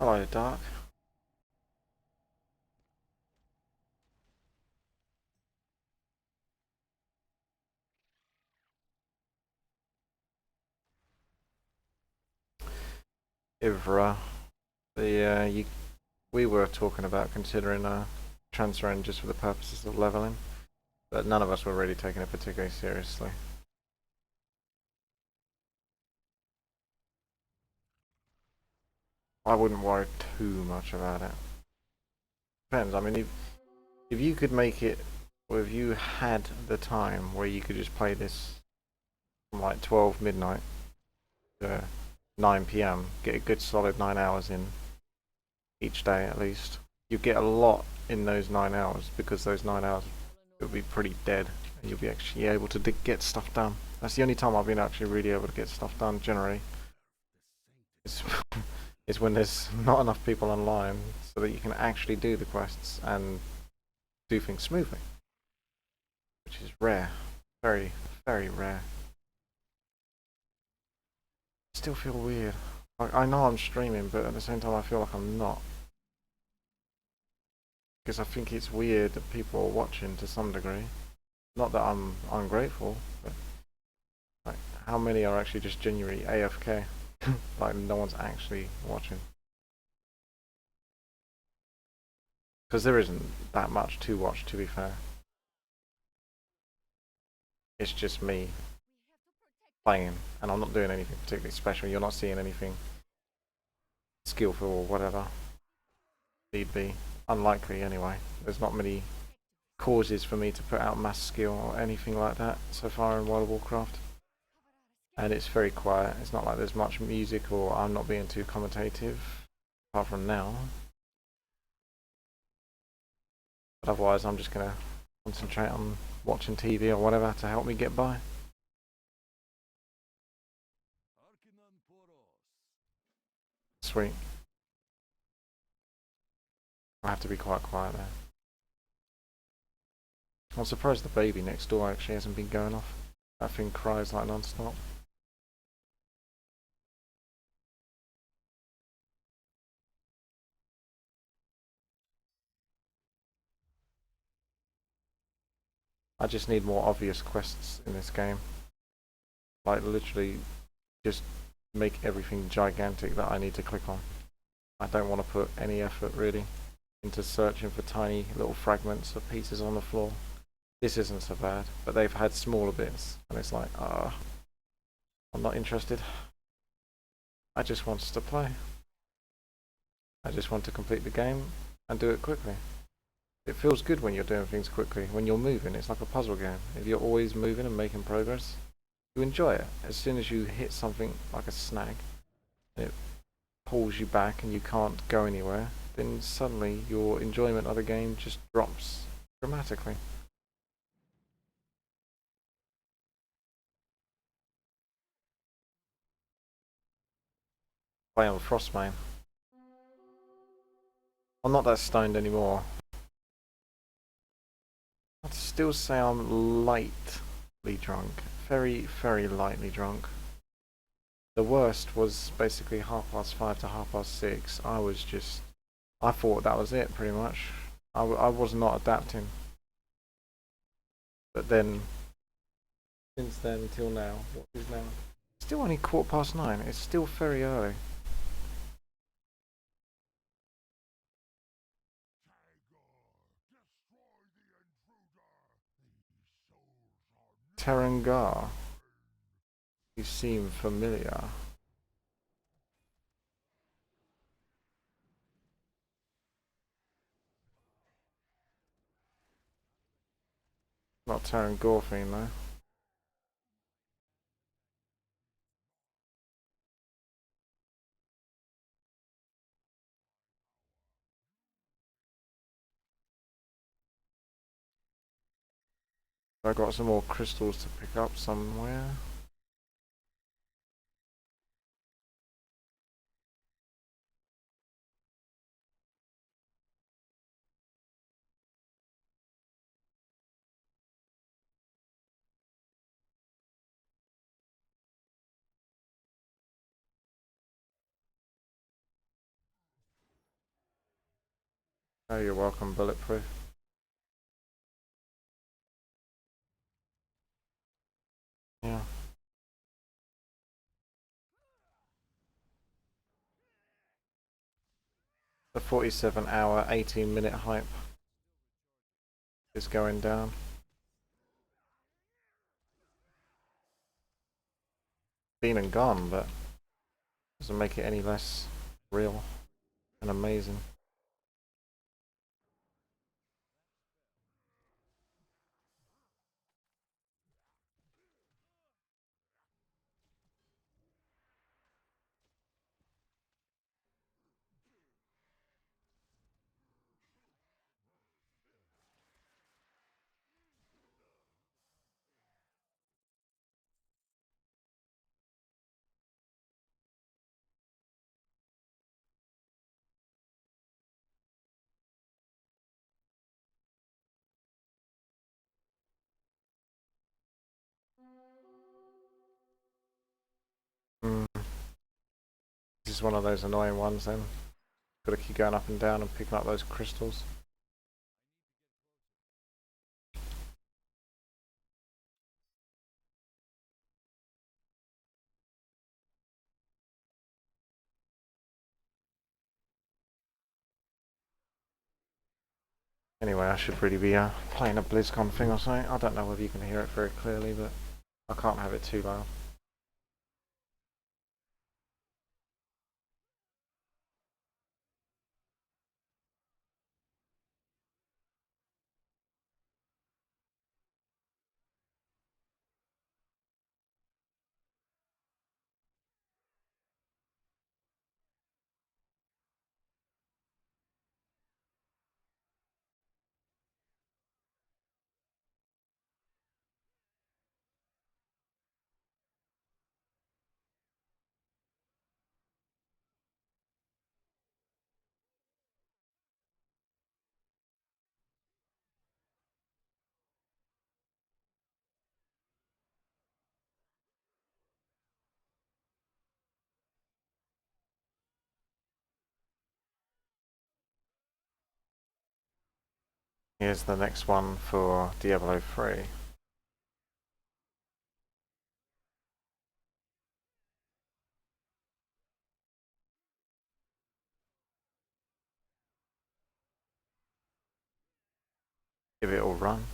Speaker 4: Hello, Dark. Ivra, we were talking about considering transferring just for the purposes of leveling, but none of us were really taking it particularly seriously. I wouldn't worry too much about it. Depends. I mean, if you could make it, or if you had the time where you could just play this from like 12 midnight to 9 PM, get a good solid 9 hours in each day at least, you get a lot in those 9 hours, because those 9 hours will be pretty dead and you'll be actually able to get stuff done. That's the only time I've been actually really able to get stuff done generally. It's when there's not enough people online so that you can actually do the quests and do things smoothly, which is rare, very, very rare. Still feel weird. Like, I know I'm streaming, but at the same time I feel like I'm not, because I think it's weird that people are watching to some degree. Not that I'm ungrateful, but like, how many are actually just genuinely AFK? Like, no one's actually watching. Because there isn't that much to watch, to be fair. It's just me playing, and I'm not doing anything particularly special. You're not seeing anything skillful or whatever. Need be. Unlikely anyway. There's not many causes for me to put out mass skill or anything like that so far in World of Warcraft. And it's very quiet. It's not like there's much music, or I'm not being too commentative, apart from now. But otherwise I'm just gonna concentrate on watching TV or whatever to help me get by. Sweet. I have to be quite quiet there. I'm surprised the baby next door actually hasn't been going off. That thing cries like non-stop. I just need more obvious quests in this game. Like, literally just make everything gigantic that I need to click on. I don't want to put any effort really into searching for tiny little fragments of pieces on the floor. This isn't so bad, but they've had smaller bits and it's like, I'm not interested. I just want us to play. I just want to complete the game and do it quickly. It feels good when you're doing things quickly. When you're moving, it's like a puzzle game. If you're always moving and making progress, you enjoy it. As soon as you hit something like a snag, it pulls you back and you can't go anywhere, then suddenly your enjoyment of the game just drops dramatically. I am Frostbane. I'm not that stoned anymore. I'd still say I'm lightly drunk. Very, very lightly drunk. The worst was basically 5:30 to 6:30. I thought that was it pretty much. I was not adapting. But then, since then till now, what is now? Still only 9:15. It's still very early. Terengar. You seem familiar. Not Terengorfine though. I got some more crystals to pick up somewhere. Oh, you're welcome, Bulletproof. Yeah. The 47-hour, 18-minute hype is going down. Been and gone, but doesn't make it any less real and amazing. This is one of those annoying ones then. Gotta keep going up and down and picking up those crystals. Anyway, I should really be playing a BlizzCon thing or something. I don't know whether you can hear it very clearly, but I can't have it too loud. Here's the next one for Diablo 3. Give it all run.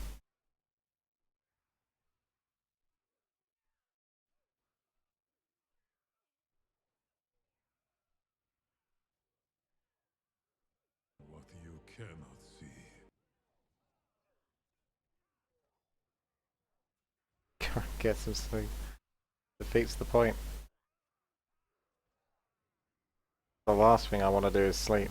Speaker 8: What you cannot see.
Speaker 4: get some sleep. Defeats the point. The last thing I want to do is sleep.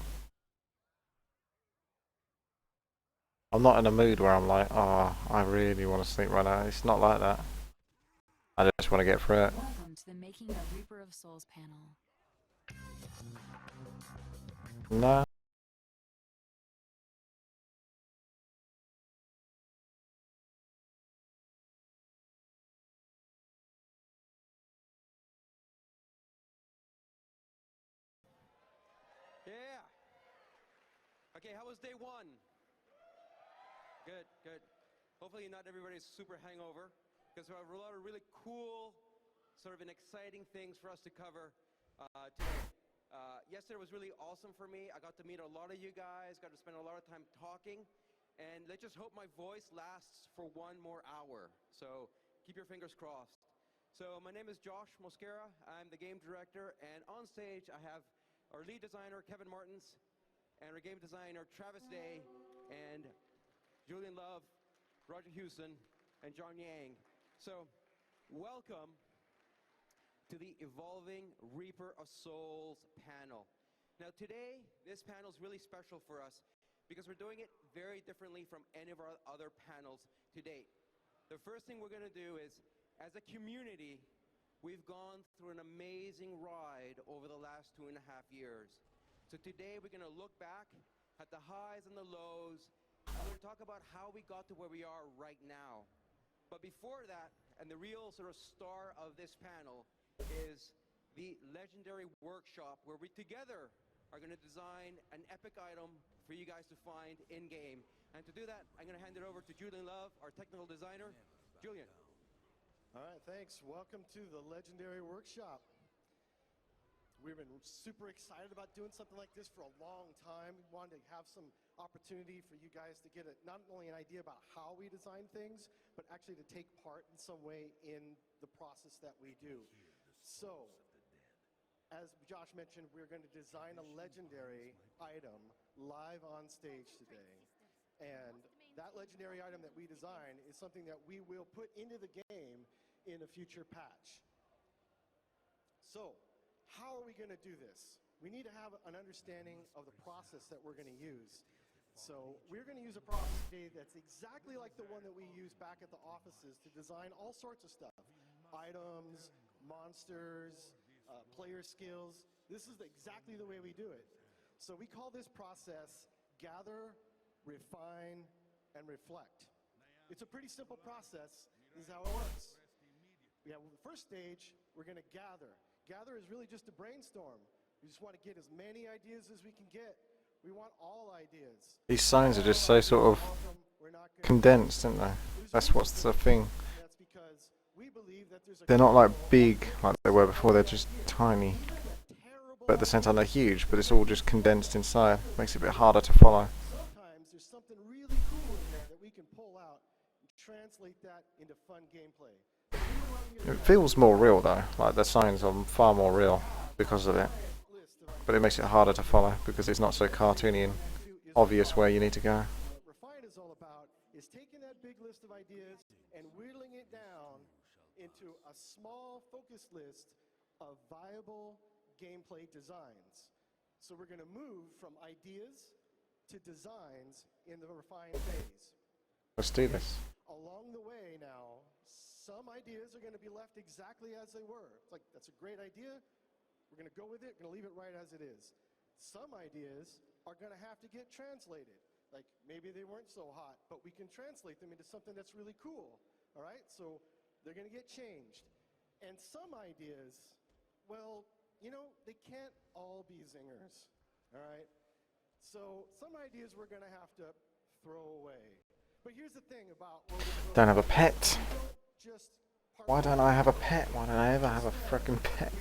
Speaker 4: I'm not in a mood where I'm like, oh, I really want to sleep right now. It's not like that. I just want to get through it.
Speaker 11: Welcome to the Making a Reaper of Souls panel.
Speaker 4: No.
Speaker 23: Yeah. Okay, how was day one? Good, good. Hopefully not everybody's super hangover, because we have a lot of really cool, sort of exciting things for us to cover today. Yesterday was really awesome for me. I got to meet a lot of you guys, got to spend a lot of time talking, and let's just hope my voice lasts for one more hour. So keep your fingers crossed. So my name is Josh Mosquera. I'm the game director, and on stage I have our lead designer, Kevin Martins, and our game designer, Travis Day, and Julian Love, Roger Houston, and John Yang. So, welcome to the Evolving Reaper of Souls panel. Now today, this panel is really special for us because we're doing it very differently from any of our other panels to date. The first thing we're going to do is, as a community, we've gone through an amazing ride over the last 2.5 years. So today we're going to look back at the highs and the lows, and we're going to talk about how we got to where we are right now. But before that, and the real sort of star of this panel, is the legendary workshop where we together are going to design an epic item for you guys to find in-game. And to do that, I'm going to hand it over to Julian Love, our technical designer. Julian.
Speaker 9: All right, thanks. Welcome to the legendary workshop. We've been super excited about doing something like this for a long time. We wanted to have some opportunity for you guys to get not only an idea about how we design things, but actually to take part in some way in the process that we do. So, as Josh mentioned, we're going to design a legendary item live on stage today. And that legendary item that we design is something that we will put into the game in a future patch. So, how are we going to do this? We need to have an understanding of the process that we're going to use. So we're going to use a process today that's exactly like the one that we use back at the offices to design all sorts of stuff. Items, monsters, player skills. This is exactly the way we do it. So we call this process gather, refine, and reflect. It's a pretty simple process. This is how it works. We have the first stage, we're going to gather. Gather is really just a brainstorm. We just want to get as many ideas as we can get. We want all ideas.
Speaker 4: These signs are just so sort of condensed, aren't they? That's what's the thing. They're not like big like they were before, they're just tiny. But at the same time they're huge, but it's all just condensed inside. Makes it a bit harder to follow.
Speaker 9: Sometimes there's something really cool in there that we can pull out and translate that into fun gameplay.
Speaker 4: It feels more real though, like the signs are far more real because of it. But it makes it harder to follow because it's not so cartoony and obvious where you need to go.
Speaker 9: What refine is all about is taking that big list of ideas and whittling it down into a small focus list of viable gameplay designs. So we're going to move from ideas to designs in the refine phase.
Speaker 4: Let's do this.
Speaker 9: Along the way now, some ideas are going to be left exactly as they were. It's like, that's a great idea. We're going to go with it. We're going to leave it right as it is. Some ideas are going to have to get translated. Like, maybe they weren't so hot, but we can translate them into something that's really cool. All right? So they're going to get changed. And some ideas, well, you know, they can't all be zingers. All right? So some ideas we're going to have to throw away. But here's the thing about what we
Speaker 4: Don't have a pet. Why don't I have a pet? Why don't I ever have a frickin' pet?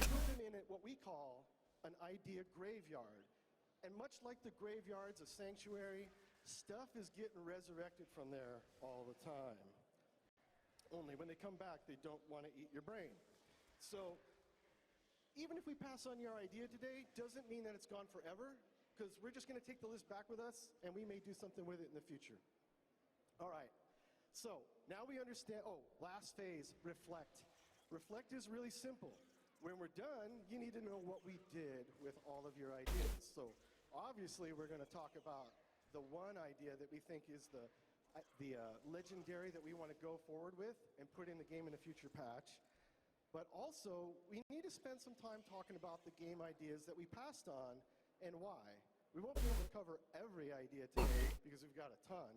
Speaker 9: in it what we call an idea graveyard. And much like the graveyards of Sanctuary, stuff is getting resurrected from there all the time. Only when they come back, they don't want to eat your brain. So even if we pass on your idea today, doesn't mean that it's gone forever, because we're just going to take the list back with us, and we may do something with it in the future. All right. So now we understand, last phase, reflect. Reflect is really simple. When we're done, you need to know what we did with all of your ideas. So obviously we're going to talk about the one idea that we think is the legendary that we want to go forward with and put in the game in a future patch. But also, we need to spend some time talking about the game ideas that we passed on and why. We won't be able to cover every idea today because we've got a ton.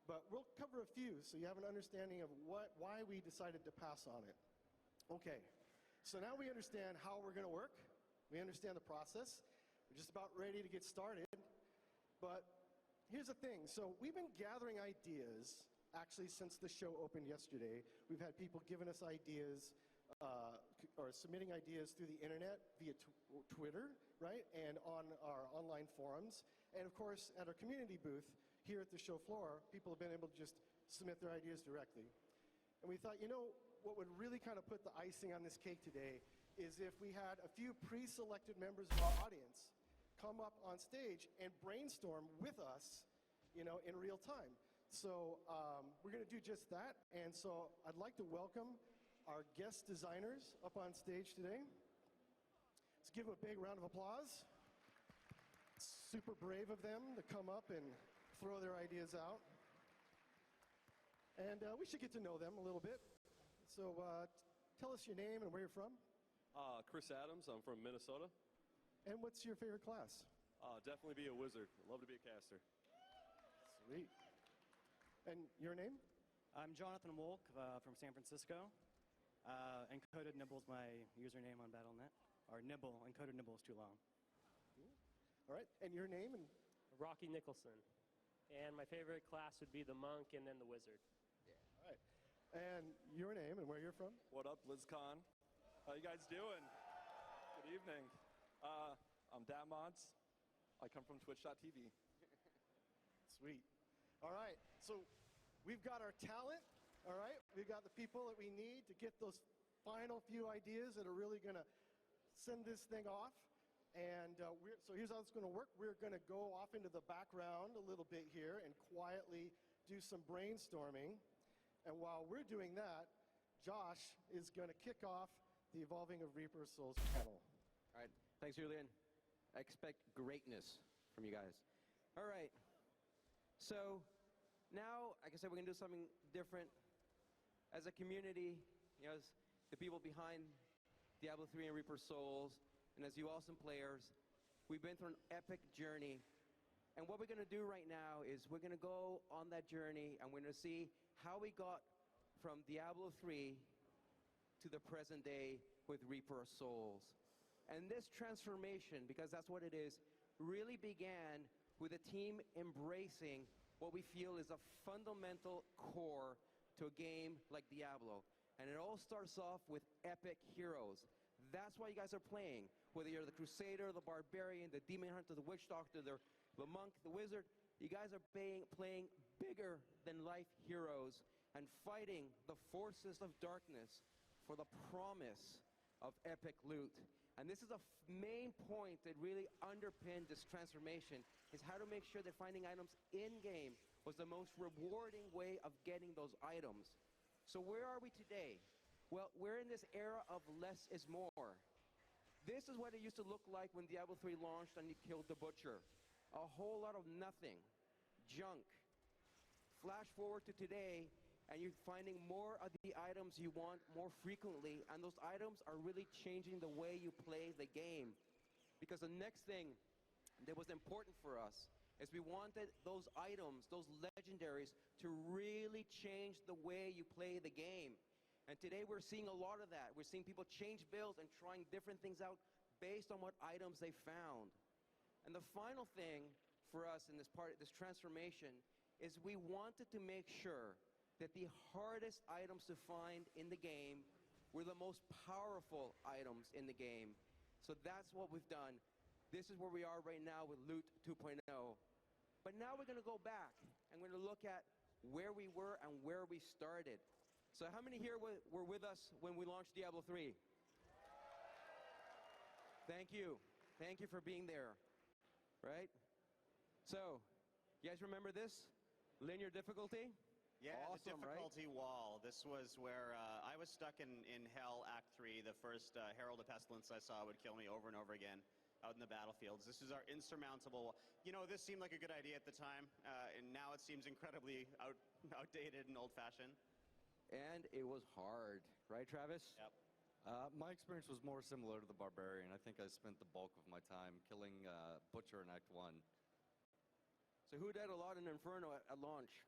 Speaker 9: But we'll cover a few so you have an understanding of why we decided to pass on it. Okay, so now we understand how we're going to work. We understand the process. We're just about ready to get started. But here's the thing. So we've been gathering ideas actually since the show opened yesterday. We've had people giving us ideas or submitting ideas through the internet via Twitter, right, and on our online forums. And of course, at our community booth, here at the show floor, people have been able to just submit their ideas directly. And we thought, what would really kind of put the icing on this cake today is if we had a few pre-selected members of our audience come up on stage and brainstorm with us, in real time. So we're going to do just that. And so I'd like to welcome our guest designers up on stage today. Let's give them a big round of applause. Super brave of them to come up and throw their ideas out. And we should get to know them a little bit. So tell us your name and where you're from.
Speaker 18: Chris Adams, I'm from Minnesota.
Speaker 9: And what's your favorite class?
Speaker 18: Definitely be a wizard. Love to be a caster.
Speaker 9: Sweet. And your name?
Speaker 19: I'm Jonathan Wolk from San Francisco. Encoded Nibble's my username on Battle.net. Or Nibble. Encoded Nibble is too long.
Speaker 9: All right. And your name? And
Speaker 22: Rocky Nicholson. And my favorite class would be the monk and then the wizard.
Speaker 9: All right. And your name and where you're from?
Speaker 18: What up, LizCon? How you guys doing? Good evening. I'm Damods. I come from Twitch.tv.
Speaker 9: Sweet. All right. So we've got our talent. All right. We've got the people that we need to get those final few ideas that are really going to send this thing off. And so here's how it's going to work. We're going to go off into the background a little bit here and quietly do some brainstorming. And while we're doing that, Josh is going to kick off the Evolving of Reaper Souls panel.
Speaker 23: All right. Thanks, Julian. I expect greatness from you guys. All right. So now, like I said, we're going to do something different. As a community, as the people behind Diablo 3 and Reaper Souls, and as you awesome players, we've been through an epic journey. And what we're going to do right now is we're going to go on that journey and we're going to see how we got from Diablo 3 to the present day with Reaper Souls. And this transformation, because that's what it is, really began with a team embracing what we feel is a fundamental core to a game like Diablo. And it all starts off with epic heroes. That's why you guys are playing. Whether you're the Crusader, the Barbarian, the Demon Hunter, the Witch Doctor, the Monk, the Wizard, you guys are playing bigger than life heroes and fighting the forces of darkness for the promise of epic loot. And this is a main point that really underpinned this transformation, is how to make sure that finding items in-game was the most rewarding way of getting those items. So where are we today? Well, we're in this era of less is more. This is what it used to look like when Diablo 3 launched and you killed the Butcher. A whole lot of nothing. Junk. Flash forward to today, and you're finding more of the items you want more frequently, and those items are really changing the way you play the game. Because the next thing that was important for us is we wanted those items, those legendaries, to really change the way you play the game. And today we're seeing a lot of that. We're seeing people change builds and trying different things out based on what items they found. And the final thing for us in this transformation is we wanted to make sure that the hardest items to find in the game were the most powerful items in the game. So that's what we've done. This is where we are right now with Loot 2.0. But now we're going to go back and we're going to look at where we were and where we started. So how many here were with us when we launched Diablo 3? Thank you. Thank you for being there. Right? So, you guys remember this? Linear difficulty?
Speaker 2: Yeah,
Speaker 23: Awesome,
Speaker 2: the
Speaker 23: right?
Speaker 2: difficulty wall. This was where I was stuck in Hell Act 3. The first Herald of Pestilence I saw would kill me over and over again out in the battlefields. This is our insurmountable wall. You know, this seemed like a good idea at the time, and now it seems incredibly outdated and old-fashioned.
Speaker 23: And it was hard, right, Travis?
Speaker 2: Yep.
Speaker 10: My experience was more similar to the Barbarian. I think I spent the bulk of my time killing Butcher in Act 1.
Speaker 23: So who did a lot in Inferno at launch?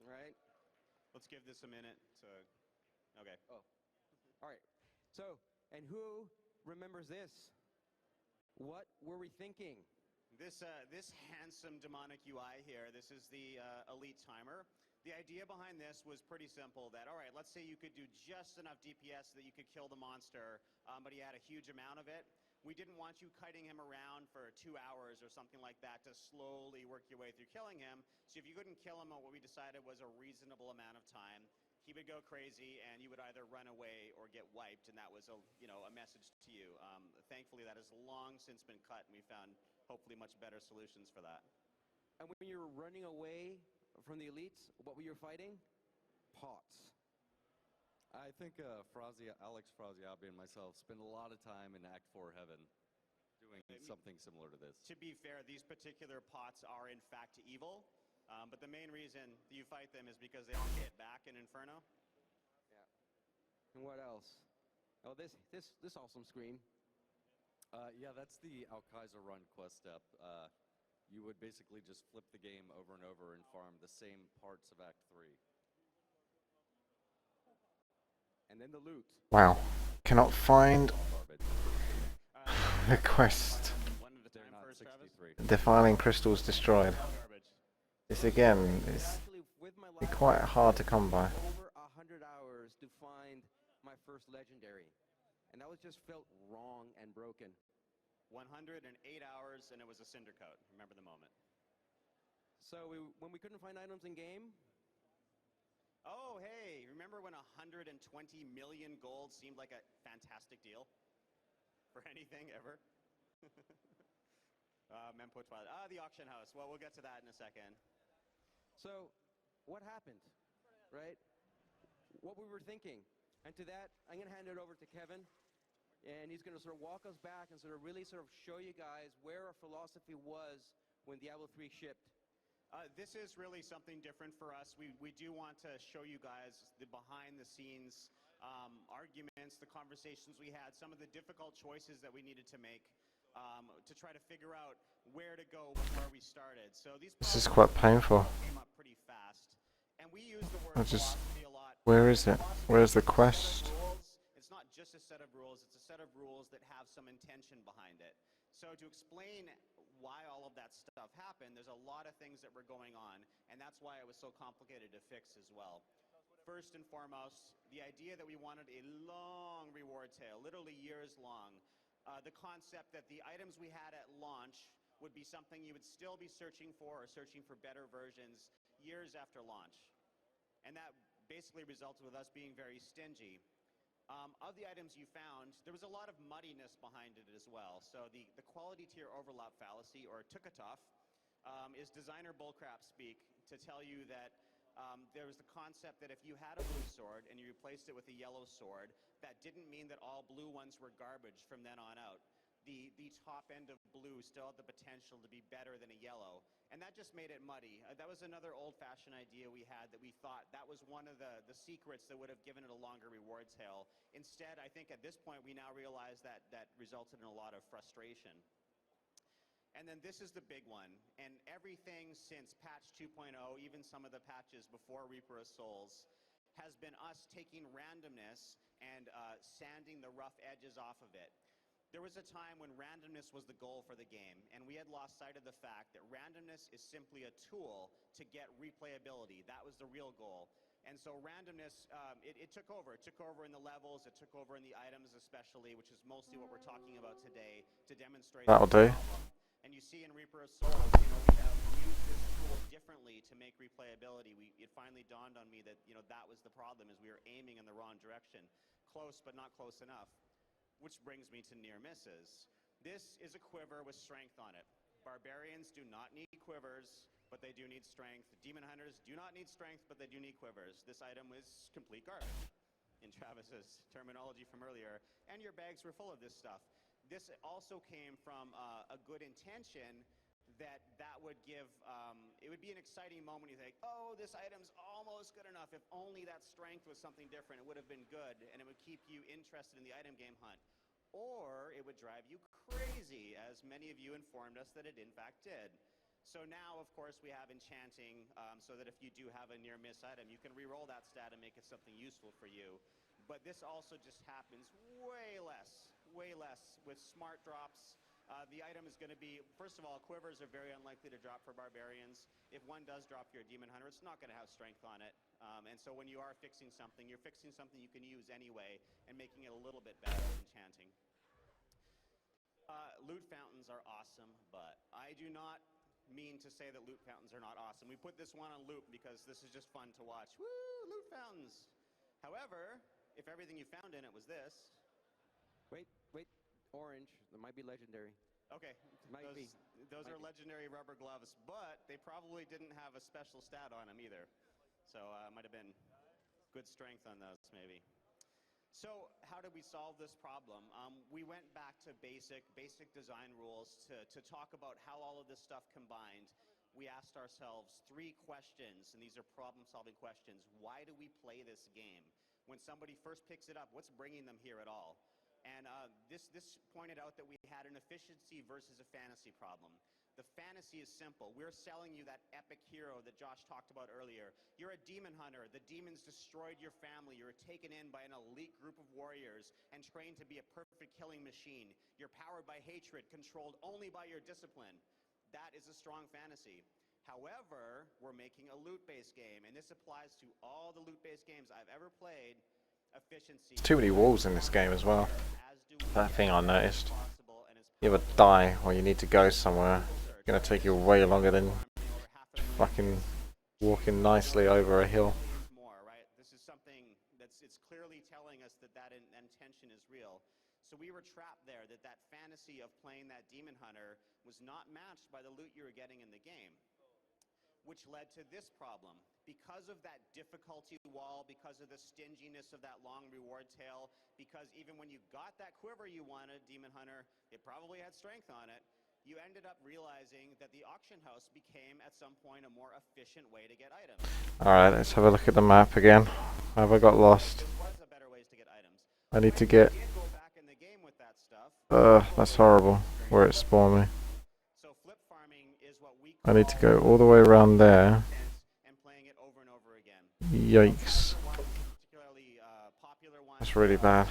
Speaker 23: Right?
Speaker 2: Let's give this a minute to... Okay.
Speaker 23: Oh. All right. So, and who remembers this? What were we thinking?
Speaker 2: This handsome demonic UI here, this is the elite timer. The idea behind this was pretty simple, that, all right, let's say you could do just enough DPS that you could kill the monster, but he had a huge amount of it. We didn't want you kiting him around for 2 hours or something like that to slowly work your way through killing him. So if you couldn't kill him at what we decided was a reasonable amount of time, he would go crazy and you would either run away or get wiped, and that was a message to you. Thankfully, that has long since been cut, and we found hopefully much better solutions for that.
Speaker 23: And when you were running away from the elites, what were you fighting? Pots.
Speaker 10: I think Alex Fraziabi and myself spent a lot of time in Act 4 Heaven doing something similar to this.
Speaker 2: To be fair, these particular pots are in fact evil, but the main reason you fight them is because they don't hit back in Inferno.
Speaker 23: Yeah. And what else? Oh, this awesome screen.
Speaker 10: Yeah, that's the Al-Kaiser run quest step. You would basically just flip the game over and over and farm the same parts of Act 3.
Speaker 23: And then the loot.
Speaker 4: Wow. Cannot find the quest. Defiling crystals destroyed. This again is quite hard to come by.
Speaker 23: Over 100 hours to find my first legendary. And that was just felt wrong and broken.
Speaker 2: 108 hours, and it was a cinder coat. Remember the moment.
Speaker 23: So when we couldn't find items in game.
Speaker 2: Oh, hey, remember when 120 million gold seemed like a fantastic deal for anything ever? Mempo Twilight. The auction house. Well, we'll get to that in a second.
Speaker 23: So, what happened, right? What we were thinking. And to that, I'm going to hand it over to Kevin. And he's going to sort of walk us back and sort of really sort of show you guys where our philosophy was when Diablo 3 shipped.
Speaker 2: This is really something different for us. We do want to show you guys the behind-the-scenes arguments, the conversations we had, some of the difficult choices that we needed to make to try to figure out where to go where we started. So these
Speaker 4: This is quite painful.
Speaker 2: came up pretty fast, and we use the word philosophy a lot.
Speaker 4: Where is it? Where's the quest?
Speaker 2: It's not just a set of rules, it's a set of rules that have some intention behind it. So to explain why all of that stuff happened, there's a lot of things that were going on, and that's why it was so complicated to fix as well. First and foremost, the idea that we wanted a long reward tail, literally years long. The concept that the items we had at launch would be something you would still be searching for or searching for better versions years after launch. And that basically resulted with us being very stingy. Of the items you found, there was a lot of muddiness behind it as well. So the quality tier overlap fallacy, or Tukatoff, is designer bullcrap speak to tell you that there was the concept that if you had a blue sword and you replaced it with a yellow sword, that didn't mean that all blue ones were garbage from then on out. The top end of blue still had the potential to be better than a yellow, and that just made it muddy. That was another old-fashioned idea we had, that we thought that was one of the secrets that would have given it a longer reward tail. Instead, I think at this point we now realize that that resulted in a lot of frustration. And then this is the big one, and everything since patch 2.0, even some of the patches before Reaper of Souls, has been us taking randomness and sanding the rough edges off of it. There was a time when randomness was the goal for the game, and we had lost sight of the fact that randomness is simply a tool to get replayability. That was the real goal. And so randomness, it took over. It took over in the levels, it took over in the items especially, which is mostly what we're talking about today, to demonstrate
Speaker 4: That'll do.
Speaker 2: And you see in Reaper of Souls, we have used this tool differently to make replayability. It finally dawned on me that, that was the problem, is we were aiming in the wrong direction. Close, but not close enough. Which brings me to near misses. This is a quiver with strength on it. Barbarians do not need quivers. but they do need strength. Demon Hunters do not need strength, but they do need quivers. This item is complete garbage, in Travis's terminology from earlier, and your bags were full of this stuff. This also came from a good intention that would give, it would be an exciting moment. You think, oh, this item's almost good enough. If only that strength was something different, it would have been good, and it would keep you interested in the item game hunt. Or it would drive you crazy, as many of you informed us that it in fact did. So now, of course, we have enchanting, so that if you do have a near-miss item, you can re-roll that stat and make it something useful for you. But this also just happens way less with smart drops. The item is going to be, first of all, quivers are very unlikely to drop for barbarians. If one does drop your demon hunter, it's not going to have strength on it. And so when you are fixing something, you're fixing something you can use anyway and making it a little bit better with enchanting. Loot fountains are awesome, but I do not mean to say that loot fountains are not awesome. We put this one on loop because this is just fun to watch. Woo, loot fountains! However, if everything you found in it was this...
Speaker 23: Wait, orange. That might be legendary.
Speaker 2: Okay, those are legendary rubber gloves, but they probably didn't have a special stat on them either. So it might have been good strength on those, maybe. So how did we solve this problem? We went back to basic design rules to talk about how all of this stuff combined. We asked ourselves 3 questions, and these are problem-solving questions. Why do we play this game? When somebody first picks it up, what's bringing them here at all? And this pointed out that we had an efficiency versus a fantasy problem. The fantasy is simple. We're selling you that epic hero that Josh talked about earlier. You're a demon hunter. The demons destroyed your family. You were taken in by an elite group of warriors and trained to be a perfect killing machine. You're powered by hatred, controlled only by your discipline. That is a strong fantasy. However, we're making a loot-based game, and this applies to all the loot-based games I've ever played. Efficiency.
Speaker 4: There's too many walls in this game as well. That thing I noticed. You either die or you need to go somewhere. It's gonna take you way longer than fucking walking nicely over a hill.
Speaker 2: This is something it's clearly telling us that intention is real. So we were trapped there, that fantasy of playing that demon hunter was not matched by the loot you were getting in the game, which led to this problem. Because of that difficulty wall, because of the stinginess of that long reward tail, because even when you got that quiver you wanted, Demon Hunter, it probably had strength on it, you ended up realizing that the auction house became, at some point, a more efficient way to get items.
Speaker 4: Alright, let's have a look at the map again. Have I got lost? I need to get... that's horrible, where it spawned me. I need to go all the way around there. Yikes. That's really bad.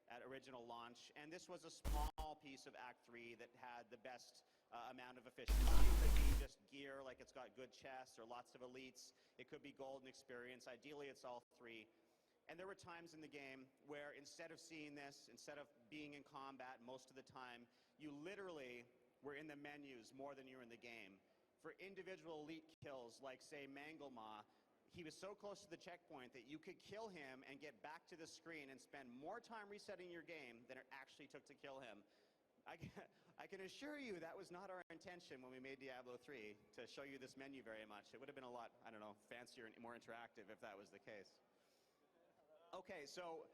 Speaker 2: At original launch, and this was a small piece of Act 3 that had the best amount of efficiency. It could be just gear, like it's got good chests or lots of elites. It could be golden experience. Ideally, it's all 3. And there were times in the game where instead of seeing this, instead of being in combat most of the time, you literally were in the menus more than you were in the game. For individual elite kills, like say Manglemaw, he was so close to the checkpoint that you could kill him and get back to the screen and spend more time resetting your game than it actually took to kill him. I can assure you that was not our intention when we made Diablo 3, to show you this menu very much. It would have been a lot, I don't know, fancier and more interactive if that was the case. Okay, so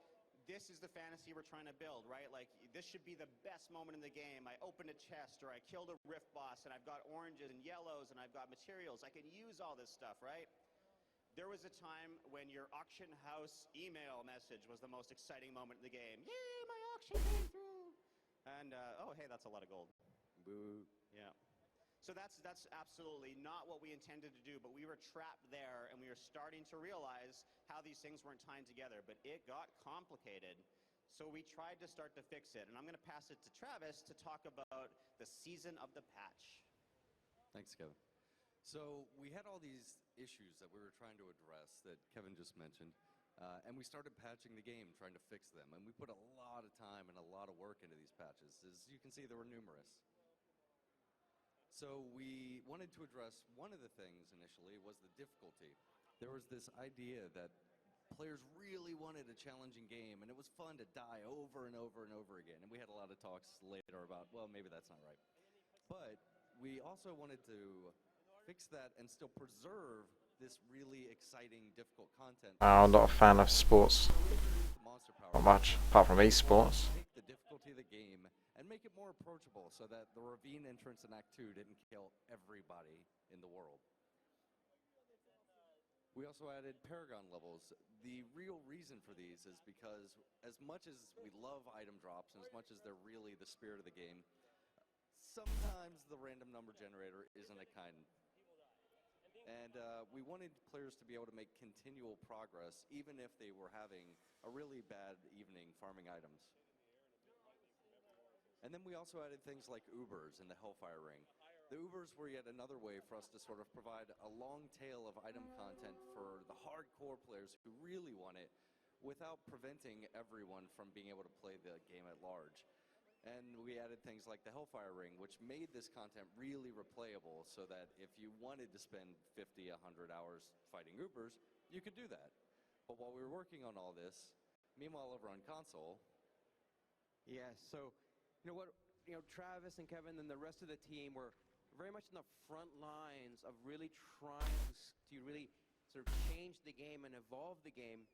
Speaker 2: this is the fantasy we're trying to build, right? Like, this should be the best moment in the game. I opened a chest, or I killed a rift boss, and I've got oranges and yellows, and I've got materials. I can use all this stuff, right? There was a time when your auction house email message was the most exciting moment in the game. Yay, my auction came through! And, oh, hey, that's a lot of gold. Boo. Yeah. So that's absolutely not what we intended to do, but we were trapped there, and we were starting to realize how these things weren't tying together, but it got complicated. So we tried to start to fix it, and I'm going to pass it to Travis to talk about the season of the patch.
Speaker 10: Thanks, Kevin. So we had all these issues that we were trying to address that Kevin just mentioned, and we started patching the game, trying to fix them, and we put a lot of time and a lot of work into these patches. As you can see, there were numerous. So we wanted to address one of the things initially was the difficulty. There was this idea that players really wanted a challenging game, and it was fun to die over and over and over again, and we had a lot of talks later about, well, maybe that's not right. But we also wanted to fix that and still preserve this really exciting, difficult content.
Speaker 4: I'm not a fan of sports.
Speaker 10: Monster power.
Speaker 4: Not much, apart from esports.
Speaker 10: Take the difficulty of the game and make it more approachable so that the ravine entrance in Act 2 didn't kill everybody in the world. We also added Paragon levels. The real reason for these is because as much as we love item drops and as much as they're really the spirit of the game, sometimes the random number generator isn't a kind. And we wanted players to be able to make continual progress even if they were having a really bad evening farming items. And then we also added things like Ubers in the Hellfire Ring. The Ubers were yet another way for us to sort of provide a long tail of item content for the hardcore players who really want it without preventing everyone from being able to play the game at large. And we added things like the Hellfire Ring, which made this content really replayable so that if you wanted to spend 50, 100 hours fighting Ubers, you could do that. But while we were working on all this, meanwhile over on console...
Speaker 23: Yes, so, you know what, Travis and Kevin and the rest of the team were very much in the front lines of really trying to really sort of change the game and evolve the game.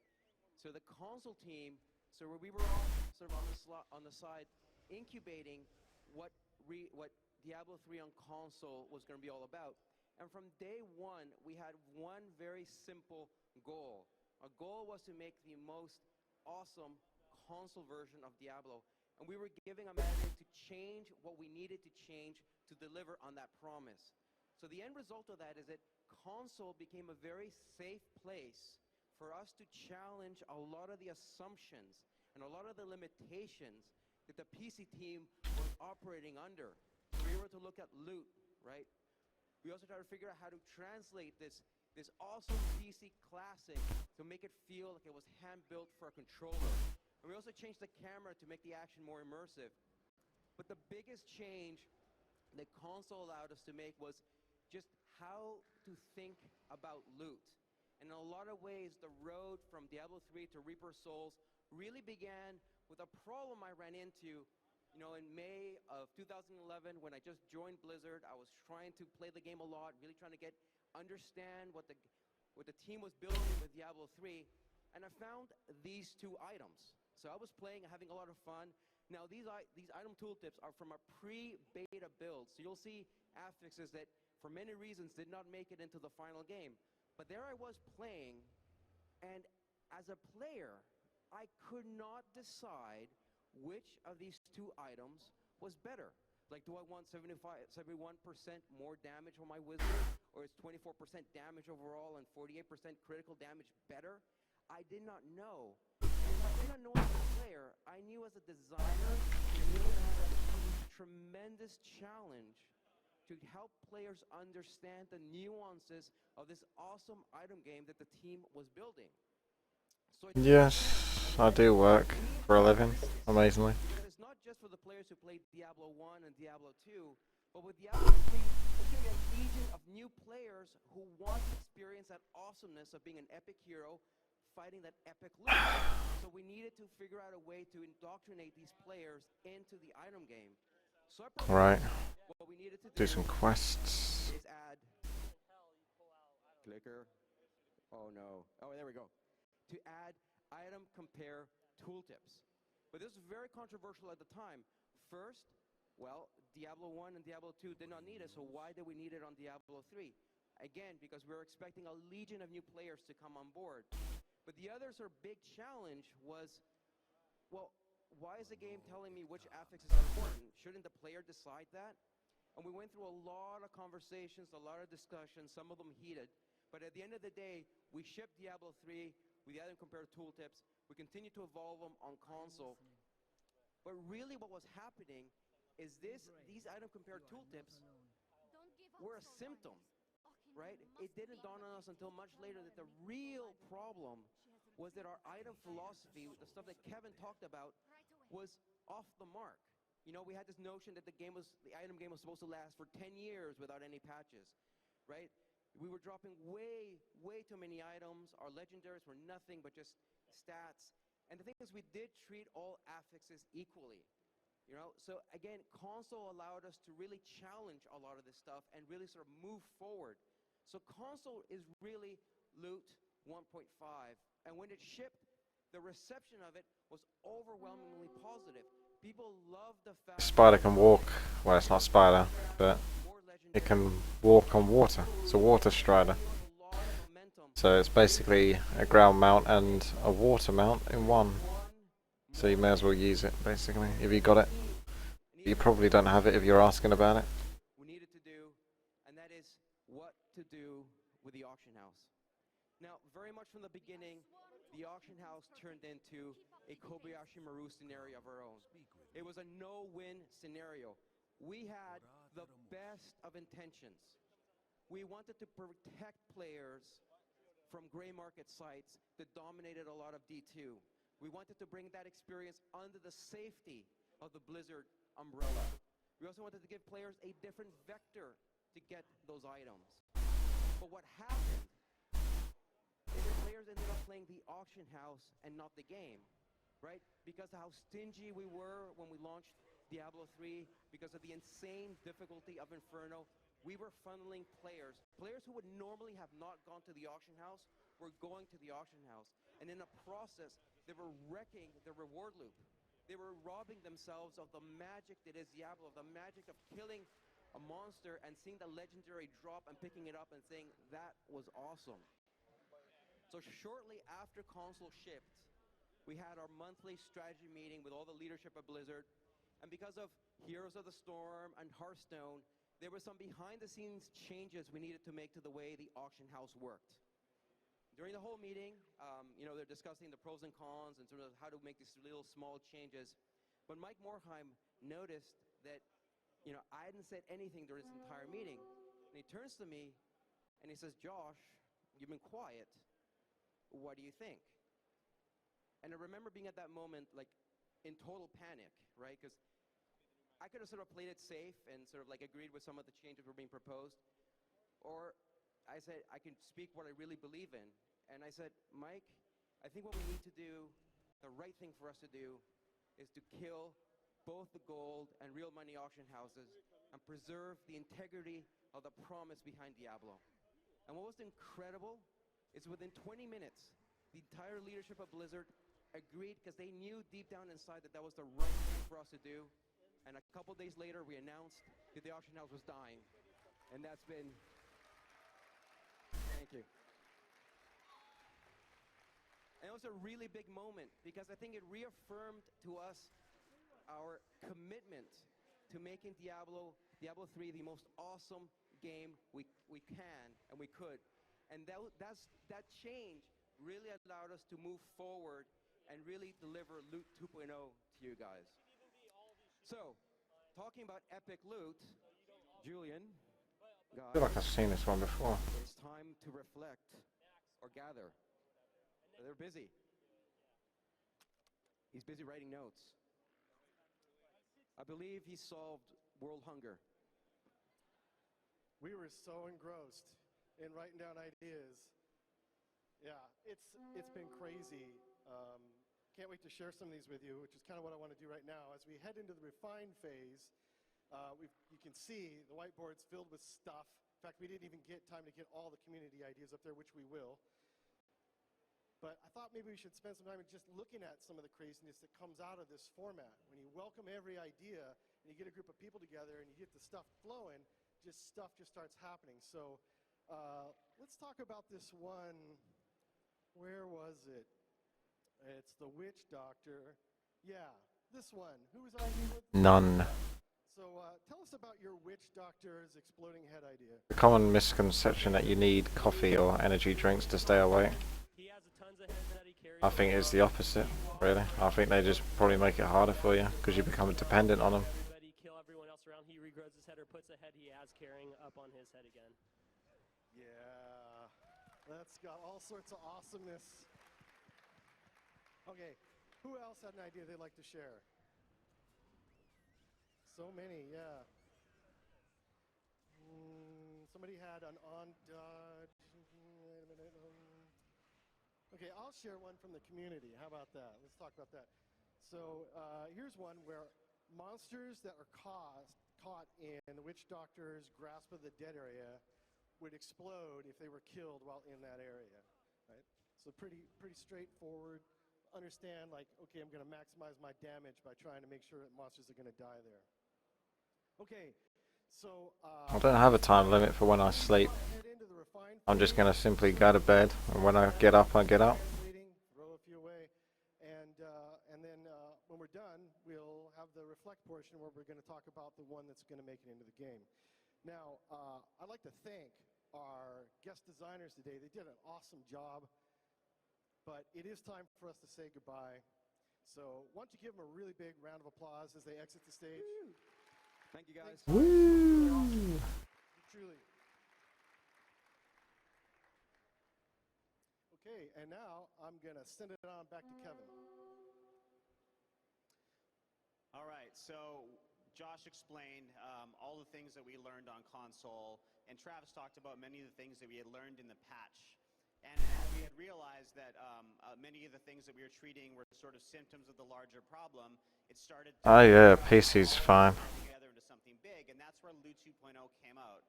Speaker 23: So the console team, so we were all sort of on the side incubating what Diablo 3 on console was going to be all about. And from day one, we had one very simple goal. Our goal was to make the most awesome console version of Diablo. And we were giving a mandate to change what we needed to change to deliver on that promise. So the end result of that is that console became a very safe place for us to challenge a lot of the assumptions and a lot of the limitations that the PC team was operating under. We were to look at loot, right? We also tried to figure out how to translate this awesome PC classic to make it feel like it was hand-built for a controller. And we also changed the camera to make the action more immersive. But the biggest change that console allowed us to make was just how to think about loot. And in a lot of ways, the road from Diablo 3 to Reaper of Souls really began with a problem I ran into, in May of 2011 when I just joined Blizzard. I was trying to play the game a lot, really trying to understand what the team was building with Diablo 3, and I found these two items. So I was playing, having a lot of fun. Now these item tooltips are from a pre-beta build, so you'll see affixes that for many reasons did not make it into the final game. But there I was playing, and as a player, I could not decide which of these two items was better. Like, do I want 71% more damage on my wizard, or is 24% damage overall and 48% critical damage better? I did not know. And if I did not know as a player, I knew as a designer, we had a tremendous challenge to help players understand the nuances of this awesome item game that the team was building. So
Speaker 4: Yes, I do work for a living, amazingly.
Speaker 23: It's not just for the players who played Diablo 1 and Diablo 2, but with Diablo 3, there's going to be a legion of new players who want to experience that awesomeness of being an epic hero fighting that epic loot. So we needed to figure out a way to indoctrinate these players into the item game. So
Speaker 4: Right.
Speaker 23: what we needed to
Speaker 4: Do some quests.
Speaker 23: is add clicker. Oh no. Oh, there we go. To add item compare tooltips. But this was very controversial at the time. First, well, Diablo 1 and Diablo 2 did not need it, so why did we need it on Diablo 3? Again, because we were expecting a legion of new players to come on board. But the other sort of big challenge was, well, why is the game telling me which affixes are important? Shouldn't the player decide that? And we went through a lot of conversations, a lot of discussions, some of them heated. But at the end of the day, we shipped Diablo 3 with the item compare tooltips. We continued to evolve them on console. But really what was happening is these item compare tooltips were a symptom, right? It didn't dawn on us until much later that the real problem was that our item philosophy, the stuff that Kevin talked about, was off the mark. We had this notion that the item game was supposed to last for 10 years without any patches, right? We were dropping way too many items. Our legendaries were nothing but just stats. And the thing is, we did treat all affixes equally. You know, so again, console allowed us to really challenge a lot of this stuff and really sort of move forward. So console is really Loot 1.5, and when it shipped, the reception of it was overwhelmingly positive. People love the fact
Speaker 4: Spider can walk. Well, it's not spider, but it can walk on water. It's a water strider. So it's basically a ground mount and a water mount in one. So you may as well use it, basically, if you got it. You probably don't have it if you're asking about it.
Speaker 23: we needed to do, and that is what to do with the auction house. Now, very much from the beginning, the auction house turned into a Kobayashi Maru scenario of our own. It was a no-win scenario. We had the best of intentions. We wanted to protect players from gray market sites that dominated a lot of D2. We wanted to bring that experience under the safety of the Blizzard umbrella. We also wanted to give players a different vector to get those items. But what happened is that players ended up playing the auction house and not the game, right? Because of how stingy we were when we launched Diablo 3, because of the insane difficulty of Inferno, we were funneling players who would normally have not gone to the auction house were going to the auction house. And in the process, they were wrecking the reward loop. They were robbing themselves of the magic that is Diablo, the magic of killing a monster and seeing the legendary drop and picking it up and saying, that was awesome. So shortly after console shipped, we had our monthly strategy meeting with all the leadership of Blizzard. And because of Heroes of the Storm and Hearthstone, there were some behind-the-scenes changes we needed to make to the way the auction house worked. During the whole meeting, they're discussing the pros and cons and sort of how to make these little small changes. But Mike Morheim noticed that, I hadn't said anything during this entire meeting. And he turns to me and he says, Josh, you've been quiet. What do you think? And I remember being at that moment, like, in total panic, right? Because I could have sort of played it safe and sort of like agreed with some of the changes that were being proposed. Or I said, I can speak what I really believe in. And I said, Mike, I think what we need to do, the right thing for us to do, is to kill both the gold and real money auction houses and preserve the integrity of the promise behind Diablo. And what was incredible is within 20 minutes, the entire leadership of Blizzard agreed because they knew deep down inside that that was the right thing for us to do. And a couple days later, we announced that the auction house was dying. And that's been... Thank you. And it was a really big moment because I think it reaffirmed to us our commitment to making Diablo 3 the most awesome game we can and we could. And that change really allowed us to move forward and really deliver Loot 2.0 to you guys. So, talking about epic loot, Julian,
Speaker 4: I feel like I've seen this one before.
Speaker 23: it's time to reflect or gather. They're busy. He's busy writing notes. I believe he solved world hunger.
Speaker 9: We were so engrossed in writing down ideas. Yeah, it's been crazy. Can't wait to share some of these with you, which is kind of what I want to do right now. As we head into the refine phase, you can see the whiteboard's filled with stuff. In fact, we didn't even get time to get all the community ideas up there, which we will. But I thought maybe we should spend some time just looking at some of the craziness that comes out of this format. When you welcome every idea and you get a group of people together and you get the stuff flowing, stuff just starts happening. So let's talk about this one. Where was it? It's the Witch Doctor. Yeah, this one. Who was arguing with?
Speaker 4: None.
Speaker 9: So tell us about your Witch Doctor's exploding head idea.
Speaker 4: The common misconception that you need coffee or energy drinks to stay awake. I think it's the opposite, really. I think they just probably make it harder for you because you become dependent on them.
Speaker 22: Kill everyone else around. He regrows his head or puts a head he has carrying up on his head again.
Speaker 9: Yeah, that's got all sorts of awesomeness. Okay, who else had an idea they'd like to share? So many, yeah. Somebody had an on-dodge. Wait a minute. Okay, I'll share one from the community. How about that? Let's talk about that. So here's one where monsters that are caught in the Witch Doctor's Grasp of the Dead area would explode if they were killed while in that area, right? So pretty straightforward. Understand, like, okay, I'm going to maximize my damage by trying to make sure that monsters are going to die there. Okay, so
Speaker 4: I don't have a time limit for when I sleep. I'm just going to simply go to bed, and when I get up, I get up.
Speaker 9: Throw a few away, and then when we're done, we'll have the reflect portion where we're going to talk about the one that's going to make it into the game. Now, I'd like to thank our guest designers today. They did an awesome job, but it is time for us to say goodbye. So why don't you give them a really big round of applause as they exit the stage.
Speaker 23: Woo. Thank you, guys.
Speaker 4: Woo!
Speaker 9: Truly. Okay, and now I'm going to send it on back to Kevin.
Speaker 2: All right, so Josh explained all the things that we learned on console, and Travis talked about many of the things that we had learned in the patch. And we had realized that many of the things that we were treating were sort of symptoms of the larger problem. It started to
Speaker 4: Oh yeah, PC's fine.
Speaker 2: together into something big, and that's where Loot 2.0 came out.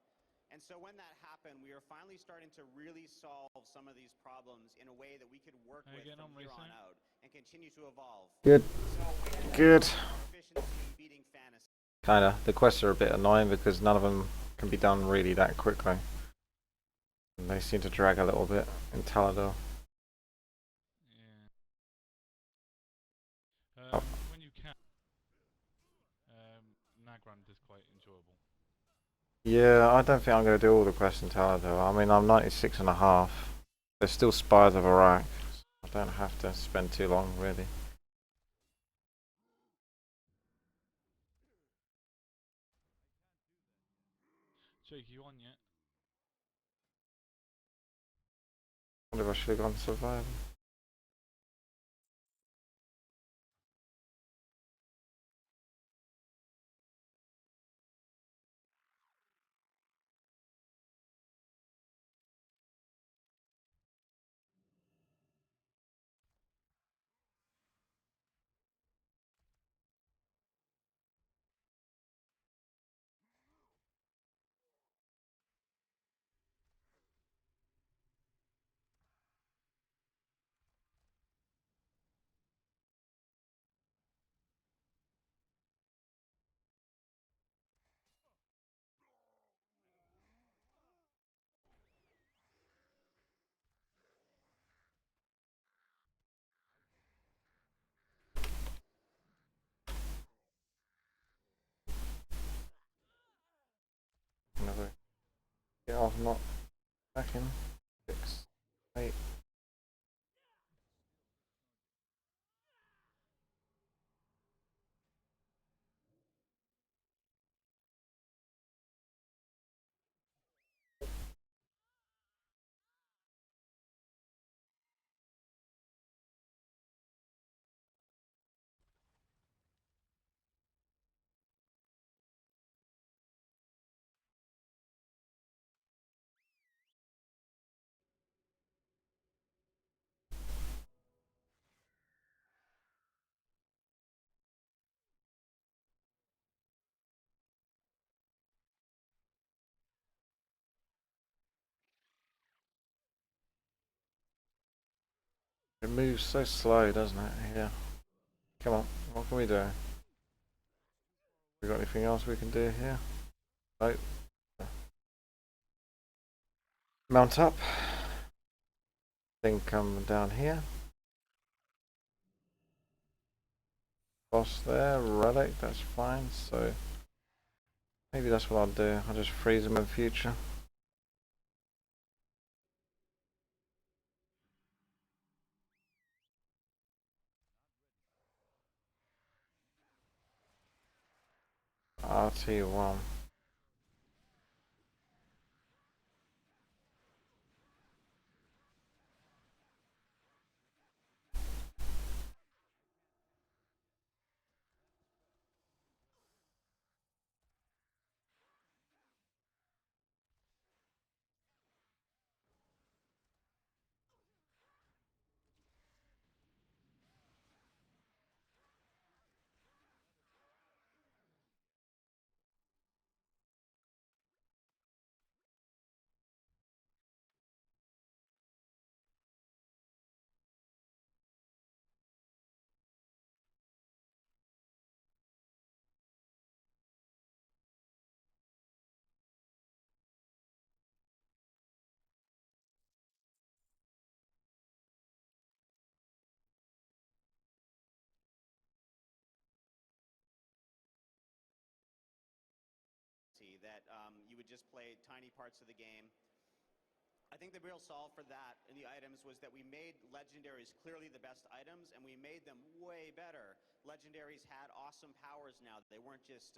Speaker 2: And so when that happened, we were finally starting to really solve some of these problems in a way that we could work with from here on out and continue to evolve.
Speaker 4: Good. Good.
Speaker 2: Efficiency beating fantasy.
Speaker 4: Kinda. The quests are a bit annoying because none of them can be done really that quickly. And they seem to drag a little bit in Talador.
Speaker 5: Yeah. When you can, Nagrand is quite enjoyable.
Speaker 4: Yeah, I don't think I'm going to do all the quests in Talador. I mean, I'm 96.5. There's still Spires of Iraq. I don't have to spend too long, really.
Speaker 5: Jake, you on yet?
Speaker 4: I wonder if I should have gone to Survival. Never get off, not back in. 6, 8. It moves so slow, doesn't it? Yeah. Come on, what can we do? We got anything else we can do here? Nope. Mount up. Then come down here. Boss there, relic, that's fine. So maybe that's what I'll do. I'll just freeze them in future. RT1.
Speaker 2: fantasy, that you would just play tiny parts of the game. I think the real solve for that in the items was that we made legendaries clearly the best items, and we made them way better. Legendaries had awesome powers now. They weren't just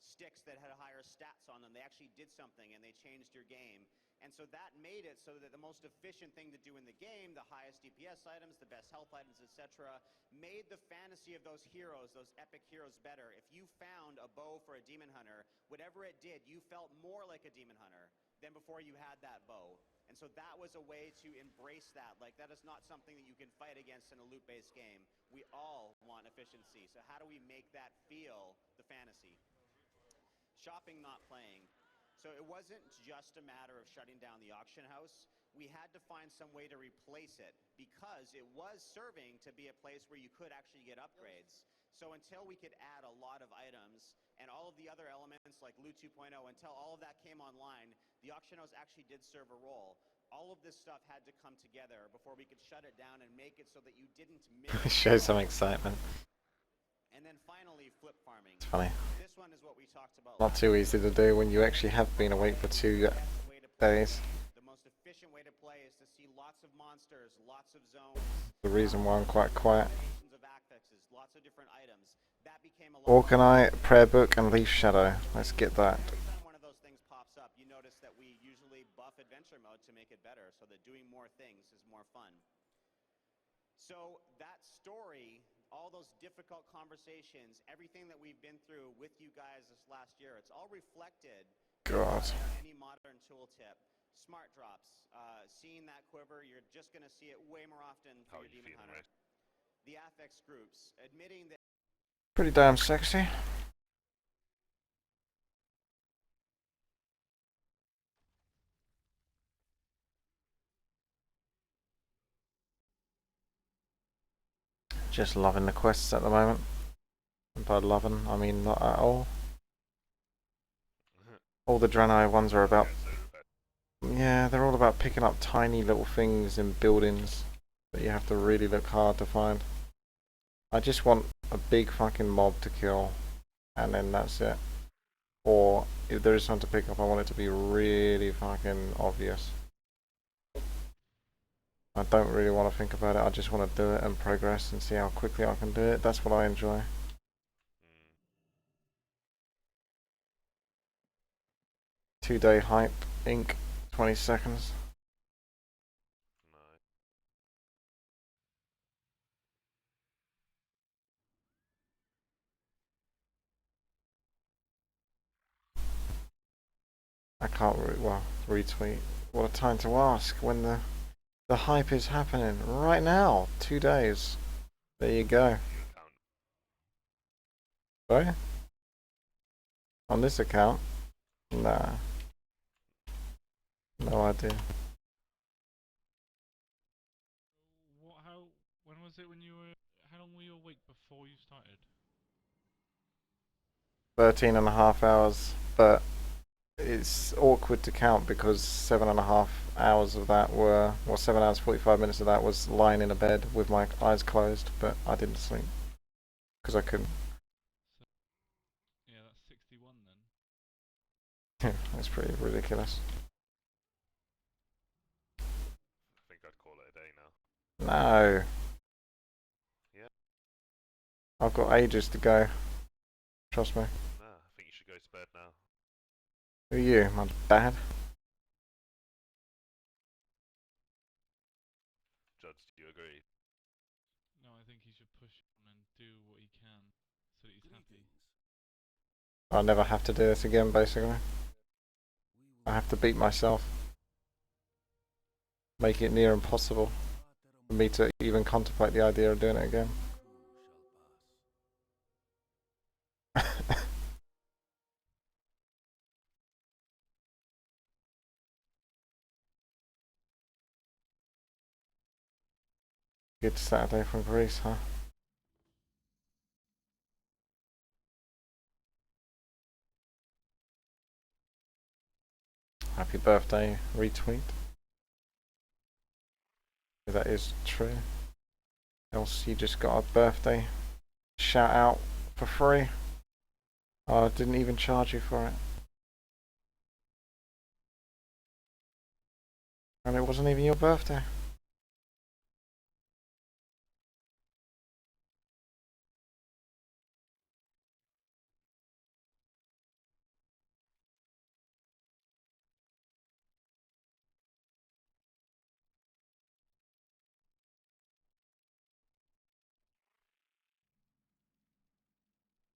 Speaker 2: sticks that had higher stats on them. They actually did something, and they changed your game. And so that made it so that the most efficient thing to do in the game, the highest DPS items, the best health items, etc., made the fantasy of those heroes, those epic heroes, better. If you found a bow for a demon hunter, whatever it did, you felt more like a demon hunter than before you had that bow. And so that was a way to embrace that. Like, that is not something that you can fight against in a loot-based game. We all want efficiency. So how do we make that feel the fantasy? Shopping, not playing. So it wasn't just a matter of shutting down the auction house. We had to find some way to replace it because it was serving to be a place where you could actually get upgrades. So until we could add a lot of items and all of the other elements like Loot 2.0, until all of that came online, the auction house actually did serve a role. All of this stuff had to come together before we could shut it down and make it so that you didn't miss.
Speaker 4: Show some excitement.
Speaker 2: And then finally, flip farming.
Speaker 4: It's funny.
Speaker 2: This one is what we talked about.
Speaker 4: Not too easy to do when you actually have been awake for 2 days.
Speaker 2: The most efficient way to play is to see lots of monsters, lots of zones.
Speaker 4: The reason why I'm quite quiet.
Speaker 2: Of affixes, lots of different items. That became a lot.
Speaker 4: Organite, Prayer Book, and Leaf Shadow. Let's get that.
Speaker 2: Every time one of those things pops up, you notice that we usually buff adventure mode to make it better, so that doing more things is more fun. So that story, all those difficult conversations, everything that we've been through with you guys this last year, it's all reflected
Speaker 4: God.
Speaker 2: in any modern tooltip. Smart drops, seeing that quiver, you're just going to see it way more often for your demon hunter. The affix groups, admitting that.
Speaker 4: Pretty damn sexy. Just loving the quests at the moment. And by loving, I mean not at all. All the Draenor ones are about... Yeah, they're all about picking up tiny little things in buildings that you have to really look hard to find. I just want a big fucking mob to kill, and then that's it. Or, if there is something to pick up, I want it to be really fucking obvious. I don't really want to think about it, I just want to do it and progress and see how quickly I can do it. That's what I enjoy. Two-day hype, ink, 20 seconds. I can't retweet. What a time to ask when the hype is happening right now. 2 days. There you go. Sorry? On this account? Nah. No idea.
Speaker 5: When was it when you were... How long were you awake before you started?
Speaker 4: 13.5 hours, but it's awkward to count because 7.5 hours of that were, well, 7 hours 45 minutes of that was lying in a bed with my eyes closed, but I didn't sleep because I couldn't.
Speaker 5: So, yeah, that's 61 then.
Speaker 4: That's pretty ridiculous.
Speaker 1: I think I'd call it a day now.
Speaker 4: No.
Speaker 1: Yeah.
Speaker 4: I've got ages to go. Trust me.
Speaker 1: Nah, I think you should go to bed now.
Speaker 4: Who are you? I'm bad.
Speaker 1: Judge, do you agree?
Speaker 5: No, I think he should push on and do what he can so that he's happy.
Speaker 4: I'll never have to do this again, basically. I have to beat myself. Make it near impossible for me to even contemplate the idea of doing it again. Good Saturday from Greece, huh? Happy birthday, retweet. If that is true. Else you just got a birthday shout out for free. Oh, I didn't even charge you for it. And it wasn't even your birthday.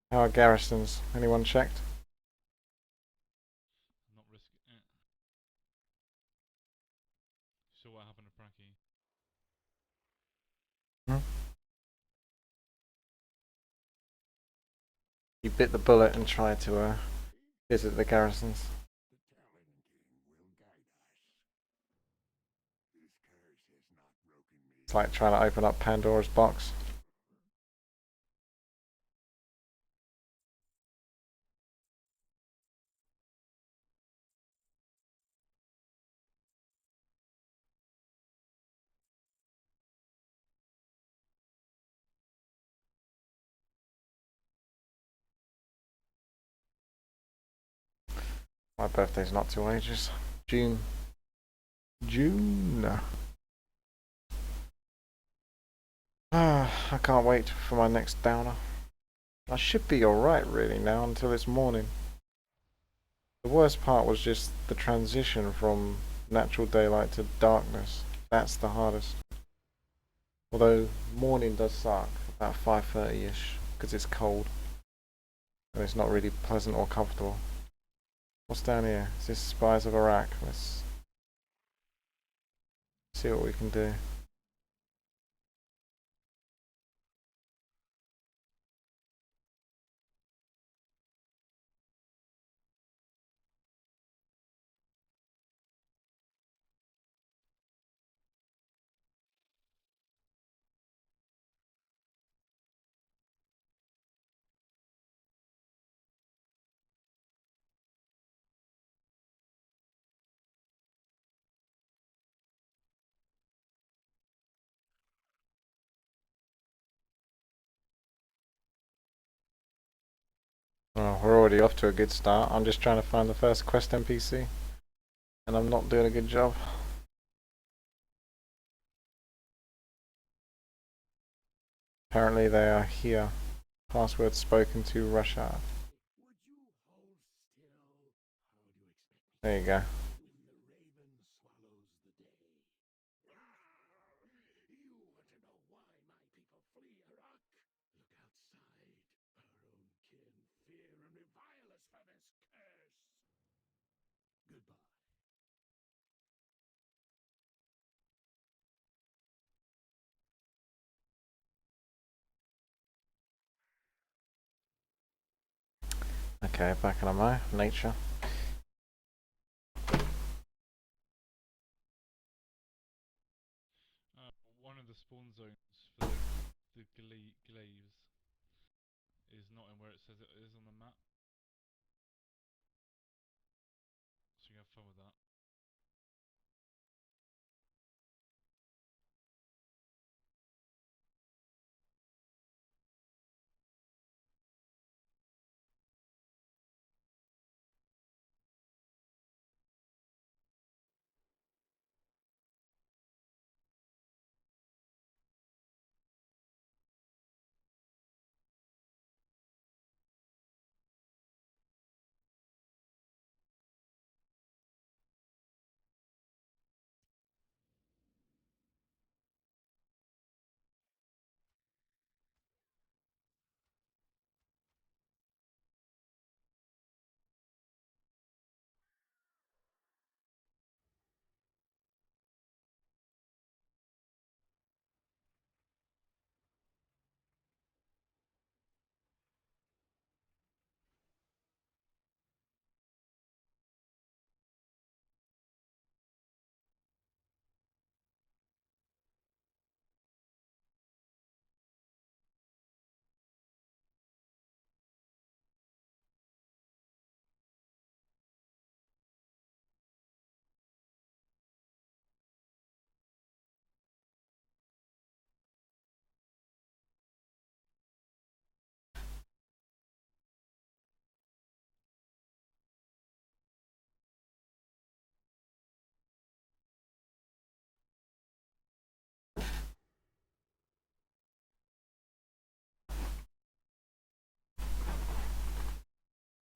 Speaker 4: How are garrisons? Anyone checked?
Speaker 5: Not risking it. So what happened to Pracky?
Speaker 4: Hmm? You bit the bullet and tried to visit the garrisons. It's like trying to open up Pandora's box. My birthday's not till ages. June. I can't wait for my next downer. I should be alright really now until this morning. The worst part was just the transition from natural daylight to darkness. That's the hardest. Although morning does suck, about 5:30ish, because it's cold. And it's not really pleasant or comfortable. What's down here? Is this Spies of Iraq? Let's see what we can do. Oh, we're already off to a good start. I'm just trying to find the first quest NPC. And I'm not doing a good job. Apparently they are here. Password spoken to Russia. There you go. Okay, back in my nature.
Speaker 5: One of the spawn zones for the glaives is not in where it says it is on the map. So you have fun with that.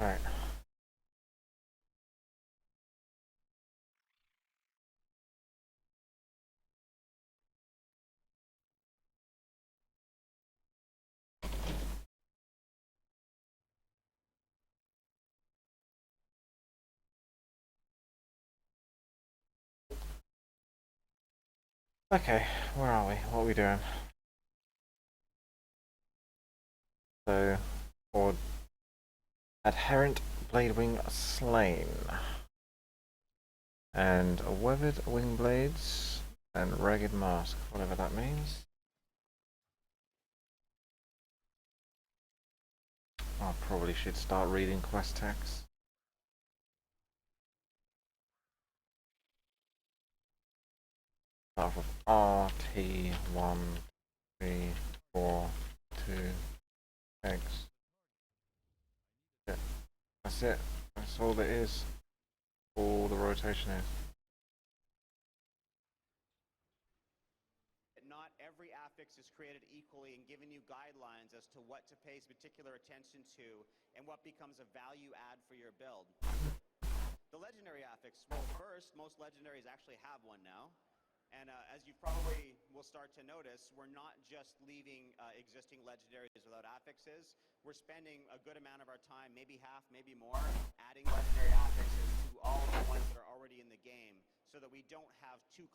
Speaker 4: Alright. Okay, where are we? What are we doing? So, for adherent bladewing slain, and weathered wing blades, and ragged mask, whatever that means. I probably should start reading quest text. Start with RT1342X. Yeah, that's it. That's all there is. All the rotation is.
Speaker 2: Not every affix is created equally and giving you guidelines as to what to pay particular attention to and what becomes a value add for your build. The legendary affix, well, first, most legendaries actually have one now. And as you probably will start to notice, we're not just leaving existing legendaries without affixes. We're spending a good amount of our time, maybe half, maybe more, adding legendary affixes to all of the ones that are already in the game so that we don't have two